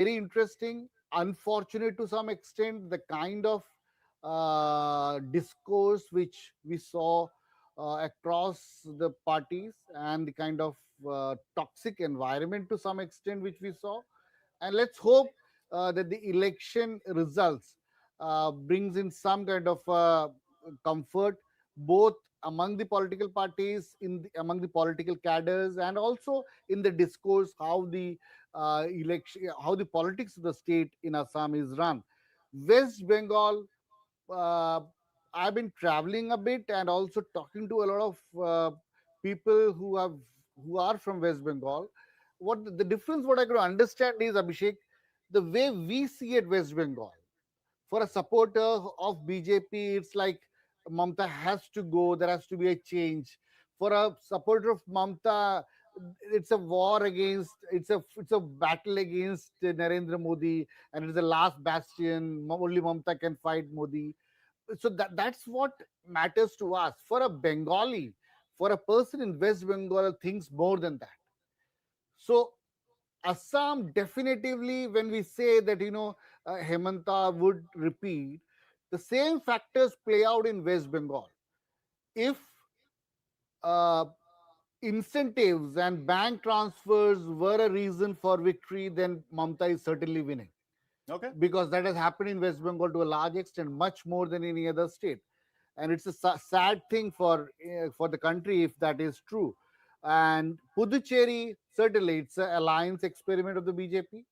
very interesting. Unfortunate to some extent, the kind of discourse which we saw across the parties, and the kind of toxic environment to some extent which we saw. And let's hope that the election results brings in some kind of comfort, both among the political parties, among the political cadres, and also in the discourse how the election, how the politics of the state in Assam is run. West Bengal, uh, I've been traveling a bit and also talking to a lot of people who are from West Bengal. What the difference? What I could understand is, Abhishek, the way we see it, West Bengal. For a supporter of BJP, it's like Mamta has to go. There has to be a change. For a supporter of Mamta, it's a war against. It's a battle against Narendra Modi, and it's the last bastion. Only Mamta can fight Modi. So that's what matters to us. For a Bengali, for a person in West Bengal, thinks more than that. So Assam, definitively, when we say that, Hemanta would repeat, the same factors play out in West Bengal. If uh, incentives and bank transfers were a reason for victory, then Mamta is certainly winning, Okay. because that has happened in West Bengal to a large extent, much more than any other state. And it's a sad thing for the country if that is true. And Puducherry, certainly, it's an alliance experiment of the BJP,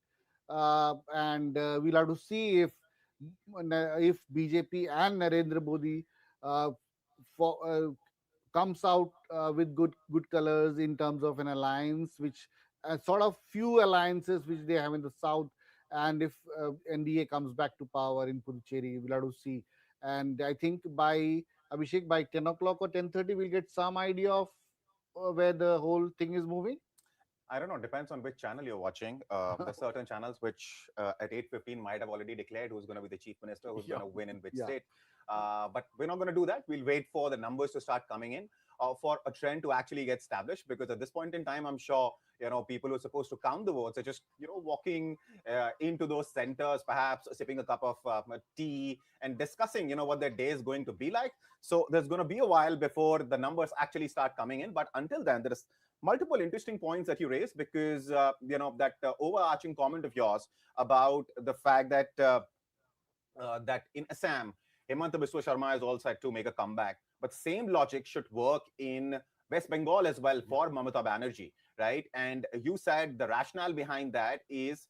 and we'll have to see if BJP and Narendra Modi uh, for, comes out with good colors in terms of an alliance, which sort of few alliances which they have in the south. And if NDA comes back to power in Puducherry, we'll have to see. And I think by Abhishek, by 10 o'clock or 10:30, we'll get some idea of where the whole thing is moving. I don't know. Depends on which channel you're watching. There's certain channels which at 8:15 might have already declared who's going to be the chief minister, who's Yeah, going to win in which yeah. state. But we're not going to do that. We'll wait for the numbers to start coming in, for a trend to actually get established. Because at this point in time, I'm sure people who are supposed to count the votes are just walking into those centers, perhaps sipping a cup of tea and discussing what their day is going to be like. So there's going to be a while before the numbers actually start coming in. But until then, there is multiple interesting points that you raised, because that overarching comment of yours about the fact that in Assam, Hemanta Biswa Sharma is all set to make a comeback. But same logic should work in West Bengal as well for Mamata Banerjee, right? And you said the rationale behind that is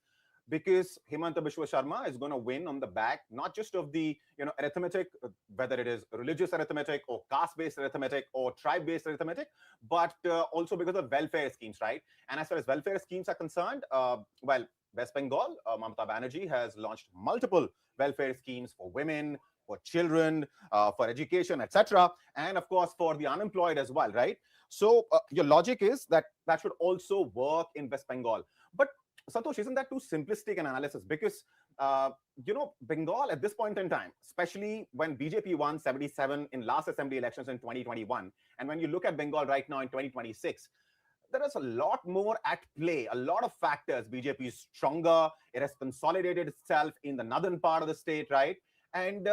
because Hemanta Biswa Sharma is going to win on the back not just of the arithmetic, whether it is religious arithmetic or caste-based arithmetic or tribe-based arithmetic, but also because of welfare schemes, right? And as far as welfare schemes are concerned, well, West Bengal, Mamata Banerjee has launched multiple welfare schemes for women, for children, for education, etc., and of course for the unemployed as well, right? So your logic is that that should also work in West Bengal. But Santosh, isn't that too simplistic an analysis? Because, Bengal at this point in time, especially when BJP won 77 in last assembly elections in 2021, and when you look at Bengal right now in 2026, there is a lot more at play, a lot of factors. BJP is stronger. It has consolidated itself in the northern part of the state, right? And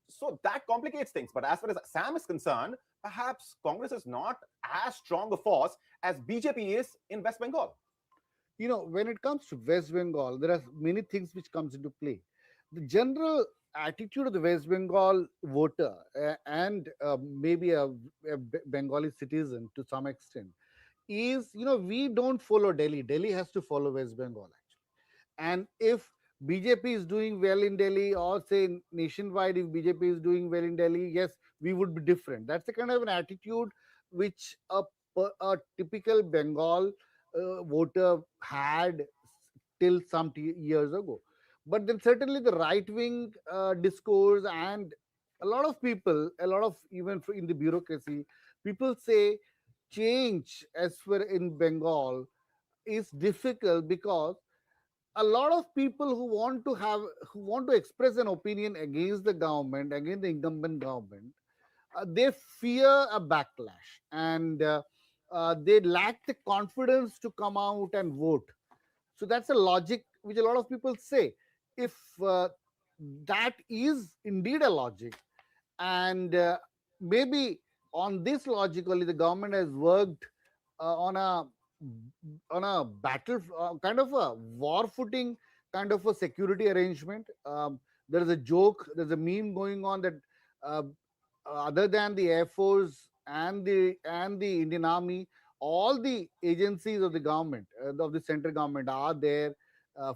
so that complicates things. But as far as Assam is concerned, perhaps Congress is not as strong a force as BJP is in West Bengal. When it comes to West Bengal, there are many things which comes into play. The general attitude of the West Bengal voter, and maybe a Bengali citizen to some extent, is, we don't follow Delhi. Delhi has to follow West Bengal, actually. And if BJP is doing well in Delhi, or say nationwide, if BJP is doing well in Delhi, yes, we would be different. That's the kind of an attitude which a typical Bengal voter had till some years ago. But then certainly the right wing discourse, and a lot of people, a lot of even in the bureaucracy, people say change as for in Bengal is difficult, because a lot of people who want to express an opinion against the government, against the incumbent government, they fear a backlash, and they lack the confidence to come out and vote. So that's a logic which a lot of people say. If that is indeed a logic, and maybe on this logically the government has worked on a battle, kind of a war footing, kind of a security arrangement. There is a joke, there's a meme going on that uh, other than the Air Force and the Indian Army, all the agencies of the government, of the central government, are there,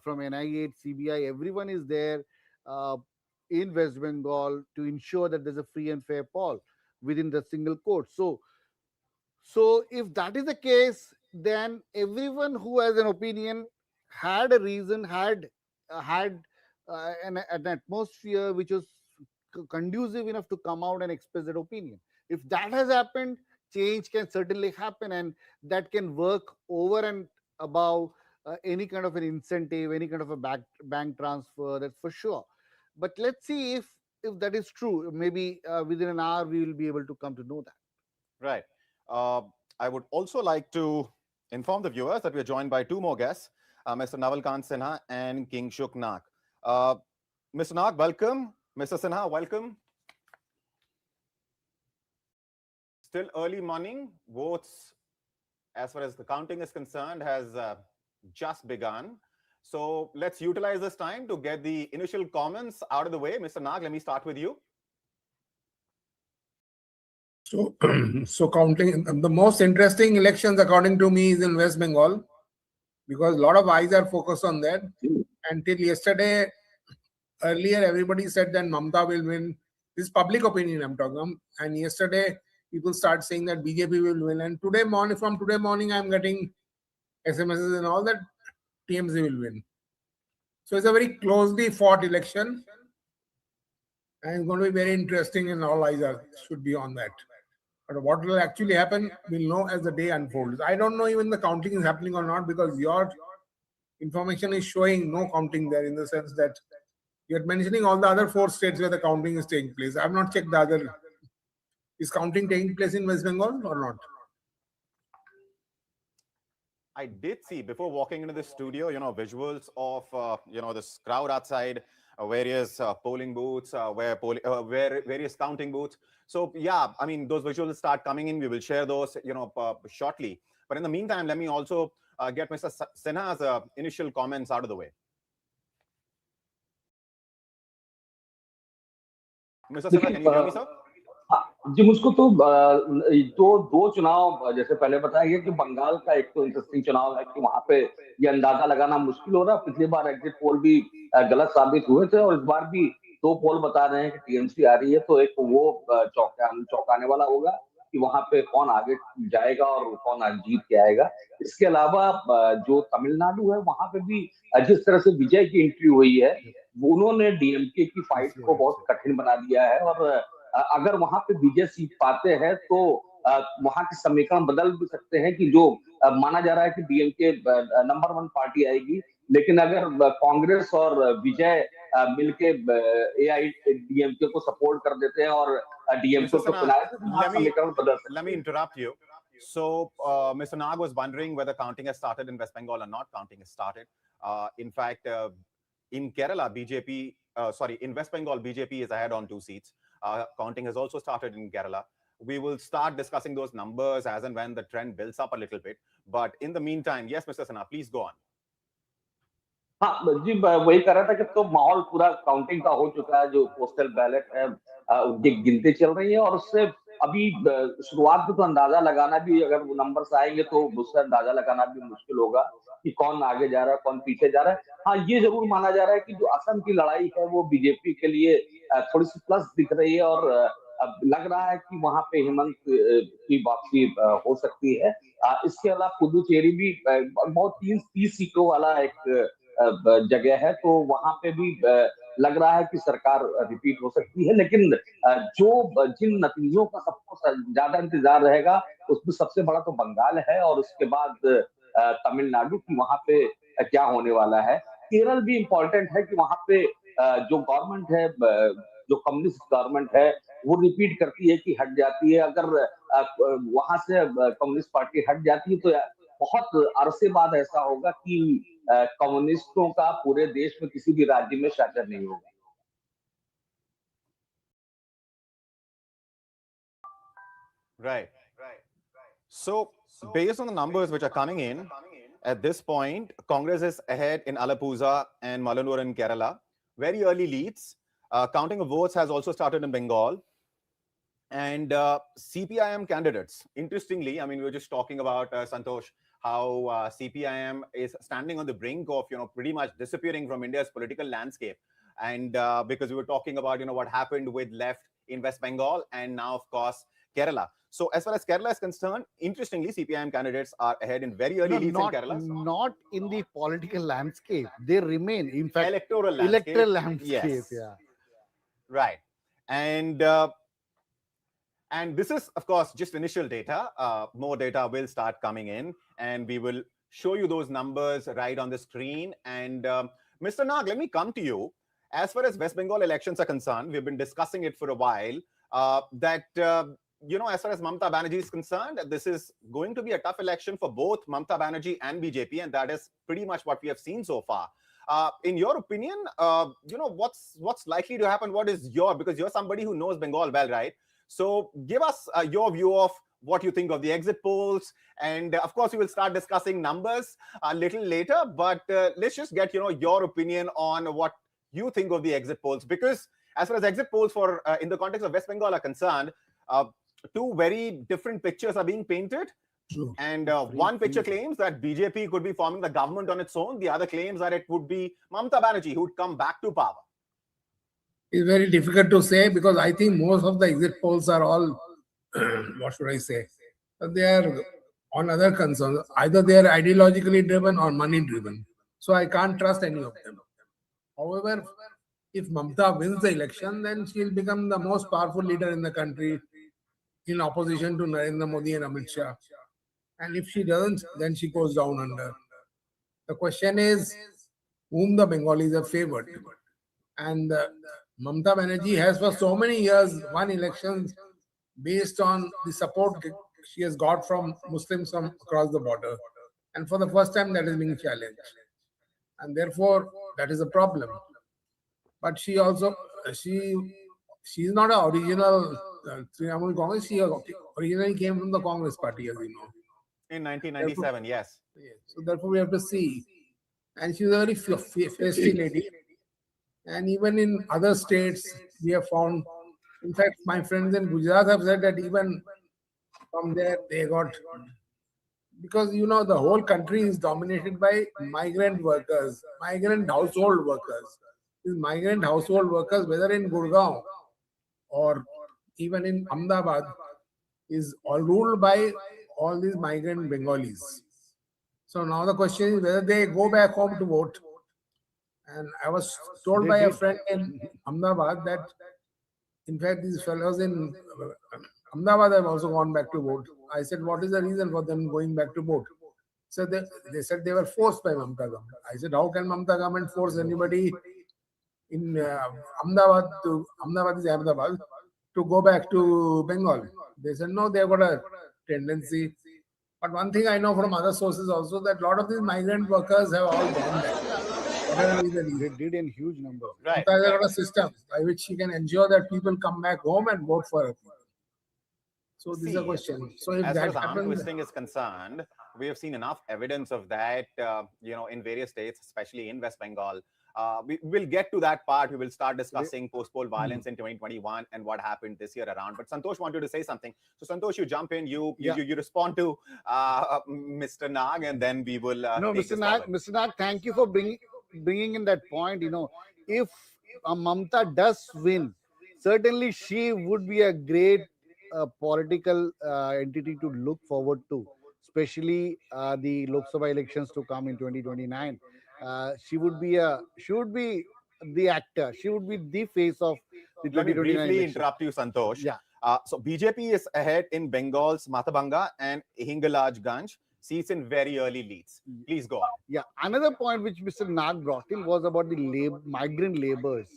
from NIA, CBI, everyone is there uh, in West Bengal to ensure that there's a free and fair poll within the single court. So if that is the case, then everyone who has an opinion had a reason, had an atmosphere which was conducive enough to come out and express their opinion. If that has happened, change can certainly happen, and that can work over and above any kind of an incentive, any kind of a bank transfer. That's for sure. But let's see if that is true. Maybe within an hour we will be able to come to know that. Right. Uh, I would also like to inform the viewers that we are joined by two more guests, Mr. Navalkant Sinha and King Shuk Nag. Mr. Nag, welcome. Mr. Sinha, welcome. Still early morning. Votes, as far as the counting is concerned, has just begun. So let's utilize this time to get the initial comments out of the way. Mr. Nag, let me start with you. So, so counting, the most interesting elections according to me is in West Bengal, because a lot of eyes are focused on that. Until yesterday, earlier everybody said that Mamta will win. This is public opinion I'm talking about. And yesterday people start saying that BJP will win. And today morning, from today morning, I'm getting SMSs and all that TMC will win. So it's a very closely fought election, and it's going to be very interesting, and all eyes should be on that. But what will actually happen, we'll know as the day unfolds. I don't know even the counting is happening or not, because your information is showing no counting there, in the sense that you're mentioning all the other 4 states where the counting is taking place. I've not checked the other. Is counting taking place in West Bengal or not? I did see, before walking into the studio, visuals of, this crowd outside various polling booths, where various counting booths. So, yeah, I mean, those visuals start coming in. We will share those, shortly. But in the meantime, let me also get Mr. Sinha's initial comments out of the way. Mr. Sinha, can you hear me, sir? जी, मुझको तो दो चुनाव जैसे पहले बताया गया कि बंगाल का एक तो इंटरेस्टिंग चुनाव है कि वहां पे ये अंदाजा लगाना मुश्किल हो रहा है। पिछली बार एग्जिट पोल भी गलत साबित हुए थे, और इस बार भी 2 पोल बता रहे हैं कि टीएमसी आ रही है। तो एक वो चौंकाने वाला होगा कि वहां पे कौन आगे जाएगा और कौन आज जीत के आएगा। इसके अलावा जो तमिलनाडु है, वहां पे भी जिस तरह से विजय की एंट्री हुई है, उन्होंने डीएमके की फाइट को बहुत कठिन बना दिया है। और अगर वहां पे विजय सीट पाते हैं तो वहां के समीकरण बदल भी सकते हैं कि जो माना जा रहा है कि डीएमके नंबर 1 पार्टी आएगी, लेकिन अगर कांग्रेस और विजय मिलके एआईडीएमके को सपोर्ट कर देते हैं और डीएमके को पिलाए तो समीकरण बदल सकते हैं। Let me interrupt you. So, Mr. Nag was wondering whether counting has started in West Bengal or not. Counting has started. In fact, in Kerala, in West Bengal, BJP is ahead on 2 seats. Counting has also started in Kerala. We will start discussing those numbers as and when the trend builds up a little bit. But in the meantime, yes, Mr. Sinha, please go on. हाँ जी, वही कह रहा था कि तो माहौल पूरा counting का हो चुका है। जो पोस्टल बैलेट है उनकी गिनती चल रही है, और उससे अभी शुरुआत में तो अंदाजा लगाना भी, अगर वो नंबर्स आएंगे तो उससे अंदाजा लगाना भी मुश्किल होगा कि कौन आगे जा रहा है, कौन पीछे जा रहा है। हाँ, ये जरूर माना जा रहा है कि जो असम की लड़ाई है वो बीजेपी के लिए थोड़ी सी प्लस दिख रही है, और लग रहा है कि वहां पे हेमंत की वापसी हो सकती है। इसके अलावा पुदुचेरी भी बहुत 30 सीटों वाला एक जगह है, तो वहां पे भी लग रहा है कि सरकार रिपीट हो सकती है। लेकिन जो जिन नतीजों का सबको ज्यादा इंतजार रहेगा, उसमें सबसे बड़ा तो बंगाल है, और उसके बाद तमिलनाडु की वहां पे क्या होने वाला है। केरल भी इम्पोर्टेंट है कि वहां पे जो गवर्नमेंट है, जो कम्युनिस्ट गवर्नमेंट है, वो रिपीट करती है कि हट जाती है। अगर वहां से कम्युनिस्ट पार्टी हट जाती है तो बहुत अरसे बाद ऐसा होगा कि कम्युनिस्टों का पूरे देश में किसी भी राज्य में शासन नहीं होगा। Right. So, based on the numbers which are coming in, at this point, Congress is ahead in Alappuzha and Malanur in Kerala. Very early leads. Counting of votes has also started in Bengal. And CPIM candidates, interestingly, I mean, we were just talking about, Santosh, how CPIM is standing on the brink of, pretty much disappearing from India's political landscape. And because we were talking about, what happened with left in West Bengal and now, of course, Kerala. So as far as Kerala is concerned, interestingly, CPIM candidates are ahead in very early leads in Kerala. Not in the political landscape. They remain, in fact, Electoral landscape. landscape. Yes. Yeah. Right. And this is, of course, just initial data. More data will start coming in, and we will show you those numbers right on the screen. And Mr. Nag, let me come to you. As far as West Bengal elections are concerned, we've been discussing it for a while, as far as Mamata Banerjee is concerned, this is going to be a tough election for both Mamata Banerjee and BJP, and that is pretty much what we have seen so far. In your opinion, what's likely to happen? Because you're somebody who knows Bengal well, right? So give us your view of what you think of the exit polls. And of course, we will start discussing numbers a little later, but let's just get, your opinion on what you think of the exit polls. Because as far as exit polls for in the context of West Bengal are concerned, two very different pictures are being painted. True. And one picture claims that BJP could be forming the government on its own. The other claims that it would be Mamata Banerjee who would come back to power. It's very difficult to say because I think most of the exit polls are all, what should I say? They are on other concerns. Either they are ideologically driven or money driven. So I can't trust any of them. However, if Mamata wins the election, then she'll become the most powerful leader in the country in opposition to Narendra Modi and Amit Shah. And if she doesn't, then she goes down under. The question is, whom the Bengalis have favored. And Mamata Banerjee has for so many years won elections based on the support she has got from Muslims from across the border. And for the first time, that is being challenged. And therefore, that is a problem. But she also, she's not an original Trinamool Congress. She originally came from the Congress party, as you know. In 1997, yes. So therefore, we have to see. And she's a very feisty lady. And even in other states, we have found, in fact, my friends in Gujarat have said that even from there, they got, because the whole country is dominated by migrant workers, migrant household workers. These migrant household workers, whether in Gurgaon or even in Ahmedabad, is all ruled by all these migrant Bengalis. So now the question is whether they go back home to vote. And I was told by a friend in Ahmedabad that, in fact, these fellows in Ahmedabad have also gone back to vote. I said, what is the reason for them going back to vote? So they said they were forced by Mamata government. I said, how can Mamata government force anybody in Ahmedabad to go back to Bengal? They said, no, they've got a tendency. But one thing I know from other sources also, that a lot of these migrant workers have all gone back. They did in huge numbers. Right. There got a system by which she can ensure that people come back home and vote for her. So this is a question. So if as that far as arm happens, twisting is concerned, we have seen enough evidence of that, in various states, especially in West Bengal. We will get to that part. We will start discussing post-poll violence in 2021 and what happened this year around. But Santosh wanted to say something. So Santosh, you jump in, you respond to Mr. Nag, and then we will. No, Mr. Nag, thank you for bringing in that point. If Mamata does win, certainly she would be a great political entity to look forward to, especially the Lok Sabha elections to come in 2029. She would be the actor. She would be the face of the 2029 Let me briefly election. interrupt you, Santosh. Yeah. So BJP is ahead in Bengal's Matabanga and Hingalajganj, seats in very early leads. Please go on. Yeah. Another point which Mr. Nag brought in was about the migrant laborers.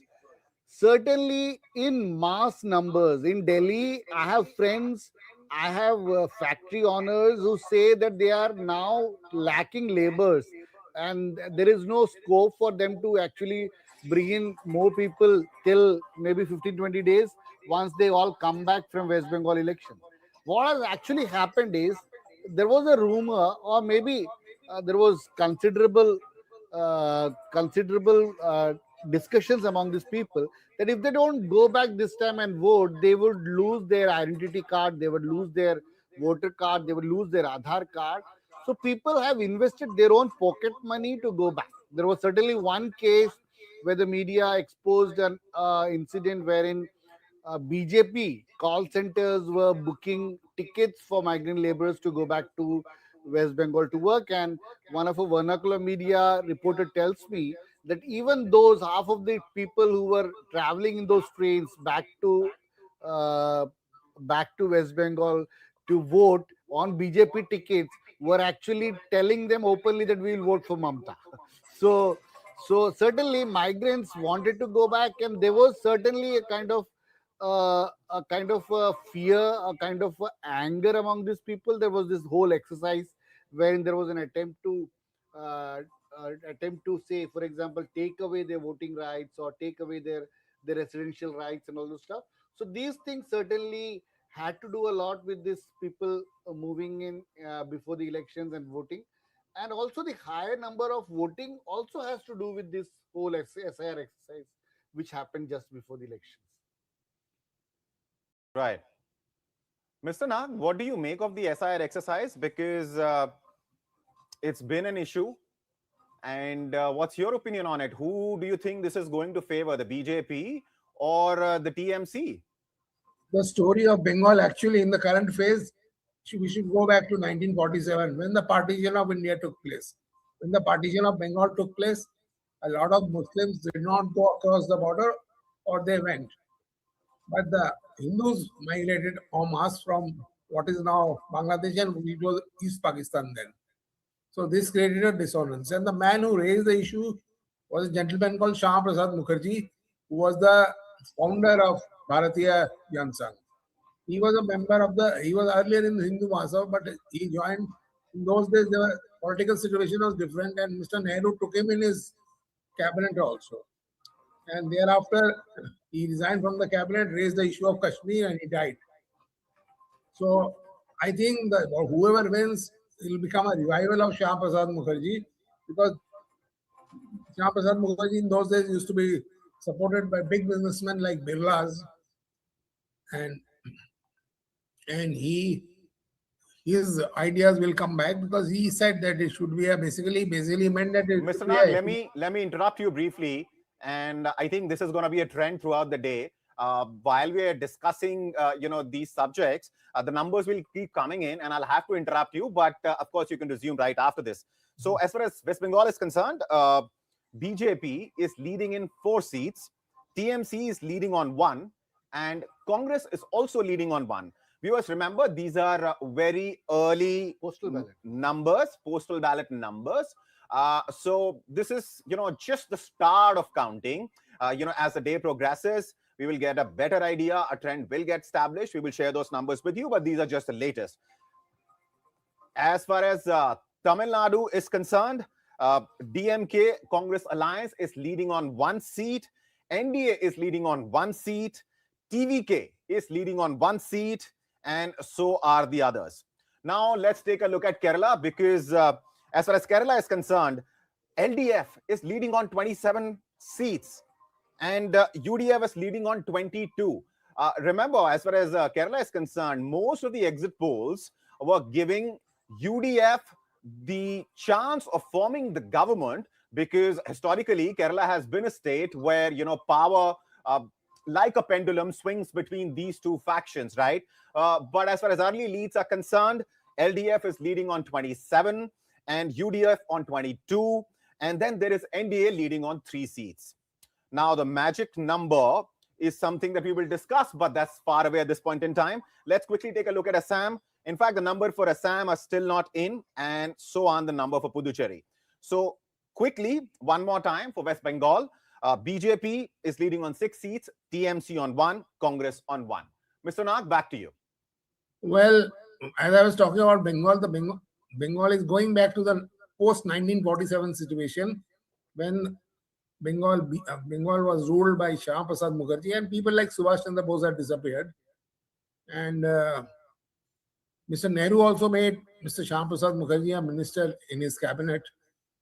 Certainly in mass numbers in Delhi, I have friends, I have factory owners who say that they are now lacking laborers. and there is no scope for them to actually bring in more people till maybe 15-20 days once they all come back from West Bengal election. What has actually happened is there was a rumor, or maybe there was considerable discussions among these people that if they don't go back this time and vote, they would lose their identity card, they would lose their voter card, they would lose their Aadhaar card. So people have invested their own pocket money to go back. There was certainly one case where the media exposed an incident wherein BJP call centers were booking tickets for migrant laborers to go back to West Bengal to work. And one of a vernacular media reporter tells me that even those half of the people who were traveling in those trains uh, back to West Bengal to vote on BJP tickets were actually telling them openly that we will vote for Mamta. So, so certainly migrants wanted to go back, and there was certainly a kind of a fear, a kind of a anger among these people. There was this whole exercise wherein there was an uh, attempt to say, for example, take away their voting rights or take away their residential rights and all those stuff. So these things certainly had to do a lot with these people moving in before the elections and voting. And also the higher number of voting also has to do with this whole SIR exercise which happened just before the elections. Right. Mr. Nag, what do you make of the SIR exercise? Because it's been an issue. And what's your opinion on it? Who do you think this is going to favor, the BJP or the TMC? The story of Bengal actually in the current phase, we should go back to 1947 when the partition of India took place. When the partition of Bengal took place, a lot of Muslims did not go across the border or they went. But the Hindus migrated en masse from what is now Bangladesh, and it was East Pakistan then. So this created a dissonance. And the man who raised the issue was a gentleman called Shah Prasad Mukherjee, who was the founder of Bharatiya Jan Sangh. He was a member of he was earlier in the Hindu Mahasabha, but he joined. In those days, the political situation was different, and Mr. Nehru took him in his cabinet also. And thereafter, he resigned from the cabinet, raised the issue of Kashmir, and he died. So I think that whoever wins, it will become a revival of Shah Prasad Mukherjee, because Shah Prasad Mukherjee in those days used to be supported by big businessmen like Birlas, and his ideas will come back because he said that it should be basically meant that it Mr. Nag, let me interrupt you briefly, and I think this is going to be a trend throughout the day. While we are discussing, these subjects, the numbers will keep coming in, and I'll have to interrupt you. But of course, you can resume right after this. So, as far as West Bengal is concerned, BJP is leading in 4 seats, TMC is leading on 1, and Congress is also leading on 1. Viewers, remember, these are very early Postal ballot numbers, postal ballot numbers. So this is, just the start of counting. As the day progresses, we will get a better idea. A trend will get established. We will share those numbers with you, but these are just the latest. As far as Tamil Nadu is concerned, DMK Congress Alliance is leading on 1 seat. NDA is leading on 1 seat. TVK is leading on 1 seat. And so are the others. Now, let's take a look at Kerala, because as far as Kerala is concerned, LDF is leading on 27 seats and UDF is leading on 22. Remember, as far as Kerala is concerned, most of the exit polls were giving UDF the chance of forming the government, because historically, Kerala has been a state where, power like a pendulum swings between these two factions, right? But as far as early leads are concerned, LDF is leading on 27 and UDF on 22. And then there is NDA leading on 3 seats. Now, the magic number is something that we will discuss, but that's far away at this point in time. Let's quickly take a look at Assam. In fact, the number for Assam are still not in, and so on the number for Puducherry. So quickly, one more time for West Bengal. BJP is leading on 6 seats, TMC on 1, Congress on 1. Mr. Nag, back to you. Well, as I was talking about Bengal, Bengal is going back to the post 1947 situation when Bengal was ruled by Shah Prasad Mukherjee, and people like Subhash Chandra Bose had disappeared. And Mr. Nehru also made Mr. Shah Prasad Mukherjee a minister in his cabinet,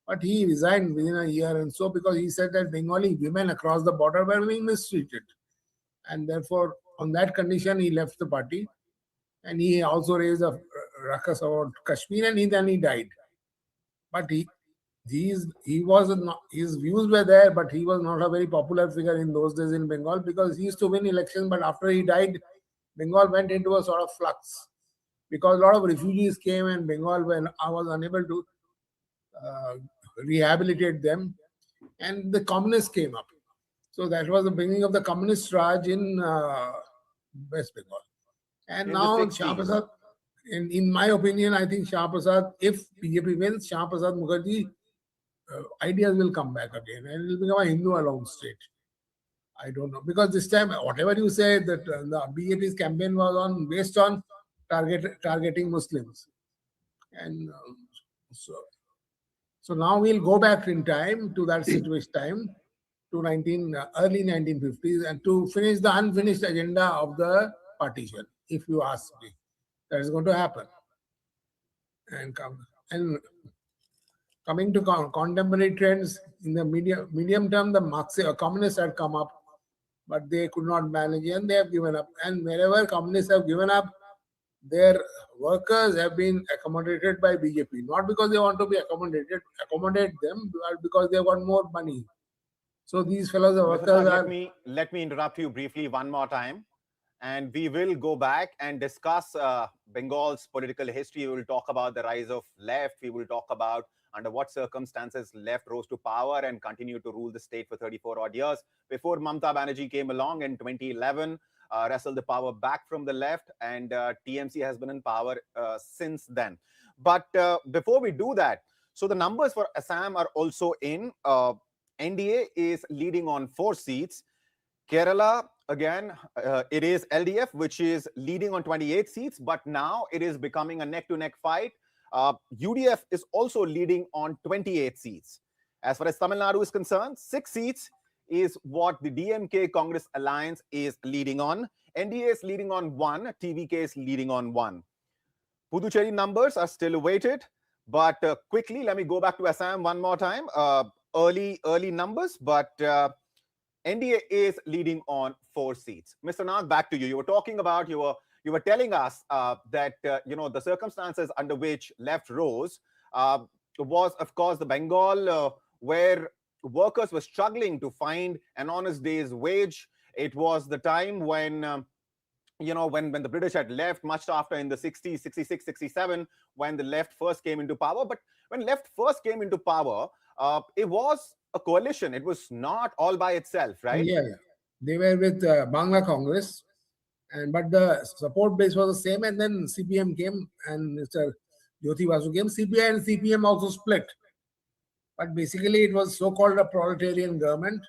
but he resigned within a year, and so because he said that Bengali women across the border were being mistreated, and therefore on that condition he left the party, and he also raised a ruckus about Kashmir, and then he died. But he was not, his views were there, but he was not a very popular figure in those days in Bengal because he used to win elections, but after he died, Bengal went into a sort of flux because a lot of refugees came and Bengal, when I was unable to rehabilitate them, and the communists came up. So that was the beginning of the communist Raj in West Bengal. And In now the Shah 60s. Prasad, in my opinion, I think Shah Prasad, if BJP wins, Shah Prasad Mukherjee ideas will come back again and it will become a Hindu alone state. I don't know, because this time, whatever you say, that the BJP's campaign was based on targeting Muslims, and so now we'll go back in time to that situation time to early 1950s and to finish the unfinished agenda of the partition. If you ask me, that is going to happen. And coming to contemporary trends in the medium term, the communists had come up, but they could not manage and they have given up. And wherever communists have given up, their workers have been accommodated by BJP, not because they want to be accommodate them, but because they want more money. So these fellows, the Mr. workers Nag, are. let me interrupt you briefly one more time, and we will go back and discuss Bengal's political history. We will talk about the rise of left. We will talk about under what circumstances left rose to power and continued to rule the state for 34 odd years before Mamata Banerjee came along in 2011, wrestled the power back from the left, and TMC has been in power since then. But before we do that, so the numbers for Assam are also in. NDA is leading on 4 seats. Kerala, again, it is LDF, which is leading on 28 seats, but now it is becoming a neck-to-neck fight. UDF is also leading on 28 seats. As far as Tamil Nadu is concerned, 6 seats is what the DMK Congress alliance is leading on. NDA is leading on 1, TVK is leading on 1. Puducherry numbers are still awaited, but quickly, let me go back to Assam one more time. Early numbers, but NDA is leading on 4 seats. Mr. Nag, back to you. You were talking about, you were telling us that the circumstances under which left rose was, of course, the Bengal where workers were struggling to find an honest day's wage. It was the time when when the British had left, much after in the 60s, 66, 67, when the left first came into power. But when left first came into power, it was a coalition. It was not all by itself, right? Yeah. They were with Bangla Congress, but the support base was the same. And then CPM came, and Mr. Jyoti Basu came. CPI and CPM also split. But basically, it was so-called a proletarian government.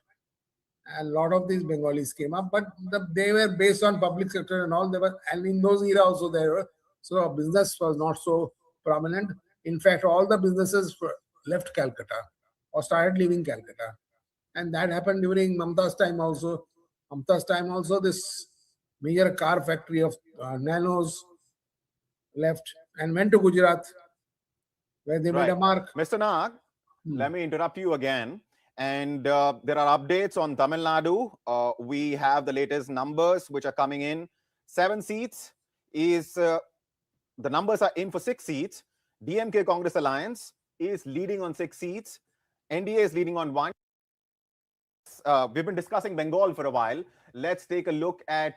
And a lot of these Bengalis came up, but they were based on public sector and all. And in those era also there were. So business was not so prominent. In fact, all the businesses left Calcutta or started leaving Calcutta. And that happened during Mamata's time also. This major car factory of Nanos left and went to Gujarat, where they made a mark. Mr. Nag, let me interrupt you again. And there are updates on Tamil Nadu. We have the latest numbers which are coming in. 7 seats is, the numbers are in for 6 seats. DMK Congress Alliance is leading on 6 seats. NDA is leading on 1. We've been discussing Bengal for a while. Let's take a look at,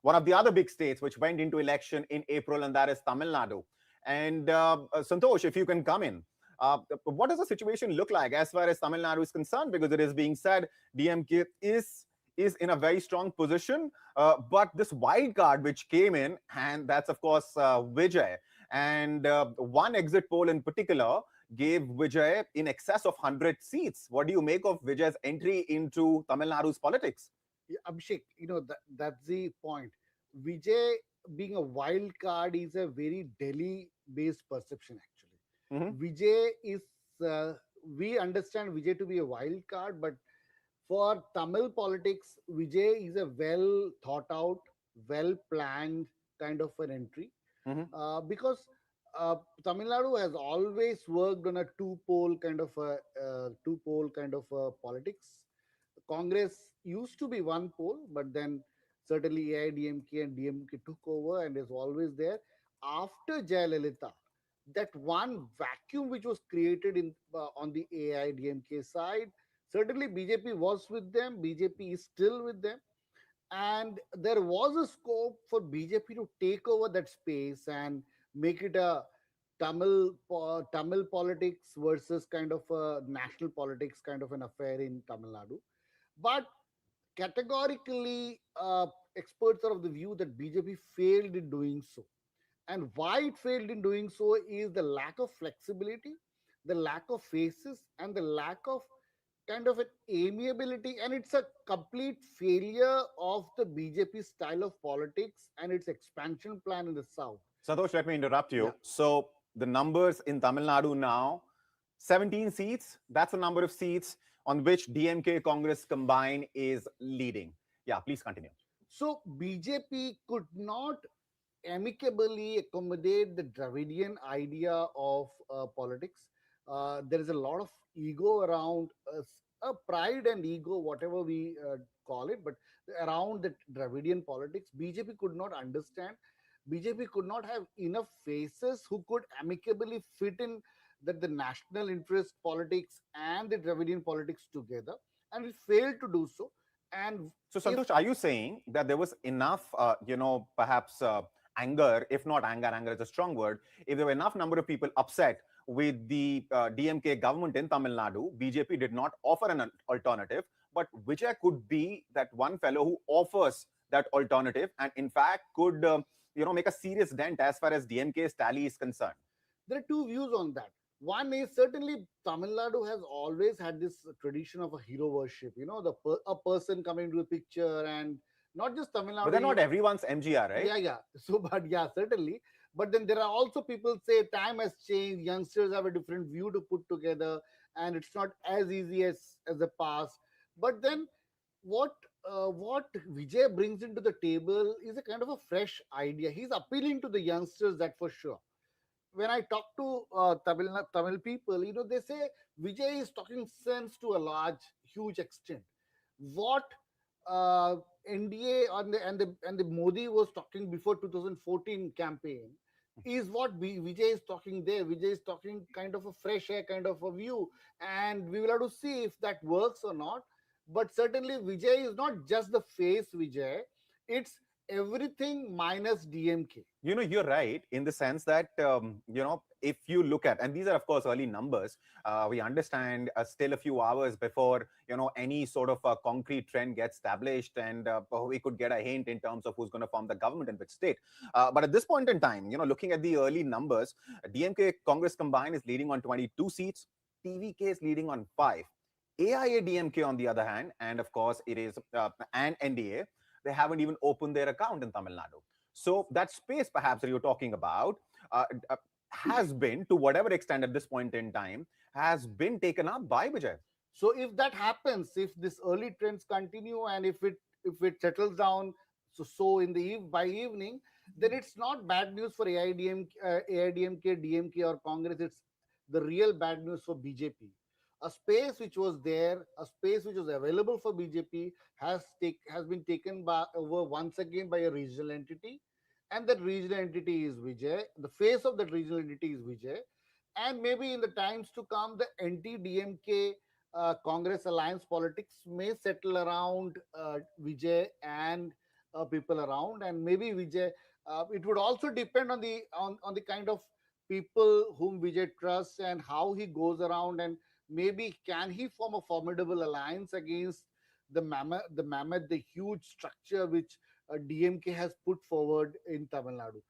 one of the other big states which went into election in April, and that is Tamil Nadu. And Santosh, if you can come in. What does the situation look like as far as Tamil Nadu is concerned? Because it is being said DMK is in a very strong position, but this wild card which came in, and that's of course Vijay. And one exit poll in particular gave Vijay in excess of 100 seats. What do you make of Vijay's entry into Tamil Nadu's politics? Yeah, Abhishek, that's the point. Vijay being a wild card is a very Delhi-based perception, actually. Vijay is, uh, we understand Vijay to be a wild card, but for Tamil politics, Vijay is a well thought out, well planned kind of an entry, because Tamil Nadu has always worked on a two pole kind of a politics. Congress used to be one pole, but then certainly AIDMK and DMK took over and is always there. After Jayalalitha, that one vacuum which was created in on the AIDMK side, certainly BJP was with them, BJP is still with them, and there was a scope for BJP to take over that space and make it a Tamil politics versus kind of a national politics kind of an affair in Tamil Nadu. But categorically, experts are of the view that BJP failed in doing so. And why it failed in doing so is the lack of flexibility, the lack of faces, and the lack of kind of an amiability. And it's a complete failure of the BJP style of politics and its expansion plan in the South. Santosh, let me interrupt you. Yeah. So the numbers in Tamil Nadu now, 17 seats. That's the number of seats on which DMK Congress combined is leading. Yeah, please continue. So BJP could not amicably accommodate the Dravidian idea of politics. There is a lot of ego around pride and ego, whatever we call it, but around the Dravidian politics, BJP could not understand. BJP could not have enough faces who could amicably fit in that the national interest politics and the Dravidian politics together, and it failed to do so. And so, Santosh, are you saying that there was enough, perhaps anger, if not anger, anger is a strong word, if there were enough number of people upset with the DMK government in Tamil Nadu, BJP did not offer an alternative, but Vijay could be that one fellow who offers that alternative and in fact could, make a serious dent as far as DMK's tally is concerned? There are two views on that. One is certainly Tamil Nadu has always had this tradition of a hero worship. A person coming to the picture, and not just Tamil Nadu. But they're not everyone's MGR, right? Yeah. So, but yeah, certainly. But then there are also people say time has changed. Youngsters have a different view to put together, and it's not as easy as the past. But then what Vijay brings into the table is a kind of a fresh idea. He's appealing to the youngsters, that for sure. When I talk to Tamil people, they say Vijay is talking sense to a huge extent. What NDA and the Modi was talking before 2014 campaign is what Vijay is talking there. Vijay is talking kind of a fresh air kind of a view, and we will have to see if that works or not. But certainly Vijay is not just the face Vijay; it's everything minus DMK. You're right in the sense that, if you look at, and these are, of course, early numbers, we understand still a few hours before, any sort of concrete trend gets established and we could get a hint in terms of who's going to form the government in which state. But at this point in time, looking at the early numbers, DMK Congress combined is leading on 22 seats, TVK is leading on 5. AIADMK, on the other hand, and of course, it is an NDA, they haven't even opened their account in Tamil Nadu. So that space perhaps that you're talking about has been, to whatever extent at this point in time, has been taken up by Vijay. So if that happens, if this early trends continue and if it settles down so in the by evening, then it's not bad news for AIDMK, DMK or Congress. It's the real bad news for BJP. A space which was there, a space which was available for BJP has been taken over once again by a regional entity, and that regional entity is Vijay. The face of that regional entity is Vijay, and maybe in the times to come, the anti-DMK Congress alliance politics may settle around Vijay and people around, and maybe Vijay. It would also depend on the kind of people whom Vijay trusts and how he goes around, and maybe can he form a formidable alliance against the mammoth, the huge structure which DMK has put forward in Tamil Nadu.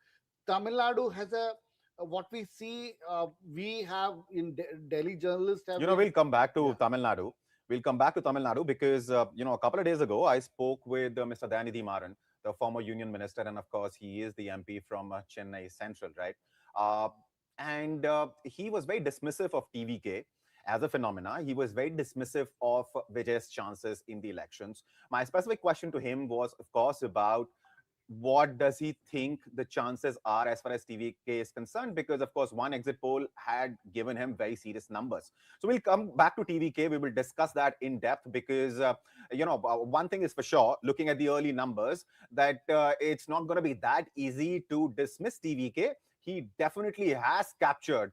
Tamil Nadu has what we see, we have in Delhi journalists have. We'll come back to Tamil Nadu. We'll come back to Tamil Nadu because, a couple of days ago, I spoke with Mr. Dayanidhi Maran, the former union minister, and of course, he is the MP from Chennai Central, right? and he was very dismissive of TVK as a phenomena. He was very dismissive of Vijay's chances in the elections. My specific question to him was, of course, about what does he think the chances are as far as TVK is concerned? Because, of course, one exit poll had given him very serious numbers. So we'll come back to TVK. We will discuss that in depth because, one thing is for sure, looking at the early numbers, that it's not going to be that easy to dismiss TVK. He definitely has captured,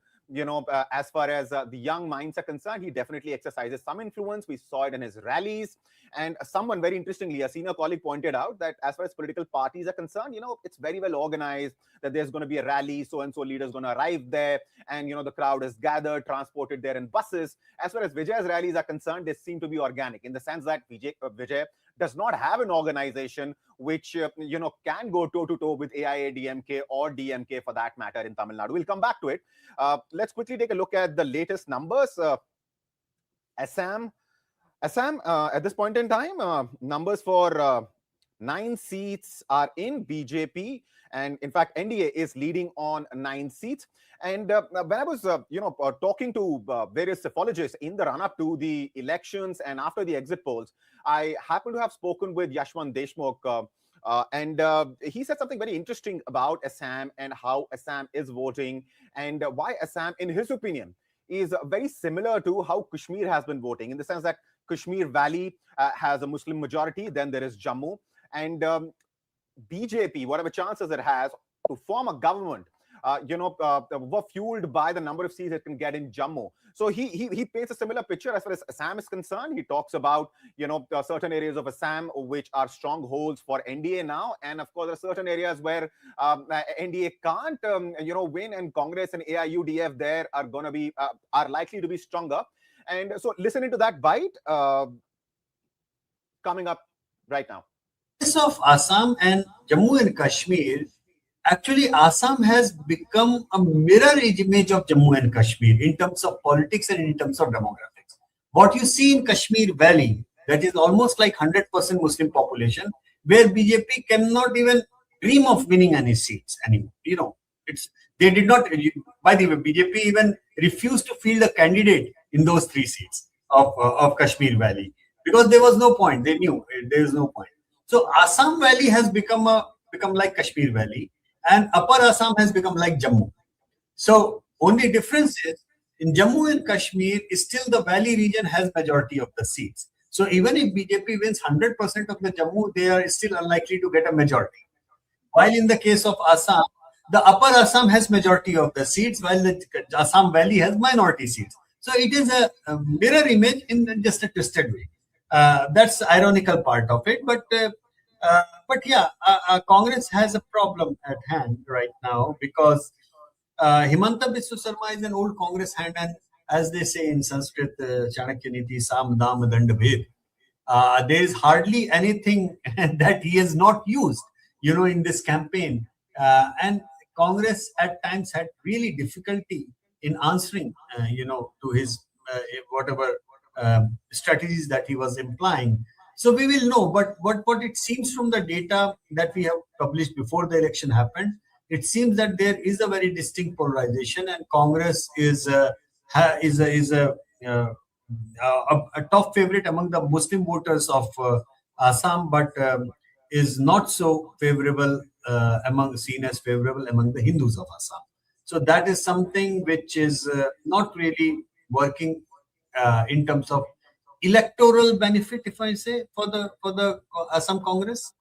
as far as the young minds are concerned, he definitely exercises some influence. We saw it in his rallies. And someone very interestingly, a senior colleague pointed out that as far as political parties are concerned, it's very well organized, that there's going to be a rally, so-and-so leader is going to arrive there, and, the crowd is gathered, transported there in buses. As far as Vijay's rallies are concerned, they seem to be organic in the sense that Vijay does not have an organization which, can go toe-to-toe with AIADMK or DMK for that matter in Tamil Nadu. We'll come back to it. Let's quickly take a look at the latest numbers. Assam, at this point in time, numbers for 9 seats are in BJP. And in fact, NDA is leading on 9 seats. And when I was, talking to various psephologists in the run-up to the elections and after the exit polls, I happened to have spoken with Yashwant Deshmukh, and he said something very interesting about Assam and how Assam is voting and why Assam, in his opinion, is very similar to how Kashmir has been voting, in the sense that Kashmir Valley has a Muslim majority, then there is Jammu, and BJP, whatever chances it has to form a government, were fueled by the number of seats it can get in Jammu. So he paints a similar picture as far as Assam is concerned. He talks about, certain areas of Assam which are strongholds for NDA now. And of course, there are certain areas where NDA can't, win, and Congress and AIUDF there are going to be, are likely to be stronger. And so listen into that bite coming up right now. Of Assam and Jammu and Kashmir, actually Assam has become a mirror image of Jammu and Kashmir in terms of politics and in terms of demographics. What you see in Kashmir Valley, that is almost like 100% Muslim population, where BJP cannot even dream of winning any seats anymore. They did not. By the way, BJP even refused to field a candidate in those 3 seats of Kashmir Valley because there was no point. They knew there is no point. So Assam Valley has become like Kashmir Valley, and Upper Assam has become like Jammu. So only difference is in Jammu and Kashmir is still the valley region has majority of the seats. So even if BJP wins 100% of the Jammu, they are still unlikely to get a majority. While in the case of Assam, the Upper Assam has majority of the seats, while the Assam Valley has minority seats. So it is a mirror image in just a twisted way. That's the ironical part of it, but yeah, Congress has a problem at hand right now because Himanta Biswa Sarma is an old Congress hand, and as they say in Sanskrit, Chanakya Niti Sam Dam Dand Bhed. There is hardly anything that he has not used, in this campaign, and Congress at times had really difficulty in answering, to his whatever strategies that he was implying. So we will know, but what it seems from the data that we have published before the election happened, it seems that there is a very distinct polarization, and Congress is a top favorite among the Muslim voters of Assam, but is not so favorable seen as favorable among the Hindus of Assam. So that is something which is not really working in terms of electoral benefit, if I say, for the Assam Congress.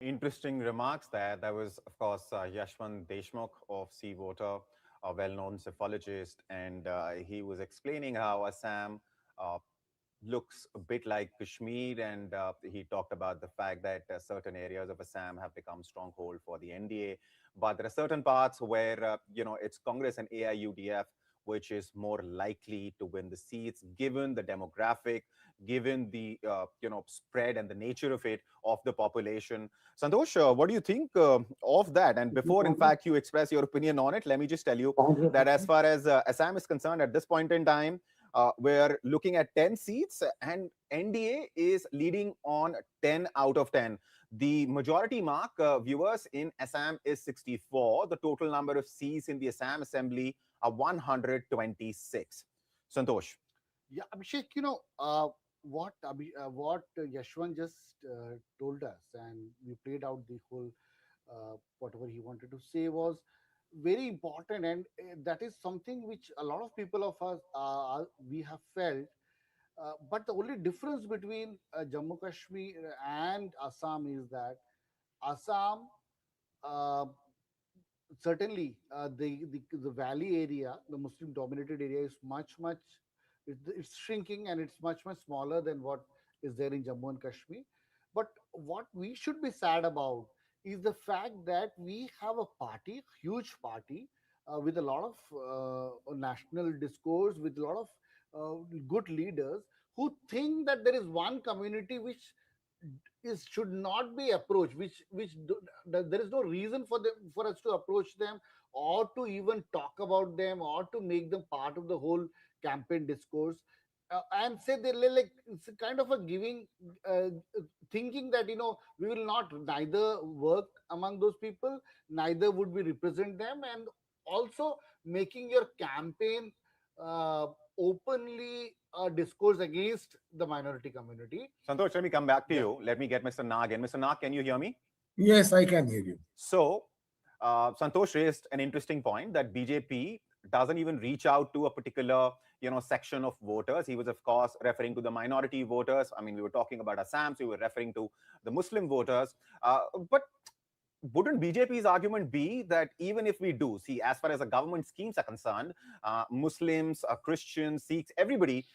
Interesting remarks there. That was, of course, Yashwant Deshmukh of Sea Water, a well-known psephologist, and he was explaining how Assam looks a bit like Kashmir, and he talked about the fact that certain areas of Assam have become stronghold for the NDA, but there are certain parts where it's Congress and AIUDF which is more likely to win the seats, given the demographic, given the spread and the nature of it of the population. Santosh, what do you think of that? And before, in fact, you express your opinion on it, let me just tell you that as far as Assam is concerned, at this point in time, we're looking at 10 seats, and NDA is leading on 10 out of 10. The majority mark, viewers, in Assam is 64. The total number of seats in the Assam Assembly are 126. Santosh. Yeah, Abhishek, what Yashwant just told us, and we played out the whole whatever he wanted to say was very important, and that is something which a lot of people of us we have felt. But the only difference between Jammu Kashmir and Assam is that Assam, uh, certainly the valley area, the Muslim dominated area, is much it's shrinking, and it's much smaller than what is there in Jammu and Kashmir. But what we should be sad about is the fact that we have a party, huge party, with a lot of national discourse, with a lot of good leaders who think that there is one community which is should not be approached, there is no reason for them, for us to approach them, or to even talk about them, or to make them part of the whole campaign discourse, and say they like it's a kind of a giving, uh, thinking that we will not neither work among those people, neither would we represent them, and also making your campaign openly discourse against the minority community. Santosh, let me come back to Yeah. you. Let me get Mr. Nag in. Mr. Nag, can you hear me? Yes, I can hear you. So, Santosh raised an interesting point that BJP doesn't even reach out to a particular, section of voters. He was, of course, referring to the minority voters. I mean, we were talking about Assam, so we were referring to the Muslim voters. But wouldn't BJP's argument be that even if we do, see, as far as the government schemes are concerned, Muslims, Christians, Sikhs, everybody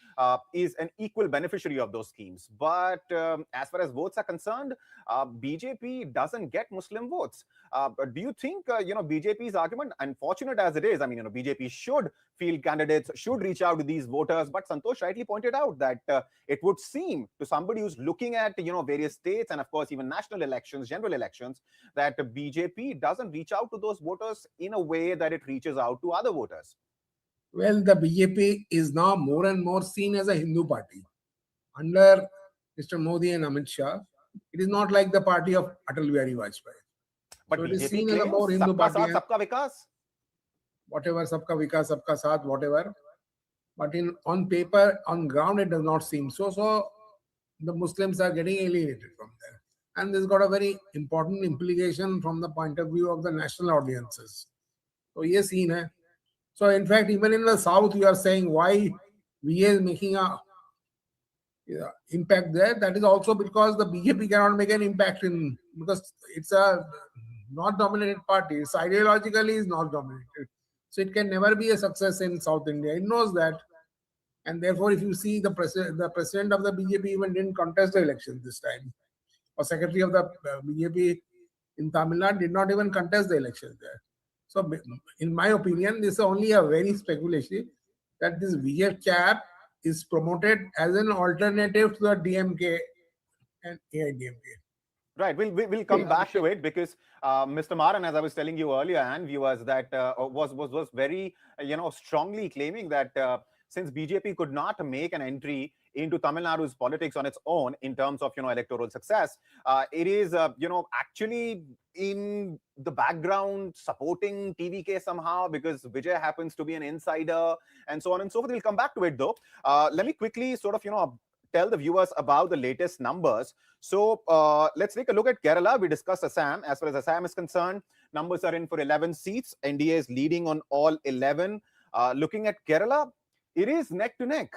is an equal beneficiary of those schemes. But as far as votes are concerned, BJP doesn't get Muslim votes. But do you think, BJP's argument, unfortunate as it is, I mean, BJP should field candidates, should reach out to these voters. But Santosh rightly pointed out that it would seem to somebody who's looking at, various states and, of course, even national elections, general elections, that BJP doesn't reach out to those voters in a way that it reaches out to other voters. Well, the BJP is now more and more seen as a Hindu party. Under Mr. Modi and Amit Shah, it is not like the party of Atal Bihari Vajpayee. But So it is BJP seen as a claims more Hindu Sabka party. Saath, Sabka Vikas. Whatever, Sabka Vikas, Sabka Saath, whatever. But on paper, on ground, it does not seem so. So the Muslims are getting alienated from there. And this got a very important implication from the point of view of the national audiences. So yes, seen hai. So in fact, even in the south, you are saying why Vijay is making a impact there. That is also because the BJP cannot make an impact because it's a not dominated party. It's ideologically is not dominated. So it can never be a success in South India. It knows that. And therefore, if you see the president of the BJP even didn't contest the election this time. Or secretary of the BJP in Tamil Nadu did not even contest the election there. So, in my opinion, this is only a very speculation that this Vijay chap is promoted as an alternative to the DMK and AIADMK. Right, we'll come back to it because Mr. Maran, as I was telling you earlier, and viewers, that was very strongly claiming that since BJP could not make an entry into Tamil Nadu's politics on its own in terms of electoral success, it is actually in the background supporting TVK somehow because Vijay happens to be an insider and so on and so forth. We'll come back to it though. Let me quickly sort of tell the viewers about the latest numbers. So let's take a look at Kerala. We discussed Assam. As far as Assam is concerned, numbers are in for 11 seats. NDA is leading on all 11. Looking at Kerala, it is neck to neck.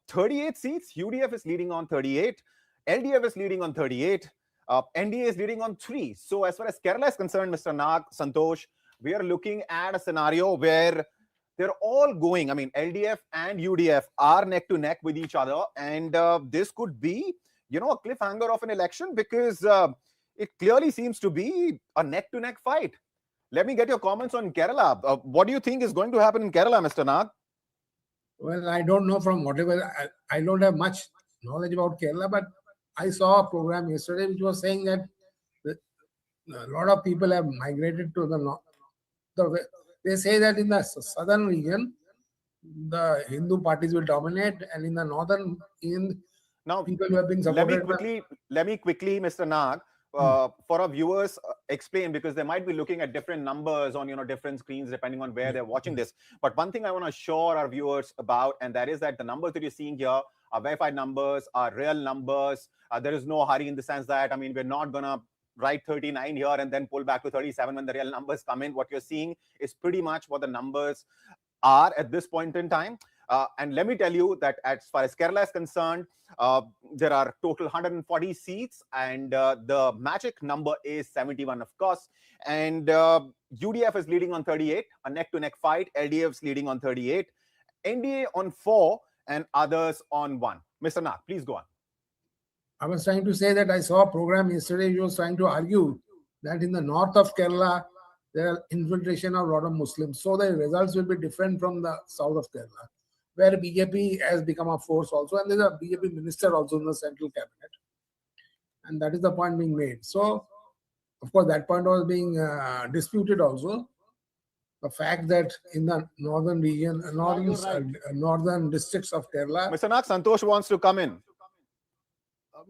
38 seats. UDF is leading on 38. LDF is leading on 38. NDA is leading on 3. So as far as Kerala is concerned, Mr. Nag, Santosh, we are looking at a scenario where they're all going. I mean, LDF and UDF are neck to neck with each other. And this could be, a cliffhanger of an election because it clearly seems to be a neck to neck fight. Let me get your comments on Kerala. What do you think is going to happen in Kerala, Mr. Nag? Well, I don't know from whatever, I don't have much knowledge about Kerala, but I saw a program yesterday which was saying that a lot of people have migrated to the north. They say that in the southern region, the Hindu parties will dominate, and in the northern, in Now, people who have been let me supported by. quickly, Mr. Nag, for our viewers, explain, because they might be looking at different numbers on different screens depending on where they're watching this. But one thing I want to assure our viewers about, and that is that the numbers that you're seeing here are verified numbers, are real numbers. There is no hurry in the sense that, I mean, we're not gonna write 39 here and then pull back to 37 when the real numbers come in. What you're seeing is pretty much what the numbers are at this point in time. And let me tell you that as far as Kerala is concerned, there are total 140 seats, and the magic number is 71, of course. And UDF is leading on 38, a neck-to-neck fight. LDF is leading on 38, NDA on 4, and others on 1. Mr. Nag, please go on. I was trying to say that I saw a program yesterday. You was trying to argue that in the north of Kerala there are infiltration of a lot of Muslims, so the results will be different from the south of Kerala, where BJP has become a force also, and there's a BJP minister also in the central cabinet, and that is the point being made. So, of course, that point was being disputed also. The fact that in the northern region, northern districts of Kerala, Mr. Nag, Santosh wants to come in.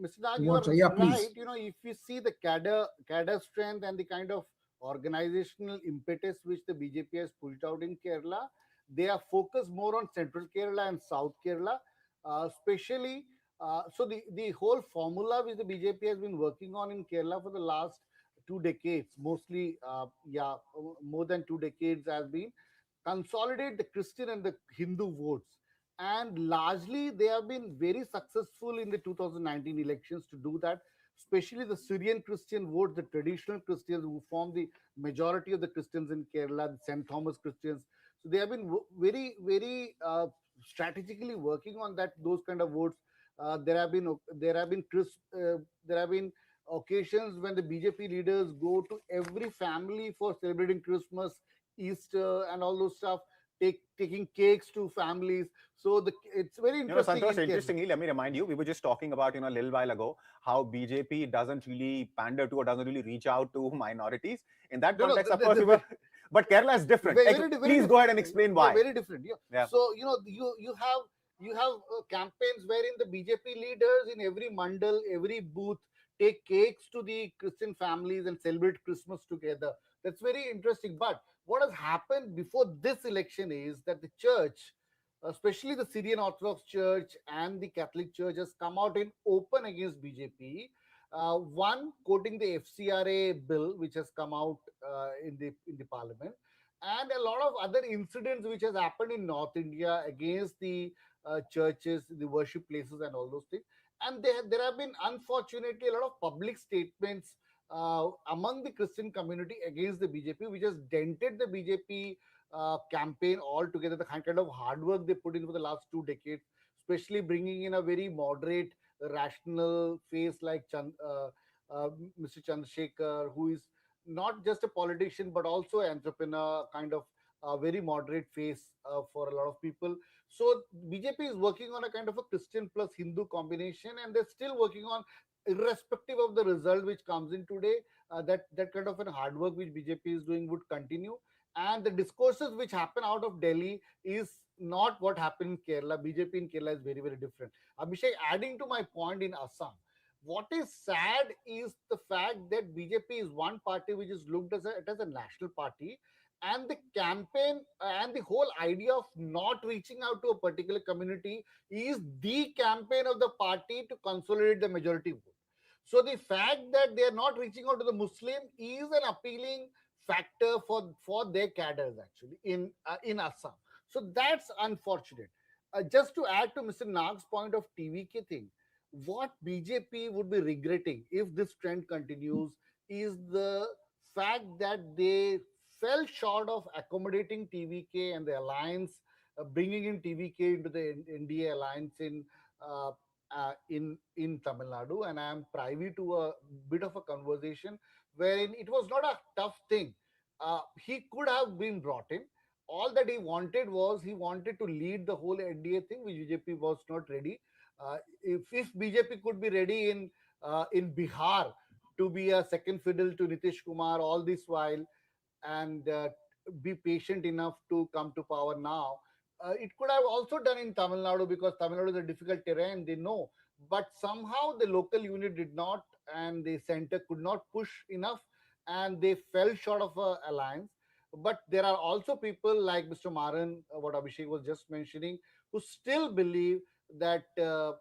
Mr. Nag, You you want are to- yeah, right. please. If you see the cadre strength and the kind of organizational impetus which the BJP has pulled out in Kerala, they are focused more on central Kerala and south Kerala, especially. So the whole formula which the BJP has been working on in Kerala for the last 2 decades, mostly, more than 2 decades, has been consolidate the Christian and the Hindu votes. And largely, they have been very successful in the 2019 elections to do that, especially the Syrian Christian vote, the traditional Christians who form the majority of the Christians in Kerala, the St. Thomas Christians. So they have been very, very strategically working on that, those kind of votes. There have been occasions when the BJP leaders go to every family for celebrating Christmas, Easter, and all those stuff, taking cakes to families. So it's very interesting. Santosh, interestingly, let me remind you, we were just talking about, a little while ago, how BJP doesn't really pander to or doesn't really reach out to minorities. In that context, of course, but Kerala is different. Please go ahead and explain why. Very different. Yeah. So, you have campaigns wherein the BJP leaders in every mandal, every booth, take cakes to the Christian families and celebrate Christmas together. That's very interesting. But what has happened before this election is that the church, especially the Syrian Orthodox Church and the Catholic Church, has come out in open against BJP. One, quoting the FCRA bill which has come out in the parliament, and a lot of other incidents which has happened in North India against the churches, the worship places, and all those things. And there have been, unfortunately, a lot of public statements among the Christian community against the BJP, which has dented the BJP campaign altogether. The kind of hard work they put in for the last 2 decades, especially bringing in a very moderate, rational face like Mr. Chandrasekhar, who is not just a politician but also an entrepreneur, kind of a very moderate face for a lot of people. So BJP is working on a kind of a Christian plus Hindu combination, and they're still working on, irrespective of the result which comes in today, that kind of an hard work which BJP is doing would continue. And the discourses which happen out of Delhi is not what happened in Kerala. BJP in Kerala is very, very different. Abhishek, adding to my point, in Assam, what is sad is the fact that BJP is one party which is looked as a national party, and the campaign and the whole idea of not reaching out to a particular community is the campaign of the party to consolidate the majority vote. So the fact that they are not reaching out to the Muslim is an appealing factor for their cadres actually in Assam. So that's unfortunate. Just to add to Mr. Nag's point of TVK thing, what BJP would be regretting if this trend continues is the fact that they fell short of accommodating TVK and the alliance, bringing in TVK into the NDA alliance uh, in Tamil Nadu. And I am privy to a bit of a conversation wherein it was not a tough thing. He could have been brought in. All that he wanted to lead the whole NDA thing, which BJP was not ready. If BJP could be ready in Bihar to be a second fiddle to Nitish Kumar all this while, and be patient enough to come to power now, It could have also done in Tamil Nadu because Tamil Nadu is a difficult terrain, they know. But somehow the local unit did not, and the center could not push enough, and they fell short of a alliance. But there are also people like Mr. Maran, what Abhishek was just mentioning, who still believe that the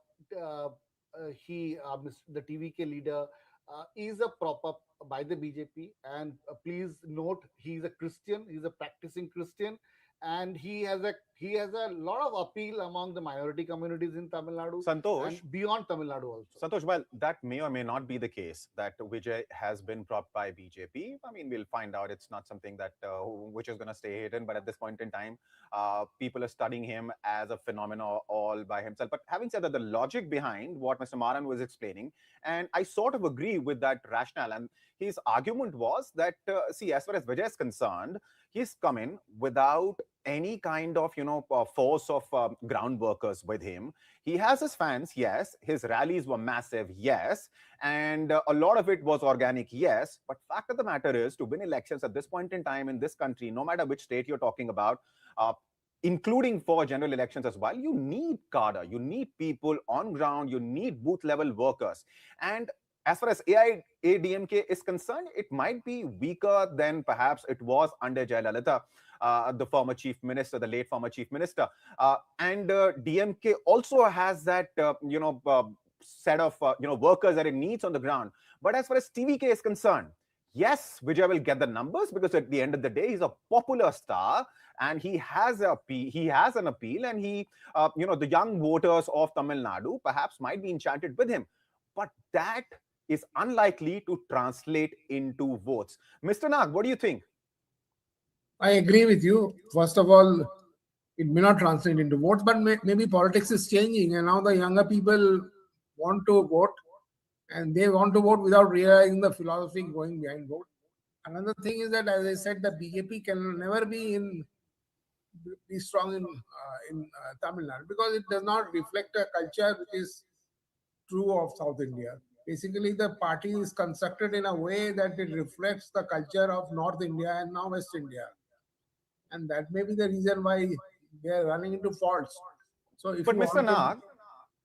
TVK leader, is a prop up by the BJP. And please note, he is a Christian, he is a practicing Christian, and he has a lot of appeal among the minority communities in Tamil Nadu Santosh, and beyond Tamil Nadu also. Santosh, well, that may or may not be the case that Vijay has been propped by BJP. I mean, we'll find out. It's not something that which is going to stay hidden. But at this point in time, people are studying him as a phenomenon all by himself. But having said that, the logic behind what Mr. Maran was explaining, and I sort of agree with that rationale. And his argument was that, see, as far as Vijay is concerned, he's come in without any kind of force of ground workers with him. He has his fans, yes. His rallies were massive, yes. And a lot of it was organic, yes. But fact of the matter is, to win elections at this point in time in this country, no matter which state you're talking about, including for general elections as well, you need cadre, you need people on ground, you need booth level workers. And as far as AIADMK is concerned, it might be weaker than perhaps it was under Jayalalitha, the former chief minister, the late former chief minister. And DMK also has that, set of, workers that it needs on the ground. But as far as TVK is concerned, yes, Vijay will get the numbers because at the end of the day, he's a popular star and he has an appeal, and he, the young voters of Tamil Nadu perhaps might be enchanted with him. But that is unlikely to translate into votes. Mr. Nag, what do you think? I agree with you. First of all, it may not translate into votes, but maybe politics is changing, and now the younger people want to vote, and they want to vote without realizing the philosophy going behind vote. Another thing is that, as I said, the BJP can never be strong in Tamil Nadu because it does not reflect a culture which is true of South India. Basically, the party is constructed in a way that it reflects the culture of North India and now West India. And that may be the reason why they are running into faults. So, if but you Mr. Nag,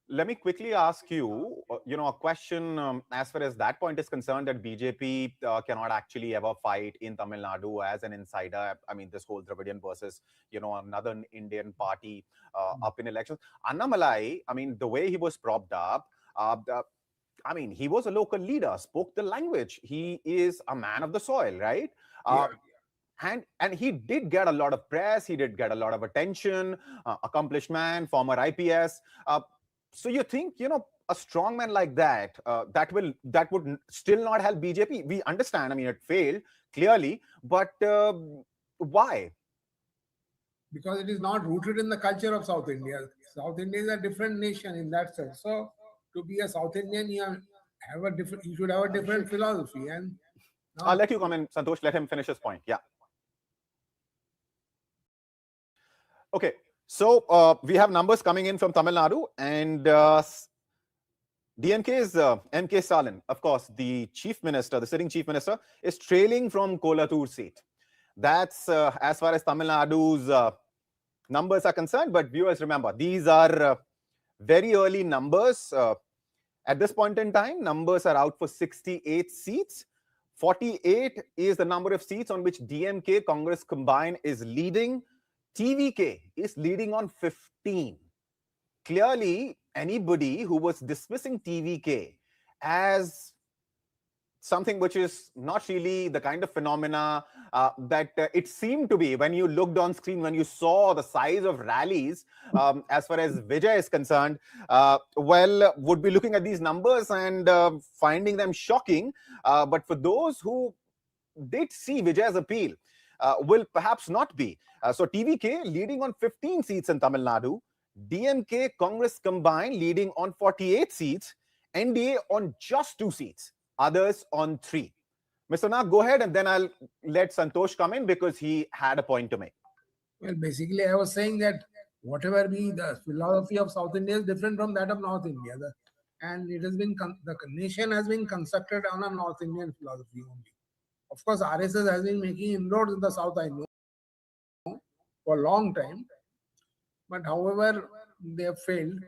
let me quickly ask you, a question as far as that point is concerned, that BJP cannot actually ever fight in Tamil Nadu as an insider. I mean, this whole Dravidian versus, another Indian party up in elections. Annamalai, I mean, the way he was propped up, he was a local leader, spoke the language. He is a man of the soil, right? And he did get a lot of press. He did get a lot of attention. Accomplished man, former IPS. So you think, a strong man like that, that would still not help BJP? We understand. I mean, it failed clearly, but why? Because it is not rooted in the culture of South India. South India is a different nation in that sense. So, to be a South Indian, you should have a different philosophy. And I'll let you come in, Santosh. Let him finish his point. Yeah. Okay. So we have numbers coming in from Tamil Nadu, and DMK's MK Stalin, of course, the chief minister, the sitting chief minister, is trailing from Kolathur seat. That's as far as Tamil Nadu's numbers are concerned. But viewers, remember, these are very early numbers. At this point in time, numbers are out for 68 seats. 48 is the number of seats on which DMK, Congress combined, is leading. TVK is leading on 15. Clearly, anybody who was dismissing TVK as something which is not really the kind of phenomena that it seemed to be when you looked on screen, when you saw the size of rallies, as far as Vijay is concerned, would be looking at these numbers and finding them shocking. But for those who did see Vijay's appeal, will perhaps not be. So TVK leading on 15 seats in Tamil Nadu, DMK, Congress combined leading on 48 seats, NDA on just 2 seats, others on 3. Mr. Nag, go ahead, and then I'll let Santosh come in because he had a point to make. Well, basically, I was saying that whatever be the philosophy of South India is different from that of North India. And it has been, the nation has been constructed on a North Indian philosophy only. Of course, RSS has been making inroads in the South, I know, for a long time. But however, they have failed.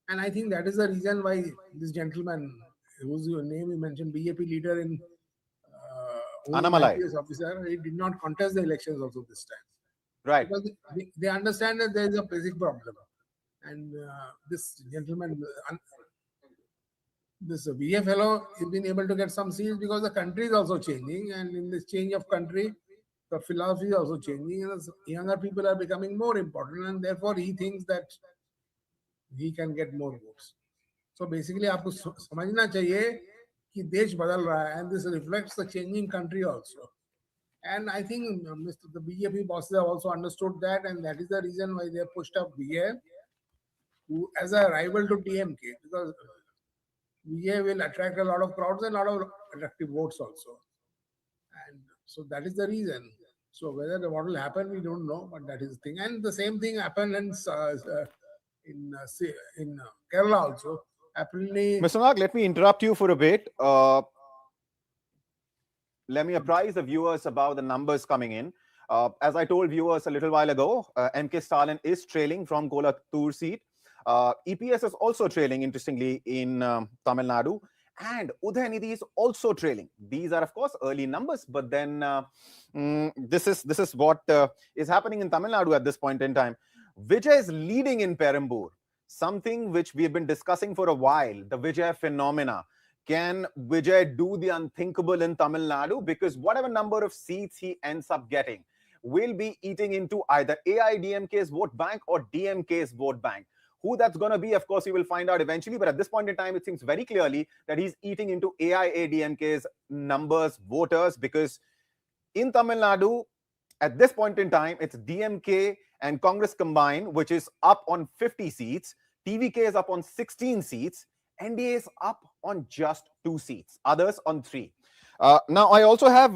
And I think that is the reason why this gentleman, whose name you mentioned, BJP leader in who is an Anamalai. IPS officer, he did not contest the elections also this time. Right. Because they understand that there is a basic problem. And this gentleman, this Vijay fellow, has been able to get some seats because the country is also changing. And in this change of country, the philosophy is also changing. And younger people are becoming more important. And therefore, he thinks that he can get more votes. So basically, आपको समझना चाहिए कि देश बदल रहा है, and this reflects the changing country also. And I think the BJP bosses have also understood that, and that is the reason why they have pushed up Vijay as a rival to DMK, because Vijay will attract a lot of crowds and a lot of attractive votes also. And so that is the reason. So whether what will happen, we don't know, but that is the thing. And the same thing happened in Kerala also. Apparently, Mr. Nag, let me interrupt you for a bit. Let me apprise the viewers about the numbers coming in. As I told viewers a little while ago, MK Stalin is trailing from Kolattur seat. EPS is also trailing, interestingly, in Tamil Nadu. And Udhayanidhi is also trailing. These are, of course, early numbers, but then this is what is happening in Tamil Nadu at this point in time. Vijay is leading in Perambur, something which we have been discussing for a while, the Vijay phenomena. Can Vijay do the unthinkable in Tamil Nadu? Because whatever number of seats he ends up getting will be eating into either AIADMK's vote bank or DMK's vote bank. Who that's going to be, of course, we will find out eventually. But at this point in time, it seems very clearly that he's eating into AIADMK's numbers, voters, because in Tamil Nadu, at this point in time, it's DMK and Congress combined, which is up on 50 seats. TVK is up on 16 seats. NDA is up on just 2 seats. Others on 3. Now, I also have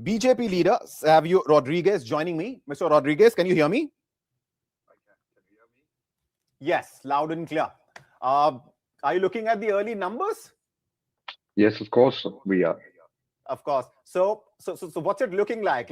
BJP leader, Savio Rodriguez, joining me. Mr. Rodriguez, can you hear me? Can you hear me? Yes, loud and clear. Are you looking at the early numbers? Yes, of course we are. Of course. So what's it looking like?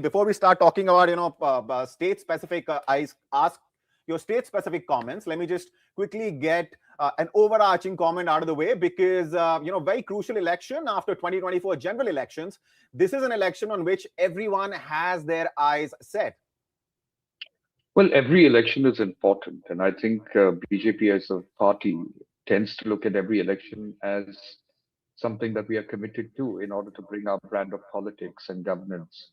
Before we start talking about, state-specific, I ask your state-specific comments. Let me just quickly get an overarching comment out of the way because, very crucial election after 2024 general elections. This is an election on which everyone has their eyes set. Well, every election is important, and I think BJP as a party tends to look at every election as something that we are committed to in order to bring our brand of politics and governance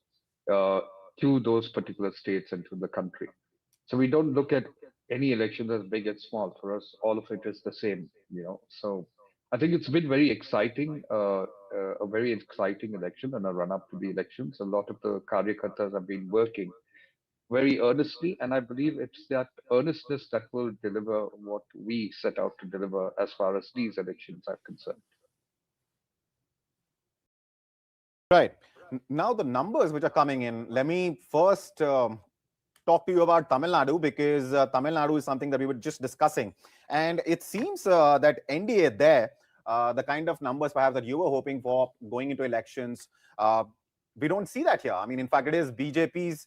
to those particular states and to the country. So we don't look at any election as big and small. For us, all of it is the same, So I think it's been very exciting, a very exciting election and a run-up to the elections. A lot of the Karyakartas have been working very earnestly, and I believe it's that earnestness that will deliver what we set out to deliver as far as these elections are concerned. Right. Now, the numbers which are coming in, let me first talk to you about Tamil Nadu because Tamil Nadu is something that we were just discussing. And it seems that NDA there, the kind of numbers perhaps that you were hoping for going into elections, we don't see that here. In fact, it is BJP's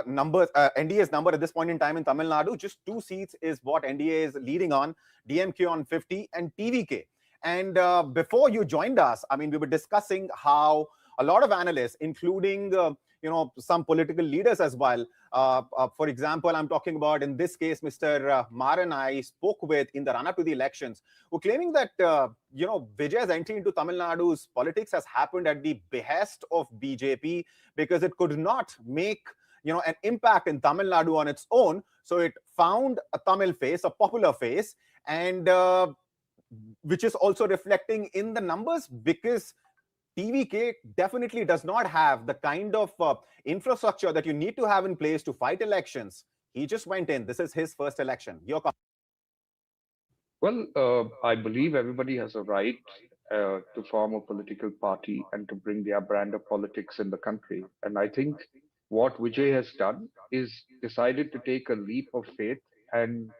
numbers, NDA's number at this point in time in Tamil Nadu. Just 2 seats is what NDA is leading on, DMK on 50 and TVK. And before you joined us, we were discussing how a lot of analysts, including some political leaders as well. For example, I'm talking about, in this case, Mr. Maran I spoke with in the run-up to the elections, who claiming that, Vijay's entry into Tamil Nadu's politics has happened at the behest of BJP because it could not make, an impact in Tamil Nadu on its own. So it found a Tamil face, a popular face, and which is also reflecting in the numbers because TVK definitely does not have the kind of infrastructure that you need to have in place to fight elections. He just went in. This is his first election. Your comment. Well, I believe everybody has a right to form a political party and to bring their brand of politics in the country. And I think what Vijay has done is decided to take a leap of faith and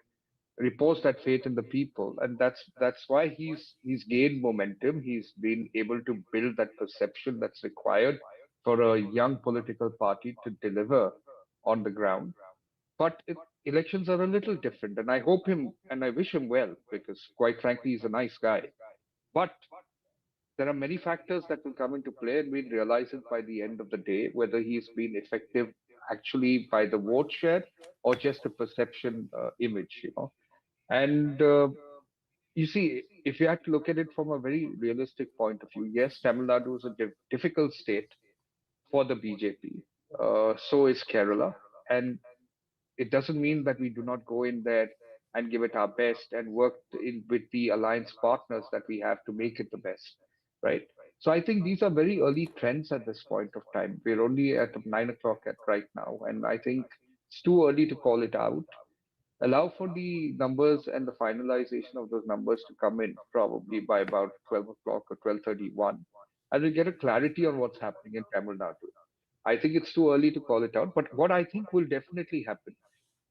repose that faith in the people, and that's why he's gained momentum. He's been able to build that perception that's required for a young political party to deliver on the ground. But elections are a little different, and I hope him and I wish him well, because quite frankly, he's a nice guy. But there are many factors that will come into play, and we'll realize it by the end of the day whether he's been effective actually by the vote share or just a perception image, And you see, if you have to look at it from a very realistic point of view, yes, Tamil Nadu is a difficult state for the BJP. So is Kerala, and it doesn't mean that we do not go in there and give it our best and work in with the alliance partners that we have to make it the best, right? So I think these are very early trends at this point of time. We're only at 9 o'clock right now, and I think it's too early to call it out. Allow for the numbers and the finalization of those numbers to come in probably by about 12 o'clock or 12:31, and we'll get a clarity on what's happening in Tamil Nadu. I think it's too early to call it out, but what I think will definitely happen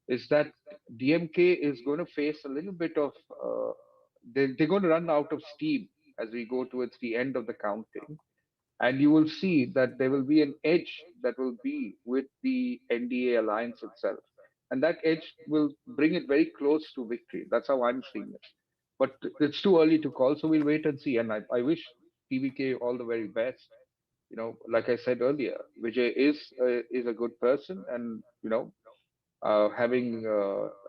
is that DMK is going to face a little bit of, they're going to run out of steam as we go towards the end of the counting. And you will see that there will be an edge that will be with the NDA alliance itself. And that edge will bring it very close to victory. That's how I'm seeing it. But it's too early to call, so we'll wait and see. And I wish TVK all the very best. Like I said earlier, Vijay is a good person, and having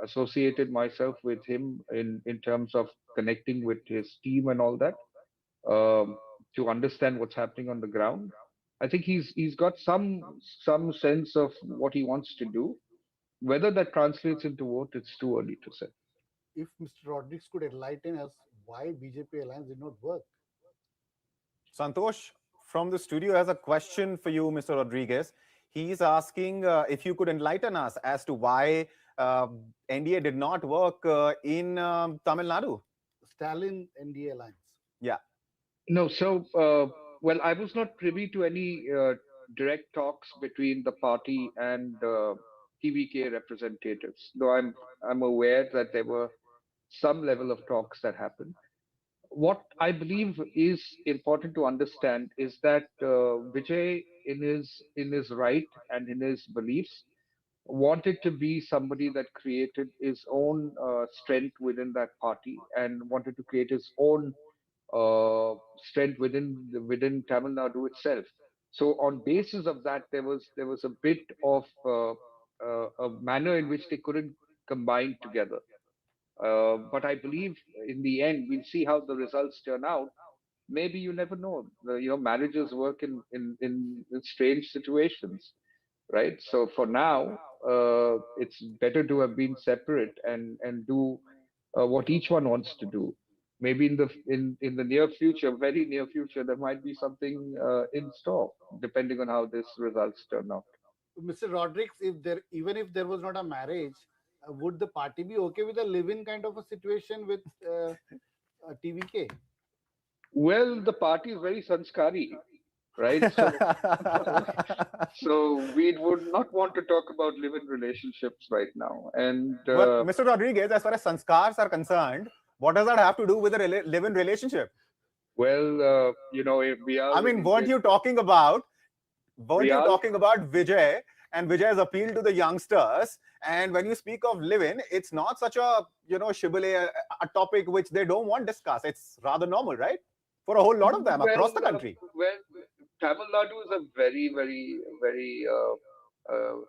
associated myself with him in terms of connecting with his team and all that, to understand what's happening on the ground, I think he's got some sense of what he wants to do. Whether that translates into vote, it's too early to say. If Mr. Rodriguez could enlighten us why BJP alliance did not work. Santosh from the studio has a question for you, Mr. Rodriguez. He's asking if you could enlighten us as to why NDA did not work in Tamil Nadu. Stalin NDA alliance. Yeah. No, so, well, I was not privy to any direct talks between the party and TVK representatives, though I'm aware that there were some level of talks that happened. What I believe is important to understand is that Vijay, in his right and in his beliefs, wanted to be somebody that created his own strength within that party and wanted to create his own strength within Tamil Nadu itself. So on basis of that, there was a bit of a manner in which they couldn't combine together. But I believe in the end, we'll see how the results turn out. Maybe you never know. Marriages work in strange situations, right? So for now, it's better to have been separate and do what each one wants to do. Maybe in the near future, very near future, there might be something in store, depending on how this results turn out. Mr. Rodriguez, even if there was not a marriage, would the party be okay with a live-in kind of a situation with TVK? Well, the party is very sanskari, right? So we would not want to talk about live-in relationships right now. And well, Mr. Rodriguez, as far as sanskars are concerned, what does that have to do with a live-in relationship? Well, we are. I mean, weren't you talking about Vijay and Vijay's appeal to the youngsters? And when you speak of live-in, it's not such a shibboleth, a topic which they don't want discussed. It's rather normal, right? For a whole lot of them across the country. Well, Tamil Nadu is a very, very, very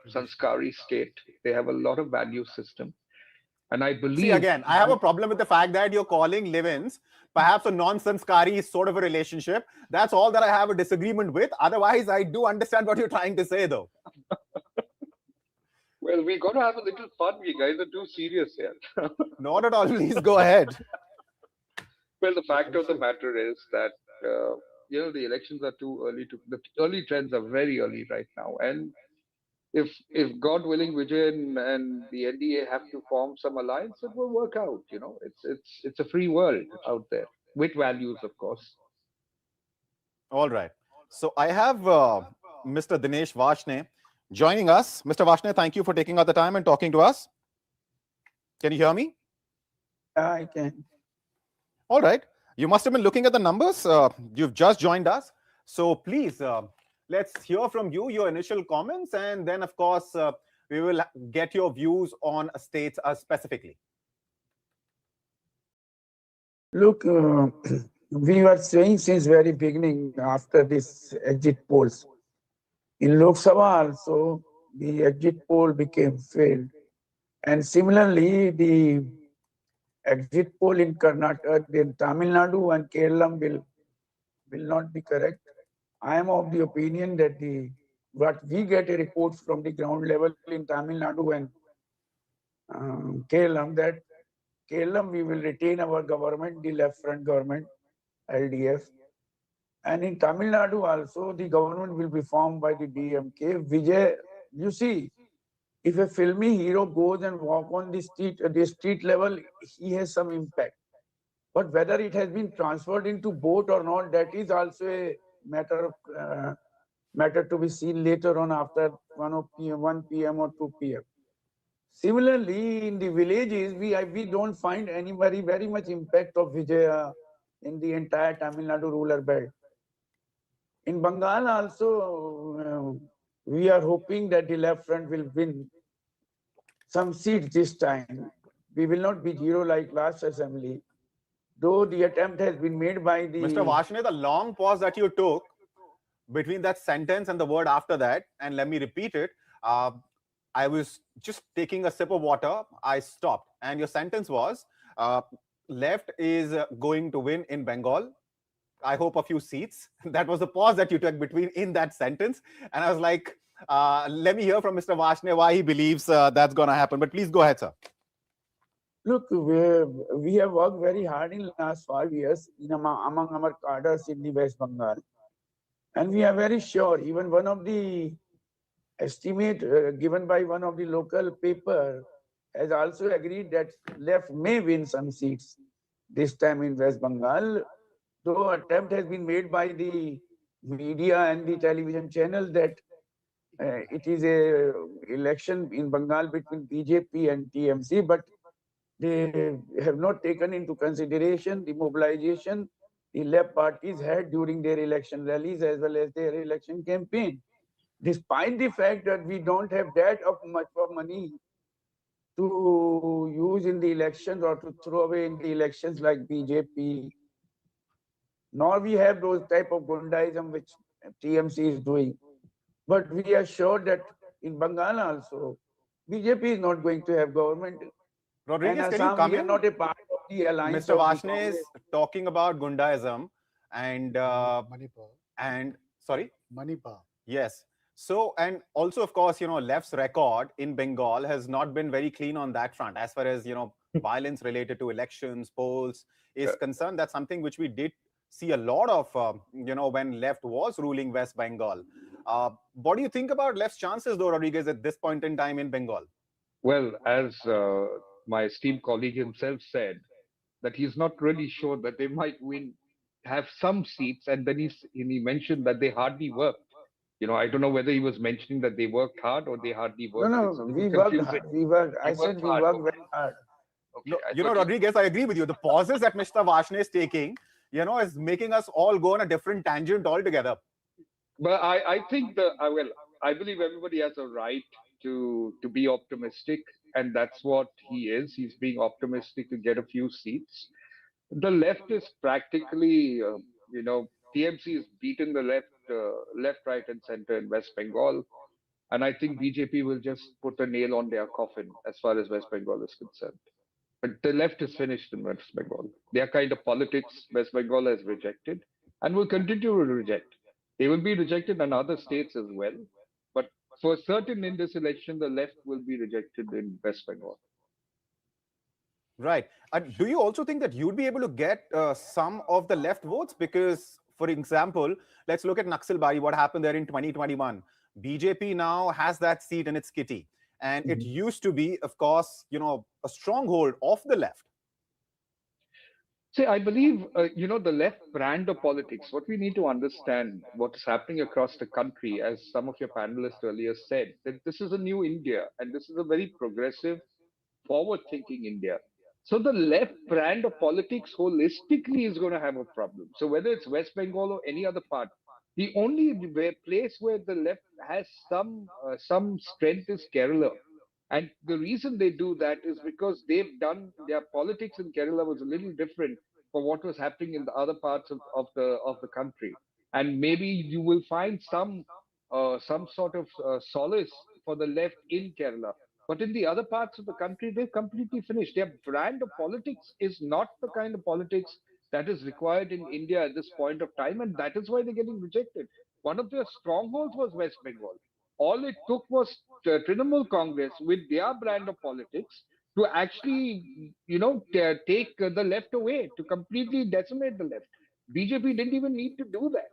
sanskari state. They have a lot of value system. And I believe... See, again, I have a problem with the fact that you're calling live-ins perhaps a non-sanskari sort of a relationship. That's all that I have a disagreement with. Otherwise, I do understand what you're trying to say, though. Well, we got to have a little fun. You guys are too serious here. Not at all. Please go ahead. Well, the fact of the matter is that, the elections are too early the early trends are very early right now. And if God willing, Vijay and the NDA have to form some alliance, it will work out. It's a free world out there with values, of course. All right. So I have Mr. Dinesh Vashne joining us. Mr. Vashne, thank you for taking out the time and talking to us. Can you hear me? I can. All right. You must have been looking at the numbers. You've just joined us. So please, let's hear from you, your initial comments. And then, of course, we will get your views on states specifically. Look, we were saying since very beginning after this exit polls, in Lok Sabha also, the exit poll became failed. And similarly, the exit poll in Karnataka, in Tamil Nadu and Kerala will not be correct. I am of the opinion that what we get a reports from the ground level in Tamil Nadu and Kerala, that Kerala we will retain our government, the left front government, LDF. And in Tamil Nadu also, the government will be formed by the DMK. Vijay, you see, if a filmy hero goes and walk on the street level, he has some impact. But whether it has been transferred into boat or not, that is also a matter to be seen later on after 1 p.m. or 2 p.m. Similarly, in the villages, we don't find any very much impact of Vijay in the entire Tamil Nadu rural belt. In Bengal also, we are hoping that the left front will win some seats this time. We will not be zero like last assembly, though the attempt has been made by the... Mr. Varshney, the long pause that you took between that sentence and the word after that, and let me repeat it, I was just taking a sip of water, I stopped, and your sentence was, left is going to win in Bengal. I hope a few seats. That was the pause that you took between in that sentence. And I was like, let me hear from Mr. Varshney why he believes that's going to happen. But please go ahead, sir. Look, we have worked very hard in the last 5 years among our cadres in the West Bengal. And we are very sure, even one of the estimate given by one of the local paper has also agreed that left may win some seats this time in West Bengal. Though attempt has been made by the media and the television channel that it is a election in Bengal between BJP and TMC, but they have not taken into consideration the mobilization the left parties had during their election rallies as well as their election campaign. Despite the fact that we don't have that much of money to use in the elections or to throw away in the elections like BJP, nor we have those type of gundaism which TMC is doing. But we are sure that in Bengal also, BJP is not going to have government. Rodriguez, and can you Assam, come we are in? not a part of the alliance. Mr. Varshney is talking about gundaism and sorry? Manipur. Yes. So, and also, of course, left's record in Bengal has not been very clean on that front. As far as, violence related to elections, polls is concerned, that's something which we did see a lot of, when left was ruling West Bengal. What do you think about left's chances, though, Rodriguez, at this point in time in Bengal? Well, as my esteemed colleague himself said, that he's not really sure that they might have some seats, and then he mentioned that they hardly worked. I don't know whether he was mentioning that they worked hard or they hardly worked. No, we worked hard. I said we worked very hard. Okay, no, Rodriguez, I agree with you. The pauses that Mr. Varshney is taking, is making us all go on a different tangent altogether. But I think I believe everybody has a right to be optimistic, and that's what he is. He's being optimistic to get a few seats. The left is practically, TMC has beaten the left, right, and center in West Bengal, and I think BJP will just put a nail on their coffin as far as West Bengal is concerned. But the left is finished in West Bengal. Their kind of politics West Bengal has rejected and will continue to reject. They will be rejected in other states as well. But for certain in this election, the left will be rejected in West Bengal. Right. Do you also think that you'd be able to get some of the left votes? Because, for example, let's look at Naxalbari, what happened there in 2021. BJP now has that seat in its kitty. And it used to be, of course, a stronghold of the left. See, I believe, the left brand of politics, what we need to understand, what's happening across the country, as some of your panelists earlier said, that this is a new India, and this is a very progressive, forward-thinking India. So the left brand of politics holistically is going to have a problem. So whether it's West Bengal or any other part, The only place where the left has some strength is Kerala. And the reason they do that is because they've done their politics in Kerala was a little different from what was happening in the other parts of the country. And maybe you will find some sort of solace for the left in Kerala. But in the other parts of the country, they've completely finished. Their brand of politics is not the kind of politics that is required in India at this point of time, and that is why they're getting rejected. One of their strongholds was West Bengal. All it took was Trinamool Congress with their brand of politics to actually, take the left away, to completely decimate the left. BJP didn't even need to do that,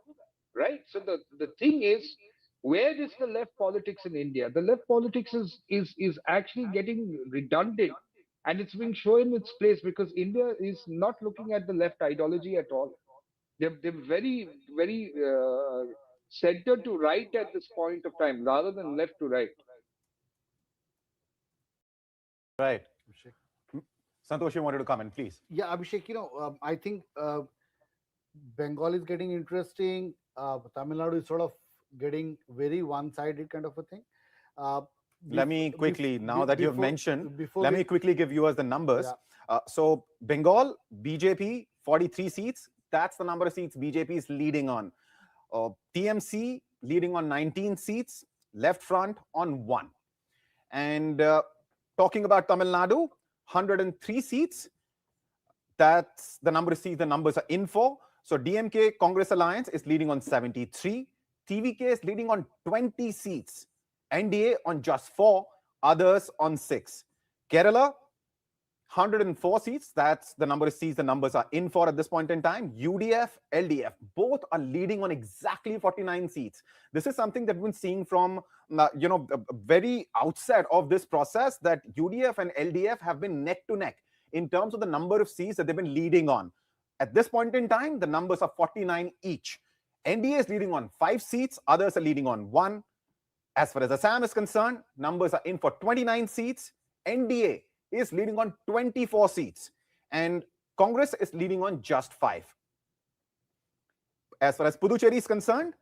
right? So the thing is, where is the left politics in India? The left politics is actually getting redundant, and it's being shown its place because India is not looking at the left ideology at all. They're very center to right at this point of time rather than left to right. Right. Santosh, you wanted to comment, please. Yeah, Abhishek, I think Bengal is getting interesting. Tamil Nadu is sort of getting very one-sided kind of a thing. Let me quickly, now that you've mentioned, let me quickly give you the numbers. Yeah. So Bengal, BJP, 43 seats. That's the number of seats BJP is leading on. TMC leading on 19 seats. Left Front on 1. And talking about Tamil Nadu, 103 seats. That's the number of seats the numbers are in for. So DMK Congress Alliance is leading on 73. TVK is leading on 20 seats. NDA on just 4. Others on 6. Kerala, 104 seats. That's the number of seats the numbers are in for at this point in time. UDF, LDF, both are leading on exactly 49 seats. This is something that we've been seeing from, very outset of this process, that UDF and LDF have been neck to neck in terms of the number of seats that they've been leading on. At this point in time, the numbers are 49 each. NDA is leading on 5 seats. Others are leading on 1. As far as Assam is concerned, numbers are in for 29 seats. NDA is leading on 24 seats. And Congress is leading on just 5. As far as Puducherry is concerned,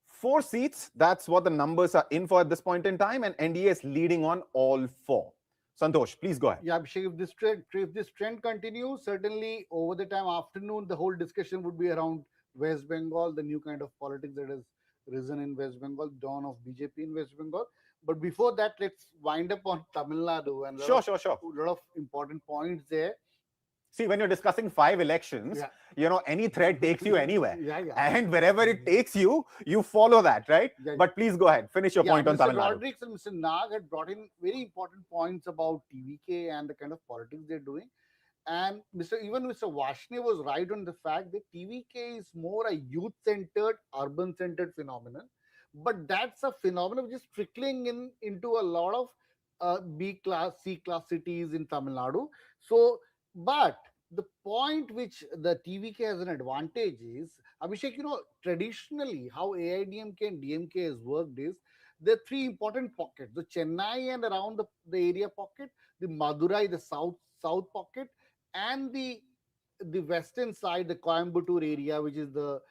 4 seats. That's what the numbers are in for at this point in time. And NDA is leading on all 4. Santosh, please go ahead. Yeah, Abhishek, if this trend continues, certainly over the time afternoon, the whole discussion would be around West Bengal, the new kind of politics that has risen in West Bengal, dawn of BJP in West Bengal. But before that, let's wind up on Tamil Nadu and Sure. a lot of important points there. See, when you're discussing 5 elections, any thread takes you anywhere. And wherever it takes you, you follow that, right? Yeah. But please go ahead. Finish your point on Tamil Nadu. Mr. Rodrigues and Mr. Nag had brought in very important points about TVK and the kind of politics they're doing. And even Mr. Vashne was right on the fact that TVK is more a youth-centered, urban-centered phenomenon. But that's a phenomenon which is trickling into a lot of B class, C class cities in Tamil Nadu. So, but the point which the TVK has an advantage is, Abhishek, traditionally how AIADMK and DMK has worked is, there are 3 important pockets: the Chennai and around the area pocket, the Madurai, the south pocket, and the western side, the Coimbatore area, which is the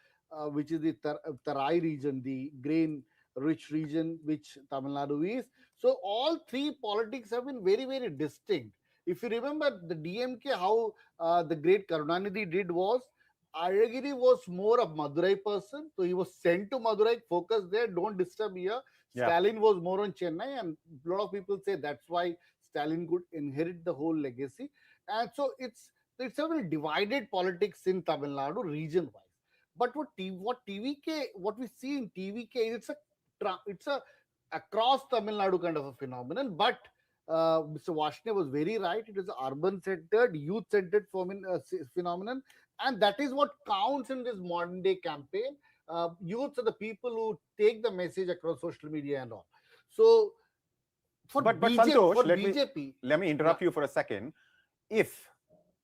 Tarai region, the grain-rich region, which Tamil Nadu is. So all 3 politics have been very, very distinct. If you remember the DMK, how the great Karunanidhi did was, Ayagiri was more of Madurai person, so he was sent to Madurai, focus there, don't disturb here. Yeah. Stalin was more on Chennai, and a lot of people say that's why Stalin could inherit the whole legacy. And so it's a very divided politics in Tamil Nadu region-wise. But what we see in TVK, it's a across Tamil Nadu kind of a phenomenon. But Mr. Vashne was very right. It is an urban-centered, youth-centered phenomenon, and that is what counts in this modern-day campaign. Youths are the people who take the message across social media and all. So, But Santosh, let me interrupt you for a second. If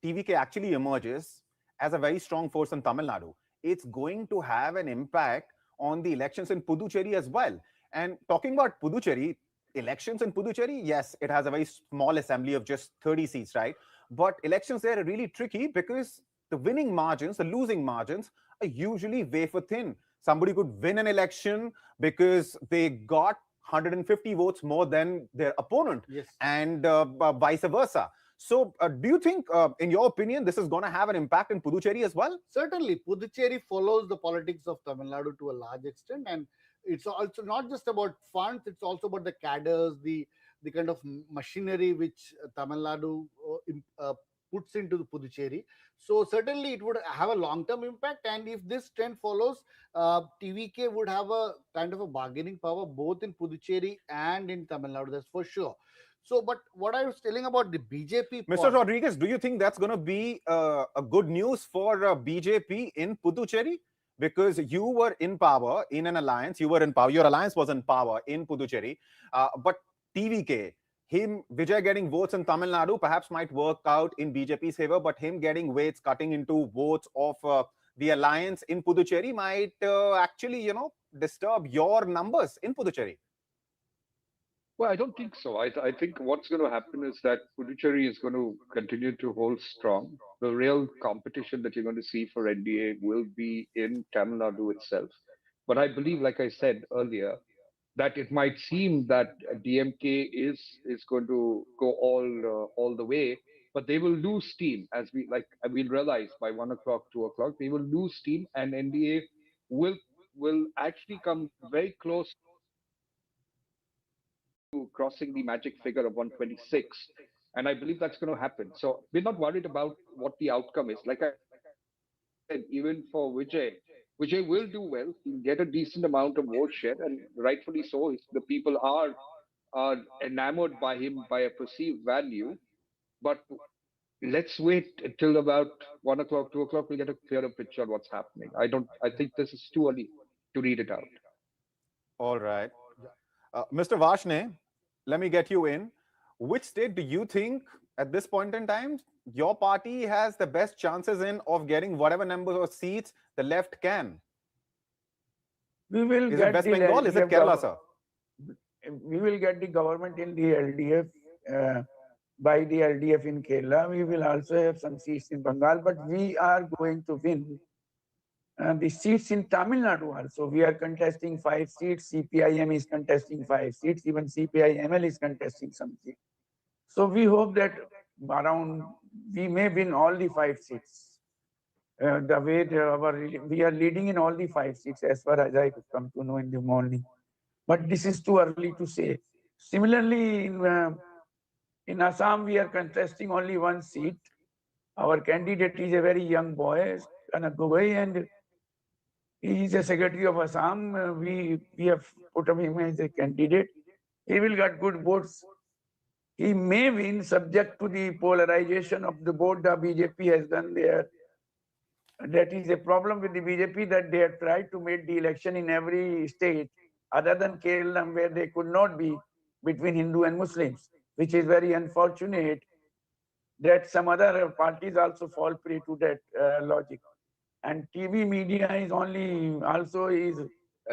TVK actually emerges as a very strong force in Tamil Nadu, it's going to have an impact on the elections in Puducherry as well. And talking about Puducherry, elections in Puducherry, yes, it has a very small assembly of just 30 seats, right? But elections there are really tricky because the winning margins, the losing margins are usually wafer thin. somebody could win an election because they got 150 votes more than their opponent, Yes. and vice versa. So do you think, in your opinion, this is going to have an impact in Puducherry as well? Certainly, Puducherry follows the politics of Tamil Nadu to a large extent, and it's also not just about funds; it's also about the cadres, the kind of machinery which Tamil Nadu puts into the Puducherry. So certainly, it would have a long-term impact, and if this trend follows, TVK would have a kind of a bargaining power both in Puducherry and in Tamil Nadu. That's for sure. So, but what I was telling about the BJP, Mr. Rodriguez, do you think that's going to be a good news for BJP in Puducherry? Because you were in power in an alliance, you were in power, your alliance was in power in Puducherry, but TVK, Vijay getting votes in Tamil Nadu perhaps might work out in BJP's favor, but him getting weights cutting into votes of the alliance in Puducherry might actually, disturb your numbers in Puducherry. Well, I don't think so. I think what's going to happen is that Puducherry is going to continue to hold strong. The real competition that you're going to see for NDA will be in Tamil Nadu itself. But I believe, like I said earlier, that it might seem that DMK is going to go all the way, but they will lose steam as we'll realize by 1 o'clock, 2 o'clock, they will lose steam, and NDA will actually come very close to crossing the magic figure of 126. And I believe that's going to happen. So we're not worried about what the outcome is. Like I said, even for Vijay will do well. He'll get a decent amount of vote share, and rightfully so. The people are enamored by him by a perceived value. But let's wait till about 1 o'clock, 2 o'clock. We'll get a clearer picture of what's happening. I think this is too early to read it out. All right. Mr. Vashne, let me get you in. Which state do you think at this point in time your party has the best chances of getting whatever number of seats the left can? We will Is get it West the Bengal? Is it Kerala, sir? We will get the government in the LDF by the LDF in Kerala. We will also have some seats in Bengal, but we are going to win the seats in Tamil Nadu also. We are contesting 5 seats. CPIM is contesting 5 seats. Even CPIML is contesting some seats. So we hope that we may win all the 5 seats. The way we are leading in all the 5 seats as far as I could come to know in the morning. But this is too early to say. Similarly, in Assam, we are contesting only 1 seat. Our candidate is a very young boy, Kanak Gogoi, and he is a secretary of Assam. We have put him as a candidate. He will get good votes. He may win subject to the polarization of the vote the BJP has done there. That is a problem with the BJP, that they have tried to make the election in every state other than Kerala, where they could not be between Hindu and Muslims, which is very unfortunate that some other parties also fall prey to that logic. And TV media is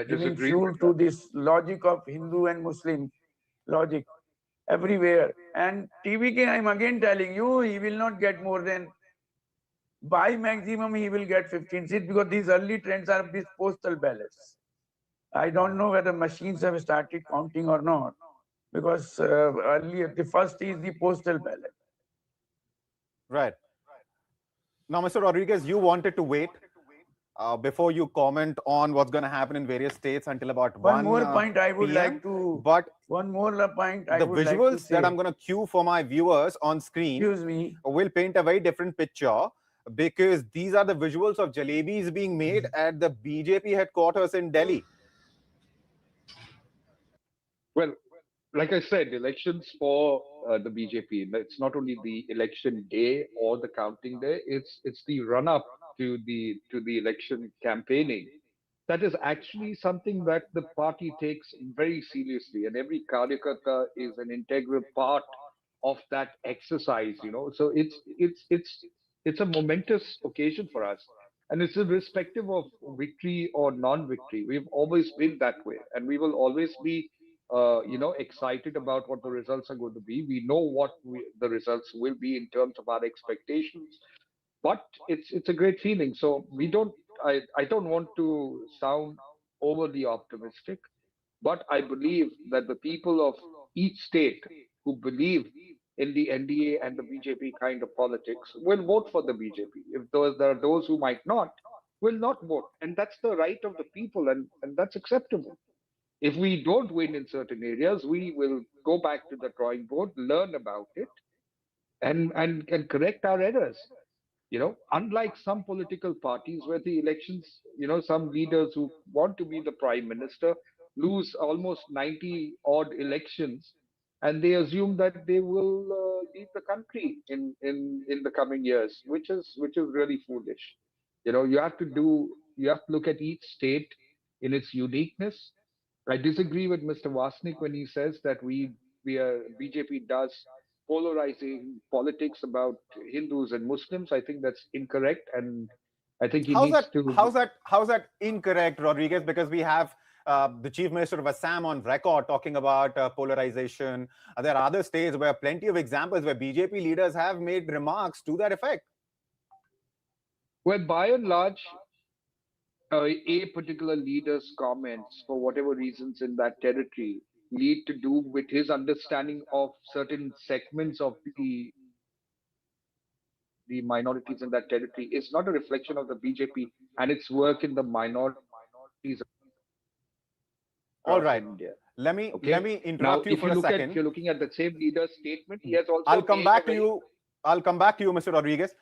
giving fuel to this logic of Hindu and Muslim logic everywhere. And TVK, I'm again telling you, he will not get more than, by maximum, he will get 15 seats, because these early trends are these postal ballots. I don't know whether machines have started counting or not, because earlier the first is the postal ballot. Right. Now, Mr. Rodriguez, you wanted to wait before you comment on what's going to happen in various states until about One more point I would like to. But one more point I the would like to visuals say. that I'm going to cue for my viewers on screen Excuse me. will paint a very different picture, because these are the visuals of jalebis being made at the BJP headquarters in Delhi. Well, like I said, elections for the BJP, it's not only the election day or the counting day, it's the run up to the election campaigning. That is actually something that the party takes very seriously, and every Karyakarta is an integral part of that exercise, So it's a momentous occasion for us, and it's irrespective of victory or non-victory. We've always been that way, and we will always be excited about what the results are going to be. We know what the results will be in terms of our expectations, but it's a great feeling. So we don't I don't want to sound overly optimistic, but I believe that the people of each state who believe in the NDA and the BJP kind of politics will vote for the BJP. If there are those who might not, will not vote. And that's the right of the people, and that's acceptable. If we don't win in certain areas, we will go back to the drawing board, learn about it, and correct our errors. Unlike some political parties where the elections, some leaders who want to be the prime minister lose almost 90 odd elections, and they assume that they will lead the country in the coming years, which is really foolish. You have to look at each state in its uniqueness. I disagree with Mr. Vasnik when he says that BJP does polarizing politics about Hindus and Muslims. I think that's incorrect, and I think he needs to. How's that incorrect, Rodriguez? Because we have the Chief Minister of Assam on record talking about polarization. There are other states where plenty of examples where BJP leaders have made remarks to that effect. Well, by and large, a particular leader's comments, for whatever reasons in that territory, lead to do with his understanding of certain segments of the minorities in that territory is not a reflection of the BJP and its work in the minorities. All right. India. Let me interrupt Now, you for a second. If you're looking at the same leader's statement, he has also. I'll come back to you, Mr. Rodriguez.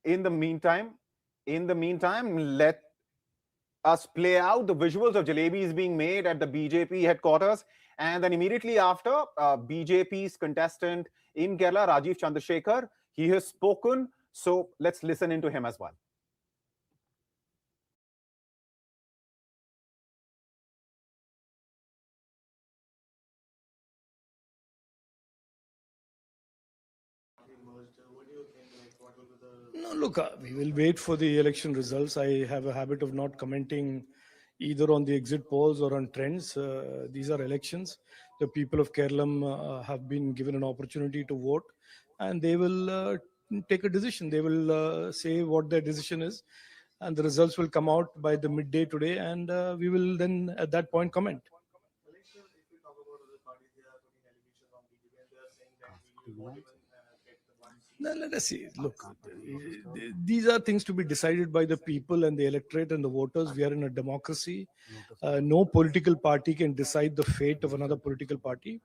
In the meantime, let us play out the visuals of jalebis being made at the BJP headquarters, and then immediately after, BJP's contestant in Kerala, Rajiv Chandrasekhar, he has spoken. So let's listen into him as well. No, look, we will wait for the election results. I have a habit of not commenting either on the exit polls or on trends. These are elections. The people of Kerala have been given an opportunity to vote, and they will take a decision. They will say what their decision is, and the results will come out by the midday today, and we will then at that point comment. Now, let us see. Look, these are things to be decided by the people and the electorate and the voters. We are in a democracy. No political party can decide the fate of another political party.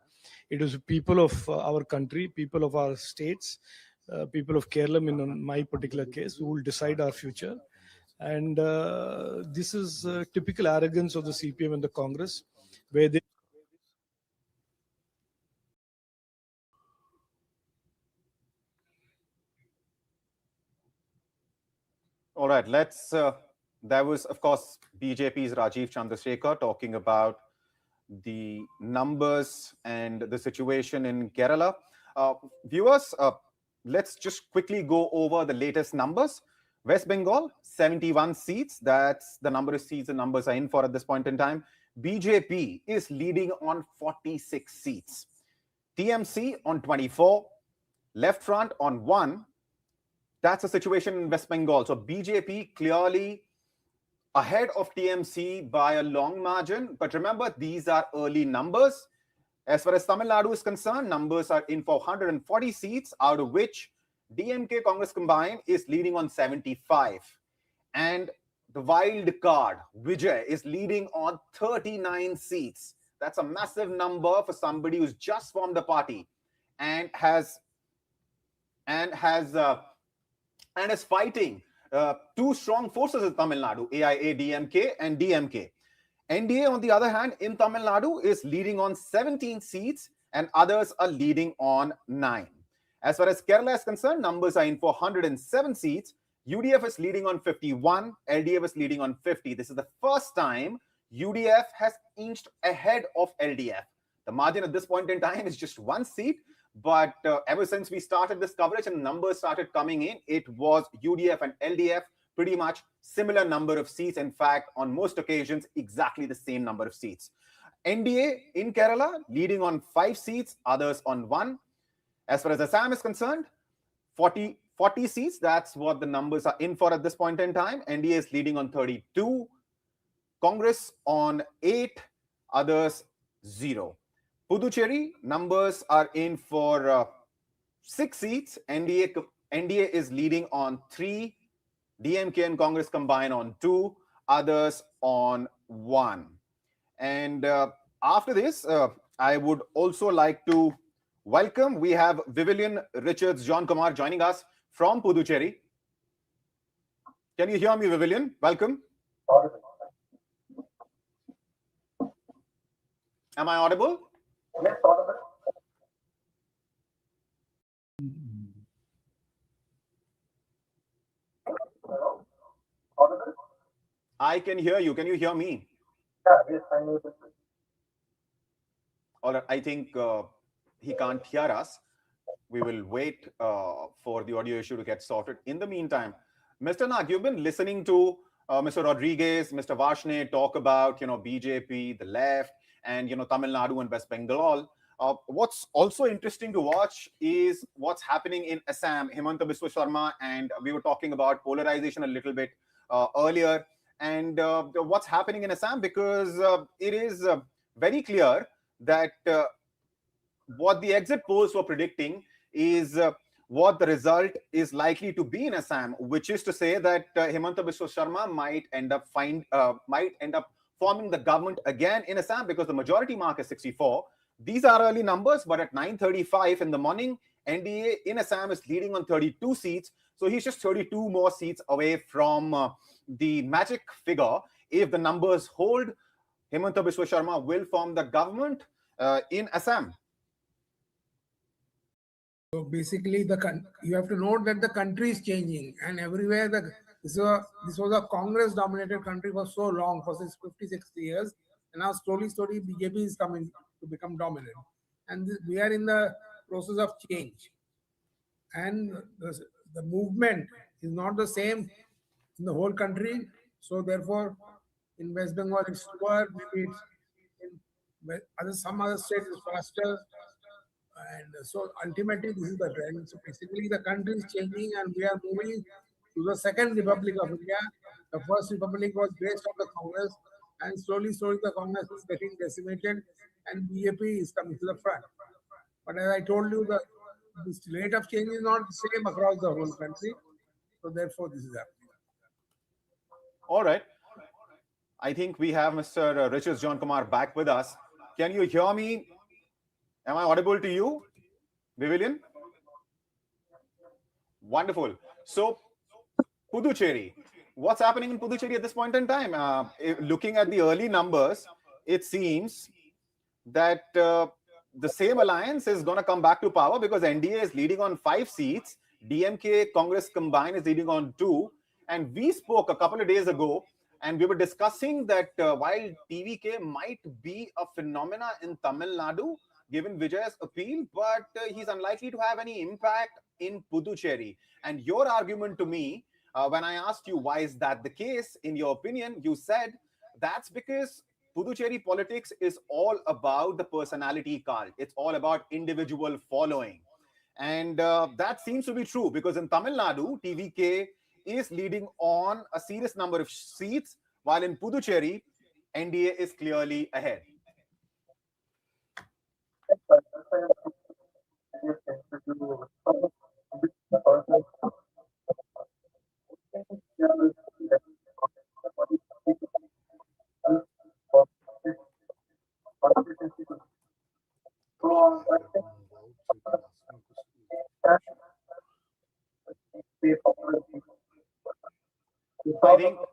It is people of our country, people of our states, people of Kerala, in my particular case, who will decide our future. And this is typical arrogance of the CPM and the Congress, where they. All right, that was, of course, BJP's Rajiv Chandrasekhar talking about the numbers and the situation in Kerala. Viewers, let's just quickly go over the latest numbers. West Bengal, 71 seats. That's the number of seats the numbers are in for at this point in time. BJP is leading on 46 seats. TMC on 24. Left Front on 1. That's the situation in West Bengal. So BJP clearly ahead of TMC by a long margin. But remember, these are early numbers. As far as Tamil Nadu is concerned, numbers are in for 140 seats, out of which DMK Congress combined is leading on 75. And the wild card, Vijay, is leading on 39 seats. That's a massive number for somebody who's just formed the party and is fighting two strong forces in Tamil Nadu, AIADMK and DMK. NDA, on the other hand, in Tamil Nadu is leading on 17 seats and others are leading on 9. As far as Kerala is concerned, numbers are in for 107 seats. UDF is leading on 51. LDF is leading on 50. This is the first time UDF has inched ahead of LDF. The margin at this point in time is just 1 seat. But ever since we started this coverage and numbers started coming in, it was UDF and LDF pretty much similar number of seats. In fact, on most occasions, exactly the same number of seats. NDA in Kerala leading on 5 seats, others on 1. As far as Assam is concerned, 40 seats. That's what the numbers are in for at this point in time. NDA is leading on 32. Congress on 8. Others 0. Puducherry numbers are in for 6 seats. NDA is leading on 3. DMK and Congress combine on 2. Others on 1. And after this, I would also like to welcome. We have Vivian Richards John Kumar joining us from Puducherry. Can you hear me, Vivian? Welcome. Am I audible? Yes, audible. Hello? Audible? I can hear you. Can you hear me? Yeah, yes, I'm able to. All right. I think he can't hear us. We will wait for the audio issue to get sorted. In the meantime, Mr. Nag, you've been listening to Mr. Rodriguez, Mr. Varshney talk about, BJP, the left, and, Tamil Nadu and West Bengal. What's also interesting to watch is what's happening in Assam. Himanta Biswa Sharma, and we were talking about polarization a little bit earlier. And what's happening in Assam, because it is very clear that what the exit polls were predicting is what the result is likely to be in Assam, which is to say that Himanta Biswa Sharma might end up forming the government again in Assam, because the majority mark is 64. These are early numbers, but at 9:35 in the morning, NDA in Assam is leading on 32 seats. So he's just 32 more seats away from the magic figure. If the numbers hold, Himanta Biswa Sharma will form the government in Assam. So basically, you have to note that the country is changing, and everywhere this was a Congress-dominated country for so long, for 50, 60 years, and now slowly, BJP is coming to become dominant, and we are in the process of change, and the movement is not the same in the whole country. So therefore, in West Bengal it's slower, maybe it's some other states is faster. And so ultimately, this is the trend. So basically, the country is changing, and we are moving to the second Republic of India. The first Republic was based on the Congress, and slowly, the Congress is getting decimated, and BJP is coming to the front. But as I told you, the rate of change is not the same across the whole country. So therefore, this is happening. All right. I think we have Mr. Richards John Kumar back with us. Can you hear me? Am I audible to you, Vivian? Wonderful. So, Puducherry, what's happening in Puducherry at this point in time? Looking at the early numbers, it seems that the same alliance is going to come back to power, because NDA is leading on 5 seats. DMK, Congress combined is leading on 2. And we spoke a couple of days ago, and we were discussing that while TVK might be a phenomena in Tamil Nadu, given Vijay's appeal, but he's unlikely to have any impact in Puducherry. And your argument to me, when I asked you why is that the case, in your opinion, you said that's because Puducherry politics is all about the personality cult. It's all about individual following. And that seems to be true, because in Tamil Nadu, TVK is leading on a serious number of seats, while in Puducherry, NDA is clearly ahead.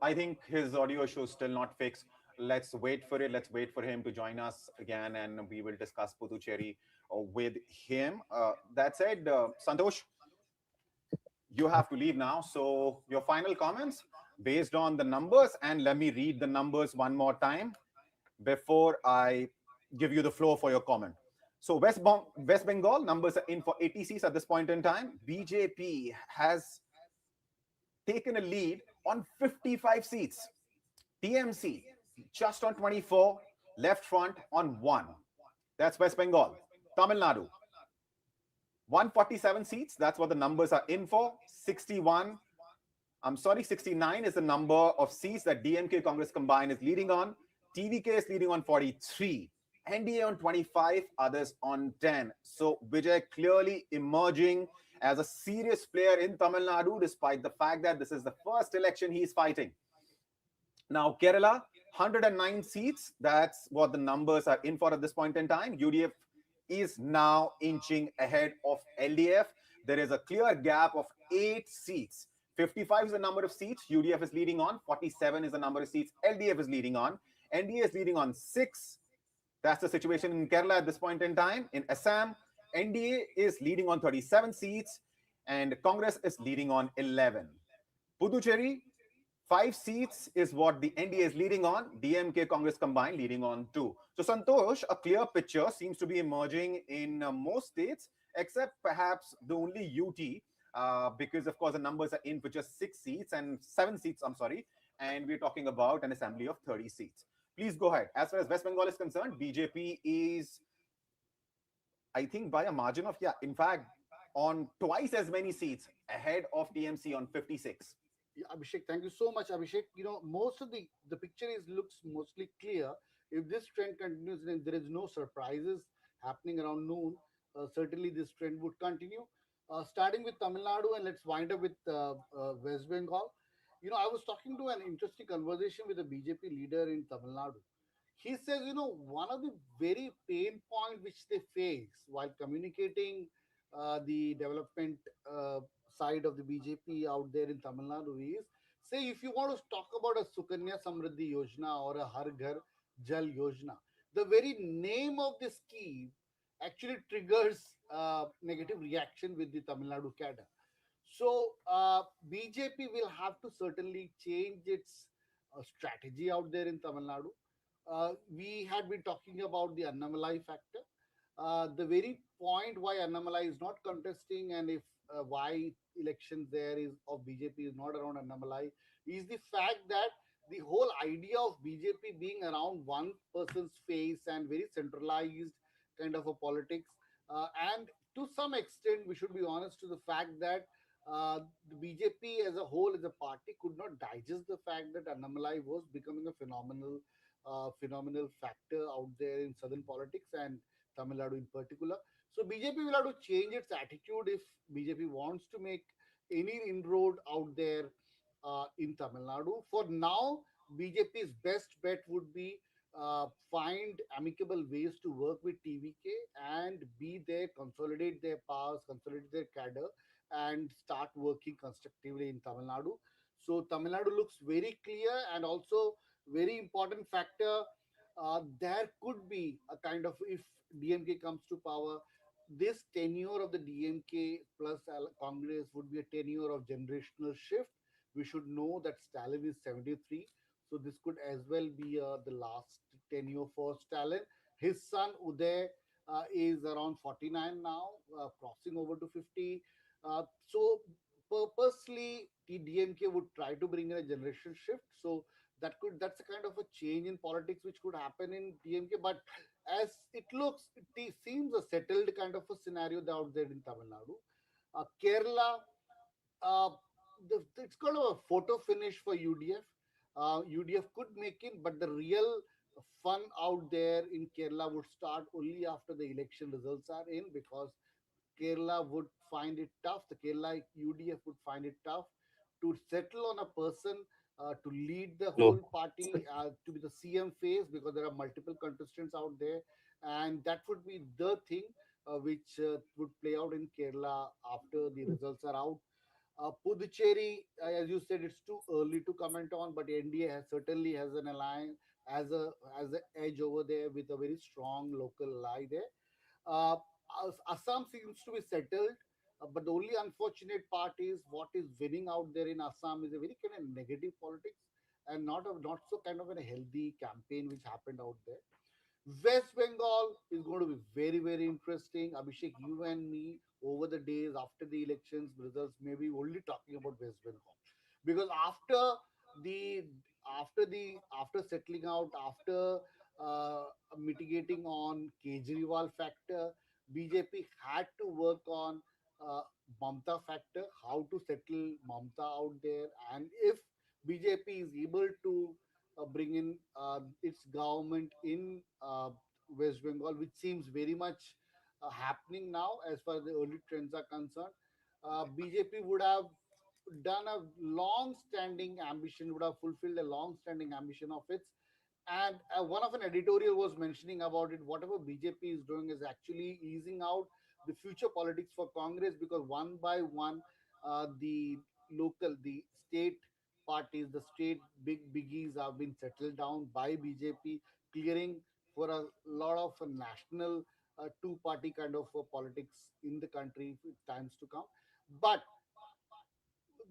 I think his audio issue is still not fixed. Let's wait for it. Let's wait for him to join us again, and we will discuss Puducherry with him. That said, Santosh, you have to leave now. So your final comments based on the numbers, and let me read the numbers one more time before I give you the floor for your comment. So West Bengal numbers are in for 80 seats at this point in time. BJP has taken a lead on 55 seats. TMC just on 24, Left Front on 1. That's West Bengal. Tamil Nadu, 147 seats, that's what the numbers are in for. 69 is the number of seats that DMK Congress combined is leading on. TVK is leading on 43. NDA on 25, others on 10. So Vijay clearly emerging as a serious player in Tamil Nadu, despite the fact that this is the first election he's fighting. Now, Kerala, 109 seats. That's what the numbers are in for at this point in time. UDF is now inching ahead of LDF. There is a clear gap of 8 seats. 55 is the number of seats UDF is leading on. 47 is the number of seats LDF is leading on. NDA is leading on 6. That's the situation in Kerala at this point in time. In Assam, NDA is leading on 37 seats and Congress is leading on 11. Puducherry, 5 seats is what the NDA is leading on. DMK Congress combined leading on 2. So Santosh, a clear picture seems to be emerging in most states, except perhaps the only UT, because of course the numbers are in for just 6 seats and 7 seats, I'm sorry. And we're talking about an assembly of 30 seats. Please go ahead. As far as West Bengal is concerned, BJP is, I think, by a margin of, in fact, on twice as many seats ahead of TMC on 56. Yeah, Abhishek, thank you so much, Abhishek. Most of the picture is looks mostly clear. If this trend continues, then there is no surprises happening around noon. Certainly, this trend would continue. Starting with Tamil Nadu, and let's wind up with West Bengal. I was talking to an interesting conversation with a BJP leader in Tamil Nadu. He says, one of the very pain point which they face while communicating the development side of the BJP out there in Tamil Nadu is, say, if you want to talk about a Sukanya Samriddhi Yojana or a Har Ghar Jal Yojana, the very name of the scheme actually triggers negative reaction with the Tamil Nadu cadre. So BJP will have to certainly change its strategy out there in Tamil Nadu. We had been talking about the Annamalai factor. The very point why Annamalai is not contesting and if why elections there is of BJP is not around Annamalai is the fact that the whole idea of BJP being around one person's face and very centralized kind of a politics. And to some extent, we should be honest to the fact that the BJP as a whole, as a party, could not digest the fact that Annamalai was becoming a phenomenal factor out there in southern politics and Tamil Nadu in particular. So BJP will have to change its attitude if BJP wants to make any inroad out there in Tamil Nadu. For now, BJP's best bet would be find amicable ways to work with TVK and be there, consolidate their powers, consolidate their cadre, and start working constructively in Tamil Nadu. So Tamil Nadu looks very clear, and also very important factor. There could be a kind of, if DMK comes to power, this tenure of the DMK plus Congress would be a tenure of generational shift. We should know that Stalin is 73, so this could as well be the last tenure for Stalin. His son Uday is around 49 now, crossing over to 50. So purposely, the DMK would try to bring in a generation shift. So that's a kind of a change in politics which could happen in DMK. But as it looks, it seems a settled kind of a scenario out there in Tamil Nadu. Kerala, uh, it's kind of a photo finish for UDF. UDF could make it, but the real fun out there in Kerala would start only after the election results are in, because Kerala would find it tough. The Kerala UDF would find it tough to settle on a person to lead the whole party, to be the CM face, because there are multiple contestants out there, and that would be the thing which would play out in Kerala after the results are out. Puducherry, as you said, it's too early to comment on, but NDA certainly has an alliance, as an edge over there with a very strong local ally there. Uh, Assam seems to be settled, but the only unfortunate part is what is winning out there in Assam is a very kind of negative politics and not so kind of a healthy campaign which happened out there. West Bengal is going to be very, very interesting. Abhishek, you and me, over the days after the elections results, maybe only talking about West Bengal, because the after settling out, after mitigating on Kejriwal factor, BJP had to work on Mamta factor, how to settle Mamta out there, and if BJP is able to bring in its government in West Bengal, which seems very much happening now as far as the early trends are concerned, BJP would have done a long-standing ambition, would have fulfilled a long-standing ambition of its. And one of an editorial was mentioning about it. Whatever BJP is doing is actually easing out the future politics for Congress, because one by one, the state parties, the state biggies have been settled down by BJP, clearing for a lot of national two-party kind of politics in the country for times to come. But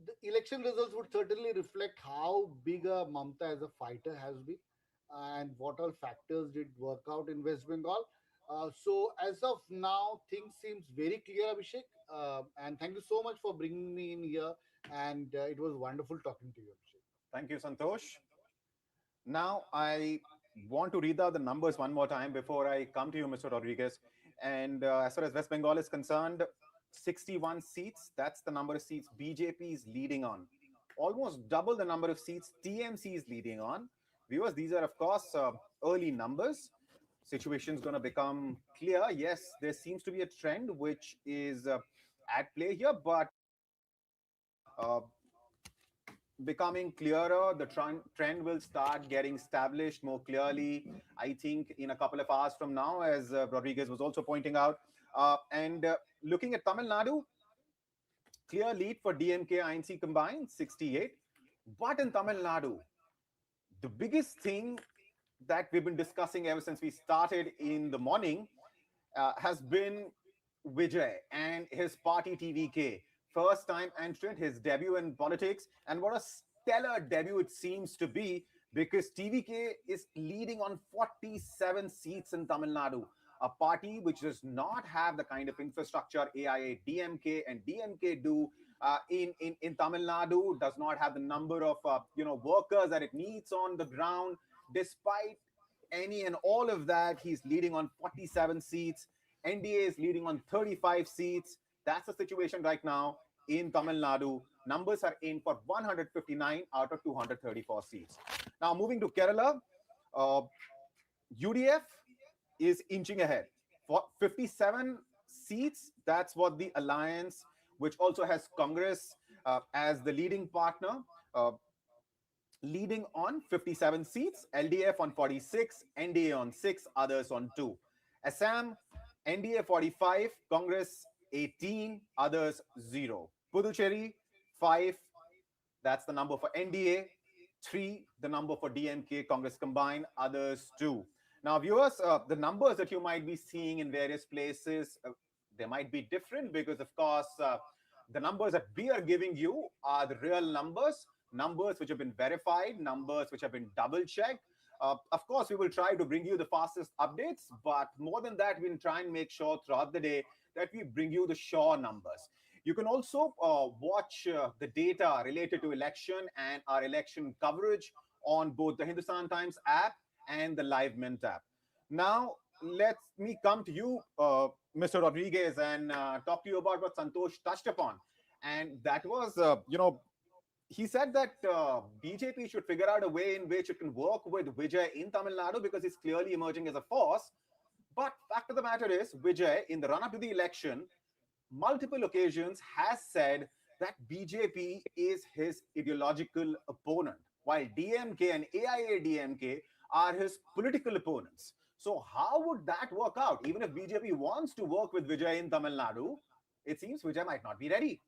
the election results would certainly reflect how big a Mamta as a fighter has been and what all factors did work out in West Bengal. So as of now, things seems very clear, Abhishek. And thank you so much for bringing me in here. And it was wonderful talking to you, Abhishek. Thank you, Santosh. Now, I want to read out the numbers one more time before I come to you, Mr. Rodriguez. And as far as West Bengal is concerned, 61 seats, that's the number of seats BJP is leading on. Almost double the number of seats TMC is leading on. Viewers, these are, of course, early numbers. Situation is going to become clear. Yes, there seems to be a trend which is at play here, but uh, becoming clearer. The trend will start getting established more clearly, I think, in a couple of hours from now, as Rodriguez was also pointing out. And looking at Tamil Nadu, clear lead for DMK INC combined, 68. But in Tamil Nadu, the biggest thing that we've been discussing ever since we started in the morning has been Vijay and his party TVK. First time entrant, his debut in politics, and what a stellar debut it seems to be, because TVK is leading on 47 seats in Tamil Nadu, a party which does not have the kind of infrastructure AIADMK and DMK do in Tamil Nadu, does not have the number of workers that it needs on the ground. Despite any and all of that, he's leading on 47 seats. NDA is leading on 35 seats. That's the situation right now in Tamil Nadu. Numbers are in for 159 out of 234 seats. Now, moving to Kerala, UDF is inching ahead for 57 seats. That's what the alliance, which also has Congress as the leading partner, leading on 57 seats. LDF on 46, NDA on 6, others on 2. Assam, NDA 45, Congress 18, others 0. Puducherry 5, that's the number for NDA. 3, the number for DMK, Congress combined, others 2. Now, viewers, the numbers that you might be seeing in various places, they might be different because, of course, the numbers that we are giving you are the real numbers which have been verified, numbers which have been double-checked. Of course, we will try to bring you the fastest updates, but more than that, we'll try and make sure throughout the day that we bring you the sure numbers. You can also watch the data related to election and our election coverage on both the Hindustan Times app and the Live Mint app. Now, let me come to you, Mr. Rodriguez, and talk to you about what Santosh touched upon. And that was, he said that BJP should figure out a way in which it can work with Vijay in Tamil Nadu because it's clearly emerging as a force. But fact of the matter is, Vijay, in the run-up to the election, multiple occasions has said that BJP is his ideological opponent, while DMK and AIADMK are his political opponents. So how would that work out? Even if BJP wants to work with Vijay in Tamil Nadu, it seems Vijay might not be ready.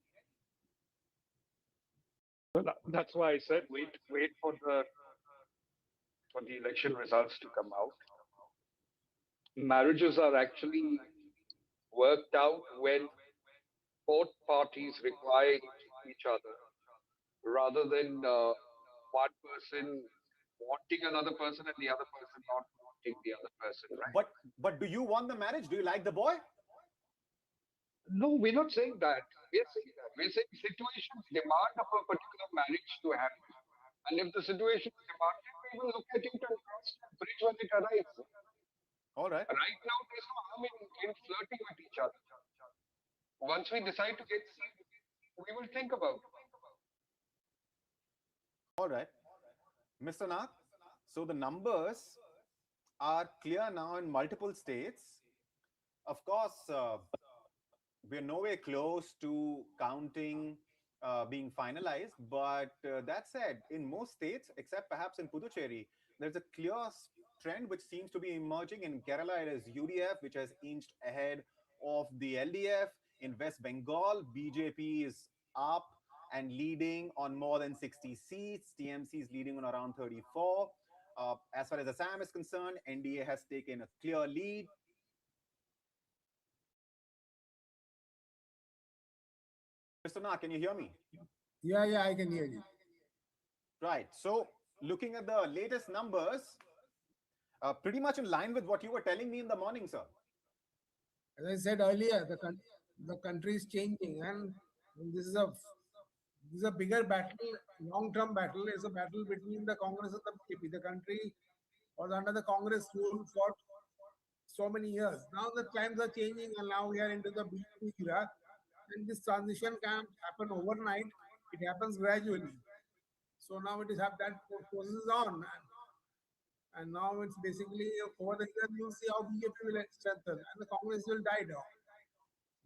Well, that's why I said wait for the election results to come out. Marriages are actually worked out when both parties require each other, rather than one person wanting another person and the other person not wanting the other person, right? But do you want the marriage? Do you like the boy? No, we're not saying that. We're saying situations demand of a particular marriage to happen. And if the situation is demanded, we will look at it and cross the bridge when it arrives. All right. Right now, there's no harm in flirting with each other. Once we decide to get seats, we will think about it. All right. Mr. Nath, so the numbers are clear now in multiple states. Of course, we're nowhere close to counting being finalized. But that said, in most states, except perhaps in Puducherry, there's a clear trend which seems to be emerging. In Kerala, it is UDF, which has inched ahead of the LDF. In West Bengal, BJP is up and leading on more than 60 seats. TMC is leading on around 34. As far as Assam is concerned, NDA has taken a clear lead. Mr. Na, can you hear me? Yeah, I can hear you. Right. So, looking at the latest numbers, pretty much in line with what you were telling me in the morning, sir. As I said earlier, the country is changing, and this is a bigger battle, long-term battle. It's a battle between the Congress and the BJP. The country was under the Congress rule for so many years. Now the times are changing, and now we are into the BJP era. And this transition can't happen overnight. It happens gradually. So now it is that process is on, and now it's basically over the years you'll see how BJP will strengthen and the Congress will die down.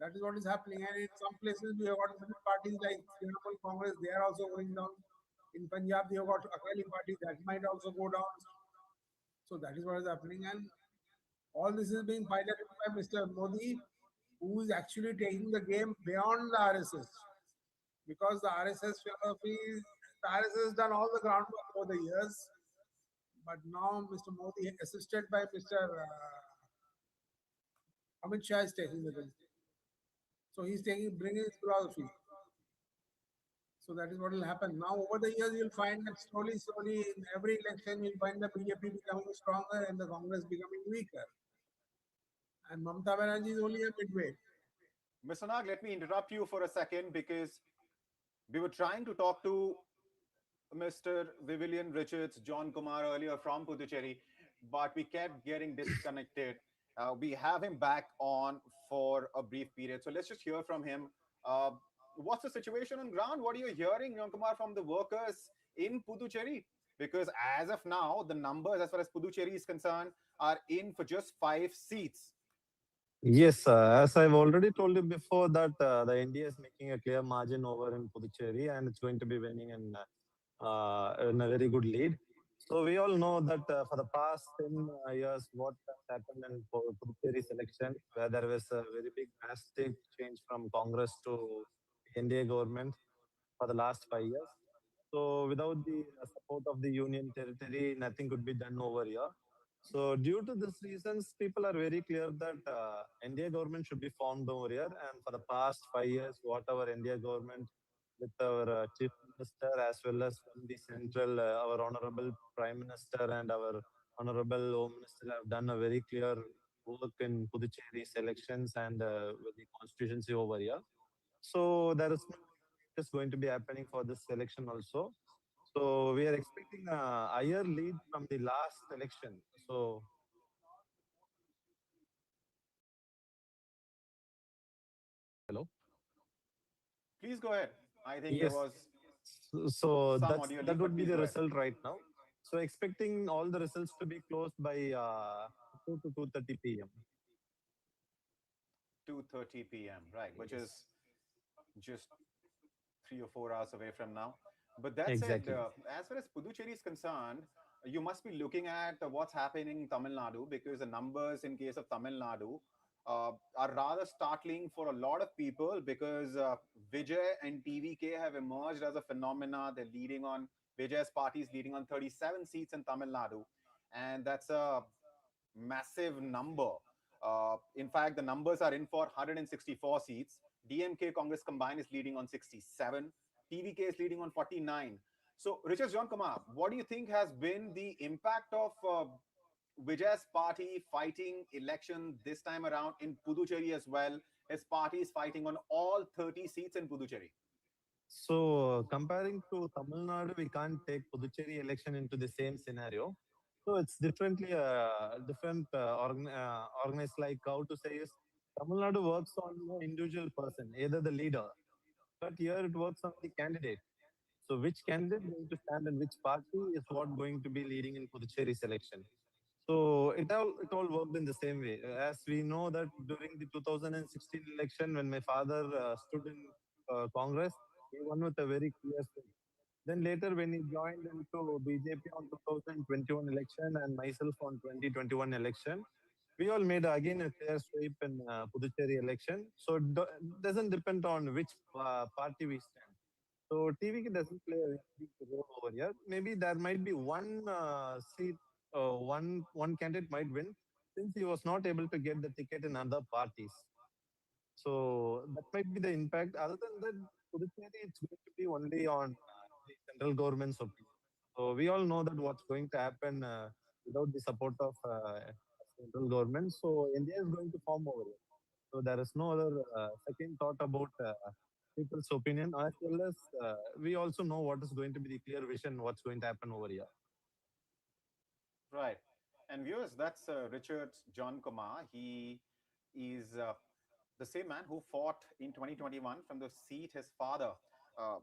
That is what is happening. And in some places we have got different parties like Trinamool Congress, they are also going down. In Punjab, we have got Akali party that might also go down. So that is what is happening, and all this is being piloted by Mr. Modi, who is actually taking the game beyond the RSS, because the RSS philosophy, the RSS has done all the groundwork over the years, but now Mr. Modi, assisted by Mr. Amit Shah, is taking the game. So he's bringing his philosophy. So that is what will happen. Now over the years, you'll find that slowly, in every election, you'll find the BJP becoming stronger and the Congress becoming weaker. And Mamata Banerjee is only a midway. Mr. Nag, let me interrupt you for a second, because we were trying to talk to Mr. Vivian Richards, John Kumar earlier from Puducherry, but we kept getting disconnected. We have him back on for a brief period. So let's just hear from him. What's the situation on ground? What are you hearing, John Kumar, from the workers in Puducherry? Because as of now, the numbers, as far as Puducherry is concerned, are in for just 5 seats. Yes, as I've already told you before, that the NDA is making a clear margin over in Puducherry, and it's going to be winning in a very good lead. So we all know that for the past 10 years, what has happened in Puducherry's election, where there was a very big drastic change from Congress to NDA government for the last 5 years. So without the support of the union territory, nothing could be done over here. So due to these reasons, people are very clear that NDA government should be formed over here. And for the past 5 years, whatever NDA government with our chief minister, as well as from the central, our honorable prime minister and our honorable home minister have done a very clear work in Puducherry's elections and with the constituency over here. So there is no is going to be happening for this election also. So we are expecting a higher lead from the last election. So hello. Please go ahead. I think there Yes. was So some that audio leak, that but would be please the go ahead. result right now. So expecting all the results to be closed by 2 to 2:30 p.m. 2:30 p.m. Right, which Yes. is just 3 or 4 hours away from now. But that said, Exactly. as far as Puducherry is concerned, you must be looking at what's happening in Tamil Nadu, because the numbers in case of Tamil Nadu are rather startling for a lot of people, because Vijay and TVK have emerged as a phenomena. They're leading on, Vijay's party is leading on 37 seats in Tamil Nadu. And that's a massive number. In fact, the numbers are in for 164 seats. DMK Congress combined is leading on 67. TVK is leading on 49. So, Richard John Kumar, what do you think has been the impact of Vijay's party fighting election this time around in Puducherry as well? His party is fighting on all 30 seats in Puducherry. So comparing to Tamil Nadu, we can't take Puducherry election into the same scenario. So it's differently different organized, like how to say is Tamil Nadu works on the individual person, either the leader, but here it works on the candidate. So which candidate going to stand in which party is what going to be leading in Puducherry selection. So it all worked in the same way. As we know that during the 2016 election, when my father stood in Congress, he won with a very clear swing. Then later, when he joined into BJP on 2021 election and myself on 2021 election, we all made again a clear sweep in Puducherry election. So it doesn't depend on which party we stand. So TVK doesn't play a big role over here. Maybe there might be one seat, one candidate might win since he was not able to get the ticket in other parties. So that might be the impact. Other than that, Puducherry it's going to be only on the central government's opinion. So we all know that what's going to happen without the support of central government. So India is going to form over here. So there is no other second thought about people's opinion, as well as we also know what is going to be the clear vision, what's going to happen over here. Right. And viewers, that's Richard John Kumar. He is the same man who fought in 2021 from the seat his father uh,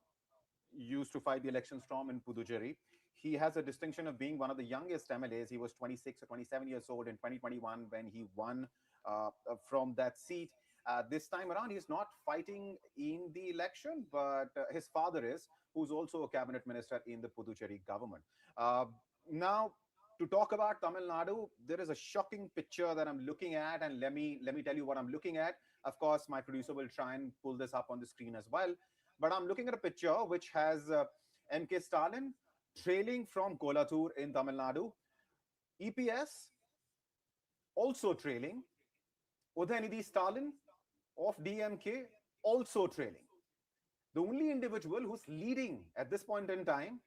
used to fight the election storm in Puducherry. He has a distinction of being one of the youngest MLAs. He was 26 or 27 years old in 2021 when he won from that seat. This time around, he's not fighting in the election, but his father is, who's also a cabinet minister in the Puducherry government. Uh, Now, to talk about Tamil Nadu, there is a shocking picture that I'm looking at, and let me tell you what I'm looking at. Of course, my producer will try and pull this up on the screen as well. But I'm looking at a picture which has MK Stalin trailing from Kolathur in Tamil Nadu, EPS also trailing, Udayanidhi Stalin of DMK also trailing. The only individual who's leading at this point in time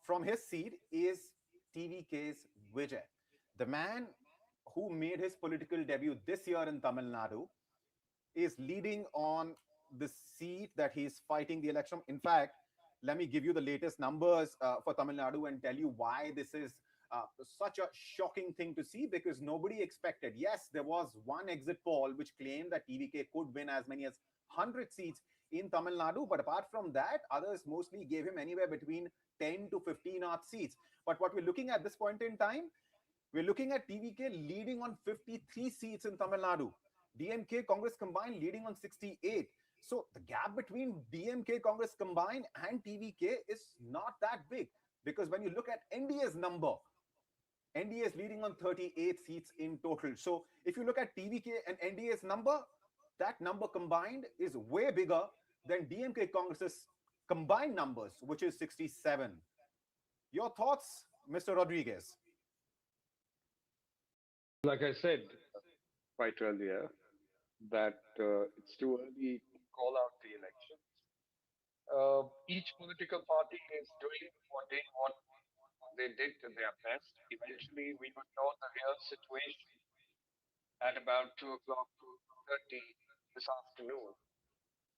from his seat is TVK's Vijay, the man who made his political debut this year in Tamil Nadu, is leading on the seat that he's fighting the election. In fact, let me give you the latest numbers for Tamil Nadu and tell you why this is such a shocking thing to see, because nobody expected. Yes, there was one exit poll which claimed that TVK could win as many as 100 seats in Tamil Nadu, but apart from that, others mostly gave him anywhere between 10 to 15 odd seats. But what we're looking at this point in time, we're looking at TVK leading on 53 seats in Tamil Nadu. DMK Congress combined leading on 68. So the gap between DMK Congress combined and TVK is not that big, because when you look at NDA's number, NDA is leading on 38 seats in total. So if you look at TVK and NDA's number, that number combined is way bigger than DMK Congress's combined numbers, which is 67. Your thoughts, Mr. Rodriguez? Like I said quite earlier, that it's too early to call out the elections. Each political party is doing what they did to their best. Eventually, we would know the real situation at about 2:30 this afternoon.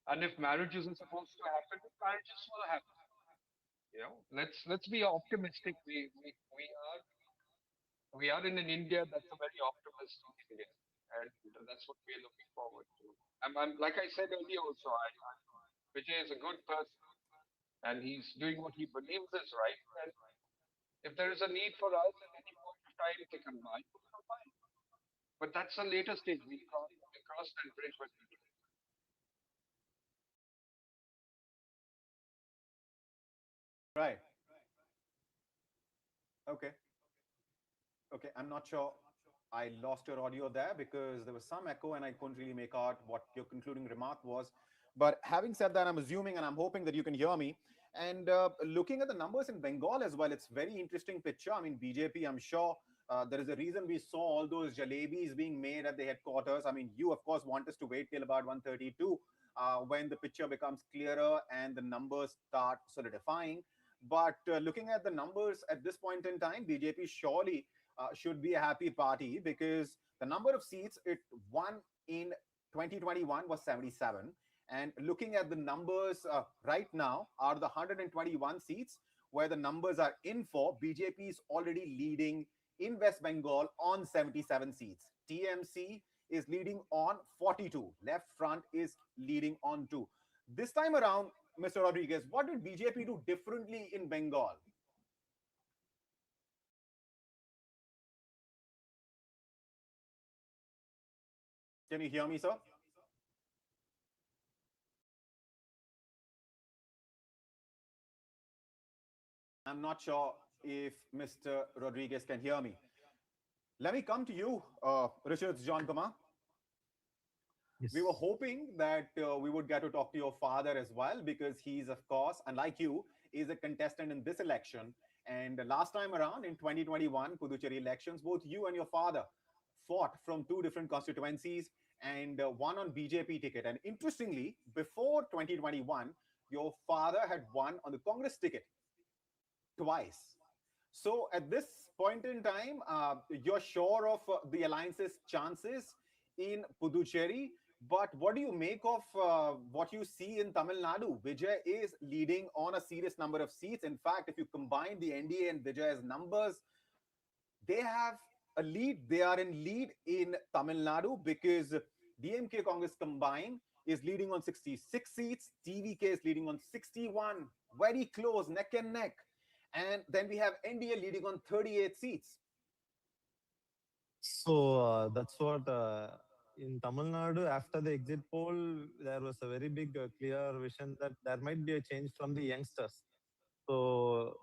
And if marriages are supposed to happen, marriages will happen. You know, let's be optimistic. We are in an India that's a very optimistic India, and that's what we're looking forward to. I'm like I said earlier also, Vijay is a good person, and he's doing what he believes is right. And if there is a need for us at any point of time to combine, we'll combine. But that's a later stage. We cross that bridge when we do. Right. Okay. Okay. I'm not sure. I lost your audio there because there was some echo and I couldn't really make out what your concluding remark was. But having said that, I'm assuming and I'm hoping that you can hear me. And looking at the numbers in Bengal as well, it's very interesting picture. I mean, BJP, I'm sure there is a reason we saw all those jalebis being made at the headquarters. I mean, you, of course, want us to wait till about 1:32 when the picture becomes clearer and the numbers start solidifying. But looking at the numbers at this point in time, BJP surely should be a happy party, because the number of seats it won in 2021 was 77. And looking at the numbers right now are the 121 seats where the numbers are in for, BJP is already leading in West Bengal on 77 seats. TMC is leading on 42. Left Front is leading on 2. This time around, Mr. Rodriguez, what did BJP do differently in Bengal? Can you hear me, sir? I'm not sure if Mr. Rodriguez can hear me. Let me come to you, Richard John Kumar. Yes. We were hoping that we would get to talk to your father as well, because he's, of course, unlike you, is a contestant in this election. And last time around in 2021 Puducherry elections, both you and your father fought from two different constituencies and won on BJP ticket. And interestingly, before 2021, your father had won on the Congress ticket twice. So at this point in time, you're sure of the alliance's chances in Puducherry. But what do you make of what you see in Tamil Nadu? Vijay is leading on a serious number of seats. In fact, if you combine the NDA and Vijay's numbers, they have a lead. They are in lead in Tamil Nadu because DMK Congress combined is leading on 66 seats. TVK is leading on 61. Very close, neck and neck. And then we have NDA leading on 38 seats. So that's what in Tamil Nadu, after the exit poll, there was a very big, clear vision that there might be a change from the youngsters. So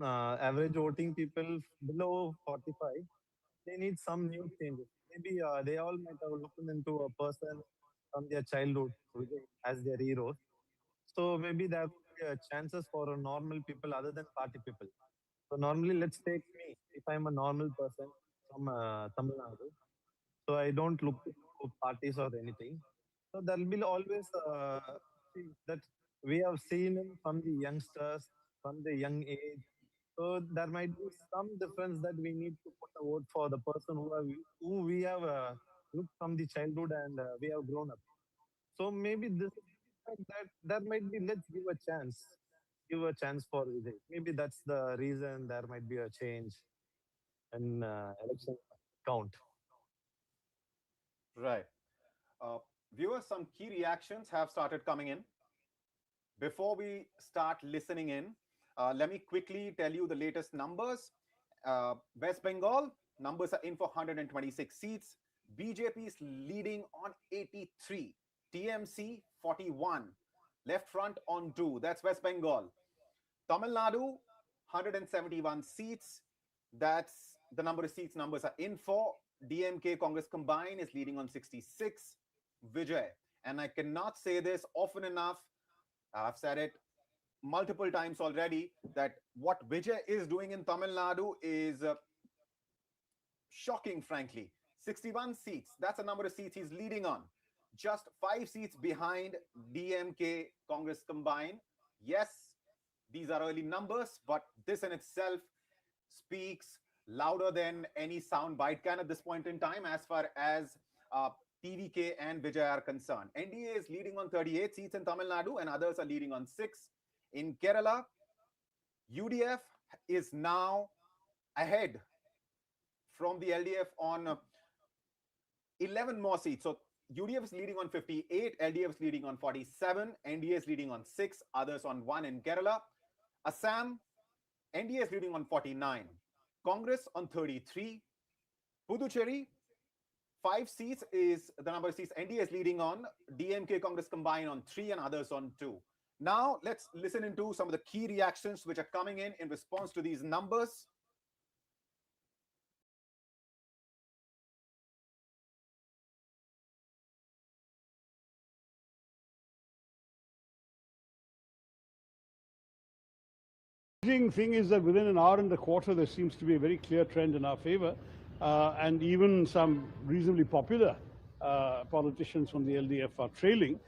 average voting people below 45, they need some new changes. Maybe they all might have looked into a person from their childhood as their heroes. So maybe there will be chances for normal people other than party people. So normally, let's take me, if I'm a normal person from Tamil Nadu, so I don't look to parties or anything. So there will be always things that we have seen from the youngsters, from the young age. So there might be some difference that we need to put a vote for the person who we have looked from the childhood and we have grown up. So maybe this that might be, let's give a chance for Vijay. Maybe that's the reason there might be a change in election count. Right. Viewers, some key reactions have started coming in. Before we start listening in, let me quickly tell you the latest numbers. West Bengal, numbers are in for 126 seats. BJP is leading on 83. TMC, 41. Left Front on 2. That's West Bengal. Tamil Nadu, 171 seats. That's the number of seats numbers are in for. DMK Congress combined is leading on 66. Vijay. And I cannot say this often enough. I've said it multiple times already that what Vijay is doing in Tamil Nadu is shocking, frankly. 61 seats. That's the number of seats he's leading on. Just 5 seats behind DMK Congress combined. Yes, these are early numbers, but this in itself speaks louder than any sound bite can at this point in time as far as TVK and Vijay are concerned. NDA is leading on 38 seats in Tamil Nadu and others are leading on 6. In Kerala, UDF is now ahead from the LDF on 11 more seats. So UDF is leading on 58, LDF is leading on 47, NDA is leading on 6, others on 1 in Kerala. Assam, NDA is leading on 49, Congress on 33, Puducherry, 5 seats is the number of seats NDA is leading on, DMK Congress combined on 3 and others on 2. Now, let's listen into some of the key reactions which are coming in response to these numbers. The thing is that within an hour and a quarter, there seems to be a very clear trend in our favor, and even some reasonably popular politicians from the LDF are trailing,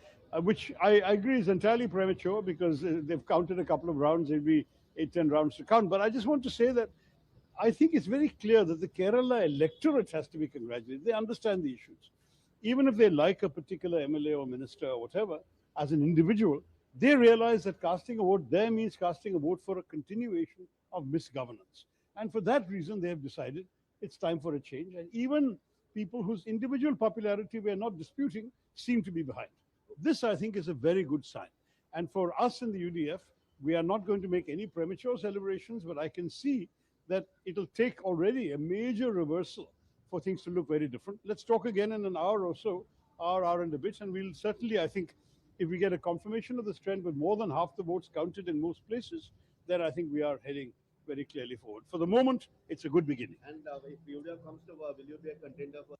which I agree is entirely premature because they've counted a couple of rounds. There'll be 8-10 rounds to count. But I just want to say that I think it's very clear that the Kerala electorate has to be congratulated. They understand the issues. Even if they like a particular MLA or minister or whatever, as an individual, they realize that casting a vote there means casting a vote for a continuation of misgovernance. And for that reason, they have decided it's time for a change. And even people whose individual popularity we are not disputing seem to be behind. This, I think, is a very good sign. And for us in the UDF, we are not going to make any premature celebrations, but I can see that it'll take already a major reversal for things to look very different. Let's talk again in an hour or so, hour and a bit, and we'll certainly, I think, if we get a confirmation of this trend with more than half the votes counted in most places, then I think we are heading very clearly forward. For the moment, it's a good beginning. And if UDF comes to will you be a contender for?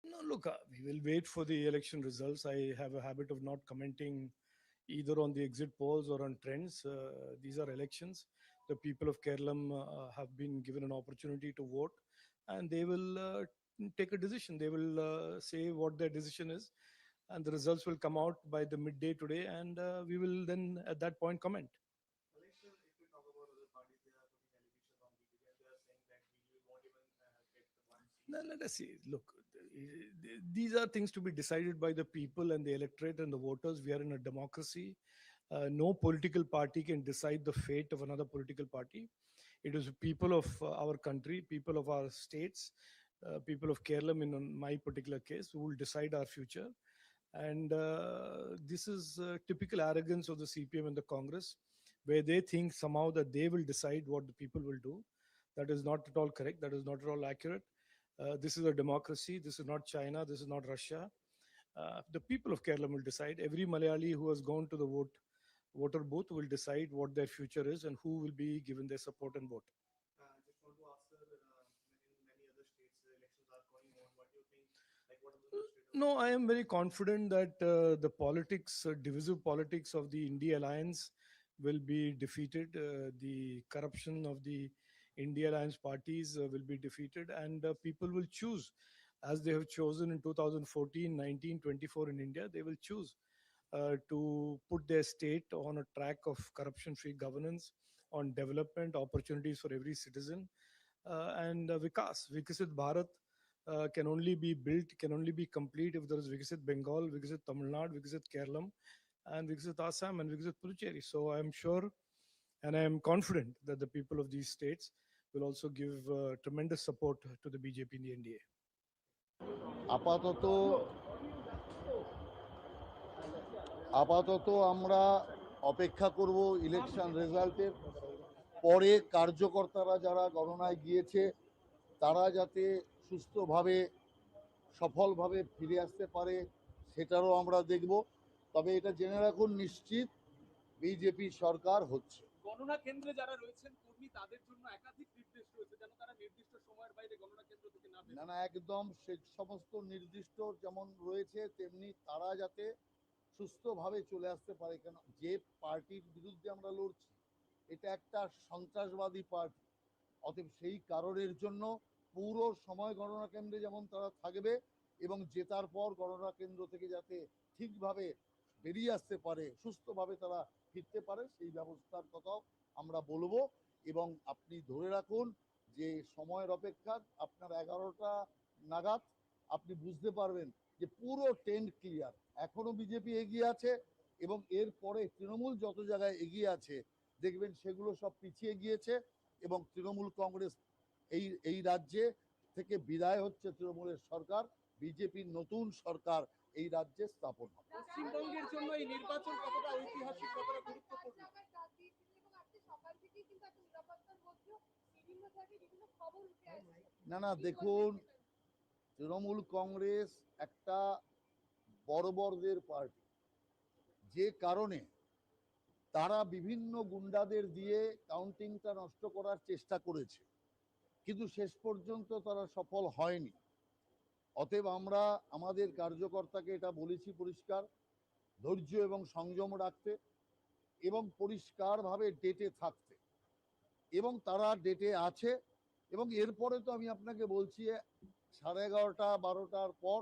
No, look, we will wait for the election results. I have a habit of not commenting either on the exit polls or on trends. These are elections. The people of Kerala have been given an opportunity to vote, and they will take a decision. They will say what their decision is, and the results will come out by the midday today, and we will then at that point comment. Malaysia, if we talk about other parties, they are putting allegations on BJP and they are saying that BJP won't even get the one seat. Now, let us see. Look, these are things to be decided by the people and the electorate and the voters. We are in a democracy. No political party can decide the fate of another political party. It is people of our country, people of our states, people of Kerala, in my particular case, who will decide our future. And this is typical arrogance of the CPM and the Congress, where they think somehow that they will decide what the people will do. That is not at all correct. That is not at all accurate. This is a democracy. This is not China. This is not Russia. The people of Kerala will decide. Every Malayali who has gone to the voter booth will decide what their future is and who will be given their support and vote. Just want to ask, sir, in many other states, the elections are going on. What do you think? Like, what is the state of? No, I am very confident that the politics, divisive politics of the India alliance will be defeated. The corruption of the India alliance parties will be defeated, and people will choose, as they have chosen in 2014, 19, 24 in India. They will choose to put their state on a track of corruption-free governance, on development, opportunities for every citizen, and Vikasit Bharat can only be built, can only be complete if there is Vikasit Bengal, Vikasit Tamil Nadu, Vikasit Kerala, and Vikasit Assam, and Vikasit Puducherry. So I am sure and I am confident that the people of these states will also give tremendous support to the BJP in the NDA. আপাতত আমরা অপেক্ষা করব election রেজাল্টের পরে কার্যকর্তারা যারা গণনায় গিয়েছে তারা যাতে সুস্থভাবে সফলভাবে ফিরে আসতে পারে সেটারও আমরা দেখব। তবে এটা জেনে রাখুন নিশ্চিত বিজেপি সরকার হচ্ছে। গণনা কেন্দ্রে যারা রয়েছেন কর্মী তাদের জন্য একাধিক নির্দেশ রয়েছে যেন তারা নির্দিষ্ট সময়ের বাইরে গণনা কেন্দ্র থেকে না বের হয়। না একদম সে সমস্ত নির্দিষ্ট যেমন রয়েছে তেমনি তারা যাতে সুস্থভাবে চলে আসতে পারে। কেন যে পার্টির বিরুদ্ধে আমরা লড়ছি এটা একটা সন্ত্রাসবাদী পার্টি, অতএব সেই কারণের জন্য পুরো সময় গণনা কেন্দ্রে যেমন তারা থাকবে এবং জেতার পর গণনা কেন্দ্র থেকে যাতে ঠিকভাবে বেরিয়ে আসতে পারে, সুস্থভাবে তারা ফিরতে পারে সেই ব্যবস্থার কথাও আমরা বলবো। এবং আপনি ধরে রাখুন যে সময়ের অপেক্ষা আপনার 11টা নাগাদ আপনি বুঝতে পারবেন যে পুরো ট্রেন্ড ক্লিয়ার। এখনো বিজেপি এগিয়ে আছে এবং এরপরে তৃণমূল যত জায়গায় এগিয়ে আছে দেখবেন সেগুলো সব পিছিয়ে গিয়েছে এবং তৃণমূল কংগ্রেস এই রাজ্যে থেকে বিদায় হচ্ছে তৃণমূলের সরকার, বিজেপির নতুন সরকার এই রাজ্যে স্থাপন হবে। পশ্চিমবঙ্গের জন্য এই নির্বাচন কতটা ঐতিহাসিক, কতটা গুরুত্বপূর্ণ? না দেখুন, তৃণমূল কংগ্রেস একটা বর্বরদের পার্টি, যে কারণে তারা বিভিন্ন গুন্ডাদের দিয়ে কাউন্টিংটা নষ্ট করার চেষ্টা করেছে, কিন্তু শেষ পর্যন্ত তারা সফল হয়নি। অতএব আমরা আমাদের কার্যকর্তাকে এটা বলেছি পরিষ্কার ধৈর্য এবং সংযম রাখতে এবং পরিষ্কারভাবে ডেটে থাকতে, এবং তারা ডেটে আছে। এবং এরপরে তো আমি আপনাকে বলছি 11:30 12টার পর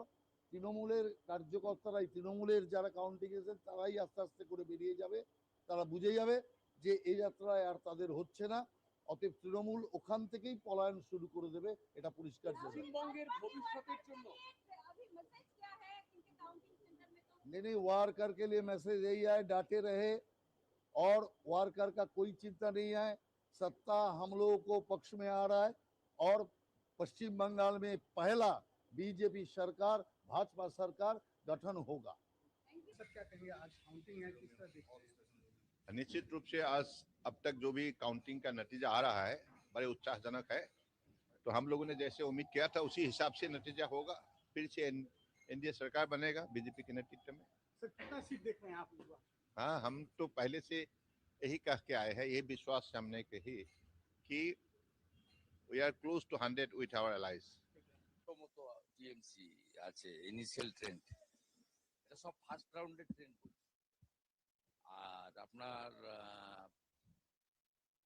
তৃণমূলের কার্যকর্তারাই, তৃণমূলের যারা কাউন্টিং এসেছেন তারাই আস্তে আস্তে করে বেরিয়ে যাবে। তারা বুঝে যাবে যে এই যাত্রায় আর তাদের হচ্ছে না, অতএব তৃণমূল ওখান থেকেই পলায়ন শুরু করে দেবে, এটা পরিষ্কার। পশ্চিমবঙ্গের ভবিষ্যতের জন্য नहीं वार्कर के लिए मैसेज यही है, डाटे रहे और वार्कर का कोई चिंता नहीं है। सत्ता हम लोगों को पक्ष में आ रहा है और पश्चिम बंगाल में पहला बीजेपी सरकार, भाजपा सरकार गठन होगा। सर क्या कहिए, आज काउंटिंग है, किस तरह देखते हैं? निश्चित रूप से आज अब तक जो भी काउंटिंग का नतीजा आ रहा है बड़े उत्साहजनक है। तो हम लोगों ने जैसे उम्मीद किया था उसी हिसाब से नतीजा होगा। फिर से एनडीए सरकार बनेगा बीजेपी के नेतृत्व में। सर कितना सीट देख रहे हैं आप लोग? हाँ, हम तो पहले से यही कह के आए हैं, ये विश्वास हमने कही कि we are close to 100 with our allies. মতো টিএমসি আছে ইনিশিয়াল ট্রেন্ড, এটা সব ফার্স্ট রাউন্ডের ট্রেন্ড। আর আপনার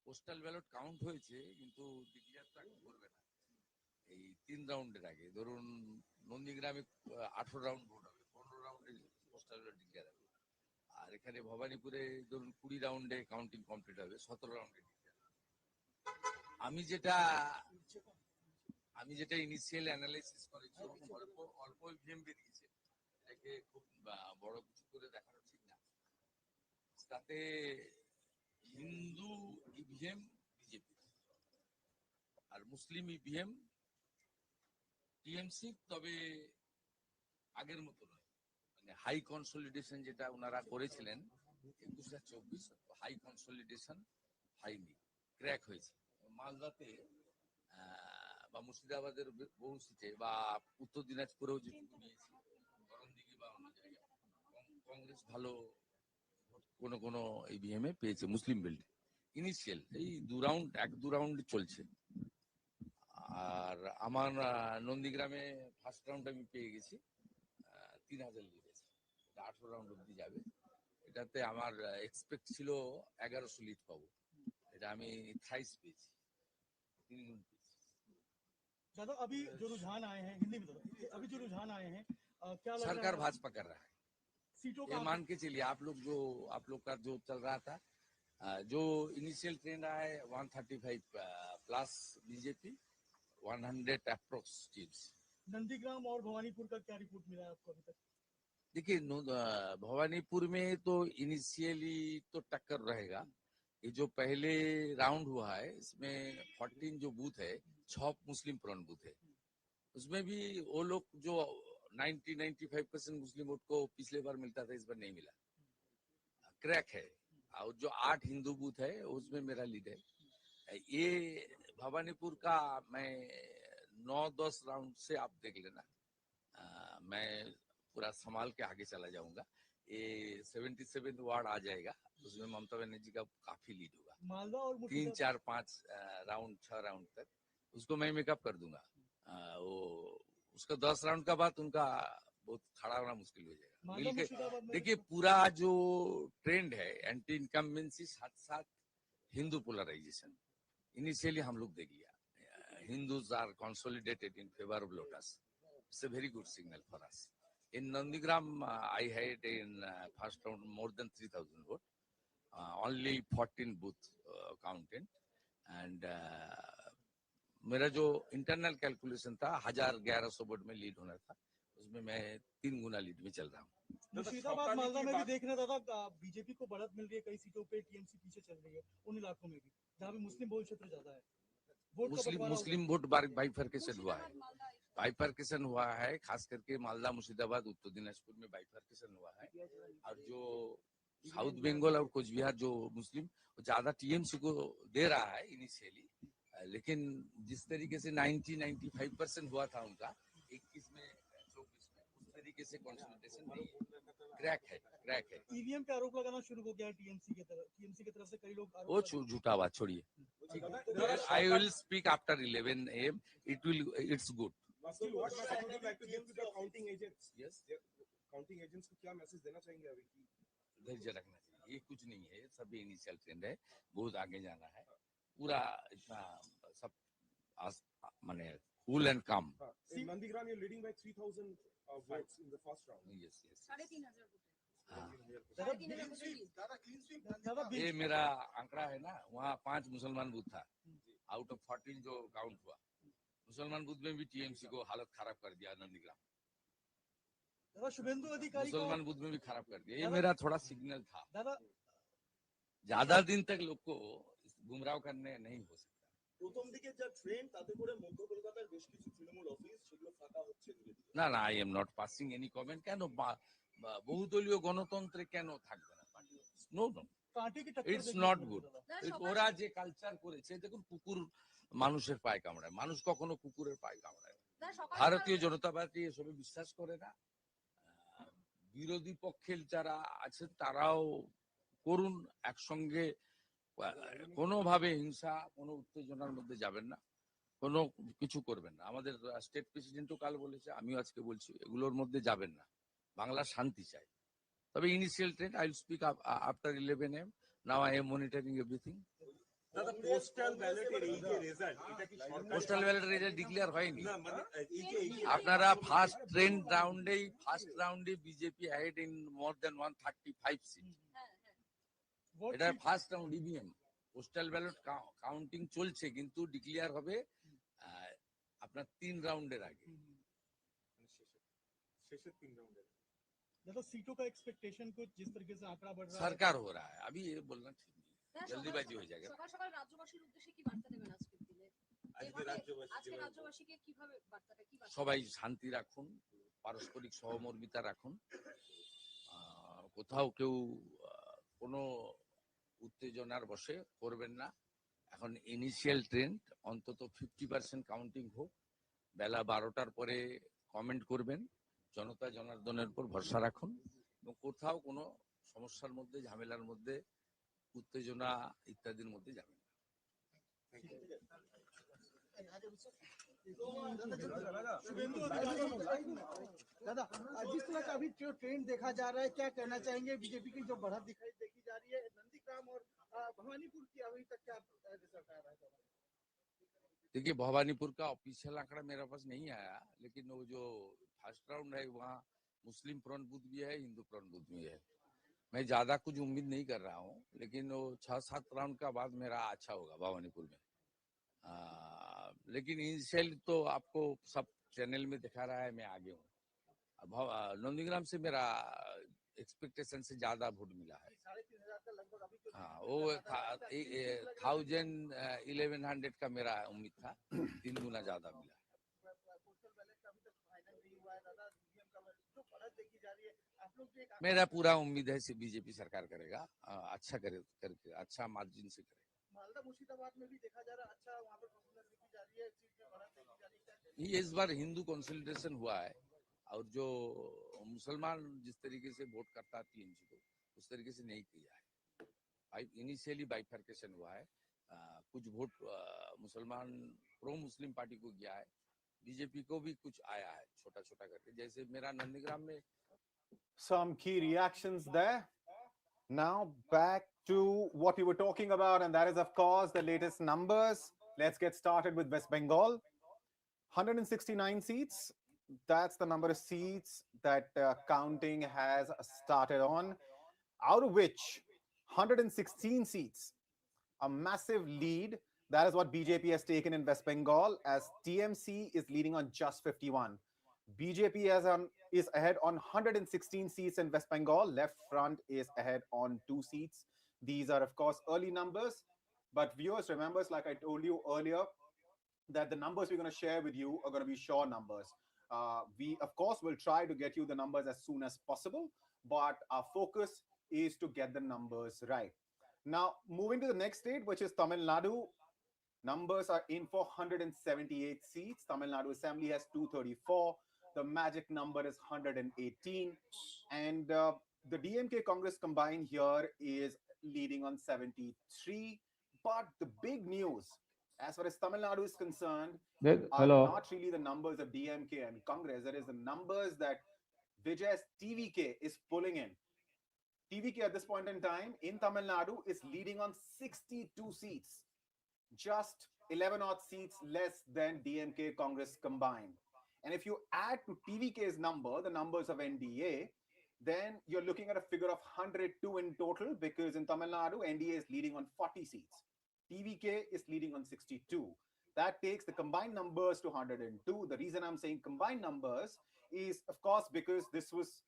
পোস্টাল ব্যালট কাউন্ট হয়েছে কিন্তু ডিক্লেয়ারটা করবে না এই 3 রাউন্ডের আগে। ধরুন নন্দীগ্রামে 18 রাউন্ড ভোট হবে, 15 রাউন্ডে পোস্টাল ব্যালট ডিক্লেয়ার হবে। আর এখানে ভবানীপুরে ধরুন 20 রাউন্ডে কাউন্টিং কমপ্লিট হবে, 17 রাউন্ডে ডিক্লেয়ার হবে। আমি যেটা ইনিশিয়াল অ্যানালাইসিস করেছি অল্প ইভিএম বেরিয়েছে, এটাকে খুব বড় কিছু করে দেখানো ঠিক না। তাতে হিন্দু ইভিএম বিজেপি আর মুসলিম ইভিএম টিএমসি, তবে আগের মতো নয়। মানে হাই কনসলিডেশন যেটা ওনারা করেছিলেন 21-24 হাই কনসলিডেশন হয়নি, ক্র্যাক হয়েছে। মালদাতে বা মুর্শিদাবাদের বহু সিটে বা উত্তর দিনাজপুরেও যেটুকু নিয়েছি, করণদিঘি বা অন্য জায়গায় কংগ্রেস ভালো কোনো কোনো ইভিএম এ পেয়েছে মুসলিম বেল্ট। ইনিশিয়াল এই 1-2 রাউন্ড চলছে। আর আমার নন্দীগ্রামে ফার্স্ট রাউন্ড আমি পেয়ে গেছি 3000 লিডেছে, 18 রাউন্ড অব্দি যাবে। এটাতে আমার এক্সপেক্ট ছিল 1100 লিড পাবো, এটা আমি 28 পেয়েছি, 3 গুণ পেয়েছি। दादा अभी जो रुझान आए हैं, हिंदी में अभी जो रुझान आए हैं, क्या लग रहा है? सरकार भाजपा कर रहा है, सीटों ये का मान के चलिए। आप लोग का जो चल रहा था, जो इनिशियल ट्रेंड रहा है 135 plus BJP, 100 approx teams. Nandigram और भवानीपुर का क्या रिपोर्ट मिला है आपको अभी तक? देखिए भवानीपुर में तो इनिशियली तो टक्कर रहेगा। ये जो पहले राउंड हुआ है इसमें 14 जो बूथ है 6 मुस्लिम प्रॉन बूथ है, उसमें भी वो लोग जो 90-95% मुस्लिम वोट को पिछले बार मिलता था इस बार नहीं मिला, क्रैक है। और जो 8 हिंदू बूथ है उसमें मेरा लीड है। ये भवानीपुर का मैं 9-10 राउंड से आप देख लेना, मैं पूरा संभाल के आगे चला जाऊंगा। ये 77 वार्ड आ जाएगा, उसमें ममता बनर्जी का काफी लीड होगा। मालदा और 3, 4, 5 राउंड 6 राउंड तक उसको मैं मेकअप कर दूंगा। वो उसका 10 राउंड का बाद उनका बहुत खड़ा होना मुश्किल हो जाएगा। मिलके देखिए पूरा जो ट्रेंड है एंटी इनकम्बेंसी साथ साथ हिंदू पोलराइजेशन इनिशियली हम लोग देख लिया। Hindus are consolidated in favor of Lotus. It's a very good signal for us. In Nandigram, I had in first round more than 3,000 votes. Only 14 booth counted, and मेरा जो internal calculation था 1100 vote में lead होना था, उसमें मैं 3 गुना lead में चल रहा हूँ। मुर्शिदाबाद मालदा में भी देखना था बीजेपी को बढ़त मिल रही है, कई सीटों पे टीएमसी पीछे चल रही है उन इलाकों में भी जहाँ पे मुस्लिम बहुल क्षेत्र ज्यादा है। मुस्लिम वोट बाइफर्केशन हुआ है, हुआ है, खास करके मालदा मुर्शिदाबाद उत्तर दिनाजपुर में बाइफर्केशन हुआ है। और जो साउथ बंगाल और कुछ बिहार जो मुस्लिम ज्यादा टीएमसी को दे रहा है इनिशियली, लेकिन जिस तरीके से 90-95% हुआ था उनका 21 में 24 में, उस तरीके से कंसोलिडेशन नहीं है, क्रैक है। ईवीएम पे आरोप लगाना शुरू हो गया है टीएमसी की तरफ से, कई लोग वो झूठा बात छोड़िए। I will speak after 11 AM. It's good. Lastly, what message would you like to give to the counting agents? Yes. Counting agents को क्या मैसेज देना चाहेंगे अभी की? धैर्य रखना चाहिए, ये कुछ नहीं है, सभी इनिशियल ट्रेंड है, बहुत आगे जाना है, पूरा इतना सब माने कूल एंड काम। In Nandigram, you're leading by 3,000 votes in the first round. Yes. 3,500 ये मेरा आंकड़ा है ना, वहाँ 5 मुसलमान बूथ था आउट ऑफ 14 जो काउंट हुआ। मुसलमान बूथ में भी टीएमसी को हालत खराब कर दिया नंदीग्राम, शुभेंदु अधिकारी मुसलमान बूथ में भी खराब कर दिया। ये मेरा थोड़ा सिग्नल था, ज्यादा दिन तक लोग को गुमराह करने नहीं हो सकता। প্রথম দিকে যা ট্রেন তাতে করে মধ্য কলকাতার বেশ কিছু তৃণমূল অফিস সেগুলো ফাঁকা হচ্ছে ধীরে ধীরে। না না, I am not passing any comment. কেন বহুদলীয় গণতন্ত্রে কেন থাকবে না party office? No no, it's not good. ওরা যে কালচার করেছে, দেখুন কুকুর মানুষের পায়ে কামড়ায়, মানুষ কখনো কুকুরের পায়ে কামড়ায়। ভারতীয় জনতা পার্টি এসবে বিশ্বাস করে না। বিরোধী পক্ষের যারা আছেন তারাও করুন, একসঙ্গে কোনোভাবে হিংসা, কোনো উত্তেজনার মধ্যে যাবেন না, কোনো কিছু করবেন না। আমাদের স্টেট প্রেসিডেন্টও কাল বলেছে, আমিও আজকে বলছি, এগুলোর মধ্যে যাবেন না। বাংলা শান্তি চাই। তবে initial trend I will speak after 11 AM। Now I am monitoring everything. দাদা পোস্টাল ব্যালটের এই যে রেজাল্ট, এটা কি পোস্টাল ব্যালটের রেজাল্ট ডিক্লেয়ার হয়নি? না মানে এই যে আপনারা ফার্স্ট রাউন্ডে BJP head in more than 135 seat. এটা first round EVM. Postal ballot counting চলছে, কিন্তু ডিক্লেয়ার হবে আপনার 3 রাউন্ডের আগে। শেষের 3 রাউন্ডে दादा सीटों का एक्सपेक्टेशन कुछ जिस तरीके से आंकड़ा बढ़ रहा है सरकार हो रहा है, अभी ये बोलना ठीक नहीं, जल्दीबाजी हो जाएगा। সকাল সকাল রাজ্যবাসীর উদ্দেশ্যে কি বার্তা দেবেন আজকের দিনে? আজকে রাজ্যবাসীকে কিভাবে বার্তাটা কি বার্তা? সবাই শান্তি রাখুন, পারস্পরিক সহমর্মিতা রাখুন, কোথাও কেউ কোনো উত্তেজনার বশে করবেন না। এখন ইনিশিয়াল ট্রেন্ড, অন্তত 50% কাউন্টিং হোক, বেলা 12টার পরে কমেন্ট করবেন, জনতা জনার্দনের উপর ভরসা রাখুন এবং কোথাও কোনো সমস্যার মধ্যে, ঝামেলার মধ্যে, উত্তেজনা ইত্যাদির মধ্যে যাবেন না। दादा जिस तरह का अभी जो ट्रेंड देखा जा रहा है, क्या कहना चाहेंगे? बीजेपी की जो बढ़त देखी जा रही है, नंदीग्राम और भवानीपुर की अभी तक क्या रिजल्ट आ रहा है? देखिए, भवानीपुर का ऑफिशियल आंकड़ा मेरे पास नहीं आया, लेकिन वो जो फर्स्ट राउंड है वहाँ मुस्लिम फ्रंट बूथ भी है, हिंदू फ्रंट बूथ भी है। मैं ज्यादा कुछ उम्मीद नहीं कर रहा हूँ, लेकिन वो 6-7 राउंड का बाद मेरा अच्छा होगा भवानीपुर में। लेकिन इनिशियल तो आपको सब चैनल में दिखा रहा है मैं आगे हूँ। नंदीग्राम से मेरा एक्सपेक्टेशन से ज्यादा वोट मिला है। 3,500 का लगभग अभी जो हाँ, वो 1100 का मेरा उम्मीद था, 3 गुना ज्यादा मिला। पोस्टल बैलेट का अभी तक फाइनल नहीं हुआ है दादा, ईवीएम का जो बढ़त देखी जा रही है, आप लोग जो एक मेरा पूरा उम्मीद है बीजेपी सरकार करेगा, अच्छा करके अच्छा मार्जिन से करेगा। मालदा मुर्शिदाबाद में भी देखा जा रहा है, अच्छा वहाँ पर परफॉर्मेंस देखी जा रही है, सीट में बढ़त देखी जा रही है। ये इस बार हिंदू कंसोलिडेशन हुआ है, और जो मुसलमान जिस तरीके से वोट करता है टीएमसी को, उस तरीके से नहीं किया है। इनिशियली बाइफर्केशन हुआ है, कुछ वोट मुसलमान प्रो मुस्लिम पार्टी को गया है, बीजेपी को भी कुछ आया है छोटा छोटा करके, जैसे मेरा नंदीग्राम में। Some key reactions there. Now back to what we were talking about, and that is of course the latest numbers. Let's get started with West Bengal. 169 seats. That's the number of seats that counting has started on, out of which 116 seats, a massive lead. That is what BJP has taken in West Bengal, as TMC is leading on just 51. BJP is ahead on 116 seats in West Bengal. Left Front is ahead on 2 seats. These are, of course, early numbers. But viewers, remember, like I told you earlier, that the numbers we're going to share with you are going to be sure numbers. We, of course, will try to get you the numbers as soon as possible, but our focus is to get the numbers right. Now, moving to the next state, which is Tamil Nadu. Numbers are in for 178 seats. Tamil Nadu Assembly has 234. The magic number is 118. And the DMK Congress combined here is leading on 73. But the big news, as far as Tamil Nadu is concerned, are not really the numbers of DMK and Congress. It is the numbers that Vijay's TVK is pulling in. TVK at this point in time in Tamil Nadu is leading on 62 seats. Just 11 odd seats less than DMK Congress combined. And if you add to TVK's number, the numbers of NDA, then you're looking at a figure of 102 in total, because in Tamil Nadu, NDA is leading on 40 seats. TVK is leading on 62. That takes the combined numbers to 102. The reason I'm saying combined numbers is, of course, because this was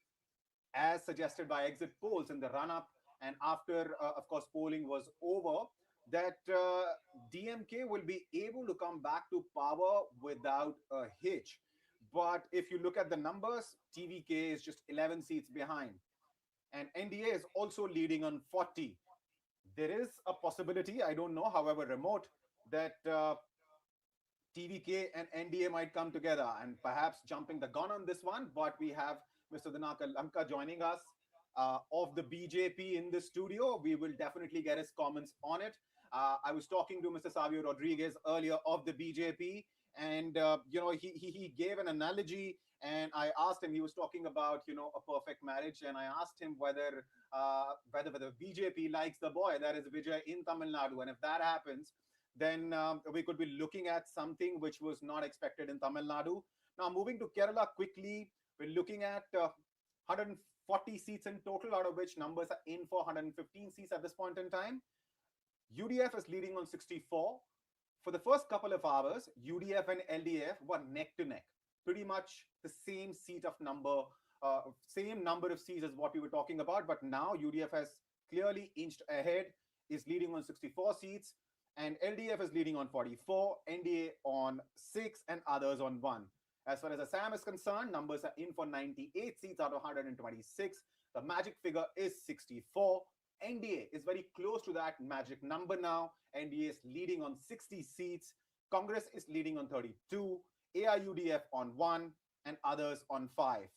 as suggested by exit polls in the run-up, and after, of course, polling was over, that DMK will be able to come back to power without a hitch. But if you look at the numbers, TVK is just 11 seats behind, and NDA is also leading on 40. There is a possibility, I don't know, however remote, that TVK and NDA might come together, and perhaps jumping the gun on this one. But we have Mr. Dinakar Lanka joining us of the BJP in the studio. We will definitely get his comments on it. I was talking to Mr. Savio Rodriguez earlier of the BJP, and he gave an analogy, and I asked him. He was talking about a perfect marriage, and I asked him whether BJP likes the boy, that is Vijay, in Tamil Nadu, and if that happens, then we could be looking at something which was not expected in Tamil Nadu. Now, moving to Kerala quickly, we're looking at 140 seats in total, out of which numbers are in for 115 seats at this point in time. UDF is leading on 64. For the first couple of hours, UDF and LDF were neck to neck, pretty much the same same number of seats as what we were talking about. But now UDF has clearly inched ahead, is leading on 64 seats, and LDF is leading on 44, NDA on 6, and others on 1. As far as Assam is concerned, numbers are in for 98 seats out of 126. The magic figure is 64. NDA is very close to that magic number now. NDA is leading on 60 seats. Congress is leading on 32. AIUDF on 1, and others on 5.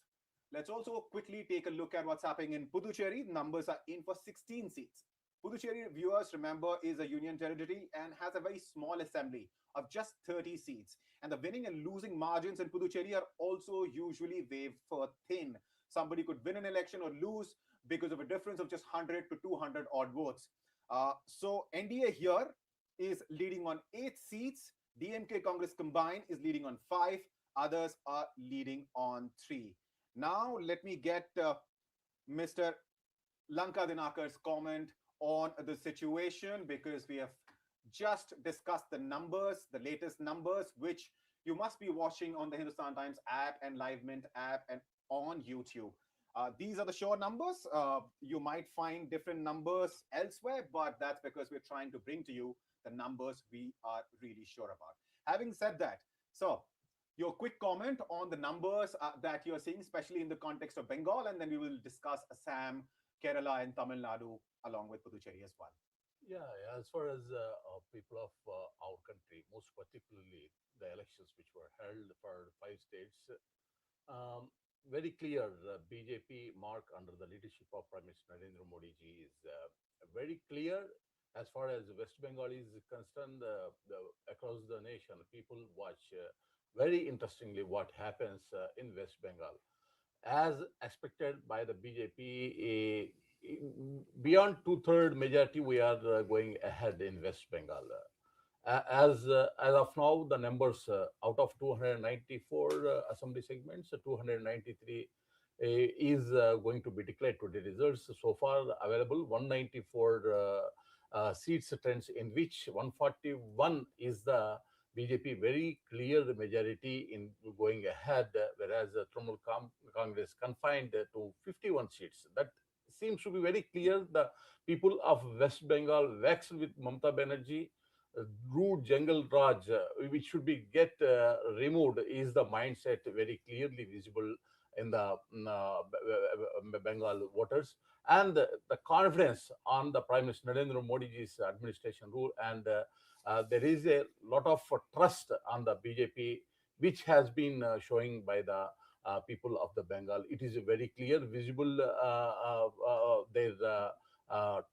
Let's also quickly take a look at what's happening in Puducherry. Numbers are in for 16 seats. Puducherry, viewers, remember, is a union territory and has a very small assembly of just 30 seats. And the winning and losing margins in Puducherry are also usually wafer thin. Somebody could win an election or lose because of a difference of just 100 to 200 odd votes. So NDA here is leading on 8 seats. DMK Congress combined is leading on 5. Others are leading on 3. Now, let me get Mr. Lanka Dinakar's comment on the situation, because we have just discussed the numbers, the latest numbers, which you must be watching on the Hindustan Times app and Live Mint app and on YouTube. These are the sure numbers. You might find different numbers elsewhere, but that's because we're trying to bring to you the numbers we are really sure about. Having said that, so your quick comment on the numbers that you're seeing, especially in the context of Bengal, and then we will discuss Assam, Kerala, and Tamil Nadu, along with Puducherry as well. Yeah, as far as people of our country, most particularly the elections which were held for 5 states, very clear BJP mark under the leadership of Prime Minister Narendra Modi ji is very clear. As far as West Bengal is concerned, across the nation, people watch very interestingly what happens in West Bengal. As expected by the BJP, beyond 2/3 majority, we are going ahead in West Bengal. As of now, the numbers out of 294 assembly segments, 293 is going to be declared today. Results so far available: 194 seats trends, in which 141 is the BJP very clear majority in going ahead, whereas Trinamool Congress confined to 51 seats. That seems to be very clear. The people of West Bengal vexed with Mamata Banerjee, rude jungle Raj, which should be get removed, is the mindset very clearly visible in the Bengal voters, and the confidence on the Prime Minister Narendra Modi's administration rule, and there is a lot of trust on the BJP, which has been showing by the people of the Bengal. It is very clear, visible their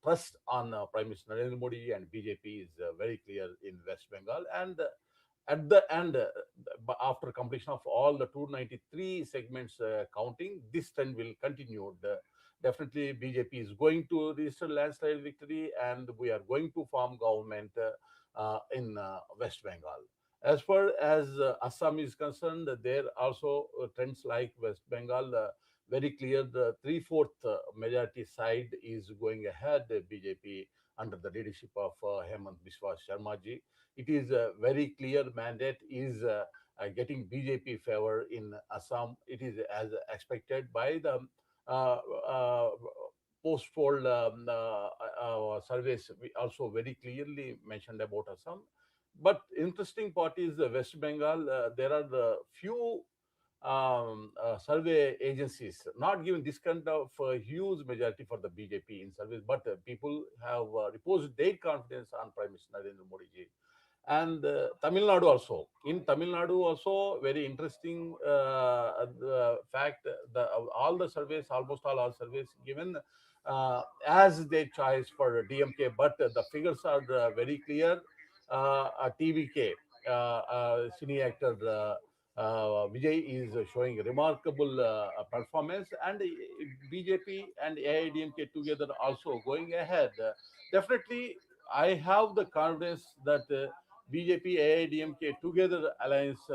trust on Prime Minister Narendra Modi and BJP is very clear in West Bengal. And at the end, after completion of all the 293 segments counting, this trend will continue. Definitely, BJP is going to register landslide victory, and we are going to form government in West Bengal. As far as Assam is concerned, there also trends like West Bengal. Very clear, the 3/4 majority side is going ahead, BJP under the leadership of Hemant Biswa Sharma ji. It is a very clear mandate is getting BJP favor in Assam. It is as expected by the post-poll surveys also very clearly mentioned about Assam. But interesting part is the West Bengal. There are the few survey agencies not giving this kind of huge majority for the BJP in surveys, but people have reposed their confidence on Prime Minister Narendra Modi ji. And Tamil Nadu also. In Tamil Nadu also, very interesting fact, all the surveys, almost all surveys given as their choice for DMK, but the figures are very clear. TVK, senior actor Vijay is showing remarkable performance, and BJP and AIADMK together also going ahead. Definitely, I have the confidence that BJP, AIADMK together alliance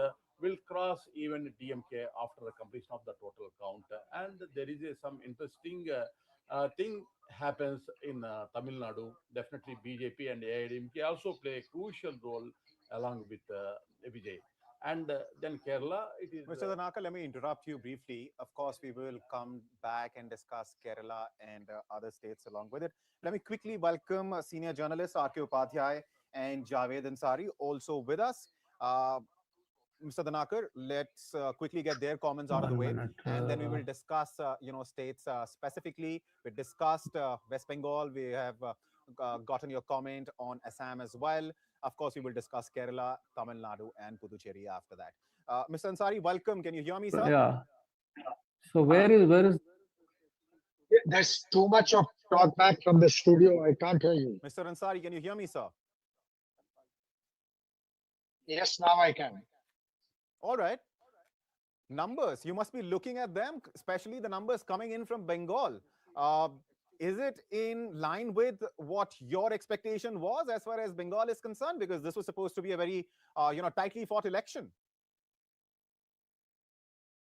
will cross even DMK after the completion of the total count. And there is some interesting thing happens in Tamil Nadu. Definitely BJP and AIADMK also play a crucial role along with Vijay. And then Kerala, it is... Mr. Dhanaka, let me interrupt you briefly. Of course, we will come back and discuss Kerala and other states along with it. Let me quickly welcome senior journalists R.K. Upadhyay and Javed Ansari also with us. Mr. Dhanakar, let's quickly get their comments out of the way, and then we will discuss, states specifically. We discussed West Bengal. We have gotten your comment on Assam as well. Of course, we will discuss Kerala, Tamil Nadu, and Puducherry after that. Mr. Ansari, welcome. Can you hear me, sir? Yeah. So where is? There's too much of talk back from the studio. I can't hear you. Mr. Ansari, can you hear me, sir? Yes, now I can. All right. Numbers, you must be looking at them, especially the numbers coming in from Bengal. Is it in line with what your expectation was as far as Bengal is concerned? Because this was supposed to be a very, tightly fought election.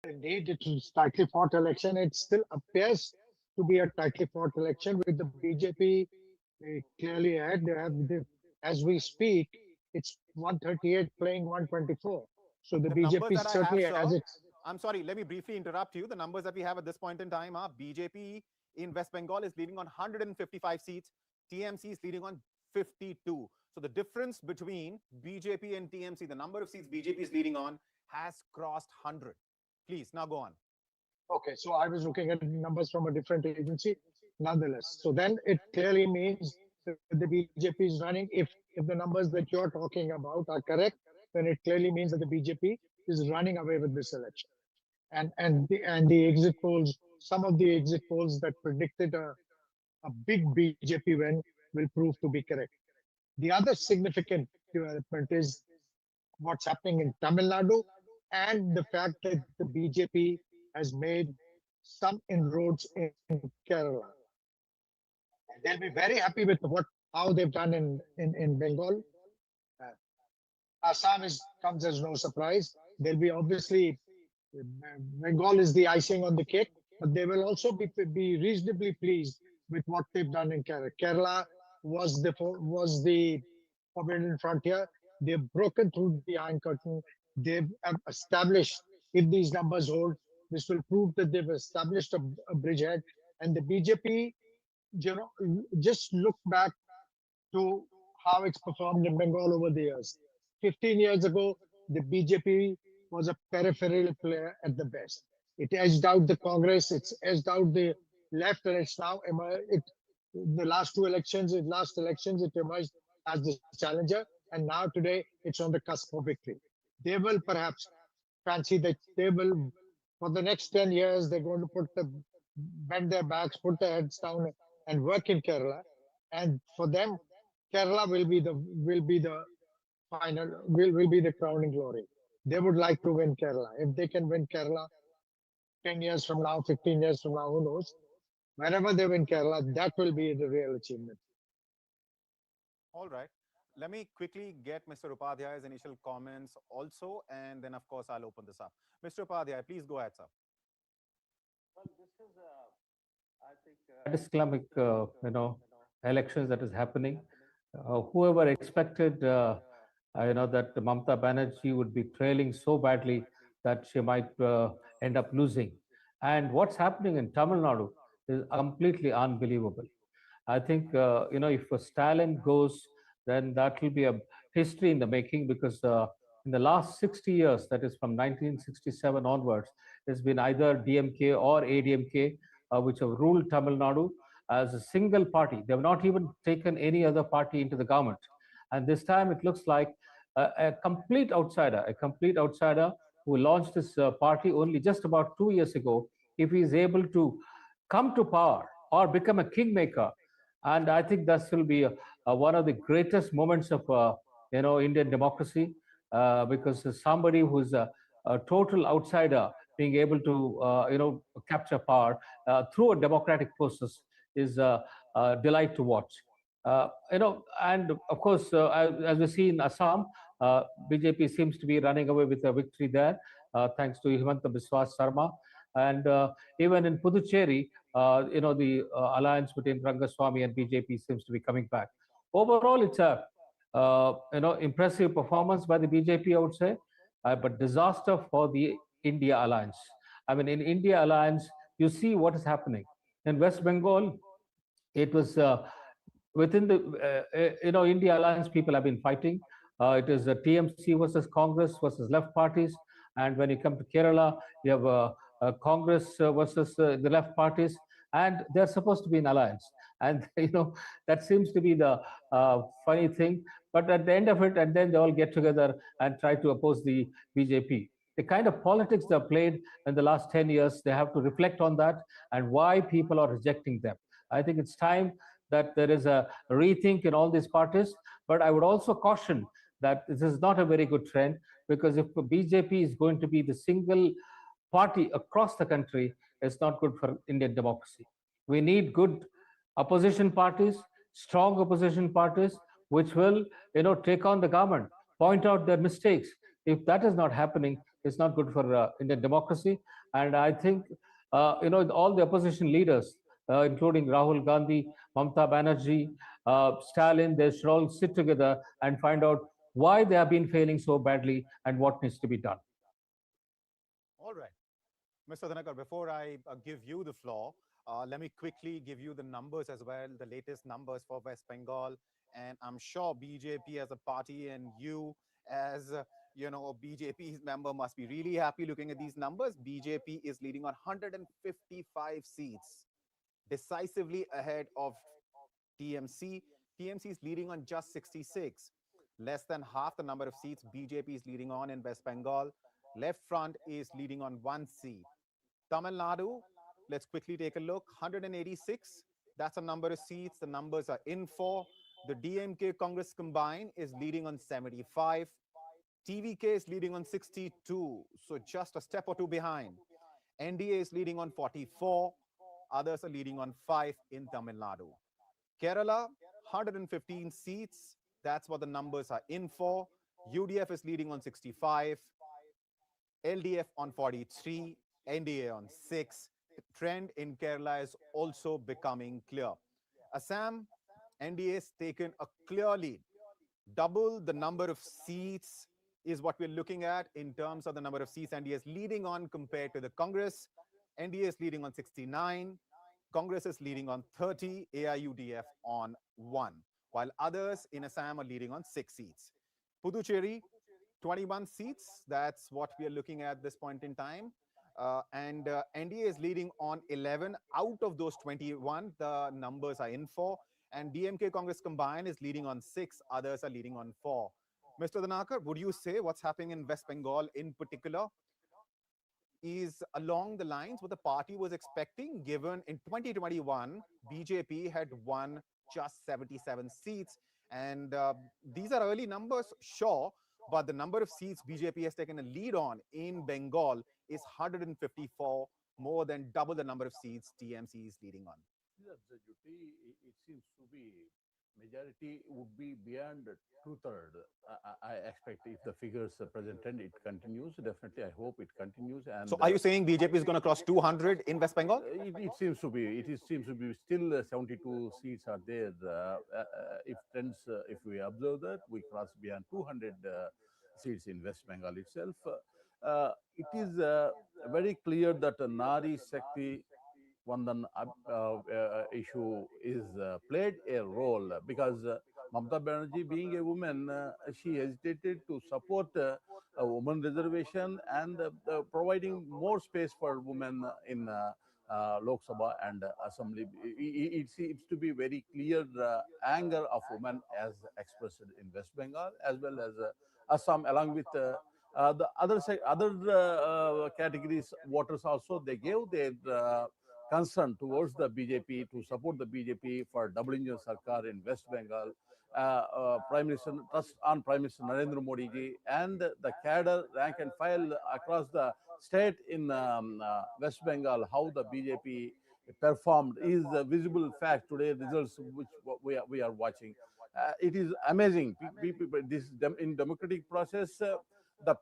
Indeed, it was tightly fought election. It still appears to be a tightly fought election with the BJP clearly ahead. As we speak, it's 138 playing 124. So the BJP certainly has it. I'm sorry, let me briefly interrupt you. The numbers that we have at this point in time are BJP in West Bengal is leading on 155 seats. TMC is leading on 52. So the difference between BJP and TMC, the number of seats BJP is leading on, has crossed 100. Please, now go on. Okay, so I was looking at numbers from a different agency, nonetheless. So then it clearly means that the BJP is running. If the numbers that you're talking about are correct, then it clearly means that the BJP is running away with this election. And the exit polls, some of the exit polls that predicted a big BJP win will prove to be correct. The other significant development is what's happening in Tamil Nadu and the fact that the BJP has made some inroads in Kerala. They'll be very happy with how they've done in Bengal. Assam comes as no surprise. They'll be obviously, Bengal is the icing on the cake, but they will also be reasonably pleased with what they've done in Kerala. Kerala was the forbidden frontier. They've broken through the Iron Curtain. They've established, if these numbers hold, this will prove that they've established a bridgehead. And the BJP, just look back to how it's performed in Bengal over the years. 15 years ago, the BJP was a peripheral player at the best. It edged out the Congress, it's edged out the left, and it's now the last elections, it emerged as the challenger, and now today it's on the cusp of victory. They will perhaps fancy that they will, for the next 10 years, they're going to bend their backs, put their heads down, and work in Kerala. And for them, Kerala will be the crowning glory. They would like to win Kerala. If they can win Kerala 10 years from now, 15 years from now, who knows? Whenever they win Kerala, that will be the real achievement. All right. Let me quickly get Mr. Upadhyay's initial comments also, and then, of course, I'll open this up. Mr. Upadhyay, please go ahead, sir. Well, this is, I think, catastrophic, elections that is happening. Whoever expected, that Mamata Banerjee would be trailing so badly that she might end up losing. And what's happening in Tamil Nadu, is completely unbelievable. I think, if Stalin goes, then that will be a history in the making, because in the last 60 years, that is from 1967 onwards, it's been either DMK or ADMK which have ruled Tamil Nadu as a single party. They have not even taken any other party into the government. And this time it looks like a complete outsider who launched this party only just about 2 years ago, if he is able to come to power or become a kingmaker. And I think that will be one of the greatest moments of Indian democracy, because somebody who's a total outsider being able to capture power through a democratic process is a delight to watch. And of course, as we see in Assam, BJP seems to be running away with a victory there, thanks to Himanta Biswa Sarma. And even in Puducherry, the alliance between Rangaswamy and BJP seems to be coming back. Overall, it's a impressive performance by the BJP, I would say, but disaster for the India alliance. I mean, in India alliance, you see what is happening in West Bengal. It was within the India alliance, people have been fighting. It is TMC versus Congress versus left parties, and when you come to Kerala, you have Congress versus the left parties, and they're supposed to be in alliance. And that seems to be the funny thing. But at the end of it, and then they all get together and try to oppose the BJP. The kind of politics they've played in the last 10 years, they have to reflect on that and why people are rejecting them. I think it's time that there is a rethink in all these parties. But I would also caution that this is not a very good trend, because if BJP is going to be the single party across the country, it's not good for Indian democracy. We need good opposition parties, strong opposition parties, which will take on the government, point out their mistakes. If that is not happening, it's not good for Indian democracy. And I think all the opposition leaders, including Rahul Gandhi, Mamata Banerjee, Stalin, they should all sit together and find out why they have been failing so badly and what needs to be done. All right. Mr. Dhanakar, before I give you the floor, let me quickly give you the numbers as well, the latest numbers for West Bengal. And I'm sure BJP as a party and you as a BJP member must be really happy looking at these numbers. BJP is leading on 155 seats, decisively ahead of TMC. TMC is leading on just 66. Less than half the number of seats BJP is leading on in West Bengal. Left Front is leading on 1 seat. Tamil Nadu, let's quickly take a look. 186, that's a number of seats. The numbers are in for. The DMK Congress combined is leading on 75. TVK is leading on 62, so just a step or two behind. NDA is leading on 44. Others are leading on 5 in Tamil Nadu. Kerala, 115 seats. That's what the numbers are in for. UDF is leading on 65. LDF on 43. NDA on 6. The trend in Kerala is also becoming clear. Assam, NDA has taken a clear lead. Double the number of seats is what we're looking at in terms of the number of seats NDA is leading on compared to the Congress. NDA is leading on 69. Congress is leading on 30. AIUDF on 1. While others in Assam are leading on 6 seats. Puducherry, 21 seats. That's what we are looking at this point in time. And NDA is leading on 11. Out of those 21, the numbers are in for. And DMK Congress combined is leading on 6. Others are leading on 4. Mr. Dhanakar, would you say what's happening in West Bengal in particular is along the lines what the party was expecting, given in 2021, BJP had won just 77 seats. And these are early numbers, sure, but the number of seats BJP has taken a lead on in Bengal is 154, more than double the number of seats TMC is leading on. It seems to be majority would be beyond 2/3. I expect if the figures presented, it continues. Definitely, I hope it continues. And so, are you saying BJP is going to cross 200 in West Bengal? It seems to be. Seems to be still 72 seats are there. If trends, if we observe that, we cross beyond 200 seats in West Bengal itself. It is very clear that Nari Shakti Vandan issue is played a role because Mamata Banerjee, being a woman, she hesitated to support a woman reservation and providing more space for women in Lok Sabha and Assembly. It seems to be very clear anger of women as expressed in West Bengal as well as Assam, along with the other categories voters also. They gave their concern towards the BJP to support the BJP for double engine sarkar in West Bengal. Prime Minister trust on Prime Minister Narendra Modi ji and the cadre rank and file across the state in West Bengal, how the BJP performed is a visible fact today. Results which we are watching. It is amazing. This in democratic process, the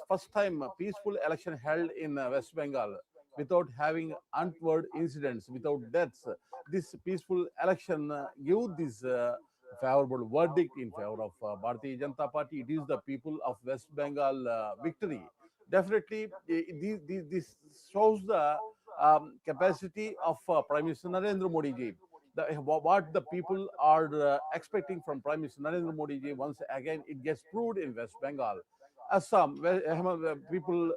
first time peaceful election held in West Bengal without having untoward incidents, without deaths. This peaceful election give this favorable verdict in favor of Bharatiya Janata Party. It is the people of West Bengal victory. Definitely, this shows the capacity of Prime Minister Narendra Modi ji. What the people are expecting from Prime Minister Narendra Modi ji, once again, it gets proved in West Bengal. Assam, where people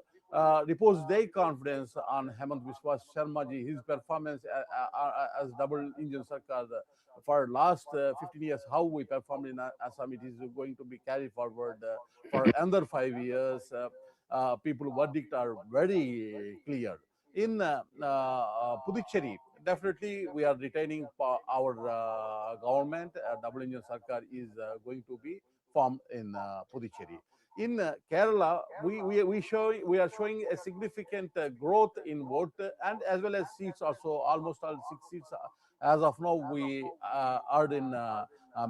repose their confidence on Hemant Biswa Sharma ji, his performance as double engine sarkar for last 15 years, how we performed in Assam, it is going to be carried forward for another 5 years. People verdict are very clear. In Puducherry, definitely we are retaining our government. Double engine sarkar is going to be formed in Puducherry. In Kerala, we are showing a significant growth in vote and as well as seats also. Almost all 6 seats as of now we are in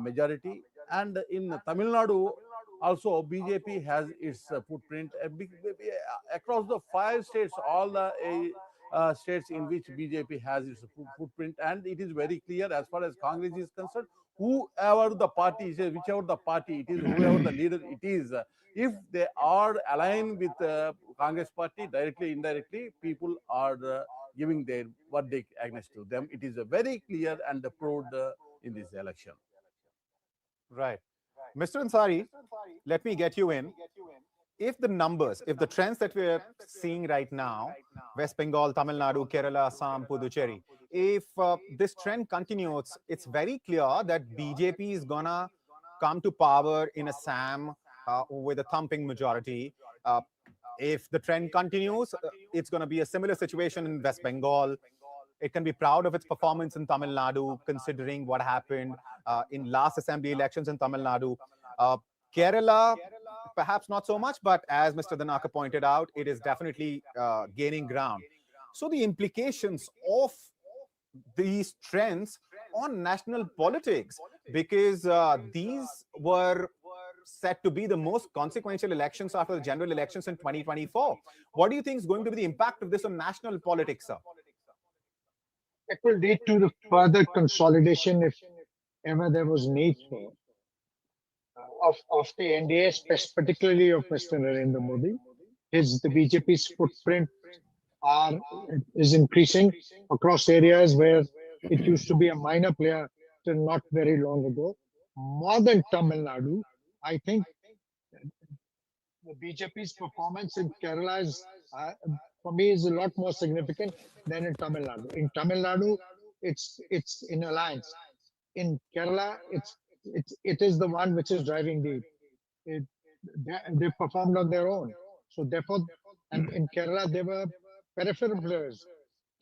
majority. And in Tamil Nadu also BJP has its footprint across the 5 states, all the states in which BJP has its footprint, and it is very clear as far as Congress is concerned. Whoever the party is, whichever the party it is, whoever the leader it is, if they are aligned with Congress party directly, indirectly, people are giving their verdict against to them. It is very clear and proved in this election. Right. Mr. Ansari, let me get you in. If the numbers, if the trends that we're seeing right now, West Bengal, Tamil Nadu, Kerala, Assam, Puducherry, if this trend continues, it's very clear that BJP is gonna come to power in Assam with a thumping majority. If the trend continues, it's going to be a similar situation in West Bengal. It can be proud of its performance in Tamil Nadu, considering what happened in last assembly elections in Tamil Nadu. Kerala, perhaps not so much, but as Mr. Danaka pointed out, it is definitely gaining ground. So the implications of these trends on national politics, because these were set to be the most consequential elections after the general elections in 2024. What do you think is going to be the impact of this on national politics, sir? It will lead to the further consolidation, if ever there was need for, of the NDA, particularly of Mr. Narendra Modi. The BJP's footprint is increasing across areas where it used to be a minor player till not very long ago. More than Tamil Nadu, I think the BJP's performance in Kerala is, for me, is a lot more significant than in Tamil Nadu. In Tamil Nadu, it's in alliance. In Kerala, it is the one which is driving they performed on their own. So therefore, and in Kerala, they were peripheral players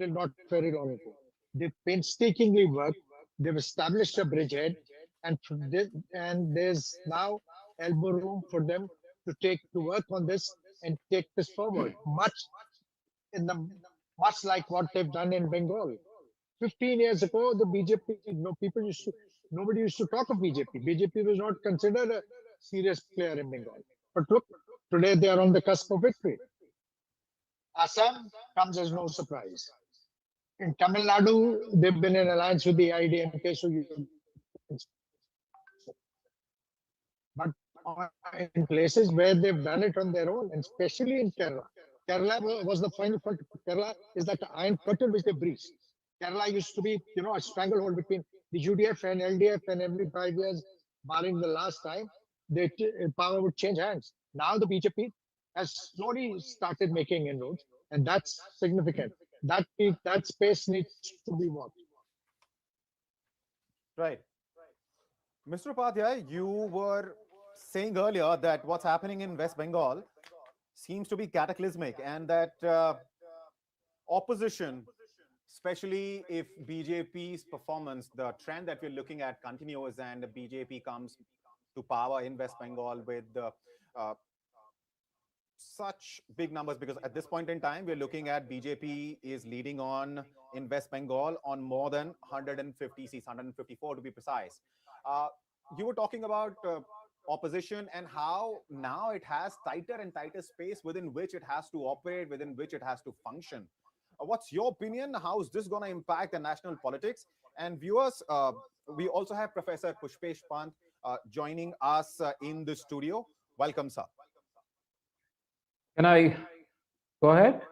till not very long ago. They painstakingly worked. They've established a bridgehead, and there's now elbow room for them to work on this and take this forward. Much like what they've done in Bengal. 15 years ago, the BJP, nobody used to talk of BJP. BJP was not considered a serious player in Bengal. But look, today they are on the cusp of victory. Assam comes as no surprise. In Tamil Nadu, they've been in alliance with the AIADMK, but in places where they've done it on their own, and especially in Kerala. Kerala was the final front. Kerala is that iron curtain which they breached. Kerala used to be, a stranglehold between the UDF and LDF, and every 5 years, barring the last time, the power would change hands. Now the BJP has slowly started making inroads, and that's significant. That space needs to be watched. Right. Mr. Upadhyay, you were saying earlier that what's happening in West Bengal seems to be cataclysmic, and that opposition, especially if BJP's performance, the trend that we're looking at continues and the BJP comes to power in West Bengal with uh, such big numbers, because at this point in time, we're looking at BJP is leading on in West Bengal on more than 150 seats, 154 to be precise. Uh, you were talking about opposition and how now it has tighter and tighter space within which it has to operate, within which it has to function. What's your opinion? How is this going to impact the national politics? And viewers, we also have Professor Pushpesh Pant joining us in the studio. Welcome, sir. Can I go ahead?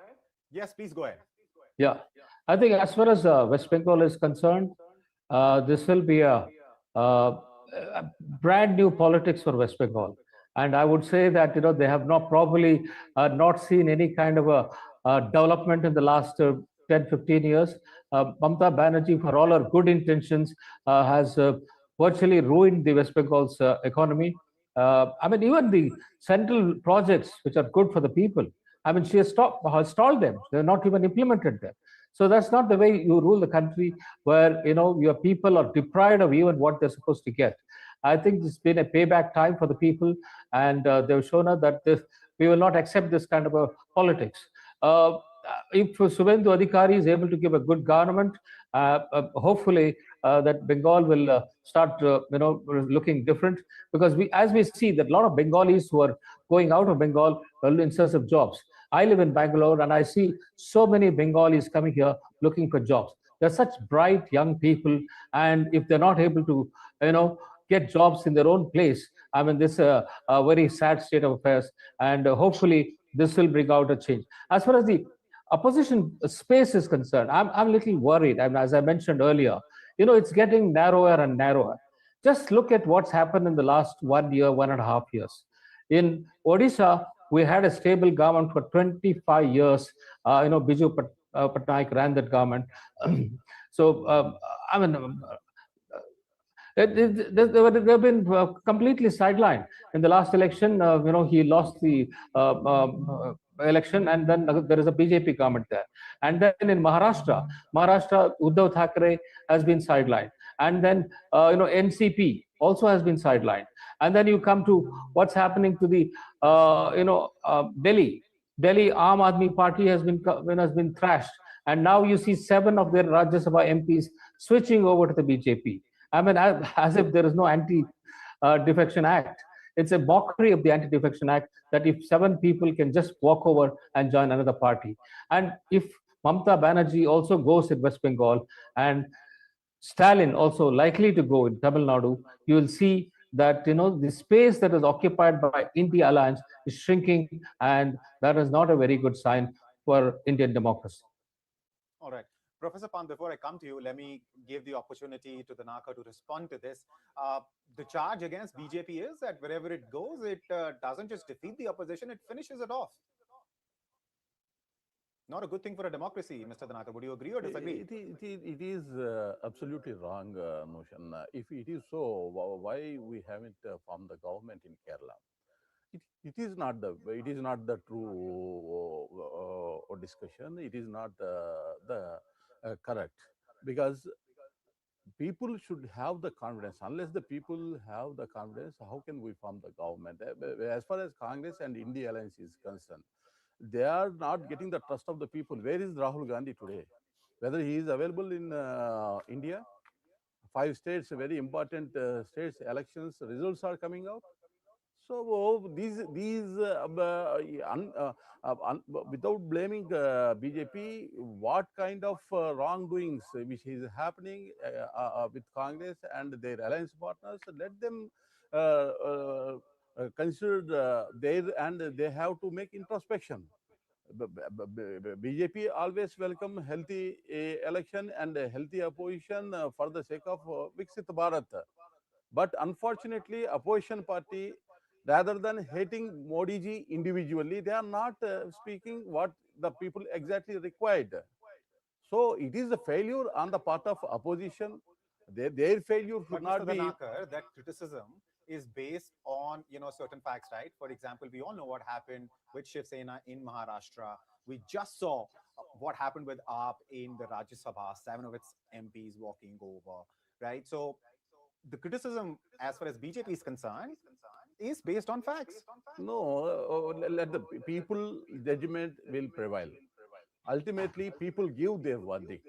Yes, please go ahead. Yeah, I think as far as West Bengal is concerned, this will be a brand new politics for West Bengal. And I would say that, they have not probably not seen any kind of a development in the last 10, 15 years. Mamata Banerjee, for all her good intentions, has virtually ruined the West Bengal's economy. I mean, even the central projects, which are good for the people, I mean, she has stalled them. They're not even implemented them. So that's not the way you rule the country, where your people are deprived of even what they're supposed to get. I think it's been a payback time for the people, and they've shown us that we will not accept this kind of a politics. If Suvendu Adhikari is able to give a good government, hopefully that Bengal will start, looking different, because as we see that a lot of Bengalis who are going out of Bengal in search of jobs. I live in Bangalore and I see so many Bengalis coming here looking for jobs. They're such bright young people, and if they're not able to, get jobs in their own place, I mean, this is a very sad state of affairs, and hopefully this will bring out a change. As far as the opposition space is concerned, I'm a little worried. I mean, as I mentioned earlier, it's getting narrower and narrower. Just look at what's happened in the last 1 year, 1.5 years. In Odisha, we had a stable government for 25 years. Biju Patnaik ran that government. So, I mean, they've been completely sidelined. In the last election, he lost the election, and then there is a BJP government there. And then in Maharashtra, Uddhav Thackeray has been sidelined. And then, NCP also has been sidelined. And then you come to what's happening to the, Delhi. Delhi Aam Aadmi Party has been thrashed. And now you see 7 of their Rajya Sabha MPs switching over to the BJP. I mean, as if there is no Anti-Defection Act. It's a mockery of the Anti-Defection Act that if 7 people can just walk over and join another party. And if Mamata Banerjee also goes in West Bengal, and Stalin also likely to go in Tamil Nadu, you will see that the space that is occupied by India Alliance is shrinking, and that is not a very good sign for Indian democracy. All right. Professor Pant, before I come to you, let me give the opportunity to the Naka to respond to this. The charge against BJP is that wherever it goes, it doesn't just defeat the opposition, it finishes it off. Not a good thing for a democracy, Mr. Danaka. Would you agree or disagree? It is absolutely wrong notion. If it is so, why we haven't formed the government in Kerala? It is not the true discussion. It is not the correct, because people should have the confidence. Unless the people have the confidence, how can we form the government? As far as Congress and India Alliance is concerned, they are not getting the trust of the people. Where is Rahul Gandhi today? Whether he is available in India, 5 states, very important states, elections results are coming out. So these without blaming BJP, what kind of wrongdoings which is happening with Congress and their alliance partners? Let them consider there, and they have to make introspection. BJP always welcome healthy election and a healthy opposition for the sake of Viksit Bharat. But unfortunately, opposition party, rather than hating Modi ji individually, they are not speaking what the people exactly required. So it is a failure on the part of opposition. Their failure should But Mr. not be. Danakar, that criticism is based on certain facts, right? For example, we all know what happened with Shiv Sena in Maharashtra. We just saw what happened with AAP in the Rajya Sabha, 7 of its MPs walking over, right? So the criticism, as far as BJP is concerned, is based on facts. No, let the people judgment will prevail. Ultimately, people give their verdict.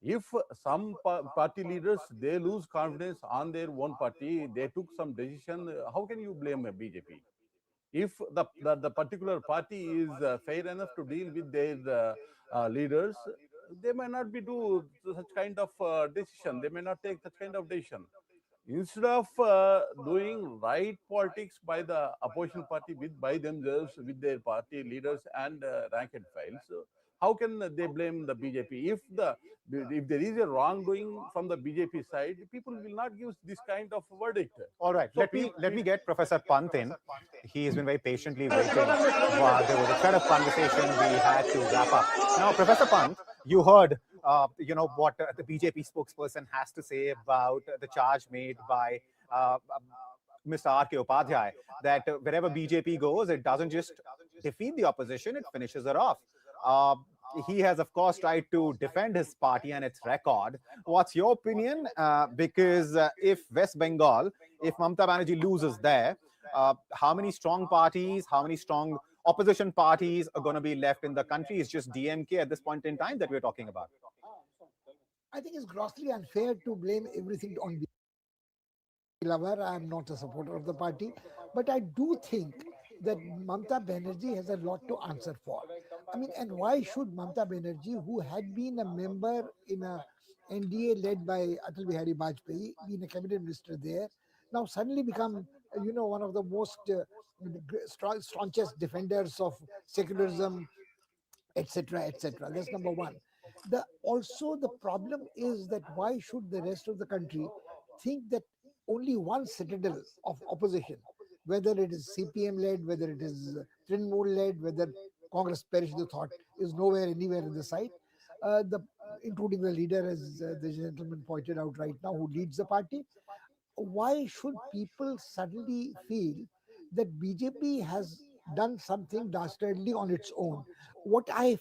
If some party leaders they lose confidence on their own party, they took some decision. How can you blame a BJP? If the particular party is fair enough to deal with their leaders, they may not be do such kind of decision. They may not take such kind of decision. Instead of doing right politics by the opposition party by themselves with their party leaders and rank and files, how can they blame the BJP? If there is a wrongdoing from the BJP side, people will not give this kind of verdict. All right, So let me get Professor Pant in. He has been very patiently waiting. There was a thread of conversation we had to wrap up. Now, Professor Pant, you heard what the BJP spokesperson has to say about the charge made by Mr. R.K. Upadhyay, that wherever BJP goes, it doesn't just defeat the opposition, it finishes it off. He has, of course, tried to defend his party and its record. What's your opinion? Because if West Bengal, if Mamata Banerjee loses there, how many strong parties, how many strong opposition parties are going to be left in the country? It's just DMK at this point in time that we're talking about. I think it's grossly unfair to blame everything on lover. I am not a supporter of the party, but I do think that Mamata Banerjee has a lot to answer for. I mean, and why should Mamata Banerjee, who had been a member in a NDA led by Atal Bihari Vajpayee, been a cabinet minister there, now suddenly become, one of the most staunchest defenders of secularism, etc., etc. That's number one. The problem is that why should the rest of the country think that only one citadel of opposition, whether it is CPM led, whether it is Trinamool led, whether Congress perish the thought, is nowhere anywhere in the sight, including the leader, as the gentleman pointed out right now, who leads the party. Why should people suddenly feel that BJP has done something dastardly on its own? What I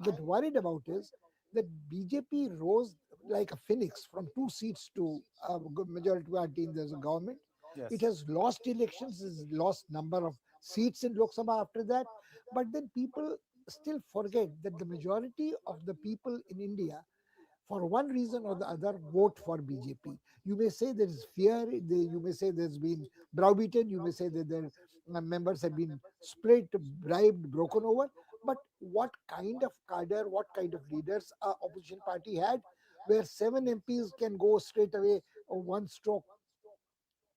get worried about is that BJP rose like a phoenix from 2 seats to a majority party in the government. Yes. It has lost elections, has lost number of seats in Lok Sabha after that, but then people still forget that the majority of the people in India, for one reason or the other, vote for BJP. You may say there is fear, you may say there's been browbeaten, you may say that their members have been split, bribed, broken over. But what kind of cadre, what kind of leaders a opposition party had, where 7 MPs can go straight away one stroke?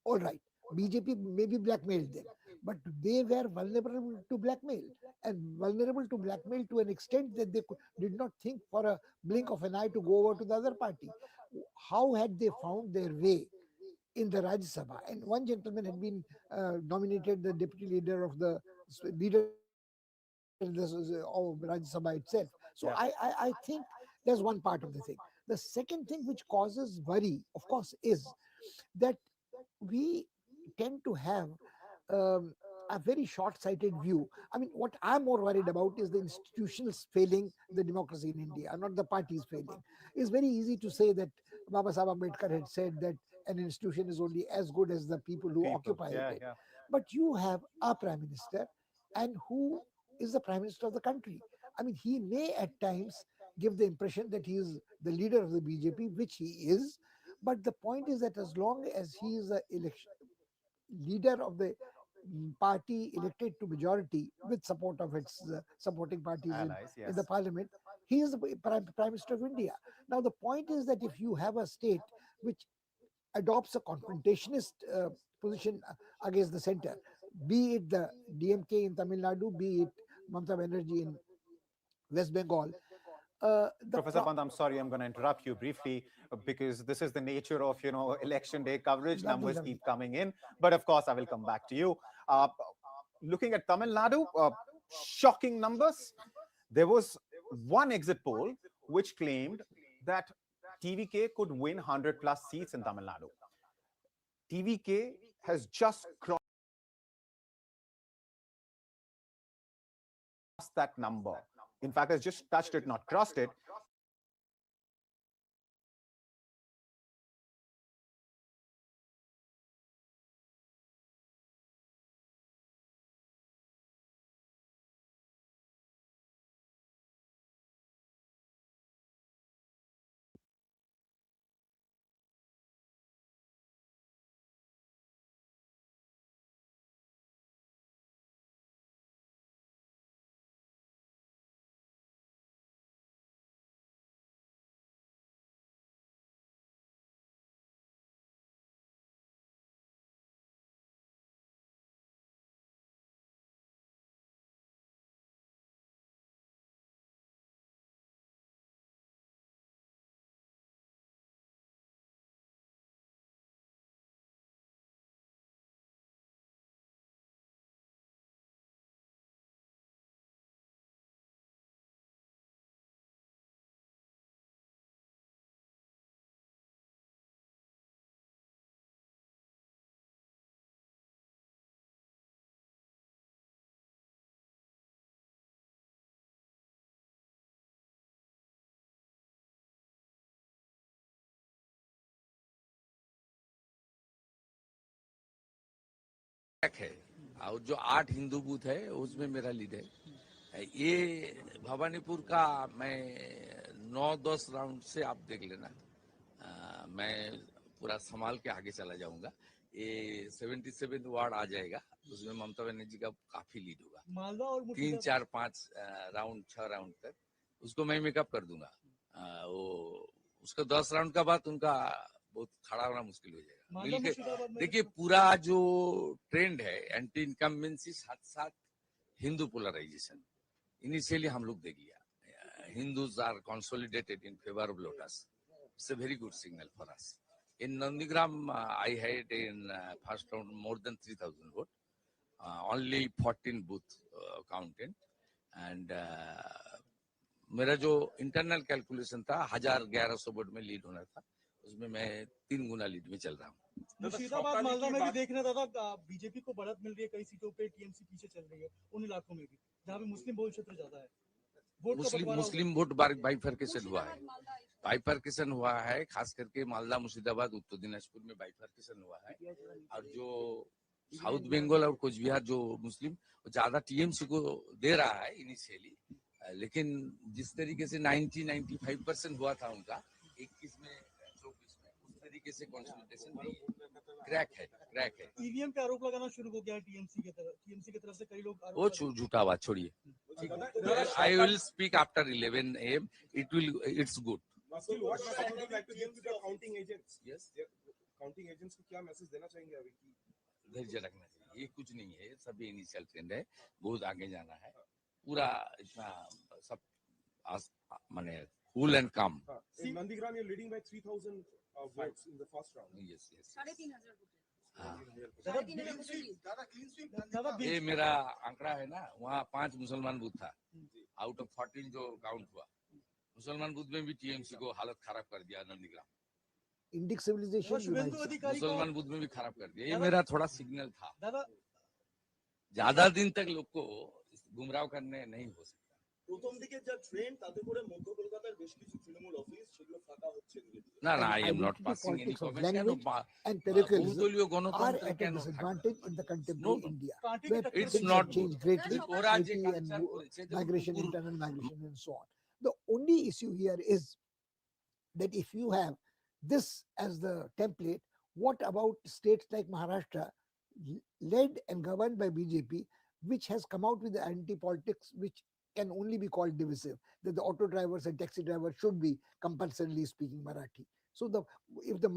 All right, BJP maybe blackmailed them, but they were vulnerable to blackmail, and vulnerable to blackmail to an extent that they did not think for a blink of an eye to go over to the other party. How had they found their way in the Rajya Sabha? And one gentleman had been nominated the deputy leader of the leader of Rajya Sabha itself. So Yeah. I think there's one part of the thing. The second thing which causes worry, of course, is that we tend to have a very short-sighted view. I mean, what I'm more worried about is the institutions failing the democracy in India, not the parties failing. It's very easy to say that Baba Sahib Ambedkar had said that an institution is only as good as the people who occupy Yeah, it. yeah. But you have a prime minister, and who is the prime minister of the country. I mean, he may at times give the impression that he is the leader of the BJP, which he is. But the point is that as long as he is the leader of the party elected to majority with support of its supporting parties Allies, in the yes. parliament, he is the prime minister of India. Now, the point is that if you have a state which adopts a confrontationist position against the center, be it the DMK in Tamil Nadu, be it Mamata Banerjee in West Bengal. Professor Pant, I'm sorry, I'm going to interrupt you briefly because this is the nature of, election day coverage. Numbers keep coming in. But of course, I will come back to you. Looking at Tamil Nadu, shocking numbers. There was one exit poll which claimed that TVK could win 100 plus seats in Tamil Nadu. TVK has just crossed that number. In fact, has just touched it, not crossed it. है और जो 8 Hindu booth है उसमें मेरा lead है। ये भवानीपुर का मैं 9-10 राउंड से आप देख लेना, मैं पूरा संभाल के आगे चला जाऊंगा। ये 77 वार्ड आ जाएगा, उसमें ममता बनर्जी का काफी लीड होगा। मालदा और 3, 4, 5 राउंड 6 राउंड तक उसको मैं मेकअप कर दूंगा। वो उसका 10 राउंड का बाद उनका बहुत खड़ा होना मुश्किल हो जाएगा। मिलके देखिए पूरा जो ट्रेंड है एंटी इनकम्बेंसी साथ साथ हिंदू पोलराइजेशन इनिशियली हम लोग देख लिया। Hindus are consolidated in favor of Lotus. It's a very good signal for us. In Nandigram, I had in first round more than 3,000 votes. Only 14 booth counted. And मेरा जो internal calculation था 1,000-1,100 vote में lead होना था, उसमें मैं 3 गुना lead में चल रहा हूँ। मुर्शिदाबाद मालदा में भी देख रहे दादा बीजेपी को बढ़त मिल रही है, कई सीटों पे टीएमसी पीछे चल रही है उन इलाकों में भी जहाँ पे मुस्लिम बहुल क्षेत्र ज्यादा है। मुस्लिम वोट बाइफरकेशन हुआ है, बाइफरकेशन हुआ है, खास करके मालदा मुर्शिदाबाद उत्तर दिनाजपुर में बाइफरकेशन हुआ है। और जो साउथ बंगाल और कुछ बिहार जो मुस्लिम ज्यादा टीएमसी को दे रहा है इनिशियली, लेकिन जिस तरीके से 90-95% हुआ था उनका 21 में 24 में, उस तरीके से कंसोलिडेशन नहीं है, क्रैक है। ईवीएम पे आरोप लगाना शुरू हो गया है टीएमसी की तरफ से कई लोग वो झूठा बात छोड़िए। I will speak after 11 AM. It's good. Still, what message would you like to give to the counting agents? Yes, counting agents को क्या मैसेज देना चाहेंगे अभी की? धैर्य रखना चाहिए, ये कुछ नहीं है, सभी इनिशियल ट्रेंड है, बहुत आगे जाना है, पूरा इतना सब माने cool and calm. In Nandigram, you're leading by 3,000 votes in the first round. Yes. 3,500 ये मेरा आंकड़ा है ना, वहाँ 5 मुसलमान बूथ था, आउट ऑफ 14 जो काउंट हुआ, मुसलमान बूथ में भी टीएमसी को हालत खराब कर दिया नंदीग्राम। इंडिक सिविलाइजेशन मुसलमान बूथ में भी खराब कर दिया। ये मेरा थोड़ा सिग्नल था, ज्यादा दिन तक लोग को गुमराह करने नहीं हो सकता। প্রথম দিকে যা ট্রেন তাতে করে মধ্য কলকাতার বেশ কিছু তৃণমূল অফিস সেগুলো ফাঁকা হচ্ছে। না, I am not passing any comment. And parochialism are at a disadvantage in the contemporary India, where it's things not have changed greatly, and migration, internal migration, and so on. The only issue here is that if you have this as the template, what about states like Maharashtra, led and governed by BJP, which has come out with the anti-politics which can only be called divisive, that the auto drivers and taxi drivers should be compulsorily speaking Marathi. So if the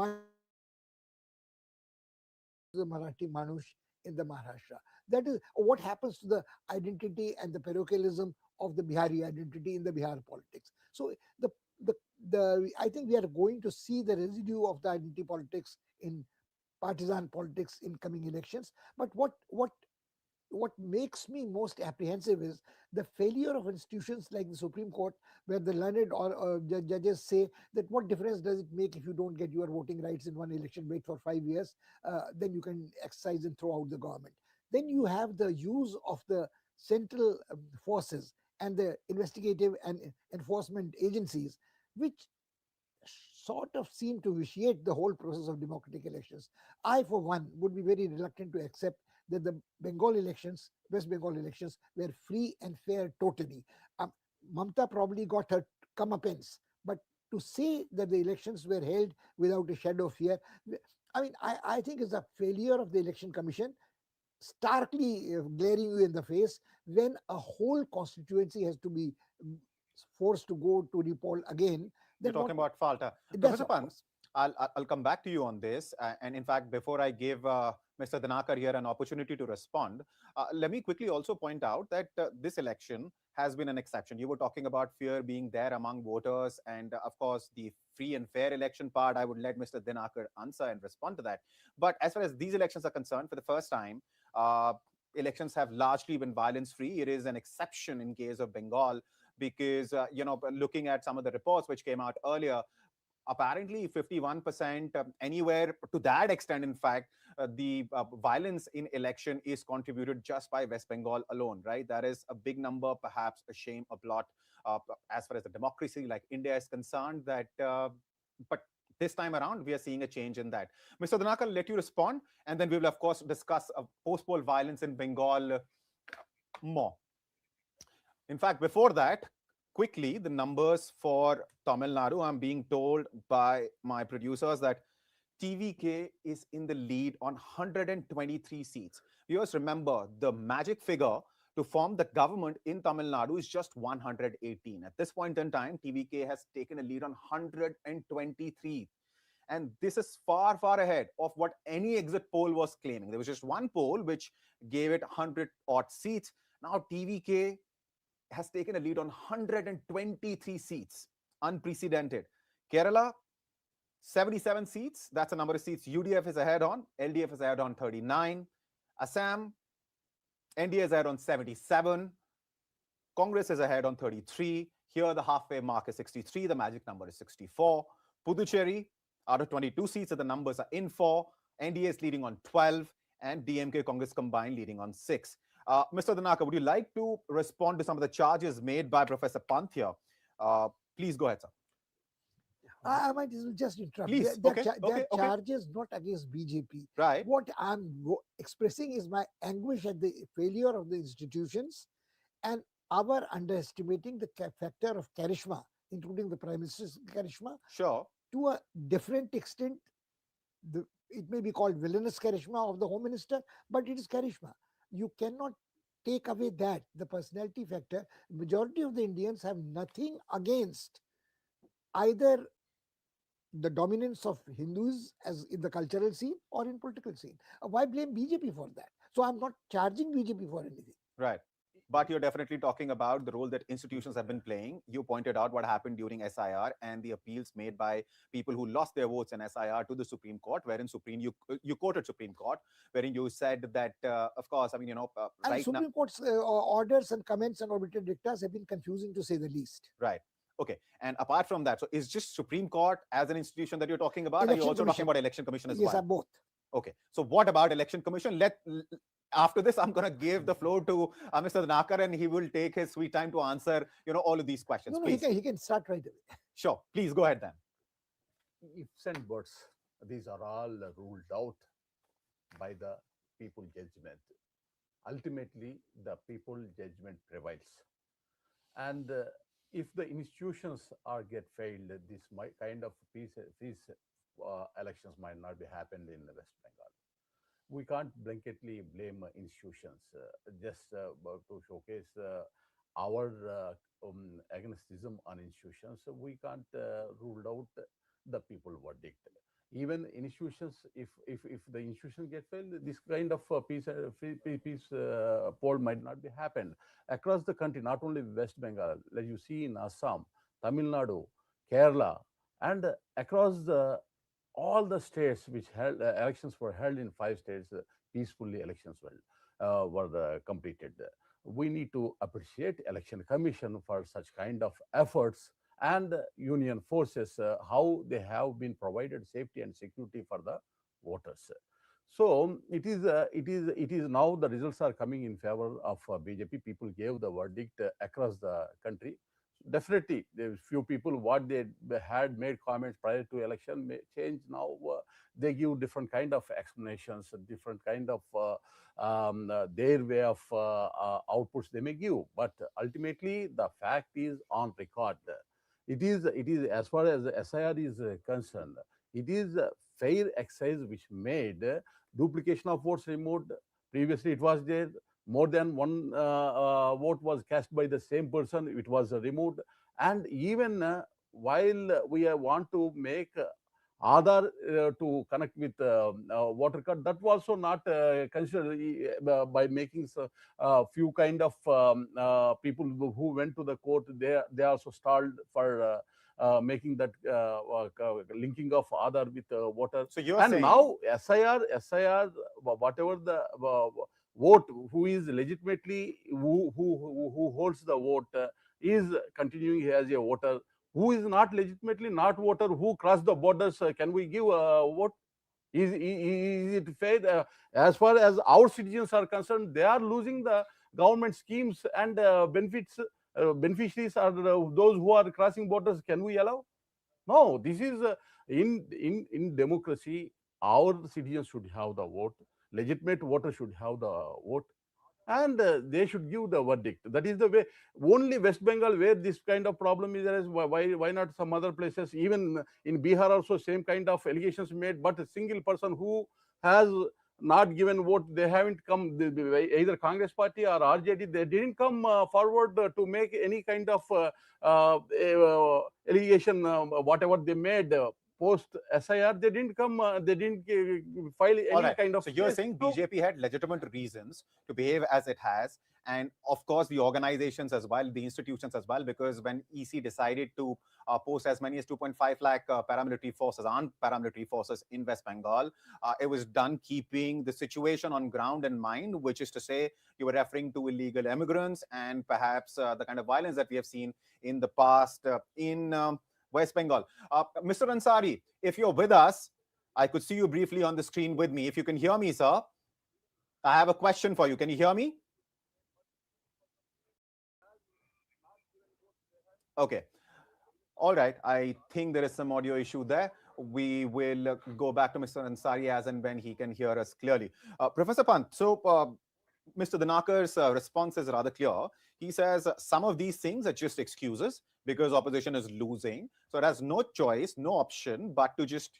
Marathi Manush in the Maharashtra. That is what happens to the identity and the parochialism of the Bihari identity in the Bihar politics. So the I think we are going to see the residue of the identity politics in partisan politics in coming elections. But what makes me most apprehensive is the failure of institutions like the Supreme Court, where the learned or judges say that what difference does it make if you don't get your voting rights in one election, wait for 5 years, then you can exercise and throw out the government. Then you have the use of the central forces and the investigative and enforcement agencies, which sort of seem to vitiate the whole process of democratic elections. I, for one, would be very reluctant to accept that the Bengal elections, West Bengal elections, were free and fair totally. Mamta probably got her comeuppance, but to say that the elections were held without a shadow of fear, I mean, I think it's a failure of the Election Commission, starkly glaring you in the face when a whole constituency has to be forced to go to repoll again. You're talking about Falta. That's Professor Pant, I'll come back to you on this. And in fact, before I give Mr. Dhanakar here an opportunity to respond, let me quickly also point out that this election has been an exception. You were talking about fear being there among voters. And of course, the free and fair election part, I would let Mr. Dhanakar answer and respond to that. But as far as these elections are concerned, for the first time, elections have largely been violence-free. It is an exception in case of Bengal, because, looking at some of the reports which came out earlier, apparently 51%, anywhere to that extent, in fact, the violence in election is contributed just by West Bengal alone, right? That is a big number, perhaps a shame, a blot, as far as the democracy like India is concerned, that, but this time around, we are seeing a change in that. Mr. Dhanakar, I'll let you respond, and then we will, of course, discuss post-poll violence in Bengal more. In fact, before that, quickly, the numbers for Tamil Nadu, I'm being told by my producers that TVK is in the lead on 123 seats. Viewers, remember, the magic figure to form the government in Tamil Nadu is just 118. At this point in time, TVK has taken a lead on 123. And this is far, far ahead of what any exit poll was claiming. There was just one poll which gave it 100 odd seats. Now TVK has taken a lead on 123 seats, unprecedented. Kerala, 77 seats. That's the number of seats UDF is ahead on. LDF is ahead on 39. Assam, NDA is ahead on 77. Congress is ahead on 33. Here, the halfway mark is 63. The magic number is 64. Puducherry, out of 22 seats, the numbers are in for. NDA is leading on 12. And DMK Congress combined leading on 6. Mr. Dhanakar, would you like to respond to some of the charges made by Professor Pant here? Please go ahead, sir. I might just interrupt. Please. Their charges not against BJP. Right. What I'm expressing is my anguish at the failure of the institutions and our underestimating the factor of charisma, including the Prime Minister's charisma. Sure. To a different extent, it may be called villainous charisma of the Home Minister, but it is charisma. You cannot take away that, the personality factor. Majority of the Indians have nothing against either the dominance of Hindus as in the cultural scene or in political scene. Why blame BJP for that? So I'm not charging BJP for anything. Right. But you're definitely talking about the role that institutions have been playing. You pointed out what happened during SIR and the appeals made by people who lost their votes in SIR to the Supreme Court, wherein you quoted Supreme Court, wherein you said that, of course, I mean, And right Supreme now. Court's orders and comments and arbitrary dictas have been confusing to say the least. Right. Okay. And apart from that, so is just Supreme Court as an institution that you're talking about? Are you Election also Commission. talking about Election Commission as Yes, well? both. Okay. So what about Election Commission? After this, I'm going to give the floor to Mr. Dhanakar, and he will take his sweet time to answer, all of these questions. No, Please. he can start right away. Sure. Please go ahead then. Ifs and buts, these are all ruled out by the people judgment. Ultimately, the people judgment prevails. And if the institutions get failed, this kind of peace elections might not be happened in West Bengal. We can't blanketly blame institutions just to showcase our agnosticism on institutions. We can't rule out the people verdict. Even institutions, if the institution get failed, this kind of peace poll might not be happened across the country, not only West Bengal, like you see in Assam, Tamil Nadu, Kerala, and across all the states which held elections were held in 5 states, peacefully elections were completed. We need to appreciate Election Commission for such kind of efforts, and union forces, how they have been provided safety and security for the voters. So it is now the results are coming in favor of BJP. People gave the verdict across the country. Definitely, there's few people what they had made comments prior to election may change now. They give different kind of explanations, different kind of their way of outputs they may give. But ultimately, the fact is on record. It is as far as the SIR is concerned, it is a fair exercise which made duplication of votes removed. Previously, it was there. More than one vote was cast by the same person. It was removed. And even while we want to make Aadhaar to connect with voter card, that was also not considered by making few kind of people who went to the court. They also stalled for making that linking of Aadhaar with voter. So you're And saying now SIR, whatever the vote, who is legitimately who holds the vote is continuing as a voter. Who is not legitimately not voter, who crossed the borders, can we give a vote? Is it fair? As far as our citizens are concerned, they are losing the government schemes and benefits. Beneficiaries are those who are crossing borders. Can we allow? No, this is in democracy. Our citizens should have the vote. Legitimate voters should have the vote, and they should give the verdict. That is the way. Only West Bengal where this kind of problem is there. Why not some other places? Even in Bihar also same kind of allegations made, but a single person who has not given vote, they haven't come. Either Congress party or RJD, they didn't come forward to make any kind of allegation. Whatever they made. Post SIR, they didn't come. They didn't file all any right. kind of. So you're case. saying BJP had legitimate reasons to behave as it has, and of course the organizations as well, the institutions as well, because when EC decided to post as many as 2.5 lakh paramilitary forces, armed paramilitary forces in West Bengal, it was done keeping the situation on ground in mind, which is to say you were referring to illegal immigrants and perhaps the kind of violence that we have seen in the past in West Bengal. Mr. Ansari, if you're with us, I could see you briefly on the screen with me. If you can hear me, sir, I have a question for you. Can you hear me? Okay. All right. I think there is some audio issue there. We will go back to Mr. Ansari as and when he can hear us clearly. Professor Pant, so Mr. Danakar's response is rather clear. He says some of these things are just excuses because opposition is losing. So it has no choice, no option but to just,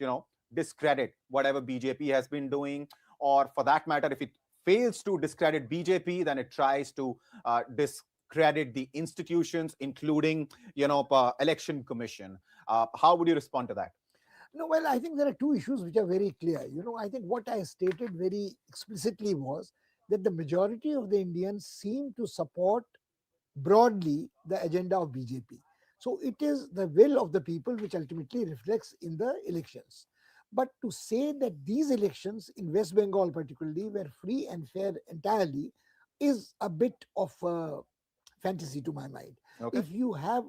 discredit whatever BJP has been doing, or for that matter, if it fails to discredit BJP, then it tries to discredit the institutions, including, election commission. How would you respond to that? No, well, I think there are two issues which are very clear. I think what I stated very explicitly was that the majority of the Indians seem to support broadly the agenda of BJP. So it is the will of the people which ultimately reflects in the elections. But to say that these elections in West Bengal particularly were free and fair entirely is a bit of a fantasy to my mind. Okay. If you have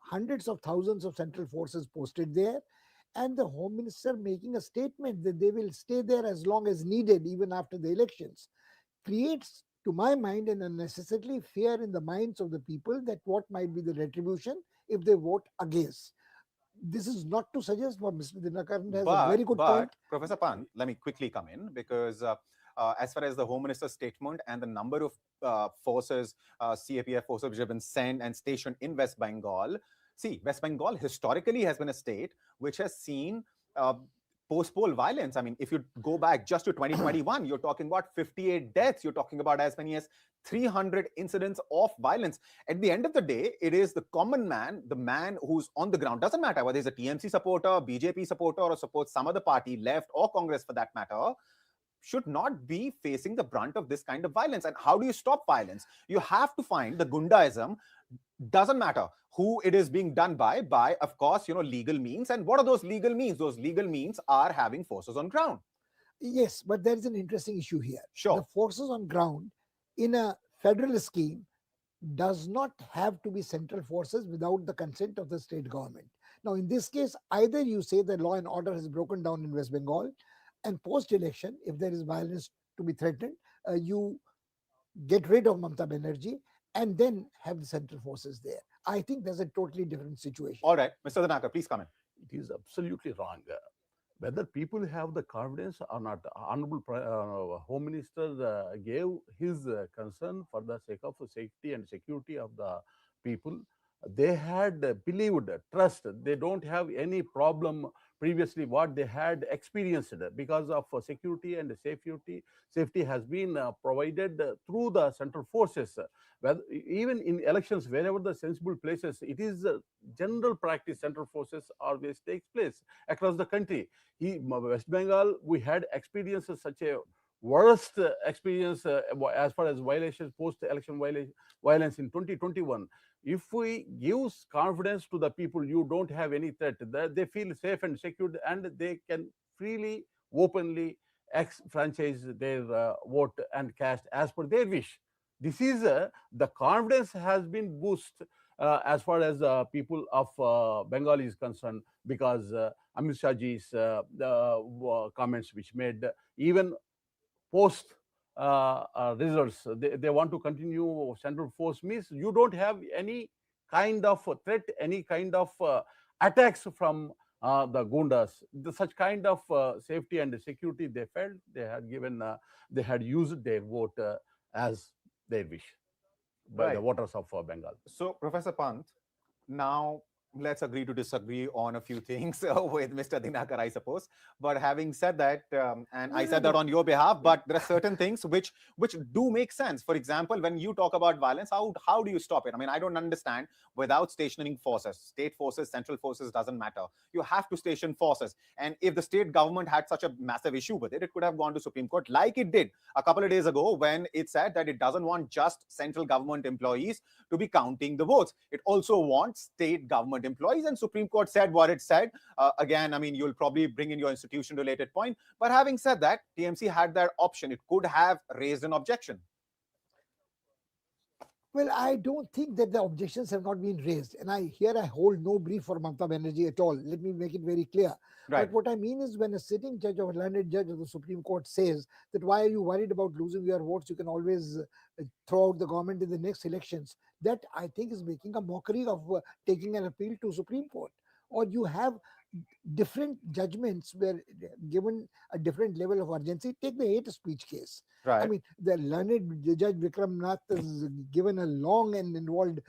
hundreds of thousands of central forces posted there, and the Home Minister making a statement that they will stay there as long as needed, even after the elections, creates, to my mind, an unnecessarily fear in the minds of the people that what might be the retribution if they vote against. This is not to suggest what Mr. Dinakaran has a very good point. Professor Pant, let me quickly come in because as far as the Home Minister's statement and the number of forces, CAPF forces which have been sent and stationed in West Bengal, see, West Bengal historically has been a state which has seen post-poll violence. I mean, if you go back just to 2021, you're talking about 58 deaths. You're talking about as many as 300 incidents of violence. At the end of the day, it is the common man, the man who's on the ground. Doesn't matter whether he's a TMC supporter, BJP supporter, or supports some other party, left or Congress for that matter, should not be facing the brunt of this kind of violence. And how do you stop violence? You have to find the gundaism. Doesn't matter who it is being done by, of course, legal means. And what are those legal means? Those legal means are having forces on ground. Yes, but there is an interesting issue here. Sure. The forces on ground in a federal scheme does not have to be central forces without the consent of the state government. Now, in this case, either you say the law and order has broken down in West Bengal, and post-election, if there is violence to be threatened, you get rid of Mamata Banerjee and then have the central forces there. I think there's a totally different situation. All right, Mr. Danaka, please come in. It is absolutely wrong. Whether people have the confidence or not, Honorable Home Minister gave his concern for the sake of safety and security of the people. They had believed, trust, they don't have any problem previously what they had experienced because of security and safety has been provided through the central forces. Even in elections, wherever the sensible places, it is general practice, central forces always takes place across the country. West Bengal, we had experienced such a worst experience as far as violations, post-election violence in 2021. If we give confidence to the people, you don't have any threat, they feel safe and secure, and they can freely, openly franchise their vote and cast as per their wish. This is the confidence has been boosted as far as the people of Bengal is concerned, because Amit Shahji's comments which made even post results, they want to continue central force means you don't have any kind of threat, any kind of attacks from the gundas. Such kind of safety and security they felt they had given, they had used their vote as their wish by the voters of Bengal. So, Professor Pant, now let's agree to disagree on a few things with Mr. Dinakar, I suppose. But having said that, and I said that on your behalf, but there are certain things which do make sense. For example, when you talk about violence, how do you stop it? I mean, I don't understand. Without stationing forces, state forces, central forces, doesn't matter. You have to station forces. And if the state government had such a massive issue with it, it could have gone to Supreme Court like it did a couple of days ago when it said that it doesn't want just central government employees to be counting the votes. It also wants state government employees, and Supreme Court said what it said. Again, I mean, you'll probably bring in your institution-related point. But having said that, TMC had that option. It could have raised an objection. Well, I don't think that the objections have not been raised. And I hold no brief for Mamata Banerjee at all. Let me make it very clear. Right. But what I mean is, when a sitting judge or a learned judge of the Supreme Court says that why are you worried about losing your votes, you can always throw out the government in the next elections, that I think is making a mockery of taking an appeal to Supreme Court. Or you have different judgments were given a different level of urgency. Take the hate speech case. Right. I mean, the learned Judge Vikram Nath has given a long and involved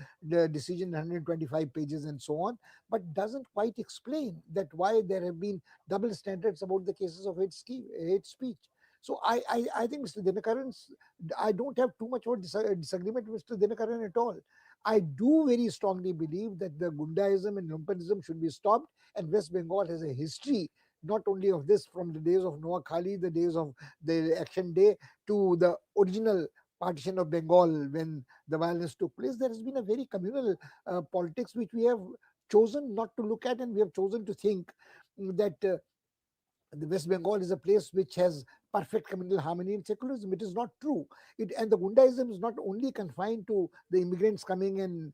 decision, 125 pages and so on, but doesn't quite explain that why there have been double standards about the cases of hate speech. So I think Mr. Dinakaran's, I don't have too much of a disagreement with Mr. Dinakaran at all. I do very strongly believe that the Gundaism and Lumpenism should be stopped, and West Bengal has a history not only of this from the days of Noah Khali, the days of the Action Day, to the original partition of Bengal when the violence took place. There has been a very communal politics which we have chosen not to look at, and we have chosen to think that the West Bengal is a place which has perfect communal harmony and secularism. It is not true. And the Gundaism is not only confined to the immigrants coming and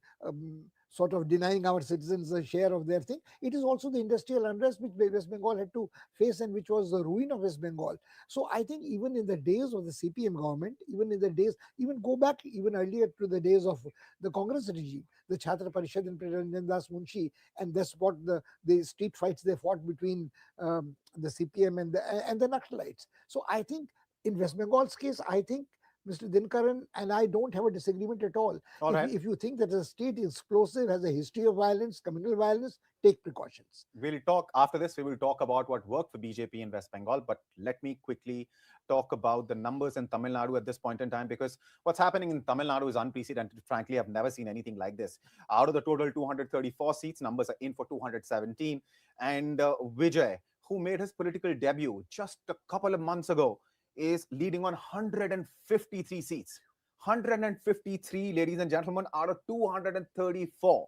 sort of denying our citizens a share of their thing. It is also the industrial unrest which West Bengal had to face and which was the ruin of West Bengal. So I think even in the days of the CPM government, even go back even earlier to the days of the Congress regime, the Chhatra Parishad and Ranjan Das Munshi, and that's what the street fights they fought between the CPM and the Naxalites. So I think in West Bengal's case, I think Mr. Dinkaran and I don't have a disagreement at all. All right. If you think that the state is explosive, has a history of violence, communal violence, take precautions. We'll talk after this. We will talk about what worked for BJP in West Bengal. But let me quickly talk about the numbers in Tamil Nadu at this point in time, because what's happening in Tamil Nadu is unprecedented. Frankly, I've never seen anything like this. Out of the total 234 seats, numbers are in for 217. And Vijay, who made his political debut just a couple of months ago, is leading on 153 seats. 153, ladies and gentlemen, out of 234.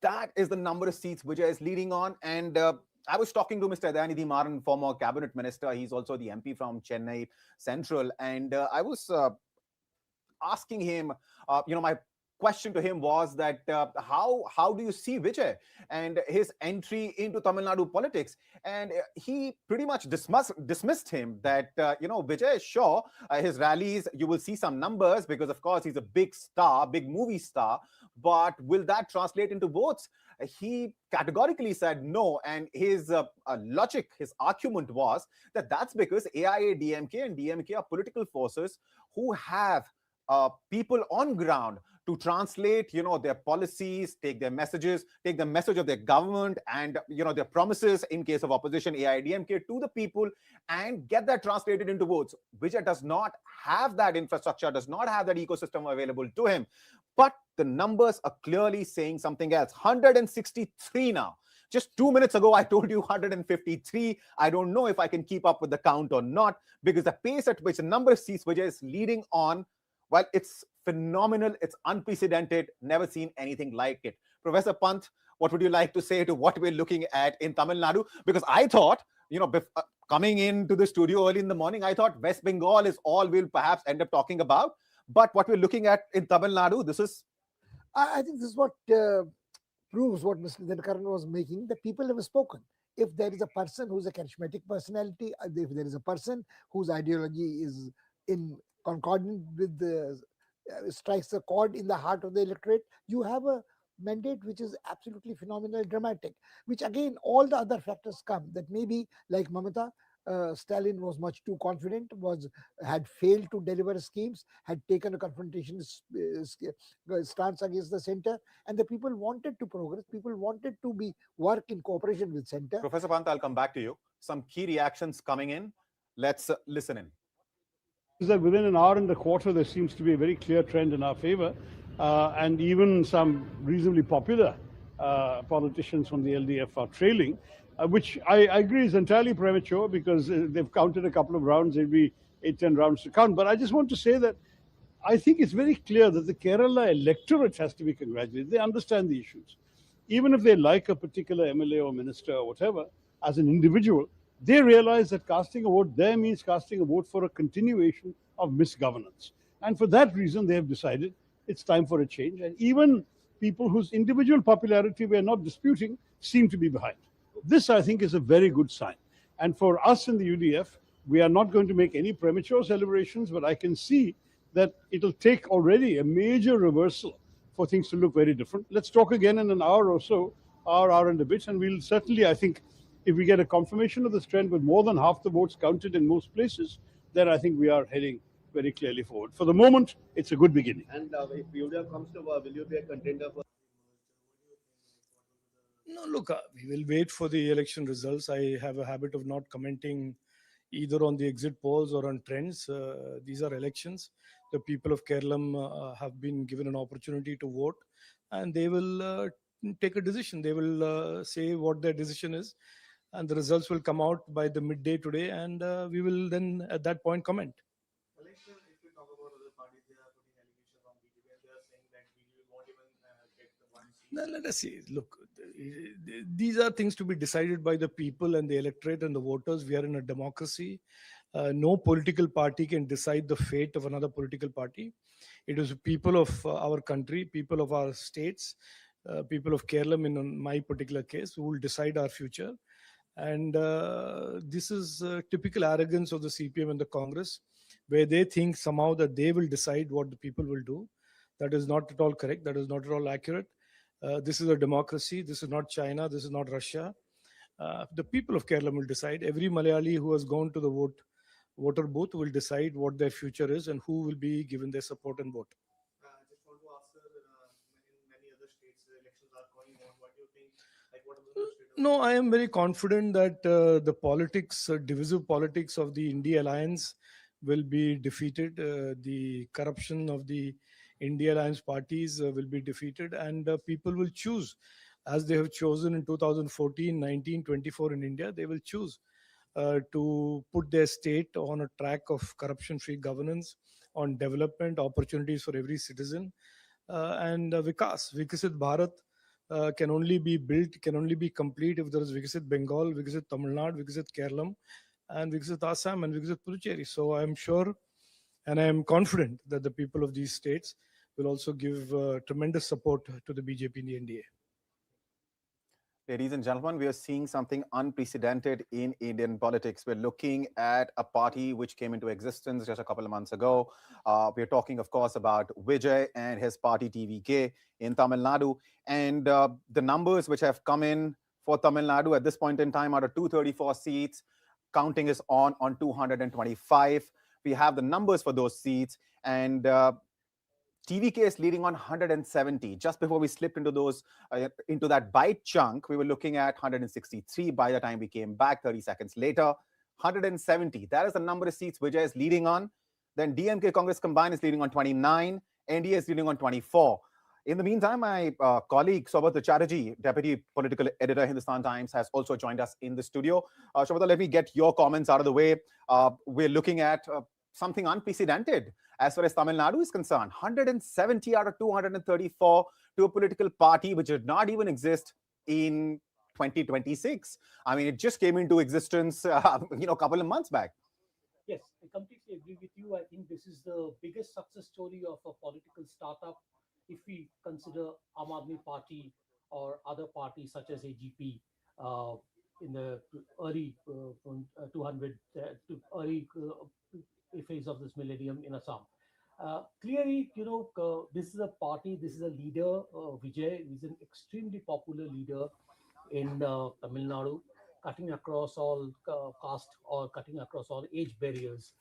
That is the number of seats Vijay is leading on. And I was talking to Mr. Dayanidhi Maran, former cabinet minister. He's also the MP from Chennai Central. And I was asking him, my question to him was that how do you see Vijay and his entry into Tamil Nadu politics? And he pretty much dismissed him that, Vijay, sure, his rallies, you will see some numbers because, of course, he's a big star, big movie star. But will that translate into votes? He categorically said no. And his logic, his argument was that that's because AIADMK and DMK are political forces who have people on ground to translate, their policies, take their messages, take the message of their government and, their promises in case of opposition, AIADMK, to the people and get that translated into votes. Vijay does not have that infrastructure, does not have that ecosystem available to him. But the numbers are clearly saying something else. 163 now. Just 2 minutes ago, I told you 153. I don't know if I can keep up with the count or not, because the pace at which the number of seats Vijay is leading on, well, it's phenomenal. It's unprecedented. Never seen anything like it. Professor Pant, what would you like to say to what we're looking at in Tamil Nadu? Because I thought, coming into the studio early in the morning, I thought West Bengal is all we'll perhaps end up talking about. But what we're looking at in Tamil Nadu, this is... I think this is what proves what Mr. Dinkaran was making. The people have spoken. If there is a person who's a charismatic personality, if there is a person whose ideology is in concordant with the strikes a chord in the heart of the electorate, you have a mandate which is absolutely phenomenal, dramatic, which again all the other factors come, that maybe like Mamata, Stalin was much too confident, had failed to deliver schemes, had taken a confrontation stance against the center, and the people wanted to progress, people wanted to work in cooperation with center. Professor Pant, I'll come back to you. Some key reactions coming in. Let's listen in. Is that within an hour and a quarter, there seems to be a very clear trend in our favor. And even some reasonably popular politicians from the LDF are trailing, which I agree is entirely premature because they've counted a couple of rounds. There'll be 8-10 rounds to count. But I just want to say that I think it's very clear that the Kerala electorate has to be congratulated. They understand the issues. Even if they like a particular MLA or minister or whatever, as an individual, they realize that casting a vote there means casting a vote for a continuation of misgovernance. And for that reason, they have decided it's time for a change. And even people whose individual popularity we are not disputing seem to be behind. This, I think, is a very good sign. And for us in the UDF, we are not going to make any premature celebrations, but I can see that it'll take already a major reversal for things to look very different. Let's talk again in an hour or so, hour and a bit, and we'll certainly, I think, if we get a confirmation of this trend with more than half the votes counted in most places, then I think we are heading very clearly forward. For the moment, it's a good beginning. And if UDF comes to, will you be a contender for? No, look, we will wait for the election results. I have a habit of not commenting either on the exit polls or on trends. These are elections. The people of Kerala have been given an opportunity to vote, and they will take a decision. They will say what their decision is, and the results will come out by the midday today, and we will then at that point comment. Now, let us see. Look, these are things to be decided by the people and the electorate and the voters. We are in a democracy. No political party can decide the fate of another political party. It is people of our country, people of our states, people of Kerala, in my particular case, who will decide our future. And this is typical arrogance of the CPM and the Congress, where they think somehow that they will decide what the people will do. That is not at all correct. That is not at all accurate. This is a democracy. This is not China. This is not Russia. The people of Kerala will decide. Every Malayali who has gone to the vote voter booth will decide what their future is and who will be given their support and vote. Just want to ask, sir, in many other states, the elections are going on. What do you think? Like, what are the state of No, I am very confident that the politics, divisive politics of the India alliance will be defeated. The corruption of the India alliance parties will be defeated, and people will choose, as they have chosen in 2014, 19, 24 in India. They will choose to put their state on a track of corruption-free governance, on development opportunities for every citizen, and Vikasit Bharat can only be built, can only be complete if there is Vikasit Bengal, Vikasit Tamil Nadu, Vikasit Kerala, and Vikasit Assam, and Vikasit Puducherry. So I am sure and I am confident that the people of these states will also give tremendous support to the BJP in the NDA. Ladies and gentlemen, we are seeing something unprecedented in Indian politics. We're looking at a party which came into existence just a couple of months ago. We're talking, of course, about Vijay and his party TVK in Tamil Nadu. And the numbers which have come in for Tamil Nadu at this point in time out of 234 seats, counting is on 225. We have the numbers for those seats, and TVK is leading on 170. Just before we slipped into into that bite chunk, we were looking at 163 by the time we came back 30 seconds later. 170. That is the number of seats Vijay is leading on. Then DMK Congress combined is leading on 29. NDA is leading on 24. In the meantime, my colleague Soubhatra Chatterjee, Deputy Political Editor, Hindustan Times, has also joined us in the studio. Soubhatra, let me get your comments out of the way. We're looking at something unprecedented as far as Tamil Nadu is concerned. 170 out of 234 to a political party which did not even exist in 2026. I mean, it just came into existence, a couple of months back. Yes, I completely agree with you. I think this is the biggest success story of a political startup. If we consider Aam Aadmi Party or other parties such as AGP in the early 200 to early phase of this millennium in Assam. Clearly, this is a party, this is a leader, Vijay is an extremely popular leader in Tamil Nadu, cutting across all caste or cutting across all age barriers.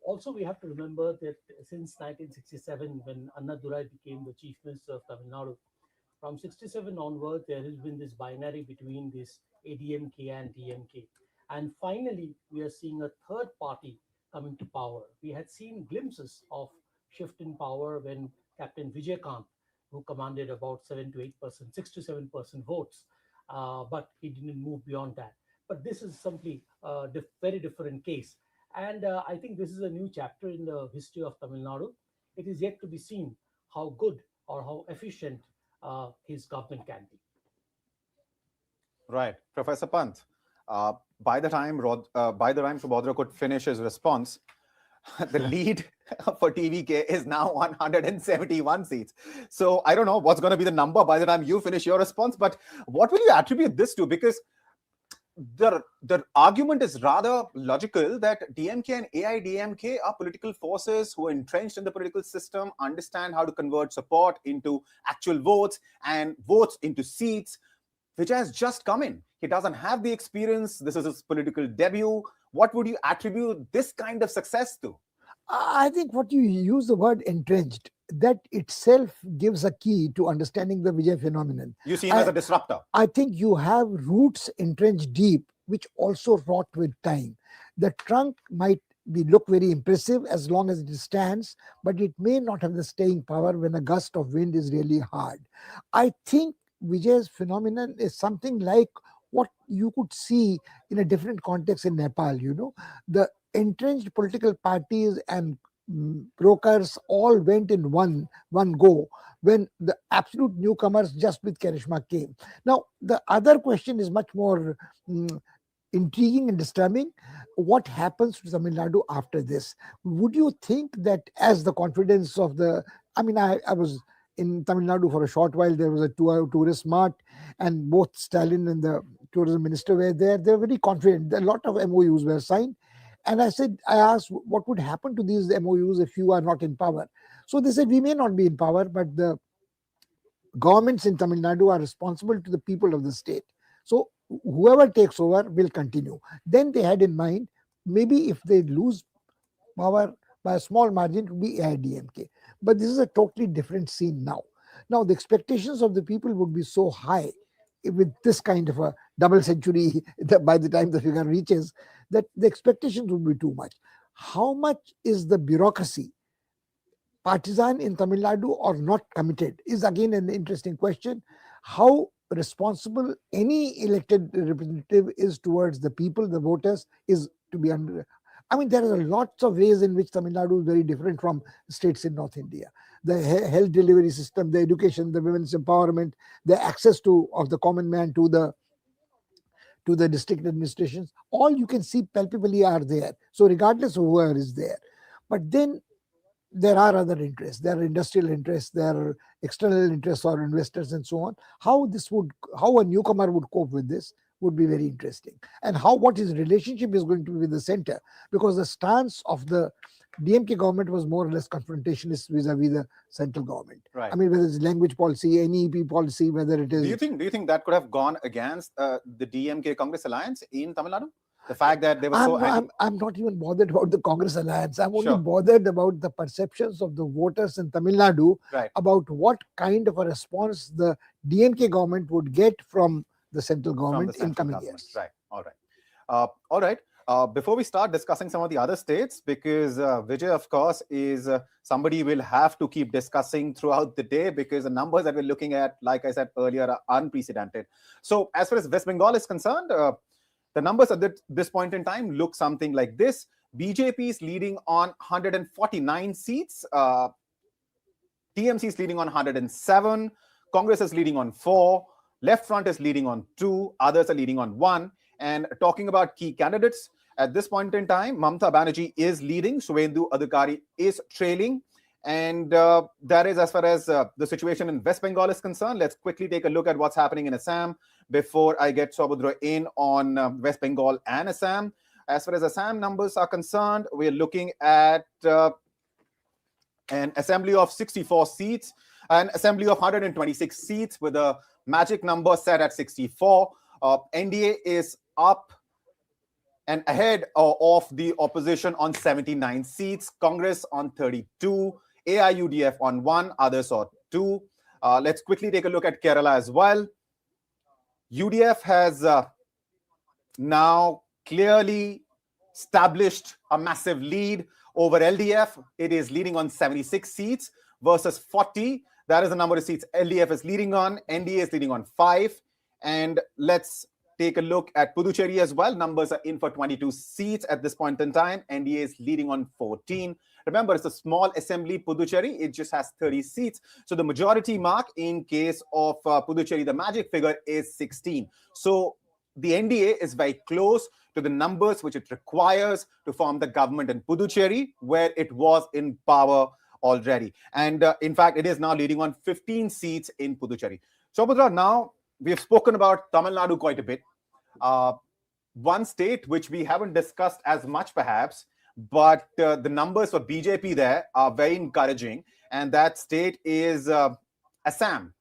Also, we have to remember that since 1967, when Annadurai became the Chief Minister of Tamil Nadu, from 67 onward, there has been this binary between this ADMK and DMK. And finally, we are seeing a third party coming to power. We had seen glimpses of shift in power when Captain Vijay Kant, who commanded about 7 to 8%, 6 to 7% votes, but he didn't move beyond that. But this is simply a very different case. And I think this is a new chapter in the history of Tamil Nadu. It is yet to be seen how good or how efficient his government can be. Right. Professor Pant, by the time Soubhatra could finish his response, the lead for TVK is now 171 seats. So I don't know what's going to be the number by the time you finish your response, but what will you attribute this to? Because the argument is rather logical that DMK and AIADMK are political forces who are entrenched in the political system, understand how to convert support into actual votes and votes into seats, which has just come in. He doesn't have the experience. This is his political debut. What would you attribute this kind of success to? I think what you use the word entrenched, that itself gives a key to understanding the Vijay phenomenon. You see him as a disruptor. I think you have roots entrenched deep, which also rot with time. The trunk might look very impressive as long as it stands, but it may not have the staying power when a gust of wind is really hard. I think Vijay's phenomenon is something like what you could see in a different context in Nepal. The entrenched political parties and brokers all went in one go when the absolute newcomers just with charisma came. Now, the other question is much more intriguing and disturbing. What happens to Tamil Nadu after this? Would you think that as the confidence of I was in Tamil Nadu for a short while. There was a tourist mart, and both Stalin and the tourism minister were there. They were very confident. A lot of MOUs were signed. And I asked, what would happen to these MOUs if you are not in power? So they said, we may not be in power, but the governments in Tamil Nadu are responsible to the people of the state. So whoever takes over will continue. Then they had in mind maybe if they lose power by a small margin, it will be AIADMK. But this is a totally different scene now. Now, the expectations of the people would be so high with this kind of a double century by the time the figure reaches, that the expectations would be too much. How much is the bureaucracy partisan in Tamil Nadu or not committed is again an interesting question. How responsible any elected representative is towards the people, the voters, is to be under. I mean, there are lots of ways in which Tamil Nadu is very different from states in North India. The health delivery system, the education, the women's empowerment, the access to of the common man to the district administrations, all you can see palpably are there. So regardless of whoever is there, but then there are other interests. There are industrial interests. There are external interests or investors and so on. How a newcomer would cope with this would be very interesting, and what his relationship is going to be with the center, because the stance of the DMK government was more or less confrontationist vis-a-vis the central government. Right. I mean, whether it's language policy, NEP policy, whether it is. Do you think that could have gone against the DMK Congress alliance in Tamil Nadu? The fact that they were I'm not even bothered about the Congress alliance. I'm only Sure. bothered about the perceptions of the voters in Tamil Nadu Right. about what kind of a response the DMK government would get from the central government in coming years. Right. All right. All right. Before we start discussing some of the other states, because Vijay, of course, is somebody we'll have to keep discussing throughout the day, because the numbers that we're looking at, like I said earlier, are unprecedented. So as far as West Bengal is concerned, the numbers at this point in time look something like this. BJP is leading on 149 seats. TMC is leading on 107. Congress is leading on 4. Left Front is leading on 2. Others are leading on 1. And talking about key candidates, at this point in time, Mamta Banerjee is leading. Suvendu Adhikari is trailing. And that is as far as the situation in West Bengal is concerned. Let's quickly take a look at what's happening in Assam before I get Saubudra in on West Bengal and Assam. As far as Assam numbers are concerned, we're looking at an assembly of 64 seats, an assembly of 126 seats with a magic number set at 64. NDA is up and ahead of the opposition on 79 seats, Congress on 32, AIUDF on 1, others on 2. Let's quickly take a look at Kerala as well. UDF has now clearly established a massive lead over LDF. It is leading on 76 seats versus 40. That is the number of seats LDF is leading on. NDA is leading on 5. And let's take a look at Puducherry as well. Numbers are in for 22 seats at this point in time. NDA is leading on 14. Remember, it's a small assembly, Puducherry. It just has 30 seats. So the majority mark in case of Puducherry, the magic figure is 16. So the NDA is very close to the numbers which it requires to form the government in Puducherry, where it was in power already. And in fact, it is now leading on 15 seats in Puducherry. Saubudra, now we have spoken about Tamil Nadu quite a bit. One state which we haven't discussed as much perhaps, but the numbers for BJP there are very encouraging, and that state is Assam.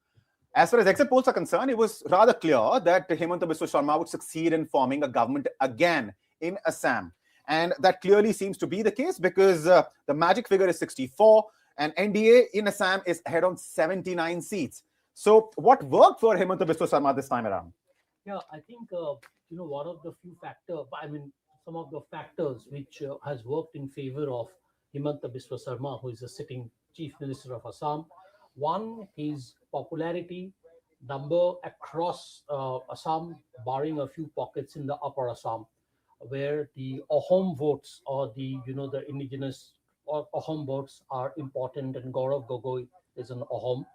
As far as exit polls are concerned, it was rather clear that Hemanta Biswa Sharma would succeed in forming a government again in Assam. And that clearly seems to be the case, because the magic figure is 64 and NDA in Assam is ahead on 79 seats. So what worked for Hemanta Biswa Sharma this time around? Yeah, I think, one of the few factors, some of the factors which has worked in favor of Hemanta Biswa Sharma, who is the sitting Chief Minister of Assam. One, his popularity number across Assam, barring a few pockets in the upper Assam, where the Ahom votes or the indigenous or Ahom votes are important, and Gaurav Gogoi is an Ahom,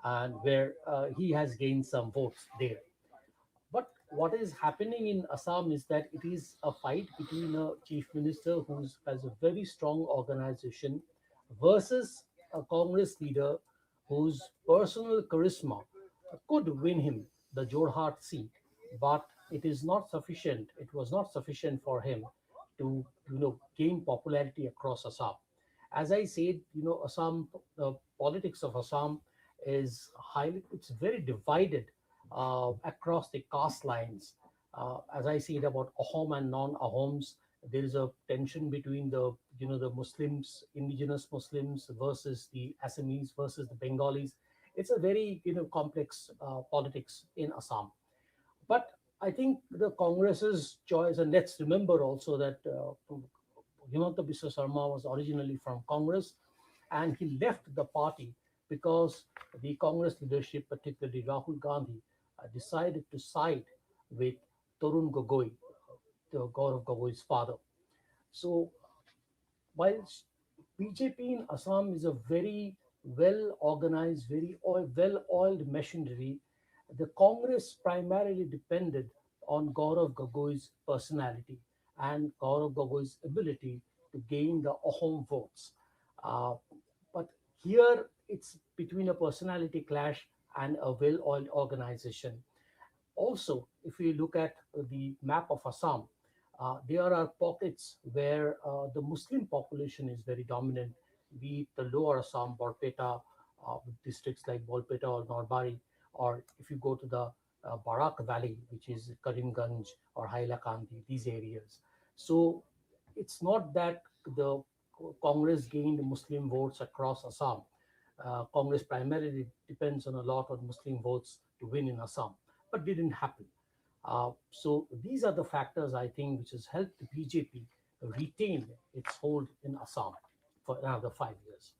and where he has gained some votes there. But what is happening in Assam is that it is a fight between a chief minister who has a very strong organization versus a Congress leader whose personal charisma could win him the Jorhat seat, but it is not sufficient. It was not sufficient for him to gain popularity across Assam. As I said, Assam, the politics of Assam is it's very divided across the caste lines. As I said about Ahom and non-Ahoms, There is a tension between the the Muslims, indigenous Muslims versus the Assamese versus the Bengalis. It's a very complex politics in Assam. But I think the Congress's choice, and let's remember also that Himanta Biswa Sarma was originally from Congress, and he left the party because the Congress leadership, particularly Rahul Gandhi, decided to side with Tarun Gogoi, the Gaurav Gogoi's father. So while BJP in Assam is a very well organized, very well oiled machinery, the Congress primarily depended on Gaurav Gogoi's personality and Gaurav Gogoi's ability to gain the Ahom votes. But here it's between a personality clash and a well oiled organization. Also, if we look at the map of Assam, there are pockets where the Muslim population is very dominant, be it the lower Assam, Borpeta, districts like Bolpeta or Norbari, or if you go to the Barak Valley, which is Karimganj or Hailakandi, these areas. So it's not that the Congress gained Muslim votes across Assam. Congress primarily depends on a lot on Muslim votes to win in Assam, but didn't happen. So these are the factors, I think, which has helped the BJP retain its hold in Assam for another 5 years.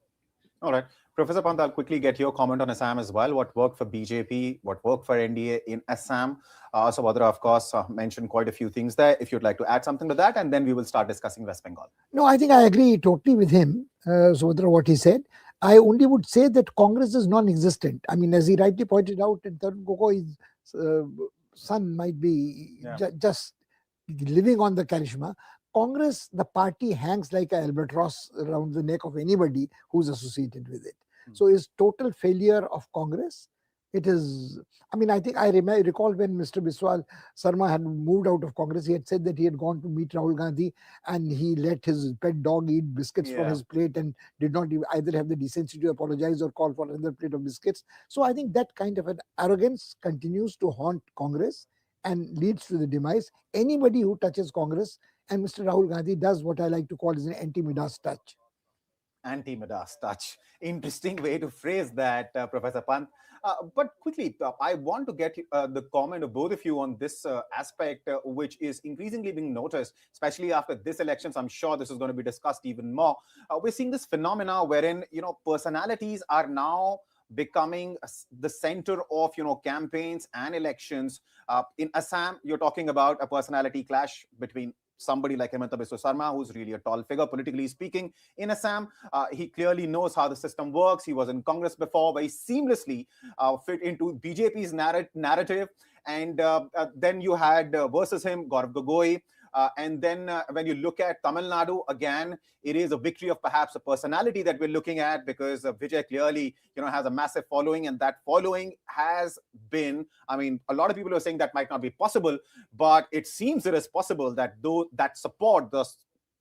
All right. Professor Pant, I'll quickly get your comment on Assam as well. What worked for BJP, what worked for NDA in Assam? Subhadra, of course, mentioned quite a few things there. If you'd like to add something to that, and then we will start discussing West Bengal. No, I think I agree totally with him, Subhadra, what he said. I only would say that Congress is non-existent. I mean, as he rightly pointed out, Tarun Gogoi's son might be just living on the charisma. Congress, the party hangs like an albatross around the neck of anybody who's associated with it. So it's total failure of Congress. It is, I mean, I think I recall when Mr. Biswal Sarma had moved out of Congress, he had said that he had gone to meet Rahul Gandhi and he let his pet dog eat biscuits from his plate and did not either have the decency to apologize or call for another plate of biscuits. So I think that kind of an arrogance continues to haunt Congress and leads to the demise. Anybody who touches Congress, and Mr. Rahul Gandhi does what I like to call is an anti-Midas touch. Anti-Midas touch. Interesting way to phrase that, Professor Pant. But quickly, I want to get the comment of both of you on this aspect, which is increasingly being noticed, especially after this election. So I'm sure this is going to be discussed even more. We're seeing this phenomena wherein, personalities are now becoming the center of, campaigns and elections. In Assam, you're talking about a personality clash between somebody like Himanta Biswa Sarma, who's really a tall figure, politically speaking. In Assam, he clearly knows how the system works. He was in Congress before, very seamlessly fit into BJP's narrative. And then you had versus him, Gaurav Gogoi. And then when you look at Tamil Nadu, again, it is a victory of perhaps a personality that we're looking at, because Vijay clearly, has a massive following, and that following has been, I mean, a lot of people are saying that might not be possible, but it seems it is possible that though that support, the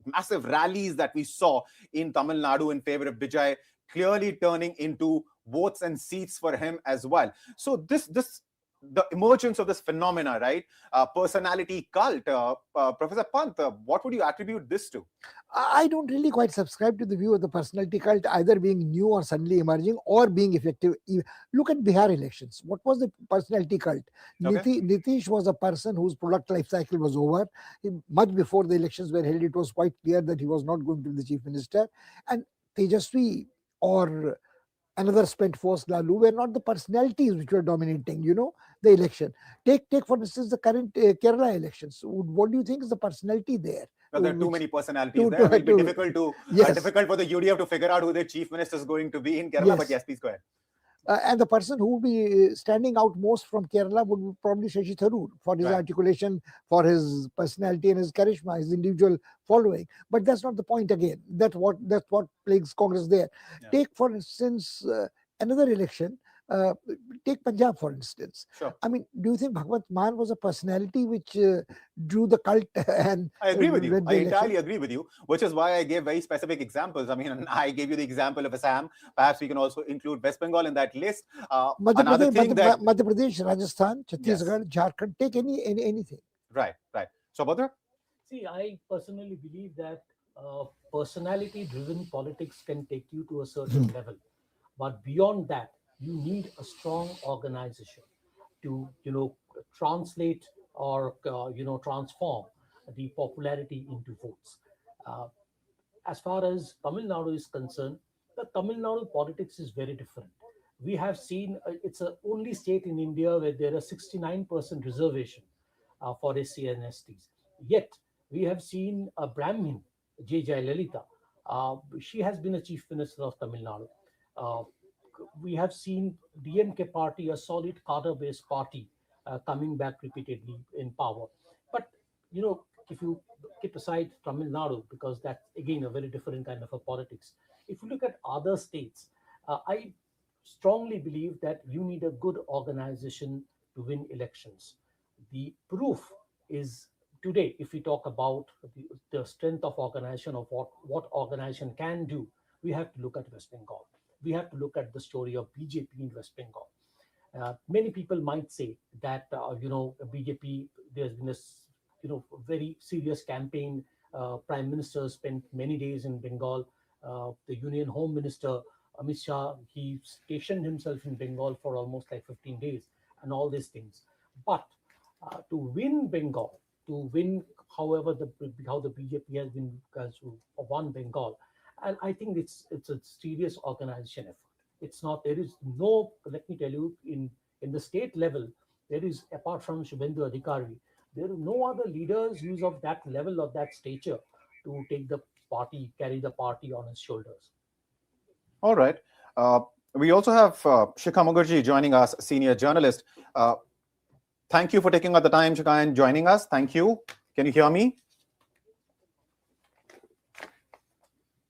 massive rallies that we saw in Tamil Nadu in favor of Vijay, clearly turning into votes and seats for him as well. So the emergence of this phenomena, right? Personality cult. Professor Pant, what would you attribute this to? I don't really quite subscribe to the view of the personality cult either being new or suddenly emerging or being effective. Look at Bihar elections. What was the personality cult? Okay. Nitish was a person whose product life cycle was over. Much before the elections were held, it was quite clear that he was not going to be the chief minister. And Tejaswi or another spent force Lalu were not the personalities which were dominating, the election. Take for instance the current Kerala elections. What do you think is the personality there? Well, there are too many personalities there. It will be difficult for the UDF to figure out who their chief minister is going to be in Kerala. Yes. But yes, please go ahead. And the person who would be standing out most from Kerala would be probably Shashi Tharoor for his articulation, for his personality and his charisma, his individual following. But that's not the point again. That's what plagues Congress there. Yeah. Take, for instance, another election. Take Punjab, for instance. Sure. I mean, do you think Bhagwant Mann was a personality which drew the cult? And I agree with you. I entirely agree with you, which is why I gave very specific examples. I mean, I gave you the example of Assam. Perhaps we can also include West Bengal in that list. Madhya Pradesh, Rajasthan, Chhattisgarh, Jharkhand. Take anything. Right. So, Badra? See, I personally believe that personality-driven politics can take you to a certain level, but beyond that, you need a strong organization to, translate or transform the popularity into votes. Uh, as far as Tamil Nadu is concerned, the Tamil Nadu politics is very different. We have seen it's the only state in India where there are 69% reservation for SC and STs. Yet we have seen a Brahmin, J. Jayalalitha. She has been a chief minister of Tamil Nadu. Uh, we have seen DMK party, a solid cadre-based party, coming back repeatedly in power. But if you keep aside Tamil Nadu, because that's again a very different kind of a politics. If you look at other states, I strongly believe that you need a good organization to win elections. The proof is today, if we talk about the strength of organization, of what organization can do, we have to look at West Bengal. We have to look at the story of BJP in West Bengal. Many people might say that BJP, there's been a very serious campaign. Prime Minister spent many days in Bengal. The Union Home Minister Amit Shah, he stationed himself in Bengal for almost like 15 days and all these things. But to win Bengal, to win however how the BJP has won Bengal, and I think it's a serious organization effort. It's not, there is no, let me tell you, in the state level, there is, apart from Shubhendu Adhikari, there are no other leaders who's of that level, of that stature, to take the party, carry the party on his shoulders. All right. We also have Shikha Mukherjee joining us, senior journalist. Thank you for taking out the time, Shikha, and joining us. Thank you. Can you hear me?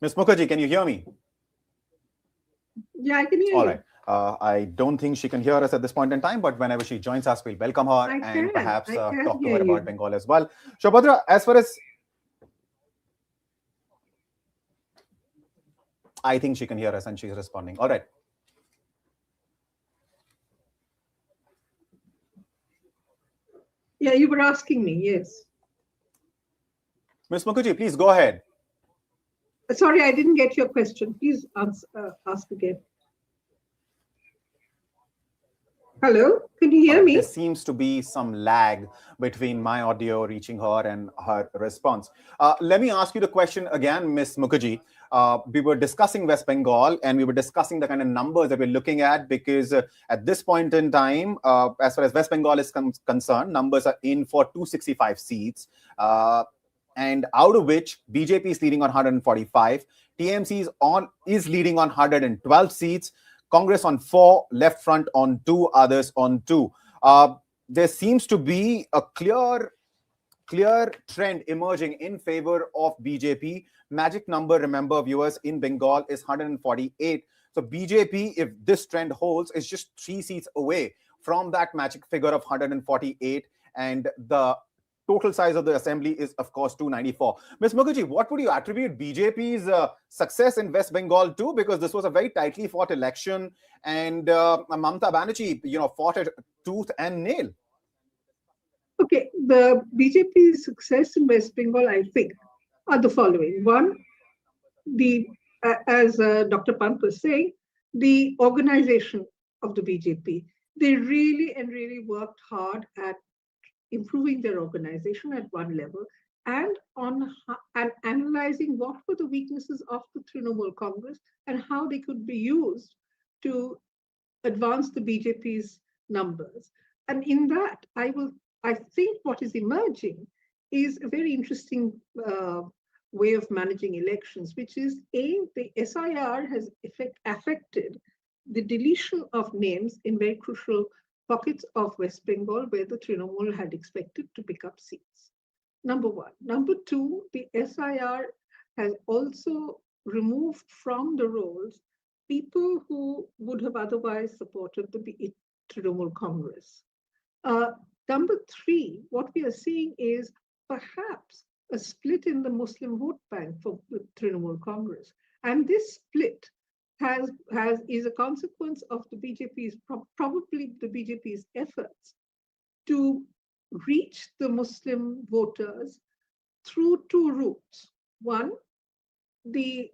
Ms. Mukherjee, can you hear me? Yeah, I can hear you. All right. I don't think she can hear us at this point in time, but whenever she joins us, we'll welcome her and perhaps talk to her about Bengal as well. Shobhadra, as far as... I think she can hear us and she's responding. All right. Yeah, you were asking me, yes. Ms. Mukherjee, please go ahead. Sorry, I didn't get your question. Please ask again. Hello, can you hear me? There seems to be some lag between my audio reaching her and her response. Let me ask you the question again, Ms. Mukherjee. We were discussing West Bengal and we were discussing the kind of numbers that we're looking at, because at this point in time, as far as West Bengal is concerned, numbers are in for 265 seats. And out of which BJP is leading on 145, TMC is leading on 112 seats, Congress on 4, Left Front on 2, others on 2. There seems to be a clear trend emerging in favor of BJP. Magic number, remember, viewers, in Bengal is 148. So BJP, if this trend holds, is just 3 seats away from that magic figure of 148, and the total size of the assembly is, of course, 294. Ms. Mukherjee, what would you attribute BJP's success in West Bengal to? Because this was a very tightly fought election, and Mamata Banerjee, fought it tooth and nail. Okay, the BJP's success in West Bengal, I think, are the following. One, as Dr. Pant was saying, the organization of the BJP. They really worked hard at improving their organization at one level, and analyzing what were the weaknesses of the Trinamool Congress and how they could be used to advance the BJP's numbers. And in that, I think what is emerging is a very interesting way of managing elections, which is the SIR has affected the deletion of names in very crucial pockets of West Bengal where the Trinamool had expected to pick up seats. Number one. Number two, the SIR has also removed from the rolls people who would have otherwise supported the Trinamool Congress. Number three, what we are seeing is perhaps a split in the Muslim vote bank for the Trinamool Congress. And this split is a consequence of the BJP's, probably the BJP's efforts to reach the Muslim voters through two routes. One, the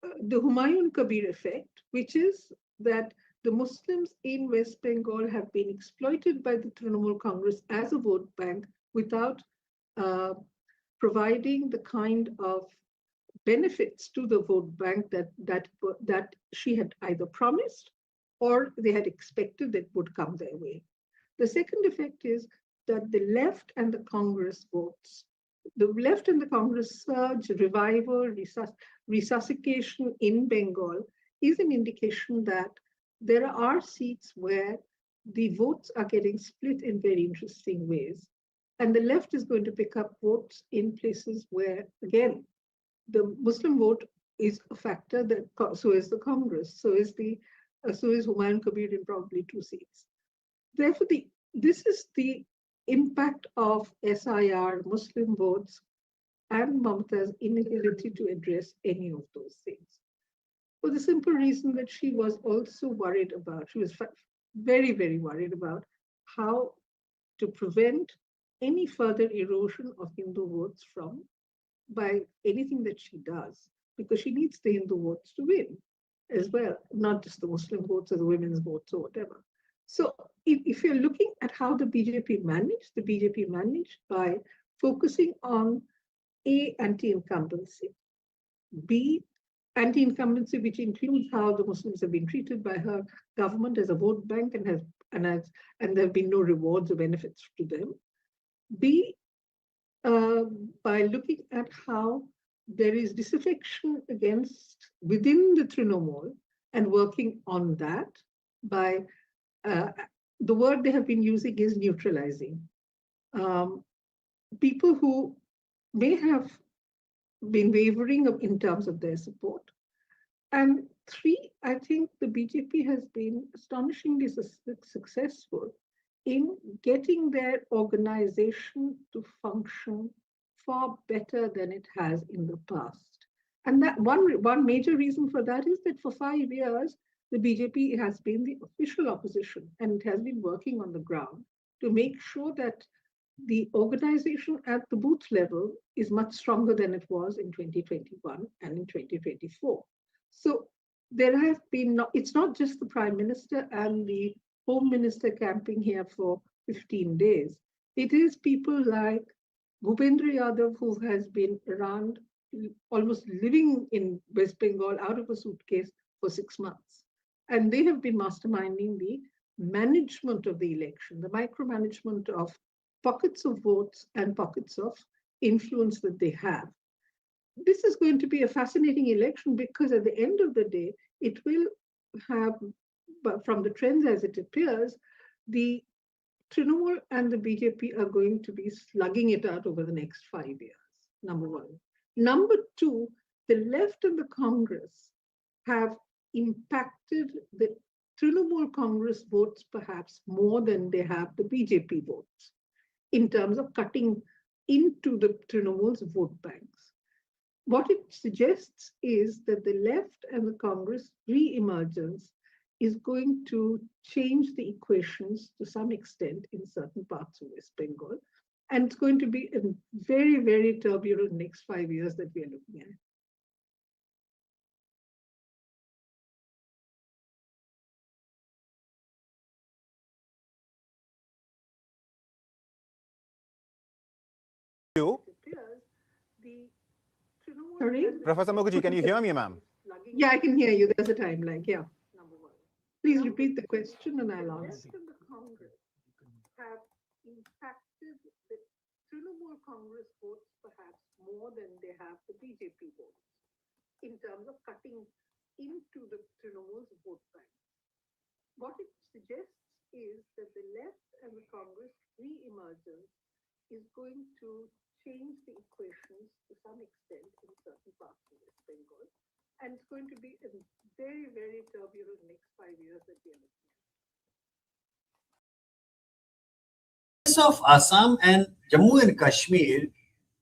Humayun Kabir effect, which is that the Muslims in West Bengal have been exploited by the Trinamool Congress as a vote bank without providing the kind of benefits to the vote bank that she had either promised or they had expected that would come their way. The second effect is that the left and the Congress votes, the left and the Congress surge, revival, resuscitation in Bengal is an indication that there are seats where the votes are getting split in very interesting ways. And the left is going to pick up votes in places where, again, the Muslim vote is a factor, that so is the Congress, so is Humayun Kabir in probably 2 seats. Therefore, this is the impact of SIR, Muslim votes, and Mamata's inability to address any of those things. For the simple reason that she was also worried about, she was very, very worried about how to prevent any further erosion of Hindu votes by anything that she does, because she needs the Hindu votes to win as well, not just the Muslim votes or the women's votes or whatever. So if you're looking at how the BJP managed by focusing on A, anti-incumbency, B, anti-incumbency, which includes how the Muslims have been treated by her government as a vote bank and there have been no rewards or benefits to them. B, by looking at how there is disaffection within the Trinamool and working on that by the word they have been using is neutralizing. People who may have been wavering in terms of their support. And 3, I think the BJP has been astonishingly successful in getting their organization to function far better than it has in the past. And that one major reason for that is that for 5 years, the BJP has been the official opposition, and it has been working on the ground to make sure that the organization at the booth level is much stronger than it was in 2021 and in 2024. So there have been, it's not just the Prime Minister and the Home Minister camping here for 15 days. It is people like Bhupendra Yadav, who has been around almost living in West Bengal out of a suitcase for 6 months. And they have been masterminding the management of the election, the micromanagement of pockets of votes and pockets of influence that they have. This is going to be a fascinating election because at the end of the day, it will have, from the trends as it appears, the Trinamool and the BJP are going to be slugging it out over the next 5 years, number one. Number two, the left and the Congress have impacted the Trinamool Congress votes perhaps more than they have the BJP votes in terms of cutting into the Trinamool's vote banks. What it suggests is that the left and the Congress re-emergence is going to change the equations to some extent in certain parts of West Bengal. And it's going to be a very, very turbulent next 5 years that we are looking at. Sorry? Professor Mukherjee, can you hear me, ma'am? Yeah, I can hear you. There's a time lag, yeah. Please repeat the question and I'll answer. The Congress have impacted the Trinamool Congress votes perhaps more than they have the BJP votes in terms of cutting into the Trinamool's vote banks. What it suggests is that the left and the Congress re-emergence is going to change the equations to some extent in certain parts of West Bengal. And it's going to be a very, very turbulent next 5 years that we are looking at. In case of Assam and Jammu and Kashmir,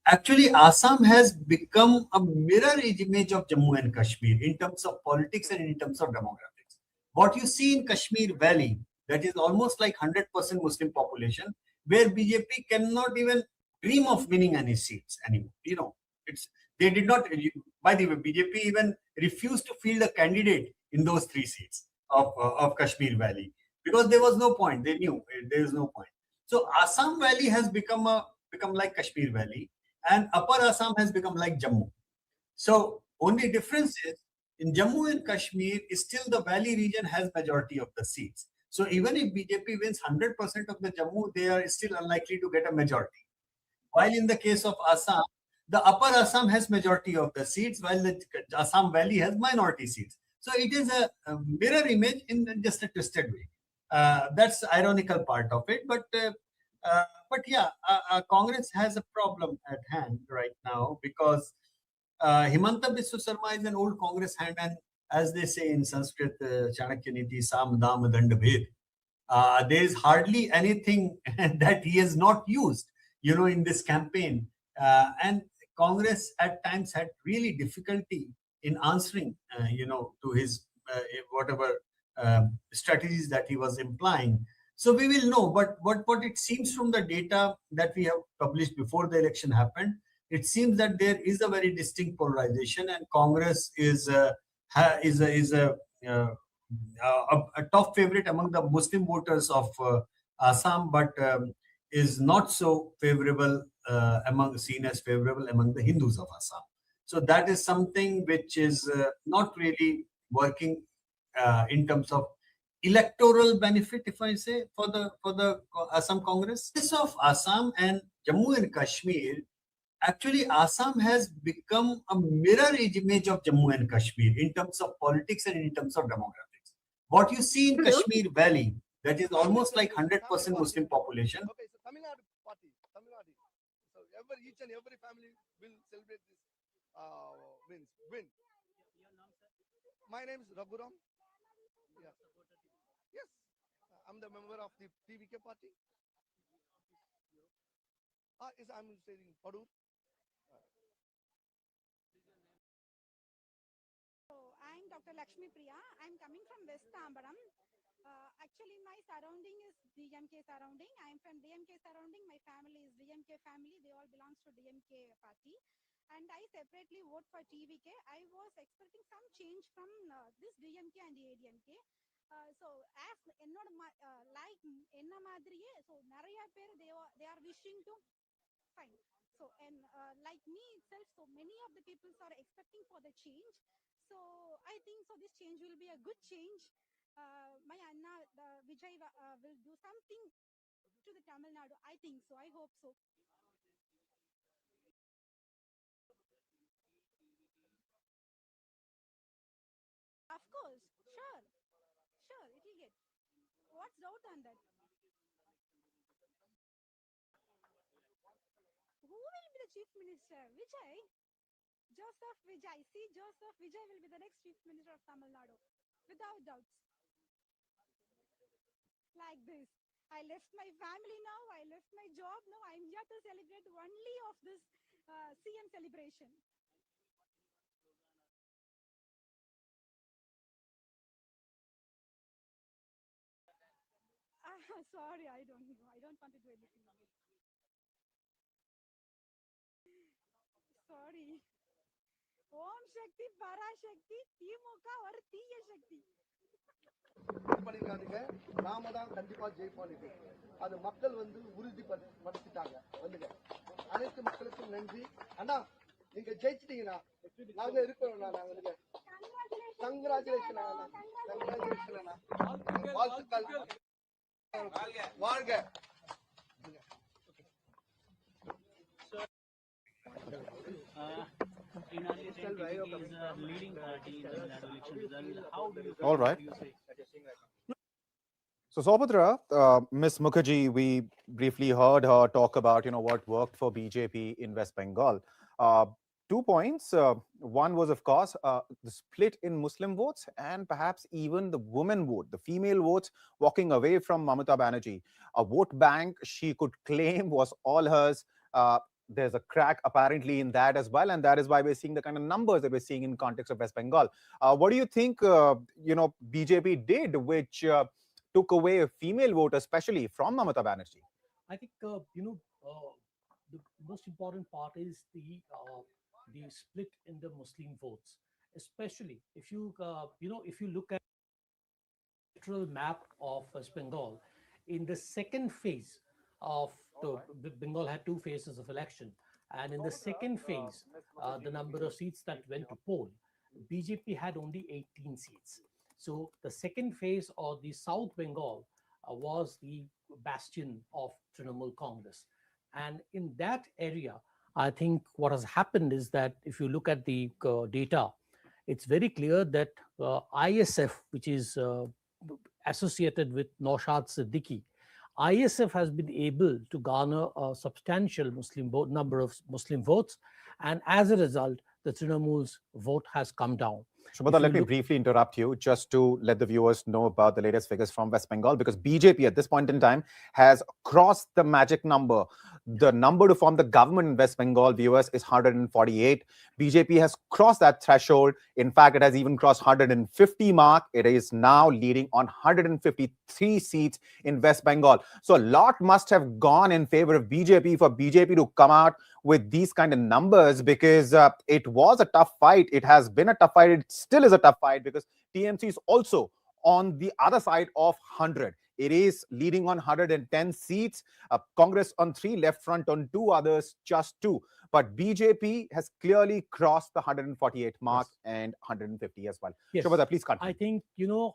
actually Assam has become a mirror image of Jammu and Kashmir in terms of politics and in terms of demographics. What you see in Kashmir Valley, that is almost like 100% Muslim population, where BJP cannot even dream of winning any seats anymore. They did not. By the way, BJP even refused to field a candidate in those 3 seats of Kashmir Valley because there was no point. They knew there is no point. So Assam Valley has become like Kashmir Valley, and Upper Assam has become like Jammu. So only difference is in Jammu and Kashmir is still the valley region has majority of the seats. So even if BJP wins 100% of the Jammu, they are still unlikely to get a majority. While in the case of Assam, the Upper Assam has majority of the seats, while the Assam Valley has minority seats. So it is a mirror image in just a twisted way. That's the ironical part of it. But yeah, Congress has a problem at hand right now because Himanta Biswa Sarma is an old Congress hand, and as they say in Sanskrit, Chanakya Niti, Sam Dam Dand Bhed. There is hardly anything that he has not used, in this campaign. And Congress at times had really difficulty in answering, to his whatever strategies that he was implying. So we will know. But what it seems from the data that we have published before the election happened, it seems that there is a very distinct polarization, and Congress is a top favorite among the Muslim voters of Assam, but is not so favorable seen as favorable among the Hindus of Assam. So that is something which is not really working in terms of electoral benefit, if I say, for the Assam Congress. This of Assam and Jammu and Kashmir, actually Assam has become a mirror image of Jammu and Kashmir in terms of politics and in terms of demographics. What you see in Kashmir Valley, that is almost like 100% Muslim population. Okay, so Tamil Nadu party, Tamil Nadu. So each and every family will celebrate this win. My name is Raghuram. Yeah. Yes, I'm the member of the TVK party. I'm saying Padur. I'm Dr. Lakshmi Priya. I'm coming from West Tambaram. Actually, my surrounding is DMK surrounding. I'm from DMK surrounding. My family is DMK family. They all belong to DMK party. And I separately vote for TVK. I was expecting some change from this DMK and the ADMK. So as like enna madriye, so nariya per they are wishing to fine. So and like me itself, so many of the people are expecting for the change. So I think so this change will be a good change. My Anna Vijay will do something to the Tamil Nadu. I think so. I hope so. Of course, sure, it will get. What's doubt on that? Who will be the chief minister? Vijay. Joseph Vijay. See, Joseph Vijay will be the next chief minister of Tamil Nadu, without doubts. Like this. I left my family now. I left my job now. I'm here to celebrate only of this CM celebration. Sorry, I don't know. I don't want to do anything. Sorry. Om Shakti, Parashakti, Timuka or Tiya Shakti. பண்ணிருக்காங்க. நாம தான் கண்டிப்பா ஜெயிப்போம். அது மக்கள் உறுதிப்படுத்திட்டாங்க. வந்துங்க. அனைத்து மக்களுக்கும் நன்றி. அண்ணா நீங்க ஜெயிச்சிட்டீங்கண்ணா. நாங்க இருக்கோம் நாங்க. கங்க்ராச்சுலேஷன் அண்ணா. கங்க்ராச்சுலேஷன் அண்ணா. வாழ்த்துக்கள். வாழ்க. All right. So Saubhadra, Ms. Mukherjee, we briefly heard her talk about, what worked for BJP in West Bengal. 2 points. One was, of course, the split in Muslim votes and perhaps even the women vote, the female votes walking away from Mamata Banerjee. A vote bank she could claim was all hers. There's a crack apparently in that as well, and that is why we're seeing the kind of numbers that we're seeing in context of West Bengal. What do you think, BJP did, which took away a female vote, especially from Mamata Banerjee? I think, the most important part is the split in the Muslim votes, especially if you if you look at electoral map of West Bengal, in the second phase of Bengal had two phases of election, and in the second phase, the number of seats that went to poll, BJP had only 18 seats. So the second phase of the South Bengal was the bastion of Trinamool Congress, and in that area, I think what has happened is that if you look at the data, it's very clear that ISF, which is associated with Naushad Siddiqui, ISF has been able to garner a substantial number of Muslim votes, and as a result, the Trinamool's vote has come down. Shubhata, let me briefly interrupt you just to let the viewers know about the latest figures from West Bengal, because BJP at this point in time has crossed the magic number. The number to form the government in West Bengal, viewers, is 148. BJP has crossed that threshold. In fact, it has even crossed 150 mark. It is now leading on 153 seats in West Bengal. So a lot must have gone in favor of BJP for BJP to come out with these kind of numbers, because it was a tough fight. It has been a tough fight. It still is a tough fight because TMC is also on the other side of 100. It is leading on 110 seats. Congress on 3, left front on 2, others just 2. But BJP has clearly crossed the 148 mark, yes, and 150 as well. Yes. Shubhata, please continue. I think,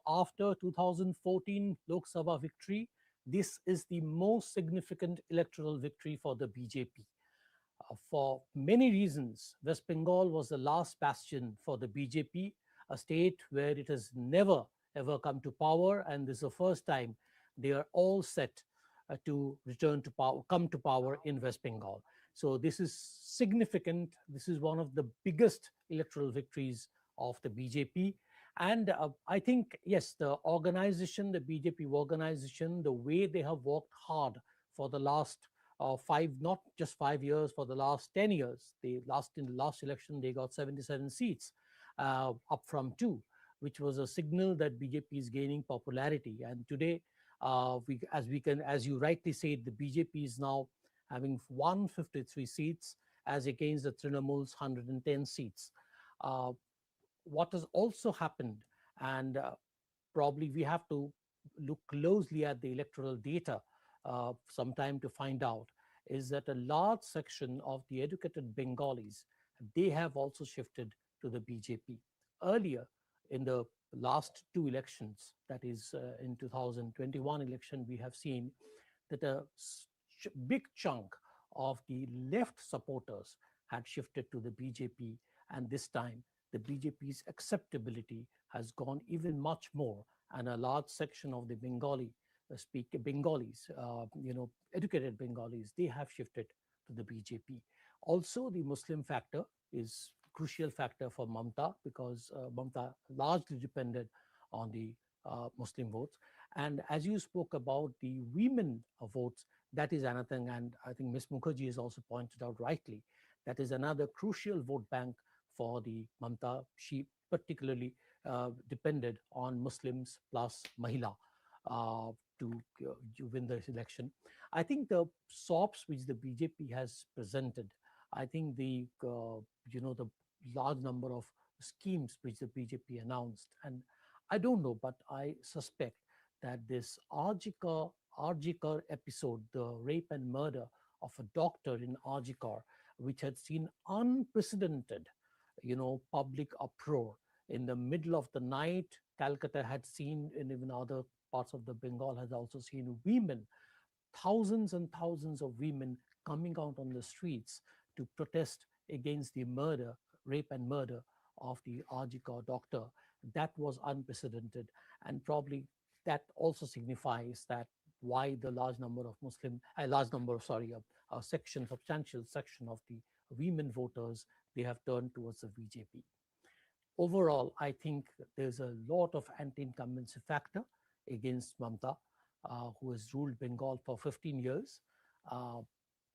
after 2014 Lok Sabha victory, this is the most significant electoral victory for the BJP. For many reasons, West Bengal was the last bastion for the BJP, a state where it has never ever come to power, and this is the first time they are all set to return to power, come to power in West Bengal. So this is significant. This is one of the biggest electoral victories of the BJP. And I think, yes, the organization, the BJP organization, the way they have worked hard for the last not just 5 years, for the last 10 years. In the last election, they got 77 seats, up from 2, which was a signal that BJP is gaining popularity. And today, as you rightly said, the BJP is now having 153 seats as against the Trinamool's 110 seats. What has also happened, and probably we have to look closely at the electoral data sometime to find out, is that a large section of the educated Bengalis, they have also shifted to the BJP. Earlier, in the last 2 elections, that is in 2021 election, we have seen that a big chunk of the left supporters had shifted to the BJP, and this time the BJP's acceptability has gone even much more, and a large section of the Bengalis, educated Bengalis, they have shifted to the BJP. Also, the Muslim factor is crucial factor for Mamta, because Mamta largely depended on the Muslim votes. And as you spoke about the women votes, that is another thing, and I think Ms. Mukherjee has also pointed out rightly, that is another crucial vote bank for the Mamta. She particularly depended on Muslims plus Mahila to win the election. I think the SOPs which the BJP has presented, I think the large number of schemes which the BJP announced, and I don't know, but I suspect that this Arjikar episode, the rape and murder of a doctor in Arjikar, which had seen unprecedented, public uproar in the middle of the night. Calcutta had seen, and even other parts of the Bengal has also seen women, thousands and thousands of women coming out on the streets to protest against the rape and murder of the Arjikar doctor. That was unprecedented, and probably that also signifies that why the substantial section of the women voters, they have turned towards the BJP. Overall, I think there's a lot of anti-incumbency factor against Mamta, who has ruled Bengal for 15 years.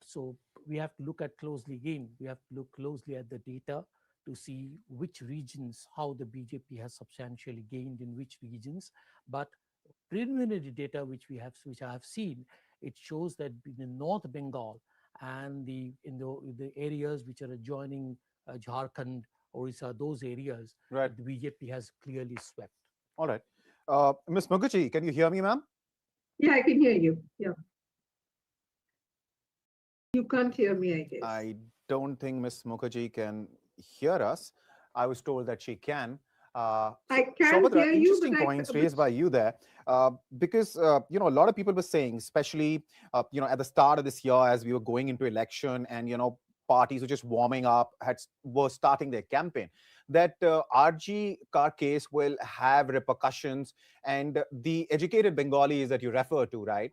So we have to look at closely again. We have to look closely at the data to see which regions, how the BJP has substantially gained in which regions. But preliminary data which I have seen, it shows that in North Bengal, and the areas which are adjoining Jharkhand, Orissa, those areas, Right. the BJP has clearly swept. All right. Ms. Mukherjee, can you hear me, ma'am? Yeah, I can hear you. Yeah. You can't hear me, I guess. I don't think Ms. Mukherjee can hear us. I was told that she can. I can Saubhadra, hear you, interesting but I points raised by you there, because you know, a lot of people were saying, especially you know, at the start of this year, as we were going into election, and you know, parties were just warming up, were starting their campaign, that RG car case will have repercussions, and the educated Bengalis that you refer to, right?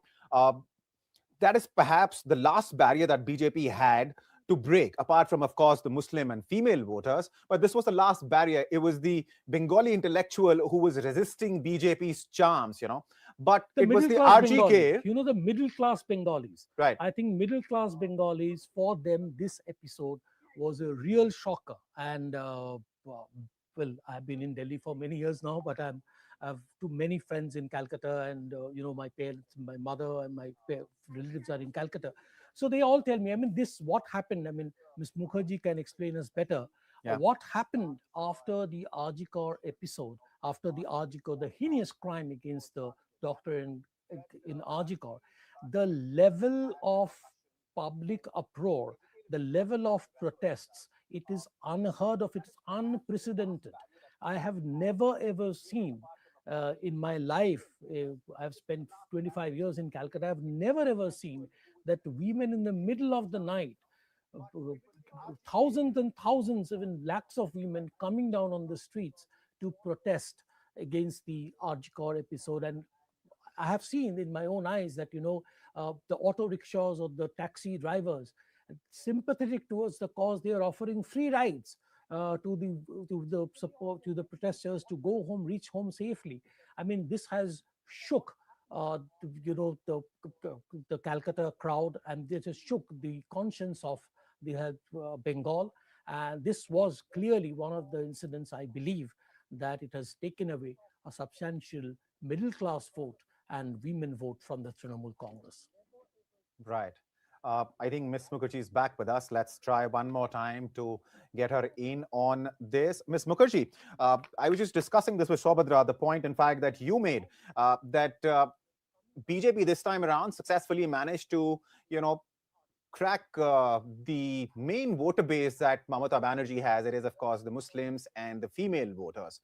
That is perhaps the last barrier that BJP had to break, apart from, of course, the Muslim and female voters. But this was the last barrier. It was the Bengali intellectual who was resisting BJP's charms, you know. But The it was middle the class RGK. Bengalis, you know, the middle class Bengalis. Right. I think middle class Bengalis, for them, this episode was a real shocker. And well, I've been in Delhi for many years now, but I've too many friends in Calcutta, and you know, my parents, my mother, and my relatives are in Calcutta. So they all tell me, I mean, this what happened. I mean, Ms. Mukherjee can explain us better. Yeah. What happened after the Arjikar episode, after the Arjikar, the heinous crime against the doctor in Arjikar, the level of public uproar, the level of protests, it is unheard of, it is unprecedented. I have never ever seen in my life, I've spent 25 years in Calcutta, I've never ever seen that women in the middle of the night, thousands and thousands, even lakhs of women coming down on the streets to protest against the Arjikar episode. And I have seen in my own eyes that, you know, the auto rickshaws or the taxi drivers, sympathetic towards the cause, they are offering free rides to the support, to the protesters, to go home, reach home safely. I mean, this has shook you know, the Calcutta crowd, and this has shook the conscience of the Bengal. And this was clearly one of the incidents, I believe, that it has taken away a substantial middle class vote and women vote from the Trinamool Congress. Right. I think Ms. Mukherjee is back with us. Let's try one more time to get her in on this. Ms. Mukherjee, I was just discussing this with Saubhadra, the point, in fact, that you made, that BJP this time around successfully managed to, you know, crack the main voter base that Mamata Banerjee has. It is, of course, the Muslims and the female voters.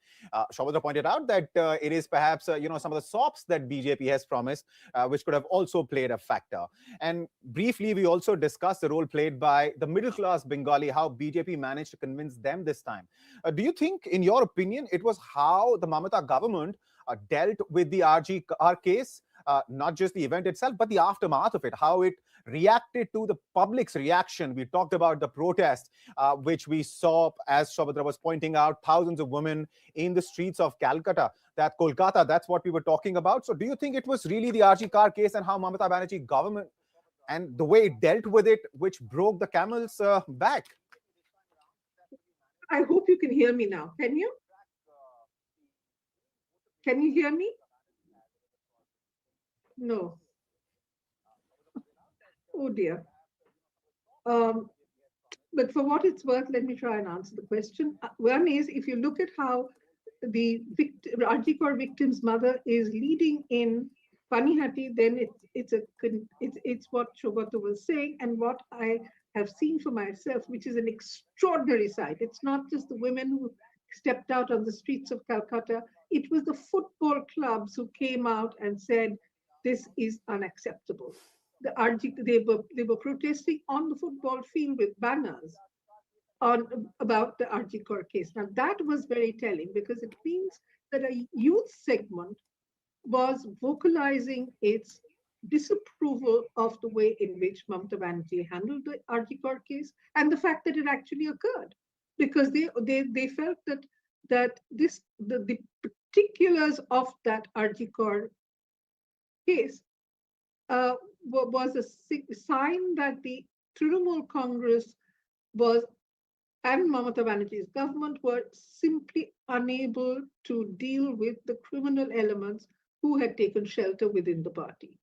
Saubhadra pointed out that it is perhaps, you know, some of the SOPs that BJP has promised, which could have also played a factor. And briefly, we also discussed the role played by the middle-class Bengali, how BJP managed to convince them this time. Do you think, in your opinion, it was how the Mamata government dealt with the RGR case, not just the event itself, but the aftermath of it, how it reacted to the public's reaction? We talked about the protest, which we saw, as Saubhadra was pointing out, thousands of women in the streets of Calcutta, that Kolkata, that's what we were talking about. So do you think it was really the RG car case and how Mamata Banerjee government and the way it dealt with it, which broke the camel's back? I hope you can hear me now. Can you? Can you hear me? No. Oh dear. But for what it's worth, let me try and answer the question. One is, if you look at how the Arjikar victim's mother is leading in Panihati, then it's what Saubhadra was saying, and what I have seen for myself, which is an extraordinary sight. It's not just the women who stepped out on the streets of Calcutta. It was the football clubs who came out and said, this is unacceptable. They were protesting on the football field with banners about the Arjikar case. Now that was very telling, because it means that a youth segment was vocalizing its disapproval of the way in which Mamata Banerjee handled the Arjikar case, and the fact that it actually occurred, because they felt that the particulars of that Arjikar case was a sign that the Trinamool Congress and Mamata Banerjee's government were simply unable to deal with the criminal elements who had taken shelter within the party.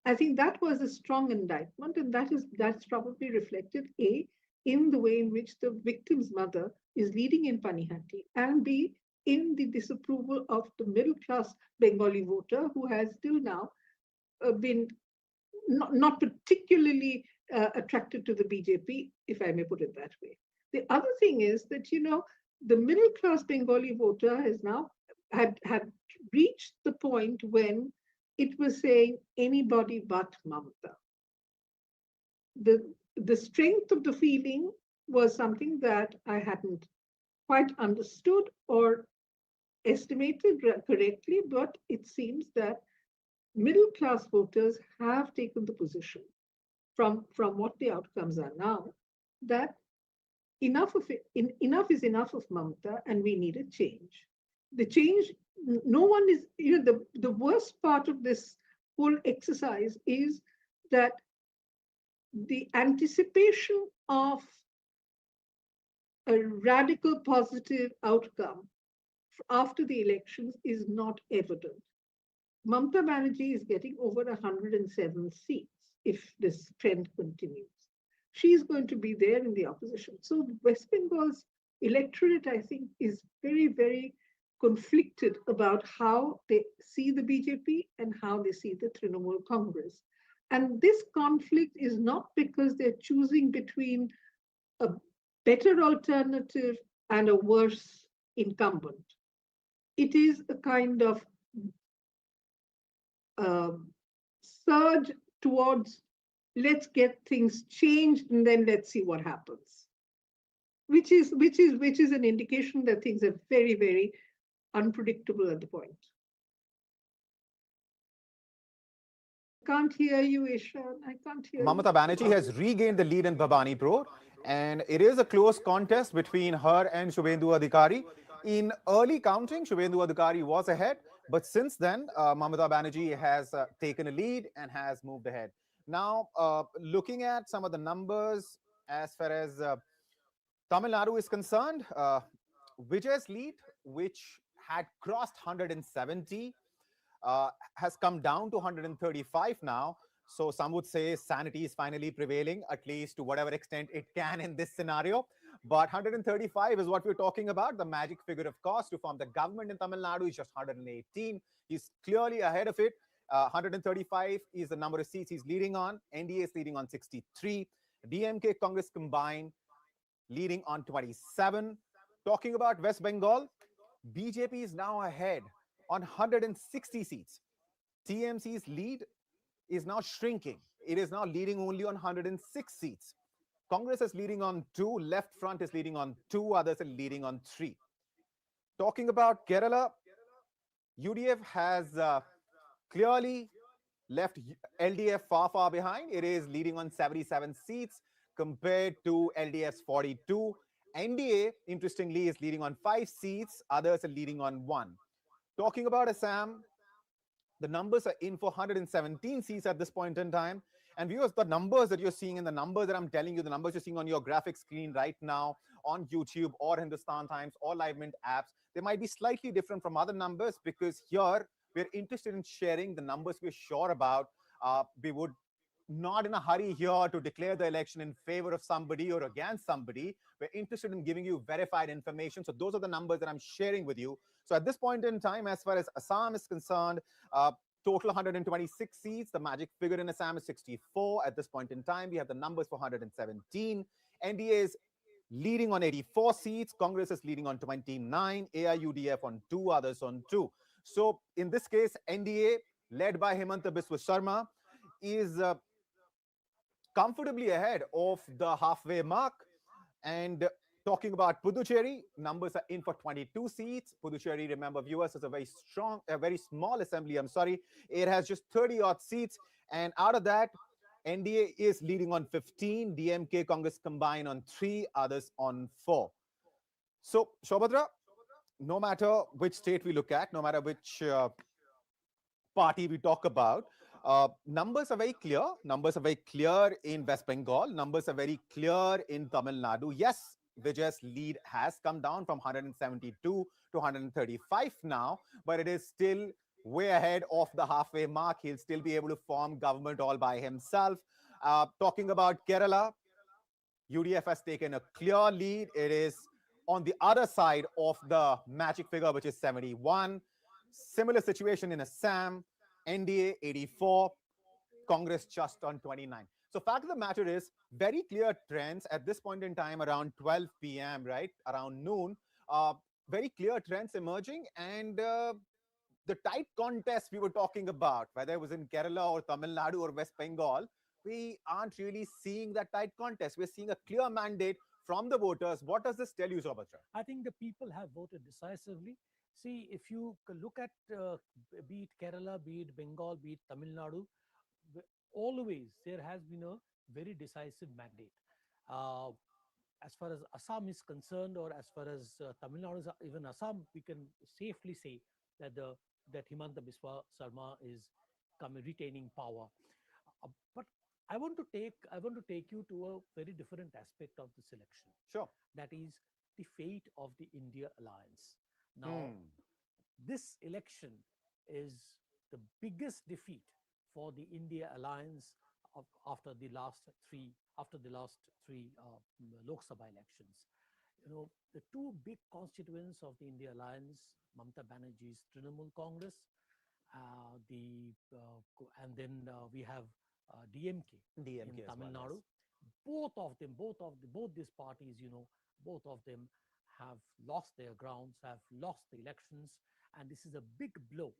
I think that was a strong indictment, and that's probably reflected A, in the way in which the victim's mother is leading in Panihati, and B, in the disapproval of the middle class Bengali voter who has till now been not particularly attracted to the BJP, if I may put it that way. The other thing is that, the middle class Bengali voter has now had reached the point when it was saying anybody but Mamata. The strength of the feeling was something that I hadn't quite understood or estimated correctly, but it seems that middle class voters have taken the position from what the outcomes are now, that enough is enough of Mamata and we need a change. The change, no one is, the worst part of this whole exercise is that the anticipation of a radical positive outcome after the elections is not evident. Mamata Banerjee is getting over 107 seats if this trend continues. She's going to be there in the opposition. So West Bengal's electorate, I think, is very, very conflicted about how they see the BJP and how they see the Trinamool Congress. And this conflict is not because they're choosing between a better alternative and a worse incumbent. It is a kind of surge towards let's get things changed and then let's see what happens, which is an indication that things are very, very unpredictable at the point. I can't hear you, Ishan. I can't hear Mamata you. Banerjee has regained the lead in Bhabanipur, and it is a close contest between her and Shubhendu Adhikari. In early counting, Shubhendu Adhikari was ahead, but since then, Mamata Banerjee has taken a lead and has moved ahead. Now, looking at some of the numbers as far as Tamil Nadu is concerned, Vijay's lead, which had crossed 170, has come down to 135 now. So some would say sanity is finally prevailing, at least to whatever extent it can in this scenario. But 135 is what we're talking about. The magic figure, of course, to form the government in Tamil Nadu is just 118. He's clearly ahead of it. 135 is the number of seats he's leading on. NDA is leading on 63. DMK Congress combined leading on 27. Talking about West Bengal, BJP is now ahead on 160 seats. TMC's lead is now shrinking. It is now leading only on 106 seats. Congress is leading on 2, Left Front is leading on 2, others are leading on 3. Talking about Kerala, UDF has clearly left LDF far behind. It is leading on 77 seats compared to LDF's 42. NDA, interestingly, is leading on 5 seats, others are leading on 1. Talking about Assam, the numbers are in for 117 seats at this point in time. And viewers, the numbers that you're seeing and the numbers that I'm telling you, the numbers you're seeing on your graphic screen right now on YouTube or Hindustan Times or Live Mint apps, they might be slightly different from other numbers because here we're interested in sharing the numbers we're sure about. We would not in a hurry here to declare the election in favor of somebody or against somebody. We're interested in giving you verified information. So those are the numbers that I'm sharing with you. So at this point in time, as far as Assam is concerned, total 126 seats. The magic figure in Assam is 64. At this point in time, we have the numbers for 117. NDA is leading on 84 seats. Congress is leading on 29. AIUDF on 2, others on 2. So in this case, NDA, led by Hemanta Biswa Sharma, is comfortably ahead of the halfway mark. And talking about Puducherry, numbers are in for 22 seats. Puducherry, remember viewers, is a very small assembly. I'm sorry. It has just 30 odd seats. And out of that, NDA is leading on 15. DMK Congress combined on 3, others on 4. So, Shobhadra, no matter which state we look at, no matter which party we talk about, numbers are very clear. Numbers are very clear in West Bengal. Numbers are very clear in Tamil Nadu. Yes, Vijay's lead has come down from 172 to 135 now, but it is still way ahead of the halfway mark. He'll still be able to form government all by himself. Talking about Kerala, UDF has taken a clear lead. It is on the other side of the magic figure, which is 71. Similar situation in Assam, NDA 84, Congress just on 29. So fact of the matter is, very clear trends at this point in time around 12 p.m., right? Around noon, very clear trends emerging. And the tight contest we were talking about, whether it was in Kerala or Tamil Nadu or West Bengal, we aren't really seeing that tight contest. We're seeing a clear mandate from the voters. What does this tell you, Saubhatra? I think the people have voted decisively. See, if you look at be it Kerala, be it Bengal, be it Tamil Nadu, always there has been a very decisive mandate. Uh, as far as Assam is concerned, or as far as Tamil Nadu, even Assam, we can safely say that that Himanta Biswa Sarma is retaining power. But I want to take you to a very different aspect of this election. Sure. That is the fate of the India alliance. Now, this election is the biggest defeat for the India alliance after the last three Lok Sabha elections. You know, the two big constituents of the India alliance, Mamata Banerjee's Trinamool Congress, and then we have DMK in Tamil Nadu. Both these parties, you know, both of them have lost their grounds, have lost the elections, and this is a big blow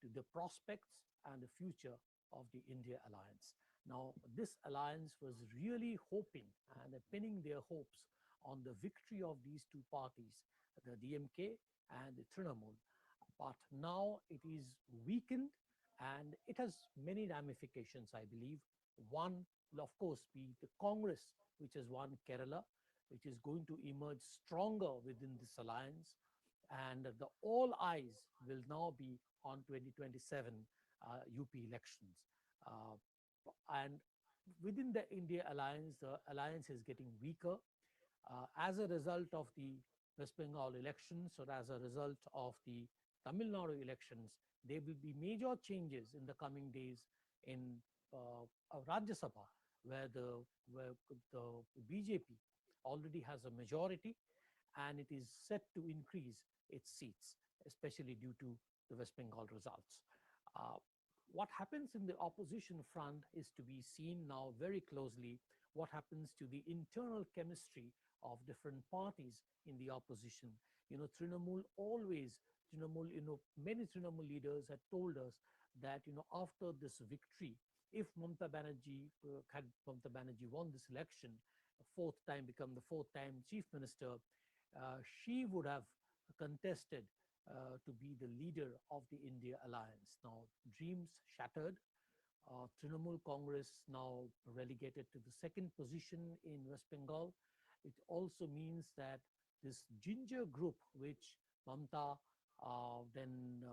to the prospects and the future of the India alliance. Now, this alliance was really hoping and pinning their hopes on the victory of these two parties, the DMK and the Trinamool. But now it is weakened, and it has many ramifications, I believe. One will, of course, be the Congress, which has won Kerala, which is going to emerge stronger within this alliance. And the all eyes will now be on 2027 UP elections. And within the India alliance, the alliance is getting weaker as a result of the West Bengal elections, or as a result of the Tamil Nadu elections. There will be major changes in the coming days in Rajya Sabha, where the BJP already has a majority, and it is set to increase its seats, especially due to the West Bengal results. What happens in the opposition front is to be seen now very closely. What happens to the internal chemistry of different parties in the opposition? You know, many Trinamool leaders had told us that, you know, after this victory, if Mamata Banerjee won this election, become the fourth time chief minister, she would have contested to be the leader of the India alliance. Now, dreams shattered. Trinamool Congress now relegated to the second position in West Bengal. It also means that this ginger group, which Mamata, then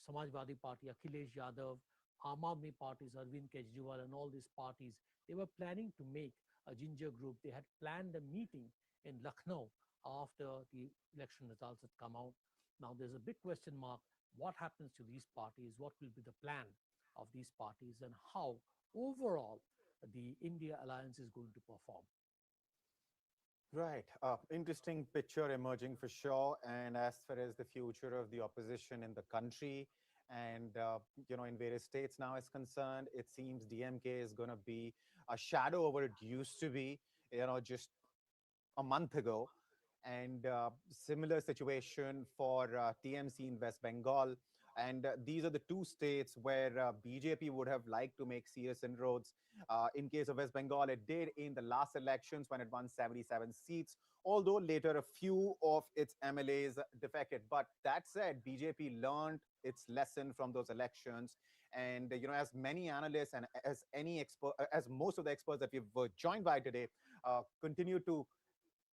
Samajwadi Party, Akhilesh Yadav, Aam Aadmi parties, Arvind Kejriwal, and all these parties, they were planning to make a ginger group. They had planned a meeting in Lucknow after the election results had come out. Now, there's a big question mark. What happens to these parties? What will be the plan of these parties, and how overall the India alliance is going to perform? Right. Interesting picture emerging for sure. And as far as the future of the opposition in the country and, in various states now is concerned, it seems DMK is going to be a shadow of what it used to be, just a month ago. And similar situation for TMC in West Bengal. And these are the two states where BJP would have liked to make serious inroads. In case of West Bengal, it did in the last elections when it won 77 seats, although later a few of its MLAs defected. But that said, BJP learned its lesson from those elections. And, as many analysts and as most of the experts that we've joined by today continue to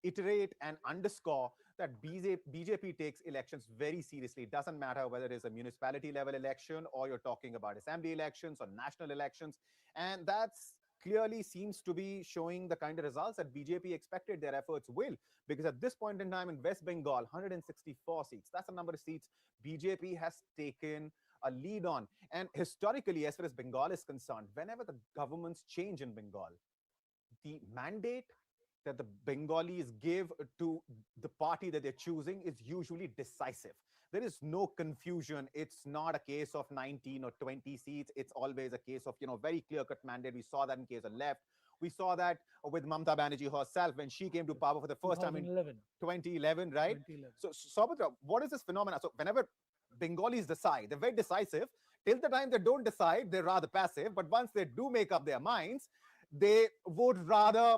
iterate and underscore that BJP takes elections very seriously. It doesn't matter whether it is a municipality level election or you're talking about assembly elections or national elections. And that's clearly seems to be showing the kind of results that BJP expected their efforts will. Because at this point in time in West Bengal, 164 seats, that's the number of seats BJP has taken a lead on. And historically, as far as Bengal is concerned, whenever the governments change in Bengal, the mandate that the Bengalis give to the party that they're choosing is usually decisive. There is no confusion. It's not a case of 19 or 20 seats. It's always a case of, very clear-cut mandate. We saw that in case of left. We saw that with Mamata Banerjee herself when she came to power for the first time in 2011, right? 2011. So, Saubhatra, what is this phenomenon? So, whenever Bengalis decide, they're very decisive. Till the time they don't decide, they're rather passive. But once they do make up their minds, they would rather,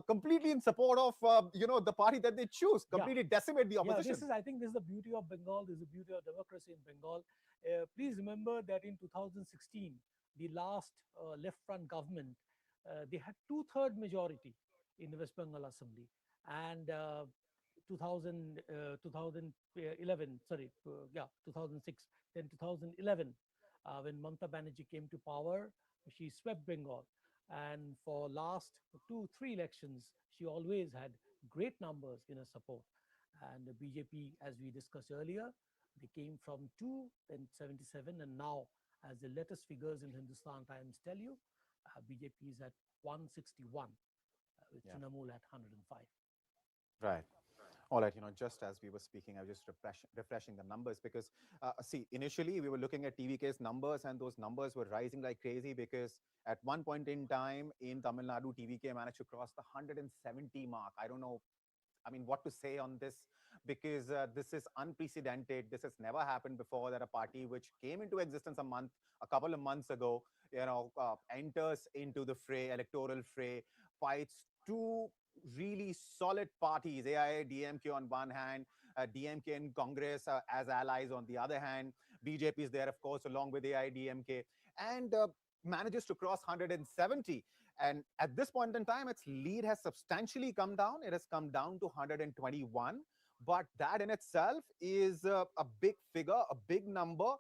completely in support of, the party that they choose, completely decimate the opposition. I think this is the beauty of Bengal. This is the beauty of democracy in Bengal. Please remember that in 2016, the last left front government, they had 2/3 majority in the West Bengal Assembly. And 2011, 2006, then 2011, when Mamata Banerjee came to power, she swept Bengal. And for last 2-3 elections, she always had great numbers in her support. And the BJP, as we discussed earlier, they came from 2, then 77, and now, as the latest figures in Hindustan Times tell you, BJP is at 161, with Trinamool at 105. Right. All right, just as we were speaking, I was just refreshing the numbers because, see, initially we were looking at TVK's numbers and those numbers were rising like crazy because at one point in time in Tamil Nadu, TVK managed to cross the 170 mark. I don't know, what to say on this because this is unprecedented. This has never happened before that a party which came into existence a couple of months ago, enters into the fray, electoral fray, fights two really solid parties, AIADMK on one hand, DMK and Congress as allies on the other hand. BJP is there, of course, along with AIADMK, and manages to cross 170. And at this point in time, its lead has substantially come down. It has come down to 121. But that in itself is a big figure, a big number.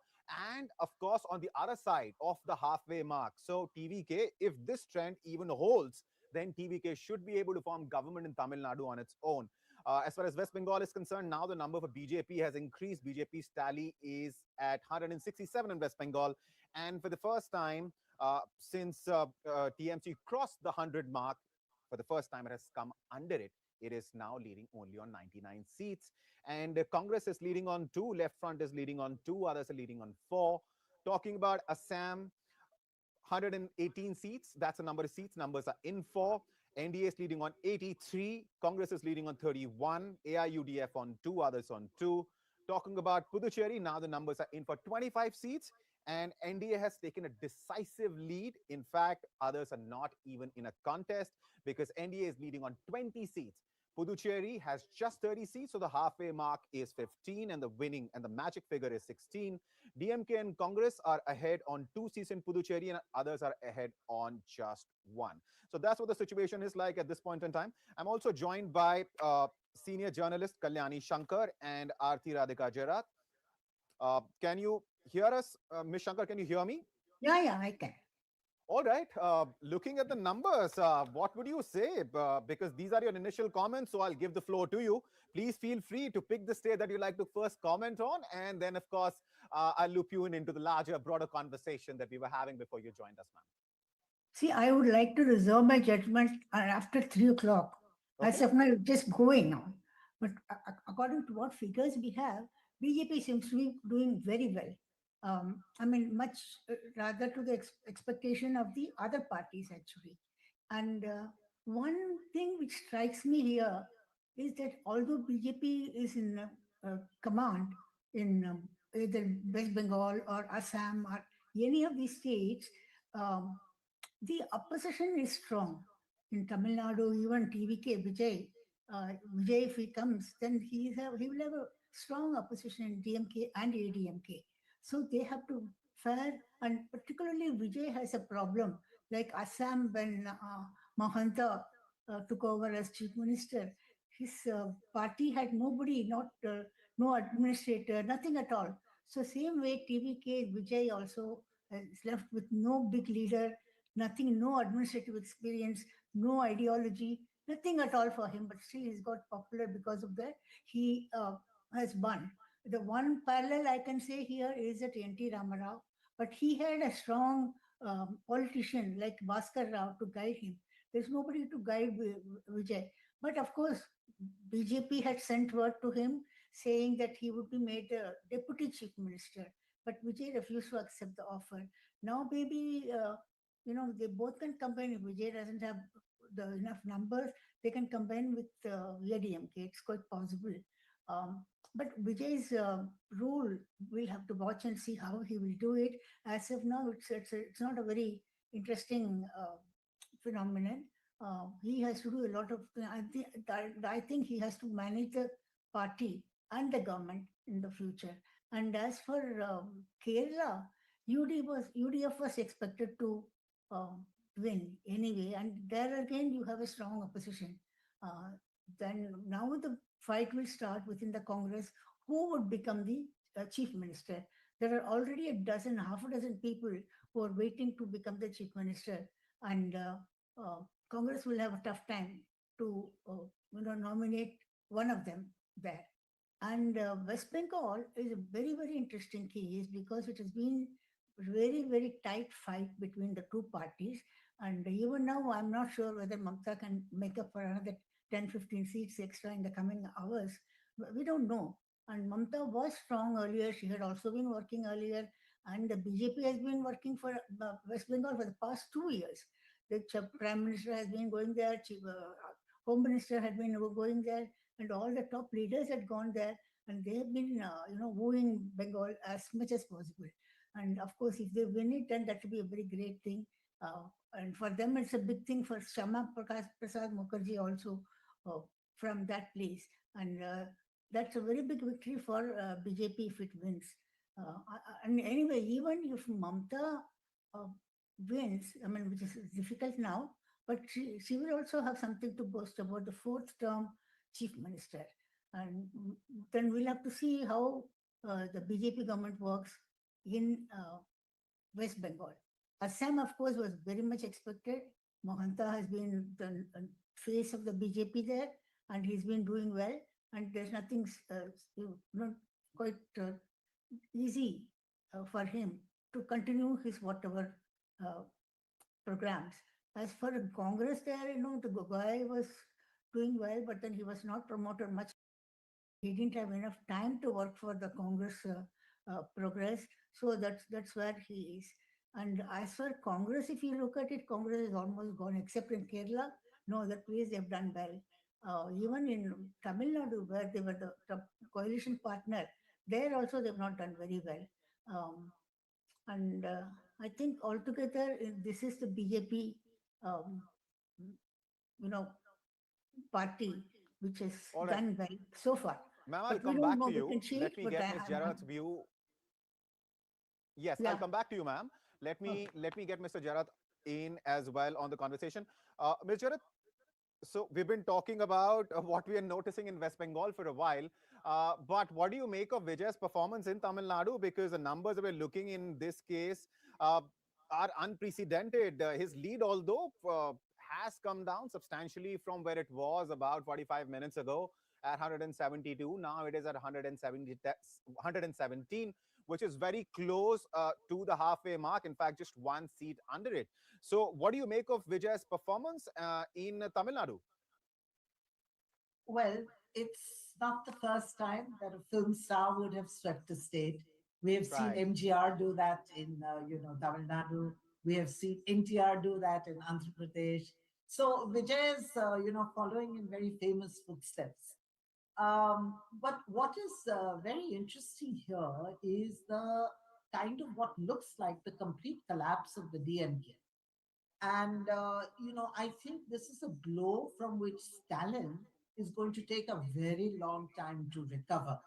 And of course, on the other side of the halfway mark. So TVK, if this trend even holds, then TVK should be able to form government in Tamil Nadu on its own. As far as West Bengal is concerned, now the number for BJP has increased. BJP's tally is at 167 in West Bengal. And for the first time since TMC crossed the 100 mark, for the first time it has come under it. It is now leading only on 99 seats. And Congress is leading on 2, Left Front is leading on 2, others are leading on 4. Talking about Assam, 118 seats. That's the number of seats. Numbers are in 4. NDA is leading on 83. Congress is leading on 31. AIUDF on 2. Others on 2. Talking about Puducherry, now the numbers are in for 25 seats. And NDA has taken a decisive lead. In fact, others are not even in a contest because NDA is leading on 20 seats. Puducherry has just 30 seats, so the halfway mark is 15, and the winning and the magic figure is 16. DMK and Congress are ahead on 2 seats in Puducherry, and others are ahead on just 1. So that's what the situation is like at this point in time. I'm also joined by senior journalist Kalyani Shankar and Aarti Radhika Jairath. Can you hear us, Ms. Shankar? Can you hear me? Yeah, I can. All right. Looking at the numbers, what would you say? Because these are your initial comments, so I'll give the floor to you. Please feel free to pick the state that you'd like to first comment on. And then, of course, I'll loop you into the larger, broader conversation that we were having before you joined us, ma'am. See, I would like to reserve my judgment after 3 o'clock. Okay. As of now, just going on. But according to what figures we have, BJP seems to be doing very well. Much rather to the expectation of the other parties, actually. And one thing which strikes me here is that although BJP is in command in either West Bengal or Assam or any of these states, the opposition is strong. In Tamil Nadu, even TVK, Vijay, if he comes, then he will have a strong opposition in DMK and ADMK. So they have to fare, and particularly Vijay has a problem. Like Assam, when Mahanta took over as chief minister, his party had nobody, no administrator, nothing at all. So same way TVK, Vijay also is left with no big leader, nothing, no administrative experience, no ideology, nothing at all for him. But still, he's got popular because of that. He has won. The one parallel I can say here is that N.T. Ramarao, but he had a strong politician like Bhaskar Rao to guide him. There's nobody to guide Vijay. But of course, BJP had sent word to him saying that he would be made a deputy chief minister. But Vijay refused to accept the offer. Now, maybe, they both can combine. If Vijay doesn't have enough numbers, they can combine with ADMK. It's quite possible. But Vijay's rule, we'll have to watch and see how he will do it. As of now, it's not a very interesting phenomenon. He has to do a lot of. I think he has to manage the party and the government in the future. And as for Kerala, UDF was expected to win anyway, and there again you have a strong opposition. Then now the fight will start within the Congress. Who would become the chief minister? There are already half a dozen people who are waiting to become the chief minister, and Congress will have a tough time to nominate one of them there. And West Bengal is a very, very interesting case because it has been very, very tight fight between the two parties. And even now, I'm not sure whether Mamta can make up for another 10, 15 seats extra in the coming hours. We don't know. And Mamta was strong earlier. She had also been working earlier. And the BJP has been working for West Bengal for the past 2 years. The Prime Minister has been going there. Home Minister had been going there. And all the top leaders had gone there. And they have been, wooing Bengal as much as possible. And of course, if they win it, then that would be a very great thing. And for them, it's a big thing for Shama Prasad Mukherjee also from that place. And that's a very big victory for BJP if it wins. And anyway, even if Mamta wins, which is difficult now, but she will also have something to boast about, the fourth term chief minister. And then we'll have to see how the BJP government works in West Bengal. Assam, of course, was very much expected. Mohanta has been the face of the BJP there, and he's been doing well. And there's nothing not quite easy for him to continue his whatever programs. As for Congress there, the guy was doing well, but then he was not promoted much. He didn't have enough time to work for the Congress progress. So that's where he is. And as for Congress, if you look at it, Congress is almost gone, except in Kerala. No, that place they've done well. Even in Tamil Nadu, where they were the coalition partner, there also they've not done very well. And I think altogether, this is the BJP, party which has done well so far. Ma'am, I'll come back to you. Let me get Ms. Gerard's view. Yes, I'll come back to you, ma'am. Let me get Mr. Gerard in as well on the conversation. Ms. Gerard, so we've been talking about what we are noticing in West Bengal for a while. But what do you make of Vijay's performance in Tamil Nadu? Because the numbers that we're looking in this case are unprecedented. His lead, although, has come down substantially from where it was about 45 minutes ago at 172. Now it is at 117, which is very close to the halfway mark. In fact, just one seat under it. So what do you make of Vijay's performance in Tamil Nadu? Well, it's not the first time that a film star would have swept a state. We have seen MGR do that in, Tamil Nadu. We have seen NTR do that in Andhra Pradesh. So Vijay is, following in very famous footsteps. But what is very interesting here is the kind of what looks like the complete collapse of the DMK. And, I think this is a blow from which Stalin is going to take a very long time to recover.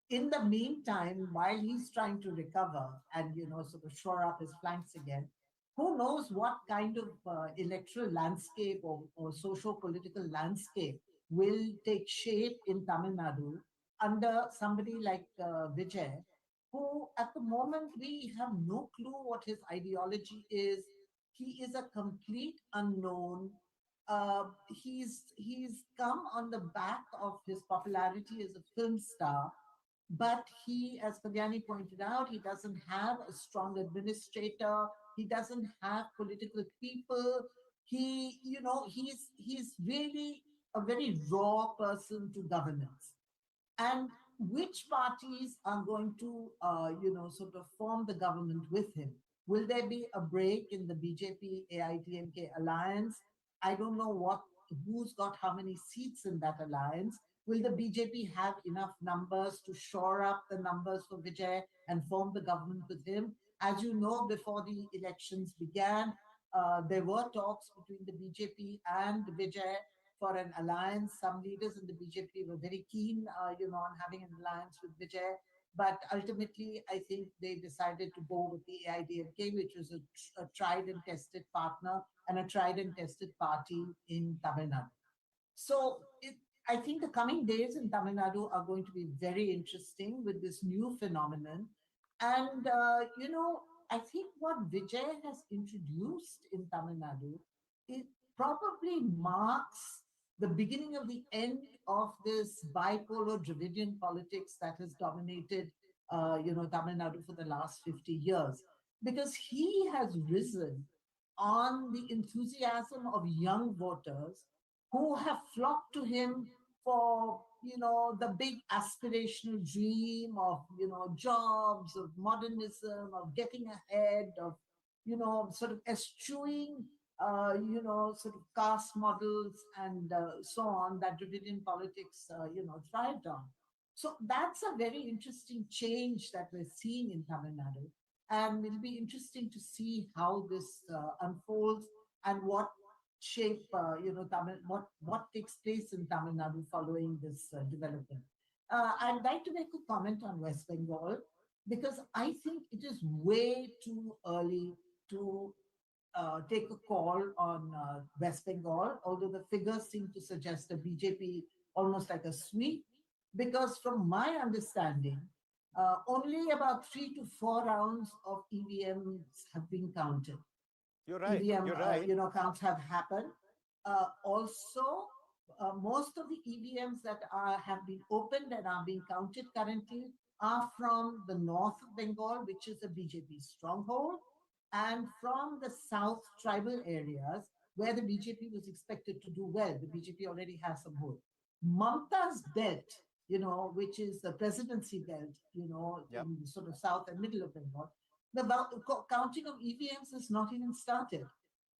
In the meantime, while he's trying to recover and, sort of shore up his flanks again, who knows what kind of electoral landscape or socio-political landscape will take shape in Tamil Nadu under somebody like Vijay, who at the moment we have no clue what his ideology is. he is a complete unknown. He's come on the back of his popularity as a film star, but he, as Kalyani pointed out, he doesn't have a strong administrator. He doesn't have political people. He's really a very raw person to governance. And which parties are going to, sort of form the government with him? Will there be a break in the BJP AIADMK alliance? I don't know who's got how many seats in that alliance. Will the BJP have enough numbers to shore up the numbers for Vijay and form the government with him? As you know, before the elections began, there were talks between the BJP and Vijay for an alliance. Some leaders in the BJP were very keen, on having an alliance with Vijay. But ultimately, I think they decided to go with the AIADMK, which was a tried and tested partner and a tried and tested party in Tamil Nadu. So I think the coming days in Tamil Nadu are going to be very interesting with this new phenomenon. And, I think what Vijay has introduced in Tamil Nadu, it probably marks the beginning of the end of this bipolar Dravidian politics that has dominated, Tamil Nadu for the last 50 years. Because he has risen on the enthusiasm of young voters who have flocked to him for, the big aspirational dream of, jobs, of modernism, of getting ahead, of, sort of eschewing, sort of caste models and so on that Dravidian politics, thrived on. So that's a very interesting change that we're seeing in Tamil Nadu. And it'll be interesting to see how this unfolds and what shape, what takes place in Tamil Nadu following this development. I'd like to make a comment on West Bengal because I think it is way too early to take a call on West Bengal, although the figures seem to suggest a BJP almost like a sweep, because from my understanding, only about 3 to 4 rounds of EVMs have been counted. You're right. EVM, You're right. Counts have happened. Also, most of the EVMs that have been opened and are being counted currently are from the north of Bengal, which is a BJP stronghold, and from the south tribal areas where the BJP was expected to do well. The BJP already has some hold. Mamta's belt, which is the presidency belt, in sort of south and middle of Bengal, the counting of EVMs is not even started.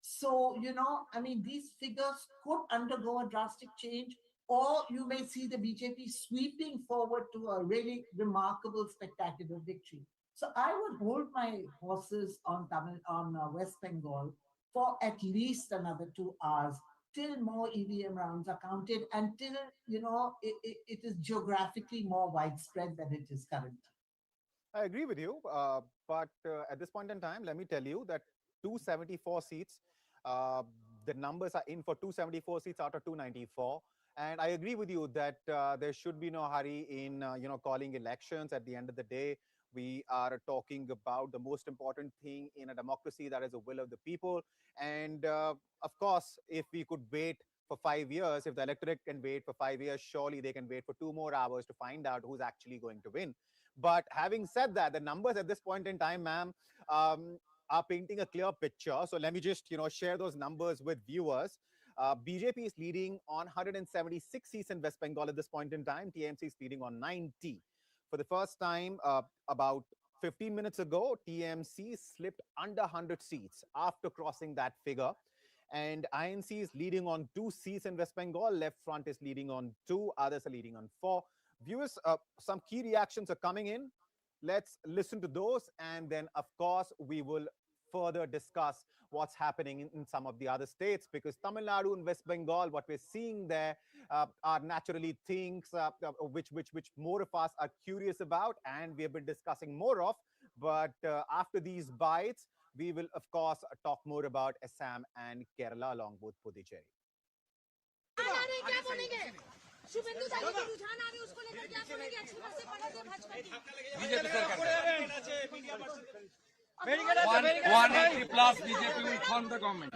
So, these figures could undergo a drastic change, or you may see the BJP sweeping forward to a really remarkable, spectacular victory. So I would hold my horses on West Bengal for at least another 2 hours till more EVM rounds are counted and till, it is geographically more widespread than it is currently. I agree with you, but at this point in time, let me tell you that 274 seats, the numbers are in for 274 seats out of 294. And I agree with you that there should be no hurry in, calling elections. At the end of the day, we are talking about the most important thing in a democracy, that is the will of the people. And of course, if we could wait for 5 years, if the electorate can wait for 5 years, surely they can wait for 2 more hours to find out who's actually going to win. But having said that, the numbers at this point in time, ma'am, are painting a clear picture. So let me just, share those numbers with viewers. BJP is leading on 176 seats in West Bengal at this point in time. TMC is leading on 90. For the first time, about 15 minutes ago, TMC slipped under 100 seats after crossing that figure. And INC is leading on 2 seats in West Bengal. Left Front is leading on 2. Others are leading on 4. Viewers, some key reactions are coming in. Let's listen to those. And then, of course, we will further discuss what's happening in some of the other states, because Tamil Nadu and West Bengal, what we're seeing there are naturally things which more of us are curious about, and we have been discussing more of. But after these bites, we will, of course, talk more about Assam and Kerala along with Puducherry. 180 plus BJP will form the government.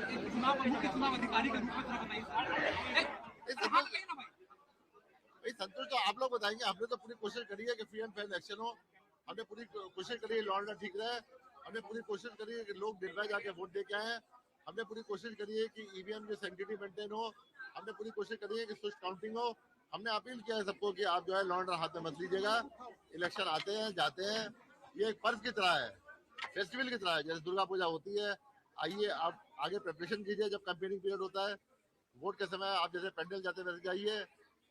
संतोष तो आप लोग बताएंगे। हमने तो पूरी कोशिश करी है कि फ्री एंड फेयर इलेक्शन हो। हमने पूरी कोशिश करी है लॉ एंड ऑर्डर ठीक रहे। हमने पूरी कोशिश करी है कि लोग निर्भय जाके वोट दे के आए। हमने पूरी कोशिश करी है कि ईवीएम की सैंक्टिटी मेंटेन हो। हमने पूरी कोशिश करी है कि स्विच काउंटिंग हो। हमने अपील किया है सबको कि आप जो है लॉ एंड ऑर्डर हाथ में मत लीजिएगा। इलेक्शन आते हैं जाते हैं, ये एक पर्व की तरह है, फेस्टिवल की तरह है। जैसे दुर्गा पूजा होती है, आइए आप आगे प्रिपरेशन कीजिए। जब कैंपेनिंग पीरियड होता है, वोट के समय आप जैसे पेंडल जाते वैसे जाइए।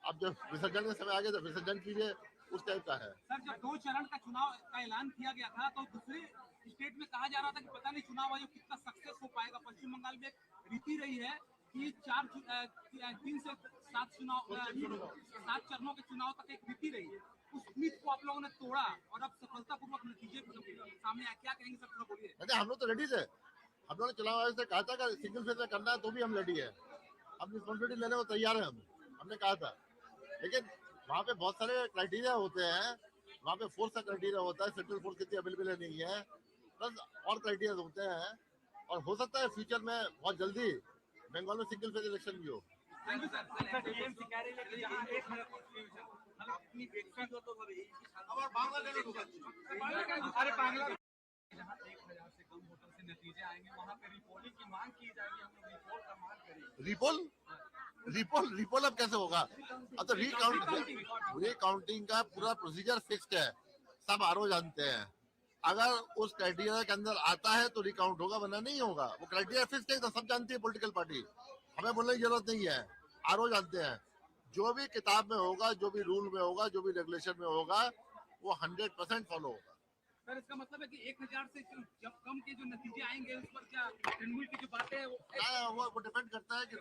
अब जब विसर्जन के समय आ गए तो विसर्जन कीजिए, उस टाइप का है। सर, जब 2 चरण का चुनाव का ऐलान किया गया था तो दूसरे स्टेट में कहा जा रहा था कि पता नहीं चुनाव आयोग कितना सक्सेस हो पाएगा। पश्चिम बंगाल में एक रीति रही है कि 3 से 7 चरणों के चुनाव तक एक रीति रही है। उस रीत को आप लोगों ने तोड़ा और अब सफलतापूर्वक नतीजे सामने आए। क्या कहेंगे सर, थोड़ा बोलिए। नहीं, हम लोग तो रेडी थे। हम लोगों ने चुनाव आयोग से कहा था कि सिंगल फेज में करना है तो भी हम रेडी है। हम रिस्पॉन्सिबिलिटी लेने को तैयार है। हमने कहा था, लेकिन वहाँ पे बहुत सारे क्राइटेरिया होते हैं। वहाँ पे फोर्स का क्राइटेरिया होता है, सेंट्रल फोर्स कितनी अवेलेबल नहीं है, प्लस और क्राइटेरिया होते हैं। और हो सकता है फ्यूचर में बहुत जल्दी बंगाल में सिंगल फेज इलेक्शन भी हो। नतीजे आएंगे वहाँ पे रिपोलिंग की मांग की जाएगी। हम लोग रिपोल का मांग करेंगे। रिपोल अब कैसे होगा? अब तो रिकाउंटिंग का पूरा प्रोसीजर फिक्स्ड है, सब आरओ जानते हैं। अगर उस क्राइटेरिया के अंदर आता है तो रिकाउंट होगा, वरना नहीं होगा। वो क्राइटेरिया फिक्स्ड है तो सब जानती है पॉलिटिकल पार्टी, हमें बोलने की जरूरत नहीं है। आरओ जानते हैं जो भी किताब में होगा, जो भी रूल में होगा, जो भी रेगुलेशन में होगा, वो 100% फॉलो होगा। सर, इसका मतलब है कि 1000 से जब कम के जो नतीजे आएंगे उस पर क्या तृणमूल की जो बातें है वो डिपेंड करता है कि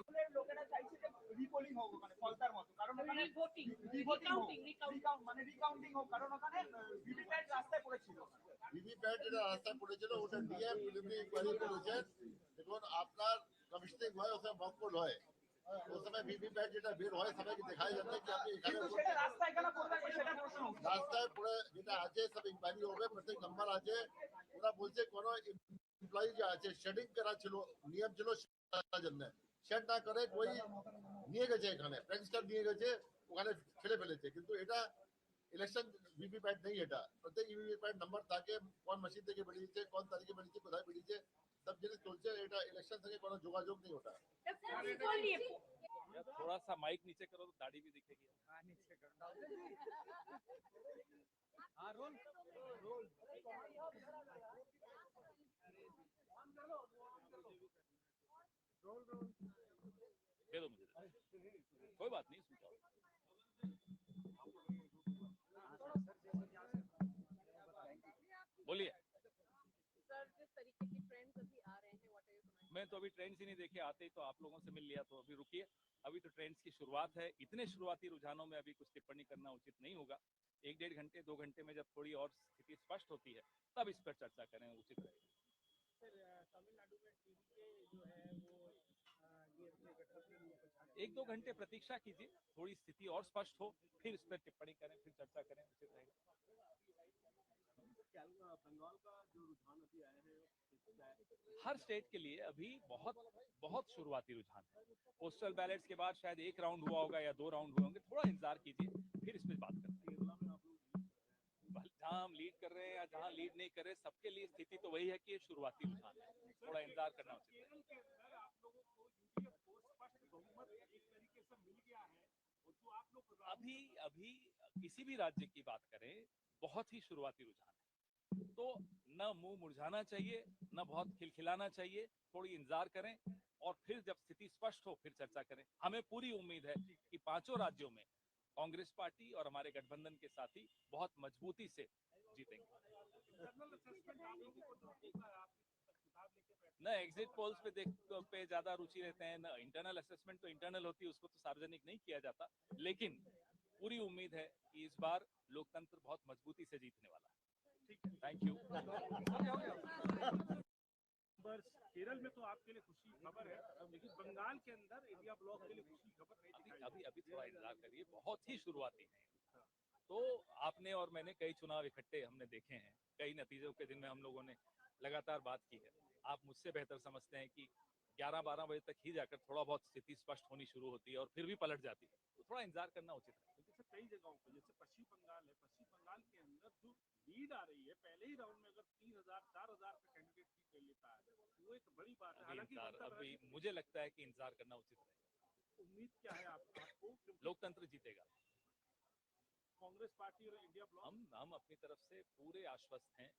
রিপোলিং হোক, মানে ফলতার মতো, কারণ ওখানে রিকাউন্টিং হোক, কারণ ওখানে ভিভিপ্যাট রাস্তায় পড়েছিল। ভিভিপ্যাট যেটা রাস্তায় পড়েছিল ওটা ডিএম প্রিলিমিনারি ইনকোয়ারি করেছেন। দেখুন আপনার কমিশনিং হয়, ওখানে মকবুল হয়, उस समय ভিভিপ্যাট যেটা বের হয় সবাইকে দেখাই যাবে कि আপনি এখানে সেটা রাস্তায় কেন পড়বে সেটা প্রশ্ন। রাস্তায় পড়ে যেটা আছে সব ইনকোয়ারি হবে, প্রত্যেক নাম্বার আছে। ওরা বলছে কোন এমপ্লয়ি যে আছে শেডিং করা ছিল, নিয়ম ছিল সেটার জন্য শেড না করে কই নিয়ে গেছে, এখানে প্র্যাকটিস নিয়ে গেছে, ওখানে ফেলে ফেলেছে। কিন্তু এটা ইলেকশন ভিভিপ্যাট নেই, এটা প্রত্যেক ভিভিপ্যাট নাম্বার থাকে, কোন মেশিন থেকে বেরিয়েছে, কোন তারিখে বেরিয়েছে, কোথায় বেরিয়েছে, सब जिनिस चलছে। এটা ইলেকশন থেকে কোনো যোগাযোগ নেই ওটা। थोड़ा सा माइक नीचे करो तो दाढ़ी भी दिखेगी। हाँ, नीचे कर। हाँ, रोल रोल दे दो मुझे, कोई बात नहीं, सुनता हूँ। बोलिए। सर, जिस तरीके की ट्रेंड्स अभी आ रहे हैं, व्हाट आर यू कमेंट? मैं तो अभी ट्रेंड्स ही नहीं देखे, आते ही तो आप लोगों से मिल लिया, तो अभी रुकिए, अभी तो ट्रेंड्स की शुरुआत है। इतने शुरुआती रुझानों में अभी कुछ टिप्पणी करना उचित नहीं होगा। 1-1.5 घंटे 2 घंटे में जब थोड़ी और स्थिति स्पष्ट होती है तब इस पर चर्चा करें, उचित रहेगा। सर, तमिलनाडु में टीवीके जो है वो DMK गठबंधन 1-2 घंटे प्रतीक्षा कीजिए, थोड़ी स्थिति और स्पष्ट हो, फिर इस पर टिप्पणी करें, फिर चर्चा करें, उचित रहेगा। बंगाल का जो रुझान अभी आए हैं हर स्टेट के लिए अभी बहुत बहुत शुरुआती रुझान है। पोस्टल बैलेट्स के बाद शायद 1 राउंड हुआ होगा या 2 राउंड हुए होंगे, थोड़ा इंतजार कीजिए, फिर इस पर बात करते हैं। जहां हम लीड कर रहे हैं या जहां लीड नहीं कर रहे, सबके लिए स्थिति तो वही है कि ये शुरुआती रुझान है, थोड़ा इंतजार करना उचित है। अभी अभी किसी भी राज्य की बात करें, बहुत ही शुरुआती रुझान है, तो न मुंह मुरझाना चाहिए, न बहुत खिलखिलाना चाहिए, थोड़ी इंतजार करें और फिर जब स्थिति स्पष्ट हो फिर चर्चा करें। हमें पूरी उम्मीद है कि 5 राज्यों में कांग्रेस पार्टी और हमारे गठबंधन के साथी बहुत मजबूती से जीतेंगे। न एग्जिट पोल्स पे ज्यादा रुचि रहते हैं, न इंटरनल असेसमेंट, तो इंटरनल होती है, उसको तो सार्वजनिक नहीं किया जाता, लेकिन पूरी उम्मीद है कि इस बार लोकतंत्र बहुत मजबूती से जीतने वाला है। Thank you. केरल में तो आपके लिए खुशी खबर है, लेकिन बंगाल के अंदर इंडिया ब्लॉक के लिए खुशी खबर नहीं दिखाई। अभी थोड़ा इंतजार करिए, बहुत ही शुरुआती है, तो आपने और मैंने कई चुनाव इकट्ठे हमने देखे हैं, कई नतीजों के दिन में हम लोगों ने लगातार बात की है। आप मुझसे बेहतर समझते हैं कि 11-12 बजे तक ही जाकर थोड़ा बहुत स्थिति स्पष्ट होनी शुरू होती है और फिर भी पलट जाती है, तो थोड़ा इंतजार करना उचित है। जैसे कई जगहों पर, जैसे पश्चिम बंगाल है, पश्चिम बंगाल के अंदर जो लीड आ रही है, पहले ही राउंड में अगर 3000-4000 का कैंडिडेट जीत लेता है, वो एक बड़ी बात है। हालांकि अभी मुझे लगता है कि इंतजार करना उचित है। उम्मीद क्या है आपको? लोकतंत्र जीतेगा। कांग्रेस पार्टी और इंडिया ब्लॉक, हम अपनी तरफ से पूरे आश्वस्त हैं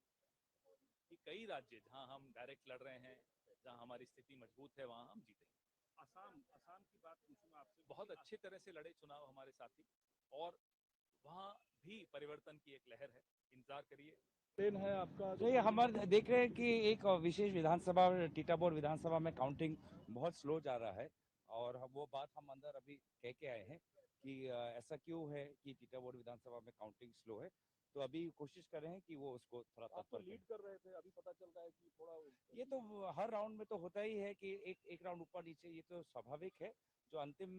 कि कई राज्य जहां हम डायरेक्ट लड़ रहे हैं, जहां हमारी स्थिति मजबूत है, वहां हम जीतेंगे। असम की बात पूछूंगा आपसे। बहुत अच्छे तरह से लड़े चुनाव हमारे साथी, और वहां भी परिवर्तन की एक लहर है, इंतजार करिए। है आपका तो ये हमारे देख रहे हैं कि एक विशेष विधानसभा टीटाबोर विधानसभा में काउंटिंग बहुत स्लो जा रहा है, और वो बात हम अंदर अभी कह के आए हैं कि ऐसा क्यों है कि टीटाबोर विधानसभा में काउंटिंग स्लो है। तो अभी कोशिश कर रहे हैं कि वो उसको थोड़ा तो लीड कर रहे थे, अभी पता चल रहा है कि थोड़ा ये तो हर राउंड में तो होता ही है कि एक राउंड ऊपर नीचे, ये तो स्वाभाविक है। जो अंतिम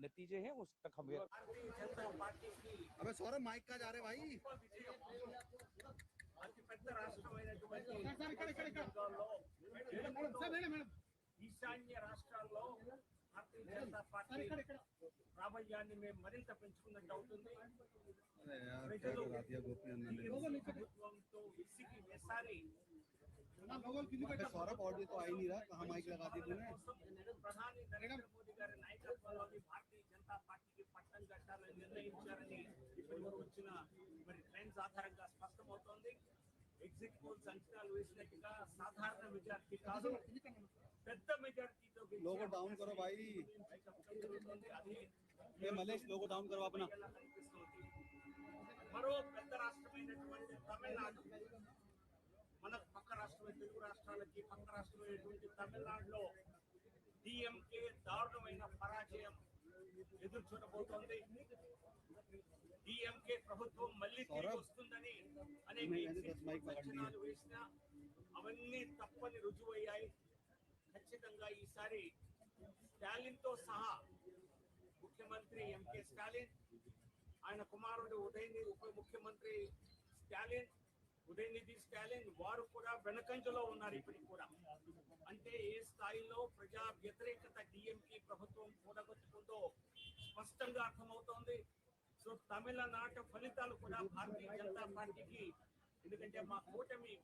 नतीजे हैं उस तक हम अबे सौरभ माइक का जा रहे भाई। ఈశాన్య రాష్ట్రాల్లో భారతీయ జనతా పార్టీ ప్రాబల్యాన్ని మేము మరింత పెంచుకున్నట్టు అవుతుంది. ప్రజలు ప్రభుత్వంతో విసిగి వేసారి सौरभ ऑडियो तो आ ही नहीं रहा, कहाँ माइक लगा दी तूने? ప్రధాని నరేంద్ర మోదీ గారి నాయకత్వంలోని భారతీయ జనతా పార్టీకి పట్టం కట్టాలని నిర్ణయించారని ఇప్పటి వరకు వచ్చిన మరి ట్రెండ్స్ ఆధారంగా స్పష్టమవుతోంది. ఎగ్జిట్ పోల్స్ అంచనాలు వేసినట్టుగా సాధారణ మెజార్టీ కాదు, పెద్ద మెజార్టీతో लोगो डाउन करो भाई, ये मलेश लोगो डाउन करो अपना। మరో పెద్ద రాష్ట్రమైనటువంటి తమిళనాడు, మన పక్క రాష్ట్రమైన తెలుగు రాష్ట్రాలకి పక్క రాష్ట్రమైనటువంటి తమిళనాడులో డిఎంకే దారుణమైన పరాజయం ఎదురు చూడబోతోంది. డిఎంకే ప్రభుత్వం మళ్ళీ తిరిగి వస్తుందని అనేక అంచనాలు వేసినా అవన్నీ తప్పని రుజువయ్యాయి. ఖచ్చితంగా ఈసారి స్టాలిన్ తో సహా ముఖ్యమంత్రి ఎంకే స్టాలిన్, ఆయన కుమారుడు ఉప ముఖ్యమంత్రి స్టాలిన్, ఉదయనిధి స్టాలిన్, వారు కూడా వెనకంజలో ఉన్నారు ఇప్పటికి కూడా. అంటే ఏ స్థాయిలో ప్రజా వ్యతిరేకత డిఎంకే ప్రభుత్వం కూడగొట్టుకుందో స్పష్టంగా అర్థమవుతోంది. సో తమిళనాట ఫలితాలు కూడా భారతీయ జనతా పార్టీకి, ఎందుకంటే మా కూటమి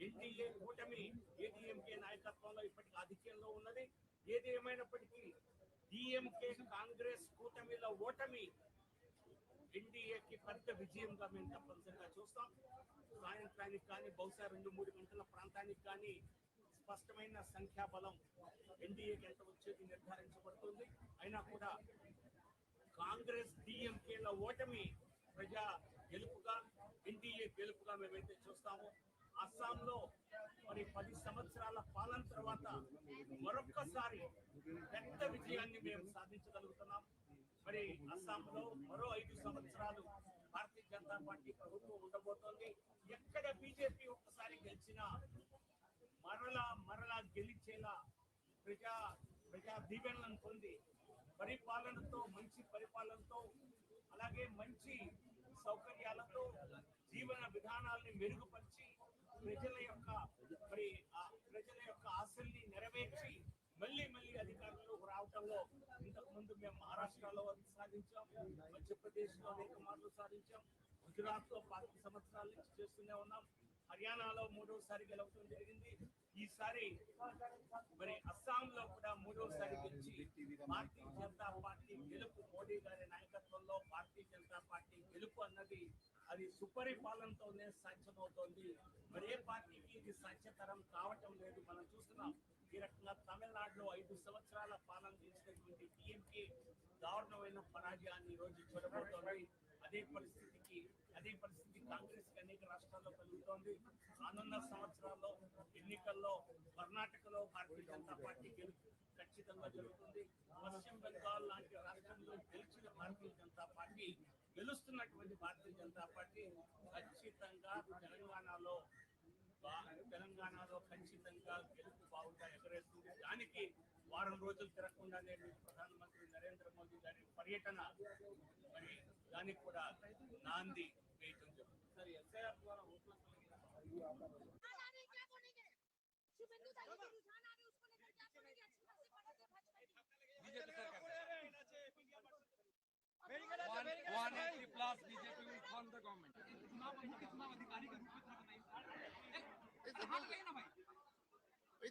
ఎన్డీఏ కూటమి ఏడీఎంకే నాయకత్వంలో ఇప్పటికి ఆధిక్యంలో ఉన్నది. ఏది ఏమైనప్పటికీ డిఎంకే కాంగ్రెస్ కూటమిల ఓటమి ఎన్డీఏకి పెద్ద విజయంగా మేము తప్పనిసరిగా చూస్తాం. సాయంత్రానికి కానీ బహుశా 2-3 గంటల ప్రాంతానికి కానీ స్పష్టమైన సంఖ్యాబలం ఎన్డీఏకి ఎంత వచ్చేది నిర్ధారించబడుతుంది. అయినా కూడా కాంగ్రెస్ డిఎంకేల ఓటమి ప్రజా గెలుపుగా, ఎన్డీఏ గెలుపుగా మేమైతే చూస్తాము. అస్సాంలో మరి 10 సంవత్సరాల పాలన తర్వాత మరొక్కసారి పెద్ద విజయాన్ని మేము సాధించగలుగుతున్నాం. మరి అస్సాంలో మరో 5 సంవత్సరాలు భారతీయ జనతా పార్టీ ప్రభుత్వం ఉండబోతోంది. ఎక్కడ బీజేపీ ఒక్కసారి గెలిచినా మరలా గెలిచేలా ప్రజా దీవెనలను పొంది పరిపాలనతో, మంచి పరిపాలనతో, అలాగే మంచి సౌకర్యాలతో జీవన విధానాల్ని మెరుగుపరిచి ప్రజల యొక్క ఆశల్ని నెరవేర్చి మళ్ళీ అధికారంలోకి రావడంలో ఇంతకు ముందు మేము మహారాష్ట్రలో సాధించాం, మధ్యప్రదేశ్లో అనేక మార్లు సాధించాం, గుజరాత్లో 10 సంవత్సరాల నుంచి చేస్తూనే ఉన్నాం, హర్యానాలో 3వసారి గెలవడం జరిగింది. ఈసారి మరి అస్సాంలో కూడా 3వసారి గెలిచి భారతీయ జనతా పార్టీ గెలుపు, మోడీ గారి నాయకత్వంలో భారతీయ జనతా పార్టీ గెలుపు అన్నది అది సుపరిపాలనతోనే సాధ్యమవుతోంది. మరే పార్టీకి ఇది సాధ్యతరం కావటం లేదు. మనం చూస్తున్నాం ఈ రకంగా తమిళనాడులో 5 సంవత్సరాల పాలన చేసినటువంటి డిఎంకే దారుణమైన పరాజయాన్ని ఈ రోజు చూడబోతోంది. అదే పరిస్థితి కాంగ్రెస్ కి అనేక రాష్ట్రాల్లో కలుగుతోంది. రానున్న సంవత్సరాల్లో ఎన్నికల్లో కర్ణాటకలో భారతీయ జనతా పార్టీ గెలుపు ఖచ్చితంగా జరుగుతుంది. పశ్చిమ బెంగాల్ లాంటి రాష్ట్రంలో గెలిచిన భారతీయ జనతా పార్టీ, గెలుస్తున్నటువంటి భారతీయ జనతా పార్టీ ఖచ్చితంగా తెలంగాణలో ఖచ్చితంగా గెలుపు బావుగా ఎగరేస్తుంది. దానికి వారం రోజులు తిరగకుండా నేను ప్రధానమంత్రి నరేంద్ర మోదీ గారి పర్యటన మరి దానికి కూడా నాంది వేయటం జరుగుతుంది. సరే ఎస్ఐఆర్ ద్వారా ఓట్ల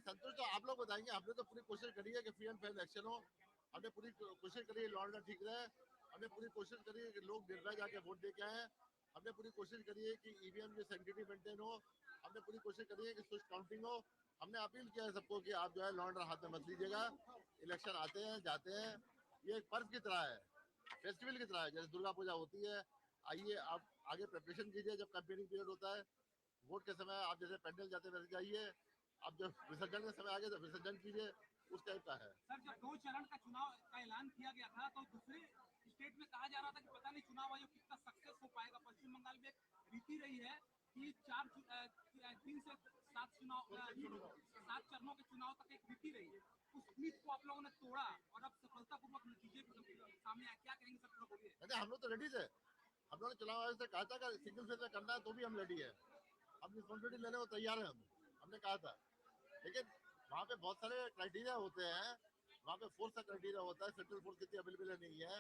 संतोष तो आप लोग बताएंगे। हमने तो पूरी कोशिश करी है कि फ्री एंड फेयर इलेक्शन हो। हमने पूरी कोशिश करी है लॉ एंड ऑर्डर ठीक रहे। हमने पूरी कोशिश करी है कि लोग निर्भय जाके वोट दे के आए। हमने पूरी कोशिश करी है कि ईवीएम की सैंक्टिटी मेंटेन हो। हमने पूरी कोशिश करी है कि स्विच काउंटिंग हो। हमने अपील किया है सबको कि आप जो है लॉ एंड ऑर्डर हाथ में मत लीजिएगा। इलेक्शन आते हैं जाते हैं, ये एक पर्व की तरह है, फेस्टिवल की तरह है, जैसे दुर्गा पूजा होती है। आइए आप आगे प्रिपरेशन कीजिए। जब कैंपेनिंग पीरियड होता है वोट के समय आप जैसे पैंडल जाते वैसे जाइए। अब जब विसर्जन का समय आ गया तो विसर्जन कीजिए, उस टाइप का है। सर जब 2 चरण का चुनाव का ऐलान किया गया था तो दूसरे स्टेट में कहा जा रहा था कि पता नहीं चुनाव आयोग कितना सक्सेस हो पाएगा। पश्चिम बंगाल में एक रीति रही है कि 3 से 7 चरणों के चुनाव तक एक रीति रही है। उस नीति को आप लोगों ने तोड़ा और अब सफलतापूर्वक नतीजे सामने आए। क्या कहेंगे सर, बोलिए। नहीं, हम लोग तो रेडी थे। हम लोगों ने चुनाव आयोग से कहा था कि सिंगल फेज में करना है तो भी हम रेडी है। हम रिस्पॉन्सिबिलिटी लेने को तैयार है। हमने कहा था, लेकिन वहाँ पे बहुत सारे क्राइटेरिया होते हैं। वहाँ पे फोर्स का क्राइटेरिया होता है, सेंट्रल फोर्स कितनी अवेलेबल नहीं है,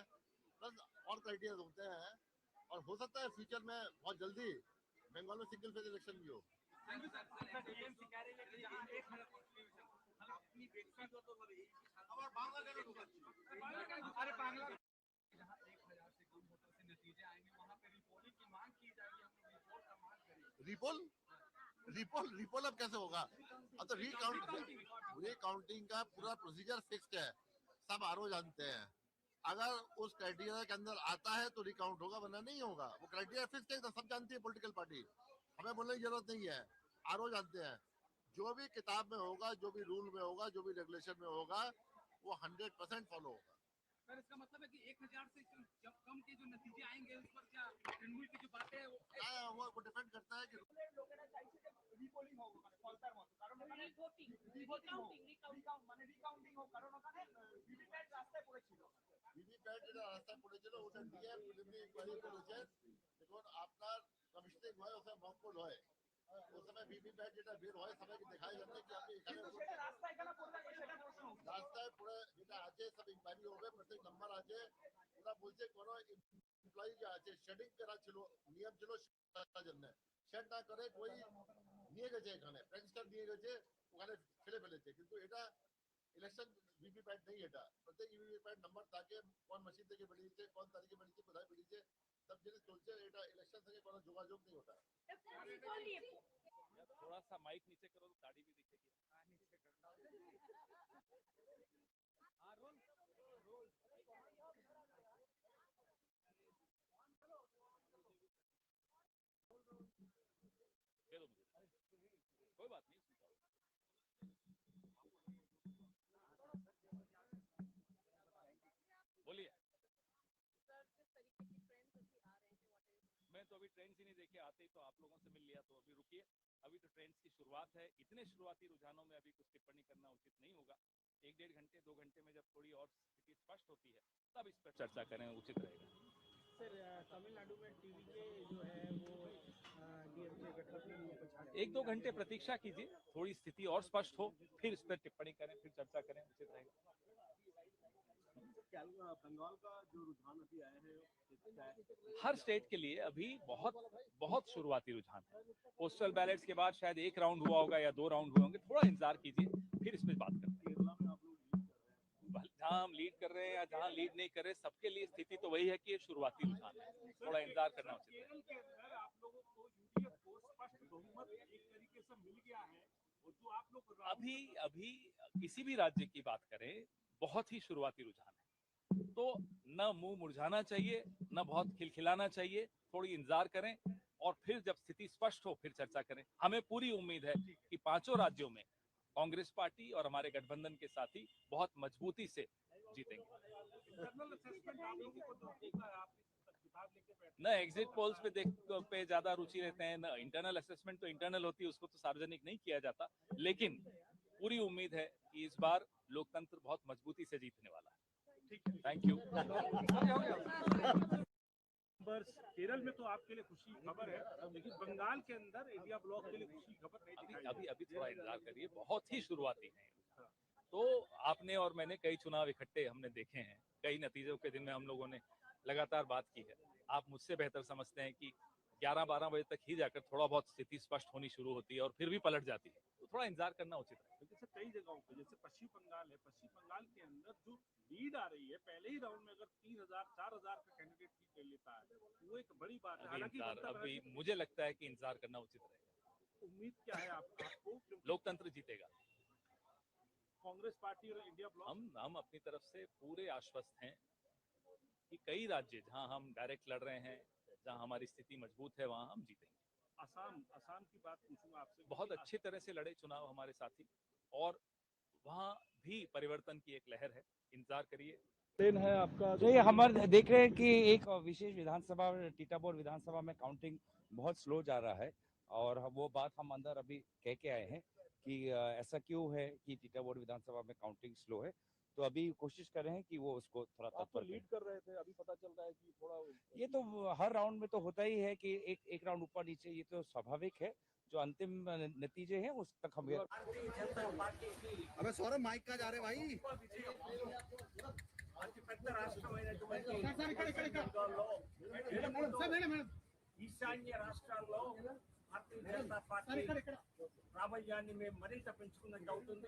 प्लस और क्राइटेरिया होते हैं। और हो सकता है फ्यूचर में बहुत जल्दी बंगाल में सिंगल फेज इलेक्शन भी हो। रिपोल अब कैसे होगा? अब तो रिकाउंटिंग का पूरा प्रोसीजर फिक्स्ड है, सब आरओ जानते हैं। अगर उस क्राइटेरिया के अंदर आता है तो रिकाउंट होगा, वरना नहीं होगा। वो क्राइटेरिया फिक्स्ड है तो सब जानती है पॉलिटिकल पार्टी, हमें बोलने की जरूरत नहीं है, आरओ जानते हैं। जो भी किताब में होगा, जो भी रूल में होगा, जो भी रेगुलेशन में होगा, वो 100% फॉलो होगा। सर इसका मतलब है कि 1000 से कम के जो नतीजे आएंगे उस पर क्या तृणमूल की जो बातें है वो डिपेंड करता है कि রিপোলিং হোক মানে ফলতার মতো, কারণ ওখানে রিকাউন্টিং হোক, কারণ ওখানে ভিভিপ্যাট রাস্তায় পড়েছিল। ভিভিপ্যাট যেটা রাস্তায় পড়েছিল ওটা ডিএম প্রিলিমিনারি ইনকোয়ারি করেছে। দেখুন আপনার কমিশনিং হয় ওখানে মকবুল হয়, ওই সময় ভিভিপ্যাট যেটা বের হয় সবাইকে দেখাই যাবে কি আপনি এখানে সেটা রাস্তায় কেন পড়ে থাকে সেটা প্রশ্ন। রাস্তায় পড়ে যেটা আছে সব ইনকোয়ারি হবে, প্রত্যেক নাম্বার আছে। ওরা বলছে কোনো এমপ্লয়ি যে আছে শেডিং করা ছিল, নিয়ম ছিল সেটার জন্য শেড না করে কই নিয়ে গেছে, এখানে প্যান্সটার নিয়ে গেছে, ওখানে ফেলে ফেলেছে। কিন্তু এটা ইলেকশন ভিভিপ্যাট নেই, এটা প্রত্যেক ভিভিপ্যাট নাম্বার থাকে, কোন মেশিন থেকে বেরিয়েছে, কোন তারিখে বেরিয়েছে, কোথায় বেরিয়েছে, সব জিনিস চলছে। এটা ইলেকশন থেকে কোনো যোগাযোগ নেই ওটা। थोड़ा सा माइक नीचे करो तो दाढ़ी भी दिखेगी। कोई बात नहीं, बोलिए। मैं तो अभी ट्रेंड्स ही नहीं देखे, आते ही तो आप लोगों से मिल लिया, तो अभी रुकिए, अभी तो ट्रेंड्स की शुरुआत है। इतने शुरुआती रुझानों में अभी कुछ टिप्पणी करना उचित नहीं होगा। 1-1.5 घंटे 2 घंटे में जब थोड़ी और स्थिति स्पष्ट होती है तब इस पर चर्चा करें, उचित रहेगा। सर तमिलनाडु में टीवीके जो है वो डीएमके गठबंधन 1-2 घंटे प्रतीक्षा कीजिए, थोड़ी स्थिति और स्पष्ट हो, फिर इस पर टिप्पणी करें, फिर चर्चा करें, उचित रहेगा। बंगाल का जो रुझान अभी आए हैं हर स्टेट के लिए अभी बहुत शुरुआती रुझान है। पोस्टल बैलेट्स के बाद शायद 1 राउंड हुआ होगा या 2 राउंड हुए होंगे, थोड़ा इंतजार कीजिए, फिर इस पर बात करते हैं। जहाँ हम लीड कर रहे हैं या जहाँ लीड नहीं कर रहे, सबके लिए स्थिति तो वही है कि ये शुरुआती रुझान है, थोड़ा इंतजार करना उचित है। केरल के अंदर आप लोगों को यूडीएफ को स्पष्ट बहुमत एक तरीके से मिल गया है, और जो आप लोग अभी किसी भी राज्य की बात करें, बहुत ही शुरुआती रुझान है, तो न मुंह मुरझाना चाहिए, न बहुत खिलखिलाना चाहिए, थोड़ी इंतजार करें और फिर जब स्थिति स्पष्ट हो फिर चर्चा करें। हमें पूरी उम्मीद है कि 5 राज्यों में कांग्रेस पार्टी और हमारे गठबंधन के साथी बहुत मजबूती से जीतेंगे। न एग्जिट पोल्स पे ज्यादा रुचि रहते हैं, न इंटरनल असेसमेंट तो इंटरनल होती है, उसको तो सार्वजनिक नहीं किया जाता, लेकिन पूरी उम्मीद है कि इस बार लोकतंत्र बहुत मजबूती से जीतने वाला है। Thank you. केरल में तो आपके लिए खुशी की खबर है, लेकिन बंगाल के अंदर इंडिया ब्लॉक के लिए खुशी की खबर नहीं दिखाई। अभी थोड़ा इंतजार करिए, बहुत ही शुरुआती है। तो आपने और मैंने कई चुनाव इकट्ठे हमने देखे हैं, कई नतीजों के दिन में हम लोगों ने लगातार बात की है। आप मुझसे बेहतर समझते हैं कि 11-12 बजे तक ही जाकर थोड़ा बहुत स्थिति स्पष्ट होनी शुरू होती है और फिर भी पलट जाती है, तो थोड़ा इंतजार करना उचित है। जैसे कई जगहों पे, जैसे पश्चिम बंगाल है, पश्चिम बंगाल के अंदर जो लीड आ रही है, पहले ही राउंड में अगर 3000-4000 का कैंडिडेट लीड ले लेता है, वो एक बड़ी बात है। हालांकि अभी मुझे लगता है कि इंतजार करना उचित रहेगा। उम्मीद क्या है आपको? लोकतंत्र जीतेगा। कांग्रेस पार्टी और इंडिया ब्लॉक, हम अपनी तरफ से पूरे आश्वस्त हैं कि कई राज्य जहां हम डायरेक्ट लड़ रहे हैं, जहां हमारी स्थिति मजबूत है, वहां हम जीतेंगे। असम की बात पूछूंगा आपसे। बहुत अच्छी तरह से लड़े चुनाव हमारे साथी, और वहां भी परिवर्तन की एक लहर है, इंतजार करिए। है आपका तो ये हमारे देख रहे हैं कि एक विशेष विधानसभा टीटाबोर विधानसभा में काउंटिंग बहुत स्लो जा रहा है, और वो बात हम अंदर अभी कह के आए हैं कि ऐसा क्यों है कि टीटाबोर विधानसभा में काउंटिंग स्लो है। तो अभी कोशिश कर रहे हैं कि वो उसको थोड़ा तत्पर लीड कर रहे थे, अभी पता चल रहा है कि थोड़ा ये तो हर राउंड में तो होता ही है कि एक राउंड ऊपर नीचे, ये तो स्वाभाविक है। जो अंतिम नतीजे हैं उस तक हम अबे सौरभ माइक का जा रहे भाई। ఈశాన్య రాష్ట్రాల్లో భారతీయ జనతా పార్టీ ప్రాబల్యాన్ని మేము మరింత పెంచుకున్నట్టు అవుతుంది.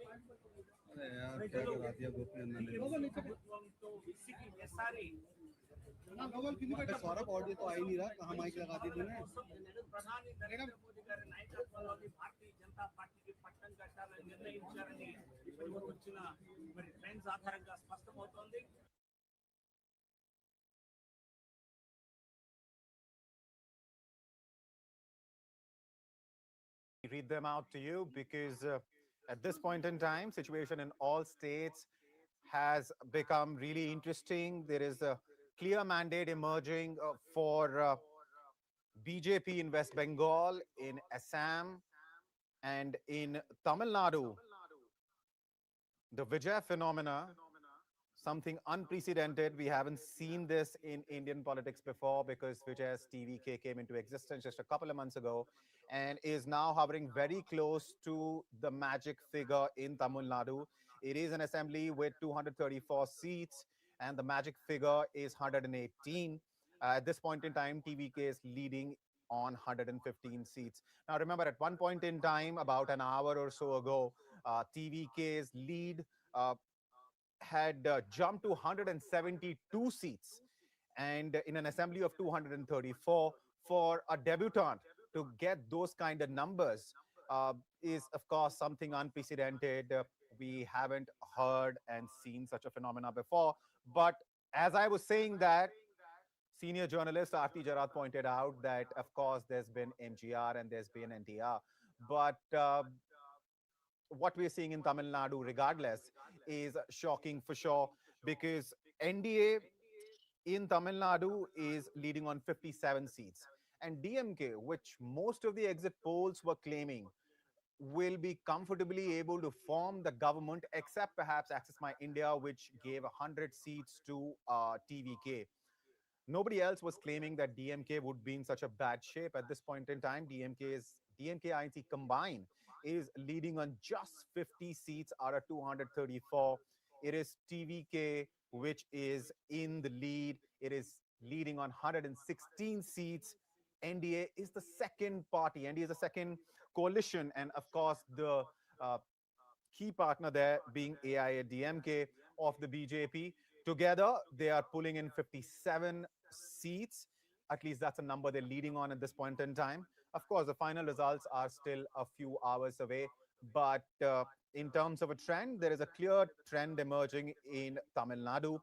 ప్రభుత్వంతో విసిగి వేసారి सौरभ ऑडियो तो आ ही नहीं रहा, कहाँ माइक लगा दी तूने? ప్రధాని నరేంద్ర మోదీ గారి నాయకత్వంలోని భారతీయ జనతా పార్టీకి పట్టం కట్టాలని నిర్ణయించారని ఇప్పటి వరకు వచ్చిన మరి ట్రెండ్స్ ఆధారంగా స్పష్టమవుతోంది. Read them out to you because at this point in time, situation in all states has become really interesting. There is a clear mandate emerging for BJP in West Bengal, in Assam, and in Tamil Nadu. The Vijay phenomena, something unprecedented. We haven't seen this in Indian politics before because Vijay's TVK came into existence just a couple of months ago and is now hovering very close to the magic figure in Tamil Nadu. It is an assembly with 234 seats and the magic figure is 118. At this point in time, TVK is leading on 115 seats. Now, remember, at one point in time, about an hour or so ago, TVK's lead had jumped to 172 seats. And in an assembly of 234, for a debutant to get those kind of numbers is, of course, something unprecedented. We haven't heard and seen such a phenomena before. But as I was saying that, senior journalist Aarti Jarat pointed out that, of course, there's been MGR and there's been NTR. But what we're seeing in Tamil Nadu, regardless, is shocking for sure, because NDA in Tamil Nadu is leading on 57 seats. And DMK, which most of the exit polls were claiming will be comfortably able to form the government, except perhaps Access My India, which gave 100 seats to TVK. Nobody else was claiming that DMK would be in such a bad shape. At this point in time, DMK INC combined is leading on just 50 seats out of 234. It is TVK which is in the lead. It is leading on 116 seats. NDA is the second party. NDA is the second coalition. And of course, the key partner there being AIADMK of the BJP. Together, they are pulling in 57 seats. At least that's a number they're leading on at this point in time. Of course, the final results are still a few hours away. But in terms of a trend, there is a clear trend emerging in Tamil Nadu.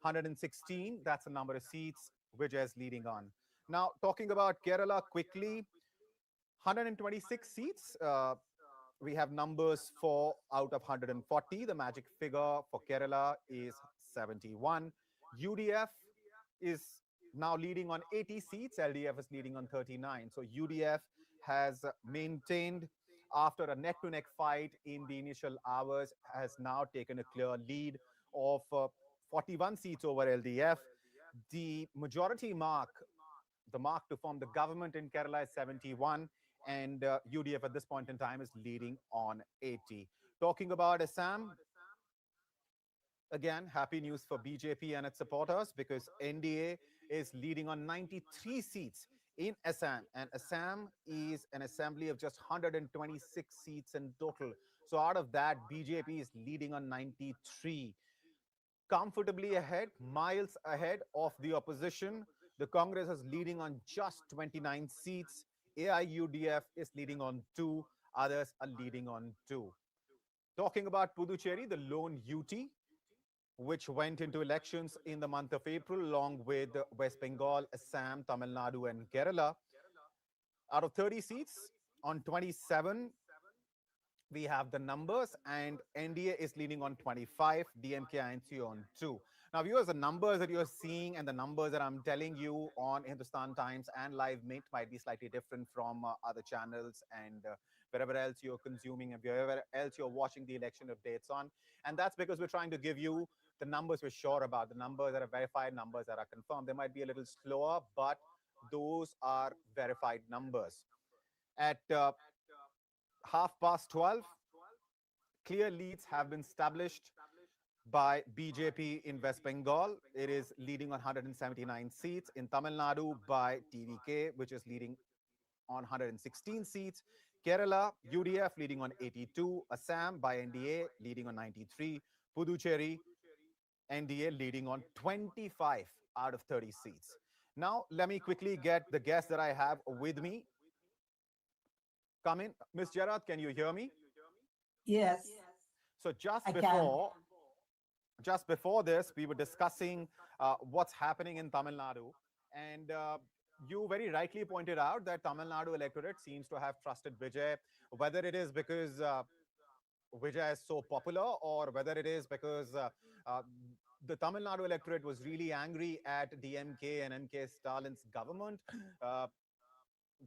116, that's the number of seats which is leading on. Now, talking about Kerala quickly, 126 seats. We have numbers for out of 140. The magic figure for Kerala is 71. UDF is now leading on 80 seats. LDF is leading on 39. So UDF has maintained after a neck-to-neck fight in the initial hours, has now taken a clear lead of 41 seats over LDF. The majority mark, the mark to form the government in Kerala is 71, and UDF at this point in time is leading on 80. Talking about Assam, again, happy news for BJP and its supporters, because NDA is leading on 93 seats in Assam, and Assam is an assembly of just 126 seats in total. So out of that, BJP is leading on 93, comfortably ahead, miles ahead of the opposition. The Congress is leading on just 29 seats. AIUDF is leading on 2. Others are leading on 2. Talking about Puducherry, the lone UT, which went into elections in the month of April, along with West Bengal, Assam, Tamil Nadu, and Kerala. Out of 30 seats, on 27, we have the numbers, and NDA is leading on 25, DMK INC on 2. Now, viewers, the numbers that you're seeing and the numbers that I'm telling you on Hindustan Times and Live Mint might be slightly different from other channels and wherever else you're consuming and wherever else you're watching the election updates on. And that's because we're trying to give you the numbers we're sure about, the numbers that are verified, numbers that are confirmed. They might be a little slower, but those are verified numbers. At 12:30, clear leads have been established by BJP in West Bengal. It is leading on 179 seats. In Tamil Nadu by TVK, which is leading on 116 seats. Kerala, UDF leading on 82. Assam by NDA leading on 93. Puducherry, NDA leading on 25 out of 30 seats. Now, let me quickly get the guests that I have with me. Come in. Ms. Gerard, can you hear me? Yes. So just I before this, we were discussing what's happening in Tamil Nadu. And you very rightly pointed out that Tamil Nadu electorate seems to have trusted Vijay, whether it is because Vijay is so popular or whether it is because the Tamil Nadu electorate was really angry at DMK and MK Stalin's government.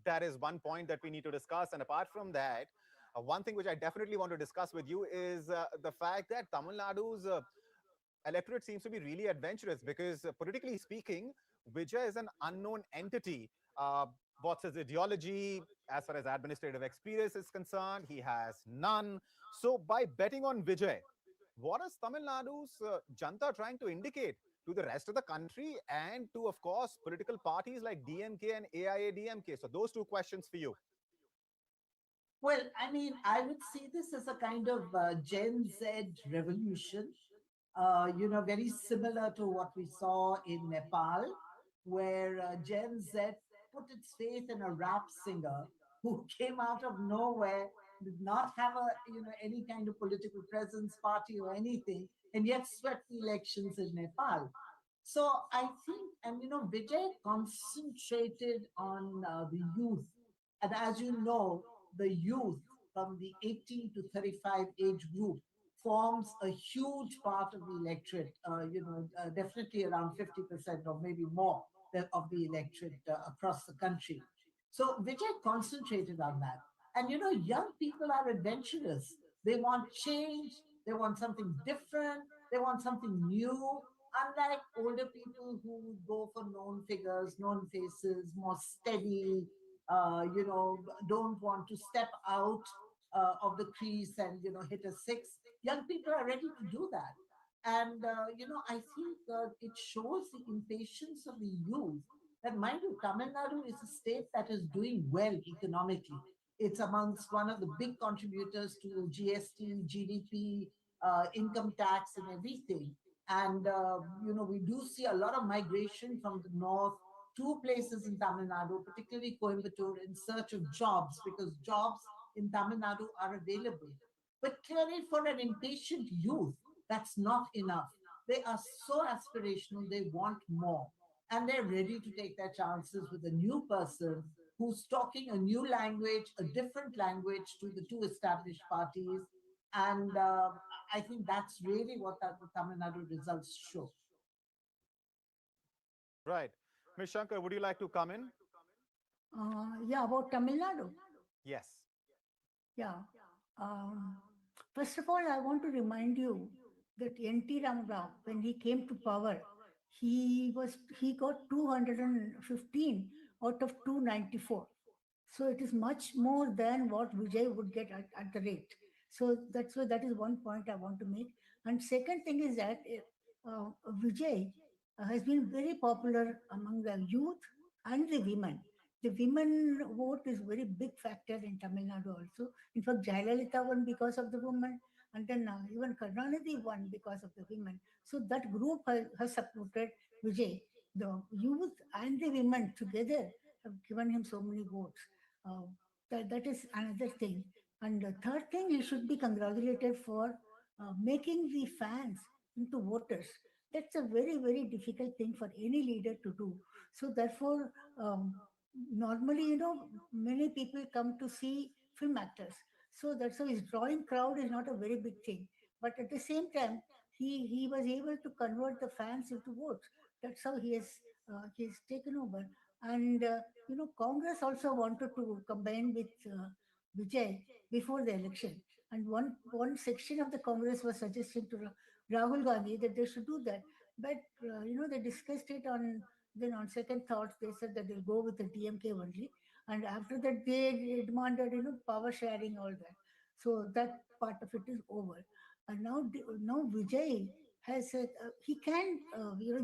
That is one point that we need to discuss. And apart from that, one thing which I definitely want to discuss with you is the fact that Tamil Nadu's electorate seems to be really adventurous, because politically speaking, Vijay is an unknown entity. What's his ideology? As far as administrative experience is concerned, he has none. So by betting on Vijay, what is Tamil Nadu's Janta trying to indicate to the rest of the country and to, of course, political parties like DMK and AIADMK? So those two questions for you. Well, I mean, I would see this as a kind of Gen Z revolution, very similar to what we saw in Nepal, where Gen Z put its faith in a rap singer who came out of nowhere, did not have any kind of political presence, party or anything, and yet swept the elections in Nepal. So I think, and Vijay concentrated on the youth. And as you know, the youth from the 18 to 35 age group forms a huge part of the electorate, definitely around 50% or maybe more of the electorate across the country. So Vijay concentrated on that. And young people are adventurous. They want change. They want something different. They want something new. Unlike older people who go for known figures, known faces, more steady, don't want to step out of the crease and, hit a six. Young people are ready to do that. And, I think it shows the impatience of the youth that, mind you, Tamil Nadu is a state that is doing well economically. It's amongst one of the big contributors to GST, GDP, income tax and everything. And, we do see a lot of migration from the north to places in Tamil Nadu, particularly Coimbatore, in search of jobs, because jobs in Tamil Nadu are available. But clearly for an impatient youth, that's not enough. They are so aspirational, they want more. And they're ready to take their chances with a new person who's talking a new language, a different language to the two established parties. And I think that's really what the Tamil Nadu results show. Right. Ms. Shankar, would you like to come in? Yeah, about Tamil Nadu. Yes. Yeah. Um, First of all, I want to remind you that N.T. Ramarao, when he came to power, he got 215 out of 294. So it is much more than what Vijay would get at the rate. So that's why that is one point I want to make. And second thing is that Vijay has been very popular among the youth and the women. The women vote is very big factor in Tamil Nadu also. In fact, Jayalalitha won because of the women, and then even Karunanidhi won because of the women. So that group has supported Vijay. The youth and the women together have given him so many votes. Uh, that is another thing. And the third thing, he should be congratulated for making the fans into voters. That's a very, very difficult thing for any leader to do. So therefore, normally, many people come to see film actors. So that's why his drawing crowd is not a very big thing. But at the same time, he was able to convert the fans into votes. That's how he has taken over. And Congress also wanted to combine with Vijay before the election. And one section of the Congress was suggesting to Rahul Gandhi that they should do that. But they discussed it on then on second thoughts they said that they'll go with the DMK only. And after that they demanded power sharing all that. So that part of it is over. And now Vijay has said he can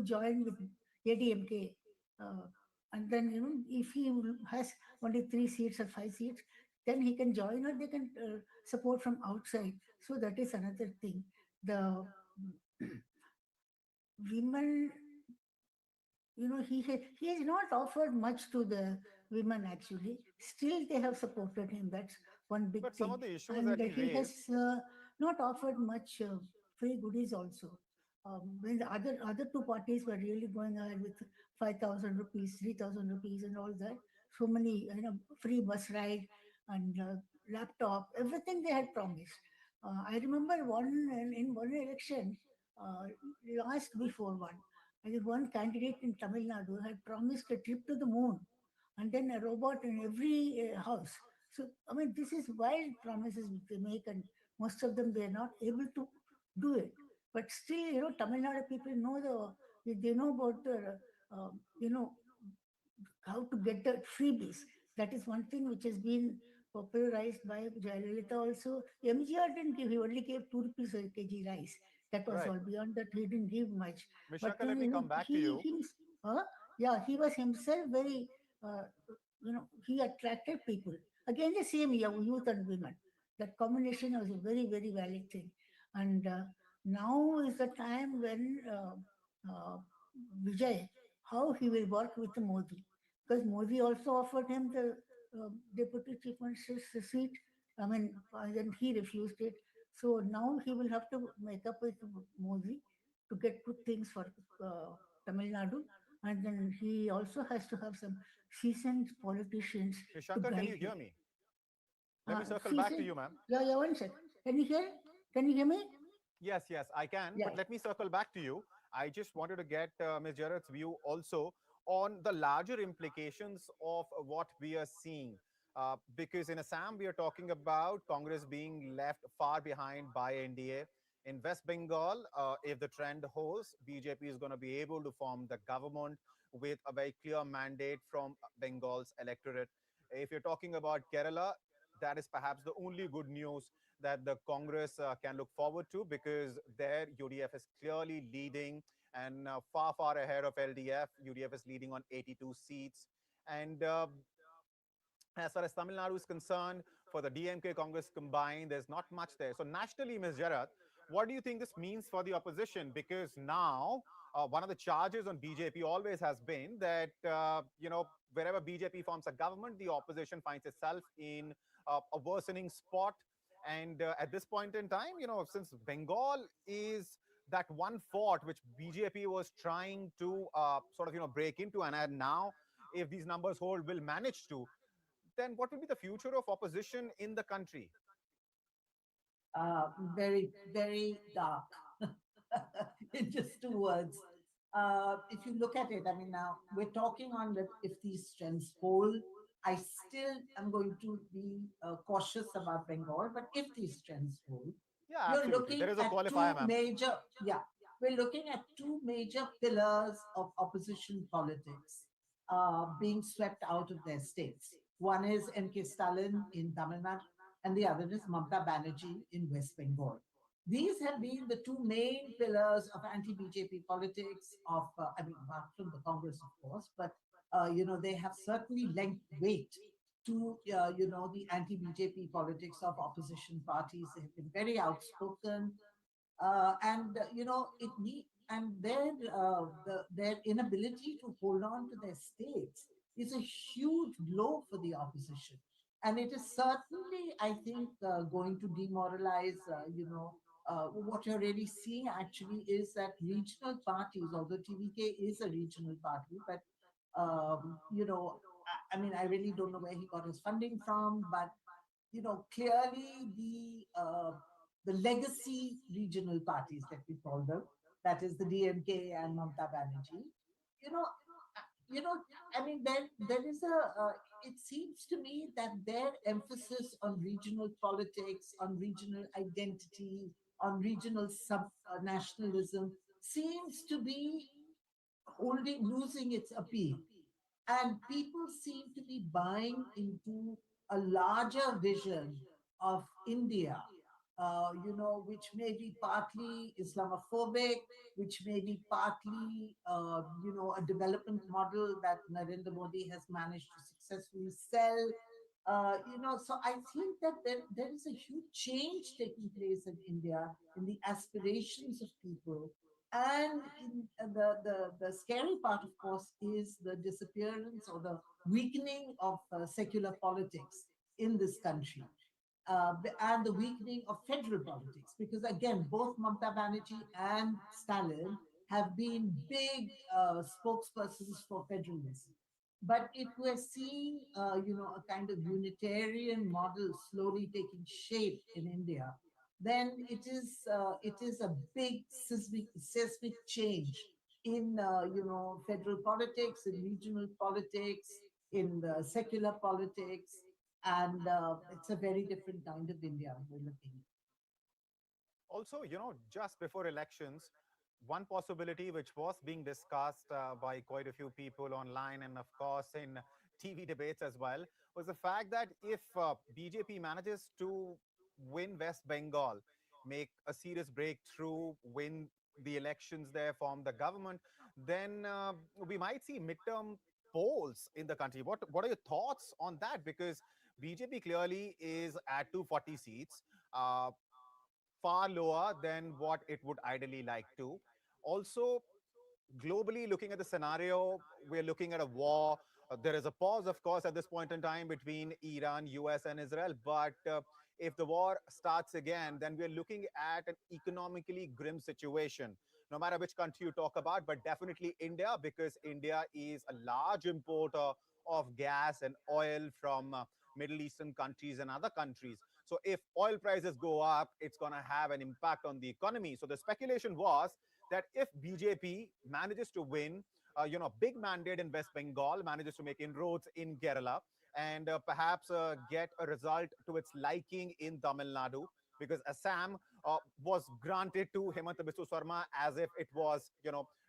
join with ADMK. Uh, and then if he has only 3 seats or 5 seats, then he can join or they can support from outside. So that is another thing. The women, he has not offered much to the women actually. Still, they have supported him. That's one big But some thing. of the issues And that he he has raised, not offered much free goodies also. When the other two parties were really going ahead with 5,000 rupees, 3,000 rupees, and all that, so many free bus ride and laptop, everything they had promised. I remember in one election, uh, last before one. I think one candidate in Tamil Nadu had promised a trip to the moon and then a robot in every house. So, I mean, this is wild promises which they make, and most of them they are not able to do it. But still, Tamil Nadu people know they know about the, you know, how to get the freebies. That is one thing which has been popularized by Jayalalitha also. MGR didn't give, he only gave 2 rupees a kg rice. That was right? all. Beyond that, he didn't give much. But Vishaka, then, let me come back to you. he was himself very, uh, he attracted people. Again, the same youth and women. That combination was a very, very valid thing. And now is the time when Vijay, how he will work with Modi, because Modi also offered him the deputy chief minister's seat. I mean, then he refused it. So now he will have to make up with Modi to get good things for Tamil Nadu, and then he also has to have some seasoned politicians to Vishaka, can guide you him. hear me? Let me circle back to Seasoned, you, ma'am. yeah, one sec. Can you hear? Can you hear me? Yes, yes, I can. Yeah. But let me circle back to you. I just wanted to get Ms. Jarrett's view also on the larger implications of what we are seeing. Because in Assam, we are talking about Congress being left far behind by NDA. In West Bengal, if the trend holds, BJP is going to be able to form the government with a very clear mandate from Bengal's electorate. If you're talking about Kerala, that is perhaps the only good news that the Congress can look forward to, because their UDF is clearly leading and far, far ahead of LDF. UDF is leading on 82 seats. And as far as Tamil Nadu is concerned, for the DMK Congress combined, there's not much there. So nationally, Ms. Jarat, what do you think this means for the opposition? Because now one of the charges on BJP always has been that, wherever BJP forms a government, the opposition finds itself in a worsening spot. And at this point in time, since Bengal is that one fort which BJP was trying to break into, and now if these numbers hold, will manage to, then what will be the future of opposition in the country? Very, very dark. In just 2 words. If you look at it, I mean, now we're talking on if these trends hold, I still am going to be cautious about Bengal. But if these trends hold, Yeah, you're absolutely. There looking is a at qualifier, two ma'am. major, yeah, we're looking at two major pillars of opposition politics being swept out of their states. One is MK Stalin in Tamil Nadu, and the other is Mamata Banerjee in West Bengal. These have been the two main pillars of anti-BJP politics I mean, apart from the Congress, of course, but they have certainly lent weight to the anti-BJP politics of opposition parties. They have been very outspoken, and it need and their inability to hold on to their states is a huge blow for the opposition, and it is certainly, I think, going to demoralize. What you're really seeing actually is that regional parties, although TVK is a regional party, but I mean, I really don't know where he got his funding from, but clearly the legacy regional parties that we call them, that is the DMK and Mamata Banerjee, you know, I mean, there is it seems to me that their emphasis on regional politics, on regional identity, on regional nationalism seems to be losing its appeal. And people seem to be buying into a larger vision of India, which may be partly Islamophobic, which may be partly, a development model that Narendra Modi has managed to successfully sell. So I think that there is a huge change taking place in India in the aspirations of people. And the scary part, of course, is the disappearance or the weakening of secular politics in this country, and the weakening of federal politics. Because again, both Mamata Banerjee and Stalin have been big spokespersons for federalism. But if we're seeing, a kind of Unitarian model slowly taking shape in India, then it is a big seismic change in federal politics, in regional politics, in the secular politics, and it's a very different kind of India we're looking at. Also, just before elections, one possibility which was being discussed by quite a few people online and, of course, in TV debates as well, was the fact that if BJP manages to win West Bengal, make a serious breakthrough, win the elections there, form the government, then we might see midterm polls in the country. What are your thoughts on that? Because BJP clearly is at 240 seats. Far lower than what it would ideally like to. Also, globally, looking at the scenario, we're looking at a war. There is a pause, of course, at this point in time between Iran, US, and Israel. But if the war starts again, then we're looking at an economically grim situation, no matter which country you talk about, but definitely India, because India is a large importer of gas and oil from Middle Eastern countries and other countries. So if oil prices go up, it's going to have an impact on the economy. So the speculation was that if BJP manages to win, big mandate in West Bengal, manages to make inroads in Kerala, and perhaps get a result to its liking in Tamil Nadu, because Assam was granted to Hemant Biswa Sarma as if it was,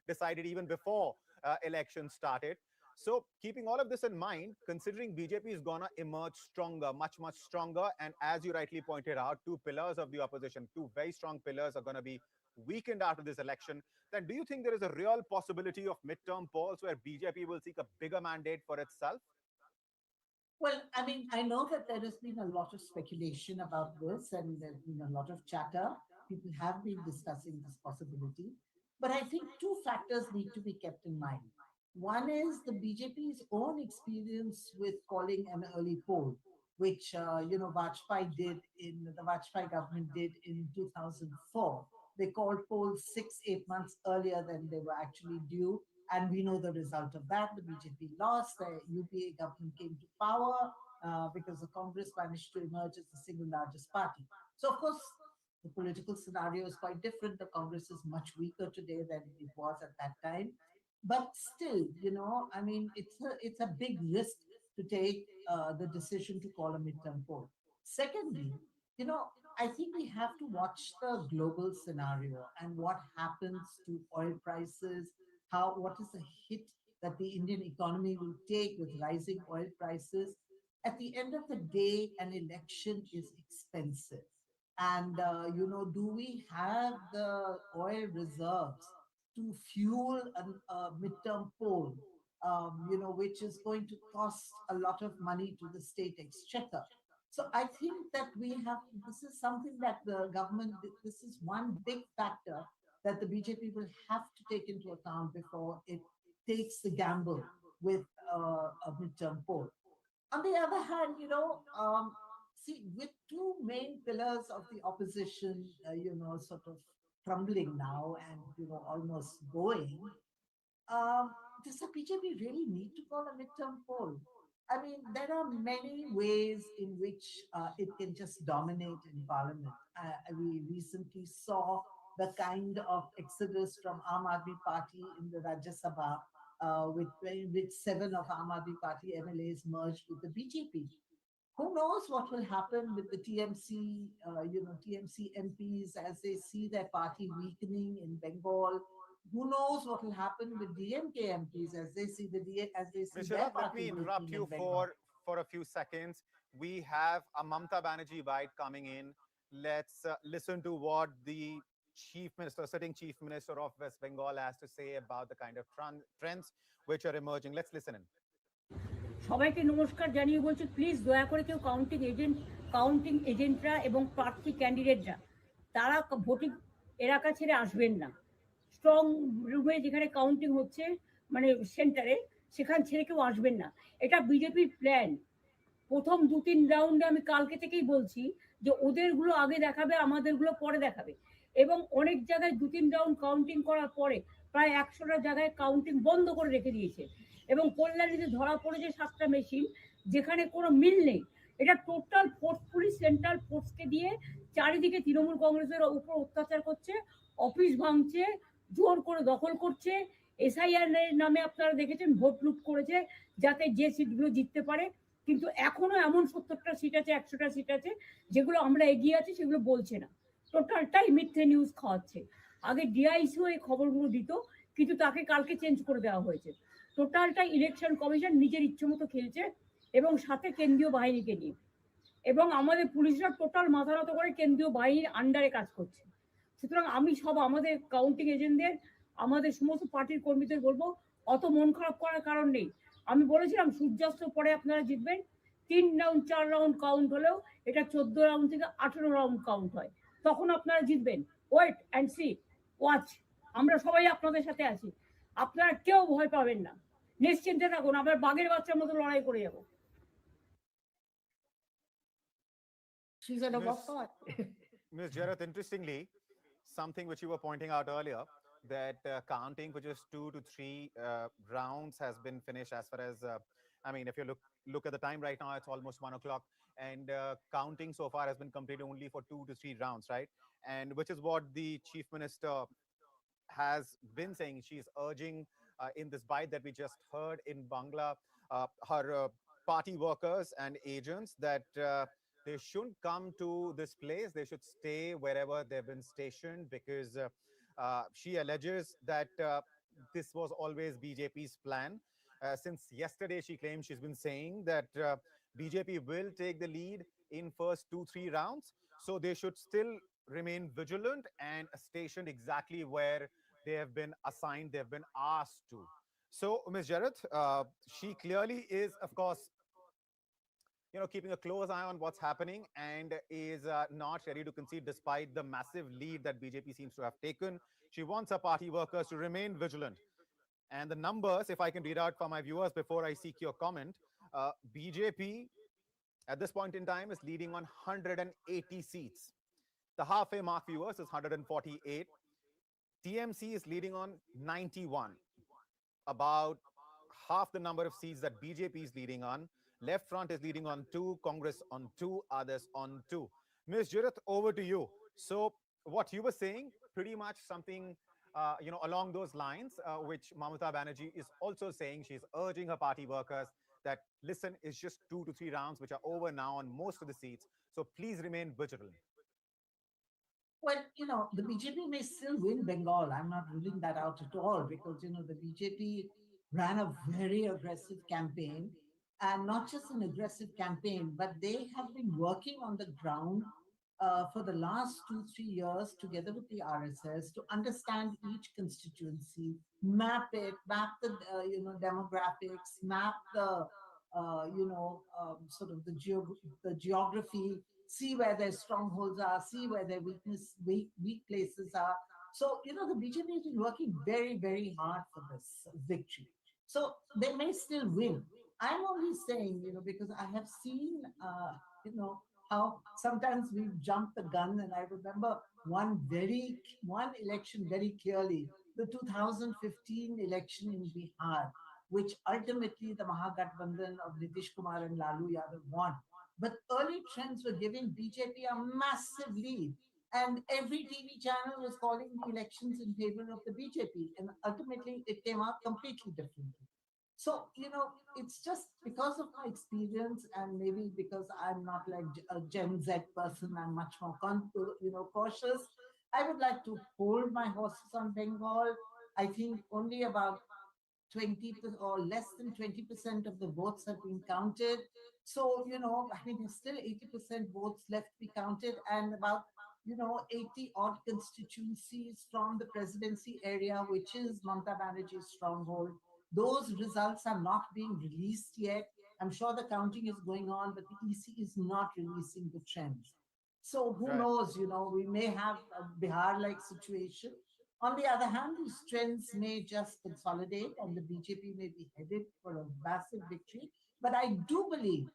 decided even before elections started. So keeping all of this in mind, considering BJP is going to emerge stronger, much, much stronger, and as you rightly pointed out, two pillars of the opposition, two very strong pillars are going to be weakened after this election, then do you think there is a real possibility of midterm polls where BJP will seek a bigger mandate for itself? Well, I mean, I know that there has been a lot of speculation about this, and there's been a lot of chatter. People have been discussing this possibility. But I think two factors need to be kept in mind. One is the BJP's own experience with calling an early poll, which Vajpayee did in the Vajpayee government did in 2004. They called polls 6-8 months earlier than they were actually due, and we know the result of that. The BJP lost. The UPA government came to power because the Congress managed to emerge as the single largest party. So, of course, the political scenario is quite different. The Congress is much weaker today than it was at that time. But still, I mean, it's a big risk to take the decision to call a midterm poll. Secondly, I think we have to watch the global scenario and what happens to oil prices, what is the hit that the Indian economy will take with rising oil prices. At the end of the day, an election is expensive. And, do we have the oil reserves to fuel a midterm poll, which is going to cost a lot of money to the state exchequer? So I think that this is something that the government, this is one big factor that the BJP will have to take into account before it takes the gamble with a midterm poll. On the other hand, see, with two main pillars of the opposition, sort of crumbling now and, almost going, does the BJP really need to call a midterm poll? I mean, there are many ways in which it can just dominate in parliament. We recently saw the kind of exodus from Aam Aadmi Party in the Rajya Sabha, with 7 of Aam Aadmi Party MLAs merged with the BJP. Who knows what will happen with the TMC, TMC MPs as they see their party weakening in Bengal. Who knows what will happen with DMK MPs as they see their party let me interrupt you for a few seconds. We have a Mamata Banerjee bite coming in. Let's listen to what the sitting chief minister of West Bengal has to say about the kind of trends which are emerging. Let's listen in. সবাইকে নমস্কার জানিয়ে বলছি, please দয়া করে কেউ counting এজেন্টরা এবং প্রার্থী ক্যান্ডিডেটরা তারা ভোটিং এলাকা ছেড়ে আসবেন না। স্ট্রং রুমে যেখানে কাউন্টিং হচ্ছে, মানে সেন্টারে, সেখান ছেড়ে কেউ আসবেন না। এটা বিজেপির প্ল্যান। প্রথম 2-3 রাউন্ডে আমি কালকে থেকেই বলছি যে ওদেরগুলো আগে দেখাবে, আমাদেরগুলো পরে দেখাবে। এবং অনেক জায়গায় 2-3 রাউন্ড কাউন্টিং করার পরে প্রায় 100টা জায়গায় কাউন্টিং বন্ধ করে রেখে দিয়েছে। এবং কল্যাণীতে ধরা পড়েছে 7টা মেশিন যেখানে কোনো মিল নেই। এটা টোটাল ফোর্স, পুলিশ সেন্ট্রাল ফোর্সকে দিয়ে চারিদিকে তৃণমূল কংগ্রেসের উপর অত্যাচার করছে, অফিস ভাঙছে, জোর করে দখল করছে। এসআইআর নামে আপনারা দেখেছেন ভোট লুট করেছে যাতে যে সিটগুলো জিততে পারে। কিন্তু এখনো এমন 70টা সিট আছে, 100টা সিট আছে যেগুলো আমরা এগিয়ে আছি সেগুলো বলছে না। টোটালটাই মিথ্যে নিউজ খাওয়াচ্ছে। আগে ডিআইসিও এই খবরগুলো দিত, কিন্তু তাকে কালকে চেঞ্জ করে দেওয়া হয়েছে। টোটালটা ইলেকশন কমিশন নিজের ইচ্ছে মতো খেলছে এবং সাথে কেন্দ্রীয় বাহিনীকে নিয়ে। এবং আমাদের পুলিশরা টোটাল মাথা নত করে কেন্দ্রীয় বাহিনীর আন্ডারে কাজ করছে। সুতরাং আমি আমাদের কাউন্টিং এজেন্টদের, আমাদের সমস্ত পার্টির কর্মীদের বলবো, অত মন খারাপ করার কারণ নেই। আমি বলেছিলাম সূর্যাস্তের পরে আপনারা জিতবেন। 3 রাউন্ড 4 রাউন্ড কাউন্ট হলেও এটা 14 রাউন্ড থেকে 18 রাউন্ড কাউন্ট হয়, তখন আপনারা জিতবেন। Wait and see, watch. আমরা সবাই আপনাদের সাথে আছি, আপনারা কেউ ভয় পাবেন না, নিশ্চিন্তে থাকুন। আমরা বাঘের বাচ্চার মতো লড়াই করে যাবো। Ms. Jarath, interestingly, something which you were pointing out earlier, that counting for just 2 to 3 rounds has been finished as far as, if you look at the time right now, it's almost 1 o'clock, and counting so far has been completed only for 2 to 3 rounds, right? And which is what the chief minister has been saying. She's urging in this bite that we just heard in Bangla, her party workers and agents that they shouldn't come to this place. They should stay wherever they've been stationed, because she alleges that this was always BJP's plan. Since yesterday, she claims she's been saying that BJP will take the lead in first 2-3 rounds. So they should still remain vigilant and stationed exactly where they have been assigned, they have been asked to. So, Ms. Jarath, she clearly is, of course, keeping a close eye on what's happening, and is not ready to concede despite the massive lead that BJP seems to have taken. She wants her party workers to remain vigilant. And the numbers, if I can read out for my viewers before I seek your comment, BJP at this point in time is leading on 180 seats. The halfway mark, viewers, is 148. TMC is leading on 91, about half the number of seats that BJP is leading on. Left Front is leading on 2, Congress on 2, others on 2. Ms. Jarath, over to you. So what you were saying, pretty much something along those lines, which Mamata Banerjee is also saying. She's urging her party workers that, listen, it's just 2 to 3 rounds, which are over now on most of the seats. So please remain vigilant. Well, the BJP may still win Bengal. I'm not ruling that out at all because, the BJP ran a very aggressive campaign, and not just an aggressive campaign, but they have been working on the ground for the last 2, 3 years together with the RSS to understand each constituency, map it, map the demographics, map the sort of the geography, see where their strongholds are, see where their weak places are. So the BJP has been working very, very hard for this victory. So they may still win. I'm only saying, because I have seen, how sometimes we jump the gun, and I remember one election very clearly, the 2015 election in Bihar, which ultimately the Mahagathbandhan of Nitish Kumar and Lalu Yadav won. But early trends were giving BJP a massive lead, and every TV channel was calling the elections in favor of the BJP, and ultimately it came out completely differently. So, it's just because of my experience, and maybe because I'm not like a Gen Z person, I'm much more, cautious. I would like to hold my horses on Bengal. I think only about 20 or less than 20% of the votes have been counted. So, I think there's still 80% votes left to be counted, and about 80 odd constituencies from the presidency area, which is Mamata Banerjee's stronghold. Those results are not being released yet. I'm sure the counting is going on, but the EC is not releasing the trends. So who knows, we may have a Bihar-like situation. On the other hand, these trends may just consolidate and the BJP may be headed for a massive victory. But I do believe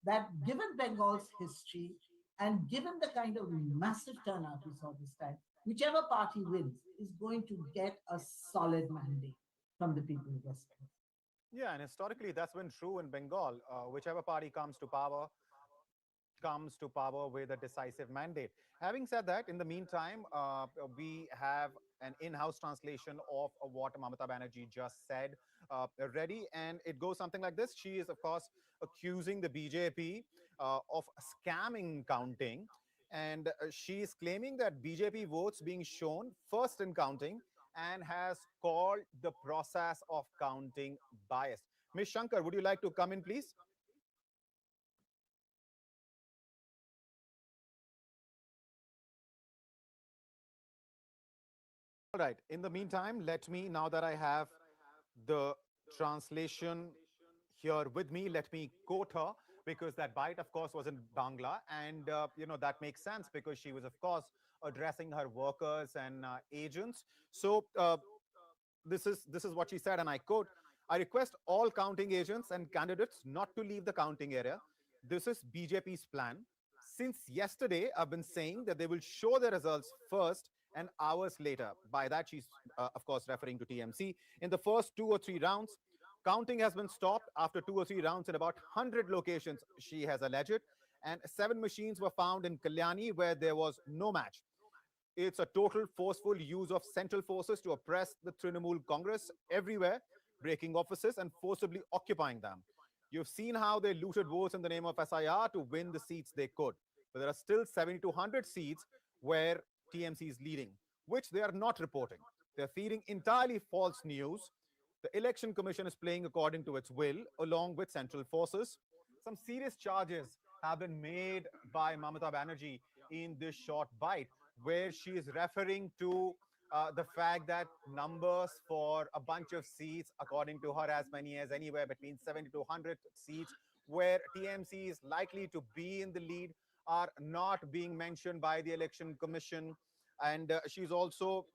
that given Bengal's history and given the kind of massive turnout we saw this time, whichever party wins is going to get a solid mandate from the people of West Bengal. Yeah, and historically, that's been true in Bengal. Whichever party comes to power with a decisive mandate. Having said that, in the meantime, we have an in-house translation of what Mamata Banerjee just said ready, and it goes something like this. She is, of course, accusing the BJP of scamming counting, and she is claiming that BJP votes being shown first in counting and has called the process of counting biased. Ms. Shankar, would you like to come in, please? All right. In the meantime, let me, now that I have the translation here with me, let me quote her, because that bite, of course, was in Bangla. And, that makes sense because she was, of course, addressing her workers and agents. So this is what she said, and I quote, "I request all counting agents and candidates not to leave the counting area. This is BJP's plan. Since yesterday, I've been saying that they will show the results first and hours later." By that, she's, of course, referring to TMC. "In the first 2 or 3 rounds, counting has been stopped after 2 or 3 rounds in about 100 locations," she has alleged, "and 7 machines were found in Kalyani where there was no match. It's a total forceful use of central forces to oppress the Trinamool Congress everywhere, breaking offices and forcibly occupying them. You've seen how they looted votes in the name of SIR to win the seats they could. But there are still 70 to 100 seats where TMC is leading, which they are not reporting. They're feeding entirely false news. The Election Commission is playing according to its will, along with central forces. Some serious charges have been made by Mamata Banerjee in this short bite, where she is referring to the fact that numbers for a bunch of seats, according to her, as many as anywhere between 70 to 100 seats, where TMC is likely to be in the lead, are not being mentioned by the Election Commission. And she's also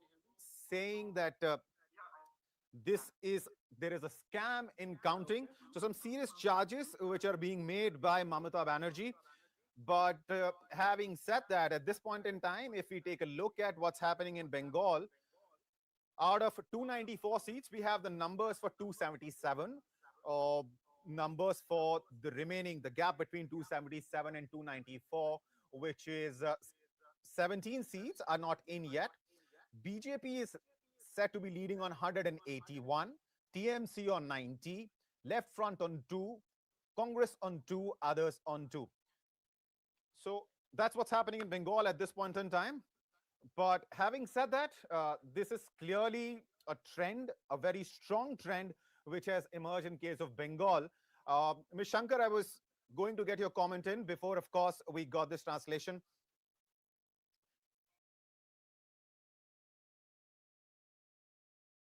saying that there is a scam in counting. So some serious charges which are being made by Mamata Banerjee. But having said that, at this point in time, if we take a look at what's happening in Bengal, out of 294 seats, we have the numbers for 277, numbers for the remaining, the gap between 277 and 294, which is 17 seats are not in yet. BJP is said to be leading on 181, TMC on 90, Left Front on 2, Congress on 2, others on 2. So that's what's happening in Bengal at this point in time. But having said that, this is clearly a trend, a very strong trend, which has emerged in case of Bengal. Ms. Shankar, I was going to get your comment in before, of course, we got this translation.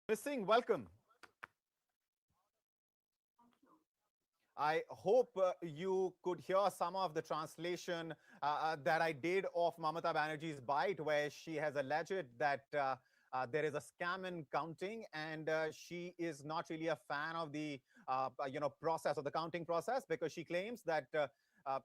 Ms. Singh, welcome. I hope you could hear some of the translation that I did of Mamata Banerjee's bite, where she has alleged that there is a scam in counting, and she is not really a fan of the process of the counting process, because she claims that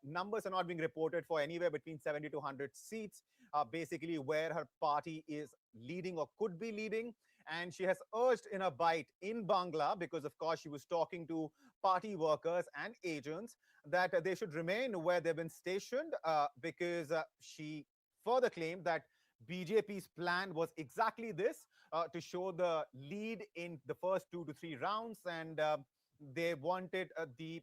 numbers are not being reported for anywhere between 70 to 100 seats, basically where her party is leading or could be leading. And she has urged in a bite in Bangla, because of course she was talking to party workers and agents, that they should remain where they've been stationed, because she further claimed that BJP's plan was exactly this, to show the lead in the first 2 to 3 rounds, and they wanted the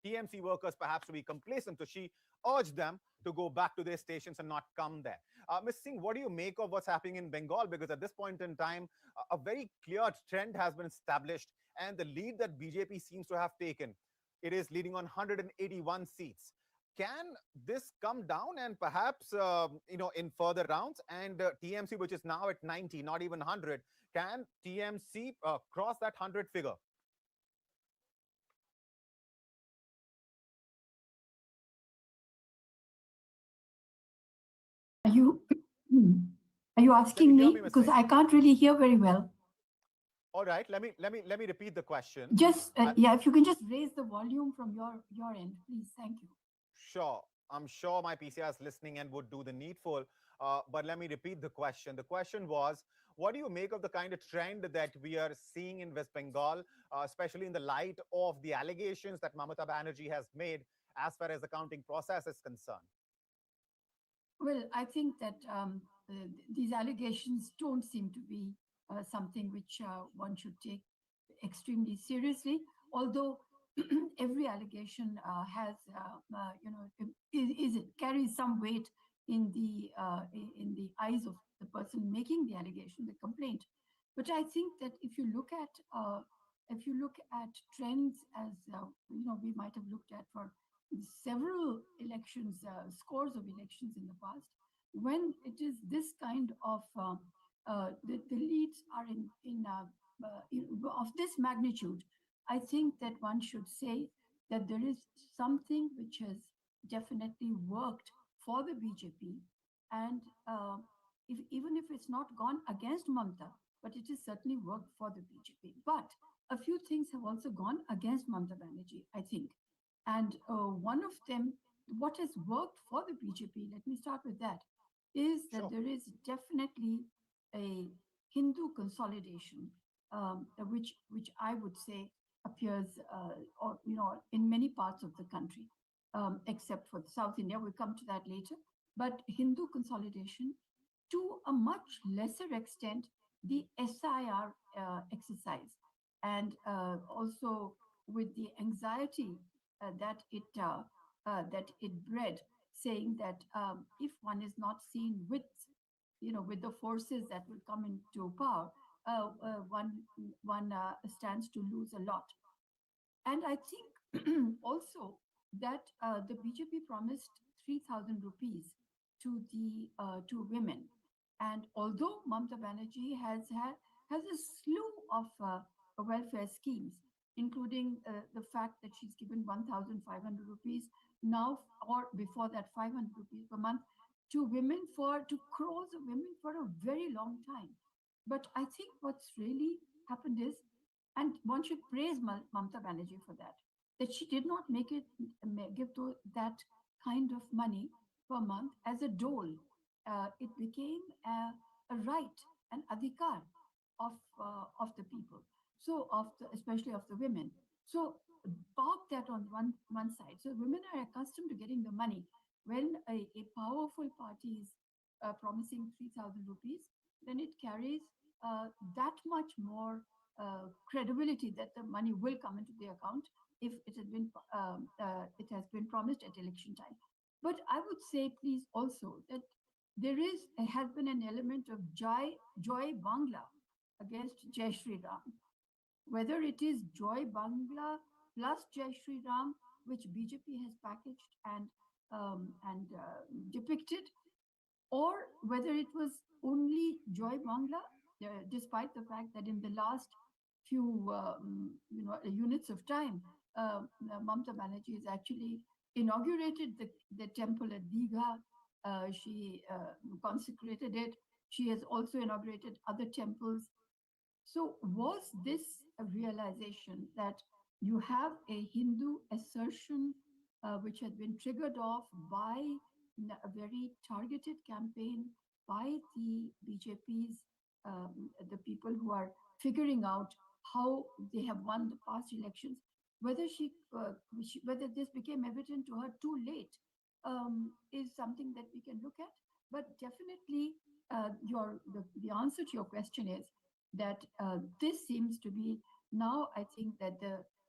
TMC workers perhaps to be complacent. So she urged them to go back to their stations and not come there. Ms. Singh, what do you make of what's happening in Bengal? Because at this point in time, a very clear trend has been established, and the lead that BJP seems to have taken, it is leading on 181 seats. Can this come down and perhaps, in further rounds, and TMC, which is now at 90, not even 100, can TMC cross that 100 figure? Are you asking me? Because I can't really hear very well. All right, let me repeat the question. Just if you can just raise the volume from your end, please. Thank you. Sure. I'm sure my PCR is listening and would do the needful. But let me repeat the question. The question was, what do you make of the kind of trend that we are seeing in West Bengal, especially in the light of the allegations that Mamata Banerjee has made as far as the counting process is concerned? Well, I think that these allegations don't seem to be something which one should take extremely seriously, although every allegation has, carries some weight in the eyes of the person making the allegation, the complaint. But I think that if you look at trends, as we might have looked at for several elections, scores of elections in the past, when it is this kind of the leads are of this magnitude, I think that one should say that there is something which has definitely worked for the BJP, and even if it's not gone against Mamata, but it has certainly worked for the BJP. But a few things have also gone against Mamata Banerjee, I think. And one of them, what has worked for the BJP, let me start with that, is that there is definitely a Hindu consolidation, which I would say appears, in many parts of the country, except for South India. We'll come to that later. But Hindu consolidation, to a much lesser extent, the SIR exercise, and also with the anxiety that it bred, saying that if one is not seen with the forces that will come into power, one stands to lose a lot. And I think also that the BJP promised 3,000 rupees to women, and although Mamata Banerjee has a slew of welfare schemes, including the fact that she's given 1,500 rupees now, or before that 500 rupees per month to women, to crores of women for a very long time. But I think what's really happened is, and one should praise Mamata Banerjee for that she did not give that kind of money per month as a dole. It became a right, an adhikar of the people. So especially of the women. So park that on one side. So women are accustomed to getting the money. When a powerful party is promising 3,000 rupees, then it carries that much more credibility that the money will come into the account if it has been promised at election time. But I would say, please, also that has been an element of Joy Bangla against Jai Shri Ram. Whether it is Joy Bangla plus Jai Shri Ram, which BJP has packaged and depicted, or whether it was only Joy Bangla, despite the fact that in the last few units of time, Mamata Banerjee has actually inaugurated the temple at Digha. She consecrated it. She has also inaugurated other temples. So was this a realization that you have a Hindu assertion which had been triggered off by a very targeted campaign by the BJP's, the people who are figuring out how they have won the past elections, whether whether this became evident to her too late is something that we can look at. But definitely, the answer to your question is that this seems to be now. I think that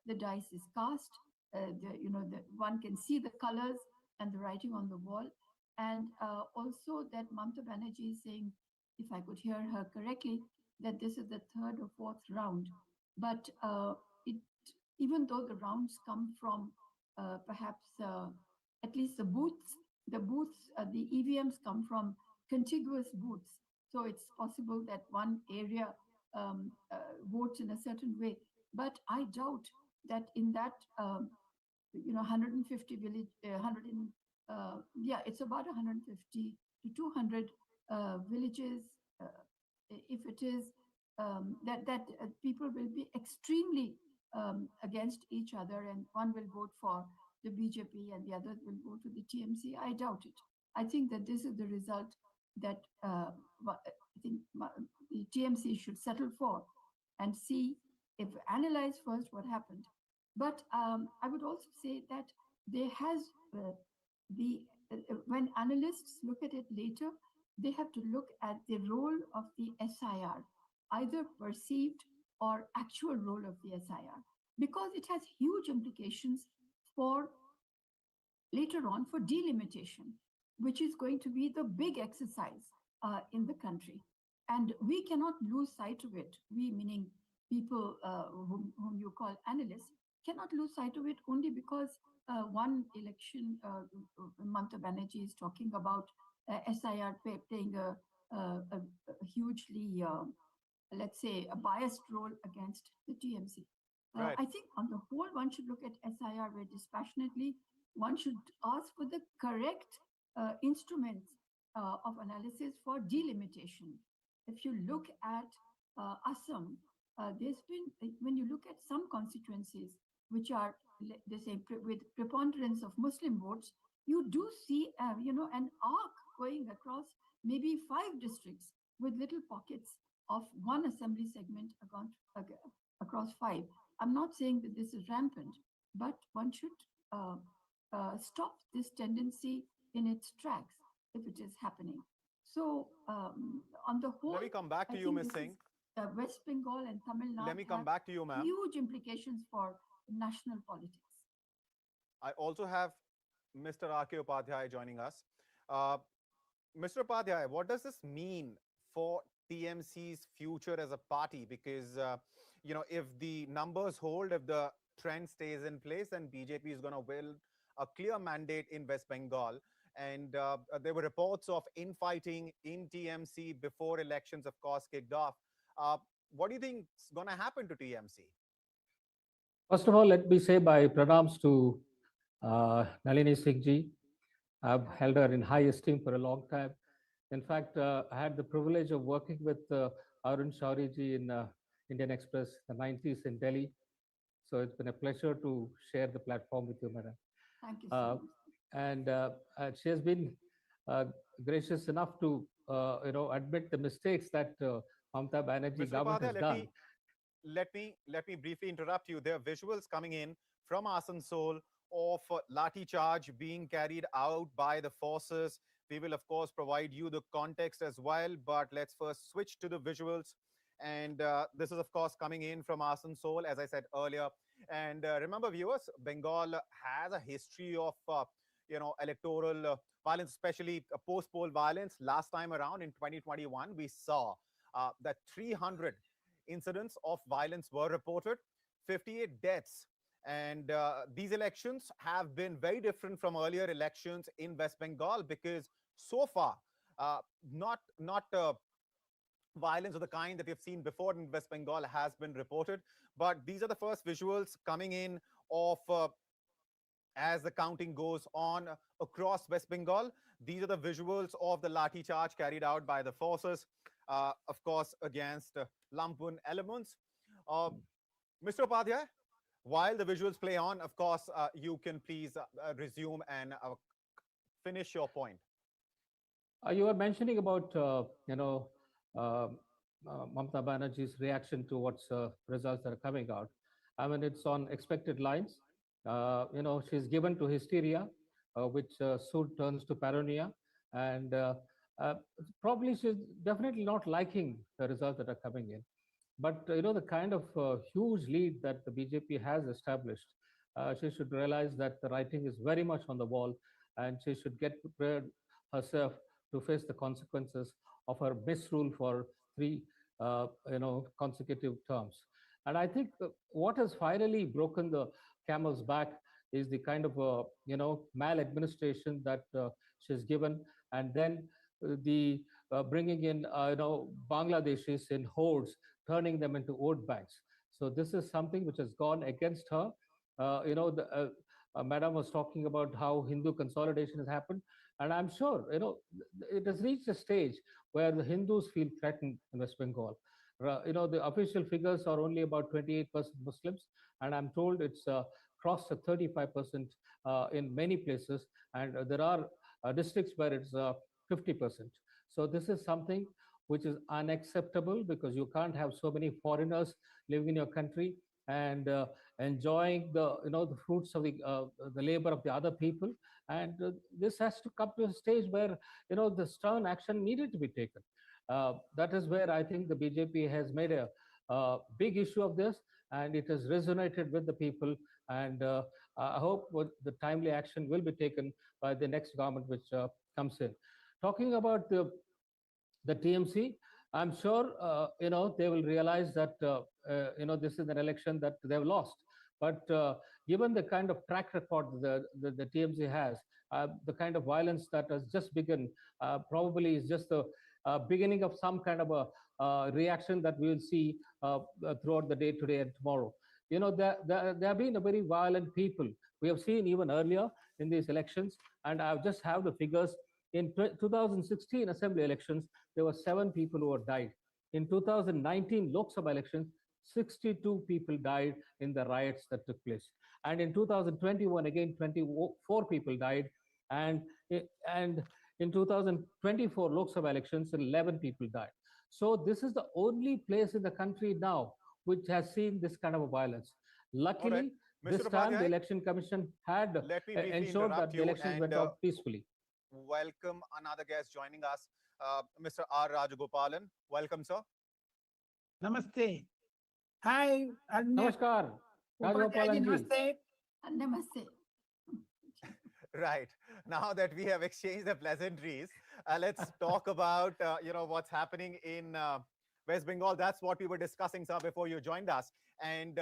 the dice is cast. One can see the colors and the writing on the wall, and also that Mamata Banerjee is saying, if I could hear her correctly, that this is the third or fourth round. But even though the rounds come from perhaps at least the EVMs come from contiguous booths. So it's possible that one area votes in a certain way. But I doubt that in that 150 village, it's about 150 to 200 villages. If it is that people will be extremely against each other, and one will vote for the BJP and the other will go to the TMC, I doubt it. I think that this is the result that I think the TMC should settle for and see, if analyze first what happened. But I would also say that there has when analysts look at it later, they have to look at the role of the SIR, either perceived or actual role of the SIR, because it has huge implications for later on for delimitation, which is going to be the big exercise in the country. And we cannot lose sight of it. We, meaning people whom you call analysts, cannot lose sight of it only because one election, Mamata Banerjee is talking about SIR playing a hugely, let's say, a biased role against the TMC. Right. I think on the whole, one should look at SIR very dispassionately. One should ask for the correct instruments of analysis for delimitation. If you look at Assam, there's been, when you look at some constituencies which are, they say, with preponderance of Muslim votes, you do see, an arc going across maybe 5 districts with little pockets of one assembly segment across 5. I'm not saying that this is rampant, but one should stop this tendency in its tracks if it is happening. So on the whole, let me come back to you, Ms. Singh. West Bengal and Tamil Nadu. Let me come back to you, ma'am. Huge implications for national politics. I also have Mr. R.K. Upadhyay joining us. Mr. Upadhyay, what does this mean for TMC's future as a party? Because, if the numbers hold, if the trend stays in place, then BJP is going to win a clear mandate in West Bengal. And there were reports of infighting in TMC before elections, of course, kicked off. What do you think is going to happen to TMC? First of all, let me say my pranams to Nalini Singh ji. I've held her in high esteem for a long time. In fact, I had the privilege of working with Arun Shauri ji in Indian Express in the 90s in Delhi. So it's been a pleasure to share the platform with you, madam. Thank you so much. And she has been gracious enough to, admit the mistakes that Mamata Banerjee government has done. Let me briefly interrupt you. There are visuals coming in from Asansol of Lathi charge being carried out by the forces. We will, of course, provide you the context as well. But let's first switch to the visuals. And this is, of course, coming in from Asansol, as I said earlier. And remember, viewers, Bengal has a history of, electoral violence, especially post-poll violence. Last time around in 2021, we saw that 300 incidents of violence were reported, 58 deaths. And these elections have been very different from earlier elections in West Bengal, because so far, not violence of the kind that we've seen before in West Bengal has been reported. But these are the first visuals coming in of as the counting goes on across West Bengal. These are the visuals of the lathi charge carried out by the forces, of course, against lumpen elements. Mr. Upadhyay, while the visuals play on, of course, you can please resume and finish your point. You were mentioning about, Mamata Banerjee's reaction to what's results that are coming out. I mean, it's on expected lines. She's given to hysteria, which soon turns to paranoia. And probably she's definitely not liking the results that are coming in. But, the kind of huge lead that the BJP has established, she should realize that the writing is very much on the wall, and she should get prepared herself to face the consequences of her misrule for 3 consecutive terms. And I think what has finally broken the camel's back is the kind of maladministration that she's given, and then the bringing in Bangladeshis in hordes, turning them into vote banks. So this is something which has gone against her. Madam was talking about how Hindu consolidation has happened, and I'm sure it has reached a stage where the Hindus feel threatened in West Bengal. The official figures are only about 28% Muslims, and I'm told it's crossed to 35% in many places, and there are districts where it's 50%. So this is something which is unacceptable, because you can't have so many foreigners living in your country and enjoying the fruits of the labor of the other people. And this has to come to a stage where the stern action needed to be taken. That is where I think the BJP has made a big issue of this, and it has resonated with the people. And I hope the timely action will be taken by the next government which comes in. Talking about the TMC, I'm sure they will realize that this is an election that they've lost. But given the kind of track record the TMC has, the kind of violence that has just begun, probably is just the beginning of some kind of a reaction that we will see throughout the day today and tomorrow. There have been a very violent people. We have seen even earlier in these elections, and I just have the figures. In 2016 Assembly elections, there were 7 people who had died. In 2019 Lok Sabha elections, 62 people died in the riots that took place. And in 2021, again, 24 people died. And in 2024 Lok Sabha elections, 11 people died. So this is the only place in the country now which has seen this kind of a violence. Luckily, this time the Election Commission had ensured that the elections went out peacefully. Welcome another guest joining us, Mr. R. Rajagopalan. Welcome, sir. Namaste. Hi. Namaskar. Rajagopalan ji. Namaste. Namaste. Right. Now that we have exchanged the pleasantries, let's talk about what's happening in West Bengal. That's what we were discussing, sir, before you joined us. And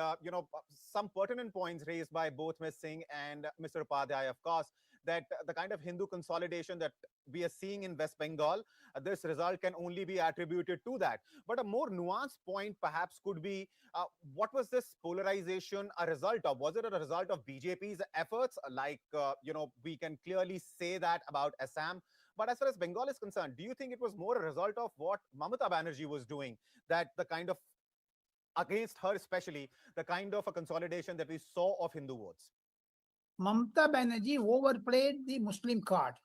some pertinent points raised by both Ms. Singh and Mr. Upadhyay, of course, that the kind of Hindu consolidation that we are seeing in West Bengal, this result can only be attributed to that. But a more nuanced point perhaps could be, what was this polarization a result of? Was it a result of BJP's efforts? Like, we can clearly say that about Assam. But as far as Bengal is concerned, do you think it was more a result of what Mamata Banerjee was doing, that the kind of, against her especially, the kind of a consolidation that we saw of Hindu votes? Mamata Banerjee overplayed the Muslim card.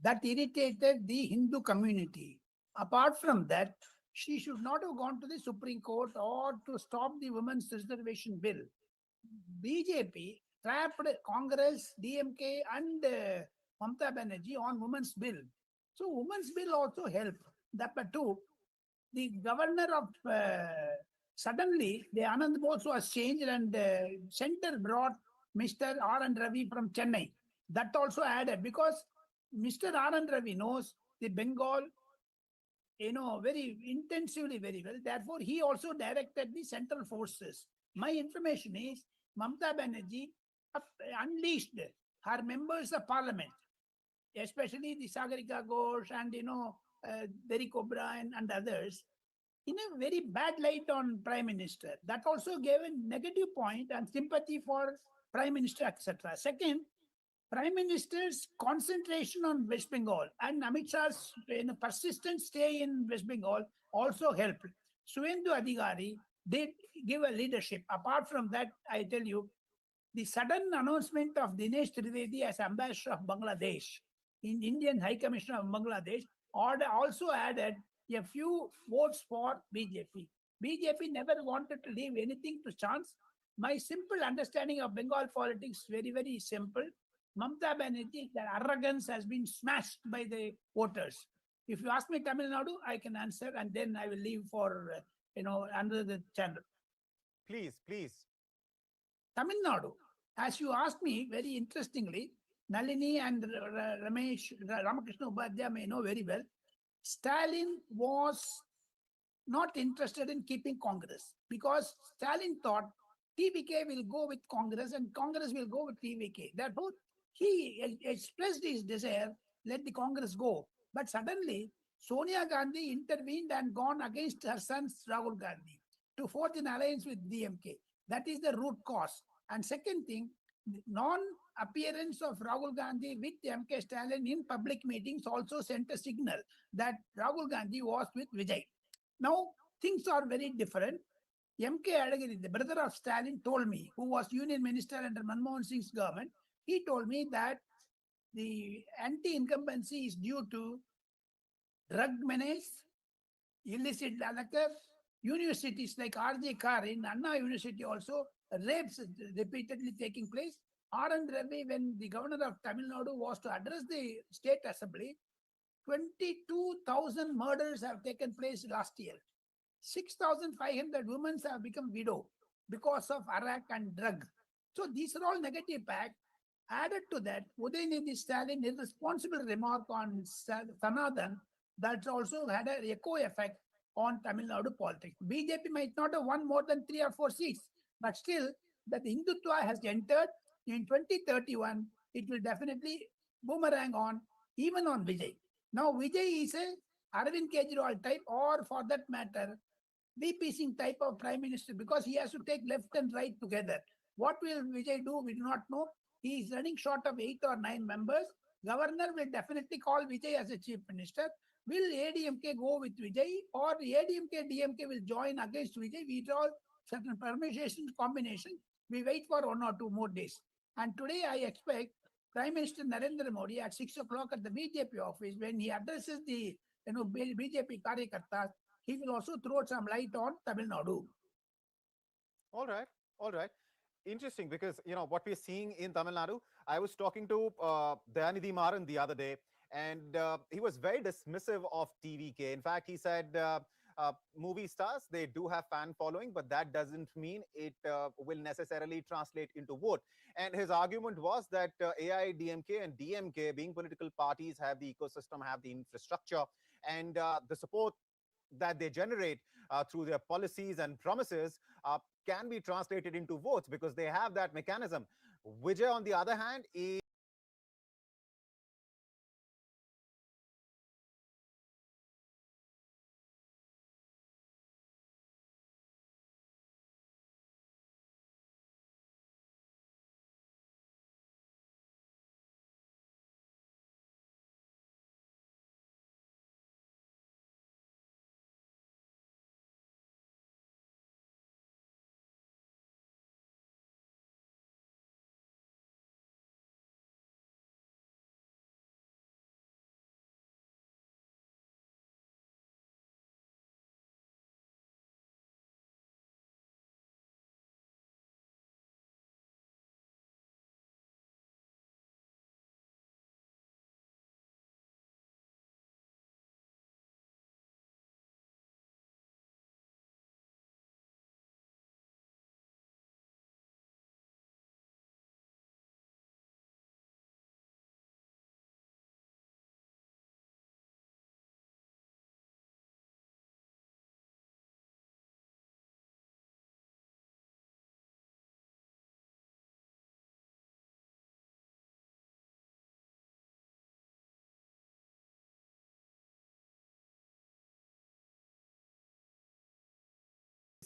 That irritated the Hindu community. Apart from that, she should not have gone to the Supreme Court or to stop the women's reservation bill. BJP trapped Congress, DMK and Mamata Banerjee on women's bill. So women's bill also helped. That too. the governor of suddenly the Anand Bose was changed and center brought Mr. R.N. Ravi from Chennai. That also added because Mr. R.N. Ravi knows the Bengal, very intensively, very well. Therefore, he also directed the central forces. My information is Mamata Banerjee unleashed her members of parliament, especially the Sagarika Ghosh and Derek O'Brien and others, in a very bad light on Prime Minister. That also gave a negative point and sympathy for Prime Minister, etc. Second, Prime Minister's concentration on West Bengal and Amit Shah's persistent stay in West Bengal also helped. Suvendu Adhikari did give a leadership. Apart from that, I tell you, the sudden announcement of Dinesh Trivedi as ambassador of Bangladesh in Indian High Commissioner of Bangladesh also added a few votes for BJP. BJP never wanted to leave anything to chance. My simple understanding of Bengal politics is very, very simple. Mamata Banerjee, their arrogance has been smashed by the voters. If you ask me Tamil Nadu, I can answer, and then I will leave for under the channel. Please. Tamil Nadu, as you asked me very interestingly, Nalini and Ramakrishna Upadhyaya may know very well, Stalin was not interested in keeping Congress because Stalin thought TVK will go with Congress and Congress will go with TVK. Therefore, he expressed his desire, let the Congress go. But suddenly, Sonia Gandhi intervened and gone against her son Rahul Gandhi to forge an alliance with DMK. That is the root cause. And second thing, non-appearance of Rahul Gandhi with MK Stalin in public meetings also sent a signal that Rahul Gandhi was with Vijay. Now, things are very different. MK Adagiri, the brother of Stalin, told me, who was union minister under Manmohan Singh's government, he told me that the anti-incumbency is due to drug menace, illicit liquor, universities like R.J. Carr in Anna University also, rapes repeatedly taking place. R.N. Ravi, when the governor of Tamil Nadu was to address the state assembly, 22,000 murders have taken place last year. 6,500 women have become widow because of arak and drug. So these are all negative facts. Added to that, Udayanidhi Stalin irresponsible remark on Sanathan that also had an echo effect on Tamil Nadu politics. BJP might not have won more than 3 or 4 seats, but still that Hindutva has entered in 2031, it will definitely boomerang on, even on Vijay. Now Vijay is a Arvind Kejriwal type, or for that matter, VP Singh type of prime minister, because he has to take left and right together. What will Vijay do? We do not know. He is running short of 8 or 9 members. Governor will definitely call Vijay as a chief minister. Will ADMK go with Vijay, or ADMK, DMK will join against Vijay? We draw certain permutation combination. We wait for 1 or 2 more days. And today I expect Prime Minister Narendra Modi at 6 o'clock at the BJP office, when he addresses the BJP Karyakartas, he will also throw some light on Tamil Nadu. All right. Interesting, because what we're seeing in Tamil Nadu, I was talking to Dayanidhi Maran the other day, and he was very dismissive of TVK. In fact, he said movie stars, they do have fan following, but that doesn't mean it will necessarily translate into vote. And his argument was that AIADMK and DMK, being political parties, have the ecosystem, have the infrastructure, and the support that they generate through their policies and promises can be translated into votes because they have that mechanism. Vijay, on the other hand, is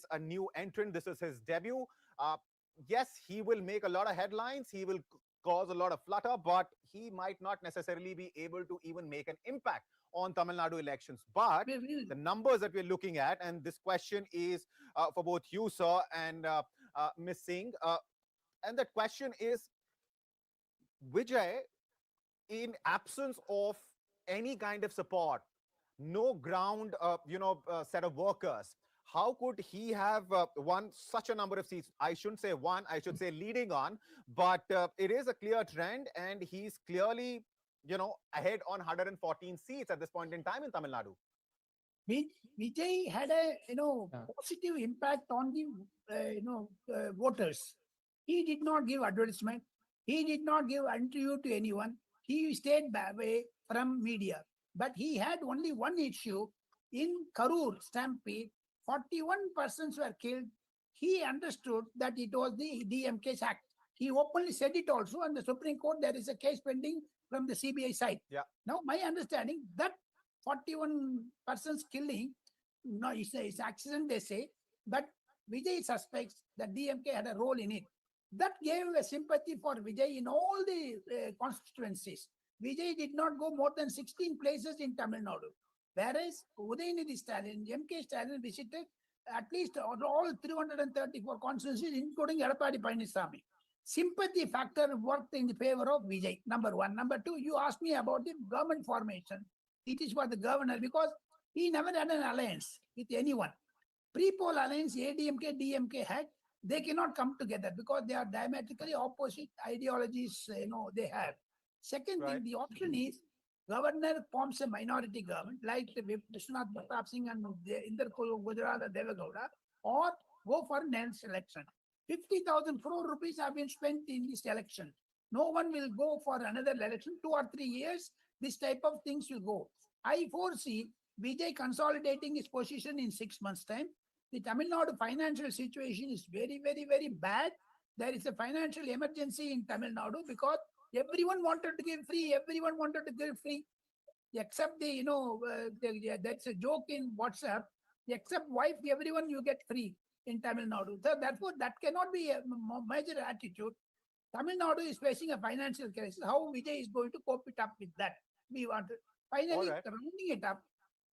is a new entrant. This is his debut. Yes, he will make a lot of headlines. He will cause a lot of flutter, but he might not necessarily be able to even make an impact on Tamil Nadu elections. But the numbers that we're looking at, and this question is for both you, sir, and Ms. Singh, and that question is, Vijay, in absence of any kind of support, no ground, set of workers, how could he have won such a number of seats? I shouldn't say one, I should say leading on, but it is a clear trend, and he's clearly, ahead on 114 seats at this point in time in Tamil Nadu. Vijay had a positive impact on the voters. He did not give advertisement. He did not give interview to anyone. He stayed away from media. But he had only one issue. In Karur stampede, 41 persons were killed. He understood that it was the DMK's act. He openly said it also, and the Supreme Court, there is a case pending from the CBI side. Yeah. Now, my understanding that 41 persons killing, no, it's accident, they say, but Vijay suspects that DMK had a role in it. That gave a sympathy for Vijay in all the constituencies. Vijay did not go more than 16 places in Tamil Nadu. Whereas Udayanithi Stalin, MK Stalin visited at least all 334 constituencies, including Edappadi Palaniswamy. Sympathy factor worked in the favor of Vijay, number one. Number two, you asked me about the government formation. It is for the governor because he never had an alliance with anyone. Pre-poll alliance, ADMK, DMK had, they cannot come together because they are diametrically opposite ideologies, they have. Second thing, the option is governor forms a minority government like Vishwanath Pratap Singh and Inder Gujarat and Devagowda, or go for next election. 50,000 crore rupees have been spent in this election. No one will go for another election. 2 or 3 years, this type of things will go. I foresee Vijay consolidating his position in 6 months' time. The Tamil Nadu financial situation is very, very, very bad. There is a financial emergency in Tamil Nadu because everyone wanted to give free. Everyone wanted to give free, except that's a joke in WhatsApp. Except wife, everyone you get free in Tamil Nadu. So therefore, that cannot be a major attitude. Tamil Nadu is facing a financial crisis. How Vijay is going to cope it up with that? We want to finally rounding it up.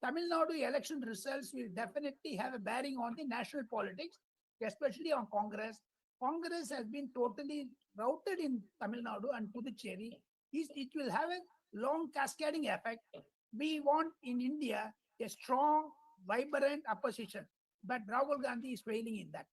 Tamil Nadu election results will definitely have a bearing on the national politics, especially on Congress. Congress has been totally routed in Tamil Nadu and Puducherry. It will have a long cascading effect. We want in India a strong, vibrant opposition, but Rahul Gandhi is failing in that.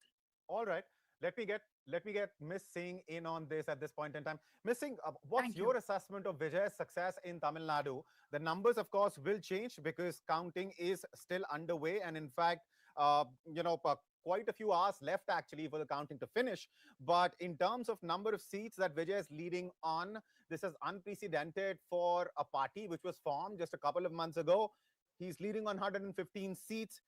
All right. Let me get Ms. Singh in on this at this point in time. Ms. Singh, what's your assessment of Vijay's success in Tamil Nadu? The numbers, of course, will change because counting is still underway, and in fact, quite a few hours left actually for the counting to finish. But in terms of number of seats that Vijay is leading on, this is unprecedented for a party which was formed just a couple of months ago. He's leading on 115 seats.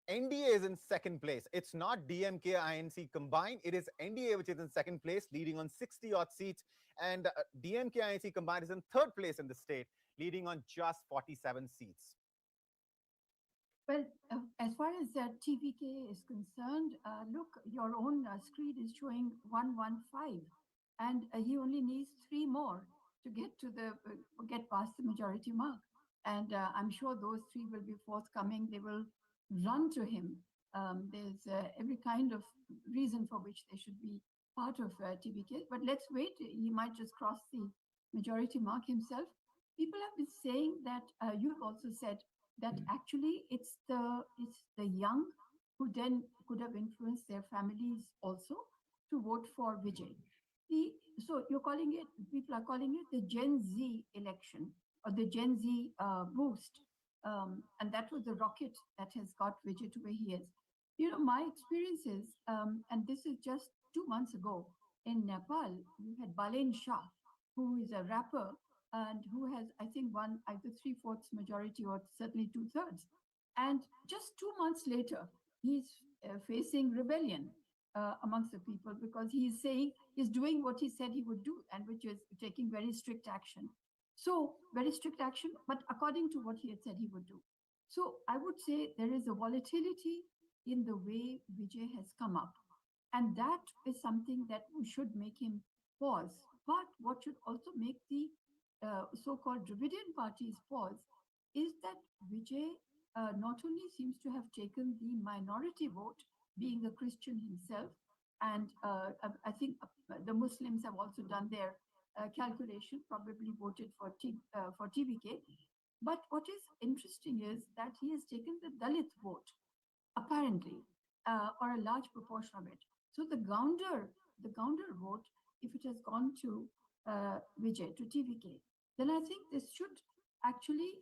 NDA is in second place. It's not DMK, INC combined. It is NDA which is in second place, leading on 60-odd seats. And DMK, INC combined is in third place in the state, leading on just 47 seats. Well, as far as TVK is concerned, look, your own screen is showing 115, and he only needs 3 more to get past the majority mark. And I'm sure those 3 will be forthcoming. They will run to him. There's every kind of reason for which they should be part of TVK. But let's wait. He might just cross the majority mark himself. People have been saying that, you've also said that actually it's the young who then could have influenced their families also to vote for Vijay. So you're calling it, people are calling it the Gen Z election or the Gen Z boost. And that was the rocket that has got Vijay to where he is. My experiences, and this is just 2 months ago, in Nepal, we had Balen Shah, who is a rapper and who has, I think, won either 3/4 majority or certainly 2/3. And just 2 months later, he's facing rebellion amongst the people because he's saying he's doing what he said he would do, and which is taking very strict action. So very strict action, but according to what he had said he would do. So I would say there is a volatility in the way Vijay has come up. And that is something that should make him pause. But what should also make the so-called Dravidian parties pause is that Vijay not only seems to have taken the minority vote, being a Christian himself, and I think the Muslims have also done their calculation, probably voted for TVK. But what is interesting is that he has taken the Dalit vote, apparently, or a large proportion of it. So the Gounder vote, if it has gone to Vijay, to TVK, then I think this should actually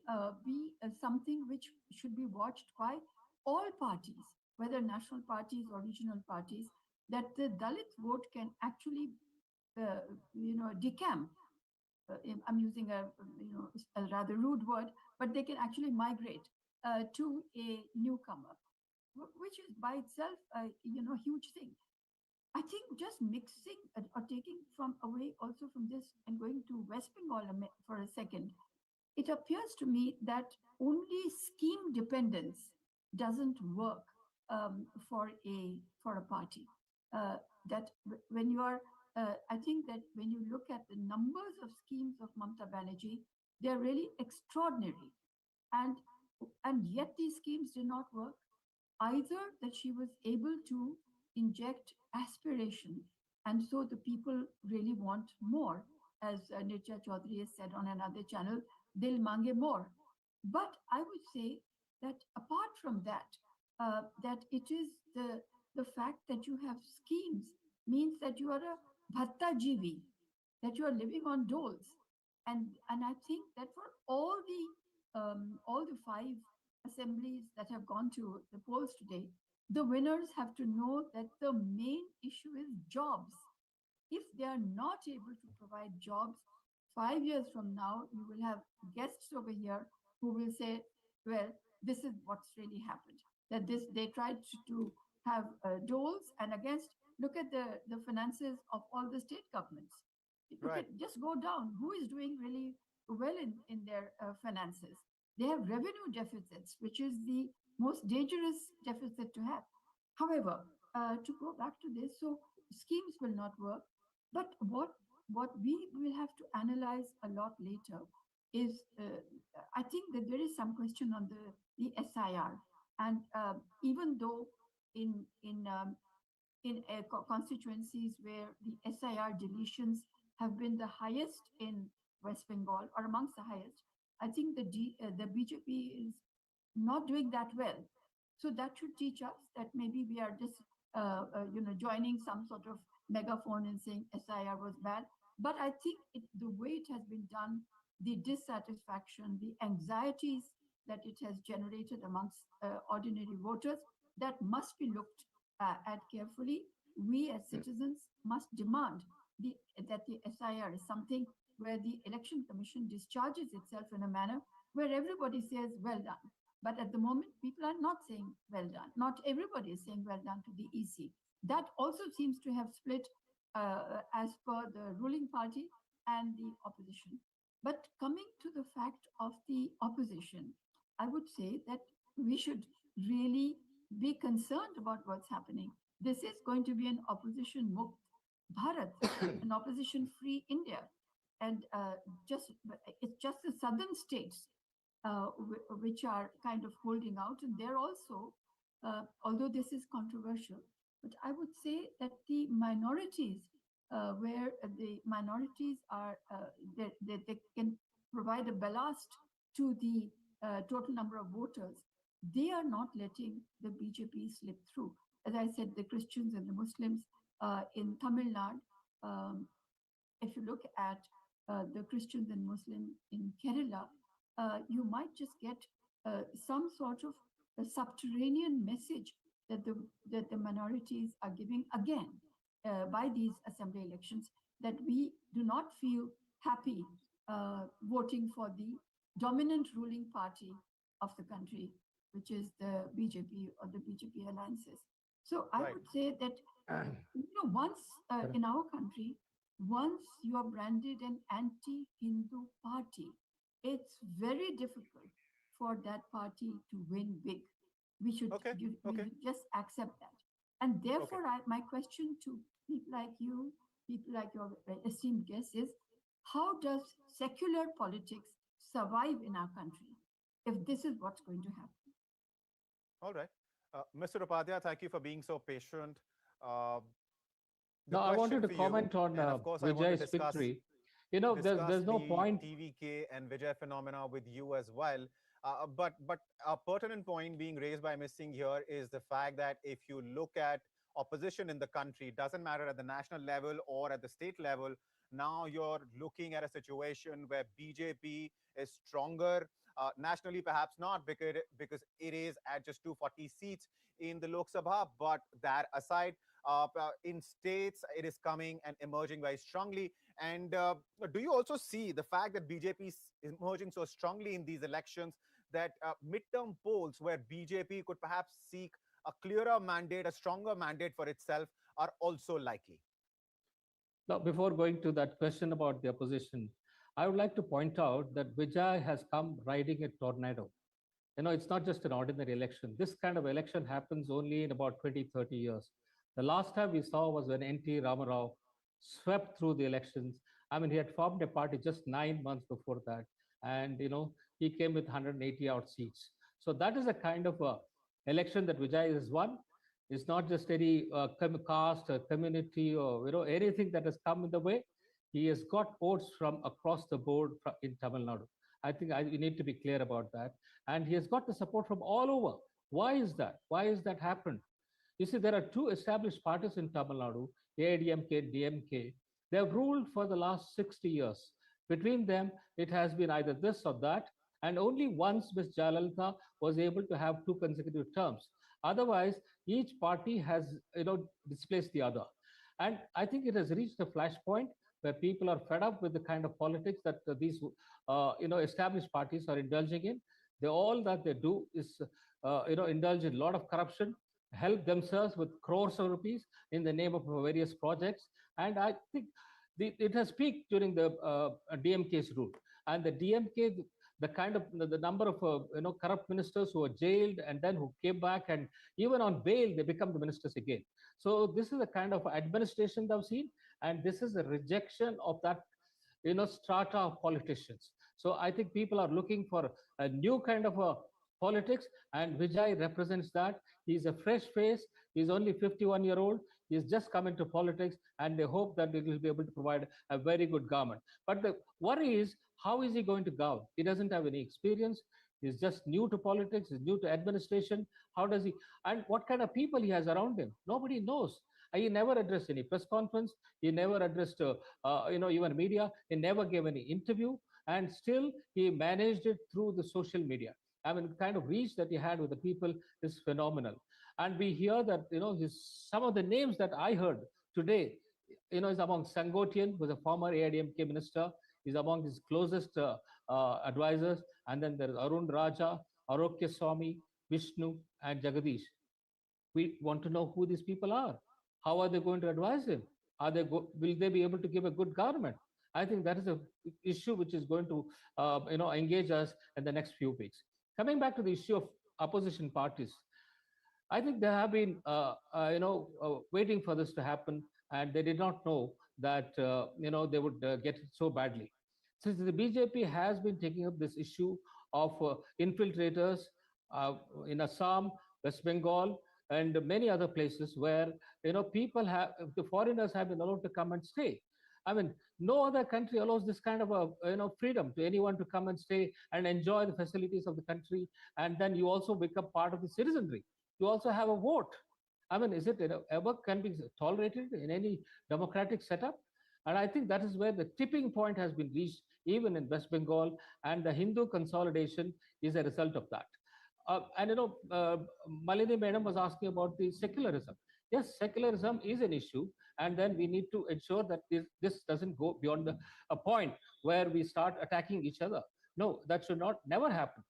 be something which should be watched by all parties, whether national parties or regional parties, that the Dalit vote can actually, decamp. I'm using a rather rude word, but they can actually migrate to a newcomer, which is by itself a huge thing. I think just mixing or taking from away also from this and going to West Bengal for a second, it appears to me that only scheme dependence doesn't work for a party. That when you are, I think that when you look at the numbers of schemes of Mamata Banerjee, they are really extraordinary, and yet these schemes did not work. Either that she was able to inject aspiration, and so the people really want more, as Nitya Chaudhary has said on another channel, they'll mange more. But I would say that apart from that, that it is the fact that you have schemes means that you are a bhatta jivi, that you are living on doles, and I think that for all the five assemblies that have gone to the polls today, the winners have to know that the main issue is jobs. If they are not able to provide jobs, 5 years from now, you will have guests over here who will say, well, this is what's really happened. That they tried to have doles, and against, look at the finances of all the state governments. Just go down. Who is doing really well in their finances? They have revenue deficits, which is the most dangerous deficit to have. However, to go back to this, so schemes will not work. But what we will have to analyze a lot later is, I think that there is some question on the SIR, and even though in constituencies where the SIR deletions have been the highest in West Bengal, or amongst the highest, I think the BJP is not doing that well. So that should teach us that maybe we are just joining some sort of megaphone and saying SIR was bad. But I think the way it has been done, the dissatisfaction, the anxieties that it has generated amongst ordinary voters, that must be looked at carefully. We as citizens must demand that the SIR is something where the Election Commission discharges itself in a manner where everybody says, well done. But at the moment, people are not saying well done. Not everybody is saying well done to the EC. That also seems to have split as per the ruling party and the opposition. But coming to the fact of the opposition, I would say that we should really be concerned about what's happening. This is going to be an opposition mukt Bharat, an opposition-free India. And it's just the southern states which are kind of holding out. And they're also, although this is controversial, but I would say that the minorities, where the minorities are, they can provide a ballast to the total number of voters, they are not letting the BJP slip through. As I said, the Christians and the Muslims in Tamil Nadu, if you look at the Christians and Muslims in Kerala, you might just get some sort of a subterranean message that the minorities are giving again by these assembly elections, that we do not feel happy voting for the dominant ruling party of the country, which is the BJP or the BJP alliances. So I would say that once in our country, once you are branded an anti-Hindu party, it's very difficult for that party to win big. We should, Okay. we Okay. should just accept that. And therefore, my question to people like you, people like your esteemed guests is, how does secular politics survive in our country if this is what's going to happen? All right. Mr. Upadhyay, thank you for being so patient. The No, I wanted question to for you, comment on and of course, I want to Vijay's discuss victory. You know, there's no the point. TVK and Vijay phenomena with you as well. But a pertinent point being raised by Ms. Singh here is the fact that if you look at opposition in the country, it doesn't matter at the national level or at the state level. Now you're looking at a situation where BJP is stronger. Nationally, perhaps not, because it is at just 240 seats in the Lok Sabha. But that aside, in states, it is coming and emerging very strongly. And do you also see the fact that BJP is emerging so strongly in these elections that midterm polls where BJP could perhaps seek a clearer mandate, a stronger mandate for itself, are also likely? Now, before going to that question about the opposition, I would like to point out that Vijay has come riding a tornado. You know, it's not just an ordinary election. This kind of election happens only in about 20, 30 years. The last time we saw was when N.T. Ramarao swept through the elections. I mean, he had formed a party just 9 months before that. And, you know, he came with 180 odd seats. So that is a kind of a election that Vijay has won. It's not just any caste or community or, you know, anything that has come in the way. He has got votes from across the board in Tamil Nadu. I think we need to be clear about that. And he has got the support from all over. Why is that? Why has that happened? You see, there are two established parties in Tamil Nadu, AIADMK and DMK. They have ruled for the last 60 years. Between them, it has been either this or that. And only once Ms. Jayalalitha was able to have 2 consecutive terms. Otherwise, each party has, you know, displaced the other. And I think it has reached a flashpoint where people are fed up with the kind of politics that these, you know, established parties are indulging in. All that they do is, you know, indulge in a lot of corruption, help themselves with crores of rupees in the name of various projects. And I think it has peaked during the DMK's rule. And the DMK, the kind of the number of you know, corrupt ministers who were jailed and then who came back, and even on bail they become the ministers again. So this is the kind of administration that I've seen, and this is a rejection of that, you know, strata of politicians. So I think people are looking for a new kind of a politics, and Vijay represents that. He's a fresh face. He's only 51-year-old. He's just come into politics, and they hope that he will be able to provide a very good government. But the worry is, how is he going to govern? He doesn't have any experience. He's just new to politics. He's new to administration. How does he? And what kind of people he has around him? Nobody knows. He never addressed any press conference. He never addressed, you know, even media. He never gave any interview, and still he managed it through the social media. I mean, the kind of reach that he had with the people is phenomenal. And we hear that, you know, some of the names that I heard today, you know, is among Sangotian, who's a former AIADMK minister. He's among his closest advisors. And then there's Arun Raja, Arokya Swami, Vishnu, and Jagadish. We want to know who these people are. How are they going to advise him? Will they be able to give a good government? I think that is an issue which is going to, you know, engage us in the next few weeks. Coming back to the issue of opposition parties, I think they have been, you know, waiting for this to happen, and they did not know that, you know, they would get it so badly. Since the BJP has been taking up this issue of infiltrators in Assam, West Bengal, and many other places where, you know, the foreigners have been allowed to come and stay. I mean, no other country allows this kind of a, you know, freedom to anyone to come and stay and enjoy the facilities of the country, and then you also become part of the citizenry. You also have a vote. I mean, is it, you know, ever can be tolerated in any democratic setup? And I think that is where the tipping point has been reached, even in West Bengal, and the Hindu consolidation is a result of that. And, you know, Malini Madam was asking about the secularism. Yes, secularism is an issue, and then we need to ensure that this doesn't go beyond a point where we start attacking each other. No, that should never happen.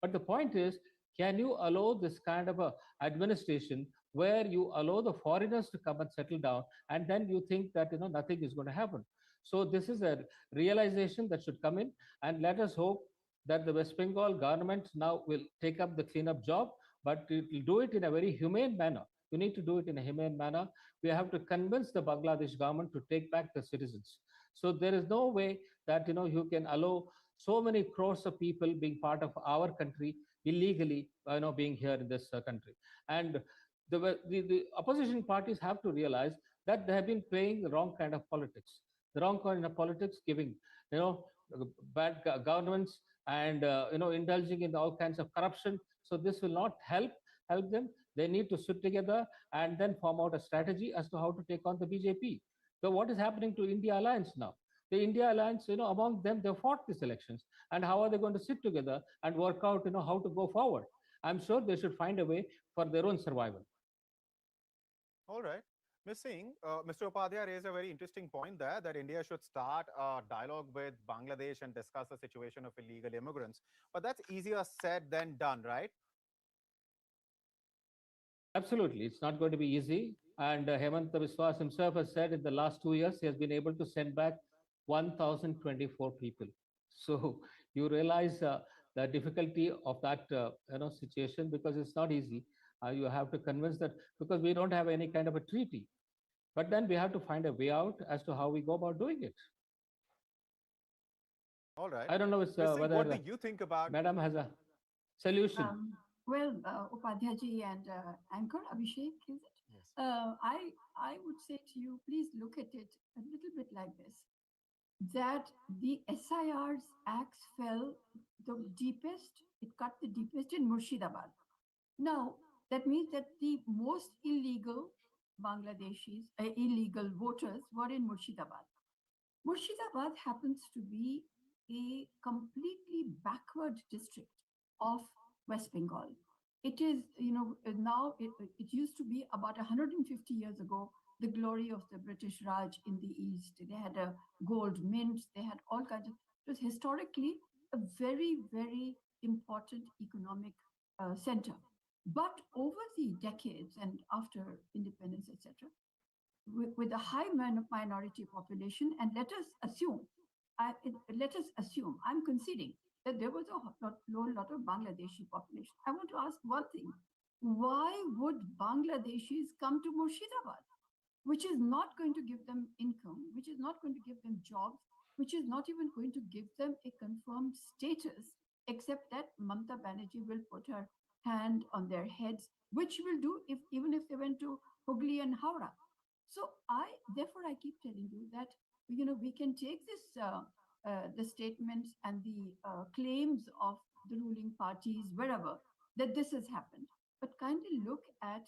But the point is, can you allow this kind of a administration where you allow the foreigners to come and settle down, and then you think that, you know, nothing is going to happen? So this is a realization that should come in, and let us hope that the West Bengal government now will take up the cleanup job but do it in a very humane manner. You need to do it in a humane manner. We have to convince the Bangladesh government to take back the citizens. So there is no way that you can allow so many crores of people being part of our country illegally, being here in this country. And the opposition parties have to realize that they have been playing the wrong kind of politics. The wrong kind of politics, giving you know bad governments, and indulging in all kinds of corruption. So this will not help them. They need to sit together and then form out a strategy as to how to take on the BJP. So what is happening to India Alliance now? The India Alliance, among them, they fought these elections, and how are they going to sit together and work out, how to go forward? I'm sure they should find a way for their own survival. All right. Ms. Singh, Mr. Upadhyay raised a very interesting point there, that India should start a dialogue with Bangladesh and discuss the situation of illegal immigrants. But that's easier said than done, right? Absolutely. It's not going to be easy. And Hemanta Biswas himself has said in the last 2 years, he has been able to send back 1,024 people. So you realize the difficulty of that situation, because it's not easy. You have to convince that, because we don't have any kind of a treaty. But then we have to find a way out as to how we go about doing it. All right. I don't know whether what do you think about Madam has a solution. Well, Upadhyayji and Anchor Abhishek, is it? Yes. I would say to you, please look at it a little bit like this, that the SIR's axe fell the deepest, it cut the deepest in Murshidabad. Now, that means that the most illegal Bangladeshis, illegal voters were in Murshidabad. Murshidabad happens to be a completely backward district of West Bengal. It is, now it used to be about 150 years ago, the glory of the British Raj in the East. They had a gold mint, they had all kinds of, it was historically a very, very important economic center. But over the decades and after independence, etc., with a high minority population, and let us assume, I'm conceding that there was a lot of Bangladeshi population. I want to ask one thing. Why would Bangladeshis come to Murshidabad, which is not going to give them income, which is not going to give them jobs, which is not even going to give them a confirmed status, except that Mamata Banerjee will put her hand on their heads, which will do even if they went to Hooghly and Howrah. So therefore I keep telling you that we can take this the statements and the claims of the ruling parties wherever that this has happened, but kindly look at,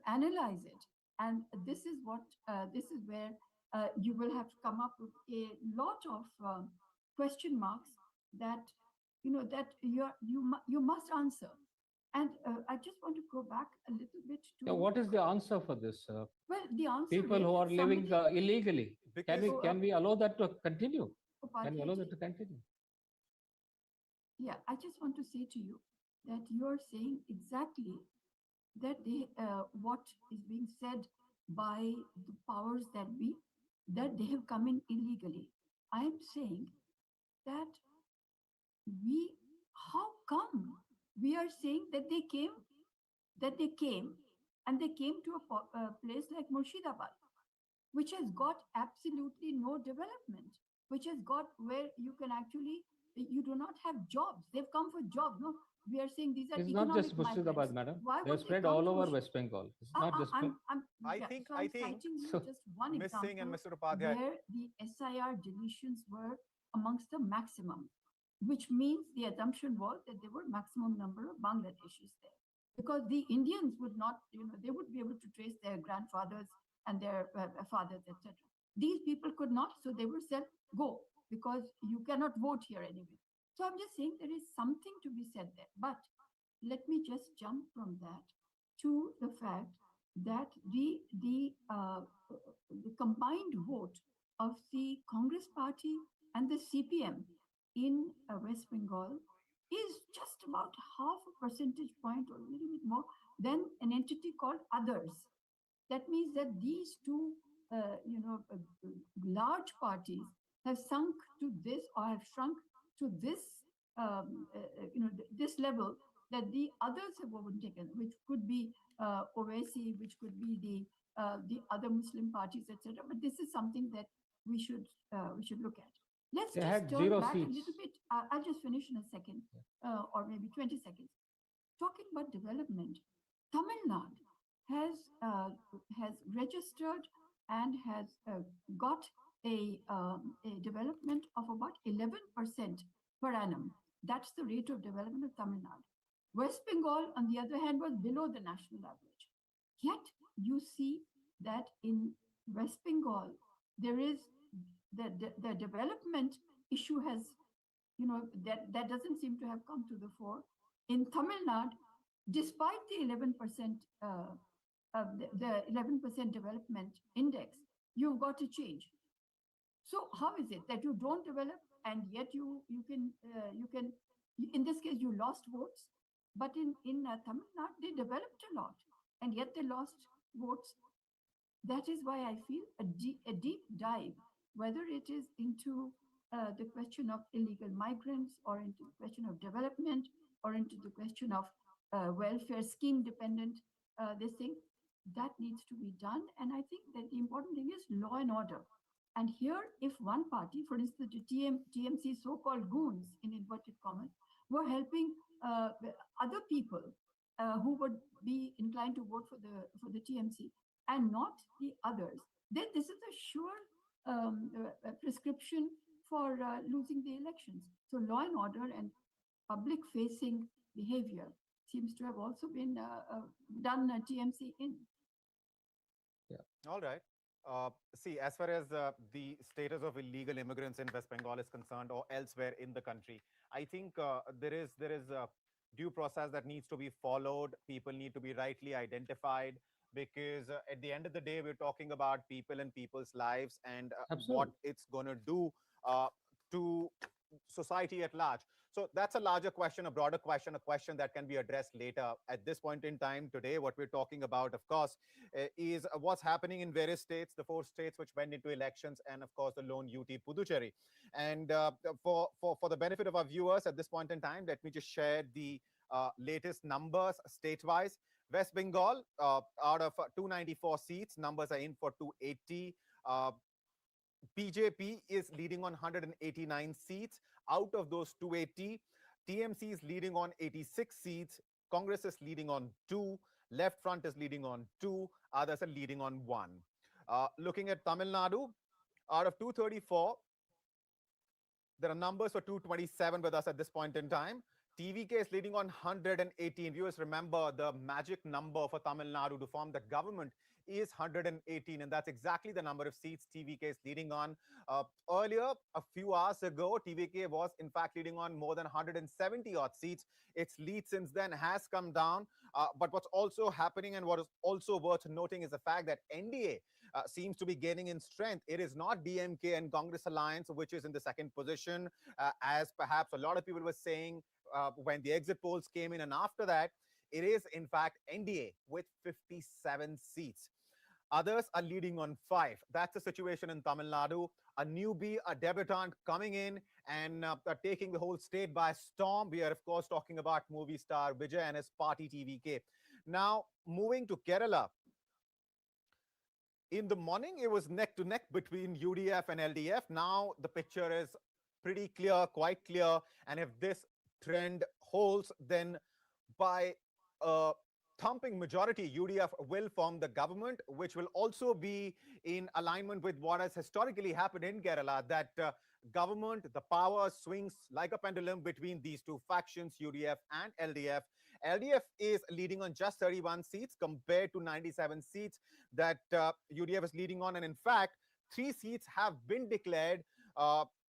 analyze it, and this is where you will have to come up with a lot of question marks that that you must answer. And I just want to go back a little bit to... Yeah, what is the answer for this? Well, the answer people is who are living illegally. Can we allow that to continue? Can we allow that to continue? Yeah, I just want to say to you that you are saying exactly that what is being said by the powers that be, that they have come in illegally. I am saying that how come we are saying that they came and they came to a place like Murshidabad, which has got absolutely no development, which has got where you can actually, you do not have jobs. They've come for jobs. No, we are saying these are it's economic not just Murshidabad, madam. They're spread all over West Bengal. It's not just... I think just one Ms. example Singh and Mr. Upadhyay, where the SIR deletions were amongst the maximum, which means the assumption was that there were maximum number of Bangladeshis there, because the Indians would not, they would be able to trace their grandfathers and their fathers, etc. These people could not, so they were said, go, because you cannot vote here anyway. So I'm just saying there is something to be said there. But let me just jump from that to the fact that the combined vote of the Congress party and the CPM in West Bengal is just about half a percentage point or a little bit more than an entity called others. That means that these two, large parties have sunk to this or have shrunk to this, this level, that the others have overtaken, which could be Owaisi, which could be the other Muslim parties, etc. But this is something that we should look at. Let's They just had turn 0 back seats. a little bit. I'll just finish in a second, or maybe 20 seconds. Talking about development, Tamil Nadu has registered and has got a development of about 11% per annum. That's the rate of development of Tamil Nadu. West Bengal, on the other hand, was below the national average. Yet you see that in West Bengal, there is the development issue has, that doesn't seem to have come to the fore. In Tamil Nadu, despite the 11% the 11% development index, you've got a change. So how is it that you don't develop and yet you can in this case you lost votes, but in Tamil Nadu they developed a lot and yet they lost votes. That is why I feel a deep dive, whether it is into the question of illegal migrants or into the question of development or into the question of welfare scheme dependent this thing, that needs to be done. And I think that the important thing is law and order. And here, if one party, for instance, the TMC so-called goons, in inverted commas, were helping other people who would be inclined to vote for the TMC and not the others, then this is a sure prescription for losing the elections. So law and order and public-facing behavior seems to have also been done TMC in. Yeah. All right. See, as far as the status of illegal immigrants in West Bengal is concerned, or elsewhere in the country, I think there is a due process that needs to be followed. People need to be rightly identified, because at the end of the day, we're talking about people and people's lives and what it's going to do to society at large. So that's a larger question, a broader question, a question that can be addressed later. At this point in time today, what we're talking about, of course, is what's happening in various states, the 4 states which went into elections, and of course, the lone UT Puducherry. And for the benefit of our viewers at this point in time, let me just share the latest numbers state-wise. West Bengal, out of 294 seats, numbers are in for 280. BJP is leading on 189 seats. Out of those 280, TMC is leading on 86 seats. Congress is leading on 2. Left Front is leading on 2. Others are leading on 1. Looking at Tamil Nadu, out of 234, there are numbers for 227 with us at this point in time. TVK is leading on 118. Viewers, remember the magic number for Tamil Nadu to form the government is 118, and that's exactly the number of seats TVK is leading on. Earlier, a few hours ago, TVK was in fact leading on more than 170 odd seats. Its lead since then has come down. But what's also happening and what is also worth noting is the fact that NDA seems to be gaining in strength. It is not DMK and Congress alliance which is in the second position, as perhaps a lot of people were saying when the exit polls came in, and after that, it is in fact NDA with 57 seats. Others are leading on 5. That's the situation in Tamil Nadu. A newbie, a debutant coming in and taking the whole state by storm. We are, of course, talking about movie star Vijay and his party TVK. Now, moving to Kerala. In the morning, it was neck to neck between UDF and LDF. Now, the picture is pretty clear, quite clear. And if this trend holds, then by a thumping majority, UDF will form the government, which will also be in alignment with what has historically happened in Kerala, that government, the power swings like a pendulum between these two factions, UDF and LDF. LDF is leading on just 31 seats compared to 97 seats that UDF is leading on. And in fact, 3 seats have been declared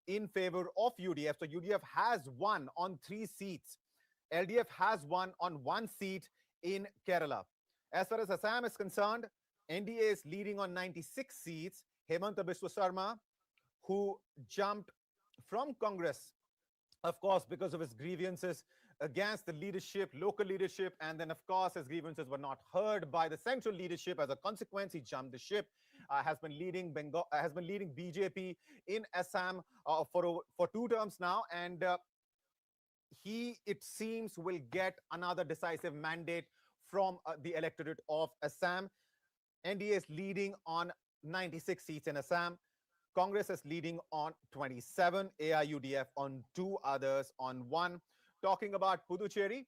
in favor of UDF. So UDF has won on 3 seats. LDF has won on 1 seat in Kerala. As far as Assam is concerned, NDA is leading on 96 seats. Hemanta Biswa Sarma, who jumped from Congress, of course, because of his grievances against the leadership, local leadership, and then, of course, his grievances were not heard by the central leadership. As a consequence, he jumped the ship. Has been leading BJP in Assam for 2 terms now, and he, it seems, will get another decisive mandate from the electorate of Assam. NDA is leading on 96 seats in Assam. Congress is leading on 27, AIUDF on 2, others on 1. Talking about Puducherry,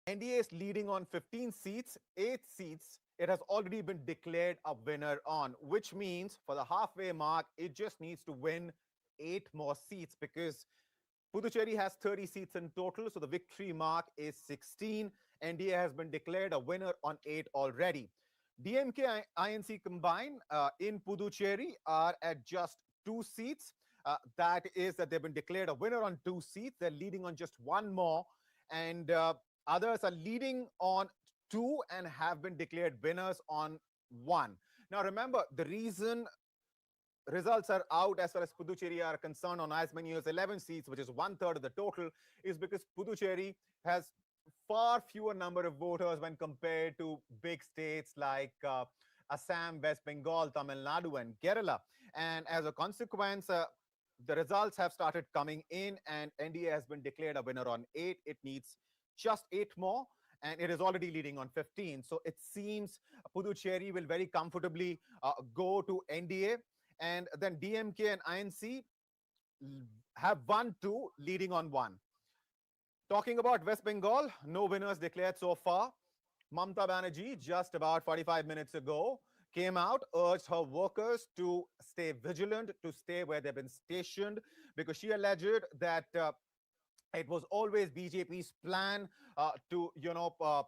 NDA is leading on 15 seats, 8 seats. It has already been declared a winner on, which means for the halfway mark, it just needs to win 8 more seats because Puducherry has 30 seats in total, so the victory mark is 16. NDA has been declared a winner on 8 already. DMK and INC combined in Puducherry are at just 2 seats. That is that they've been declared a winner on 2 seats. They're leading on just 1 more. And others are leading on 2 and have been declared winners on 1. Now, remember, the reason results are out as far as Puducherry are concerned on as many as 11 seats, which is 1/3 of the total, is because Puducherry has far fewer number of voters when compared to big states like Assam, West Bengal, Tamil Nadu, and Kerala. And as a consequence, the results have started coming in, and NDA has been declared a winner on 8. It needs just 8 more, and it is already leading on 15. So it seems Puducherry will very comfortably go to NDA. And then DMK and INC have 1-2, leading on 1. Talking about West Bengal, no winners declared so far. Mamata Banerjee, just about 45 minutes ago, came out, urged her workers to stay vigilant, to stay where they've been stationed, because she alleged that it was always BJP's plan to,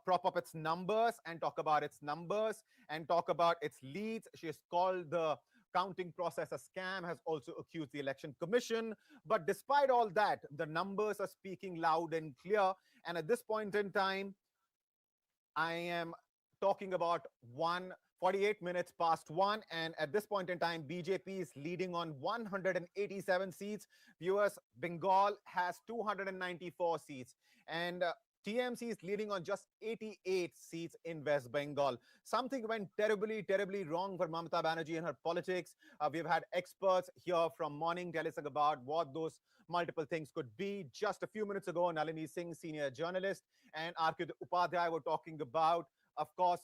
prop up its numbers and talk about its numbers and talk about its leads. She has called the counting process a scam, has also accused the Election Commission. But despite all that, the numbers are speaking loud and clear. And at this point in time, I am talking about 48 minutes past 1. And at this point in time, BJP is leading on 187 seats. Viewers, Bengal has 294 seats. And TMC is leading on just 88 seats in West Bengal. Something went terribly, terribly wrong for Mamata Banerjee and her politics. We've had experts here from morning tell us about what those multiple things could be. Just a few minutes ago, Nalini Singh, senior journalist, and Arkit Upadhyay were talking about, of course,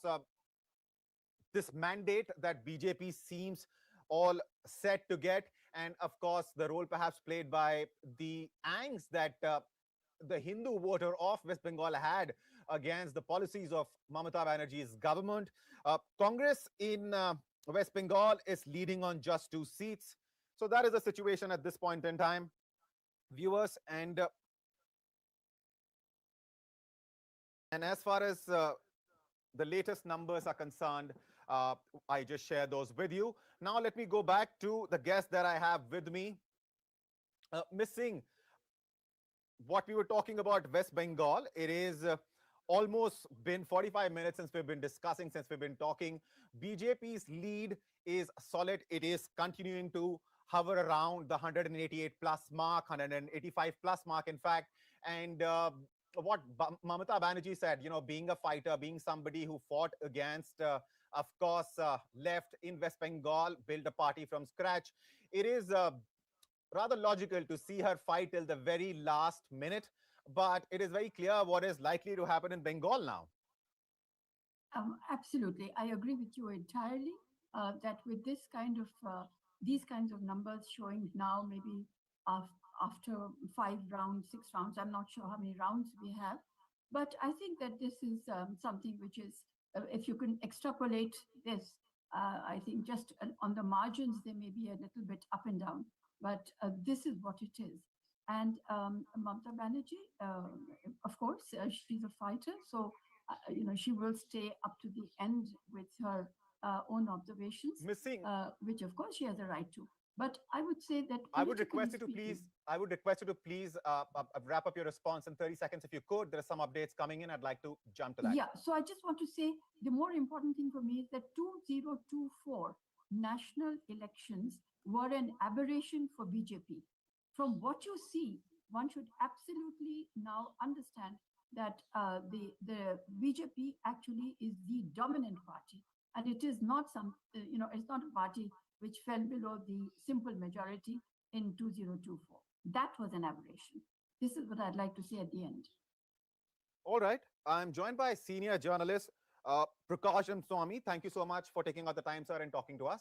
this mandate that BJP seems all set to get. And of course, the role perhaps played by the angst that the Hindu voter of West Bengal had against the policies of Mamata Banerjee's government. Congress in West Bengal is leading on just 2 seats. So that is the situation at this point in time, viewers. And as far as the latest numbers are concerned, I just shared those with you. Now let me go back to the guest that I have with me. Ms. Singh, what we were talking about West Bengal, it is almost been 45 minutes since we've been discussing, since we've been talking. BJP's lead is solid. It is continuing to hover around the 188 plus mark, 185 plus mark, in fact. And what Mamata Banerjee said, being a fighter, being somebody who fought against, of course, left in West Bengal, built a party from scratch. It is rather logical to see her fight till the very last minute, but it is very clear what is likely to happen in Bengal now. Absolutely, I agree with you entirely. That with this kind of these kinds of numbers showing now, maybe after 5 rounds, 6 rounds, I'm not sure how many rounds we have, but I think that this is something which is, if you can extrapolate this, I think just on the margins there may be a little bit up and down. But this is what it is. And Mamata Banerjee, of course, she's a fighter. So, she will stay up to the end with her own observations, which of course she has a right to. But I would say that I would request you to please wrap up your response in 30 seconds if you could. There are some updates coming in. I'd like to jump to that. Yeah, so I just want to say the more important thing for me is that 2024 national elections were an aberration for BJP. From what you see, one should absolutely now understand that the BJP actually is the dominant party, and it is not it's not a party which fell below the simple majority in 2024. That was an aberration. This is what I'd like to say at the end. All right. I'm joined by senior journalist Prakash M. Swami. Thank you so much for taking out the time, sir, and talking to us.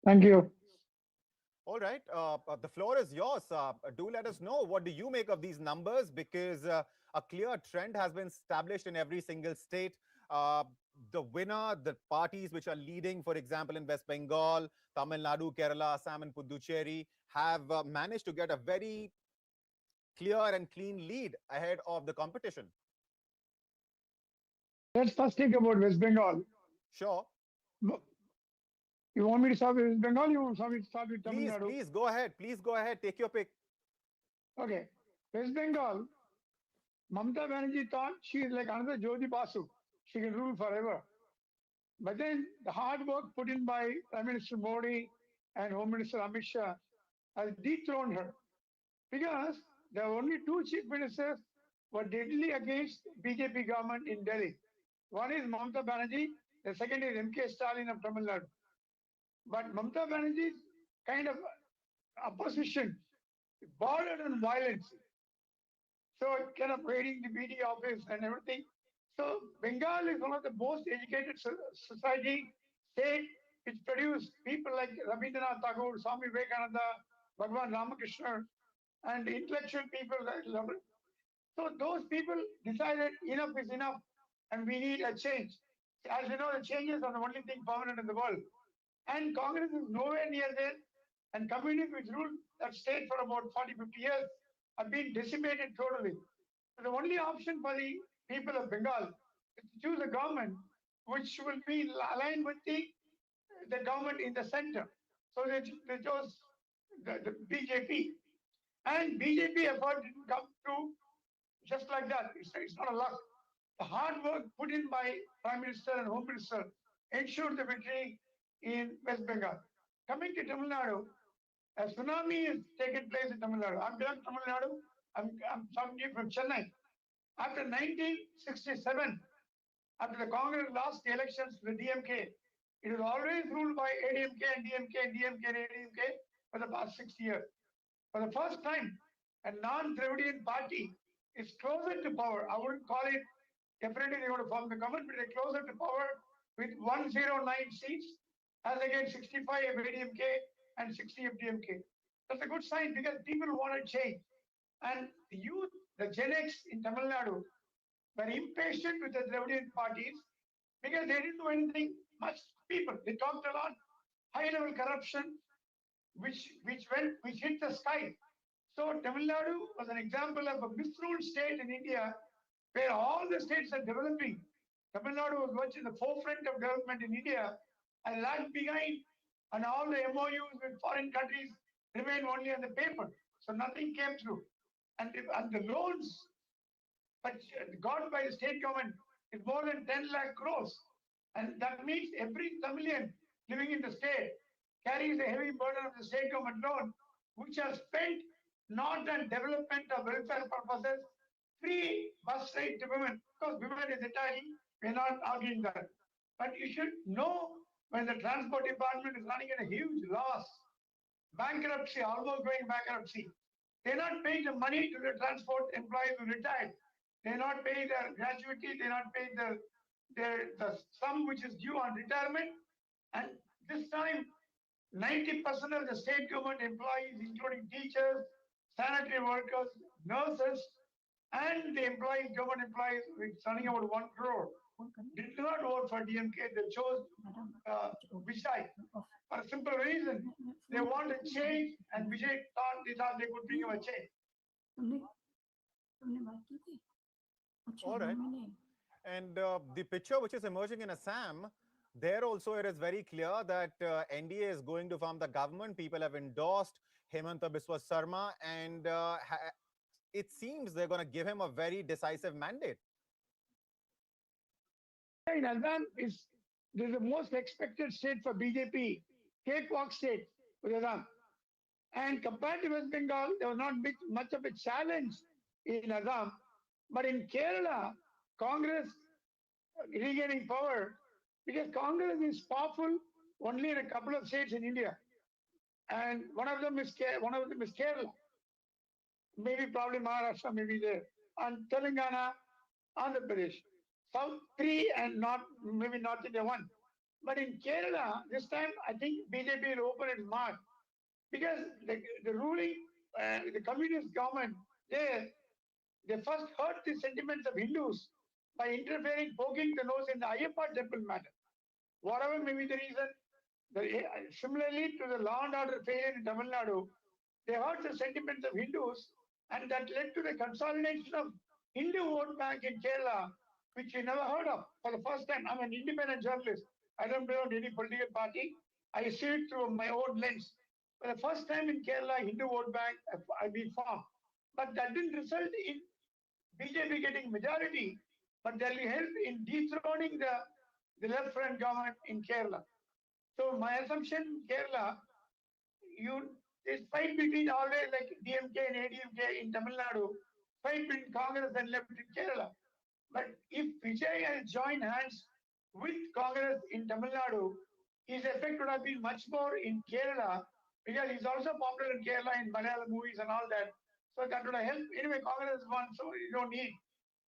Thank you. All right. The floor is yours. Do let us know, what do you make of these numbers? Because a clear trend has been established in every single state. The winner, the parties which are leading, for example, in West Bengal, Tamil Nadu, Kerala, Assam, and Puducherry, have managed to get a very clear and clean lead ahead of the competition. Let's first think about West Bengal. Sure. You want me to start with West Bengal? You want me to start with Tamil Nadu? Please go ahead. Please go ahead. Take your pick. Okay. West Bengal, Mamata Banerjee thought she is like another Jyoti Basu. She can rule forever. But then the hard work put in by Prime Minister Modi and Home Minister Amit Shah has dethroned her. Because there are only two chief ministers who are deadly against BJP government in Delhi. One is Mamata Banerjee, the second is MK Stalin of Tamil Nadu. But Mamata Banerjee's kind of opposition bordered on violence. So kind of raiding the BD office and everything. So Bengal is one of the most educated society state which produced people like Rabindranath Tagore, Swami Vivekananda, Bhagwan Ramakrishna, and intellectual people that love it. So those people decided enough is enough and we need a change. As you know, the changes are the only thing permanent in the world. And Congress is nowhere near there. And communists which ruled that state for about 40, 50 years have been decimated totally. So the only option for the people of Bengal is to choose a government which will be aligned with the government in the center. So they chose the BJP. And BJP effort didn't come through just like that. It's not a luck. The hard work put in by Prime Minister and Home Minister ensured the victory in West Bengal. Coming to Tamil Nadu, a tsunami has taken place in Tamil Nadu. I'm from Tamil Nadu. I'm talking from Chennai. After 1967, after the Congress lost the elections to the DMK, it was always ruled by ADMK and DMK and DMK and ADMK for the past 60 years. For the first time, a non-Dravidian party is closer to power. I wouldn't call it, definitely they want to form the government, but they're closer to power with 109 seats as against 65 of ADMK and 60 of DMK. That's a good sign because people want to change. And the youth, the Gen X in Tamil Nadu, were impatient with the Dravidian parties because they didn't do anything much. People, they talked a lot, high-level corruption, which hit the sky. So Tamil Nadu was an example of a misruled state in India where all the states are developing. Tamil Nadu was much in the forefront of development in India and lagged behind, and all the MOUs with foreign countries remained only on the paper. So nothing came through. And the loans got by the state government is more than 10 lakh crores. And that means every Tamilian living in the state carries a heavy burden of the state government loan, which are spent not on development or welfare purposes, free bus ride to women. Because women is entirely, we're not arguing that. But you should know when the transport department is running at a huge loss, bankruptcy, almost going bankruptcy. They're not paying the money to the transport employees who retired. They're not paying their gratuity. They're not paying the sum which is due on retirement. And this time, 90% of the state government employees, including teachers, sanitary workers, nurses, and the government employees, it's running about 1 crore, did not vote for DMK. They chose Vijay for a simple reason. They want to change, and Vijay thought they could bring him a change. All right. And the picture which is emerging in Assam, there also it is very clear that NDA is going to form the government. People have endorsed Hemanta Biswa Sarma, and it seems they're going to give him a very decisive mandate. In Assam is the most expected state for BJP, cakewalk state with Assam. And compared to West Bengal, there was not much of a challenge in Assam. But in Kerala, Congress regaining power, because Congress is powerful only in a couple of states in India. And one of them is Kerala. maybe probably Maharashtra may be there, and Telangana, Andhra Pradesh. South 3 and not maybe North India 1. But in Kerala, this time I think BJP will open its mouth because the ruling, the communist government there, they first hurt the sentiments of Hindus by interfering, poking the nose in the Ayyappa temple matter. Whatever may be the reason, similarly to the law and order failure in Tamil Nadu, they hurt the sentiments of Hindus, and that led to the consolidation of Hindu vote bank in Kerala, which we never heard of for the first time. I'm an independent journalist. I don't belong to any political party. I see it through my own lens. For the first time in Kerala, Hindu vote bank have been formed. But that didn't result in BJP getting majority, but that will help in dethroning the left front government in Kerala. So my assumption, Kerala, this fight between always like DMK and ADMK in Tamil Nadu, fight between Congress and left in Kerala. But if Vijay has joined hands with Congress in Tamil Nadu, his effect would have been much more in Kerala because he's also popular in Kerala in Malayalam movies and all that. So that would have helped. Anyway, Congress won, so you don't need.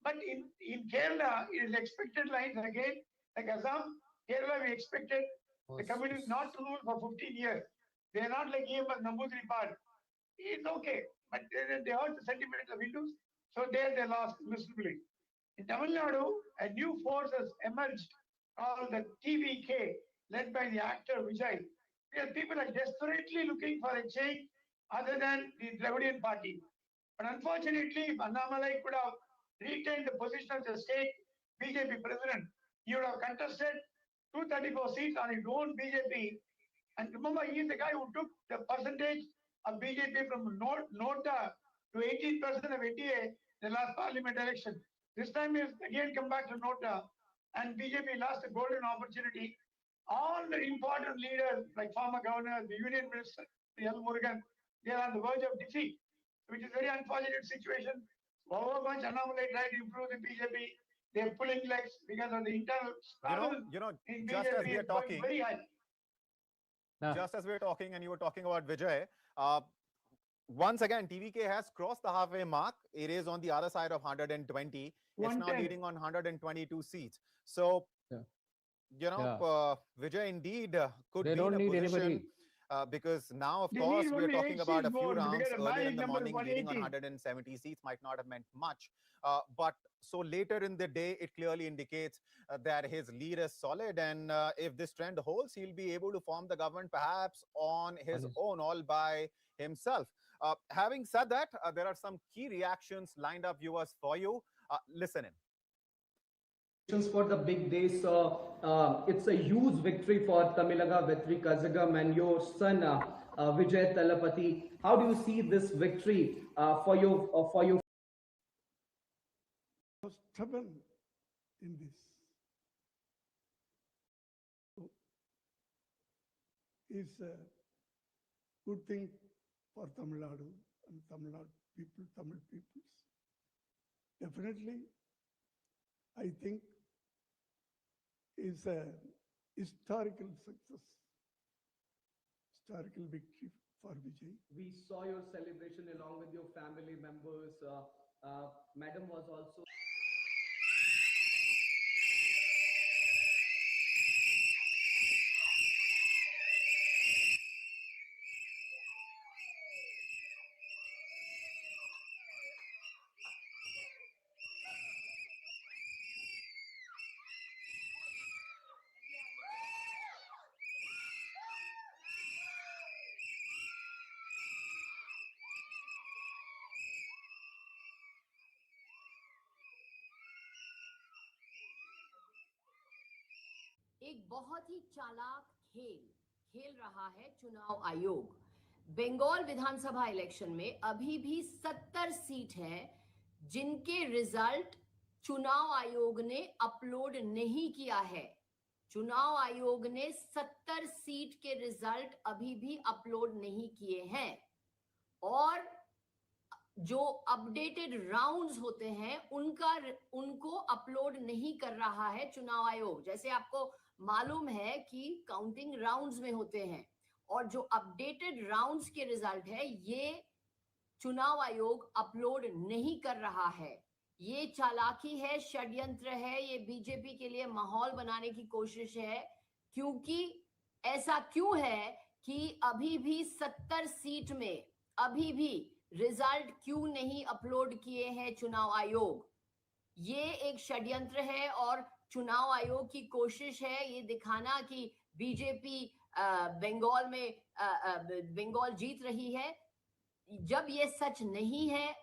But in Kerala, it is expected lines again, like Assam, Kerala, we expected the communists not to rule for 15 years. They are not like EMS Nambudri part. It's okay, but they hurt the sentiments of Hindus, so there they lost miserably. In Tamil Nadu, a new force has emerged called the TVK, led by the actor Vijay. Because people are desperately looking for a change other than the Dravidian party. But unfortunately, if Annamalai could have retained the position of the state BJP president, he would have contested 234 seats on his own BJP. And remember, he is the guy who took the percentage of BJP from Nota to 18% of NDA in the last parliament election. This time he has again come back to Nota, and BJP lost a golden opportunity. All the important leaders, like former governor, the union minister, L. Murugan, they are on the verge of defeat, which is a very unfortunate situation. However much Annamalai tried to improve the BJP, they are pulling legs because of the internal struggle in just BJP as we are is going talking, very high. Just as we're talking and you were talking about Vijay, once again, TVK has crossed the halfway mark. It is on the other side of 120. It's now leading on 122 seats. So, Vijay indeed could be in a position because now, of course, we're talking about a few rounds earlier in the morning, leading on 170 seats might not have meant much. But so later in the day, it clearly indicates that his lead is solid. And if this trend holds, he'll be able to form the government perhaps on his own, all by himself. Having said that, there are some key reactions lined up, viewers, for you. Listen in. For the big day, so it's a huge victory for Tamilaga Vettri Kazhagam and your son Vijay Talapati. How do you see this victory for your trouble in this? It's a good thing for Tamil Nadu and Tamil Nadu people, Tamil peoples. Definitely, I think is a historical success, historical victory for Vijay. We saw your celebration along with your family members. Madam was also. एक बहुत ही चालाक खेल रहा है चुनाव आयोग। बंगाल विधानसभा election में अभी भी 70 सीट है जिनके रिजल्ट चुनाव आयोग ने अपलोड नहीं किया है। चुनाव आयोग ने 70 सीट के रिजल्ट अभी भी अपलोड नहीं किए हैं और जो अपडेटेड राउंड्स होते हैं उनको अपलोड नहीं कर रहा है चुनाव आयोग। जैसे आपको मालूम है कि काउंटिंग राउंड्स में होते हैं और जो अपडेटेड राउंड्स के रिजल्ट है ये चुनाव आयोग अपलोड नहीं कर रहा है। ये चालाकी है, षड्यंत्र है, ये बीजेपी के लिए माहौल बनाने की कोशिश है। क्योंकि ऐसा क्यों है कि अभी भी 70 सीट में अभी भी रिजल्ट क्यों नहीं अपलोड किए हैं चुनाव आयोग? ये एक षड्यंत्र है और चुनाव आयोग की कोशिश है ये दिखाना कि बीजेपी बंगाल में बंगाल जीत रही है, जब ये सच नहीं है।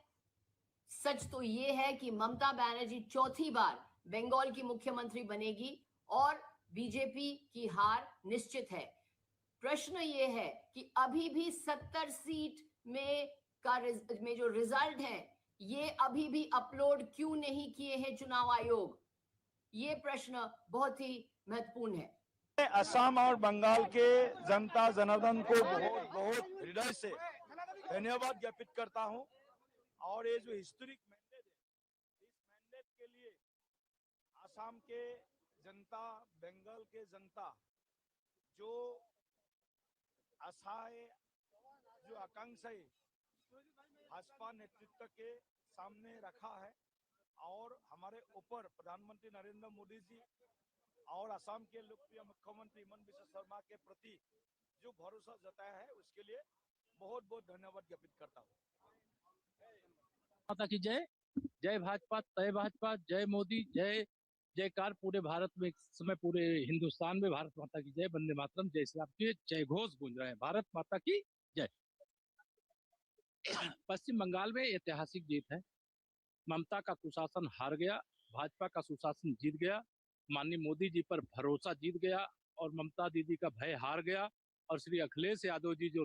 सच तो ये है कि ममता बनर्जी चौथी बार बंगाल की मुख्यमंत्री बनेगी और बीजेपी की हार निश्चित है। प्रश्न ये है कि अभी भी 70 सीट में जो रिजल्ट है ये अभी भी अपलोड क्यों नहीं किए हैं चुनाव आयोग? ये प्रश्न बहुत ही महत्वपूर्ण है। असम और बंगाल के जनता जनार्दन को बहुत बहुत हृदय से धन्यवाद ज्ञापित करता हूं। और ये जो हिस्टोरिक मैंडेट है, इस मैंडेट के लिए असम के जनता, बंगाल के जनता जो आशाएं, जो आकांक्षाएं भाजपा नेतृत्व के सामने रखा है और हमारे ऊपर प्रधानमंत्री नरेंद्र मोदी जी और असम के लोकप्रिय मुख्यमंत्री हिमंत बिस्वा शर्मा के प्रति जो भरोसा जताया है उसके लिए बहुत बहुत धन्यवाद ज्ञापित करता हूँ। माता की जय। जय भाजपा, जय भाजपा, जय मोदी, जय जयकार पूरे भारत में, इस समय पूरे हिंदुस्तान में भारत माता की जय, वंदे मातरम, जय श्री राम के जय घोष गूंज रहे हैं। भारत माता की जय। पश्चिम बंगाल में ऐतिहासिक जीत है। ममता का कुशासन हार गया, भाजपा का सुशासन जीत गया, माननीय मोदी जी पर भरोसा जीत गया और ममता दीदी का भय हार गया। और श्री अखिलेश यादव जी जो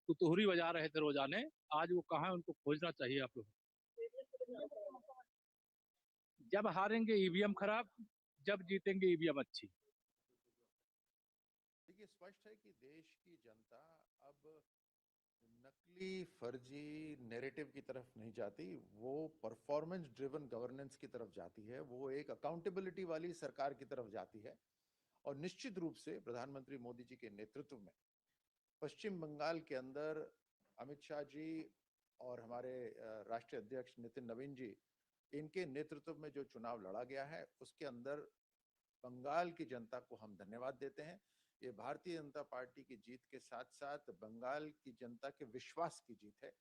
तुतुहरी बजा रहे थे रोजाने, आज वो कहाँ है, उनको खोजना चाहिए आप लोग। जब हारेंगे ईवीएम खराब, जब जीतेंगे ईवीएम अच्छी। देखिए, स्पष्ट है कि देश की जनता अब नकली फर्जी नैरेटिव की तरफ नहीं जाती, वो परफॉर्मेंस ड्रिवन गवर्नेंस की तरफ जाती है, वो एक अकाउंटेबिलिटी वाली सरकार की तरफ जाती है। और निश्चित रूप से प्रधानमंत्री मोदी जी के नेतृत्व में पश्चिम बंगाल के अंदर अमित शाह जी और हमारे राष्ट्रीय अध्यक्ष नितिन नवीन जी, इनके नेतृत्व में जो चुनाव लड़ा गया है उसके अंदर बंगाल की जनता को हम धन्यवाद देते हैं। ये भारतीय जनता पार्टी की जीत के साथ साथ बंगाल की जनता के विश्वास की जीत है।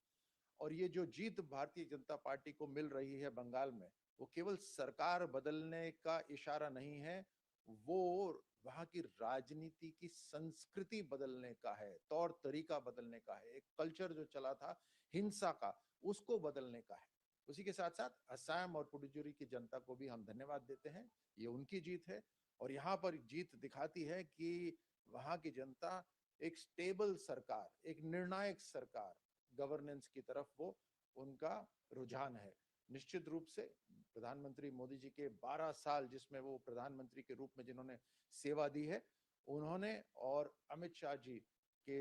और ये जो जीत भारतीय जनता पार्टी को मिल रही है बंगाल में, वो केवल सरकार बदलने का इशारा नहीं है, वो वहां की राजनीति की संस्कृति बदलने का है, तौर तरीका बदलने का है, एक कल्चर जो चला था हिंसा का, उसको बदलने का है। उसी के साथ साथ असम और पुडुचेरी की जनता को भी हम धन्यवाद देते हैं, ये उनकी जीत है। और यहाँ पर जीत दिखाती है कि वहां की जनता एक स्टेबल सरकार, एक निर्णायक सरकार, गवर्नेंस की तरफ वो उनका रुझान है। निश्चित रूप से प्रधानमंत्री मोदी जी के 12 साल जिसमें वो प्रधानमंत्री के रूप में जिन्होंने सेवा दी है, उन्होंने और अमित शाह जी के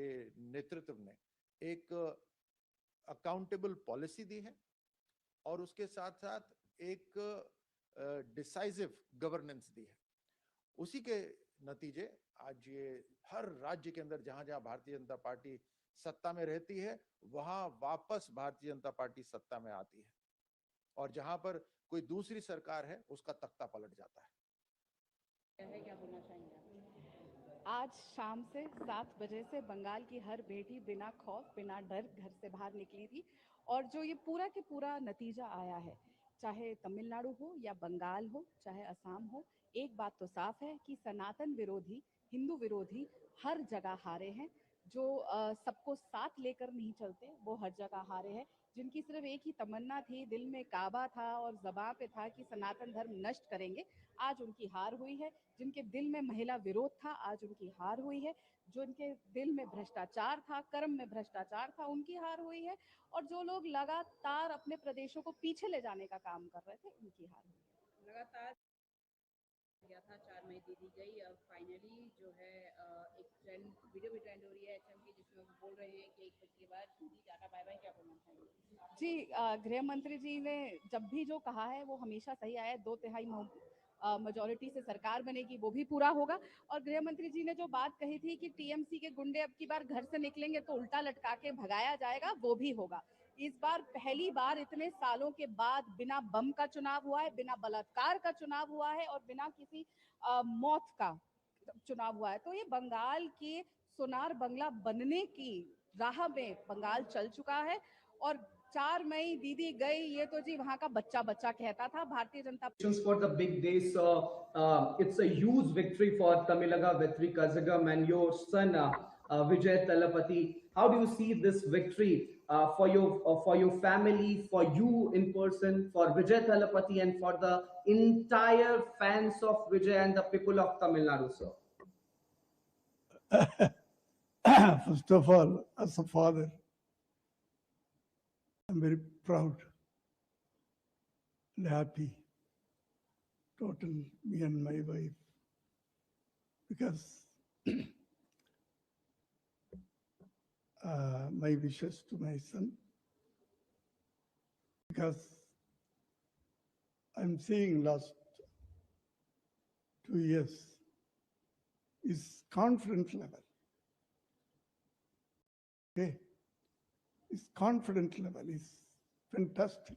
नेतृत्व में एक अकाउंटेबल पॉलिसी दी है और उसके साथ साथ एक डिसाइसिव गवर्नेंस दी है। उसी के नतीजे आज ये हर राज्य के अंदर जहां जहां भारतीय जनता पार्टी सत्ता में रहती है, वहां वापस भारतीय जनता पार्टी सत्ता में आती है और जहां पर कोई दूसरी सरकार है उसका तख्ता पलट जाता है। क्या बोलना चाहेंगे? आज शाम से 7 बजे से बंगाल की हर बेटी बिना खौफ, बिना डर घर से बाहर निकली थी और जो ये पूरा के पूरा नतीजा आया है, चाहे तमिलनाडु हो या बंगाल हो, चाहे असम हो, एक बात तो साफ है कि सनातन विरोधी, हिंदू विरोधी हर जगह हारे हैं। जो सबको साथ लेकर नहीं चलते वो हर जगह हारे हैं। जिनकी सिर्फ एक ही तमन्ना थी, दिल में काबा था और ज़बां पे था कि सनातन धर्म नष्ट करेंगे, आज उनकी हार हुई है। जिनके दिल में महिला विरोध था, आज उनकी हार हुई है। जो उनके दिल में भ्रष्टाचार था, कर्म में भ्रष्टाचार था, उनकी हार हुई है। और जो लोग लगातार अपने प्रदेशों को पीछे ले जाने का काम कर रहे थे, उनकी हार हुई है। लगातार गया था, 4 मई दे दी गई, अब फाइनली जो है एक ट्रेंड, वीडियो भी ट्रेंड हो रही है एचएम की, जिसमें वो बोल रहे हैं कि 1 बजे के बाद हिंदी टाटा बाय बाय। क्या बोलना चाहेंगे? जी, गृह मंत्री जी ने जब भी जो कहा है वो हमेशा सही आया है। 2/3 मेजॉरिटी से सरकार बनेगी, वो भी पूरा होगा। और गृह मंत्री जी ने जो बात कही थी कि टीएमसी के गुंडे अब की बार घर से निकलेंगे तो उल्टा लटका के भगाया जाएगा, वो भी होगा। इस बार पहली बार इतने सालों के बाद बिना बम का चुनाव हुआ है, बिना बलात्कार का चुनाव हुआ है और बिना किसी मौत का चुनाव हुआ है। तो ये बंगाल के सोनार बंगला बनने की राह में बंगाल चल चुका है। और 4 मई दीदी गई, ये तो जी वहां का बच्चा बच्चा कहता था। Bharatiya Janata for the big day, so it's a huge victory for Tamilaga Vettri Kazhagam and your son Vijay Talapati. How do you see this victory for your family, for you in person, for Vijay Talapati, and for the entire fans of Vijay and the people of Tamil Nadu, sir? First of all, as a father, I'm very proud and happy, total, me and my wife, because my wishes to my son, because I'm seeing last 2 years, his confidence level. Okay, his confidence level is fantastic.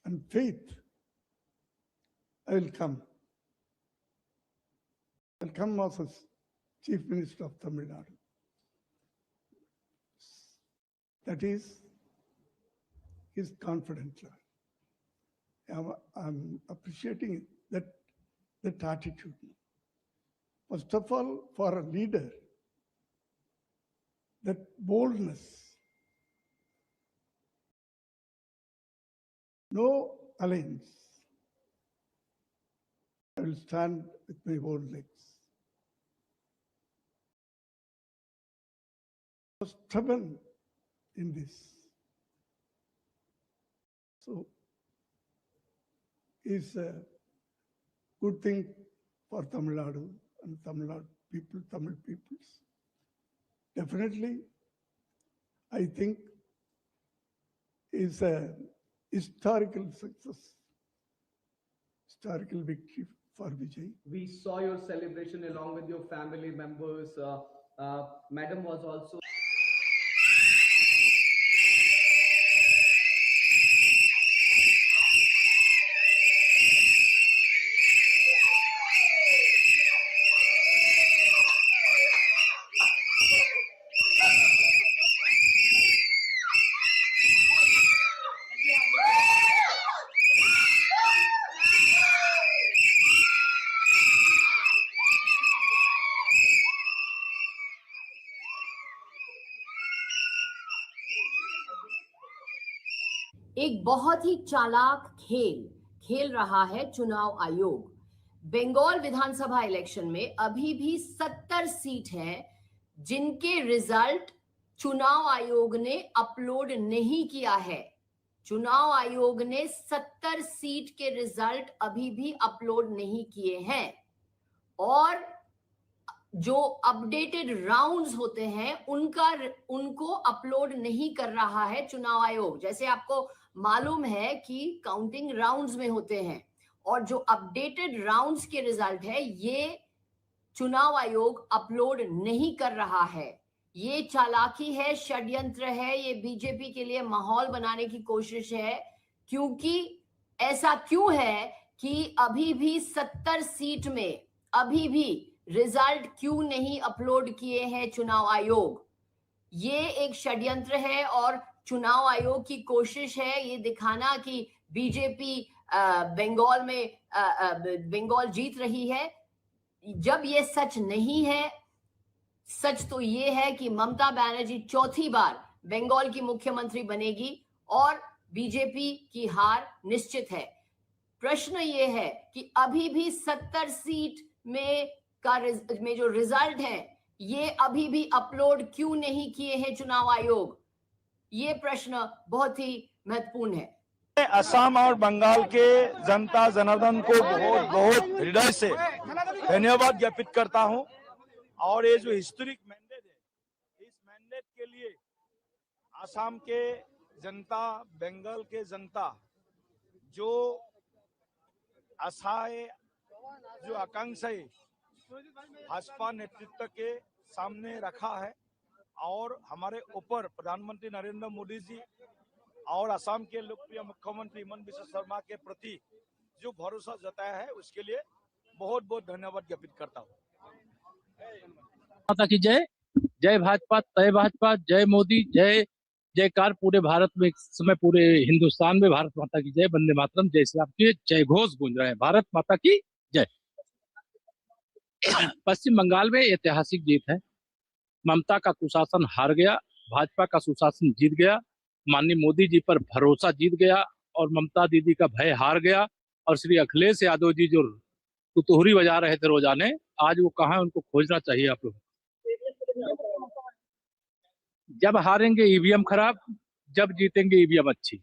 And faith, I will come. I'll come as a Chief Minister of Tamil Nadu. That is his confidence level. I'm appreciating that attitude. First of all, for a leader, that boldness, no alliance. I will stand with my own legs. I was stubborn in this. So it's a good thing for Tamil Nadu and Tamil Nadu people, Tamil peoples. Definitely, I think it's a historical success, historical victory for Vijay. We saw your celebration along with your family members. Madam was also. एक बहुत ही चालाक खेल रहा है चुनाव आयोग। बंगाल विधानसभा election में अभी भी 70 सीट है जिनके रिजल्ट चुनाव आयोग ने अपलोड नहीं किया है। चुनाव आयोग ने 70 सीट के रिजल्ट अभी भी अपलोड नहीं किए हैं और जो अपडेटेड राउंड्स होते हैं उनको अपलोड नहीं कर रहा है चुनाव आयोग। जैसे आपको मालूम है कि काउंटिंग राउंड्स में होते हैं और जो अपडेटेड राउंड्स के रिजल्ट है ये चुनाव आयोग अपलोड नहीं कर रहा है। ये चालाकी है, षड्यंत्र है, ये बीजेपी के लिए माहौल बनाने की कोशिश है। क्योंकि ऐसा क्यों है कि अभी भी 70 सीट में अभी भी रिजल्ट क्यों नहीं अपलोड किए हैं चुनाव आयोग? ये एक षड्यंत्र है और चुनाव आयोग की कोशिश है ये दिखाना कि बीजेपी बंगाल में बंगाल जीत रही है, जब ये सच नहीं है। सच तो ये है कि ममता बनर्जी चौथी बार बंगाल की मुख्यमंत्री बनेगी और बीजेपी की हार निश्चित है। प्रश्न ये है कि अभी भी 70 सीट में जो रिजल्ट है ये अभी भी अपलोड क्यों नहीं किए हैं चुनाव आयोग? ये प्रश्न बहुत ही महत्वपूर्ण है। असम और बंगाल के जनता जनार्दन को बहुत बहुत हृदय से धन्यवाद ज्ञापित करता हूं और ये जो हिस्टोरिक मैंडेट है इस मैंडेट के लिए असम के जनता, बंगाल के जनता जो आशाएं, जो आकांक्षाएं भाजपा नेतृत्व के सामने रखा है और हमारे ऊपर प्रधानमंत्री नरेंद्र मोदी जी और असम के लोकप्रिय मुख्यमंत्री हिमंत बिस्वा शर्मा के प्रति जो भरोसा जताया है उसके लिए बहुत बहुत धन्यवाद ज्ञापित करता हूँ। माता की जय। जय भाजपा, जय भाजपा, जय मोदी, जय जयकार पूरे भारत में, इस समय पूरे हिंदुस्तान में भारत माता की जय, वंदे मातरम, जय श्री राम के जय घोष गूंज रहे हैं। भारत माता की जय। पश्चिम बंगाल में ऐतिहासिक जीत है। ममता का कुशासन हार गया, भाजपा का सुशासन जीत गया, माननीय मोदी जी पर भरोसा जीत गया और ममता दीदी का भय हार गया। और श्री अखिलेश यादव जी जो तुतुहरी बजा रहे थे रोजाने, आज वो कहाँ है, उनको खोजना चाहिए आप लोग। जब हारेंगे ईवीएम खराब, जब जीतेंगे ईवीएम अच्छी।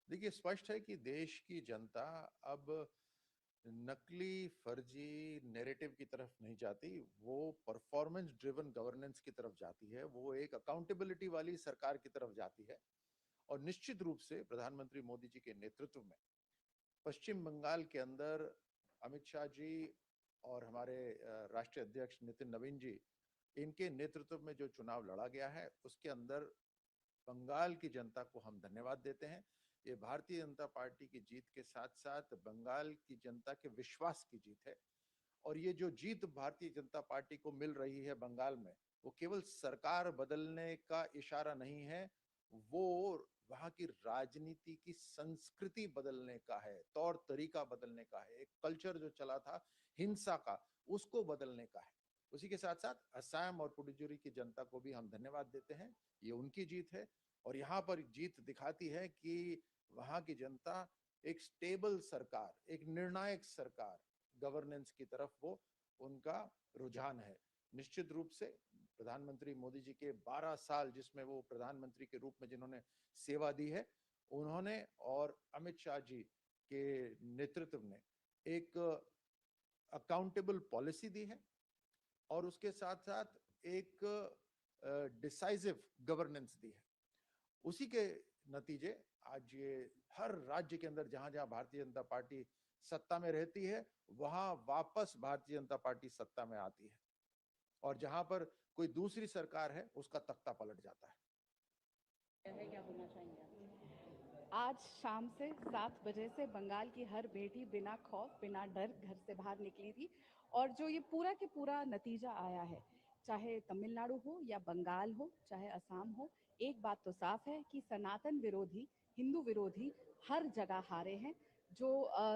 देखिए, स्पष्ट है कि देश की जनता अब नकली फर्जी नैरेटिव की तरफ नहीं जाती, वो परफॉर्मेंस ड्रिवन गवर्नेंस की तरफ जाती है, वो एक अकाउंटेबिलिटी वाली सरकार की तरफ जाती है। और निश्चित रूप से प्रधानमंत्री मोदी जी के नेतृत्व में पश्चिम बंगाल के अंदर अमित शाह जी और हमारे राष्ट्रीय अध्यक्ष नितिन नवीन जी, इनके नेतृत्व में जो चुनाव लड़ा गया है उसके अंदर बंगाल की जनता को हम धन्यवाद देते हैं। ये भारतीय जनता पार्टी की जीत के साथ साथ बंगाल की जनता के विश्वास की जीत है। और ये जो जीत भारतीय जनता पार्टी को मिल रही है बंगाल में, वो केवल सरकार बदलने का इशारा नहीं है, वो वहाँ की राजनीति की संस्कृति बदलने का है, तौर तरीका बदलने का है, एक कल्चर जो चला था हिंसा का, उसको बदलने का है। उसी के साथ साथ असम और पुडुचेरी की जनता को भी हम धन्यवाद देते हैं, ये उनकी जीत है। और यहाँ पर जीत दिखाती है कि वहाँ की जनता एक स्टेबल सरकार, एक निर्णायक सरकार, गवर्नेंस की तरफ वो उनका रुझान है। निश्चित रूप से प्रधानमंत्री मोदी जी के 12 साल जिसमें वो प्रधानमंत्री के रूप में जिन्होंने सेवा दी है, उन्होंने और अमित शाह जी के नेतृत्व में एक अकाउंटेबल पॉलिसी दी है और उसके साथ साथ एक डिसाइसिव गवर्नेंस दी है। उसी के नतीजे आज ये हर राज्य के अंदर जहां जहां भारतीय जनता पार्टी सत्ता में रहती है, वहां वापस भारतीय जनता पार्टी सत्ता में आती है, और जहां पर कोई दूसरी सरकार है उसका तख्ता पलट जाता है। क्या बोलना चाहेंगे? आज शाम से 7 बजे से बंगाल की हर बेटी बिना खौफ, बिना डर घर से बाहर निकली थी। और जो ये पूरा के पूरा नतीजा आया है, चाहे तमिलनाडु हो या बंगाल हो, चाहे असम हो, एक बात तो साफ है कि सनातन विरोधी, हिंदू विरोधी हर जगह हारे हैं। जो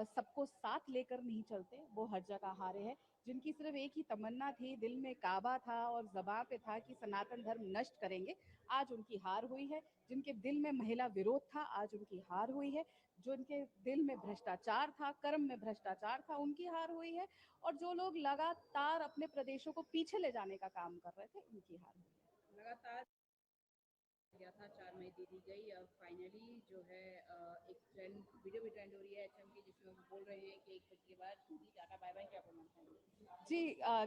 सबको साथ लेकर नहीं चलते, वो हर जगह हारे हैं। जिनकी सिर्फ एक ही तमन्ना थी, दिल में काबा था और ज़बां पे था कि सनातन धर्म नष्ट करेंगे, आज उनकी हार हुई है। जिनके दिल में महिला विरोध था, आज उनकी हार हुई है। जो उनके दिल में भ्रष्टाचार था, कर्म में भ्रष्टाचार था, उनकी हार हुई है। और जो लोग लगातार अपने प्रदेशों को पीछे ले जाने का काम कर रहे थे, उनकी हार हुई है। लगातार गया था, 4 मई दे दी गई, अब फाइनली जो है एक ट्रेंड, वीडियो भी ट्रेंड हो रही है एचएम की, जिसमें वो बोल रहे हैं कि 1 बजे के बाद दीदी टाटा बाय बाय, क्या बोलना चाहेंगे? जी,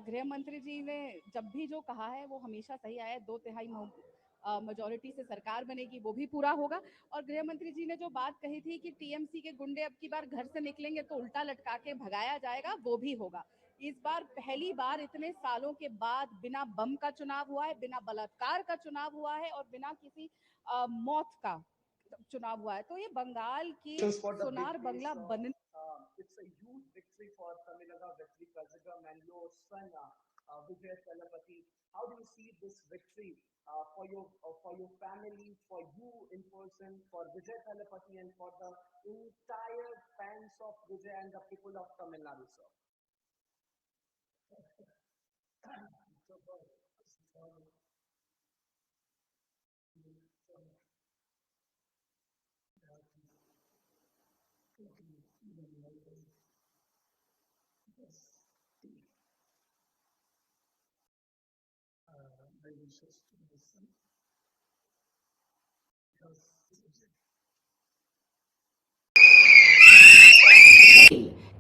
गृह मंत्री जी ने जब भी जो कहा है वो हमेशा सही आया है। 2/3 मेजोरिटी से सरकार बनेगी, वो भी पूरा होगा। और गृह मंत्री जी ने जो बात कही थी कि टीएमसी के गुंडे अब की बार घर से निकलेंगे तो उल्टा लटका के भगाया जाएगा, वो भी होगा। इस बार पहली बार इतने सालों के बाद बिना बम का चुनाव हुआ है, बिना बलात्कार का चुनाव हुआ है और बिना किसी मौत का चुनाव हुआ है। तो ये बंगाल की सोनार बंगला बनने It's a huge victory for Tamilaga Vettri Kazhagam and your son Vijay Talapati. How do you see this victory for your family, for you in person, for Vijay Talapati, and for the entire fans of Vijay and the people of Tamil Nadu, sir?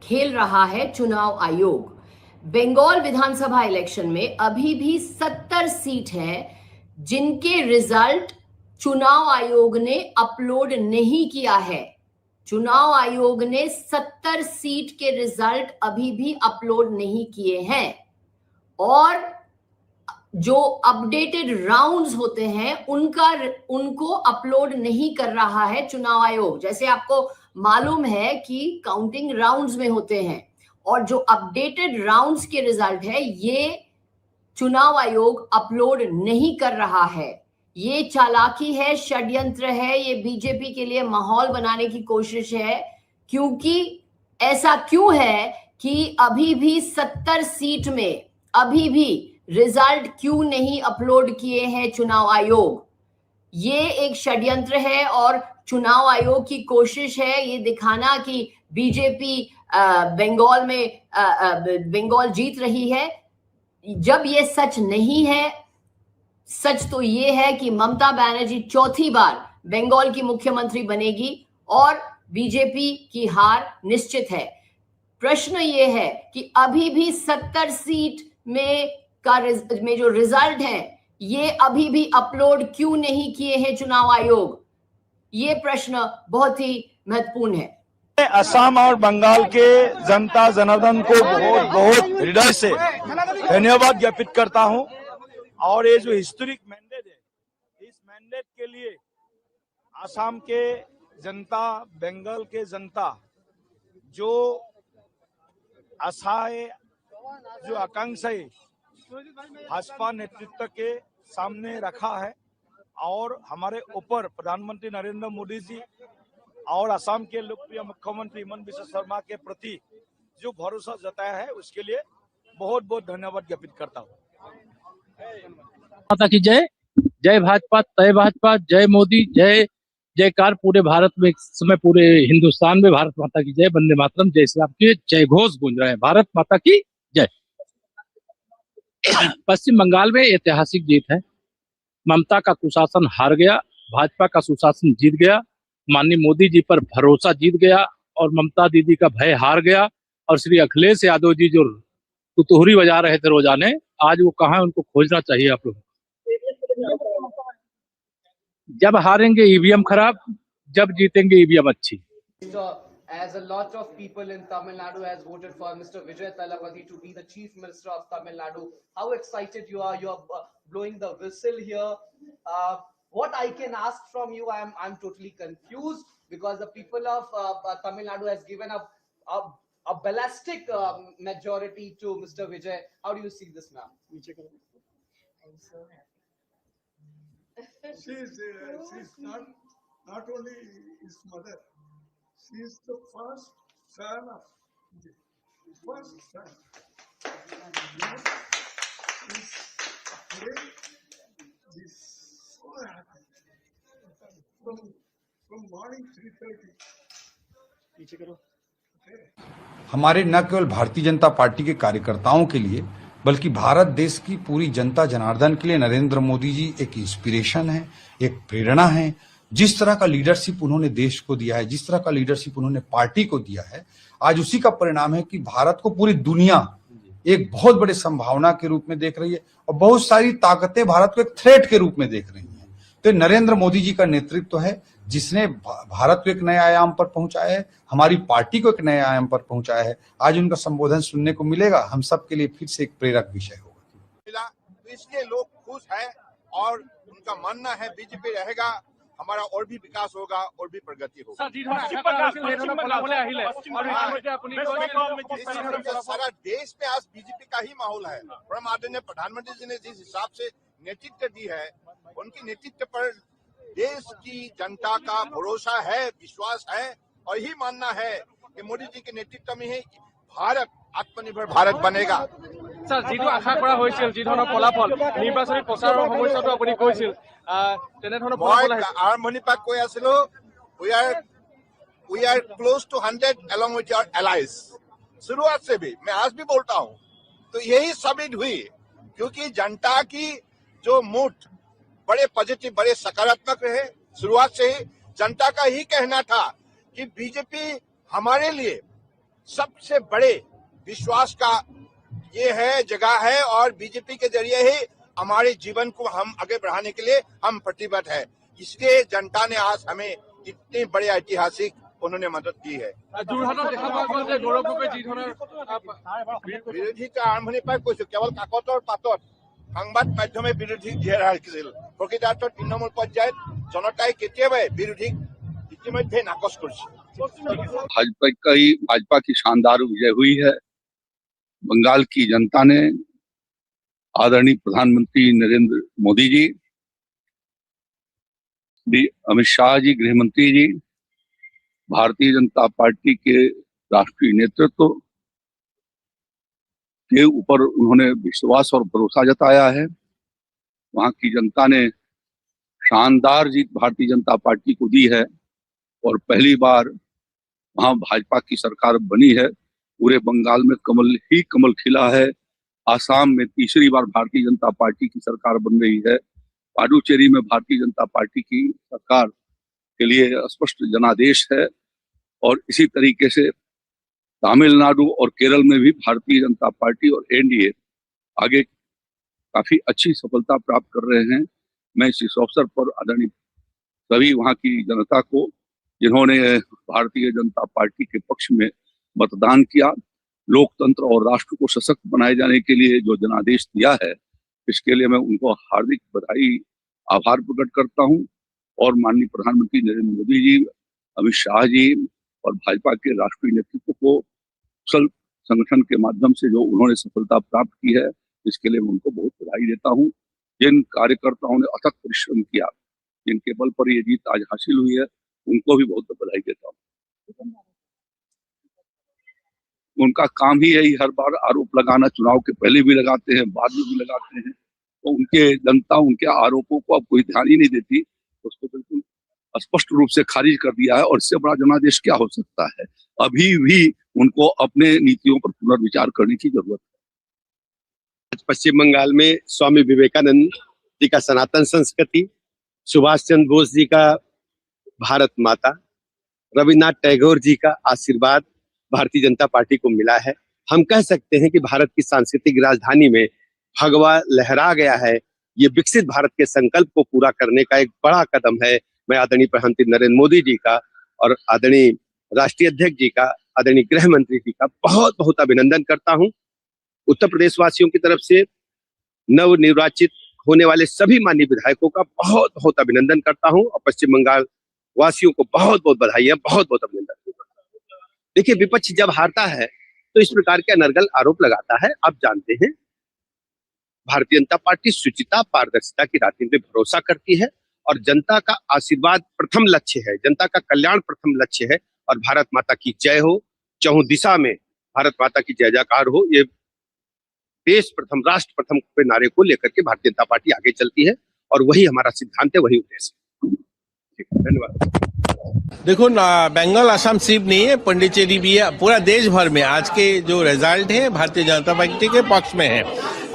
खेल रहा है चुनाव आयोग। बंगाल विधानसभा election में अभी भी 70 seat है जिनके रिजल्ट चुनाव आयोग ने अपलोड नहीं किया है। चुनाव आयोग ने 70 सीट के रिजल्ट अभी भी अपलोड नहीं किए हैं और जो अपडेटेड राउंड्स होते हैं उनको अपलोड नहीं कर रहा है चुनाव आयोग। जैसे आपको मालूम है कि काउंटिंग राउंड्स में होते हैं और जो अपडेटेड राउंड्स के रिजल्ट है ये चुनाव आयोग अपलोड नहीं कर रहा है। ये चालाकी है, षड्यंत्र है, ये बीजेपी के लिए माहौल बनाने की कोशिश है। क्योंकि ऐसा क्यों है कि अभी भी 70 सीट में अभी भी रिजल्ट क्यों नहीं अपलोड किए हैं चुनाव आयोग? ये एक षड्यंत्र है और चुनाव आयोग की कोशिश है ये दिखाना कि बीजेपी बंगाल में बंगाल जीत रही है, जब ये सच नहीं है। सच तो ये है कि ममता बनर्जी चौथी बार बंगाल की मुख्यमंत्री बनेगी और बीजेपी की हार निश्चित है। प्रश्न ये है कि अभी भी 70 सीट में जो रिजल्ट है ये अभी भी अपलोड क्यों नहीं किए हैं चुनाव आयोग? ये प्रश्न बहुत ही महत्वपूर्ण है। असम और बंगाल के जनता जनार्दन को बहुत बहुत हृदय से धन्यवाद ज्ञापित करता हूं। और ये जो हिस्टोरिक मैंडेट है, इस मैंडेट के लिए असम के जनता, बंगाल के जनता जो आशाएं, जो आकांक्षाएं भाजपा नेतृत्व के सामने रखा है और हमारे ऊपर प्रधानमंत्री नरेंद्र मोदी जी और असम के लोकप्रिय मुख्यमंत्री हिमंत बिस्वा शर्मा के प्रति जो भरोसा जताया है उसके लिए बहुत बहुत धन्यवाद ज्ञापित करता हूँ। माता की जय। जय भाजपा, तय भाजपा, जय मोदी, जय जयकार पूरे भारत में, इस समय पूरे हिंदुस्तान में भारत माता की जय, वंदे मातरम, जय श्री राम के जय घोष गूंज रहे हैं। भारत माता की जय। पश्चिम बंगाल में ऐतिहासिक जीत है। ममता का कुशासन हार गया, भाजपा का सुशासन जीत गया, माननीय मोदी जी पर भरोसा जीत गया और ममता दीदी का भय हार गया। और श्री अखिलेश यादव जी जो तुतुहरी बजा रहे थे रोजाने, आज वो कहाँ है, उनको खोजना चाहिए आप लोग। जब हारेंगे ईवीएम खराब, जब जीतेंगे ईवीएम अच्छी। As a lot of people in Tamil Nadu has voted for Mr. Vijay Thalapathy to be the Chief Minister of Tamil Nadu, how excited you are? You are blowing the whistle here. What I can ask from you, I'm totally confused because the people of Tamil Nadu has given a ballistic majority to Mr. Vijay. How do you see this, ma'am? I'm so happy. She's not only his mother. She is the first son of the first son. He's so happy. From morning 3:30. हमारे न केवल Bharatiya Janata party के कार्यकर्ताओं के लिए बल्कि भारत देश की पूरी जनता जनार्दन के लिए नरेंद्र मोदी जी एक इंस्पिरेशन है, एक प्रेरणा है। जिस तरह का लीडरशिप उन्होंने देश को दिया है, जिस तरह का लीडरशिप उन्होंने पार्टी को दिया है, आज उसी का परिणाम है कि भारत को पूरी दुनिया एक बहुत बड़े संभावना के रूप में देख रही है और बहुत सारी ताकतें भारत को एक थ्रेट के रूप में देख रही हैं। तो नरेंद्र मोदी जी का नेतृत्व है जिसने भारत को एक नए आयाम पर पहुंचाया है, हमारी पार्टी को एक नए आयाम पर पहुंचाया है। आज उनका संबोधन सुनने को मिलेगा, हम सब के लिए फिर से एक प्रेरक विषय होगा। तो इसलिए लोग खुश हैं और उनका मानना है बीजेपी रहेगा, हमारा और भी विकास होगा और भी प्रगति होगी। सारा देश में आज बीजेपी का ही माहौल है। परम आदरणीय प्रधानमंत्री जी ने जिस हिसाब से नेतृत्व दी है, उनकी नेतृत्व पर देश की जनता का भरोसा है, विश्वास है और यही मानना है कि मोदी जी के नेतृत्व में ही भारत आत्मनिर्भर भारत बनेगा। सर, जिটো आशा কৰা হৈছিল, যি ধৰণৰ ফলাফল নিৰ্বাচনী প্ৰচাৰৰ সময়তো আপুনি কৈছিল, তেনেধৰণৰ ফলাফল আহিছে। আৰম্ভণিৰ পৰা কৈ আছিলো, we are close to 100 along with your allies। शुरुआत से भी मैं आज भी बोलता हूँ, तो यही साबित हुई क्योंकि जनता की जो मूड बड़े पॉजिटिव, बड़े सकारात्मक रहे। शुरुआत से ही जनता का ही कहना था कि बीजेपी हमारे लिए सबसे बड़े विश्वास का ये है, जगह है और बीजेपी के जरिए ही हमारे जीवन को हम आगे बढ़ाने के लिए हम प्रतिबद्ध है। इसलिए जनता ने आज हमें इतनी बड़ी ऐतिहासिक उन्होंने मदद की है। বিরোধী আৰম্ভণিৰ পৰা কৈছো, কেৱল কাকতৰ পাতত সংবাদ মাধ্যমে বিৰোধীক জেৰ ৰাখিছিল। প্ৰকৃতাৰ্থত তৃণমূল পৰ্যায়ত জনতাই কেতিয়াবাই বিৰোধীক ইতিমধ্যে নাকচ কৰিছে। भाजपा की शानदार विजय हुई है। बंगाल की जनता ने आदरणीय प्रधानमंत्री नरेंद्र मोदी जी, अमित शाह जी गृह मंत्री जी, भारतीय जनता पार्टी के राष्ट्रीय नेतृत्व के ऊपर उन्होंने विश्वास और भरोसा जताया है। वहां की जनता ने शानदार जीत भारतीय जनता पार्टी को दी है और पहली बार वहां भाजपा की सरकार बनी है। पूरे बंगाल में कमल ही कमल खिला है। आसाम में तीसरी बार भारतीय जनता पार्टी की सरकार बन रही है। पुडुचेरी में भारतीय जनता पार्टी की सरकार के लिए स्पष्ट जनादेश है और इसी तरीके से तमिलनाडु और केरल में भी भारतीय जनता पार्टी और एनडीए आगे काफी अच्छी सफलता प्राप्त कर रहे हैं। मैं इस अवसर पर आदरणीय सभी वहां की जनता को, जिन्होंने भारतीय जनता पार्टी के पक्ष में मतदान किया, लोकतंत्र और राष्ट्र को सशक्त बनाए जाने के लिए जो जनादेश दिया है, इसके लिए मैं उनको हार्दिक बधाई, आभार प्रकट करता हूं। और माननीय प्रधानमंत्री नरेंद्र मोदी जी, अमित शाह जी और भाजपा के राष्ट्रीय नेतृत्व को कुशल संगठन के माध्यम से जो उन्होंने सफलता प्राप्त की है, इसके लिए मैं उनको बहुत बधाई देता हूं। जिन कार्यकर्ताओं ने अथक परिश्रम किया, जिनके बल पर ये जीत आज हासिल हुई है, उनको भी बहुत बधाई देता हूँ। उनका काम ही यही हर बार आरोप लगाना, चुनाव के पहले भी लगाते हैं, बाद में भी लगाते हैं। तो उनके जनता उनके आरोपों को अब कोई ध्यान ही नहीं देती, उसको बिल्कुल स्पष्ट रूप से खारिज कर दिया है। और इससे बड़ा जनादेश क्या हो सकता है? अभी भी उनको अपने नीतियों पर पुनर्विचार करने की जरूरत है। पश्चिम बंगाल में स्वामी विवेकानंद जी का सनातन संस्कृति, सुभाष चंद्र बोस जी का भारत माता, रविन्द्रनाथ टैगोर जी का आशीर्वाद भारतीय जनता पार्टी को मिला है। हम कह सकते हैं कि भारत की सांस्कृतिक राजधानी में भगवा लहरा गया है। ये विकसित भारत के संकल्प को पूरा करने का एक बड़ा कदम है। मैं आदरणीय प्रधानमंत्री नरेंद्र मोदी जी का और आदरणीय राष्ट्रीय अध्यक्ष जी का, आदरणीय गृह मंत्री जी का बहुत बहुत अभिनंदन करता हूं। उत्तर प्रदेश वासियों की तरफ से नव निर्वाचित होने वाले सभी माननीय विधायकों का बहुत बहुत अभिनंदन करता हूं और पश्चिम बंगाल वासियों को बहुत बहुत बधाई है, बहुत बहुत अभिनंदन। देखिए, विपक्ष जब हारता है तो इस प्रकार के अनर्गल आरोप लगाता है। आप जानते हैं, भारतीय जनता पार्टी शुचिता, पारदर्शिता की राजनीति में भरोसा करती है और जनता का आशीर्वाद प्रथम लक्ष्य है, जनता का कल्याण प्रथम लक्ष्य है। और भारत माता की जय हो, चहुं दिशा में भारत माता की जय जयकार हो, ये देश प्रथम, राष्ट्र प्रथम के नारे को लेकर के भारतीय जनता पार्टी आगे चलती है और वही हमारा सिद्धांत है, वही उद्देश्य है। धन्यवाद। देखो ना, बंगाल असम सिर्फ नहीं है, पुडुचेरी भी है, पूरा देश भर में आज के जो रिजल्ट है भारतीय जनता पार्टी के पक्ष में है।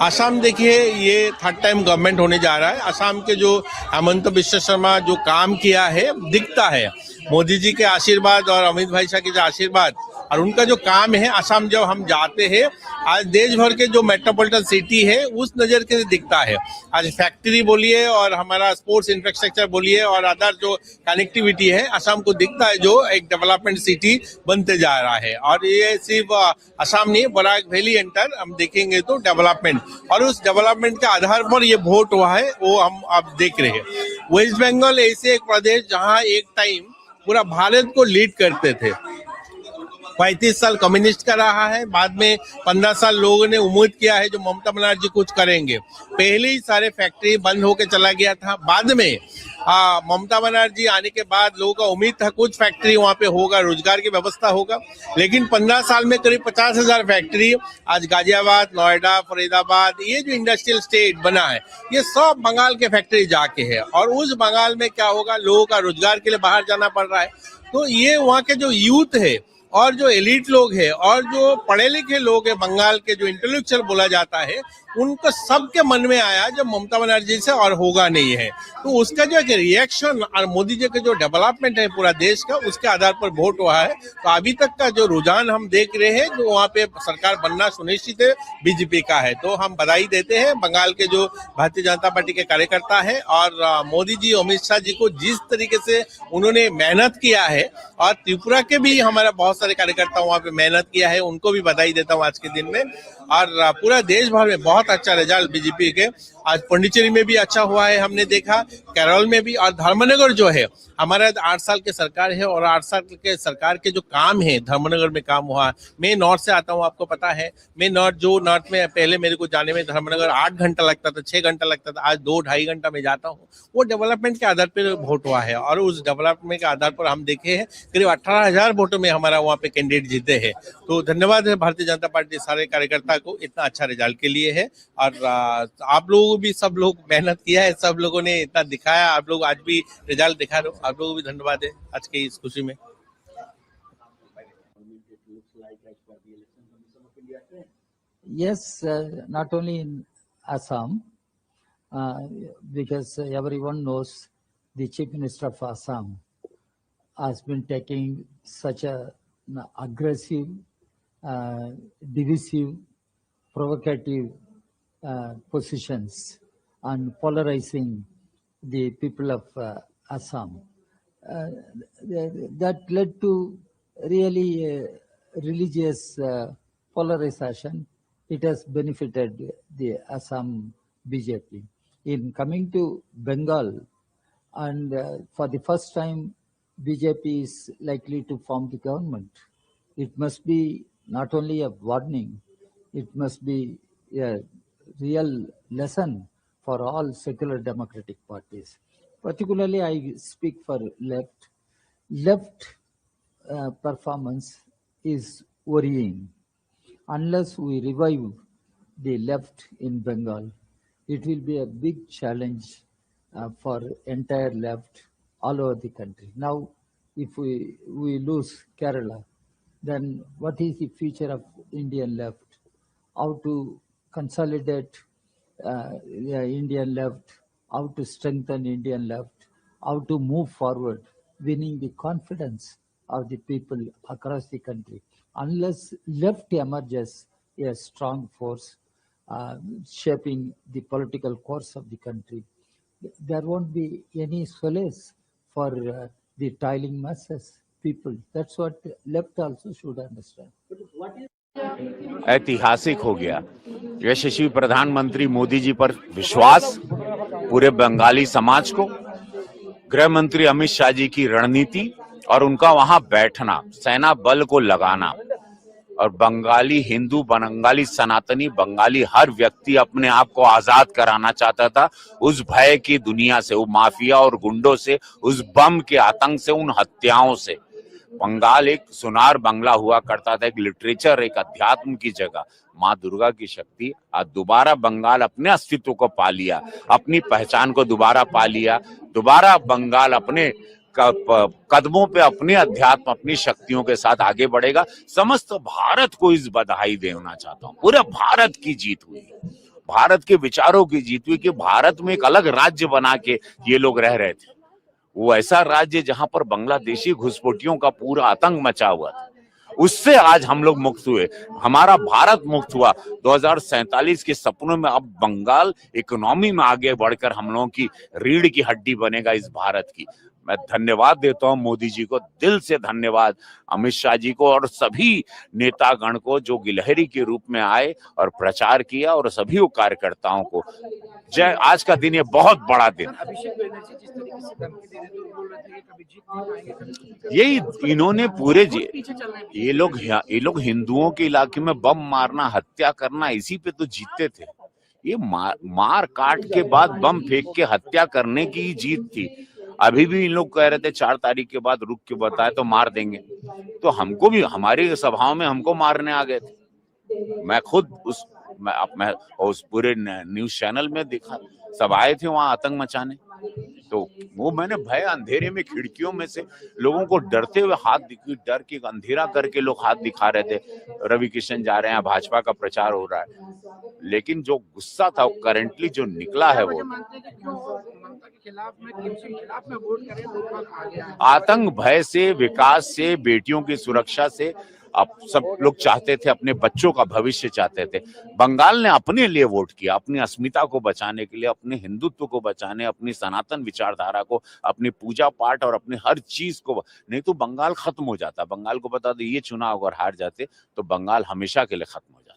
असम देखिए, ये थर्ड टाइम गवर्नमेंट होने जा रहा है। असम के जो हेमंत बिश्व शर्मा जो काम किया है दिखता है, मोदी जी के आशीर्वाद और अमित भाई शाह के जो आशीर्वाद और उनका जो काम है। असम जब हम जाते हैं, आज देश भर के जो मेट्रोपॉलिटन सिटी है उस नजर के दिखता है। आज फैक्ट्री बोलिए और हमारा स्पोर्ट्स इंफ्रास्ट्रक्चर बोलिए और अदर जो कनेक्टिविटी है, असम को दिखता है जो एक डेवलपमेंट सिटी बनते जा रहा है। और ये सिर्फ असम नहीं, बराक वैली एंटर हम देखेंगे तो डेवलपमेंट, और उस डेवलपमेंट के आधार पर ये वोट हुआ है, वो हम अब देख रहे हैं। वेस्ट बंगाल ऐसे एक प्रदेश जहाँ एक टाइम पूरा भारत को लीड करते थे। 35 साल कम्युनिस्ट का रहा है, बाद में 15 साल लोगों ने उम्मीद किया है जो ममता बनर्जी कुछ करेंगे। पहले ही सारे फैक्ट्री बंद होके चला गया था। बाद में ममता बनर्जी आने के बाद लोगों का उम्मीद था कुछ फैक्ट्री वहाँ पे होगा, रोजगार की व्यवस्था होगा। लेकिन 15 साल में करीब 50,000 फैक्ट्री आज गाजियाबाद, नोएडा, फरीदाबाद, ये जो इंडस्ट्रियल स्टेट बना है, ये सब बंगाल के फैक्ट्री जाके है। और उस बंगाल में क्या होगा, लोगों का रोजगार के लिए बाहर जाना पड़ रहा है। तो ये वहाँ के जो यूथ है और जो एलिट लोग हैं और जो पढ़े लिखे लोग हैं, बंगाल के जो इंटेलेक्चुअल बोला जाता है, उनको सबके मन में आया जब ममता बनर्जी से और होगा नहीं है। तो उसका जो एक रिएक्शन और मोदी जी का जो डेवलपमेंट है पूरा देश का, उसके आधार पर वोट हुआ है। तो अभी तक का जो रुझान हम देख रहे हैं, जो वहाँ पे सरकार बनना सुनिश्चित है, बीजेपी का है। तो हम बधाई देते हैं बंगाल के जो भारतीय जनता पार्टी के कार्यकर्ता है और मोदी जी, अमित शाह जी को जिस तरीके से उन्होंने मेहनत किया है। और त्रिपुरा के भी हमारा बहुत सारे कार्यकर्ता वहाँ पे मेहनत किया है, उनको भी बधाई देता हूँ आज के दिन में। और पूरा देश भर में बहुत अच्छा रिजल्ट बीजेपी के। आज पुडुचेरी में भी अच्छा हुआ है, हमने देखा, केरल में भी, और धर्मनगर जो है हमारा 8 साल के सरकार है और 8 साल के सरकार के जो काम है धर्मनगर में काम हुआ। मैं नॉर्थ से आता हूँ, आपको पता है, मैं नॉर्थ में पहले मेरे को जाने में धर्मनगर 8 घंटा लगता था, 6 घंटा लगता था, आज 2-2.5 घंटा में जाता हूँ। वो डेवलपमेंट के आधार पर वोट हुआ है और उस डेवलपमेंट के आधार पर हम देखे हैं करीब 18,000 वोटों में हमारा वहाँ पे कैंडिडेट जीते हैं। तो धन्यवाद है भारतीय जनता पार्टी सारे कार्यकर्ता को इतना अच्छा रिजल्ट के लिए है। और आप लोगों भी, सब लोग मेहनत किया है, सब लोगों ने इतना दिखाया, आप लोग आज भी रिजल्ट दिखा रहे हो, आप लोगों को भी धन्यवाद है आज की इस खुशी में। Yes, not only in Assam, because everyone knows the Chief Minister of Assam has been taking such an aggressive, divisive, provocative positions and polarizing the people of Assam. That led to really religious polarization. It has benefited the Assam BJP. In coming to Bengal, and for the first time, BJP is likely to form the government. It must be not only a warning, it must be a real lesson for all secular democratic parties. Particularly, I speak for left. Left performance is worrying. Unless we revive the left in Bengal, it will be a big challenge for entire left all over the country. Now, if we lose Kerala, then what is the future of Indian left? How to consolidate Indian left, how to strengthen Indian left, how to move forward, winning the confidence of the people across the country. Unless left emerges a strong force shaping the political course of the country, there won't be any solace for the toiling masses, people. That's what left also should understand. ऐतिहासिक हो गया। यशस्वी प्रधानमंत्री मोदी जी पर विश्वास, पूरे बंगाली समाज को, गृह मंत्री अमित शाह जी की रणनीति और उनका वहां बैठना, सेना बल को लगाना, और बंगाली हिंदू, बंगाली सनातनी, बंगाली हर व्यक्ति अपने आप को आजाद कराना चाहता था उस भय की दुनिया से, वो माफिया और गुंडों से, उस बम के आतंक से, उन हत्याओं से। बंगाल एक सुनार बंगला हुआ करता था, एक लिटरेचर, एक अध्यात्म की जगह। माँ दुर्गा की शक्ति आज दोबारा बंगाल अपने अस्तित्व को पा लिया, अपनी पहचान को दोबारा पा लिया। दोबारा बंगाल अपने कदमों पे, अपने अध्यात्म, अपनी शक्तियों के साथ आगे बढ़ेगा। समस्त भारत को इस बधाई देना चाहता हूँ। पूरे भारत की जीत हुई, भारत के विचारों की जीत हुई कि भारत में एक अलग राज्य बना के ये लोग रह रहे थे। वो ऐसा राज्य जहां पर बांग्लादेशी घुसपैठियों का पूरा आतंक मचा हुआ था, उससे आज हम लोग मुक्त हुए, हमारा भारत मुक्त हुआ। 2047 के सपनों में अब बंगाल इकोनॉमी में आगे बढ़कर हम लोगों की रीढ़ की हड्डी बनेगा इस भारत की। मैं धन्यवाद देता हूं मोदी जी को, दिल से धन्यवाद अमित शाह जी को और सभी नेतागण को जो गिलहरी के रूप में आए और प्रचार किया, और सभी कार्यकर्ताओं को जय। आज का दिन ये बहुत बड़ा दिन, यही इन्होंने पूरे ये लोग हिंदुओं के इलाके में बम मारना, हत्या करना, इसी पे तो जीतते थे। ये मार काट के बाद बम फेंक के हत्या करने की जीत थी। अभी भी इन लोग कह रहे थे 4 तारीख के बाद रुक के बताए तो मार देंगे, तो हमको भी हमारी सभाओं में हमको मारने आ गए थे। मैं खुद उस पूरे न्यूज चैनल में देखा, सब आए थे वहां आतंक मचाने। तो वो मैंने भय, अंधेरे में खिड़कियों में से लोगों को डरते हुए डर के अंधेरा करके लोग हाथ दिखा रहे थे। रवि किशन जा रहे हैं, भाजपा का प्रचार हो रहा है, लेकिन जो गुस्सा था वो करेंटली जो निकला है वो आतंक भय से, विकास से, बेटियों की सुरक्षा से। आप सब लोग चाहते थे, अपने बच्चों का भविष्य चाहते थे। बंगाल ने अपने लिए वोट किया, अपनी अस्मिता को बचाने के लिए, अपने हिंदुत्व को बचाने, अपनी सनातन विचारधारा को, अपनी पूजा पाठ और अपनी हर चीज को। नहीं तो बंगाल खत्म हो जाता। बंगाल को बता दो, ये चुनाव अगर हार जाते तो बंगाल हमेशा के लिए खत्म हो जाता।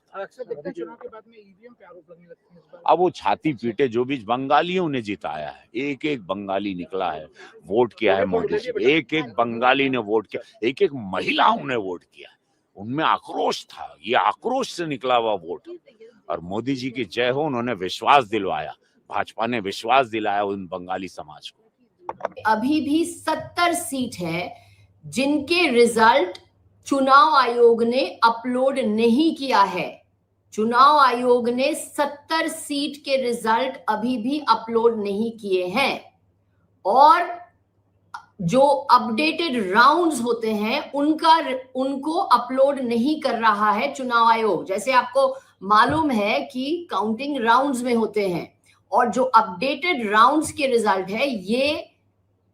अब वो छाती पीटे जो भी, बंगालियों ने जिताया है, एक एक बंगाली निकला है, वोट किया है मोदी जी, एक एक बंगाली ने वोट किया, एक एक महिलाओं ने वोट किया, उनमें आक्रोश था, ये आक्रोश से निकला हुआ वोट। और मोदी जी की जय हो, उन्होंने विश्वास दिलवाया, भाजपा ने विश्वास दिलाया उन बंगाली समाज को। अभी भी 70 सीट है जिनके रिजल्ट चुनाव आयोग ने अपलोड नहीं किया है। चुनाव आयोग ने 70 सीट के रिजल्ट अभी भी अपलोड नहीं किए हैं, और जो अपडेटेड राउंड्स होते हैं उनको अपलोड नहीं कर रहा है चुनाव आयोग। जैसे आपको मालूम है कि काउंटिंग राउंड्स में होते हैं, और जो अपडेटेड राउंड्स के रिजल्ट है ये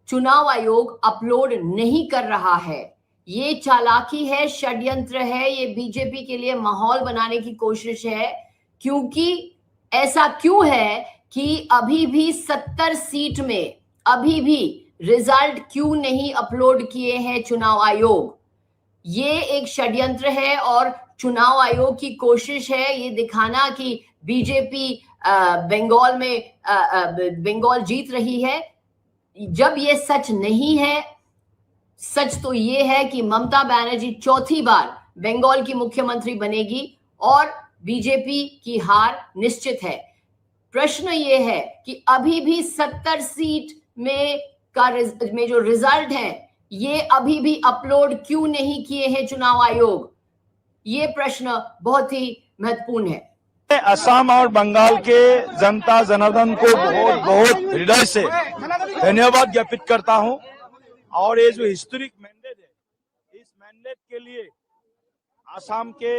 चुनाव आयोग अपलोड नहीं कर रहा है। ये चालाकी है, षड्यंत्र है, ये बीजेपी के लिए माहौल बनाने की कोशिश है। क्योंकि ऐसा क्यों है कि अभी भी 70 सीट में अभी भी रिजल्ट क्यों नहीं अपलोड किए हैं चुनाव आयोग? ये एक षड्यंत्र है और चुनाव आयोग की कोशिश है ये दिखाना कि बीजेपी बंगाल में बंगाल जीत रही है, जब ये सच नहीं है। सच तो ये है कि ममता बनर्जी चौथी बार बंगाल की मुख्यमंत्री बनेगी और बीजेपी की हार निश्चित है। प्रश्न ये है कि अभी भी 70 सीट में जो रिजल्ट है ये अभी भी अपलोड क्यों नहीं किए हैं चुनाव आयोग? ये प्रश्न बहुत ही महत्वपूर्ण है। असम और बंगाल के जनता जनार्दन को बहुत बहुत हृदय से धन्यवाद ज्ञापित करता हूं। और ये जो हिस्टोरिक मैंडेट है, इस मैंडेट के लिए असम के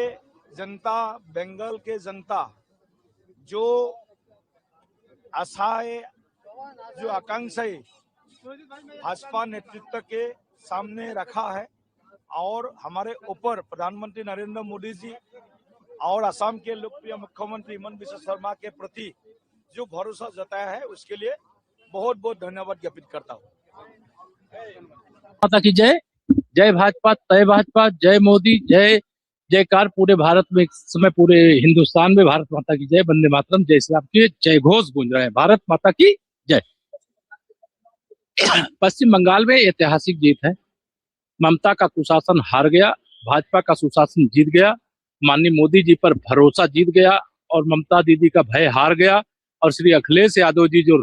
जनता, बंगाल के जनता जो आशाएं, जो आकांक्षाएं भाजपा नेतृत्व के सामने रखा है, और हमारे ऊपर प्रधानमंत्री नरेंद्र मोदी जी और असम के लोकप्रिय मुख्यमंत्री हिमंत बिस्वा शर्मा के प्रति जो भरोसा जताया है, उसके लिए बहुत बहुत धन्यवाद ज्ञापित करता हूँ। माता की जय, जय भाजपा, तय भाजपा, जय मोदी, जय जयकार पूरे भारत में, इस समय पूरे हिंदुस्तान में भारत माता की जय, वंदे मातरम, जय श्री राम के जय घोष गूंज रहे हैं। भारत माता की जय। पश्चिम बंगाल में ऐतिहासिक जीत है। ममता का कुशासन हार गया, भाजपा का सुशासन जीत गया, माननीय मोदी जी पर भरोसा जीत गया और ममता दीदी का भय हार गया। और श्री अखिलेश यादव जी जो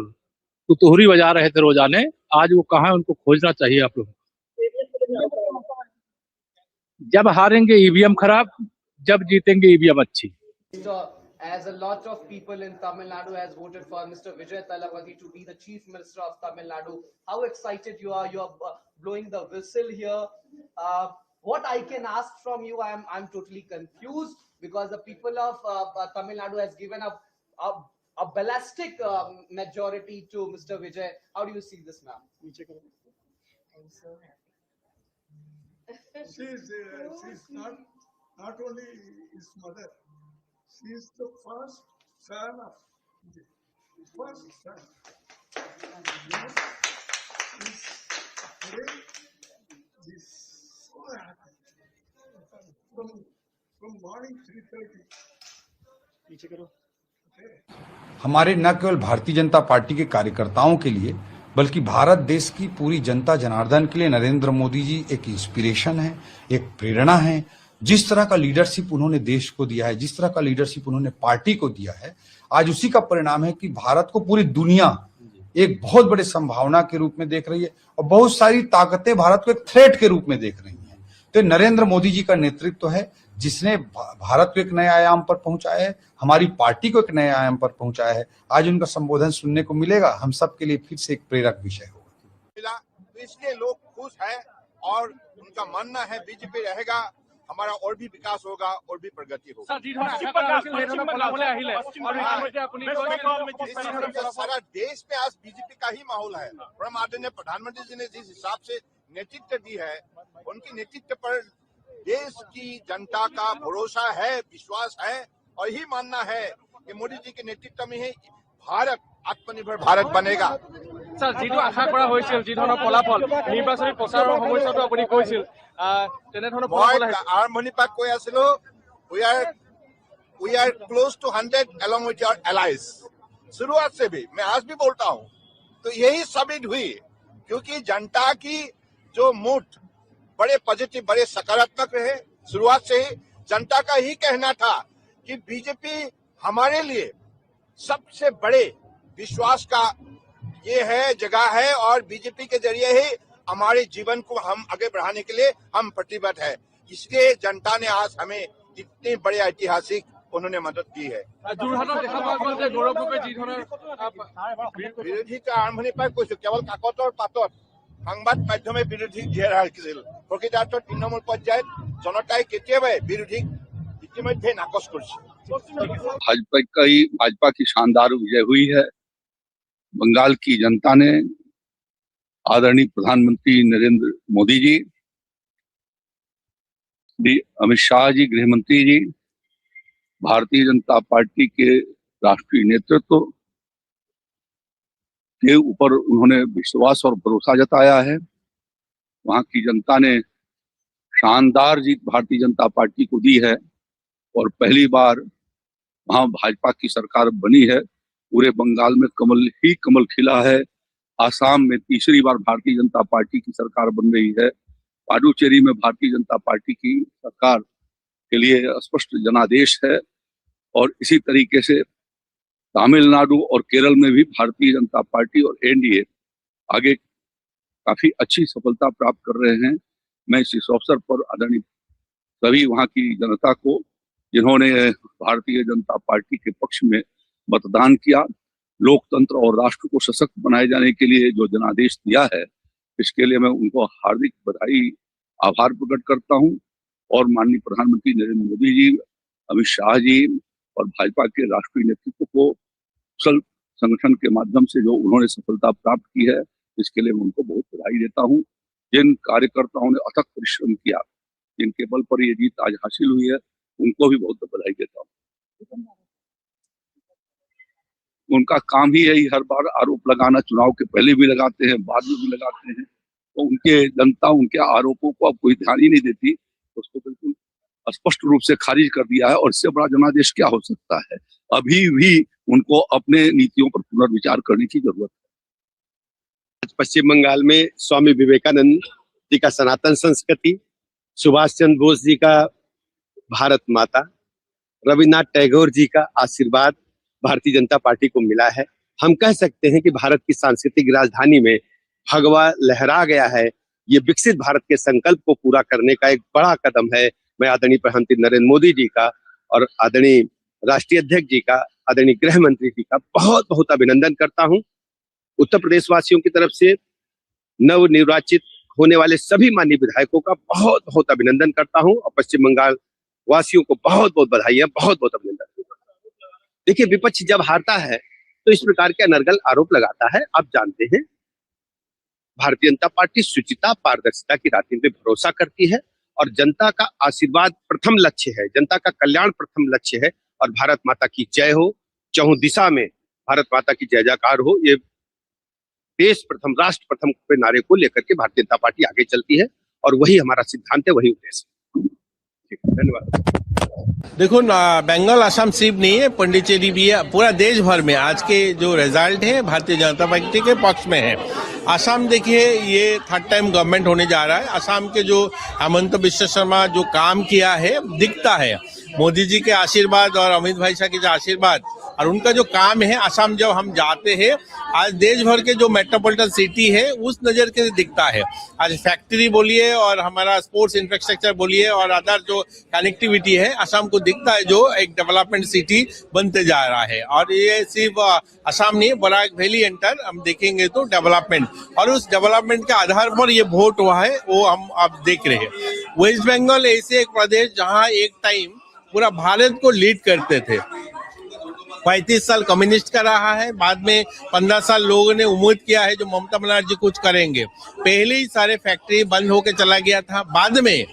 तुतुहरी बजा रहे थे रोजाने, आज वो कहाँ है, उनको खोजना चाहिए आप लोग। जब हारेंगे ईवीएम खराब, जब जीतेंगे ईवीएम अच्छी। As a lot of people in Tamil Nadu has voted for Mr. Vijay Thalapathy to be the Chief Minister of Tamil Nadu. How excited you are? You are blowing the whistle here. What I can ask from you, I'm totally confused because the people of Tamil Nadu has given a ballistic majority to Mr. Vijay. How do you see this, ma'am? I'm so happy. She's not only his mother. She is the first son of the first son. He's so happy. From morning 3:30. हमारे न केवल Bharatiya Janata party के कार्यकर्ताओं के लिए बल्कि भारत देश की पूरी जनता जनार्दन के लिए नरेंद्र मोदी जी एक इंस्पिरेशन है, एक प्रेरणा है। जिस तरह का लीडरशिप उन्होंने देश को दिया है, जिस तरह का लीडरशिप उन्होंने पार्टी को दिया है, आज उसी का परिणाम है कि भारत को पूरी दुनिया एक बहुत बड़े संभावना के रूप में देख रही है और बहुत सारी ताकतें भारत को एक थ्रेट के रूप में देख रही हैं। तो नरेंद्र मोदी जी का नेतृत्व है जिसने भारत को एक नए आयाम पर पहुंचाया है, हमारी पार्टी को एक नए आयाम पर पहुंचाया है। आज उनका संबोधन सुनने को मिलेगा, हम सब के लिए फिर से एक प्रेरक विषय होगा। इसलिए लोग खुश हैं और उनका मानना है बीजेपी रहेगा, हमारा और भी विकास होगा और भी प्रगति होगा। सारा देश में आज बीजेपी का ही माहौल है। परम आदरणीय प्रधानमंत्री जी ने जिस हिसाब से नेतृत्व दी है, उनके नेतृत्व पर देश की जनता का भरोसा है, विश्वास है और यही मानना है कि मोदी जी के नेतृत्व में ही भारत आत्मनिर्भर भारत बनेगा। স্যার, যিটো আশা কৰা হৈছিল, যি ধৰণৰ ফলাফল নিৰ্বাচনী প্ৰচাৰৰ সময়তো আপুনি কৈছিল, তেনেধৰণৰ ফলাফল আহিছে। আৰম্ভণিৰ পৰা কৈ আছিলো, we are close to 100 along with your allies। शुरुआत से भी मैं आज भी बोलता हूँ, तो यही साबित हुई क्योंकि जनता की जो मूड बड़े पॉजिटिव, बड़े सकारात्मक रहे। शुरुआत से ही जनता का ही कहना था कि बीजेपी हमारे लिए सबसे बड़े विश्वास का ये है, जगह है और बीजेपी के जरिए ही हमारे जीवन को हम आगे बढ़ाने के लिए हम प्रतिबद्ध है। इसलिए जनता ने आज हमें इतने बड़े ऐतिहासिक उन्होंने मदद की है। বিৰোধী আৰম্ভণি পাই কৈছো, কেৱল কাকতৰ পাতত সংবাদ মাধ্যমে বিৰোধীক জীয়াই ৰাখিছিল। প্ৰকৃতাৰ্থত তৃণমূল পৰ্যায়ত জনতাই কেতিয়াবাই বিৰোধীক ইতিমধ্যে নাকচ কৰিছে। भाजपा की शानदार विजय हुई है। बंगाल की जनता ने आदरणीय प्रधानमंत्री नरेंद्र मोदी जी, अमित शाह जी गृह मंत्री जी, भारतीय जनता पार्टी के राष्ट्रीय नेतृत्व के ऊपर उन्होंने विश्वास और भरोसा जताया है। वहां की जनता ने शानदार जीत भारतीय जनता पार्टी को दी है और पहली बार वहां भाजपा की सरकार बनी है। पूरे बंगाल में कमल ही कमल खिला है। आसाम में तीसरी बार भारतीय जनता पार्टी की सरकार बन रही है। पुडुचेरी में भारतीय जनता पार्टी की सरकार के लिए स्पष्ट जनादेश है और इसी तरीके से तमिलनाडु और केरल में भी भारतीय जनता पार्टी और एनडीए आगे काफी अच्छी सफलता प्राप्त कर रहे हैं। मैं इस अवसर पर आदरणीय सभी वहां की जनता को, जिन्होंने भारतीय जनता पार्टी के पक्ष में मतदान किया, लोकतंत्र और राष्ट्र को सशक्त बनाए जाने के लिए जो जनादेश दिया है, इसके लिए मैं उनको हार्दिक बधाई, आभार प्रकट करता हूं। और माननीय प्रधानमंत्री नरेंद्र मोदी जी, अमित शाह जी और भाजपा के राष्ट्रीय नेतृत्व को कुशल संगठन के माध्यम से जो उन्होंने सफलता प्राप्त की है, इसके लिए मैं उनको बहुत बधाई देता हूं। जिन कार्यकर्ताओं ने अथक परिश्रम किया, जिनके बल पर ये जीत आज हासिल हुई है, उनको भी बहुत बधाई देता हूँ। उनका काम ही यही हर बार आरोप लगाना, चुनाव के पहले भी लगाते हैं, बाद में भी लगाते हैं। तो उनके जनता उनके आरोपों को अब कोई ध्यान ही नहीं देती, उसको बिल्कुल स्पष्ट रूप से खारिज कर दिया है। और इससे बड़ा जनादेश क्या हो सकता है। अभी भी उनको अपने नीतियों पर पुनर्विचार करने की जरूरत है। आज पश्चिम बंगाल में स्वामी विवेकानंद जी का सनातन संस्कृति, सुभाष चंद्र बोस जी का भारत माता, रविन्द्रनाथ टैगोर जी का आशीर्वाद भारतीय जनता पार्टी को मिला है। हम कह सकते हैं कि भारत की सांस्कृतिक राजधानी में भगवा लहरा गया है। ये विकसित भारत के संकल्प को पूरा करने का एक बड़ा कदम है। मैं आदरणीय प्रधानमंत्री नरेंद्र मोदी जी का और आदरणीय राष्ट्रीय अध्यक्ष जी का, आदरणीय गृह मंत्री जी का बहुत बहुत अभिनंदन करता हूं। उत्तर प्रदेश वासियों की तरफ से नव निर्वाचित होने वाले सभी माननीय विधायकों का बहुत बहुत अभिनंदन करता हूं और पश्चिम बंगाल वासियों को बहुत बहुत बधाई है, बहुत बहुत अभिनंदन। देखिए, विपक्ष जब हारता है तो इस प्रकार के अनर्गल आरोप लगाता है। आप जानते हैं, भारतीय जनता पार्टी शुचिता, पारदर्शिता की राजनीति पे भरोसा करती है और जनता का आशीर्वाद प्रथम लक्ष्य है, जनता का कल्याण प्रथम लक्ष्य है। और भारत माता की जय हो, चहुं दिशा में भारत माता की जय जयकार हो। ये देश प्रथम, राष्ट्र प्रथम के नारे को लेकर के भारतीय जनता पार्टी आगे चलती है और वही हमारा सिद्धांत है, वही उद्देश्य है। धन्यवाद। देखो ना, बंगाल असम सिर्फ नहीं है, पंडिचेरी भी है। पूरा देश भर में आज के जो रिजल्ट है भारतीय जनता पार्टी के पक्ष में है। असम देखिए, ये थर्ड टाइम गवर्नमेंट होने जा रहा है। असम के जो हेमंत बिश्व शर्मा जो काम किया है दिखता है। मोदी जी के आशीर्वाद और अमित भाई शाह के जो आशीर्वाद और उनका जो काम है, असम जब हम जाते हैं, आज देश भर के जो मेट्रोपॉलिटन सिटी है उस नजर के दिखता है। आज फैक्ट्री बोलिए और हमारा स्पोर्ट्स इंफ्रास्ट्रक्चर बोलिए और अदर जो कनेक्टिविटी है, असम को दिखता है जो एक डेवलपमेंट सिटी बनते जा रहा है। और ये सिर्फ असम नहीं, बराक वैली एंटर हम देखेंगे तो डेवलपमेंट, और उस डेवलपमेंट के आधार पर ये वोट हुआ है, वो हम अब देख रहे हैं। वेस्ट बंगाल ऐसे एक प्रदेश जहाँ एक टाइम पूरा भारत को लीड करते थे, 35 साल कम्युनिस्ट का रहा है, बाद में 15 साल लोगों ने उम्मीद किया है जो ममता बनर्जी कुछ करेंगे। पहले ही सारे फैक्ट्री बंद होके चला गया था, बाद में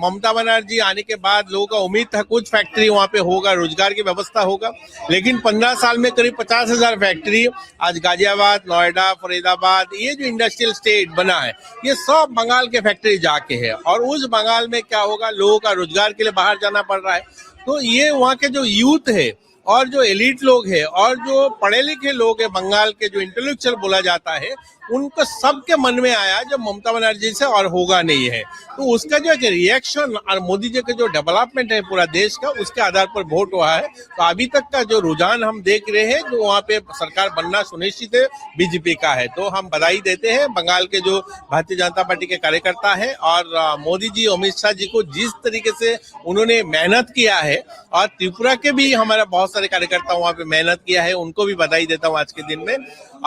ममता बनर्जी आने के बाद लोगों का उम्मीद था कुछ फैक्ट्री वहां पे होगा, रोजगार की व्यवस्था होगा, लेकिन 15 साल में करीब 50,000 फैक्ट्री आज गाजियाबाद, नोएडा, फरीदाबाद, ये जो इंडस्ट्रियल स्टेट बना है ये सब बंगाल के फैक्ट्री जाके है। और उस बंगाल में क्या होगा, लोगों का रोजगार के लिए बाहर जाना पड़ रहा है। तो ये वहाँ के जो यूथ है और जो एलिट लोग हैं और जो पढ़े लिखे लोग हैं, बंगाल के जो इंटेलेक्चुअल बोला जाता है, उनको सबके मन में आया जब ममता बनर्जी से और होगा नहीं है। तो उसका जो एक रिएक्शन और मोदी जी का जो डेवलपमेंट है पूरा देश का, उसके आधार पर वोट हुआ है। तो अभी तक का जो रुझान हम देख रहे हैं, जो वहाँ पे सरकार बनना सुनिश्चित है बीजेपी का है। तो हम बधाई देते हैं बंगाल के जो भारतीय जनता पार्टी के कार्यकर्ता है और मोदी जी, अमित शाह जी को जिस तरीके से उन्होंने मेहनत किया है, और त्रिपुरा के भी हमारा बहुत सारे कार्यकर्ता वहाँ पे मेहनत किया है, उनको भी बधाई देता हूँ आज के दिन में।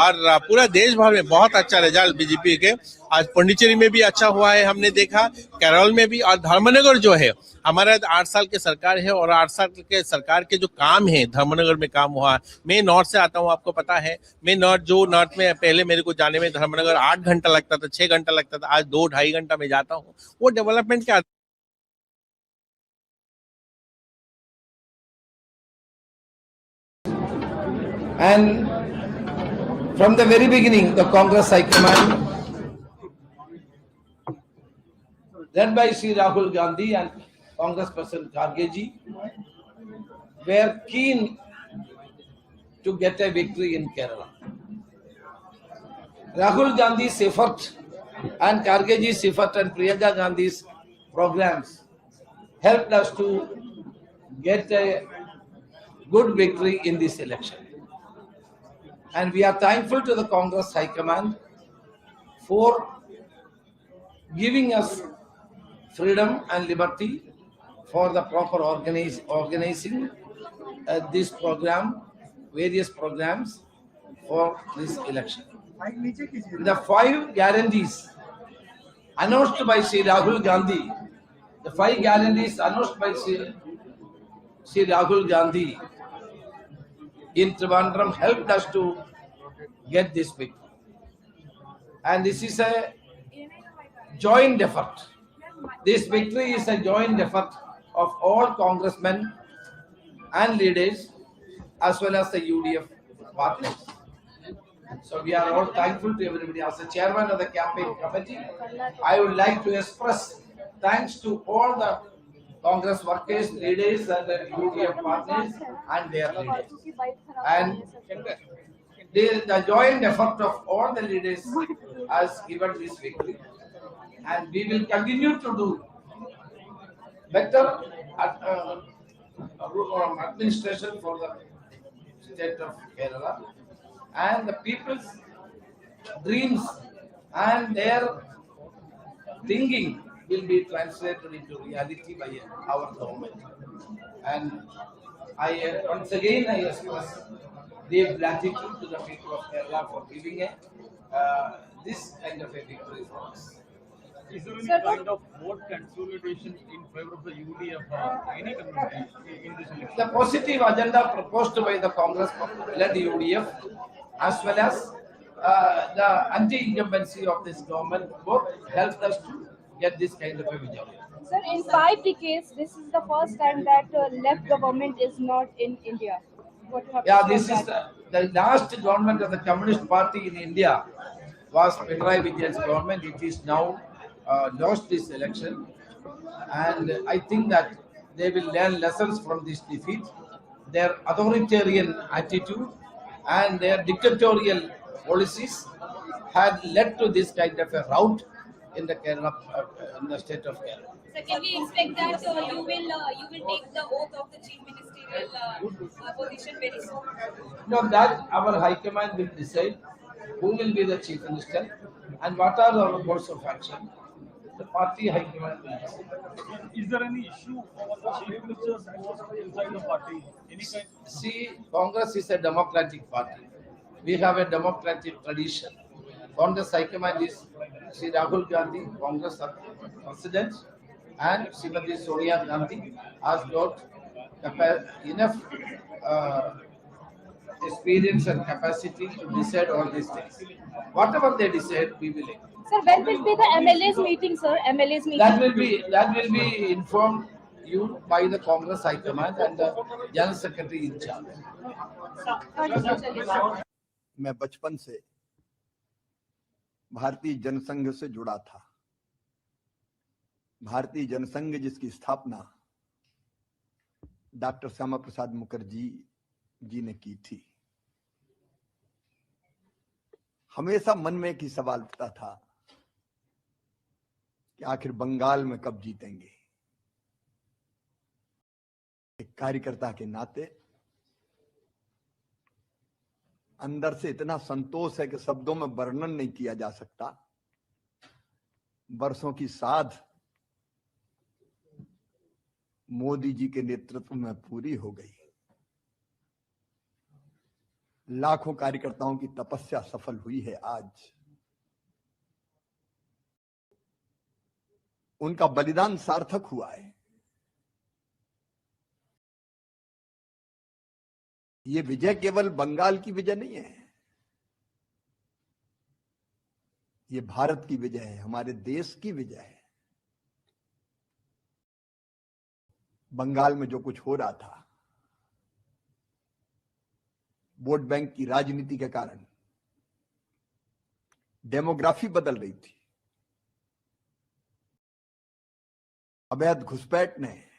और पूरा देश भर में बहुत अच्छा रिजल्ट बीजेपी के। आज पौंडीचेरी में भी अच्छा हुआ है, हमने देखा, केरल में भी, और धर्मनगर जो है हमारा 8 साल की सरकार है और 8 साल के सरकार के जो काम है धर्मनगर में काम हुआ। मैं नॉर्थ से आता हूँ, आपको पता है, मैं नॉर्थ में पहले मेरे को जाने में धर्मनगर 8 घंटा लगता था, 6 घंटा लगता था, आज 2-2.5 घंटा में जाता हूँ। वो डेवलपमेंट के And from the very beginning, the Congress High Command, led by Sri Rahul Gandhi and Congress President Kharge ji, were keen to get a victory in Kerala. Rahul Gandhi's effort and Kharge ji's effort and Priyanka Gandhi's programs helped us to get a good victory in this election. And we are thankful to the Congress High Command for giving us freedom and liberty for the proper organizing this program, various programs for this election. The 5 guarantees announced by Sri Rahul Gandhi, the 5 guarantees announced by Sri Rahul Gandhi in Trivandrum helped us to get this victory. And this is a joint effort. This victory is a joint effort of all congressmen and leaders as well as the UDF partners. So we are all thankful to everybody. As the chairman of the campaign committee, I would like to express thanks to all the Congress workers, leaders and the UDF partners and their leaders. And the joint effort of all the leaders has given this victory. And we will continue to do better administration for the state of Kerala. And the people's dreams and their thinking will be translated into reality by our government. And I once again I express deep gratitude to the people of Kerala for giving this kind of a victory for us. Is there any kind of vote consolidation in favor of the UDF or any community in this election? The positive agenda proposed by the Congress-led UDF as well as the anti-incumbency of this government both helped us to get this kind of a majority. Sir, in 5 decades, this is the first time that left government is not in India. Yeah, this is the last government of the Communist Party in India was Pinarayi Vijay's government. It is now lost this election, and I think that they will learn lessons from this defeat. Their authoritarian attitude and their dictatorial policies had led to this kind of a rout in the Kerala, in the state of Kerala. So can we expect that you will take the oath of the chief ministerial position very soon? No, that our High Command will decide who will be the chief minister and what are our course of action. The party High Command will decide. Is there any issue over the chief minister's post inside the party? Any kind? See, Congress is a democratic party. We have a democratic tradition. Congress High Command is Sri Rahul Gandhi, Congress President, and Srimati Sonia Gandhi has got enough experience and capacity to decide all these things. Whatever they decide, we will ignore. Sir, when will be the MLA's meeting, sir? MLA's meeting. That will be informed you by the Congress High Command and the General Secretary in charge. मैं बचपन से भारतीय जनसंघ से जुड़ा था। भारतीय जनसंघ जिसकी स्थापना डॉक्टर श्यामा प्रसाद मुखर्जी जी ने की थी। हमेशा मन में एक ही सवाल उठता था कि आखिर बंगाल में कब जीतेंगे। एक कार्यकर्ता के नाते अंदर से इतना संतोष है कि शब्दों में वर्णन नहीं किया जा सकता। वर्षों की साध मोदी जी के नेतृत्व में पूरी हो गई। लाखों कार्यकर्ताओं की तपस्या सफल हुई है। आज उनका बलिदान सार्थक हुआ है। ये विजय केवल बंगाल की विजय नहीं है, ये भारत की विजय है, हमारे देश की विजय है। बंगाल में जो कुछ हो रहा था, वोट बैंक की राजनीति के कारण डेमोग्राफी बदल रही थी। अवैध घुसपैठ ने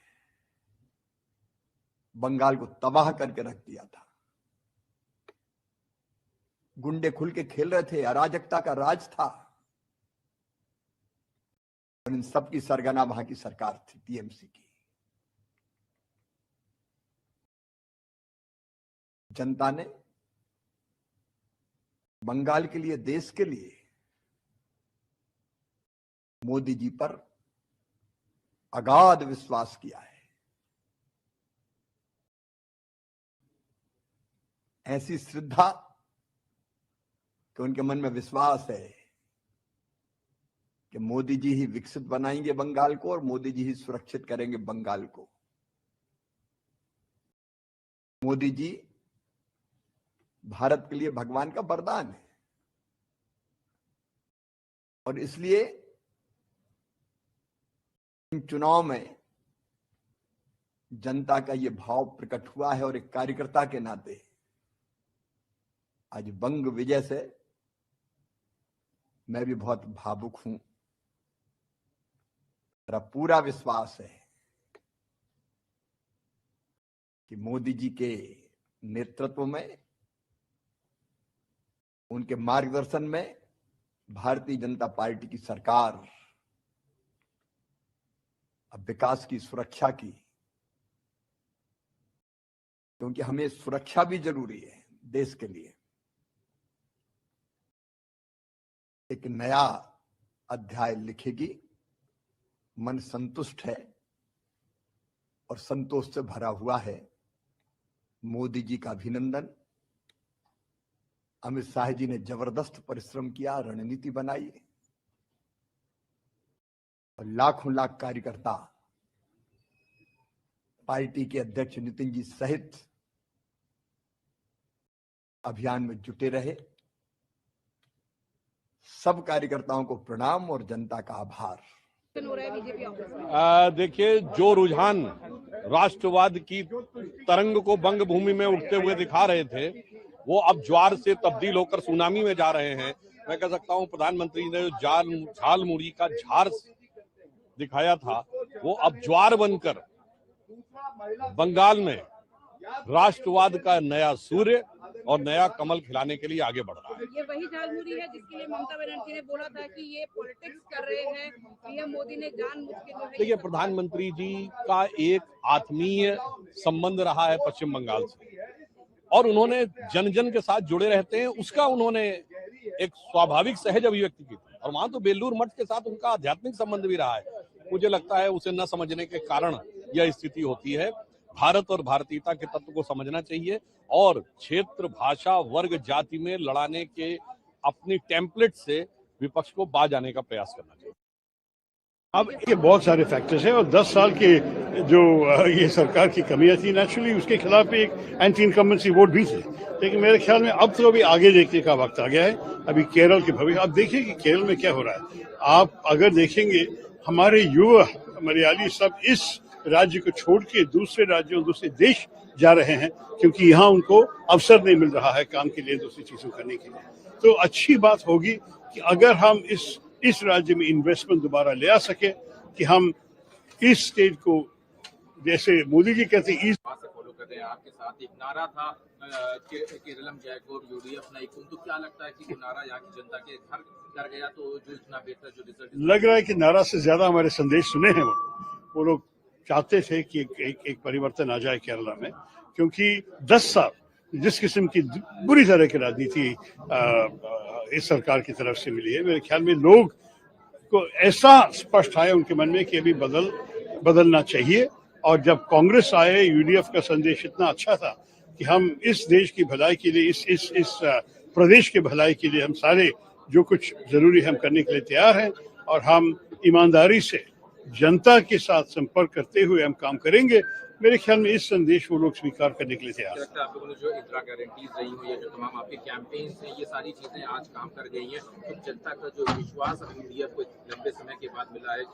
बंगाल को तबाह करके रख दिया था। गुंडे खुल के खेल रहे थे, अराजकता का राज था। और इन सब की सरगना वहां की सरकार थी, टीएमसी की। जनता ने बंगाल के लिए, देश के लिए मोदी जी पर अगाध विश्वास किया है। ऐसी श्रद्धा कि उनके मन में विश्वास है कि मोदी जी ही विकसित बनाएंगे बंगाल को और मोदी जी ही सुरक्षित करेंगे बंगाल को। मोदी जी भारत के लिए भगवान का वरदान है और इसलिए इन चुनाव में जनता का ये भाव प्रकट हुआ है। और एक कार्यकर्ता के नाते आज बंग विजय से मैं भी बहुत भावुक हूं। मेरा पूरा विश्वास है कि मोदी जी के नेतृत्व में, उनके मार्गदर्शन में भारतीय जनता पार्टी की सरकार अब विकास की, सुरक्षा की, क्योंकि हमें सुरक्षा भी जरूरी है देश के लिए, एक नया अध्याय लिखेगी। मन संतुष्ट है और संतोष से भरा हुआ है। मोदी जी का अभिनंदन। अमित शाह जी ने जबरदस्त परिश्रम किया, रणनीति बनाई और लाखों लाख कार्यकर्ता पार्टी के अध्यक्ष नितिन जी सहित अभियान में जुटे रहे। सब कार्यकर्ताओं को प्रणाम और जनता का आभार। देखिए, जो रुझान राष्ट्रवाद की तरंग को बंग भूमि में उठते हुए दिखा रहे थे, वो अब ज्वार से तब्दील होकर सुनामी में जा रहे हैं। मैं कह सकता हूं प्रधानमंत्री ने जो झाल मुड़ी का झार दिखाया था, वो अब ज्वार बनकर बंगाल में राष्ट्रवाद का नया सूर्य और नया कमल खिलाने के लिए आगे बढ़ रहा है। ये वही झालमुड़ी है जिसके लिए ममता बनर्जी ने बोला था कि ये पॉलिटिक्स कर रहे हैं, पीएम मोदी ने जानबूझ के जो है। देखिए, प्रधानमंत्री जी का एक आत्मीय संबंध रहा है पश्चिम बंगाल से और उन्होंने जन जन के साथ जुड़े रहते हैं, उसका उन्होंने एक स्वाभाविक सहज अभिव्यक्ति की थी। और वहां तो बेलूर मठ के साथ उनका आध्यात्मिक संबंध भी रहा है। मुझे लगता है उसे न समझने के कारण यह स्थिति होती है। भारत और भारतीयता के तत्व को समझना चाहिए और क्षेत्र, भाषा, वर्ग, जाति में लड़ाने के अपनी टेम्पलेट से विपक्ष को बाज आने का प्रयास करना चाहिए। अब ये बहुत सारे फैक्टर्स हैं और 10 साल के जो ये सरकार की कमियां थी, नेचुरली उसके खिलाफ एक एंटी इनकम्बेंसी वोट भी थे, लेकिन मेरे ख्याल में अब तो अभी आगे देखने का वक्त आ गया है। अभी केरल के भविष्य, अब देखिए कि केरल में क्या हो रहा है। आप अगर देखेंगे हमारे युवा मलयाली सब इस राज्य को छोड़ के दूसरे राज्यों, दूसरे देश जा रहे हैं, क्योंकि यहाँ उनको अवसर नहीं मिल रहा है काम के लिए, दूसरी चीजों करने के लिए। तो अच्छी बात होगी कि अगर हम इस राज्य में इन्वेस्टमेंट दोबारा ले आ सके, कि हम इस स्टेट को, जैसे मोदी जी कहते हैं, फॉलो कर रहे हैं। आपके साथ एक नारा था केरलम जयकोर यूडीएफ नहीं, तो क्या लगता है कि वो नारा यहाँ की जनता के घर कर गया, तो जो इतना बेहतर जो रिजल्ट लग रहा है कि नारा से ज्यादा हमारे संदेश सुने हैं वो लोग चाहते थे कि एक परिवर्तन आ जाए केरला में, क्योंकि 10 साल जिस किस्म की बुरी तरह की राजनीति इस सरकार की तरफ से मिली है, मेरे ख्याल में लोग को ऐसा स्पष्ट आया उनके मन में कि अभी बदलना चाहिए। और जब कांग्रेस आए, यूडीएफ का संदेश इतना अच्छा था कि हम इस देश की भलाई के लिए, इस प्रदेश के भलाई के लिए हम सारे जो कुछ जरूरी हम करने के लिए तैयार हैं, और हम ईमानदारी से जनता के साथ संपर्क करते हुए हम काम करेंगे। मेरे ख्याल में इस संदेश वो लोग स्वीकार करने के लिए तैयार हैं। आप लोगों ने जो इंदिरा गारंटीज रही हुई है, जो तमाम आपके कैंपेन्स हैं, ये सारी चीजें आज काम कर गई हैं, तो जनता का जो विश्वास अब यूडीएफ को लंबे समय के बाद मिला है,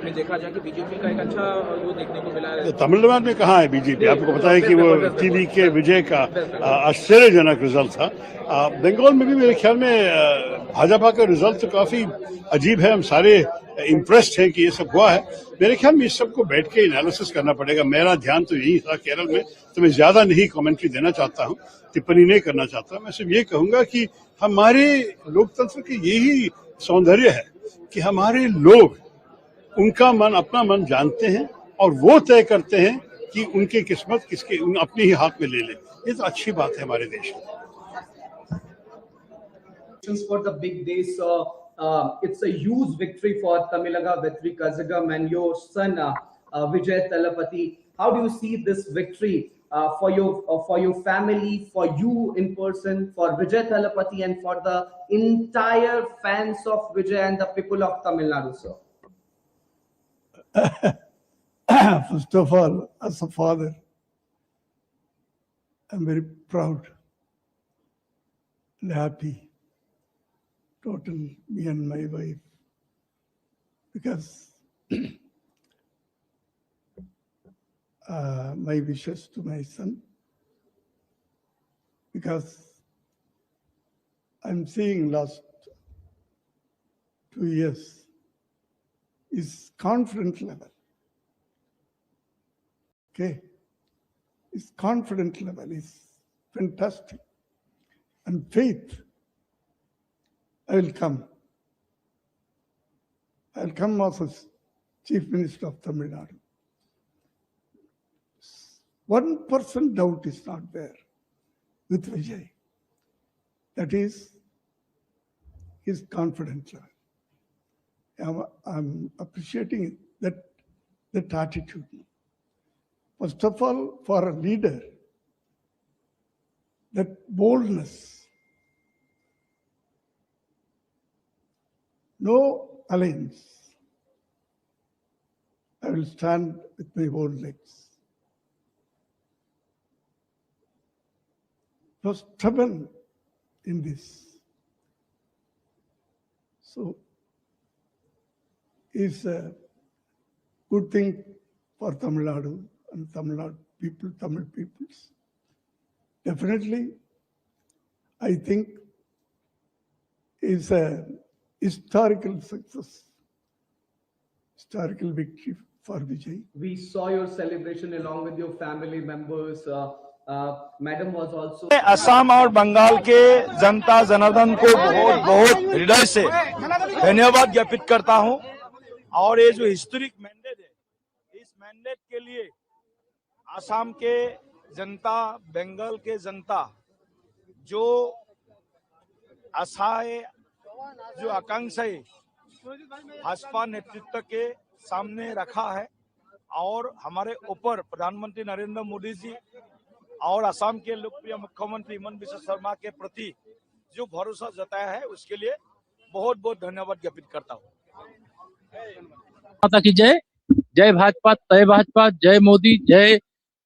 में देखा जाए कि बीजेपी का एक अच्छा वो देखने को मिला है। तमिलनाडु में कहाँ है बीजेपी? आपको पता है कि वो TVK विजय का आश्चर्यजनक रिजल्ट था। बंगाल में भी मेरे ख्याल में भाजपा का रिजल्ट तो काफी अजीब है। हम सारे इम्प्रेस्ड हैं कि ये सब हुआ है। मेरे ख्याल में इस सबको बैठ के एनालिसिस करना पड़ेगा। मेरा ध्यान तो यही था केरल में, तो मैं ज्यादा नहीं कमेंट्री देना चाहता हूँ, टिप्पणी नहीं करना चाहता। मैं सिर्फ ये कहूंगा कि हमारे लोकतंत्र के यही सौंदर्य है कि हमारे लोग उनका मन, अपना मन जानते हैं और वो तय करते हैं कि उनकी किस्मत किसके अपने ही हाथ में ले ले। ये तो अच्छी बात है हमारे देश में। For the big day, so it's a huge victory for Tamilaga Vettri Kazhagam and your son Vijay Talapati. How do you see this victory for your family, for you in person, for Vijay Talapati, and for the entire fans of Vijay and the people of Tamil Nadu, sir? First of all, as a father, I'm very proud and happy, total, me and my wife, because my wishes to my son, because I'm seeing last 2 years, his confidence level. Okay, his confidence level is fantastic, and faith. I'll come as Chief Minister of Tamil Nadu. 1% doubt is not there with Vijay. That is his confidence level. I'm appreciating that attitude. First of all, for a leader, that boldness, no alliance. I will stand with my own legs. Was stubborn in this. So it's a good thing for Tamil Nadu and Tamil peoples. Definitely, I think it's a historical success, historical victory for Vijay. We saw your celebration along with your family members. Madam was also. Assam और बंगाल के जनता जनार्दन को बहुत बहुत हृदय से धन्यवाद ज्ञापित करता हूं। और ये जो हिस्टोरिक मैंडेट है, इस मैंडेट के लिए असम के जनता, बंगाल के जनता जो आशाएं, जो आकांक्षाएं भाजपा नेतृत्व के सामने रखा है, और हमारे ऊपर प्रधानमंत्री नरेंद्र मोदी जी और असम के लोकप्रिय मुख्यमंत्री हिमंत बिश्व शर्मा के प्रति जो भरोसा जताया है उसके लिए बहुत बहुत धन्यवाद ज्ञापित करता हूँ। माता की जय। जय भाजपा, तय भाजपा, जय मोदी, जय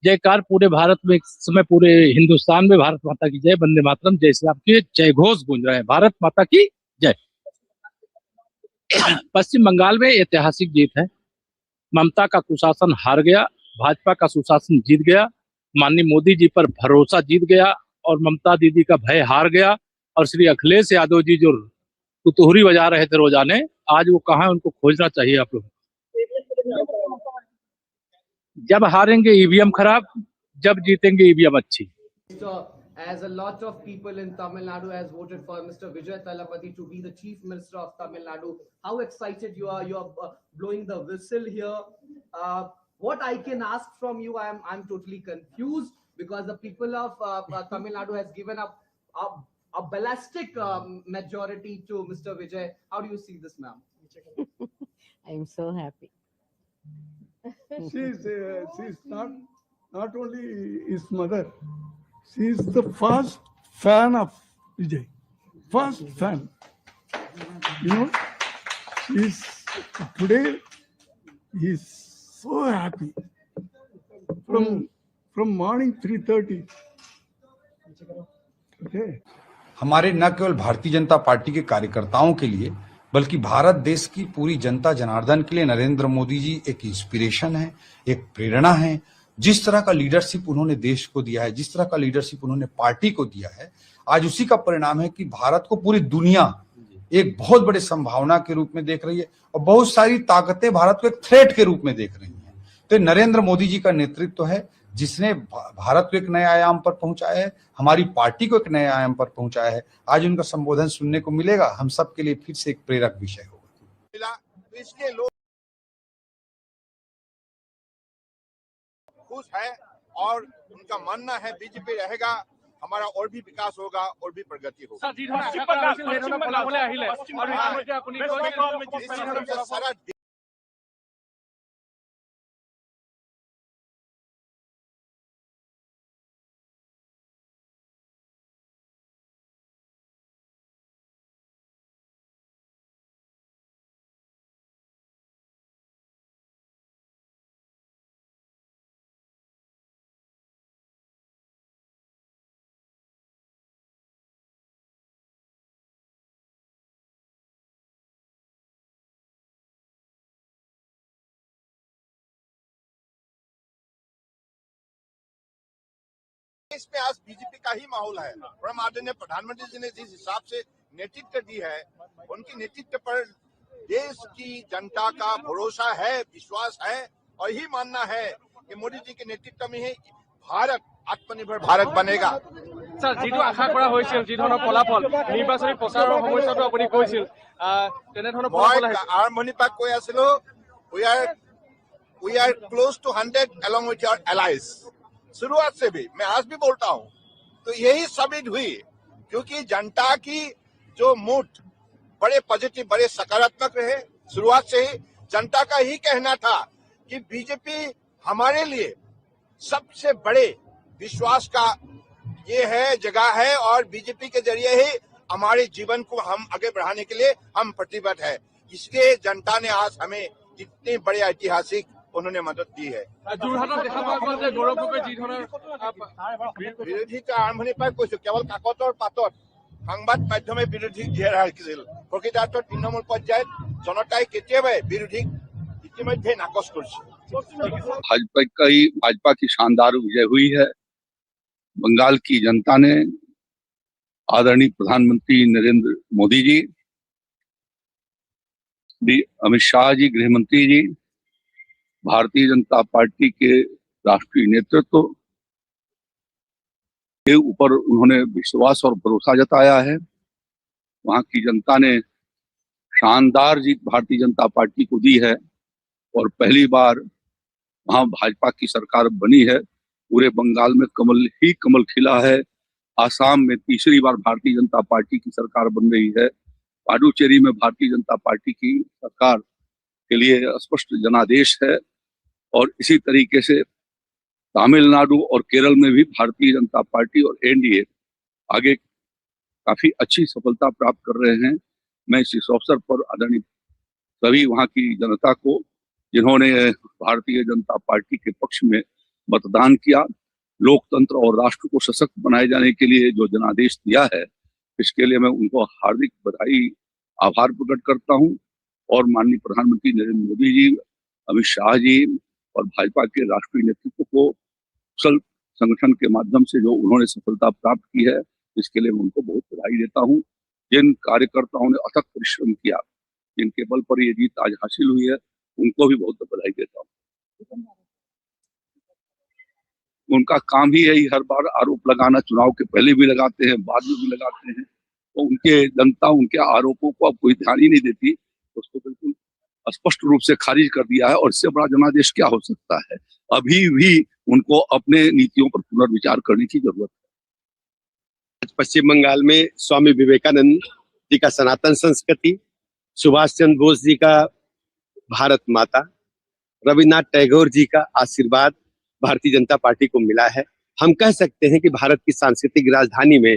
जयकार पूरे भारत में, इस समय पूरे हिंदुस्तान में भारत माता की जय, वंदे मातरम, जय श्री राम के जय घोष गूंज रहे हैं। भारत माता की जय। पश्चिम बंगाल में ऐतिहासिक जीत है। ममता का कुशासन हार गया, भाजपा का सुशासन जीत गया, माननीय मोदी जी पर भरोसा जीत गया और ममता दीदी का भय हार गया। और श्री अखिलेश यादव जी जो कुतूहरी बजा रहे थे रोजाने, आज वो कहाँ है, उनको खोजना चाहिए आप लोग। जब हारेंगे ईवीएम खराब, जब जीतेंगे ईवीएम अच्छी। As a lot of people in Tamil Nadu has voted for Mr. Vijay Thalapathy to be the Chief Minister of Tamil Nadu, how excited you are? You are blowing the whistle here. What I can ask from you, I'm totally confused because the people of Tamil Nadu has given up a ballistic majority to Mr. Vijay. How do you see this, ma'am? I'm so happy. She's not only his mother, she is the first fan of Vijay. First fan. You know, today he's so happy. From morning 3:30. Okay. हमारे न केवल Bharatiya Janata party के कार्यकर्ताओं के लिए बल्कि भारत देश की पूरी जनता जनार्दन के लिए नरेंद्र मोदी जी एक इंस्पिरेशन है, एक प्रेरणा है। जिस तरह का लीडरशिप उन्होंने देश को दिया है, जिस तरह का लीडरशिप उन्होंने पार्टी को दिया है, आज उसी का परिणाम है कि भारत को पूरी दुनिया एक बहुत बड़े संभावना के रूप में देख रही है और बहुत सारी ताकतें भारत को एक थ्रेट के रूप में देख रही हैं। तो नरेंद्र मोदी जी का नेतृत्व है जिसने भारत को एक नए आयाम पर पहुंचाया है, हमारी पार्टी को एक नए आयाम पर पहुंचाया है। आज उनका संबोधन सुनने को मिलेगा, हम सब के लिए फिर से एक प्रेरक विषय होगा। इसके लोग खुश है और उनका मानना है बीजेपी रहेगा, हमारा और भी विकास होगा और भी प्रगति होगी। सारा इसमें आज बीजेपी का ही माहौल है। परम आदरणीय प्रधानमंत्री जी ने जिस हिसाब से नेतृत्व दी है, उनकी नेतृत्व पर देश की जनता का भरोसा है, विश्वास है और यही मानना है कि मोदी जी के नेतृत्व में ही भारत आत्मनिर्भर भारत बनेगा। सर जी आशा কৰা হৈছিল, যি ধৰণৰ ফলাফল নিৰ্বাচনী প্ৰচাৰৰ সময়তো আপুনি কৈছিল, তেনে ধৰণৰ ফলাফল আৰম্ভণিৰ পৰা কৈ আছিলো, we are close to 100 along with your allies। शुरुआत से भी मैं आज भी बोलता हूं, तो यही साबित हुई क्योंकि जनता की जो मूड बड़े पॉजिटिव, बड़े सकारात्मक रहे। शुरुआत से ही जनता का ही कहना था कि बीजेपी हमारे लिए सबसे बड़े विश्वास का ये है, जगह है और बीजेपी के जरिए ही हमारे जीवन को हम आगे बढ़ाने के लिए हम प्रतिबद्ध है। इसलिए जनता ने आज हमें इतने बड़े ऐतिहासिक उन्होंने मदद दी है। বিৰোধী আৰম্ভণিৰ পৰা কৈছো, কেৱল কাকতৰ পাতত সংবাদ মাধ্যমে বিৰোধীক জীয়াই ৰাখিছিল। প্ৰকৃতাৰ্থত তৃণমূল পৰ্যায়ত জনতাই কেতিয়াবাই বিৰোধীক ইতিমধ্যে নাকচ কৰিছে। भाजपा की शानदार विजय हुई है। बंगाल की जनता ने आदरणीय प्रधानमंत्री नरेंद्र मोदी जी, अमित शाह जी गृह मंत्री जी, भारतीय जनता पार्टी के राष्ट्रीय नेतृत्व के ऊपर उन्होंने विश्वास और भरोसा जताया है। वहां की जनता ने शानदार जीत भारतीय जनता पार्टी को दी है और पहली बार वहां भाजपा की सरकार बनी है। पूरे बंगाल में कमल ही कमल खिला है। आसाम में तीसरी बार भारतीय जनता पार्टी की सरकार बन रही है। पुडुचेरी में भारतीय जनता पार्टी की सरकार के लिए स्पष्ट जनादेश है और इसी तरीके से तमिलनाडु और केरल में भी भारतीय जनता पार्टी और एनडीए आगे काफी अच्छी सफलता प्राप्त कर रहे हैं। मैं इस अवसर पर आदरणीय सभी वहां की जनता को, जिन्होंने भारतीय जनता पार्टी के पक्ष में मतदान किया, लोकतंत्र और राष्ट्र को सशक्त बनाए जाने के लिए जो जनादेश दिया है, इसके लिए मैं उनको हार्दिक बधाई, आभार प्रकट करता हूं। और माननीय प्रधानमंत्री नरेंद्र मोदी जी, अमित शाह जी और भाजपा के राष्ट्रीय नेतृत्व को कुशल संगठन के माध्यम से जो उन्होंने सफलता प्राप्त की है, इसके लिए मैं उनको बहुत बधाई देता हूं। जिन कार्यकर्ताओं ने अथक परिश्रम किया, जिनके बल पर ये जीत आज हासिल हुई है, उनको भी बहुत बधाई देता हूं। उनका काम ही यही हर बार आरोप लगाना, चुनाव के पहले भी लगाते हैं, बाद में भी लगाते हैं। तो उनके जनता उनके आरोपों को अब कोई ध्यान ही नहीं देती, उसको बिल्कुल स्पष्ट रूप से खारिज कर दिया है। और इससे बड़ा जनादेश क्या हो सकता है? अभी भी उनको अपने नीतियों पर पुनर्विचार करने की जरूरत है। पश्चिम बंगाल में स्वामी विवेकानंद जी का सनातन संस्कृति, सुभाष चंद्र बोस जी का भारत माता, रविन्द्रनाथ टैगोर जी का आशीर्वाद भारतीय जनता पार्टी को मिला है। हम कह सकते हैं कि भारत की सांस्कृतिक राजधानी में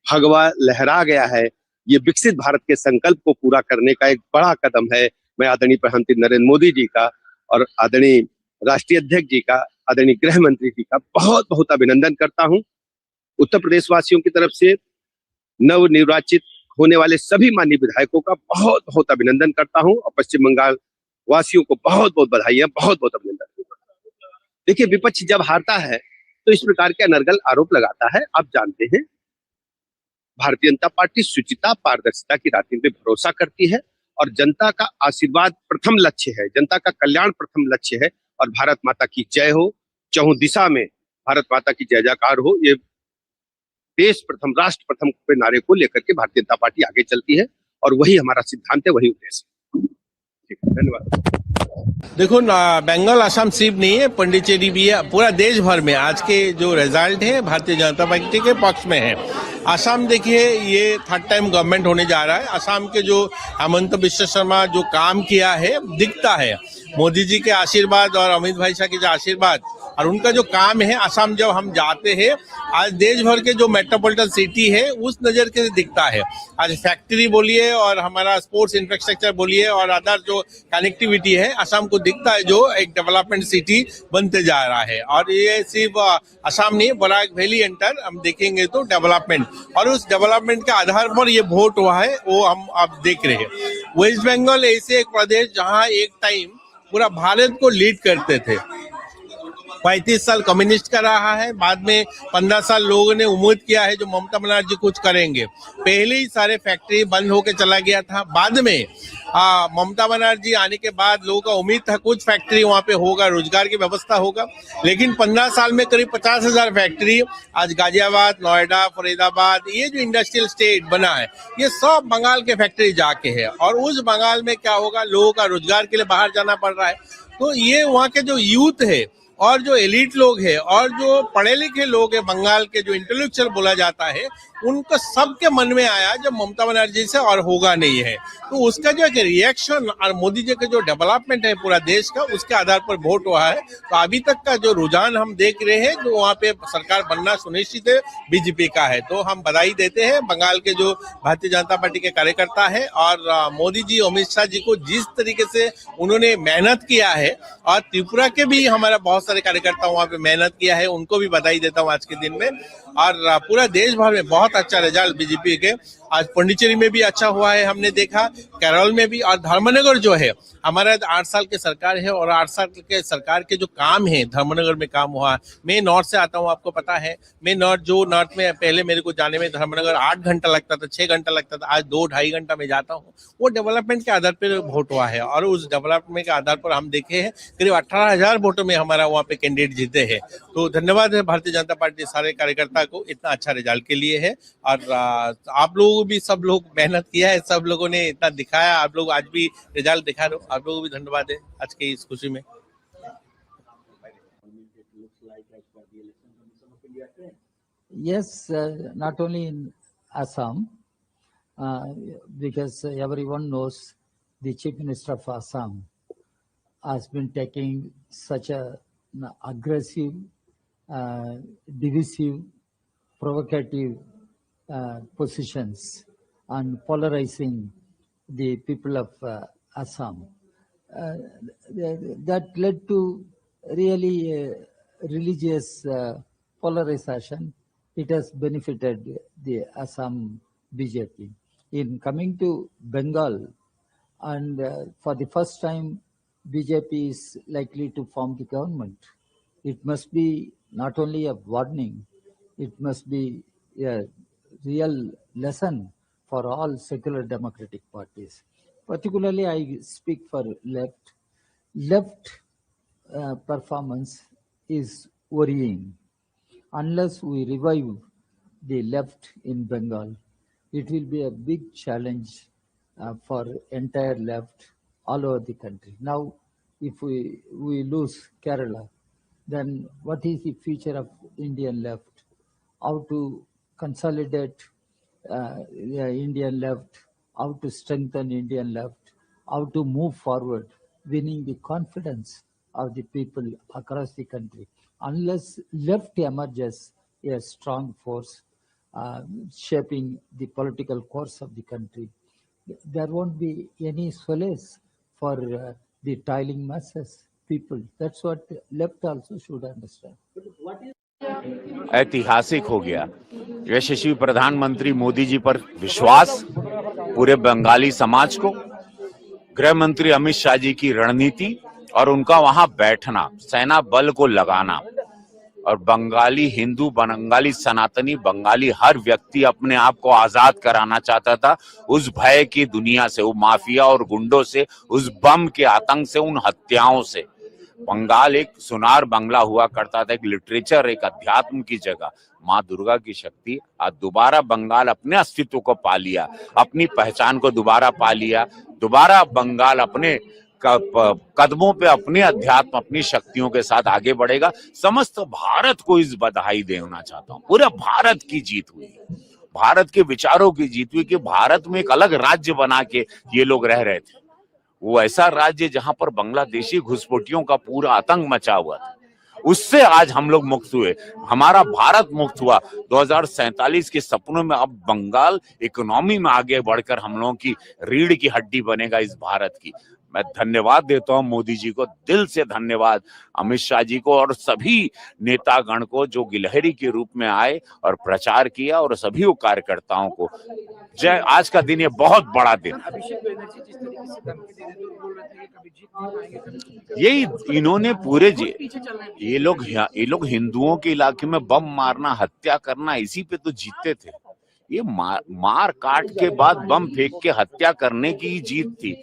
भगवा लहरा गया है। ये विकसित भारत के संकल्प को पूरा करने का एक बड़ा कदम है। मैं आदरणीय प्रधानमंत्री नरेंद्र मोदी जी का और आदरणीय राष्ट्रीय अध्यक्ष जी का, आदरणीय गृह मंत्री जी का बहुत बहुत अभिनंदन करता हूं। उत्तर प्रदेश वासियों की तरफ से नव निर्वाचित होने वाले सभी माननीय विधायकों का बहुत बहुत अभिनंदन करता हूं और पश्चिम बंगाल वासियों को बहुत बहुत बधाई, बहुत बहुत अभिनंदन। देखिए, विपक्ष जब हारता है तो इस प्रकार के अनर्गल आरोप लगाता है। आप जानते हैं, भारतीय जनता पार्टी शुचिता, पारदर्शिता की राजनीति पे भरोसा करती है और जनता का आशीर्वाद प्रथम लक्ष्य है, जनता का कल्याण प्रथम लक्ष्य है। और भारत माता की जय हो, चहुं दिशा में भारत माता की जय जयकार हो। ये देश प्रथम, राष्ट्र प्रथम के नारे को लेकर के भारतीय जनता पार्टी आगे चलती है और वही हमारा सिद्धांत है, वही उद्देश्य है। ठीक है, धन्यवाद। देखो ना, बंगाल असम सिर्फ नहीं है, पंडिचेरी भी है। पूरा देश भर में आज के जो रिजल्ट है भारतीय जनता पार्टी के पक्ष में है। असम देखिए, ये थर्ड टाइम गवर्नमेंट होने जा रहा है। असम के जो हेमंत बिश्व शर्मा जो काम किया है दिखता है। मोदी जी के आशीर्वाद और अमित भाई शाह के जो आशीर्वाद और उनका जो काम है, असम जब हम जाते हैं, आज देश भर के जो मेट्रोपॉलिटन सिटी है उस नजर के दिखता है। आज फैक्ट्री बोलिए और हमारा स्पोर्ट्स इंफ्रास्ट्रक्चर बोलिए और अदर जो कनेक्टिविटी है, असम को दिखता है जो एक डेवलपमेंट सिटी बनते जा रहा है। और ये सिर्फ असम नहीं, बराक वैली एंटर हम देखेंगे तो डेवलपमेंट, और उस डेवलपमेंट के आधार पर ये वोट हुआ है, वो हम अब देख रहे हैं। वेस्ट बंगाल ऐसे एक प्रदेश जहाँ एक टाइम पूरा भारत को लीड करते थे। 35 साल कम्युनिस्ट का रहा है, बाद में 15 साल लोगों ने उम्मीद किया है जो ममता बनर्जी कुछ करेंगे। पहले ही सारे फैक्ट्री बंद होके चला गया था। बाद में ममता बनर्जी आने के बाद लोगों का उम्मीद था कुछ फैक्ट्री वहाँ पे होगा, रोजगार की व्यवस्था होगा। लेकिन 15 साल में करीब 50,000 फैक्ट्री आज गाजियाबाद, नोएडा, फरीदाबाद, ये जो इंडस्ट्रियल स्टेट बना है, ये सब बंगाल के फैक्ट्री जाके है। और उस बंगाल में क्या होगा, लोगों का रोजगार के लिए बाहर जाना पड़ रहा है। तो ये वहाँ के जो यूथ है और जो एलिट लोग हैं और जो पढ़े लिखे लोग हैं, बंगाल के जो इंटेलेक्चुअल बोला जाता है, उनको सबके मन में आया जब ममता बनर्जी से और होगा नहीं है। तो उसका जो एक रिएक्शन और मोदी जी का जो डेवलपमेंट है पूरा देश का, उसके आधार पर वोट हुआ है। तो अभी तक का जो रुझान हम देख रहे हैं, जो वहाँ पे सरकार बनना सुनिश्चित है, बीजेपी का है। तो हम बधाई देते हैं बंगाल के जो भारतीय जनता पार्टी के कार्यकर्ता है और मोदी जी, अमित शाह जी को जिस तरीके से उन्होंने मेहनत किया है, और त्रिपुरा के भी हमारा बहुत सारे कार्यकर्ता वहाँ पे मेहनत किया है, उनको भी बधाई देता हूँ आज के दिन में। और पूरा देश भर में बहुत अच्छा रिजल्ट बीजेपी के। आज पंडिचेरी में भी अच्छा हुआ है, हमने देखा, केरल में भी। और धर्मनगर जो है, हमारा 8 साल की सरकार है और 8 साल के सरकार के जो काम है धर्मनगर में काम हुआ। मैं नॉर्थ से आता हूँ, आपको पता है। मैं नॉर्थ में पहले मेरे को जाने में धर्मनगर 8 घंटा लगता था, 6 घंटा लगता था, आज 2-2.5 घंटा में जाता हूँ। वो डेवलपमेंट के आधार पर वोट हुआ है और उस डेवलपमेंट के आधार पर हम देखे हैं करीब 18,000 वोटों में हमारा वहाँ पे कैंडिडेट जीते हैं। तो धन्यवाद है भारतीय जनता पार्टी सारे कार्यकर्ता को इतना अच्छा रिजल्ट के लिए है। और आप लोग भी, सब लोग मेहनत किया है, सब लोगों ने इतना दिखाया, आप लोग आज भी रिजल्ट दिखा रहे हो, आप लोगों को भी धन्यवाद है आज की इस खुशी में। Yes, not only in Assam, because everyone knows the Chief Minister of Assam has been taking such an aggressive, divisive, provocative positions and polarizing the people of Assam. That led to really religious polarization. It has benefited the Assam BJP. In coming to Bengal, and for the first time, BJP is likely to form the government. It must be not only a warning, it must be a real lesson for all secular democratic parties. Particularly, I speak for left. Left performance is worrying. Unless we revive the left in Bengal, it will be a big challenge for entire left all over the country. Now, if we lose Kerala, then what is the future of Indian left? How to consolidate Indian left, how to strengthen Indian left, how to move forward, winning the confidence of the people across the country. Unless left emerges a strong force shaping the political course of the country, there won't be any solace for the toiling masses, people. That's what left also should understand. ऐतिहासिक हो गया। यशस्वी प्रधानमंत्री मोदी जी पर विश्वास पूरे बंगाली समाज को, गृह मंत्री अमित शाह जी की रणनीति और उनका वहां बैठना, सेना बल को लगाना, और बंगाली हिंदू, बंगाली सनातनी, बंगाली हर व्यक्ति अपने आप को आजाद कराना चाहता था उस भय की दुनिया से, वो माफिया और गुंडों से, उस बम के आतंक से, उन हत्याओं से। बंगाल एक सुनार बंगला हुआ करता था, एक लिटरेचर, एक अध्यात्म की जगह। माँ दुर्गा की शक्ति आज दोबारा बंगाल अपने अस्तित्व को पा लिया, अपनी पहचान को दोबारा पा लिया। दोबारा बंगाल अपने कदमों पे, अपने अध्यात्म, अपनी शक्तियों के साथ आगे बढ़ेगा। समस्त भारत को इस बधाई देना चाहता हूँ। पूरे भारत की जीत हुई, भारत के विचारों की जीत हुई कि भारत में एक अलग राज्य बना के ये लोग रह रहे थे। वो ऐसा राज्य जहां पर बांग्लादेशी घुसपैठियों का पूरा आतंक मचा हुआ था, उससे आज हम लोग मुक्त हुए, हमारा भारत मुक्त हुआ। 2047 के सपनों में अब बंगाल इकोनॉमी में आगे बढ़कर हम लोगों की रीढ़ की हड्डी बनेगा इस भारत की। मैं धन्यवाद देता हूं मोदी जी को, दिल से धन्यवाद अमित शाह जी को और सभी नेतागण को जो गिलहरी के रूप में आए और प्रचार किया, और सभी कार्यकर्ताओं को जय। आज का दिन ये बहुत बड़ा दिन, यही इन्होंने पूरे ये लोग हिंदुओं के इलाके में बम मारना, हत्या करना, इसी पे तो जीतते थे। ये मार काट के बाद बम फेंक के हत्या करने की जीत थी।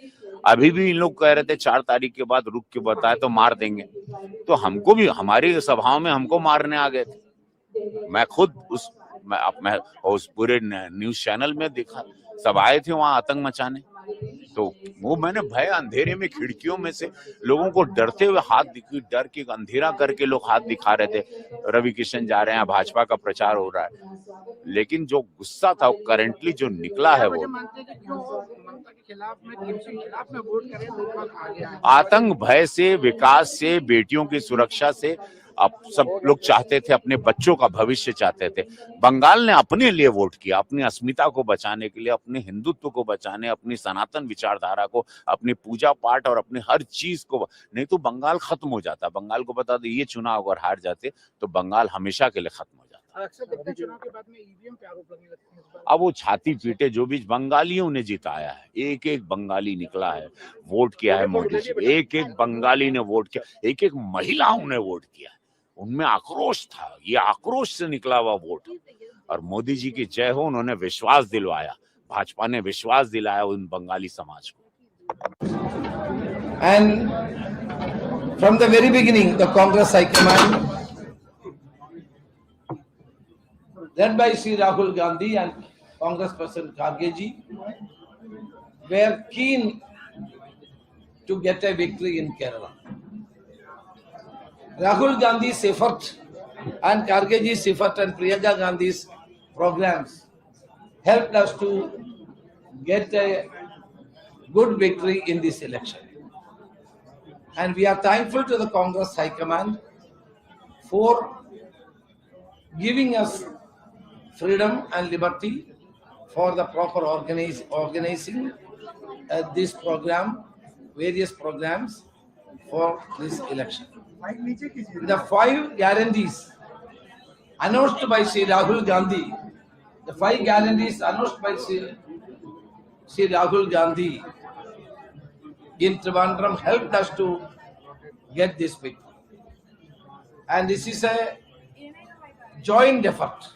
अभी भी इन लोग कह रहे थे 4 तारीख के बाद रुक के बताए तो मार देंगे, तो हमको भी हमारी सभाओं में हमको मारने आ गए थे। मैं खुद उस पूरे न्यूज चैनल में देखा, सब आए थे वहां आतंक मचाने। तो वो मैंने भय, अंधेरे में खिड़कियों में से लोगों को डरते हुए हाथ दिखी, डर के अंधेरा करके लोग हाथ दिखा रहे थे। रवि किशन जा रहे हैं, भाजपा का प्रचार हो रहा है, लेकिन जो गुस्सा था वो करेंटली जो निकला है वो आतंक भय से, विकास से, बेटियों की सुरक्षा से। अब सब लोग चाहते थे, अपने बच्चों का भविष्य चाहते थे। बंगाल ने अपने लिए वोट किया, अपनी अस्मिता को बचाने के लिए, अपने हिंदुत्व को बचाने, अपनी सनातन विचारधारा को, अपनी पूजा पाठ और अपनी हर चीज को। नहीं तो बंगाल खत्म हो जाता। बंगाल को बता दे ये चुनाव अगर हार जाते तो बंगाल हमेशा के लिए खत्म हो जाता। अब वो छाती पीटे जो भी, बंगालियों ने जिताया है, एक एक बंगाली निकला है, वोट किया है मोदी जी, एक एक बंगाली ने वोट किया, एक एक महिलाओं ने वोट किया। उनमें आक्रोश था, ये आक्रोश से निकला हुआ वोट। और मोदी जी की जय हो, उन्होंने विश्वास दिलवाया, भाजपा ने विश्वास दिलाया उन बंगाली समाज को। And from the very beginning, the Congress High Command, led by Sri Rahul Gandhi and Congress President Kharge ji, were keen to get a victory in Kerala. Rahul Gandhi's effort and Kharge ji's effort and Priyanka Gandhi's programs helped us to get a good victory in this election. And we are thankful to the Congress High Command for giving us freedom and liberty for the proper organizing this program, various programs for this election. The 5 guarantees announced by Sri Rahul Gandhi, the 5 guarantees announced by Sri Rahul Gandhi in Trivandrum helped us to get this victory. And this is a joint effort.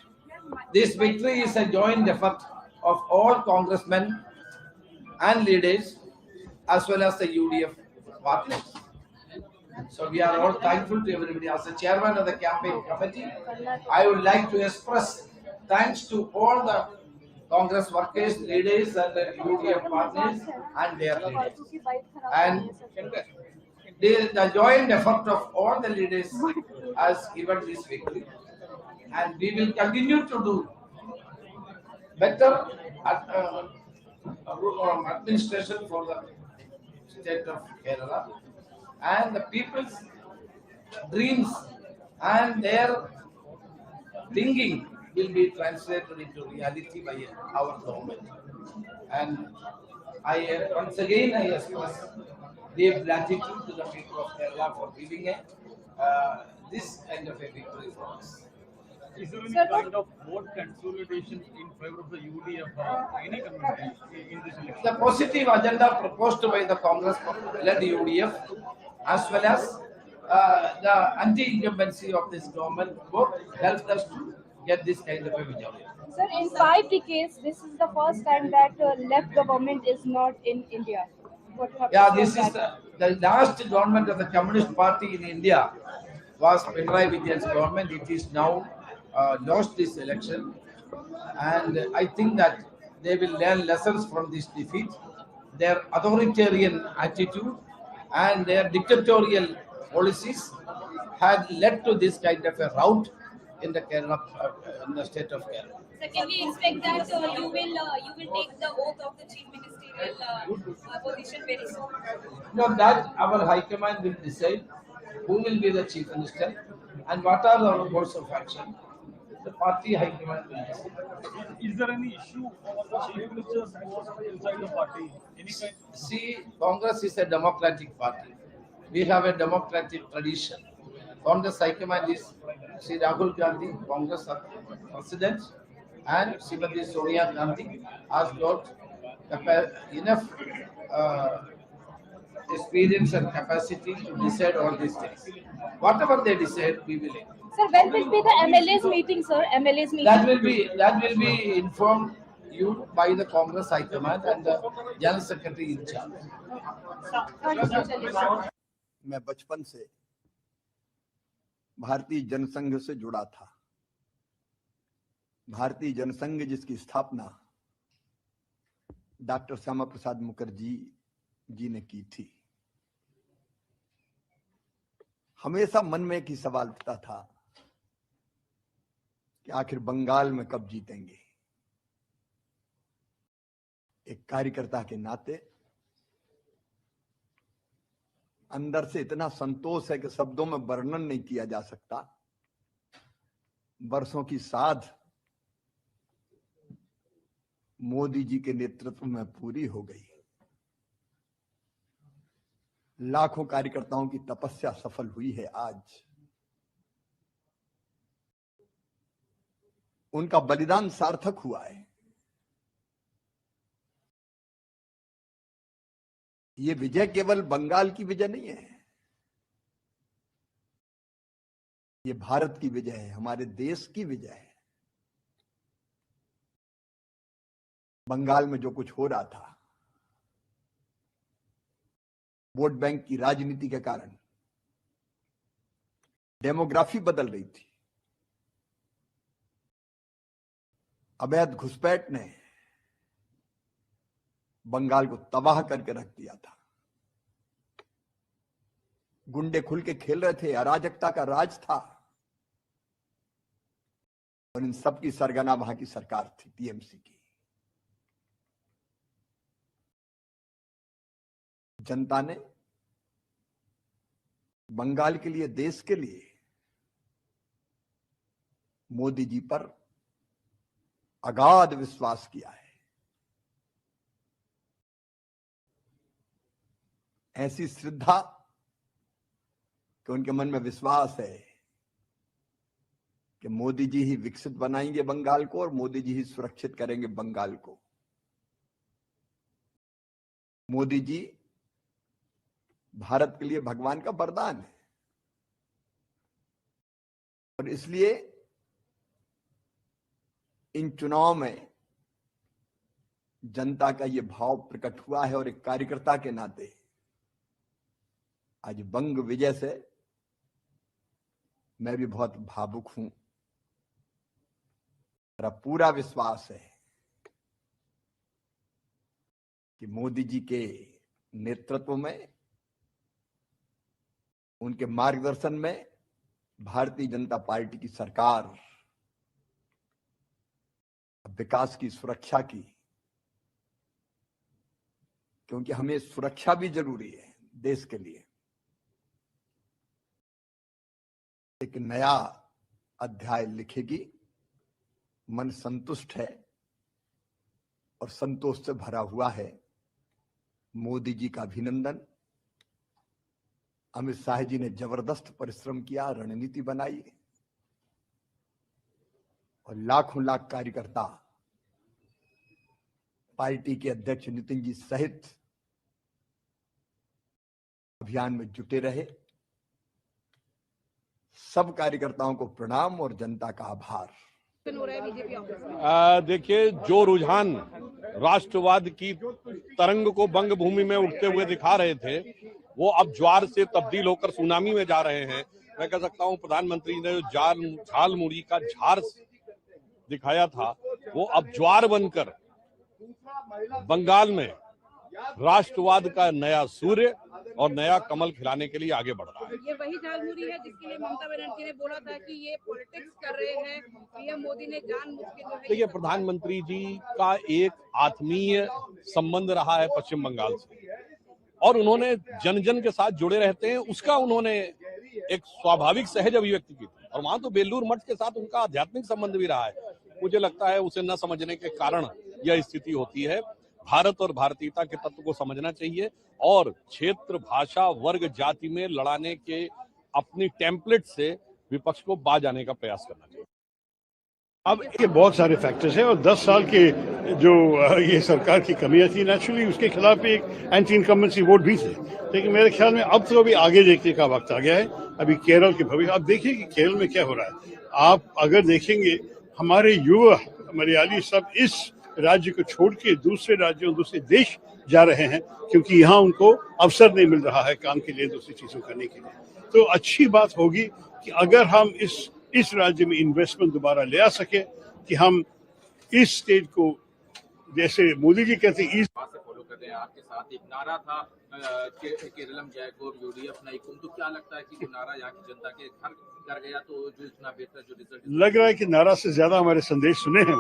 This victory is a joint effort of all congressmen and leaders as well as the UDF partners. So we are all thankful to everybody. As the chairman of the campaign committee, I would like to express thanks to all the Congress workers, leaders and the UDF partners and their leaders. And the joint effort of all the leaders has given this victory. And we will continue to do better administration for the state of Kerala, and the people's dreams and their thinking will be translated into reality by our government. And once again I express deep gratitude to the people of Kerala for giving this kind of a victory for us. Is there any kind of vote consolidation in favor of the UDF or any community in this election? The positive agenda proposed by the Congress-led UDF as well as the anti-incumbency of this government both helped us to get this kind of a majority. Sir, in 5 decades, this is the first time that left government is not in India. Yeah, this is the last government of the Communist Party in India was Pinarayi Vijayan's government. It is now lost this election, and I think that they will learn lessons from this defeat. Their authoritarian attitude and their dictatorial policies had led to this kind of a rout in the Kerala, in the state of Kerala. So can we expect that you will take the oath of the chief ministerial position very soon? No, that our High Command will decide who will be the chief minister and what are our course of action. The party High Command will decide. Is there any issue of the chief minister's post inside the party? Any kind? See, Congress is a democratic party. We have a democratic tradition. Congress High Command is Sri Rahul Gandhi, Congress President, and Srimati Sonia Gandhi has got enough experience and capacity to decide all these things. Whatever they decide, we will. Sir, when will be the MLA's meeting, sir? MLA's meeting. That will be informed you by the Congress High Command and the General Secretary in charge. मैं बचपन से भारतीय जनसंघ से जुड़ा था। भारतीय जनसंघ जिसकी स्थापना डॉक्टर श्यामा प्रसाद मुखर्जी जी ने की थी। हमेशा मन में एक ही सवाल उठता था कि आखिर बंगाल में कब जीतेंगे। एक कार्यकर्ता के नाते अंदर से इतना संतोष है कि शब्दों में वर्णन नहीं किया जा सकता। वर्षों की साध मोदी जी के नेतृत्व में पूरी हो गई। लाखों कार्यकर्ताओं की तपस्या सफल हुई है। आज उनका बलिदान सार्थक हुआ है। ये विजय केवल बंगाल की विजय नहीं है, ये भारत की विजय है, हमारे देश की विजय है। बंगाल में जो कुछ हो रहा था, वोट बैंक की राजनीति के कारण डेमोग्राफी बदल रही थी। अवैध घुसपैठ ने बंगाल को तबाह करके रख दिया था। गुंडे खुल के खेल रहे थे, अराजकता का राज था, और इन सब की सरगना वहां की सरकार थी, टीएमसी की। जनता ने बंगाल के लिए, देश के लिए मोदी जी पर अगाध विश्वास किया है। ऐसी श्रद्धा कि उनके मन में विश्वास है कि मोदी जी ही विकसित बनाएंगे बंगाल को और मोदी जी ही सुरक्षित करेंगे बंगाल को। मोदी जी भारत के लिए भगवान का वरदान है और इसलिए इन चुनाव में जनता का ये भाव प्रकट हुआ है और एक कार्यकर्ता के नाते आज बंग विजय से मैं भी बहुत भावुक हूं। मेरा पूरा विश्वास है कि मोदी जी के नेतृत्व में, उनके मार्गदर्शन में भारतीय जनता पार्टी की सरकार विकास की, सुरक्षा की, क्योंकि हमें सुरक्षा भी जरूरी है देश के लिए, एक नया अध्याय लिखेगी। मन संतुष्ट है और संतोष से भरा हुआ है। मोदी जी का अभिनंदन। अमित शाह जी ने जबरदस्त परिश्रम किया, रणनीति बनाई और लाखों लाख कार्यकर्ता पार्टी के अध्यक्ष नितिन जी सहित अभियान में जुटे रहे। सब कार्यकर्ताओं को प्रणाम और जनता का आभार। देखिए, जो रुझान राष्ट्रवाद की तरंग को बंग भूमि में उठते हुए दिखा रहे थे, वो अब ज्वार से तब्दील होकर सुनामी में जा रहे हैं। मैं कह सकता हूं प्रधानमंत्री ने जो झाल मुड़ी का झार दिखाया था, वो अब ज्वार बनकर बंगाल में राष्ट्रवाद का नया सूर्य और नया कमल खिलाने के लिए आगे बढ़ रहा है। ये वही झालमुड़ी है जिसके लिए ममता बनर्जी ने बोला था कि ये पॉलिटिक्स कर रहे हैं, पीएम मोदी ने जानबूझ के जो है। देखिए, प्रधानमंत्री जी का एक आत्मीय संबंध रहा है पश्चिम बंगाल से और उन्होंने जन जन के साथ जुड़े रहते हैं, उसका उन्होंने एक स्वाभाविक सहज अभिव्यक्ति की थी। और वहां तो बेलूर मठ के साथ उनका आध्यात्मिक संबंध भी रहा है। मुझे लगता है उसे न समझने के कारण यह स्थिति होती है। भारत और भारतीयता के तत्व को समझना चाहिए और क्षेत्र, भाषा, वर्ग, जाति में लड़ाने के अपनी टेम्पलेट से विपक्ष को बाज आने का प्रयास करना चाहिए। अब ये बहुत सारे फैक्टर्स हैं और 10 साल के जो ये सरकार की कमियां थी, नेचुरली उसके खिलाफ एक एंटी इनकम्बेंसी वोट भी थे। लेकिन मेरे ख्याल में अब तो अभी आगे देखने का वक्त आ गया है। अभी केरल के भविष्य, अब देखिए कि केरल में क्या हो रहा है। आप अगर देखेंगे, हमारे युवा मलयाली सब इस राज्य को छोड़ के दूसरे राज्यों, दूसरे देश जा रहे हैं क्योंकि यहाँ उनको अवसर नहीं मिल रहा है काम के लिए, दूसरी चीजों करने के लिए। तो अच्छी बात होगी कि अगर हम इस राज्य में इन्वेस्टमेंट दोबारा ले आ सके, कि हम इस स्टेट को, जैसे मोदी जी कहते हैं, फॉलो कर रहे हैं। आपके साथ एक नारा था केरलम जयकोर यूडीएफ नाइकुम, तो क्या लगता है कि जो नारा यहाँ की जनता के घर कर गया, तो जो इतना बेहतर जो रिजल्ट लग रहा है कि नारा से ज्यादा हमारे संदेश सुने हैं।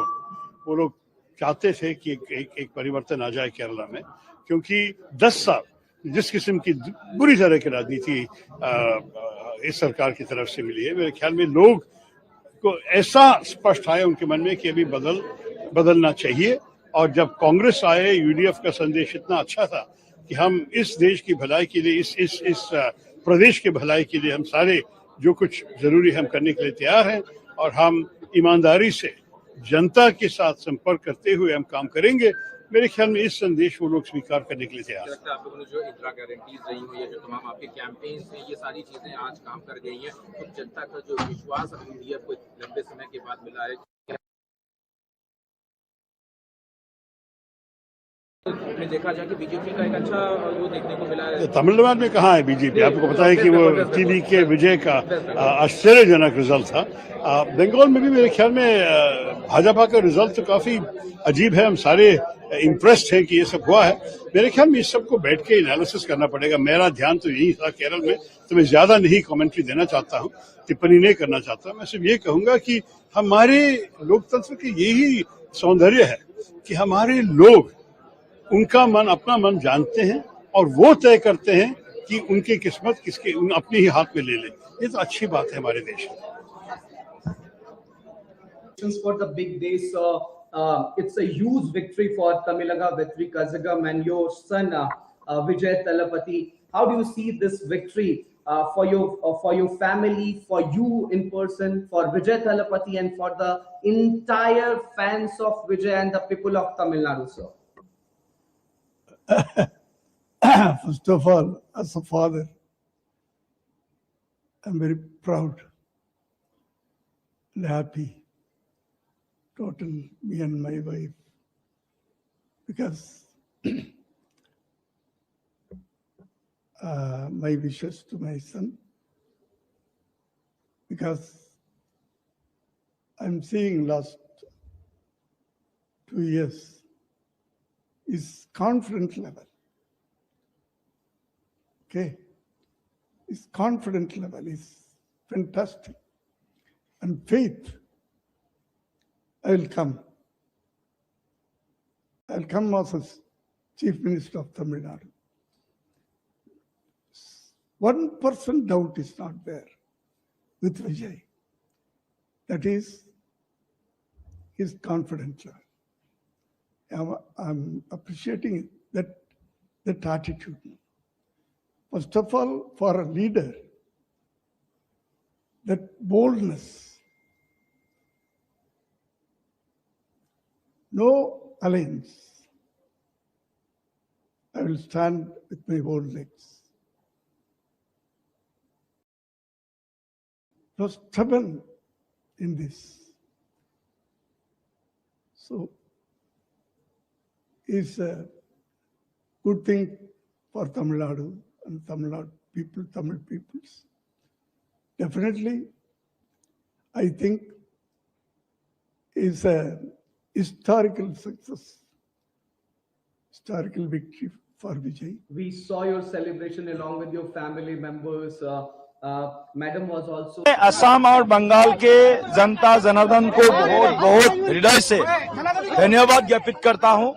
वो लोग चाहते थे कि एक परिवर्तन आ जाए केरला में, क्योंकि 10 साल जिस किस्म की बुरी तरह की राजनीति इस सरकार की तरफ से मिली है, मेरे ख्याल में लोग को ऐसा स्पष्ट आया उनके मन में कि अभी बदलना चाहिए। और जब कांग्रेस आए, यूडीएफ का संदेश इतना अच्छा था कि हम इस देश की भलाई के लिए, इस प्रदेश के भलाई के लिए हम सारे जो कुछ जरूरी हम करने के लिए तैयार हैं और हम ईमानदारी से जनता के साथ संपर्क करते हुए हम काम करेंगे। मेरे ख्याल में इस संदेश वो लोग स्वीकार करने के लिए तैयार हैं। आप लोगों ने जो इंदिरा गारंटीज रही हुई है, जो तमाम आपके कैंपेन्स हैं, ये सारी चीजें आज काम कर गई हैं, तो जनता का जो विश्वास अपनी डीएफ को लंबे समय के बाद मिला है, में देखा जाए कि बीजेपी का एक अच्छा वो देखने को मिला है। तमिलनाडु में कहाँ है बीजेपी? आपको पता है कि वो TVK विजय का आश्चर्यजनक रिजल्ट था। बंगाल में भी मेरे ख्याल में भाजपा का रिजल्ट तो काफी अजीब है। हम सारे इम्प्रेस्ड हैं कि ये सब हुआ है। मेरे ख्याल में इस सब को बैठ के एनालिसिस करना पड़ेगा। मेरा ध्यान तो यही था केरल में, तो मैं ज्यादा नहीं कमेंट्री देना चाहता हूँ, टिप्पणी नहीं करना चाहता। मैं सिर्फ ये कहूंगा कि हमारे लोकतंत्र की यही सौंदर्य है कि हमारे लोग उनका मन, अपना मन जानते हैं और वो तय करते हैं कि उनकी किस्मत किसके अपने ही हाथ में ले ले। ये तो अच्छी बात है हमारे देश में। For the big days, it's a huge victory for Tamilaga Vettri Kazhagam and your son Vijay Talapati. How do you see this victory for your family, for you in person, for Vijay Talapati, and for the entire fans of Vijay and the people of Tamil Nadu, sir? First of all, as a father, I'm very proud and happy, total, me and my wife, because my wishes to my son, because I'm seeing last 2 years, his confidence level. Okay, his confidence level is fantastic. And faith, I will come. I'll come as a Chief Minister of Tamil Nadu. 1% doubt is not there with Vijay. That is his confidence level. I'm appreciating that attitude. First of all, for a leader, that boldness, no alliance. I will stand with my own legs. So stubborn in this. So it's a good thing for Tamil Nadu and Tamil Nadu people, Tamil peoples. Definitely, I think is a historical success, historical victory for Vijay. We saw your celebration along with your family members. Madam was also. Assam और बंगाल के जनता जनार्दन को बहुत बहुत हृदय से धन्यवाद ज्ञापित करता हूं।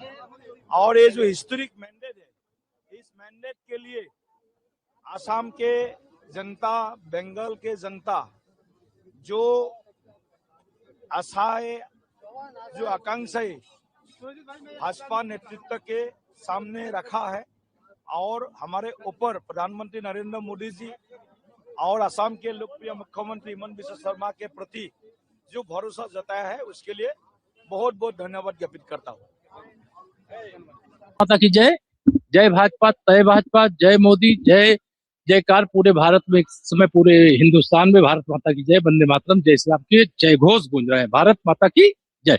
और ये जो हिस्टोरिक मैंडेट है, इस मैंडेट के लिए असम के जनता, बंगाल के जनता जो आशाएं, जो आकांक्षाएं भाजपा नेतृत्व के सामने रखा है और हमारे ऊपर प्रधानमंत्री नरेंद्र मोदी जी और असम के लोकप्रिय मुख्यमंत्री हिमंत बिस्वा शर्मा के प्रति जो भरोसा जताया है, उसके लिए बहुत बहुत धन्यवाद ज्ञापित करता हूँ। माता की जय, जय भाजपा, तय भाजपा, जय मोदी, जय जयकार पूरे भारत में, इस समय पूरे हिंदुस्तान में भारत माता की जय, वंदे मातरम, जय श्री राम के जय घोष गूंज रहे हैं। भारत माता की जय।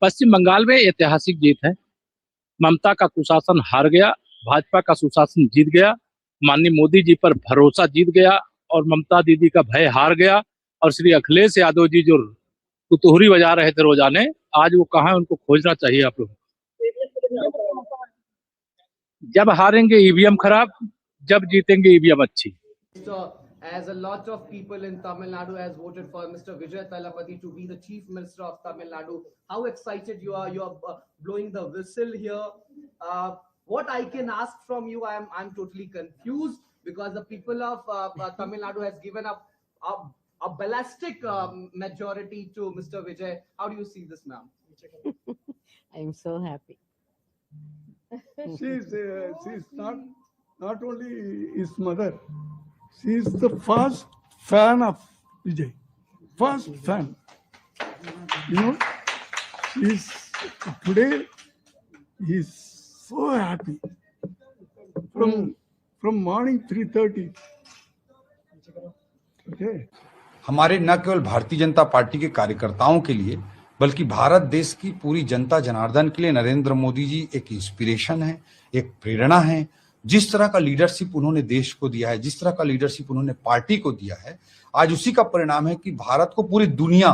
पश्चिम बंगाल में ऐतिहासिक जीत है। ममता का कुशासन हार गया, भाजपा का सुशासन जीत गया, माननीय मोदी जी पर भरोसा जीत गया और ममता दीदी का भय हार गया। और श्री अखिलेश यादव जी जो कुतूहरी बजा रहे थे रोजाने, आज वो कहाँ है, उनको खोजना चाहिए आप लोग। जब हारेंगे ईवीएम खराब, जब जीतेंगे ईवीएम अच्छी। As a lot of people in Tamil Nadu has voted for Mr. Vijay Talapati to be the Chief Minister of Tamil Nadu, how excited you are? You are blowing the whistle here. What I can ask from you, I'm totally confused because the people of Tamil Nadu has given up a ballistic majority to Mr. Vijay. How do you see this, ma'am? I'm so happy. She's not only his mother, she is the first fan of Vijay. First fan. You know, today he's so happy. From morning 3:30. Okay. हमारे न केवल Bharatiya Janata party के कार्यकर्ताओं के लिए बल्कि भारत देश की पूरी जनता जनार्दन के लिए नरेंद्र मोदी जी एक इंस्पिरेशन है, एक प्रेरणा है। जिस तरह का लीडरशिप उन्होंने देश को दिया है, जिस तरह का लीडरशिप उन्होंने पार्टी को दिया है, आज उसी का परिणाम है कि भारत को पूरी दुनिया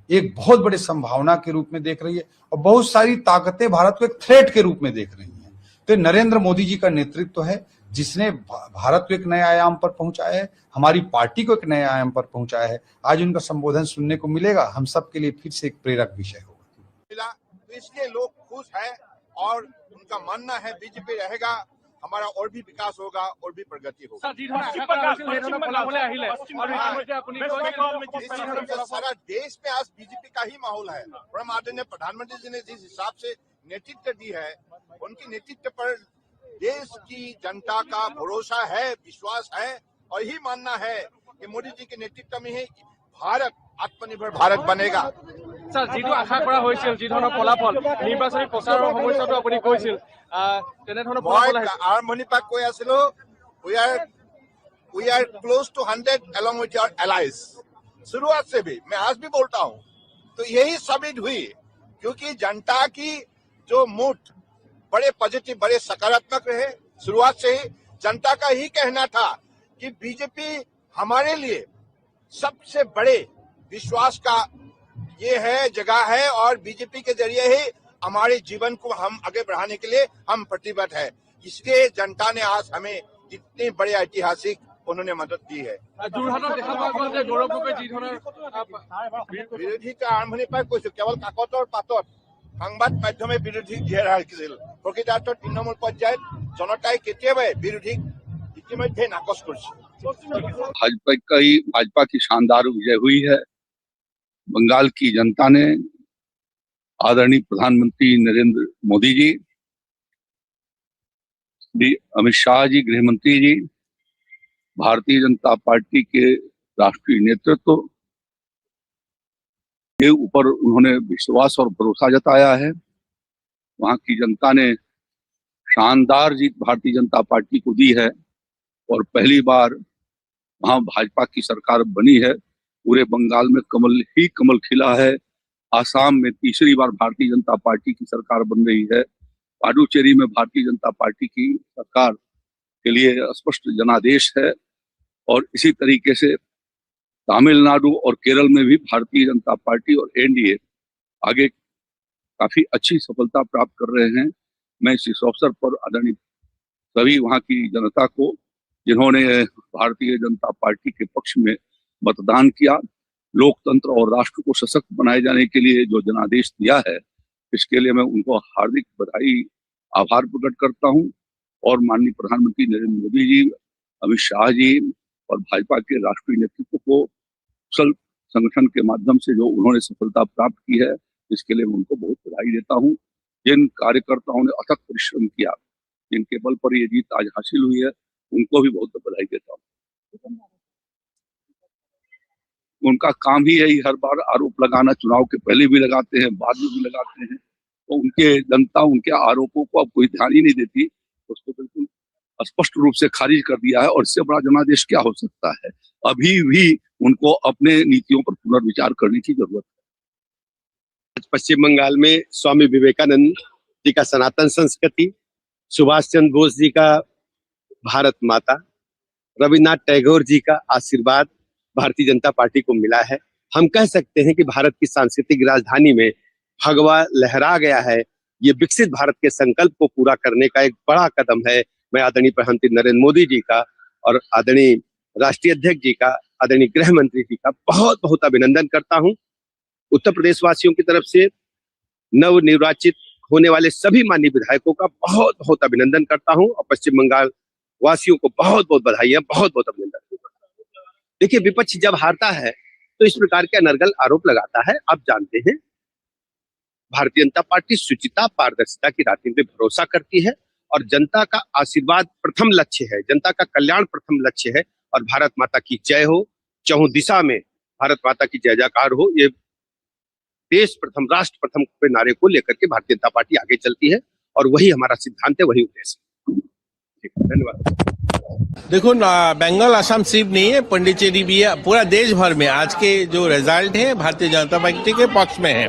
एक बहुत बड़े संभावना के रूप में देख रही है और बहुत सारी ताकतें भारत को एक थ्रेट के रूप में देख रही हैं। तो नरेंद्र मोदी जी का नेतृत्व है जिसने भारत को एक नए आयाम पर पहुंचाया है, हमारी पार्टी को एक नए आयाम पर पहुंचाया है। आज उनका संबोधन सुनने को मिलेगा, हम सबके लिए फिर से एक प्रेरक विषय होगा। तो इसलिए लोग खुश हैं और उनका मानना है बीजेपी रहेगा हमारा और भी विकास होगा और भी प्रगति होगा। सारा देश में आज बीजेपी का ही माहौल है और हम आदरणीय प्रधानमंत्री जी ने जिस हिसाब से नेतृत्व दी है, उनकी नेतृत्व पर देश की जनता का भरोसा है, विश्वास है और यही मानना है कि मोदी जी के नेतृत्व में ही भारत आत्मनिर्भर भारत बनेगा। सर जी आशा करा হৈছিল जी ধৰণৰ ফলাফল নিৰ্বাচনী প্ৰচাৰৰ সময়তো আপুনি কৈছিল তেনে ধৰণৰ ফলাফল আহিছে আৰম্ভণিৰ পৰা কৈ আছিলো we are close to 100 along with your allies। शुरुआत से भी मैं आज भी बोलता हूं तो यही साबित हुई क्योंकि जनता की जो मूड बड़े पॉजिटिव बड़े सकारात्मक रहे। शुरुआत से ही जनता का ही कहना था कि बीजेपी हमारे लिए सबसे बड़े विश्वास का ये है जगह है और बीजेपी के जरिए ही हमारे जीवन को हम आगे बढ़ाने के लिए हम प्रतिबद्ध है। इसलिए जनता ने आज हमें इतनी बड़ी ऐतिहासिक उन्होंने मदद दी है। বিরোধী আৰম্ভণিৰ পৰা কৈছো কেৱল কাকতৰ পাতত সংবাদ মাধ্যমে বিৰোধী দিয়ে ৰাখিছিল। প্ৰকৃতাৰ্থত তৃণমূল পৰ্যায়ত জনতাই কেতিয়াবাই বিৰোধীক ইতিমধ্যে নাকচ কৰিছে। भाजपा की शानदार विजय हुई है। बंगाल की जनता ने आदरणीय प्रधानमंत्री नरेंद्र मोदी जी, अमित शाह जी गृह मंत्री जी, भारतीय जनता पार्टी के राष्ट्रीय नेतृत्व के ऊपर उन्होंने विश्वास और भरोसा जताया है। वहां की जनता ने शानदार जीत भारतीय जनता पार्टी को दी है और पहली बार वहां भाजपा की सरकार बनी है। पूरे बंगाल में कमल ही कमल खिला है। आसाम में तीसरी बार भारतीय जनता पार्टी की सरकार बन रही है। पुडुचेरी में भारतीय जनता पार्टी की सरकार के लिए स्पष्ट जनादेश है और इसी तरीके से तमिलनाडु और केरल में भी भारतीय जनता पार्टी और एनडीए आगे काफी अच्छी सफलता प्राप्त कर रहे हैं। मैं इस अवसर पर आदरणीय सभी वहां की जनता को जिन्होंने भारतीय जनता पार्टी के पक्ष में मतदान किया, लोकतंत्र और राष्ट्र को सशक्त बनाए जाने के लिए जो जनादेश दिया है, इसके लिए मैं उनको हार्दिक बधाई आभार प्रकट करता हूं और माननीय प्रधानमंत्री नरेंद्र मोदी जी, अमित शाह जी और भाजपा के राष्ट्रीय नेतृत्व को कुशल संगठन के माध्यम से जो उन्होंने सफलता प्राप्त की है, इसके लिए मैं उनको बहुत बधाई देता हूं। जिन कार्यकर्ताओं ने अथक परिश्रम किया, जिनके बल पर ये जीत आज हासिल हुई है, उनको भी बहुत बधाई देता हूँ। उनका काम ही यही हर बार आरोप लगाना, चुनाव के पहले भी लगाते हैं, बाद में भी लगाते हैं, तो उनके जनता उनके आरोपों को अब कोई ध्यान ही नहीं देती। उसको बिल्कुल स्पष्ट रूप से खारिज कर दिया है और इससे बड़ा जनादेश क्या हो सकता है। अभी भी उनको अपने नीतियों पर पुनर्विचार करने की जरूरत है। पश्चिम बंगाल में स्वामी विवेकानंद जी का सनातन संस्कृति, सुभाष चंद्र बोस जी का भारत माता, रविन्द्रनाथ टैगोर जी का आशीर्वाद भारतीय जनता पार्टी को मिला है। हम कह सकते हैं कि भारत की सांस्कृतिक राजधानी में भगवा लहरा गया है। ये विकसित भारत के संकल्प को पूरा करने का एक बड़ा कदम है। मैं आदरणीय प्रधानमंत्री नरेंद्र मोदी जी का और आदरणीय राष्ट्रीय अध्यक्ष जी का, आदरणीय गृह मंत्री जी का बहुत बहुत अभिनंदन करता हूं। उत्तर प्रदेश वासियों की तरफ से नव निर्वाचित होने वाले सभी माननीय विधायकों का बहुत बहुत अभिनंदन करता हूं और पश्चिम बंगाल वासियों को बहुत बहुत बधाइयां, बहुत बहुत अभिनंदन। देखिए, विपक्ष जब हारता है तो इस प्रकार के अनर्गल आरोप लगाता है। आप जानते हैं, भारतीय जनता पार्टी शुचिता, पारदर्शिता की राजनीति पे भरोसा करती है और जनता का आशीर्वाद प्रथम लक्ष्य है, जनता का कल्याण प्रथम लक्ष्य है और भारत माता की जय हो, चहुं दिशा में भारत माता की जय जयकार हो। ये देश प्रथम, राष्ट्र प्रथम के नारे को लेकर के भारतीय जनता पार्टी आगे चलती है और वही हमारा सिद्धांत है, वही उद्देश्य है। धन्यवाद। देखो, बंगाल असम सिर्फ नहीं है, पंडिचेरी भी है। पूरा देश भर में आज के जो रिजल्ट है भारतीय जनता पार्टी के पक्ष में है।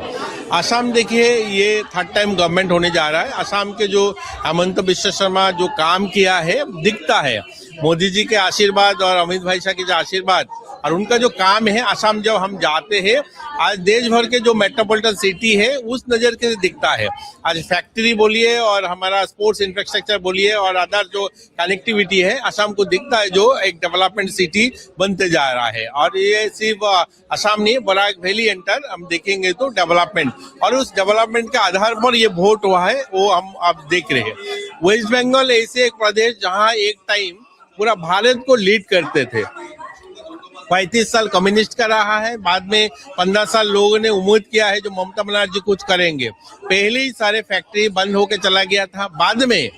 असम देखिए, ये थर्ड टाइम गवर्नमेंट होने जा रहा है। असम के जो हेमंत बिश्व शर्मा जो काम किया है दिखता है। मोदी जी के आशीर्वाद और अमित भाई शाह के जो आशीर्वाद और उनका जो काम है, असम जब हम जाते हैं, आज देश भर के जो मेट्रोपॉलिटन सिटी है उस नजर के दिखता है। आज फैक्ट्री बोलिए और हमारा स्पोर्ट्स इंफ्रास्ट्रक्चर बोलिए और अदर जो कनेक्टिविटी है, असम को दिखता है जो एक डेवलपमेंट सिटी बनते जा रहा है। और ये सिर्फ असम नहीं, बराक वैली एंटर हम देखेंगे तो डेवलपमेंट, और उस डेवलपमेंट के आधार पर ये वोट हुआ है वो हम अब देख रहे हैं। वेस्ट बंगाल ऐसे एक प्रदेश जहाँ एक टाइम पूरा भारत को लीड करते थे। 35 साल कम्युनिस्ट का रहा है, बाद में 15 साल लोगों ने उम्मीद किया है जो ममता बनर्जी कुछ करेंगे। पहले ही सारे फैक्ट्री बंद होके चला गया था। बाद में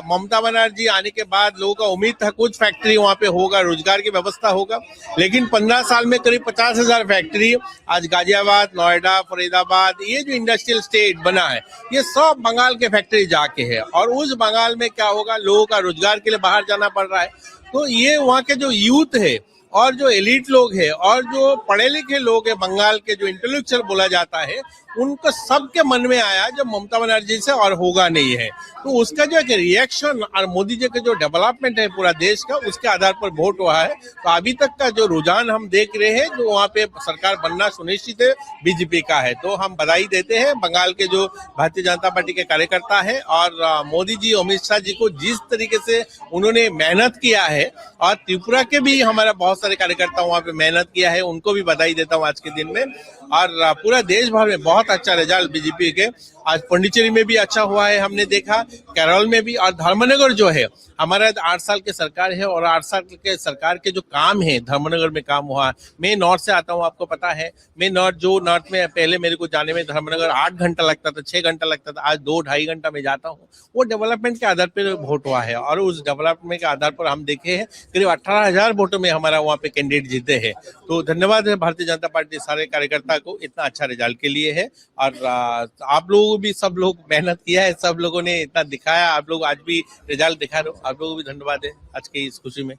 ममता बनर्जी आने के बाद लोगों का उम्मीद था कुछ फैक्ट्री वहां पे होगा, रोजगार की व्यवस्था होगा, लेकिन 15 साल में करीब 50,000 फैक्ट्री आज गाजियाबाद, नोएडा, फरीदाबाद, ये जो इंडस्ट्रियल स्टेट बना है ये सब बंगाल के फैक्ट्री जाके है। और उस बंगाल में क्या होगा, लोगों का रोजगार के लिए बाहर जाना पड़ रहा है। तो ये वहाँ के जो यूथ है और जो एलिट लोग हैं और जो पढ़े लिखे लोग हैं, बंगाल के जो इंटेलेक्चुअल बोला जाता है, उनको सबके मन में आया जब ममता बनर्जी से और होगा नहीं है। तो उसका जो एक रिएक्शन और मोदी जी का जो डेवलपमेंट है पूरा देश का, उसके आधार पर वोट हुआ है। तो अभी तक का जो रुझान हम देख रहे हैं जो वहाँ पे सरकार बनना सुनिश्चित है बीजेपी का है। तो हम बधाई देते हैं बंगाल के जो भारतीय जनता पार्टी के कार्यकर्ता है और मोदी जी, अमित शाह जी को जिस तरीके से उन्होंने मेहनत किया है, और त्रिपुरा के भी हमारा बहुत सारे कार्यकर्ता वहाँ पे मेहनत किया है, उनको भी बधाई देता हूँ आज के दिन में। और पूरा देश भर में बहुत अच्छा रिजल्ट बीजेपी के। आज पौंडीचेरी में भी अच्छा हुआ है, हमने देखा केरल में भी। और धर्मनगर जो है हमारा 8 साल की सरकार है और 8 साल के सरकार के जो काम है धर्मनगर में काम हुआ। मैं नॉर्थ से आता हूँ, आपको पता है, मैं नॉर्थ में पहले मेरे को जाने में धर्मनगर 8 घंटा लगता था, 6 घंटा लगता था, आज 2-2.5 घंटा में जाता हूँ। वो डेवलपमेंट के आधार पर वोट हुआ है और उस डेवलपमेंट के आधार पर हम देखे हैं करीब 18,000 वोटों में हमारा वहाँ पे कैंडिडेट जीते हैं। तो धन्यवाद है भारतीय जनता पार्टी सारे कार्यकर्ता को इतना अच्छा रिजल्ट के लिए है। और आप लोगों भी, सब लोग मेहनत किया है, सब लोगों ने इतना दिखाया, आप लोग आज भी रिजल्ट दिखा रहे हो, आप लोगों को भी धन्यवाद है आज की इस खुशी में।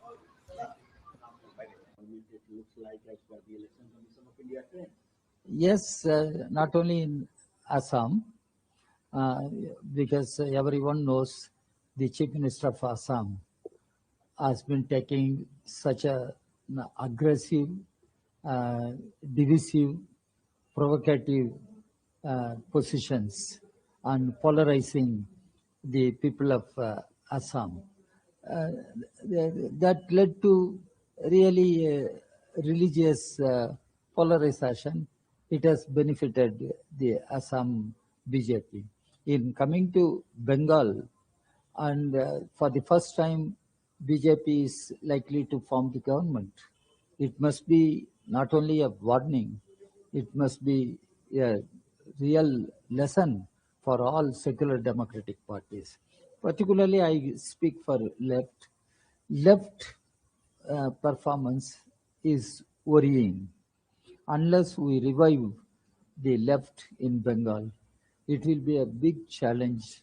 Yes, not only in Assam, because everyone knows the Chief Minister of Assam has been taking such a aggressive, divisive, provocative positions and polarizing the people of Assam. That led to really religious polarization. It has benefited the Assam BJP. In coming to Bengal, and for the first time, BJP is likely to form the government. It must be not only a warning, it must be a real lesson for all secular democratic parties. Particularly, I speak for left. Left performance is worrying. Unless we revive the left in Bengal, it will be a big challenge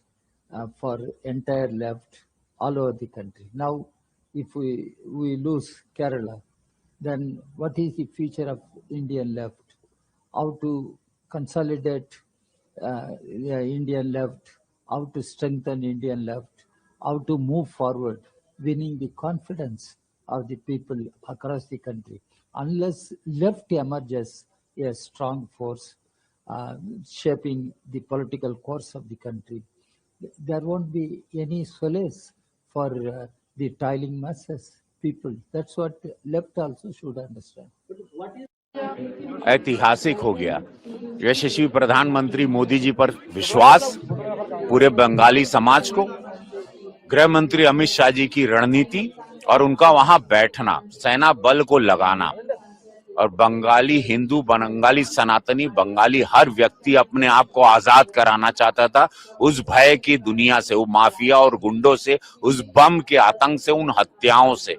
for entire left all over the country. Now, if we lose Kerala, then what is the future of Indian left? How to consolidate Indian left, how to strengthen Indian left, how to move forward, winning the confidence of the people across the country. Unless left emerges a strong force shaping the political course of the country, there won't be any solace for the toiling masses, people. That's what left also should understand. ऐतिहासिक हो गया यशस्वी प्रधानमंत्री मोदी जी पर विश्वास पूरे बंगाली समाज को, गृह मंत्री अमित शाह जी की रणनीति और उनका वहां बैठना, सेना बल को लगाना, और बंगाली हिंदू, बंगाली सनातनी, बंगाली हर व्यक्ति अपने आप को आजाद कराना चाहता था उस भय की दुनिया से, वो माफिया और गुंडों से, उस बम के आतंक से, उन हत्याओं से।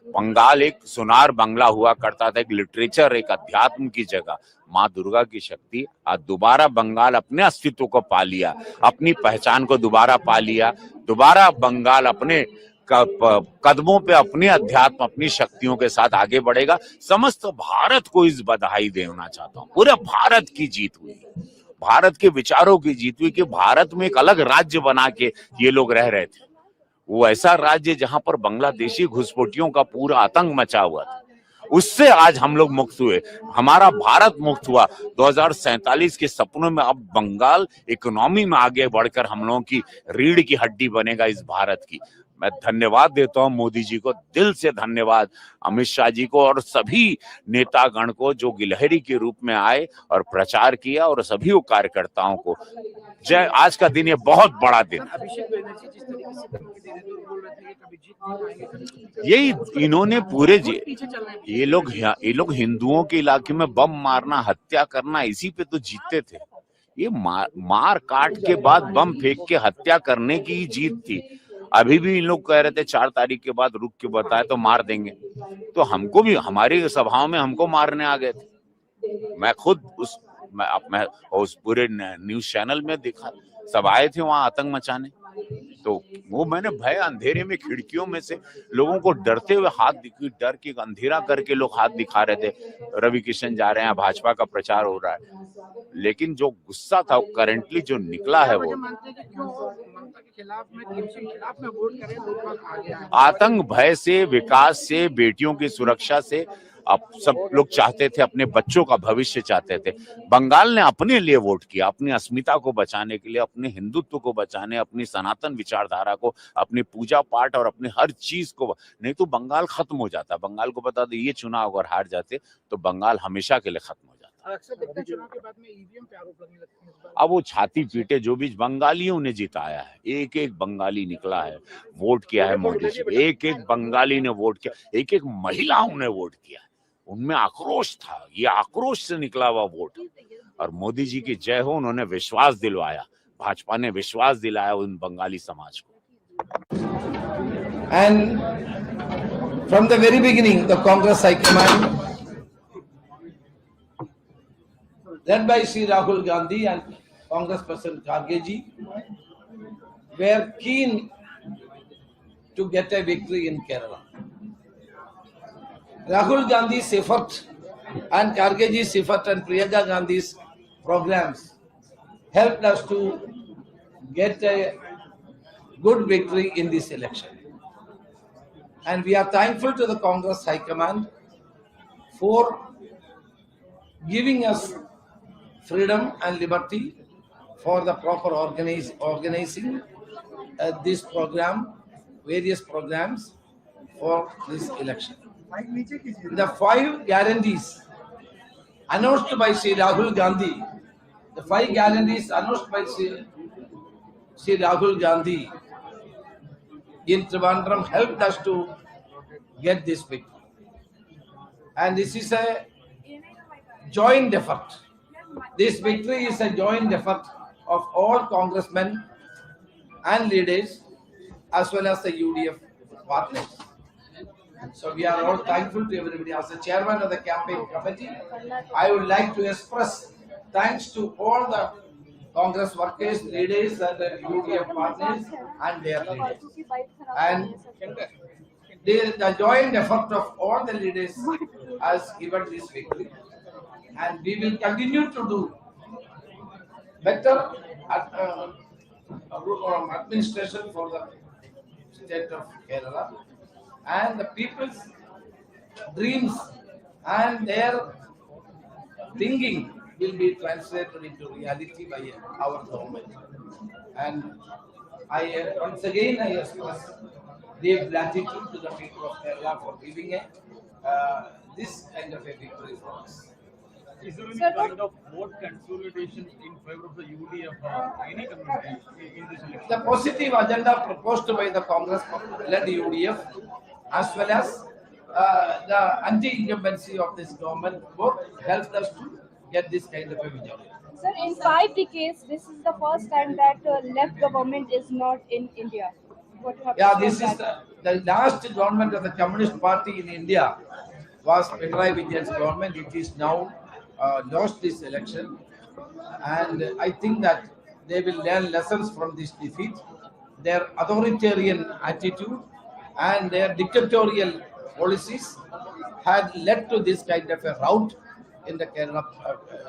बंगाल एक सुनार बंगला हुआ करता था, एक लिटरेचर, एक अध्यात्म की जगह। माँ दुर्गा की शक्ति आज दोबारा बंगाल अपने अस्तित्व को पा लिया, अपनी पहचान को दोबारा पा लिया। दोबारा बंगाल अपने कदमों पे अपने अध्यात्म, अपनी शक्तियों के साथ आगे बढ़ेगा। समस्त भारत को इस बधाई देना चाहता हूँ। पूरे भारत की जीत हुई, भारत के विचारों की जीत हुई कि भारत में एक अलग राज्य बना के ये लोग रह रहे थे। वो ऐसा राज्य जहां पर बांग्लादेशी घुसपैठियों का पूरा आतंक मचा हुआ था, उससे आज हम लोग मुक्त हुए, हमारा भारत मुक्त हुआ। 2047 के सपनों में अब बंगाल इकोनॉमी में आगे बढ़कर हम लोगों की रीढ़ की हड्डी बनेगा इस भारत की। मैं धन्यवाद देता हूं मोदी जी को, दिल से धन्यवाद अमित शाह जी को और सभी नेतागण को जो गिलहरी के रूप में आए और प्रचार किया, और सभी कार्यकर्ताओं को जय। आज का दिन ये बहुत बड़ा दिन, यही इन्होंने पूरे ये लोग हिंदुओं के इलाके में बम मारना, हत्या करना, इसी पे तो जीतते थे। ये मार काट के बाद बम फेंक के हत्या करने की ही जीत थी। अभी भी इन लोग कह रहे थे 4 तारीख के बाद रुक के बताए तो मार देंगे, तो हमको भी हमारी सभाओं में हमको मारने आ गए थे। मैं खुद उस पूरे न्यूज चैनल में देखा, सब आए थे वहां आतंक मचाने, तो वो मैंने भय अंधेरे में खिड़कियों में से लोगों को डरते हुए डर के अंधेरा करके लोग हाथ दिखा रहे थे, रवि किशन जा रहे हैं, भाजपा का प्रचार हो रहा है। लेकिन जो गुस्सा था वो करेंटली जो निकला है वो आतंक भय से, विकास से, बेटियों की सुरक्षा से। अब सब लोग चाहते थे, अपने बच्चों का भविष्य चाहते थे। बंगाल ने अपने लिए वोट किया, अपनी अस्मिता को बचाने के लिए, अपने हिंदुत्व को बचाने, अपनी सनातन विचारधारा को, अपनी पूजा पाठ और अपनी हर चीज को। नहीं तो बंगाल खत्म हो जाता। बंगाल को बता दो, ये चुनाव अगर हार जाते तो बंगाल हमेशा के लिए खत्म हो जाता। अब वो छाती पीटे, जो भी बंगालियों ने जिताया है, एक एक बंगाली निकला है, वोट किया है मोदी जी, एक एक बंगाली ने वोट किया, एक एक महिलाओं ने वोट किया, उनमें आक्रोश था, ये आक्रोश से निकला हुआ वोट। और मोदी जी की जय हो, उन्होंने विश्वास दिलवाया, भाजपा ने विश्वास दिलाया उन बंगाली समाज को। And from the very beginning, the Congress High Command, led by Sri Rahul Gandhi and Congress President Kharge ji, were keen to get a victory in Kerala. Rahul Gandhi's effort and Kharge ji's effort and Priyanka Gandhi's programs helped us to get a good victory in this election. And we are thankful to the Congress High Command for giving us freedom and liberty for the proper organizing this program, various programs for this election. The 5 guarantees announced by Sri Rahul Gandhi, the 5 guarantees announced by Sri Rahul Gandhi in Trivandrum helped us to get this victory. And this is a joint effort. This victory is a joint effort of all congressmen and leaders as well as the UDF partners. So we are all thankful to everybody. As the chairman of the campaign committee, I would like to express thanks to all the Congress workers, leaders and the UDF partners and their leaders. And the joint effort of all the leaders has given this victory. And we will continue to do better administration for the state of Kerala, and the people's dreams and their thinking will be translated into reality by our government. And once again I express deep gratitude to the people of Kerala for giving this kind of a victory for us. Is there any kind of vote consolidation in favor of the UDF or any community in this election? The positive agenda proposed by the Congress-led UDF as well as the anti-incumbency of this government both helped us to get this kind of a majority. Sir, in 5 decades, this is the first time that left government is not in India. What you have Yeah, to say this is the last government of the Communist Party in India was Pinarayi Vijay's government. It is now lost this election, and I think that they will learn lessons from this defeat. Their authoritarian attitude and their dictatorial policies had led to this kind of a rout in the Kerala,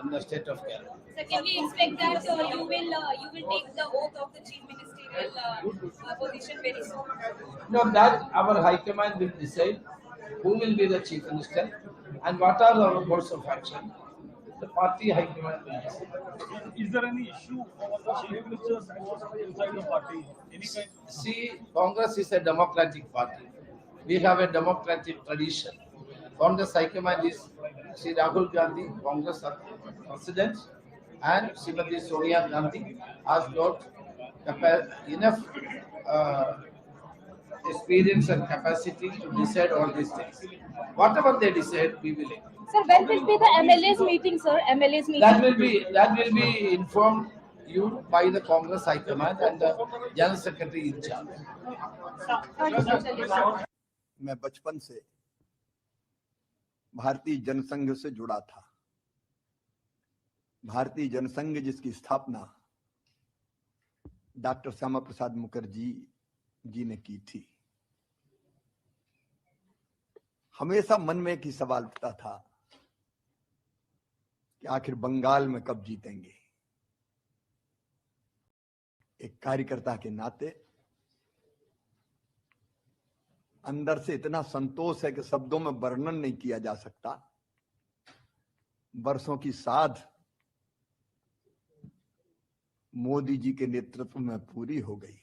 in the state of Kerala. So can we expect that you will take the oath of the chief ministerial position very soon? No, that our High Command will decide. who will be the chief minister, and what are our course of action. The party high command will decide. Is there any issue over the chief minister's post inside the party? Any kind? See, Congress is a democratic party. We have a democratic tradition. Congress High Command is Sri Rahul Gandhi, Congress President, and Srimati Sonia Gandhi has got enough experience and capacity to decide all these things. Whatever they decide, we will. Sir, when will be the MLA's meeting, sir? MLA's meeting. That will be informed you by the Congress High Command and the General Secretary in charge. मैं बचपन से भारतीय जनसंघ से जुड़ा था। भारतीय जनसंघ जिसकी स्थापना डॉक्टर श्यामा प्रसाद मुखर्जी जी ने की थी। हमेशा मन में एक ही सवाल उठता था कि आखिर बंगाल में कब जीतेंगे। एक कार्यकर्ता के नाते अंदर से इतना संतोष है कि शब्दों में वर्णन नहीं किया जा सकता। वर्षों की साध मोदी जी के नेतृत्व में पूरी हो गई।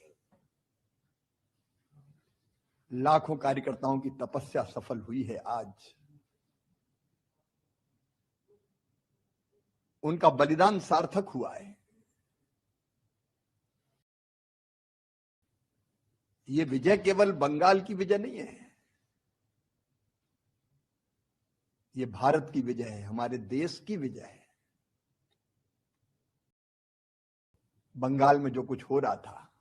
लाखों कार्यकर्ताओं की तपस्या सफल हुई है। आज उनका बलिदान सार्थक हुआ है। ये विजय केवल बंगाल की विजय नहीं है, ये भारत की विजय है, हमारे देश की विजय है। बंगाल में जो कुछ हो रहा था,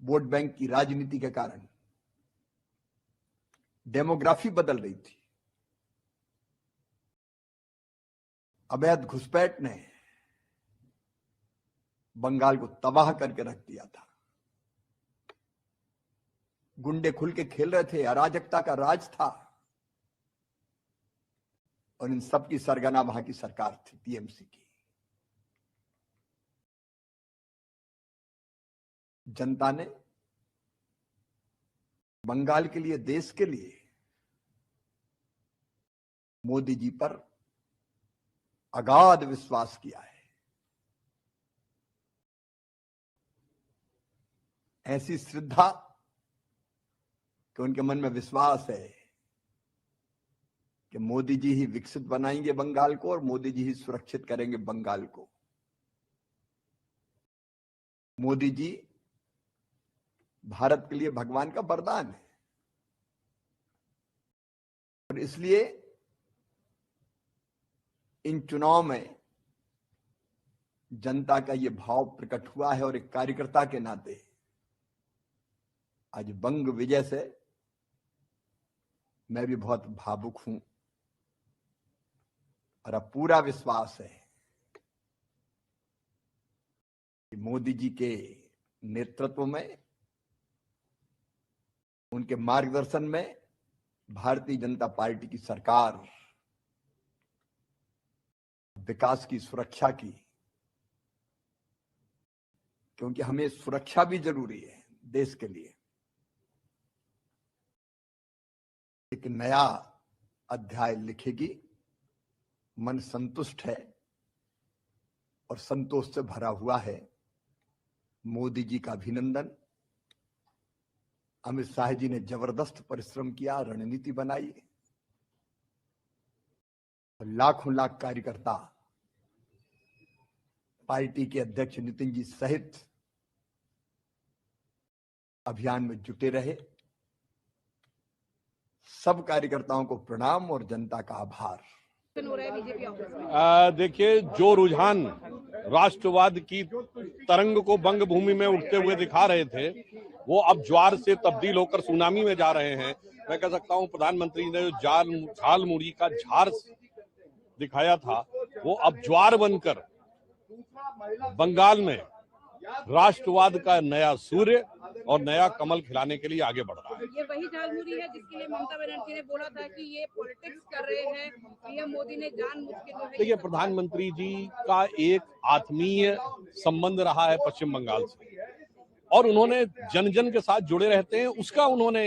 वोट बैंक की राजनीति के कारण डेमोग्राफी बदल रही थी। अवैध घुसपैठ ने बंगाल को तबाह करके रख दिया था। गुंडे खुल के खेल रहे थे, अराजकता का राज था, और इन सब की सरगना वहां की सरकार थी, टीएमसी की। जनता ने बंगाल के लिए, देश के लिए मोदी जी पर अगाध विश्वास किया है। ऐसी श्रद्धा कि उनके मन में विश्वास है कि मोदी जी ही विकसित बनाएंगे बंगाल को, और मोदी जी ही सुरक्षित करेंगे बंगाल को। मोदी जी भारत के लिए भगवान का वरदान है, और इसलिए इन चुनाव में जनता का ये भाव प्रकट हुआ है। और एक कार्यकर्ता के नाते आज बंग विजय से मैं भी बहुत भावुक हूं, और अब पूरा विश्वास है कि मोदी जी के नेतृत्व में, उनके मार्गदर्शन में भारतीय जनता पार्टी की सरकार विकास की, सुरक्षा की, क्योंकि हमें सुरक्षा भी जरूरी है देश के लिए, एक नया अध्याय लिखेगी। मन संतुष्ट है और संतोष से भरा हुआ है। मोदी जी का अभिनंदन। अमित शाह जी ने जबरदस्त परिश्रम किया, रणनीति बनाई, लाखों लाख कार्यकर्ता पार्टी के अध्यक्ष नितिन जी सहित अभियान में जुटे रहे। सब कार्यकर्ताओं को प्रणाम और जनता का आभार। देखिए, जो रुझान राष्ट्रवाद की तरंग को बंग भूमि में उठते हुए दिखा रहे थे, वो अब ज्वार से तब्दील होकर सुनामी में जा रहे हैं। मैं कह सकता हूं प्रधानमंत्री ने जो झाल मुड़ी का झार दिखाया था, वो अब ज्वार बनकर बंगाल में राष्ट्रवाद का नया सूर्य और नया कमल खिलाने के लिए आगे बढ़ रहा है। ये वही झालमुड़ी है जिसके लिए ममता बनर्जी ने बोला था कि ये पॉलिटिक्स कर रहे हैं, पीएम मोदी ने जानबूझ के जो है। देखिए, प्रधानमंत्री जी का एक आत्मीय संबंध रहा है पश्चिम बंगाल से, और उन्होंने जन जन के साथ जुड़े रहते हैं। उसका उन्होंने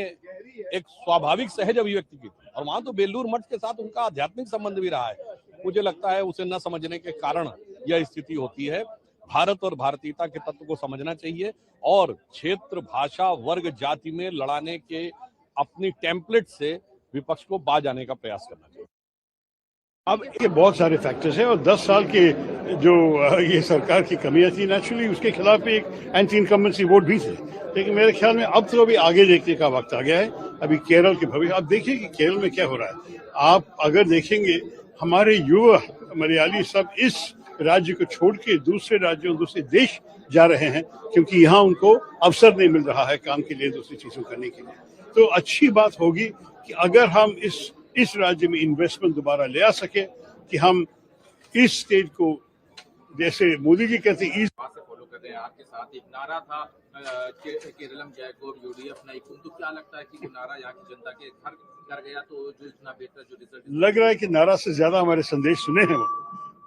एक स्वाभाविक सहज अभिव्यक्ति की थी। और वहां तो बेलूर मठ के साथ उनका आध्यात्मिक संबंध भी रहा है। मुझे लगता है उसे न समझने के कारण यह स्थिति होती है। भारत और भारतीयता के तत्व को समझना चाहिए और क्षेत्र, भाषा, वर्ग, जाति में लड़ाने के अपनी टेम्पलेट से विपक्ष को बाज आने का प्रयास करना चाहिए। अब ये बहुत सारे फैक्टर्स हैं और 10 साल के जो ये सरकार की कमियां थी, नेचुरली उसके खिलाफ एक एंटी इनकम्बेंसी वोट भी थे। लेकिन मेरे ख्याल में अब तो अभी आगे देखने का वक्त आ गया है। अभी केरल के भविष्य, आप देखिए कि केरल में क्या हो रहा है। आप अगर देखेंगे हमारे युवा मलयाली सब इस राज्य को छोड़ के दूसरे राज्यों, दूसरे देश जा रहे हैं क्योंकि यहाँ उनको अवसर नहीं मिल रहा है काम के लिए, दूसरी चीजों करने के लिए। तो अच्छी बात होगी कि अगर हम इस राज्य में इन्वेस्टमेंट दोबारा ले आ सके कि हम इस स्टेट को, जैसे मोदी जी कहते हैं, फॉलो कर रहे हैं। आपके साथ एक नारा था केरलम जयकोब यूडीएफ नहीं, तो क्या लगता है कि वो नारा यहाँ की जनता के घर कर गया तो जो इतना बेहतर जो रिजल्ट लग रहा है कि नारा से ज्यादा हमारे संदेश सुने हैं।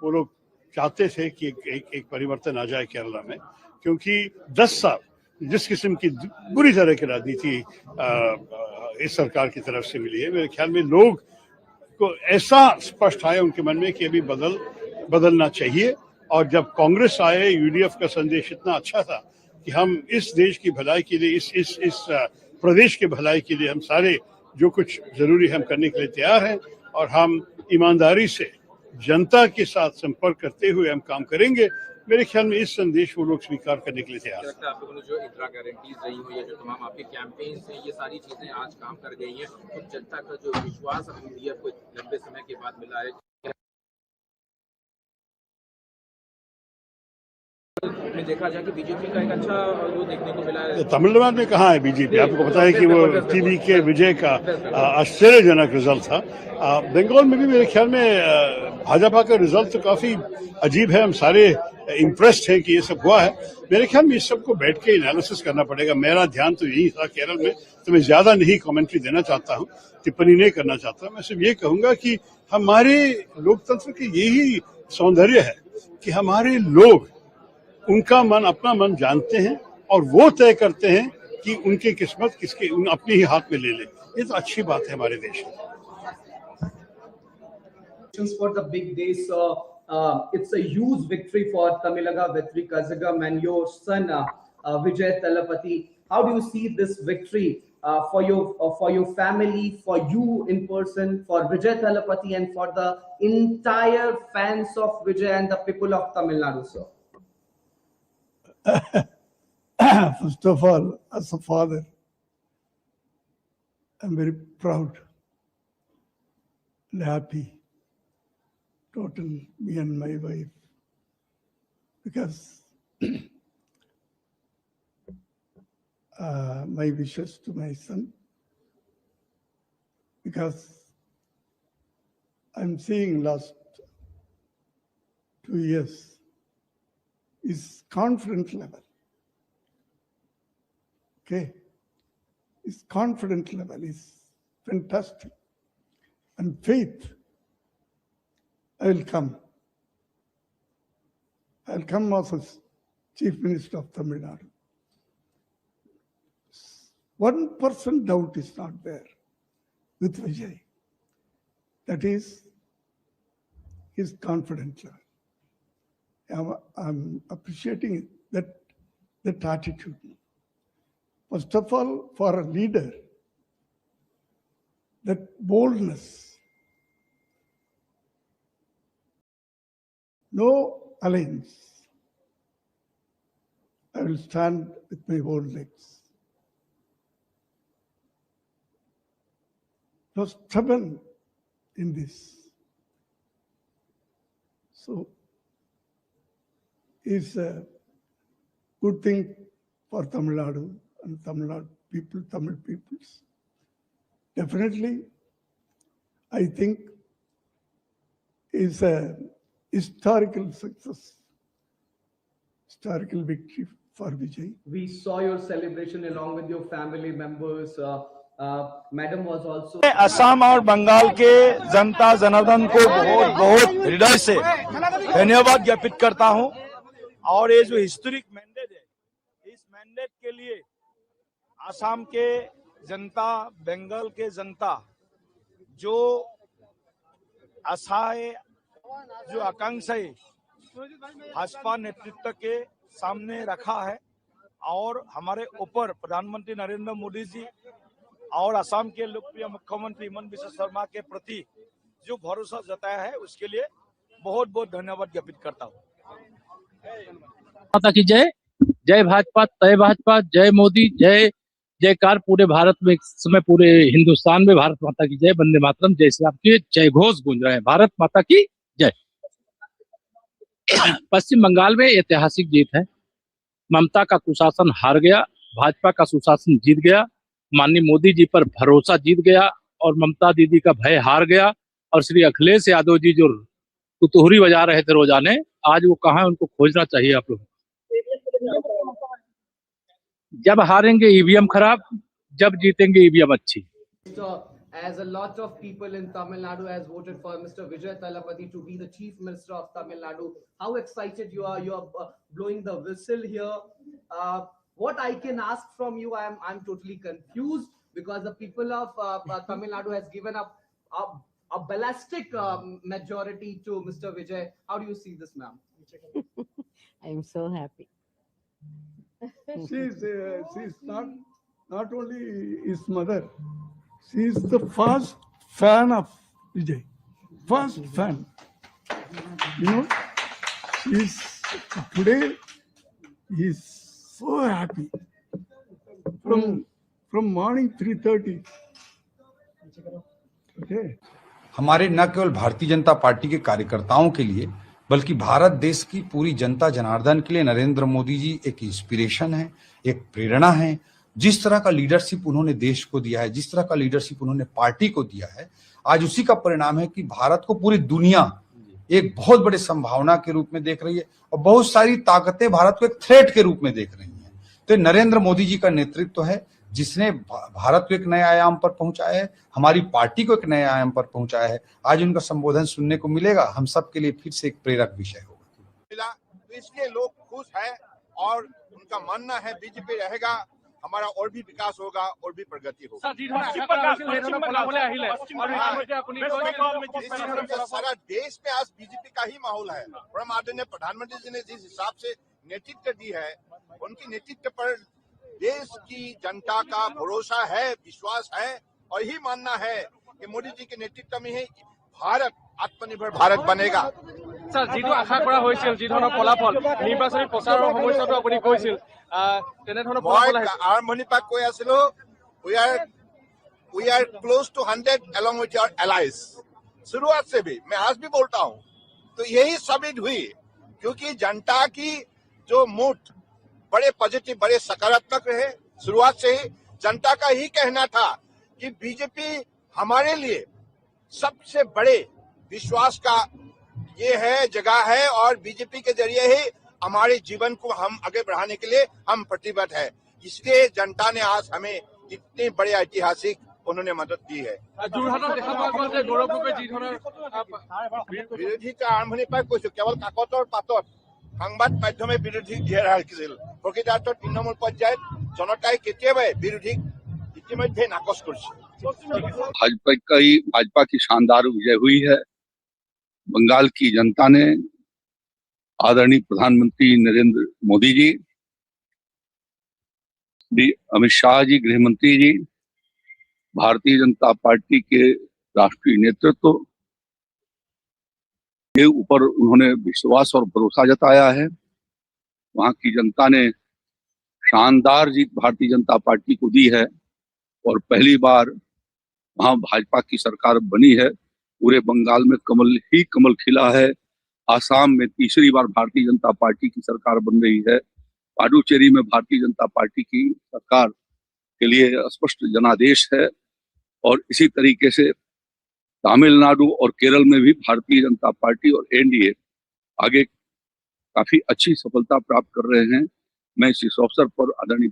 वो लोग चाहते थे कि एक परिवर्तन आ जाए केरला में, क्योंकि 10 साल जिस किस्म की बुरी तरह की राजनीति इस सरकार की तरफ से मिली है, मेरे ख्याल में लोग को ऐसा स्पष्ट आया उनके मन में कि अभी बदलना चाहिए। और जब कांग्रेस आए, यूडीएफ का संदेश इतना अच्छा था कि हम इस देश की भलाई के लिए, इस प्रदेश के भलाई के लिए हम सारे जो कुछ जरूरी हम करने के लिए तैयार हैं और हम ईमानदारी से जनता के साथ संपर्क करते हुए हम काम करेंगे। मेरे ख्याल में इस संदेश को लोग स्वीकार करने के लिए तैयार हैं। आप लोगों ने जो इंदिरा गारंटीज रही हो या जो तमाम आपके कैंपेन्स हैं, ये सारी चीजें आज काम कर गई हैं, तो जनता का जो विश्वास अब यूडीएफ को लंबे समय के बाद मिला है, में देखा जाए कि बीजेपी का एक अच्छा वो देखने को मिला है। तमिलनाडु में कहाँ है बीजेपी? आपको पता है कि वो TVK विजय का आश्चर्यजनक रिजल्ट था। बंगाल में भी मेरे ख्याल में भाजपा का रिजल्ट तो काफी अजीब है। हम सारे इम्प्रेस्ड हैं कि ये सब हुआ है। मेरे ख्याल में इस सबको बैठ के एनालिसिस करना पड़ेगा। मेरा ध्यान तो यही था केरल में, तो मैं ज्यादा नहीं कमेंट्री देना चाहता हूँ, टिप्पणी नहीं करना चाहता। मैं सिर्फ ये कहूंगा कि हमारे लोकतंत्र के यही सौंदर्य है कि हमारे लोग उनका मन, अपना मन जानते हैं और वो तय करते हैं कि उनकी किस्मत किसके अपने ही हाथ में ले ले। ये तो अच्छी बात है हमारे देश में। For the big day, so it's a huge victory for Tamilaga Vettri Kazhagam and your son Vijay Talapati. How do you see this victory for your family, for you in person, for Vijay Talapati, and for the entire fans of Vijay and the people of Tamil Nadu, sir? First of all, as a father, I'm very proud and happy, total, me and my wife, because my wishes to my son, because I'm seeing last 2 years, his confidence level. Okay, his confidence level is fantastic, and faith. I'll come as Chief Minister of Tamil Nadu. 1% doubt is not there with Vijay. That is his confidence level. I'm appreciating that attitude. First of all, for a leader, that boldness, no alliance. I will stand with my own legs. No stubborn in this. So, it's a good thing for Tamil Nadu and Tamil Nadu people, Tamil peoples. Definitely, I think it's a historical success, historical victory for Vijay. We saw your celebration along with your family members. Madam was also. Assam और बंगाल के जनता जनार्दन को बहुत बहुत हृदय से धन्यवाद ज्ञापित करता हूं। और ये जो हिस्टोरिक मैंडेट है, इस मैंडेट के लिए असम के जनता, बंगाल के जनता जो आशाएं, जो आकांक्षाएं भाजपा नेतृत्व के सामने रखा है और हमारे ऊपर प्रधानमंत्री नरेंद्र मोदी जी और असम के लोकप्रिय मुख्यमंत्री हिमंत बिस्वा शर्मा के प्रति जो भरोसा जताया है उसके लिए बहुत बहुत धन्यवाद ज्ञापित करता हूँ। माता की जय। जय भाजपा, तय भाजपा, जय मोदी, जय जयकार पूरे भारत में, इस समय पूरे हिंदुस्तान में भारत माता की जय, वंदे मातरम, जय श्री राम के जय घोष गूंज रहे हैं। भारत माता की जय। पश्चिम बंगाल में ऐतिहासिक जीत है। ममता का कुशासन हार गया, भाजपा का सुशासन जीत गया, माननीय मोदी जी पर भरोसा जीत गया और ममता दीदी का भय हार गया। और श्री अखिलेश यादव जी जो कुतूहरी बजा रहे थे रोजाने, आज वो कहाँ है, उनको खोजना चाहिए आप लोग। जब हारेंगे ईवीएम खराब, जब जीतेंगे ईवीएम अच्छी। As a lot of people in Tamil Nadu has voted for Mr. Vijay Thalapathy to be the Chief Minister of Tamil Nadu. How excited you are? You are blowing the whistle here. What I can ask from you, I'm totally confused because the people of Tamil Nadu has given up a ballistic majority to Mr. Vijay. How do you see this, ma'am? I'm so happy. She's not only his mother. She is the first fan of Vijay. First fan. You know, today he's so happy. From morning 3:30. Okay. हमारे न केवल Bharatiya Janata party के कार्यकर्ताओं के लिए बल्कि भारत देश की पूरी जनता जनार्दन के लिए नरेंद्र मोदी जी एक इंस्पिरेशन है, एक प्रेरणा है। जिस तरह का लीडरशिप उन्होंने देश को दिया है, जिस तरह का लीडरशिप उन्होंने पार्टी को दिया है, आज उसी का परिणाम है कि भारत को पूरी दुनिया एक बहुत बड़े संभावना के रूप में देख रही है और बहुत सारी ताकतें भारत को एक थ्रेट के रूप में देख रही हैं। तो नरेंद्र मोदी जी का नेतृत्व है जिसने भारत को एक नए आयाम पर पहुंचाया है, हमारी पार्टी को एक नए आयाम पर पहुंचाया है। आज उनका संबोधन सुनने को मिलेगा, हम सब के लिए फिर से एक प्रेरक विषय होगा। तो इसलिए लोग खुश हैं और उनका मानना है बीजेपी रहेगा, हमारा और भी विकास होगा और भी प्रगति होगा। सारा देश में आज बीजेपी का ही माहौल है। परम आदरणीय प्रधानमंत्री जी ने जिस हिसाब से नेतृत्व दी है, उनकी नेतृत्व पर देश की जनता का भरोसा है, विश्वास है और यही मानना है कि मोदी जी के नेतृत्व में ही भारत आत्मनिर्भर भारत बनेगा। স্যার, যেটো আশা কৰা হৈছিল, যি ধৰণৰ ফলাফল নিৰ্বাচনী প্ৰচাৰৰ সময়তো আপুনি কৈছিল, তেনেধৰণৰ ফলাফল আহিছে। আৰম্ভণিৰ পৰা কৈ আছিলো, we are close to 100 along with your allies। शुरुआत से भी मैं आज भी बोलता हूँ, तो यही साबित हुई क्योंकि जनता की जो मूड बड़े पॉजिटिव, बड़े सकारात्मक रहे। शुरुआत से ही जनता का ही कहना था कि बीजेपी हमारे लिए सबसे बड़े विश्वास का ये है, जगह है और बीजेपी के जरिए ही हमारे जीवन को हम आगे बढ़ाने के लिए हम प्रतिबद्ध है। इसलिए जनता ने आज हमें इतने बड़े ऐतिहासिक उन्होंने मदद दी है। বিৰোধী আৰম্ভণিৰ পৰা কৈছো, কেৱল কাকতৰ পাতত সংবাদ মাধ্যমে বিৰোধী দিয়ে ৰাখিছিল। প্ৰকৃতাৰ্থত তৃণমূল পৰ্যায়ত জনতাই কেতিয়াবাই বিৰোধীক ইতিমধ্যে নাকচ কৰিছে। भाजपा की शानदार विजय हुई है। बंगाल की जनता ने आदरणीय प्रधानमंत्री नरेंद्र मोदी जी, अमित शाह जी गृह मंत्री जी, भारतीय जनता पार्टी के राष्ट्रीय नेतृत्व के ऊपर उन्होंने विश्वास और भरोसा जताया है। वहां की जनता ने शानदार जीत भारतीय जनता पार्टी को दी है और पहली बार वहां भाजपा की सरकार बनी है। पूरे बंगाल में कमल ही कमल खिला है। आसाम में तीसरी बार भारतीय जनता पार्टी की सरकार बन रही है। पुडुचेरी में भारतीय जनता पार्टी की सरकार के लिए स्पष्ट जनादेश है और इसी तरीके से तमिलनाडु और केरल में भी भारतीय जनता पार्टी और एनडीए आगे काफी अच्छी सफलता प्राप्त कर रहे हैं। मैं इस अवसर पर आदरणीय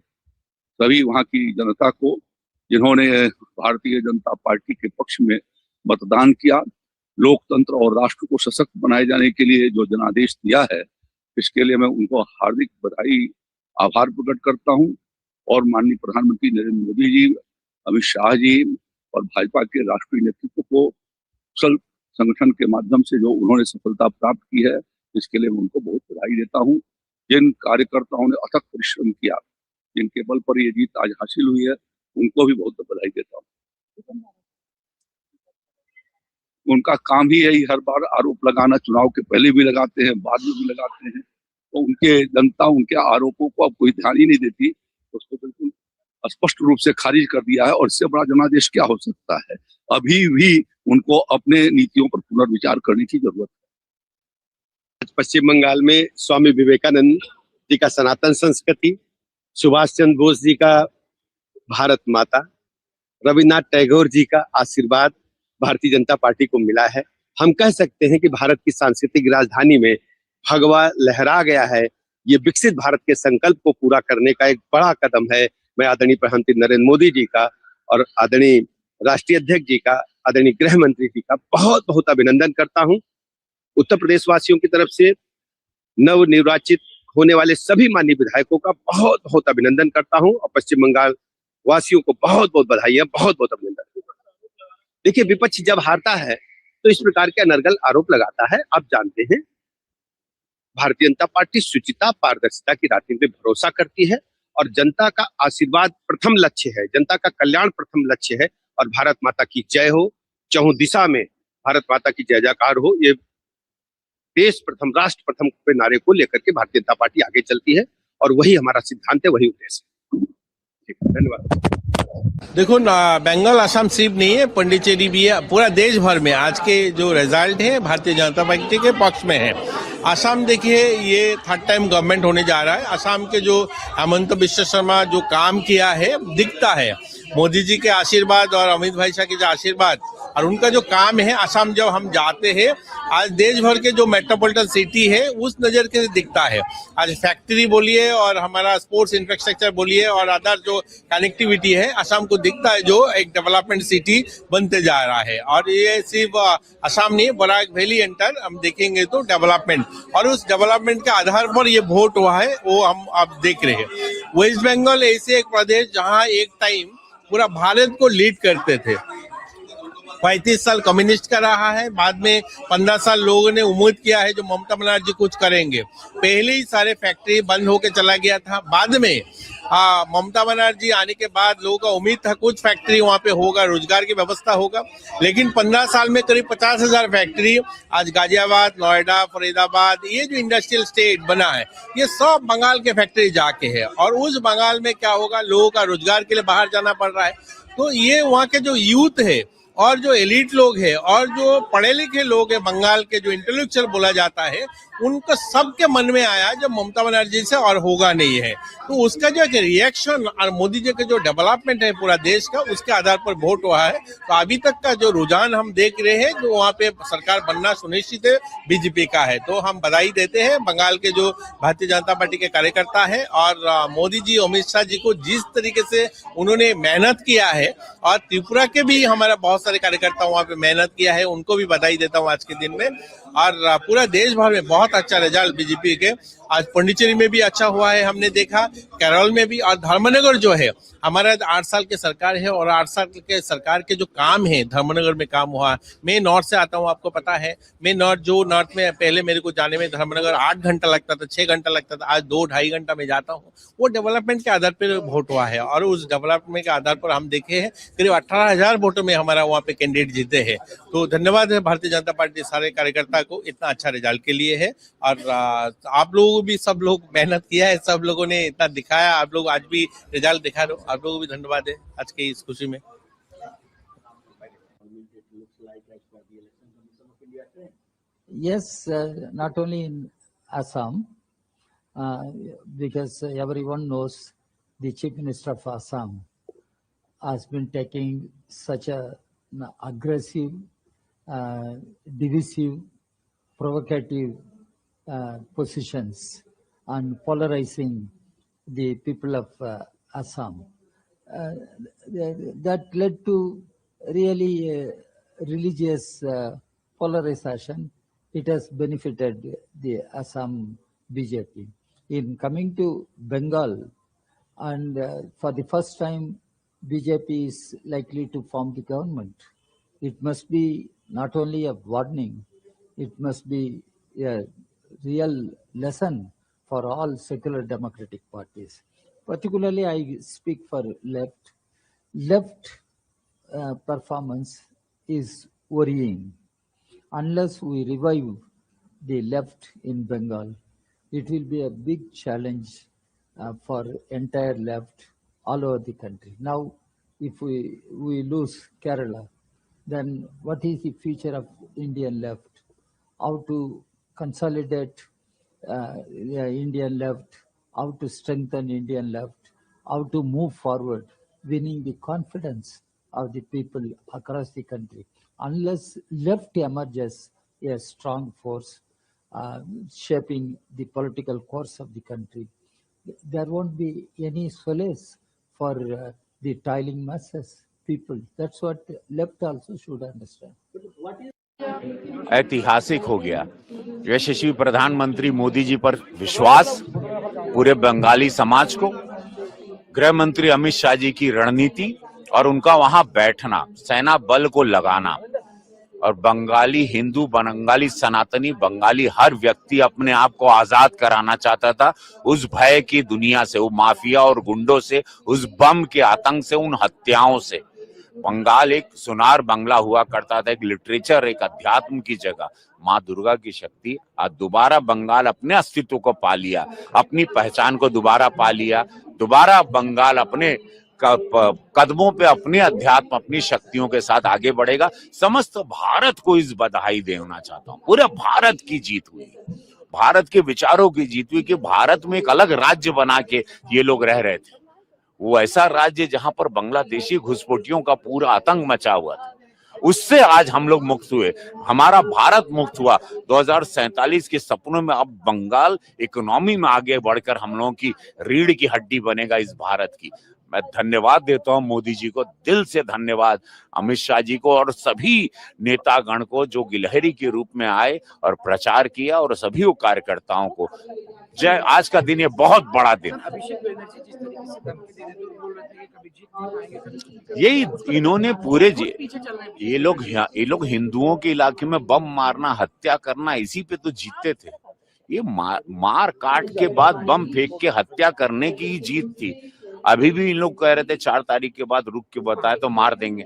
सभी वहां की जनता को, जिन्होंने भारतीय जनता पार्टी के पक्ष में मतदान किया, लोकतंत्र और राष्ट्र को सशक्त बनाए जाने के लिए जो जनादेश दिया है, इसके लिए मैं उनको हार्दिक बधाई, आभार प्रकट करता हूं और माननीय प्रधानमंत्री नरेंद्र मोदी जी, अमित शाह जी और भाजपा के राष्ट्रीय नेतृत्व को कुशल संगठन के माध्यम से जो उन्होंने सफलता प्राप्त की है, इसके लिए मैं उनको बहुत बधाई देता हूं। जिन कार्यकर्ताओं ने अथक परिश्रम किया, जिनके बल पर ये जीत आज हासिल हुई है, उनको भी बहुत बधाई देता हूं। उनका काम ही यही हर बार आरोप लगाना, चुनाव के पहले भी लगाते हैं, बाद में भी लगाते हैं। तो उनके जनता उनके आरोपों को अब कोई ध्यान ही नहीं देती, उसको बिल्कुल स्पष्ट रूप से खारिज कर दिया है। और इससे बड़ा जनादेश क्या हो सकता है? अभी भी उनको अपने नीतियों पर पुनर्विचार करने की जरूरत है। पश्चिम बंगाल में स्वामी विवेकानंद जी का सनातन संस्कृति, सुभाष चंद्र बोस जी का भारत माता, रविन्द्रनाथ टैगोर जी का आशीर्वाद भारतीय जनता पार्टी को मिला है। हम कह सकते हैं कि भारत की सांस्कृतिक राजधानी में भगवा लहरा गया है। ये विकसित भारत के संकल्प को पूरा करने का एक बड़ा कदम है। मैं आदरणीय प्रधानमंत्री नरेंद्र मोदी जी का और आदरणीय राष्ट्रीय अध्यक्ष जी का, आदरणीय गृह मंत्री जी का बहुत बहुत अभिनंदन करता हूं। उत्तर प्रदेश वासियों की तरफ से नव निर्वाचित होने वाले सभी माननीय विधायकों का बहुत बहुत अभिनंदन करता हूं और पश्चिम बंगाल वासियों को बहुत बहुत बधाई है, बहुत बहुत अभिनंदन। देखिए, विपक्ष जब हारता है तो इस प्रकार के अनर्गल आरोप लगाता है। आप जानते हैं, भारतीय जनता पार्टी शुचिता, पारदर्शिता की राजनीति में भरोसा करती है और जनता का आशीर्वाद प्रथम लक्ष्य है, जनता का कल्याण प्रथम लक्ष्य है। और भारत माता की जय हो, चहुं दिशा में भारत माता की जय जयकार हो। ये देश प्रथम, राष्ट्र प्रथम के नारे को लेकर के भारतीय जनता पार्टी आगे चलती है और वही हमारा सिद्धांत है, वही उद्देश्य है। धन्यवाद। देखो ना, बंगाल असम सिर्फ नहीं है, पंडिचेरी भी है। पूरा देश भर में आज के जो रिजल्ट है भारतीय जनता पार्टी के पक्ष में है। असम देखिए, ये थर्ड टाइम गवर्नमेंट होने जा रहा है। असम के जो हेमंत बिश्व शर्मा जो काम किया है दिखता है। मोदी जी के आशीर्वाद और अमित भाई शाह के जो आशीर्वाद और उनका जो काम है, असम जब हम जाते हैं, आज देश भर के जो मेट्रोपॉलिटन सिटी है उस नजर के दिखता है। आज फैक्ट्री बोलिए और हमारा स्पोर्ट्स इंफ्रास्ट्रक्चर बोलिए और अदर जो कनेक्टिविटी है, असम को दिखता है जो एक डेवलपमेंट सिटी बनते जा रहा है। और ये सिर्फ असम नहीं, बराक वैली एंटर हम देखेंगे तो डेवलपमेंट, और उस डेवलपमेंट के आधार पर ये वोट हुआ है, वो हम आप देख रहे हैं। वेस्ट बंगाल ऐसे एक प्रदेश जहाँ एक टाइम पूरा भारत को लीड करते थे। 35 साल कम्युनिस्ट का रहा है, बाद में 15 साल लोगों ने उम्मीद किया है जो ममता बनर्जी कुछ करेंगे। पहले ही सारे फैक्ट्री बंद होके चला गया था। बाद में ममता बनर्जी आने के बाद लोगों का उम्मीद था कुछ फैक्ट्री वहां पे होगा, रोजगार की व्यवस्था होगा। लेकिन 15 साल में करीब 50,000 फैक्ट्री आज गाजियाबाद, नोएडा, फरीदाबाद, ये जो इंडस्ट्रियल स्टेट बना है, ये सब बंगाल के फैक्ट्री जाके है। और उस बंगाल में क्या होगा, लोगों का रोजगार के लिए बाहर जाना पड़ रहा है। तो ये वहाँ के जो यूथ है और जो एलिट लोग हैं और जो पढ़े लिखे लोग हैं, बंगाल के जो इंटेलेक्चुअल बोला जाता है, उनको सबके मन में आया जब ममता बनर्जी से और होगा नहीं है। तो उसका जो एक रिएक्शन और मोदी जी का जो डेवलपमेंट है पूरा देश का, उसके आधार पर वोट हुआ है। तो अभी तक का जो रुझान हम देख रहे हैं, जो वहाँ पे सरकार बनना सुनिश्चित है, बीजेपी का है। तो हम बधाई देते हैं बंगाल के जो भारतीय जनता पार्टी के कार्यकर्ता है और मोदी जी, अमित शाह जी को जिस तरीके से उन्होंने मेहनत किया है, और त्रिपुरा के भी हमारा बहुत सारे कार्यकर्ता वहाँ पे मेहनत किया है, उनको भी बधाई देता हूँ आज के दिन में। और पूरा देश भर में बहुत अच्छा रिजल्ट बीजेपी के। आज पंडिचेरी में भी अच्छा हुआ है, हमने देखा, केरल में भी। और धर्मनगर जो है, हमारा 8 साल की सरकार है और 8 साल के सरकार के जो काम है धर्मनगर में काम हुआ। मैं नॉर्थ से आता हूँ, आपको पता है। मैं नॉर्थ में पहले मेरे को जाने में धर्मनगर 8 घंटा लगता था, 6 घंटा लगता था, आज 2-2.5 घंटा में जाता हूँ। वो डेवलपमेंट के आधार पर वोट हुआ है और उस डेवलपमेंट के आधार पर हम देखे हैं करीब 18,000 वोटों में हमारा वहाँ पे कैंडिडेट जीते हैं। तो धन्यवाद है भारतीय जनता पार्टी सारे कार्यकर्ता को इतना अच्छा रिजल्ट के लिए है। और आप लोगों भी, सब लोग मेहनत किया है, सब लोगों ने इतना दिखाया, आप लोग आज भी रिजल्ट दिखा रहे हो, आप लोगों को भी धन्यवाद है आज की इस खुशी में। Yes, not only in Assam, because everyone knows the Chief Minister of Assam has been taking such a aggressive, divisive, provocative positions and polarizing the people of Assam. That led to really religious polarization. It has benefited the Assam BJP. In coming to Bengal, and for the first time, BJP is likely to form the government. It must be not only a warning, it must be a real lesson for all secular democratic parties. Particularly, I speak for left. Left performance is worrying. Unless we revive the left in Bengal, it will be a big challenge for entire left all over the country. Now, if we lose Kerala, then what is the future of Indian left? How to consolidate the Indian left, how to strengthen Indian left, how to move forward, winning the confidence of the people across the country. Unless left emerges a strong force shaping the political course of the country, there won't be any solace for the toiling masses, people. That's what left also should understand. ऐतिहासिक हो गया। यशस्वी प्रधानमंत्री मोदी जी पर विश्वास, पूरे बंगाली समाज को, गृह मंत्री अमित शाह जी की रणनीति और उनका वहां बैठना, सेना बल को लगाना, और बंगाली हिंदू, बंगाली सनातनी, बंगाली हर व्यक्ति अपने आप को आजाद कराना चाहता था उस भय की दुनिया से, वो माफिया और गुंडों से, उस बम के आतंक से, उन हत्याओं से। बंगाल एक सुनार बंगला हुआ करता था, एक लिटरेचर, एक अध्यात्म की जगह। माँ दुर्गा की शक्ति आज दोबारा बंगाल अपने अस्तित्व को पा लिया, अपनी पहचान को दोबारा पा लिया। दोबारा बंगाल अपने कदमों पे अपने अध्यात्म, अपनी शक्तियों के साथ आगे बढ़ेगा। समस्त भारत को इस बधाई देना चाहता हूँ। पूरे भारत की जीत हुई, भारत के विचारों की जीत हुई कि भारत में एक अलग राज्य बना के ये लोग रह रहे थे। वो ऐसा राज्य जहां पर बांग्लादेशी घुसपैठियों का पूरा आतंक मचा हुआ था, उससे आज हम लोग मुक्त हुए, हमारा भारत मुक्त हुआ। 2047 के सपनों में अब बंगाल इकोनॉमी में आगे बढ़कर हम लोगों की रीढ़ की हड्डी बनेगा इस भारत की। मैं धन्यवाद देता हूं मोदी जी को, दिल से धन्यवाद अमित शाह जी को और सभी नेतागण को जो गिलहरी के रूप में आए और प्रचार किया, और सभी कार्यकर्ताओं को जय। आज का दिन ये बहुत बड़ा दिन, यही इन्होंने पूरे ये लोग हिंदुओं के इलाके में बम मारना, हत्या करना, इसी पे तो जीतते थे। ये मार काट के बाद बम फेंक के हत्या करने की ही जीत थी। अभी भी इन लोग कह रहे थे 4 तारीख के बाद रुक के बताए तो मार देंगे,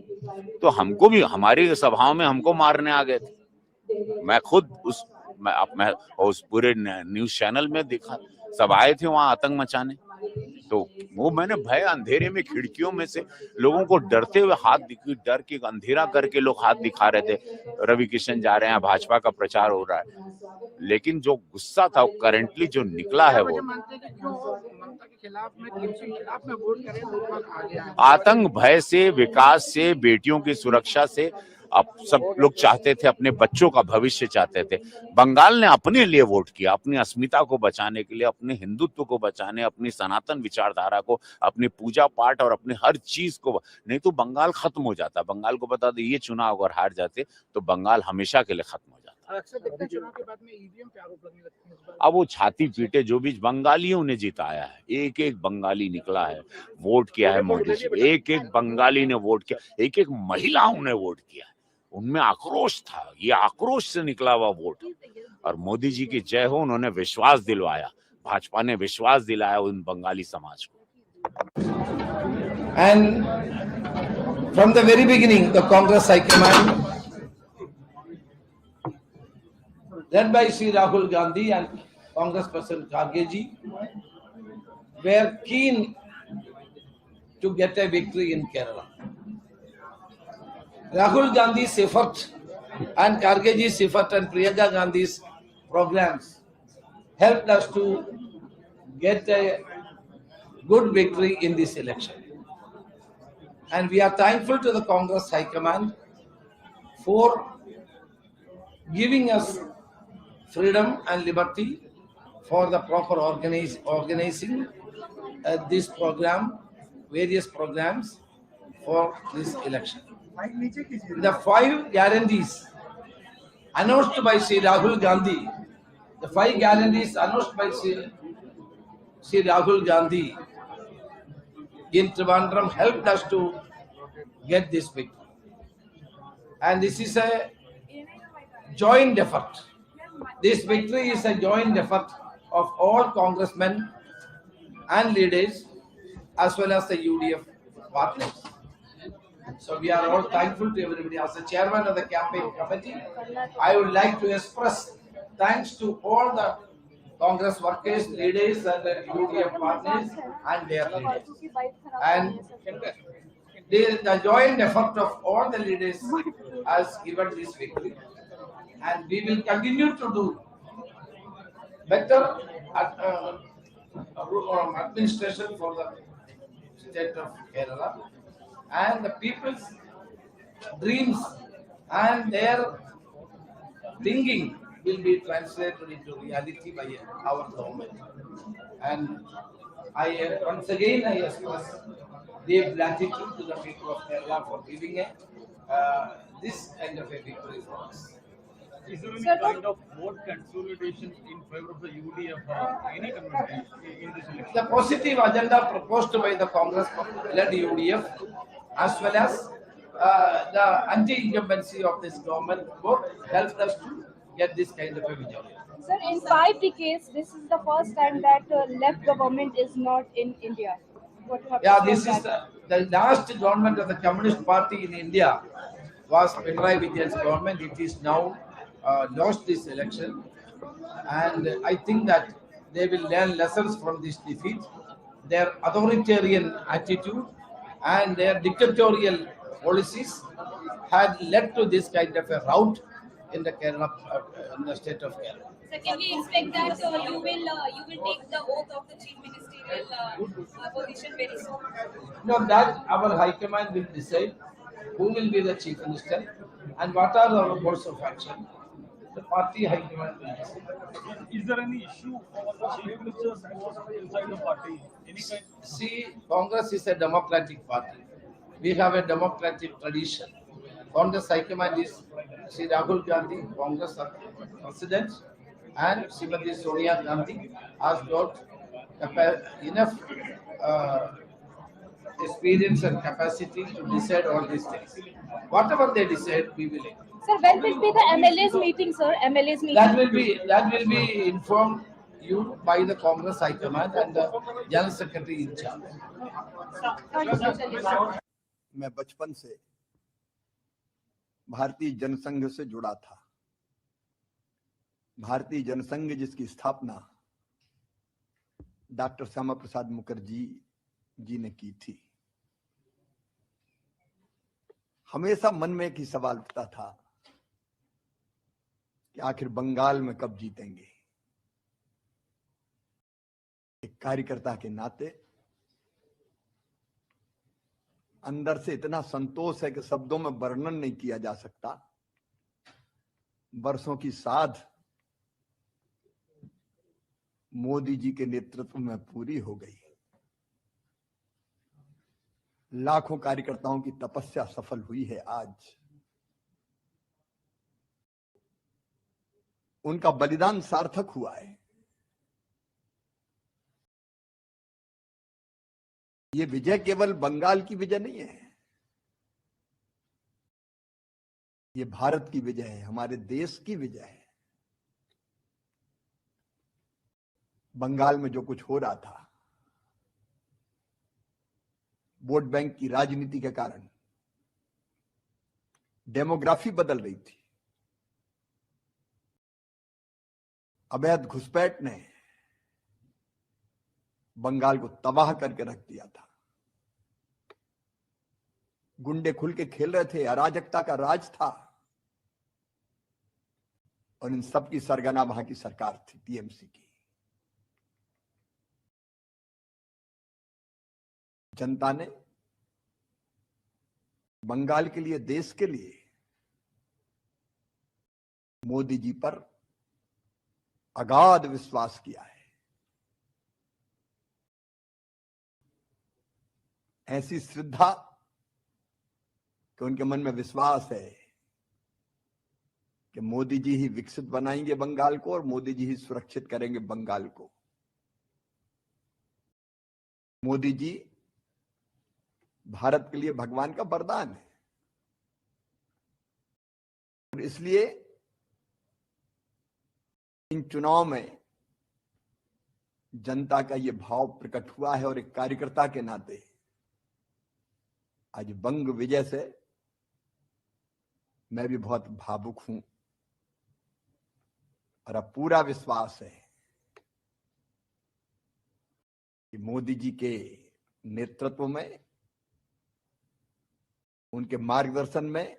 तो हमको भी हमारी सभाओं में हमको मारने आ गए थे। मैं खुद उस पूरे न्यूज चैनल में देखा, सब आए थे वहां आतंक मचाने, तो वो मैंने भय अंधेरे में खिड़कियों में से लोगों को डरते हुए डर के अंधेरा करके लोग हाथ दिखा रहे थे। रवि किशन जा रहे हैं, भाजपा का प्रचार हो रहा है, लेकिन जो गुस्सा था वो करेंटली जो निकला है वो आतंक भय से, विकास से, बेटियों की सुरक्षा से। अब सब लोग चाहते थे, अपने बच्चों का भविष्य चाहते थे। बंगाल ने अपने लिए वोट किया, अपनी अस्मिता को बचाने के लिए, अपने हिंदुत्व को बचाने, अपनी सनातन विचारधारा को, अपनी पूजा पाठ और अपने हर चीज को। नहीं तो बंगाल खत्म हो जाता। बंगाल को बता दो, ये चुनाव अगर हार जाते तो बंगाल हमेशा के लिए खत्म हो जाता। अब वो छाती पीटे, जो भी बंगालियों ने जिताया है, एक एक बंगाली निकला है, वोट किया है मोदी जी, एक एक बंगाली ने वोट किया, एक एक महिलाओं ने वोट किया। उनमें आक्रोश था, ये आक्रोश से निकला हुआ वोट। और मोदी जी की जय हो, उन्होंने विश्वास दिलवाया, भाजपा ने विश्वास दिलाया उन बंगाली समाज को। And from the very beginning, the Congress High Command, led by Sri Rahul Gandhi and Congress President Kharge ji, were keen to get a victory in Kerala. Rahul Gandhi's effort and Kharge ji's effort and Priyanka Gandhi's programs helped us to get a good victory in this election. And we are thankful to the Congress High Command for giving us freedom and liberty for the proper organizing this program, various programs for this election. The 5 guarantees announced by Sri Rahul Gandhi, the 5 guarantees announced by Sri Rahul Gandhi in Trivandrum helped us to get this victory. And this is a joint effort. This victory is a joint effort of all congressmen and leaders as well as the UDF partners. So we are all thankful to everybody. As the chairman of the campaign committee, I would like to express thanks to all the Congress workers, leaders and the UDF partners and their leaders. And the joint effort of all the leaders has given this victory. And we will continue to do better administration for the state of Kerala, and the people's dreams and their thinking will be translated into reality by our government. And once again I express deep gratitude to the people of Kerala for giving this kind of a victory for us. Is there any kind of vote consolidation in favor of the UDF or any community in this election? The positive agenda proposed by the Congress-led UDF as well as the anti-incumbency of this government both helped us to get this kind of a majority. Sir, in 5 decades, this is the first time that left government is not in India. What you have Yeah, to say this on is that? the last government of the Communist Party in India was Pinarayi Vijayan's government. It is now lost this election, and I think that they will learn lessons from this defeat. Their authoritarian attitude and their dictatorial policies had led to this kind of a rout in the Kerala, in the state of Kerala. So can we expect that you will take the oath of the chief ministerial position very soon? No, that our High Command will decide who will be the chief minister and what are our course of action. The party High Command will decide. Is there any issue over the chief minister's post inside the party? Any kind? See, Congress is a democratic party. We have a democratic tradition. Congress High Command is Sri Rahul Gandhi, Congress President, and Srimati Sonia Gandhi has got enough experience and capacity to decide all these things. Whatever they decide, we will agree. Sir, when will be the MLA's meeting, sir? MLA's meeting? That will be informed you by the Congress High Command and the General Secretary in charge. मैं बचपन से भारतीय जनसंघ से जुड़ा था। भारतीय जनसंघ जिसकी स्थापना डॉक्टर श्यामा प्रसाद मुखर्जी जी ने की थी। हमेशा मन में एक ही सवाल उठता था कि आखिर बंगाल में कब जीतेंगे। एक कार्यकर्ता के नाते अंदर से इतना संतोष है कि शब्दों में वर्णन नहीं किया जा सकता। वर्षों की साध मोदी जी के नेतृत्व में पूरी हो गई। लाखों कार्यकर्ताओं की तपस्या सफल हुई है। आज उनका बलिदान सार्थक हुआ है। ये विजय केवल बंगाल की विजय नहीं है, ये भारत की विजय है, हमारे देश की विजय है। बंगाल में जो कुछ हो रहा था, वोट बैंक की राजनीति के कारण डेमोग्राफी बदल रही थी। अवैध घुसपैठ ने बंगाल को तबाह करके रख दिया था। गुंडे खुल के खेल रहे थे, अराजकता का राज था, और इन सब की सरगना वहां की सरकार थी, टीएमसी की। जनता ने बंगाल के लिए, देश के लिए मोदी जी पर अगाध विश्वास किया है। ऐसी श्रद्धा कि उनके मन में विश्वास है कि मोदी जी ही विकसित बनाएंगे बंगाल को और मोदी जी ही सुरक्षित करेंगे बंगाल को। मोदी जी भारत के लिए भगवान का वरदान है। और इसलिए इन चुनाव में जनता का ये भाव प्रकट हुआ है और एक कार्यकर्ता के नाते आज बंग विजय से मैं भी बहुत भावुक हूं और अब पूरा विश्वास है कि मोदी जी के नेतृत्व में, उनके मार्गदर्शन में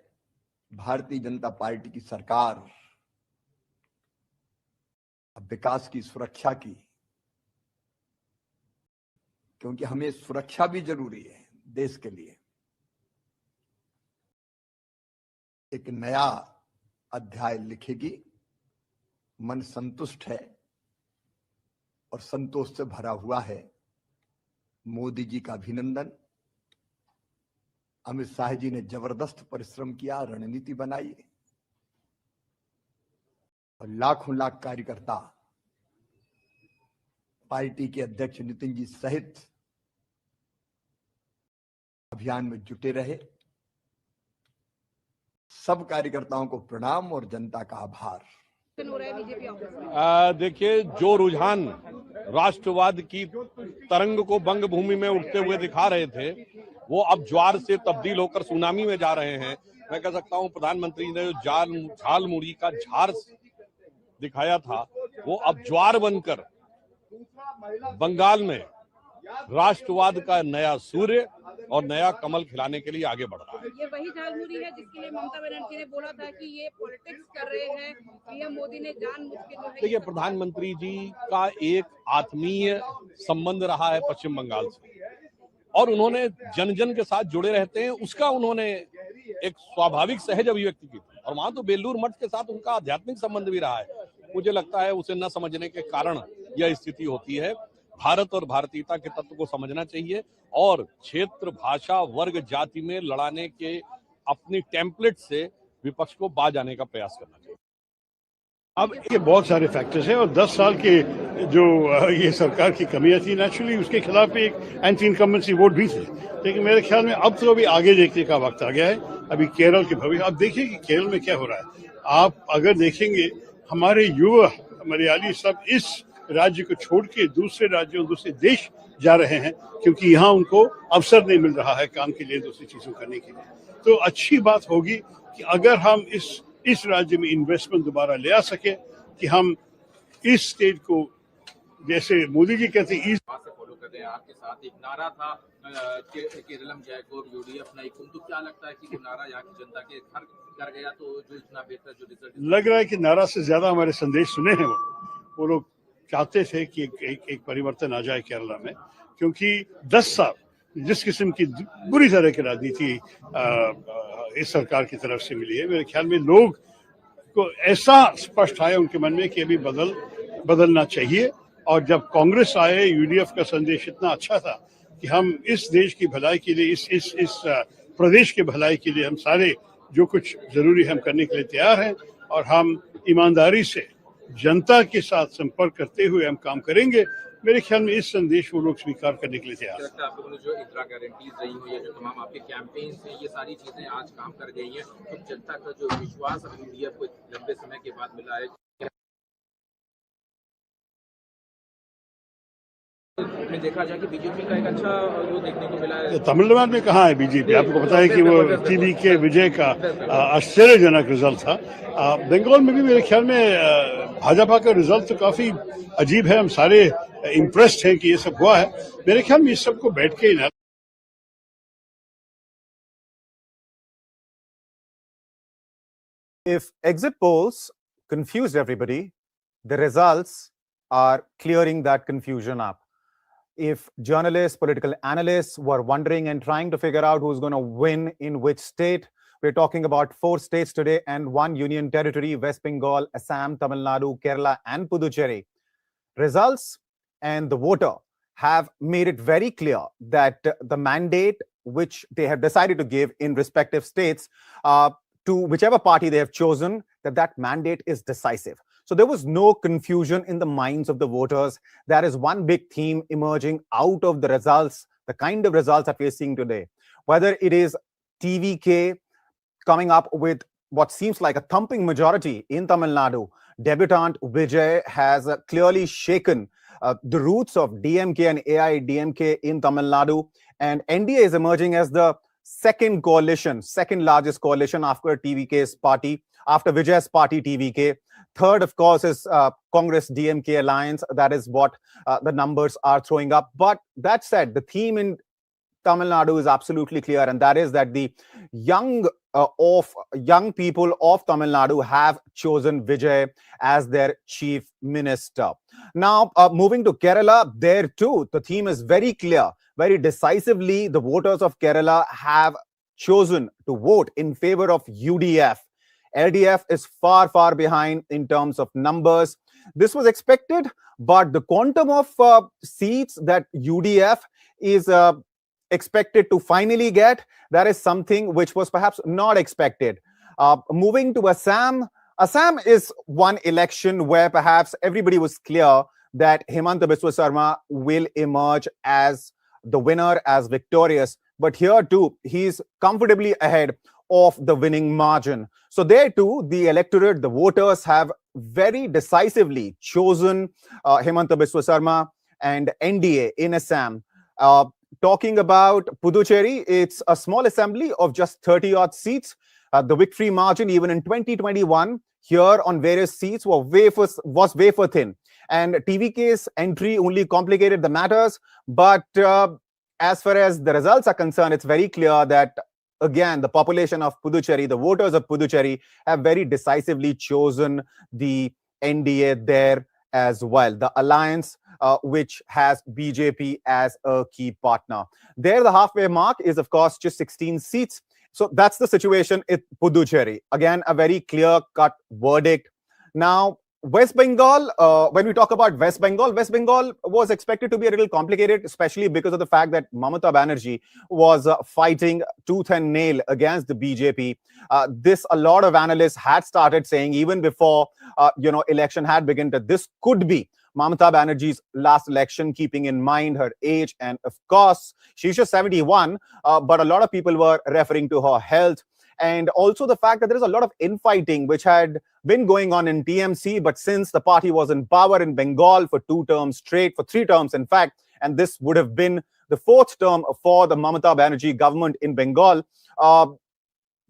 भारतीय जनता पार्टी की सरकार अब विकास की, सुरक्षा की, क्योंकि हमें सुरक्षा भी जरूरी है देश के लिए, एक नया अध्याय लिखेगी। मन संतुष्ट है और संतोष से भरा हुआ है। मोदी जी का अभिनंदन। अमित शाह जी ने जबरदस्त परिश्रम किया, रणनीति बनाई और लाखों लाख कार्यकर्ता पार्टी के अध्यक्ष नितिन जी सहित अभियान में जुटे रहे। सब कार्यकर्ताओं को प्रणाम और जनता का आभार। देखिए, जो रुझान राष्ट्रवाद की तरंग को बंग भूमि में उठते हुए दिखा रहे थे, वो अब ज्वार से तब्दील होकर सुनामी में जा रहे हैं। मैं कह सकता हूं प्रधानमंत्री ने जो झाल मुड़ी का झार दिखाया था, वो अब ज्वार बनकर बंगाल में राष्ट्रवाद का नया सूर्य और नया कमल खिलाने के लिए आगे बढ़ रहा है। ये वही झालमुड़ी है जिसके लिए ममता बनर्जी ने बोला था कि ये पॉलिटिक्स कर रहे हैं, पीएम मोदी ने जानबूझ के जो है। देखिए, प्रधानमंत्री जी का एक आत्मीय संबंध रहा है पश्चिम बंगाल से और उन्होंने जन जन के साथ जुड़े रहते हैं, उसका उन्होंने एक स्वाभाविक सहज अभिव्यक्ति की थी। और वहां तो बेलूर मठ के साथ उनका आध्यात्मिक संबंध भी रहा है। मुझे लगता है उसे न समझने के कारण यह स्थिति होती है। भारत और भारतीयता के तत्व को समझना चाहिए और क्षेत्र, भाषा, वर्ग, जाति में लड़ाने के अपनी टेम्पलेट से विपक्ष को बाज आने का प्रयास करना चाहिए। अब ये बहुत सारे फैक्टर्स हैं और 10 साल के जो ये सरकार की कमियां थी, नेचुरली उसके खिलाफ एक एंटी इनकम्बेंसी वोट भी थे। लेकिन मेरे ख्याल में अब तो अभी आगे देखने का वक्त आ गया है। अभी केरल के भविष्य, अब देखिए कि केरल में क्या हो रहा है। आप अगर देखेंगे, हमारे युवा मलयाली सब इस राज्य को छोड़ के दूसरे राज्यों, दूसरे देश जा रहे हैं क्योंकि यहाँ उनको अवसर नहीं मिल रहा है काम के लिए, दूसरी चीजों करने के लिए। तो अच्छी बात होगी कि अगर हम इस राज्य में इन्वेस्टमेंट दोबारा ले आ सके, कि हम इस स्टेट को, जैसे मोदी जी कहते हैं, फॉलो कर रहे हैं। आपके साथ एक नारा था केरलम जयकोर यूडीएफ नाइकुम, तो क्या लगता है कि वो नारा यहाँ की जनता के घर कर गया, तो जो इतना बेहतर जो रिजल्ट लग रहा है कि नारा से ज्यादा हमारे संदेश सुने हैं। वो लोग चाहते थे कि एक परिवर्तन आ जाए केरला में, क्योंकि 10 साल जिस किस्म की बुरी तरह की राजनीति इस सरकार की तरफ से मिली है, मेरे ख्याल में लोग को ऐसा स्पष्ट आया उनके मन में कि अभी बदलना चाहिए। और जब कांग्रेस आए, यूडीएफ का संदेश इतना अच्छा था कि हम इस देश की भलाई के लिए, इस प्रदेश के भलाई के लिए हम सारे जो कुछ जरूरी हम करने के लिए तैयार हैं और हम ईमानदारी से जनता के साथ संपर्क करते हुए हम काम करेंगे। मेरे ख्याल में इस संदेश वो लोग स्वीकार करने के लिए तैयार हैं। आप लोगों ने जो इंदिरा गारंटीज रही हो या जो तमाम आपके कैंपेन्स हैं, ये सारी चीजें आज काम कर गई हैं, तो जनता का जो विश्वास अब यूडीएफ को लंबे समय के बाद मिला है, में देखा जाए कि बीजेपी का एक अच्छा वो देखने को मिला है। तमिलनाडु में कहाँ है बीजेपी? आपको पता है कि वो टीवीके विजय का आश्चर्यजनक रिजल्ट था। बंगाल में भी मेरे ख्याल में भाजपा का रिजल्ट तो काफी अजीब है। हम सारे इम्प्रेस्ड हैं कि ये सब हुआ है। मेरे ख्याल में इस सबको बैठ के ना, If exit polls confused everybody, the results are clearing that confusion up. If journalists, political analysts were wondering and trying to figure out who's going to win in which state, we're talking about 4 states today and 1 union territory, West Bengal, Assam, Tamil Nadu, Kerala, and Puducherry. Results and the voter have made it very clear that the mandate which they have decided to give in respective states to whichever party they have chosen, that mandate is decisive. So there was no confusion in the minds of the voters. There is one big theme emerging out of the results, the kind of results that we are seeing today. whether it is TVK coming up with what seems like a thumping majority in Tamil Nadu. Debutant Vijay has clearly shaken the roots of DMK and AIADMK in Tamil Nadu, and NDA is emerging as the second largest coalition after TVK's party, after Vijay's party TVK. Third, of course, is Congress DMK alliance. That is what the numbers are throwing up. But that said, the theme in Tamil Nadu is absolutely clear, and that is that the young people of Tamil Nadu have chosen Vijay as their chief minister. Now, moving to Kerala, there too, the theme is very clear. Very decisively, the voters of Kerala have chosen to vote in favor of UDF. LDF is far, far behind in terms of numbers. This was expected, but the quantum of seats that UDF is expected to finally get, that is something which was perhaps not expected. Moving to Assam, Assam is one election where perhaps everybody was clear that Himanta Biswa Sarma will emerge as the winner, as victorious. But here too, he's comfortably ahead of the winning margin. So there too, the electorate, the voters have very decisively chosen Himanta Biswa Sarma and NDA in Assam. Talking about Puducherry, it's a small assembly of just 30-odd seats. The victory margin, even in 2021, here on various seats was wafer thin. And TVK's entry only complicated the matters. But as far as the results are concerned, it's very clear that, again, the population of Puducherry, the voters of Puducherry, have very decisively chosen the NDA there as well. The alliance which has BJP as a key partner. There, the halfway mark is, of course, just 16 seats. So that's the situation in Puducherry. Again, a very clear-cut verdict. Now, West Bengal, when we talk about West Bengal was expected to be a little complicated, especially because of the fact that Mamata Banerjee was fighting tooth and nail against the BJP. This, a lot of analysts had started saying, even before election had begun, that this could be Mamata Banerjee's last election, keeping in mind her age. And of course, she's just 71, but a lot of people were referring to her health. And also the fact that there is a lot of infighting which had been going on in TMC, but since the party was in power in Bengal for 2 terms straight, for 3 terms in fact, and this would have been the 4th term for the Mamata Banerjee government in Bengal,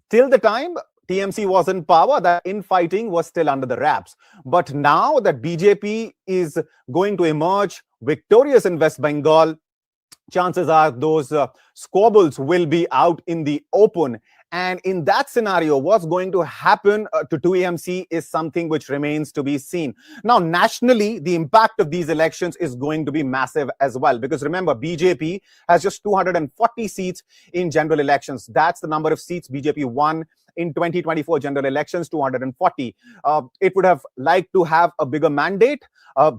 till the time TMC was in power, that infighting was still under the wraps. But now that BJP is going to emerge victorious in West Bengal, chances are those squabbles will be out in the open. And in that scenario, what's going to happen to 2AMC is something which remains to be seen. Now, nationally, the impact of these elections is going to be massive as well. Because remember, BJP has just 240 seats in general elections. That's the number of seats BJP won in 2024 general elections, 240. It would have liked to have a bigger mandate,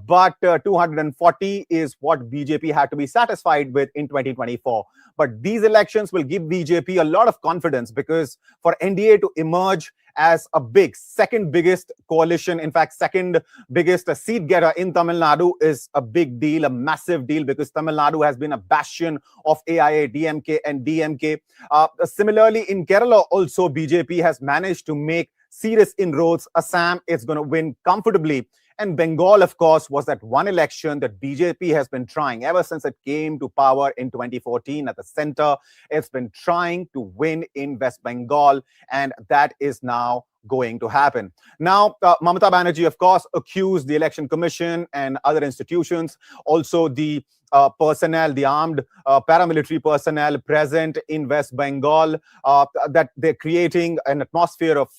but 240 is what BJP had to be satisfied with in 2024. But these elections will give BJP a lot of confidence, because for NDA to emerge as a second biggest coalition, in fact, second biggest seat getter in Tamil Nadu is a big deal, a massive deal, because Tamil Nadu has been a bastion of AIADMK and DMK. Similarly, in Kerala also, BJP has managed to make serious inroads. Assam is going to win comfortably. And Bengal, of course, was that one election that BJP has been trying ever since it came to power in 2014 at the center. It's been trying to win in West Bengal, and that is now going to happen. Now, Mamata Banerjee, of course, accused the Election Commission and other institutions, also the personnel, the armed paramilitary personnel present in West Bengal, that they're creating an atmosphere of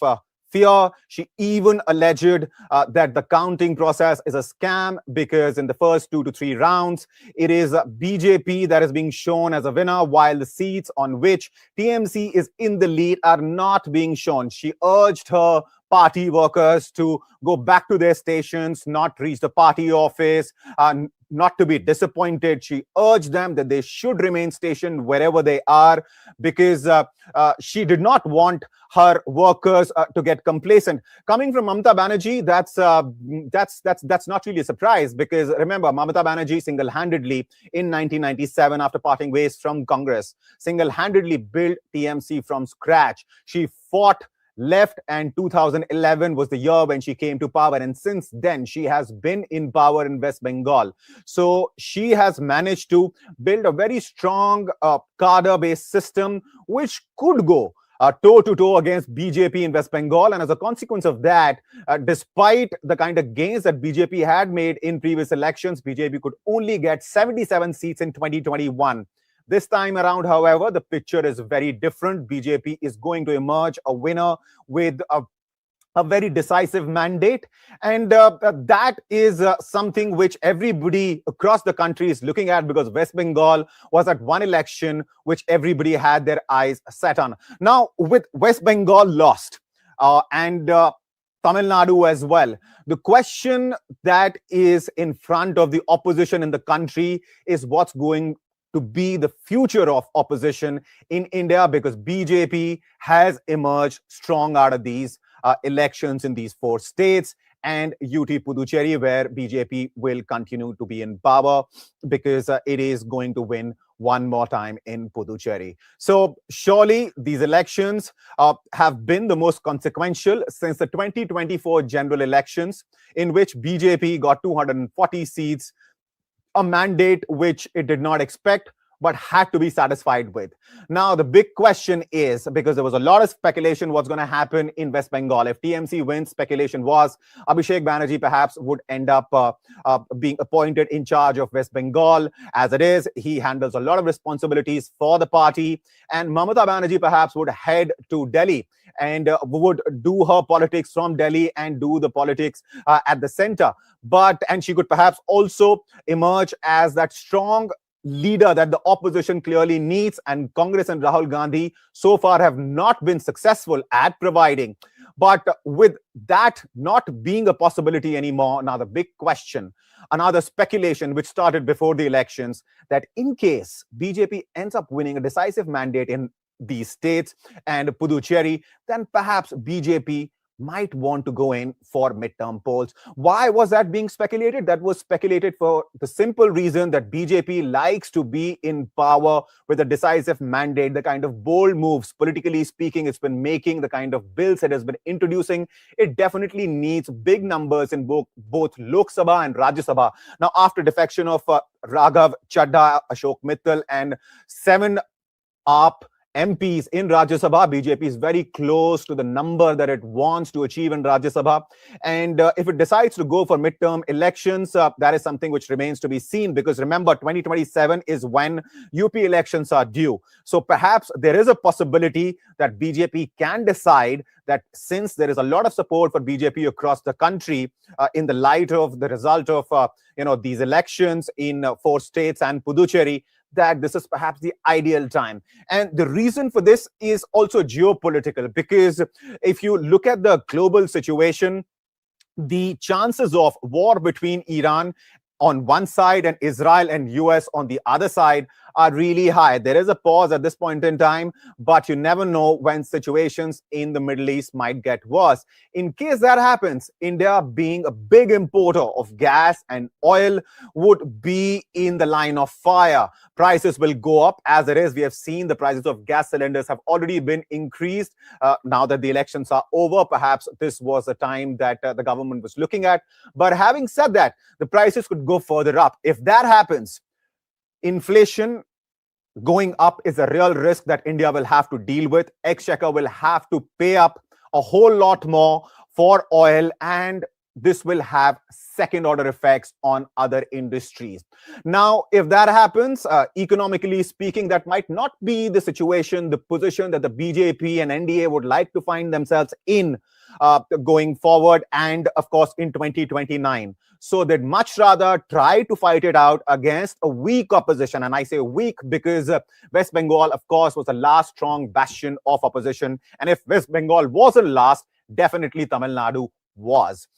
fear. She even alleged that the counting process is a scam, because in the first 2 to 3 rounds, it is BJP that is being shown as a winner, while the seats on which TMC is in the lead are not being shown. She urged her party workers to go back to their stations, not reach the party office, not to be disappointed. She urged them that they should remain stationed wherever they are, because she did not want her workers to get complacent. Coming from Mamata Banerjee, that's not really a surprise, because remember, Mamata Banerjee single-handedly in 1997, after parting ways from Congress, single-handedly built TMC from scratch. She fought left, and 2011 was the year when she came to power, and since then she has been in power in West Bengal. So she has managed to build a very strong cadre-based system which could go toe-to-toe against BJP in West Bengal. And as a consequence of that, despite the kind of gains that BJP had made in previous elections, BJP could only get 77 seats in 2021. This time around, however, the picture is very different. BJP is going to emerge a winner with a very decisive mandate. And that is something which everybody across the country is looking at, because West Bengal was at one election which everybody had their eyes set on. Now, with West Bengal lost and Tamil Nadu as well, the question that is in front of the opposition in the country is what's going to be the future of opposition in India, because BJP has emerged strong out of these elections in these 4 states, and UT Puducherry, where BJP will continue to be in power, because it is going to win one more time in Puducherry. So surely these elections have been the most consequential since the 2024 general elections, in which BJP got 240 seats, a mandate which it did not expect but had to be satisfied with. Now, the big question is, because there was a lot of speculation what's going to happen in West Bengal. If TMC wins, speculation was Abhishek Banerjee perhaps would end up being appointed in charge of West Bengal. As it is, he handles a lot of responsibilities for the party, and Mamata Banerjee perhaps would head to Delhi and would do her politics from Delhi and do the politics at the center. And she could perhaps also emerge as that strong leader that the opposition clearly needs, and Congress and Rahul Gandhi so far have not been successful at providing. But with that not being a possibility anymore, now the big question, another speculation which started before the elections, that in case BJP ends up winning a decisive mandate in these states and Puducherry, then perhaps BJP might want to go in for midterm polls. Why was that being speculated? That was speculated for the simple reason that BJP likes to be in power with a decisive mandate, the kind of bold moves, politically speaking, it's been making, the kind of bills it has been introducing. It definitely needs big numbers in both Lok Sabha and Rajya Sabha. Now, after defection of Raghav Chadha, Ashok Mittal, and 7 AAP MPs in Rajya Sabha, BJP is very close to the number that it wants to achieve in Rajya Sabha. And if it decides to go for midterm elections, that is something which remains to be seen, because remember, 2027 is when UP elections are due. So perhaps there is a possibility that BJP can decide that since there is a lot of support for BJP across the country in the light of the result of these elections in 4 states and Puducherry, that this is perhaps the ideal time. And the reason for this is also geopolitical, because if you look at the global situation, the chances of war between Iran on one side and Israel and US on the other side are really high. There is a pause at this point in time, but you never know when situations in the Middle East might get worse. In case that happens, India, being a big importer of gas and oil, would be in the line of fire. Prices will go up. As it is, we have seen the prices of gas cylinders have already been increased. Now that the elections are over, perhaps this was a time that the government was looking at. But having said that, the prices could go further up. If that happens, inflation going up is a real risk that India will have to deal with. Exchequer will have to pay up a whole lot more for oil, and this will have second-order effects on other industries. Now, if that happens, economically speaking, that might not be the situation, the position that the BJP and NDA would like to find themselves in going forward, and of course in 2029. So they'd much rather try to fight it out against a weak opposition. And I say weak because West Bengal, of course, was the last strong bastion of opposition. And if West Bengal wasn't last, definitely Tamil Nadu was.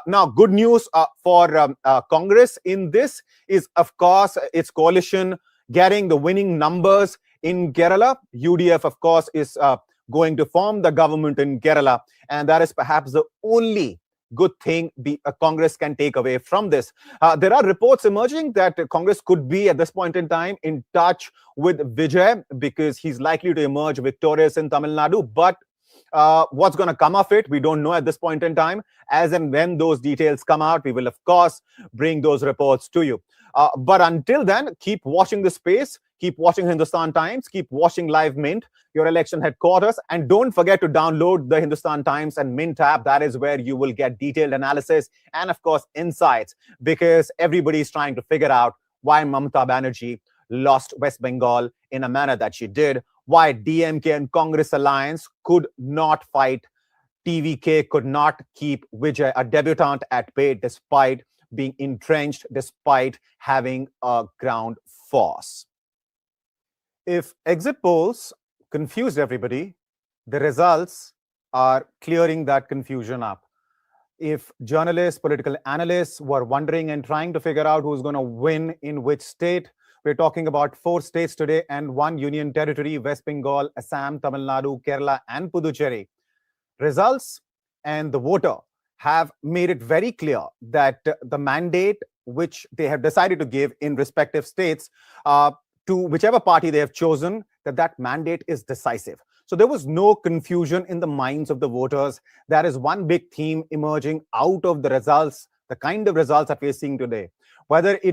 Now, good news for Congress in this is, of course, its coalition getting the winning numbers in Kerala. UDF, of course, is going to form the government in Kerala, and that is perhaps the only good thing Congress can take away from this. There are reports emerging that Congress could be at this point in time in touch with Vijay because he's likely to emerge victorious in Tamil Nadu. But what's going to come of it, we don't know at this point in time. As and when those details come out, we will, of course, bring those reports to you. But until then, keep watching the space, keep watching Hindustan Times, keep watching Live Mint, your election headquarters, and don't forget to download the Hindustan Times and Mint app. That is where you will get detailed analysis and, of course, insights, because everybody is trying to figure out why Mamata Banerjee lost West Bengal in a manner that she did, why DMK and Congress alliance could not fight, TVK could not keep Vijay, a debutant, at bay despite being entrenched, despite having a ground force. If exit polls confused everybody, the results are clearing that confusion up. If journalists, political analysts were wondering and trying to figure out who's going to win in which state, we're talking about 4 states today and 1 union territory: West Bengal, Assam, Tamil Nadu, Kerala, and Puducherry. Results and the voter have made it very clear that the mandate which they have decided to give in respective states to whichever party they have chosen, that mandate is decisive. So there was no confusion in the minds of the voters. That is one big theme emerging out of the results, the kind of results that we're seeing today. Whether it is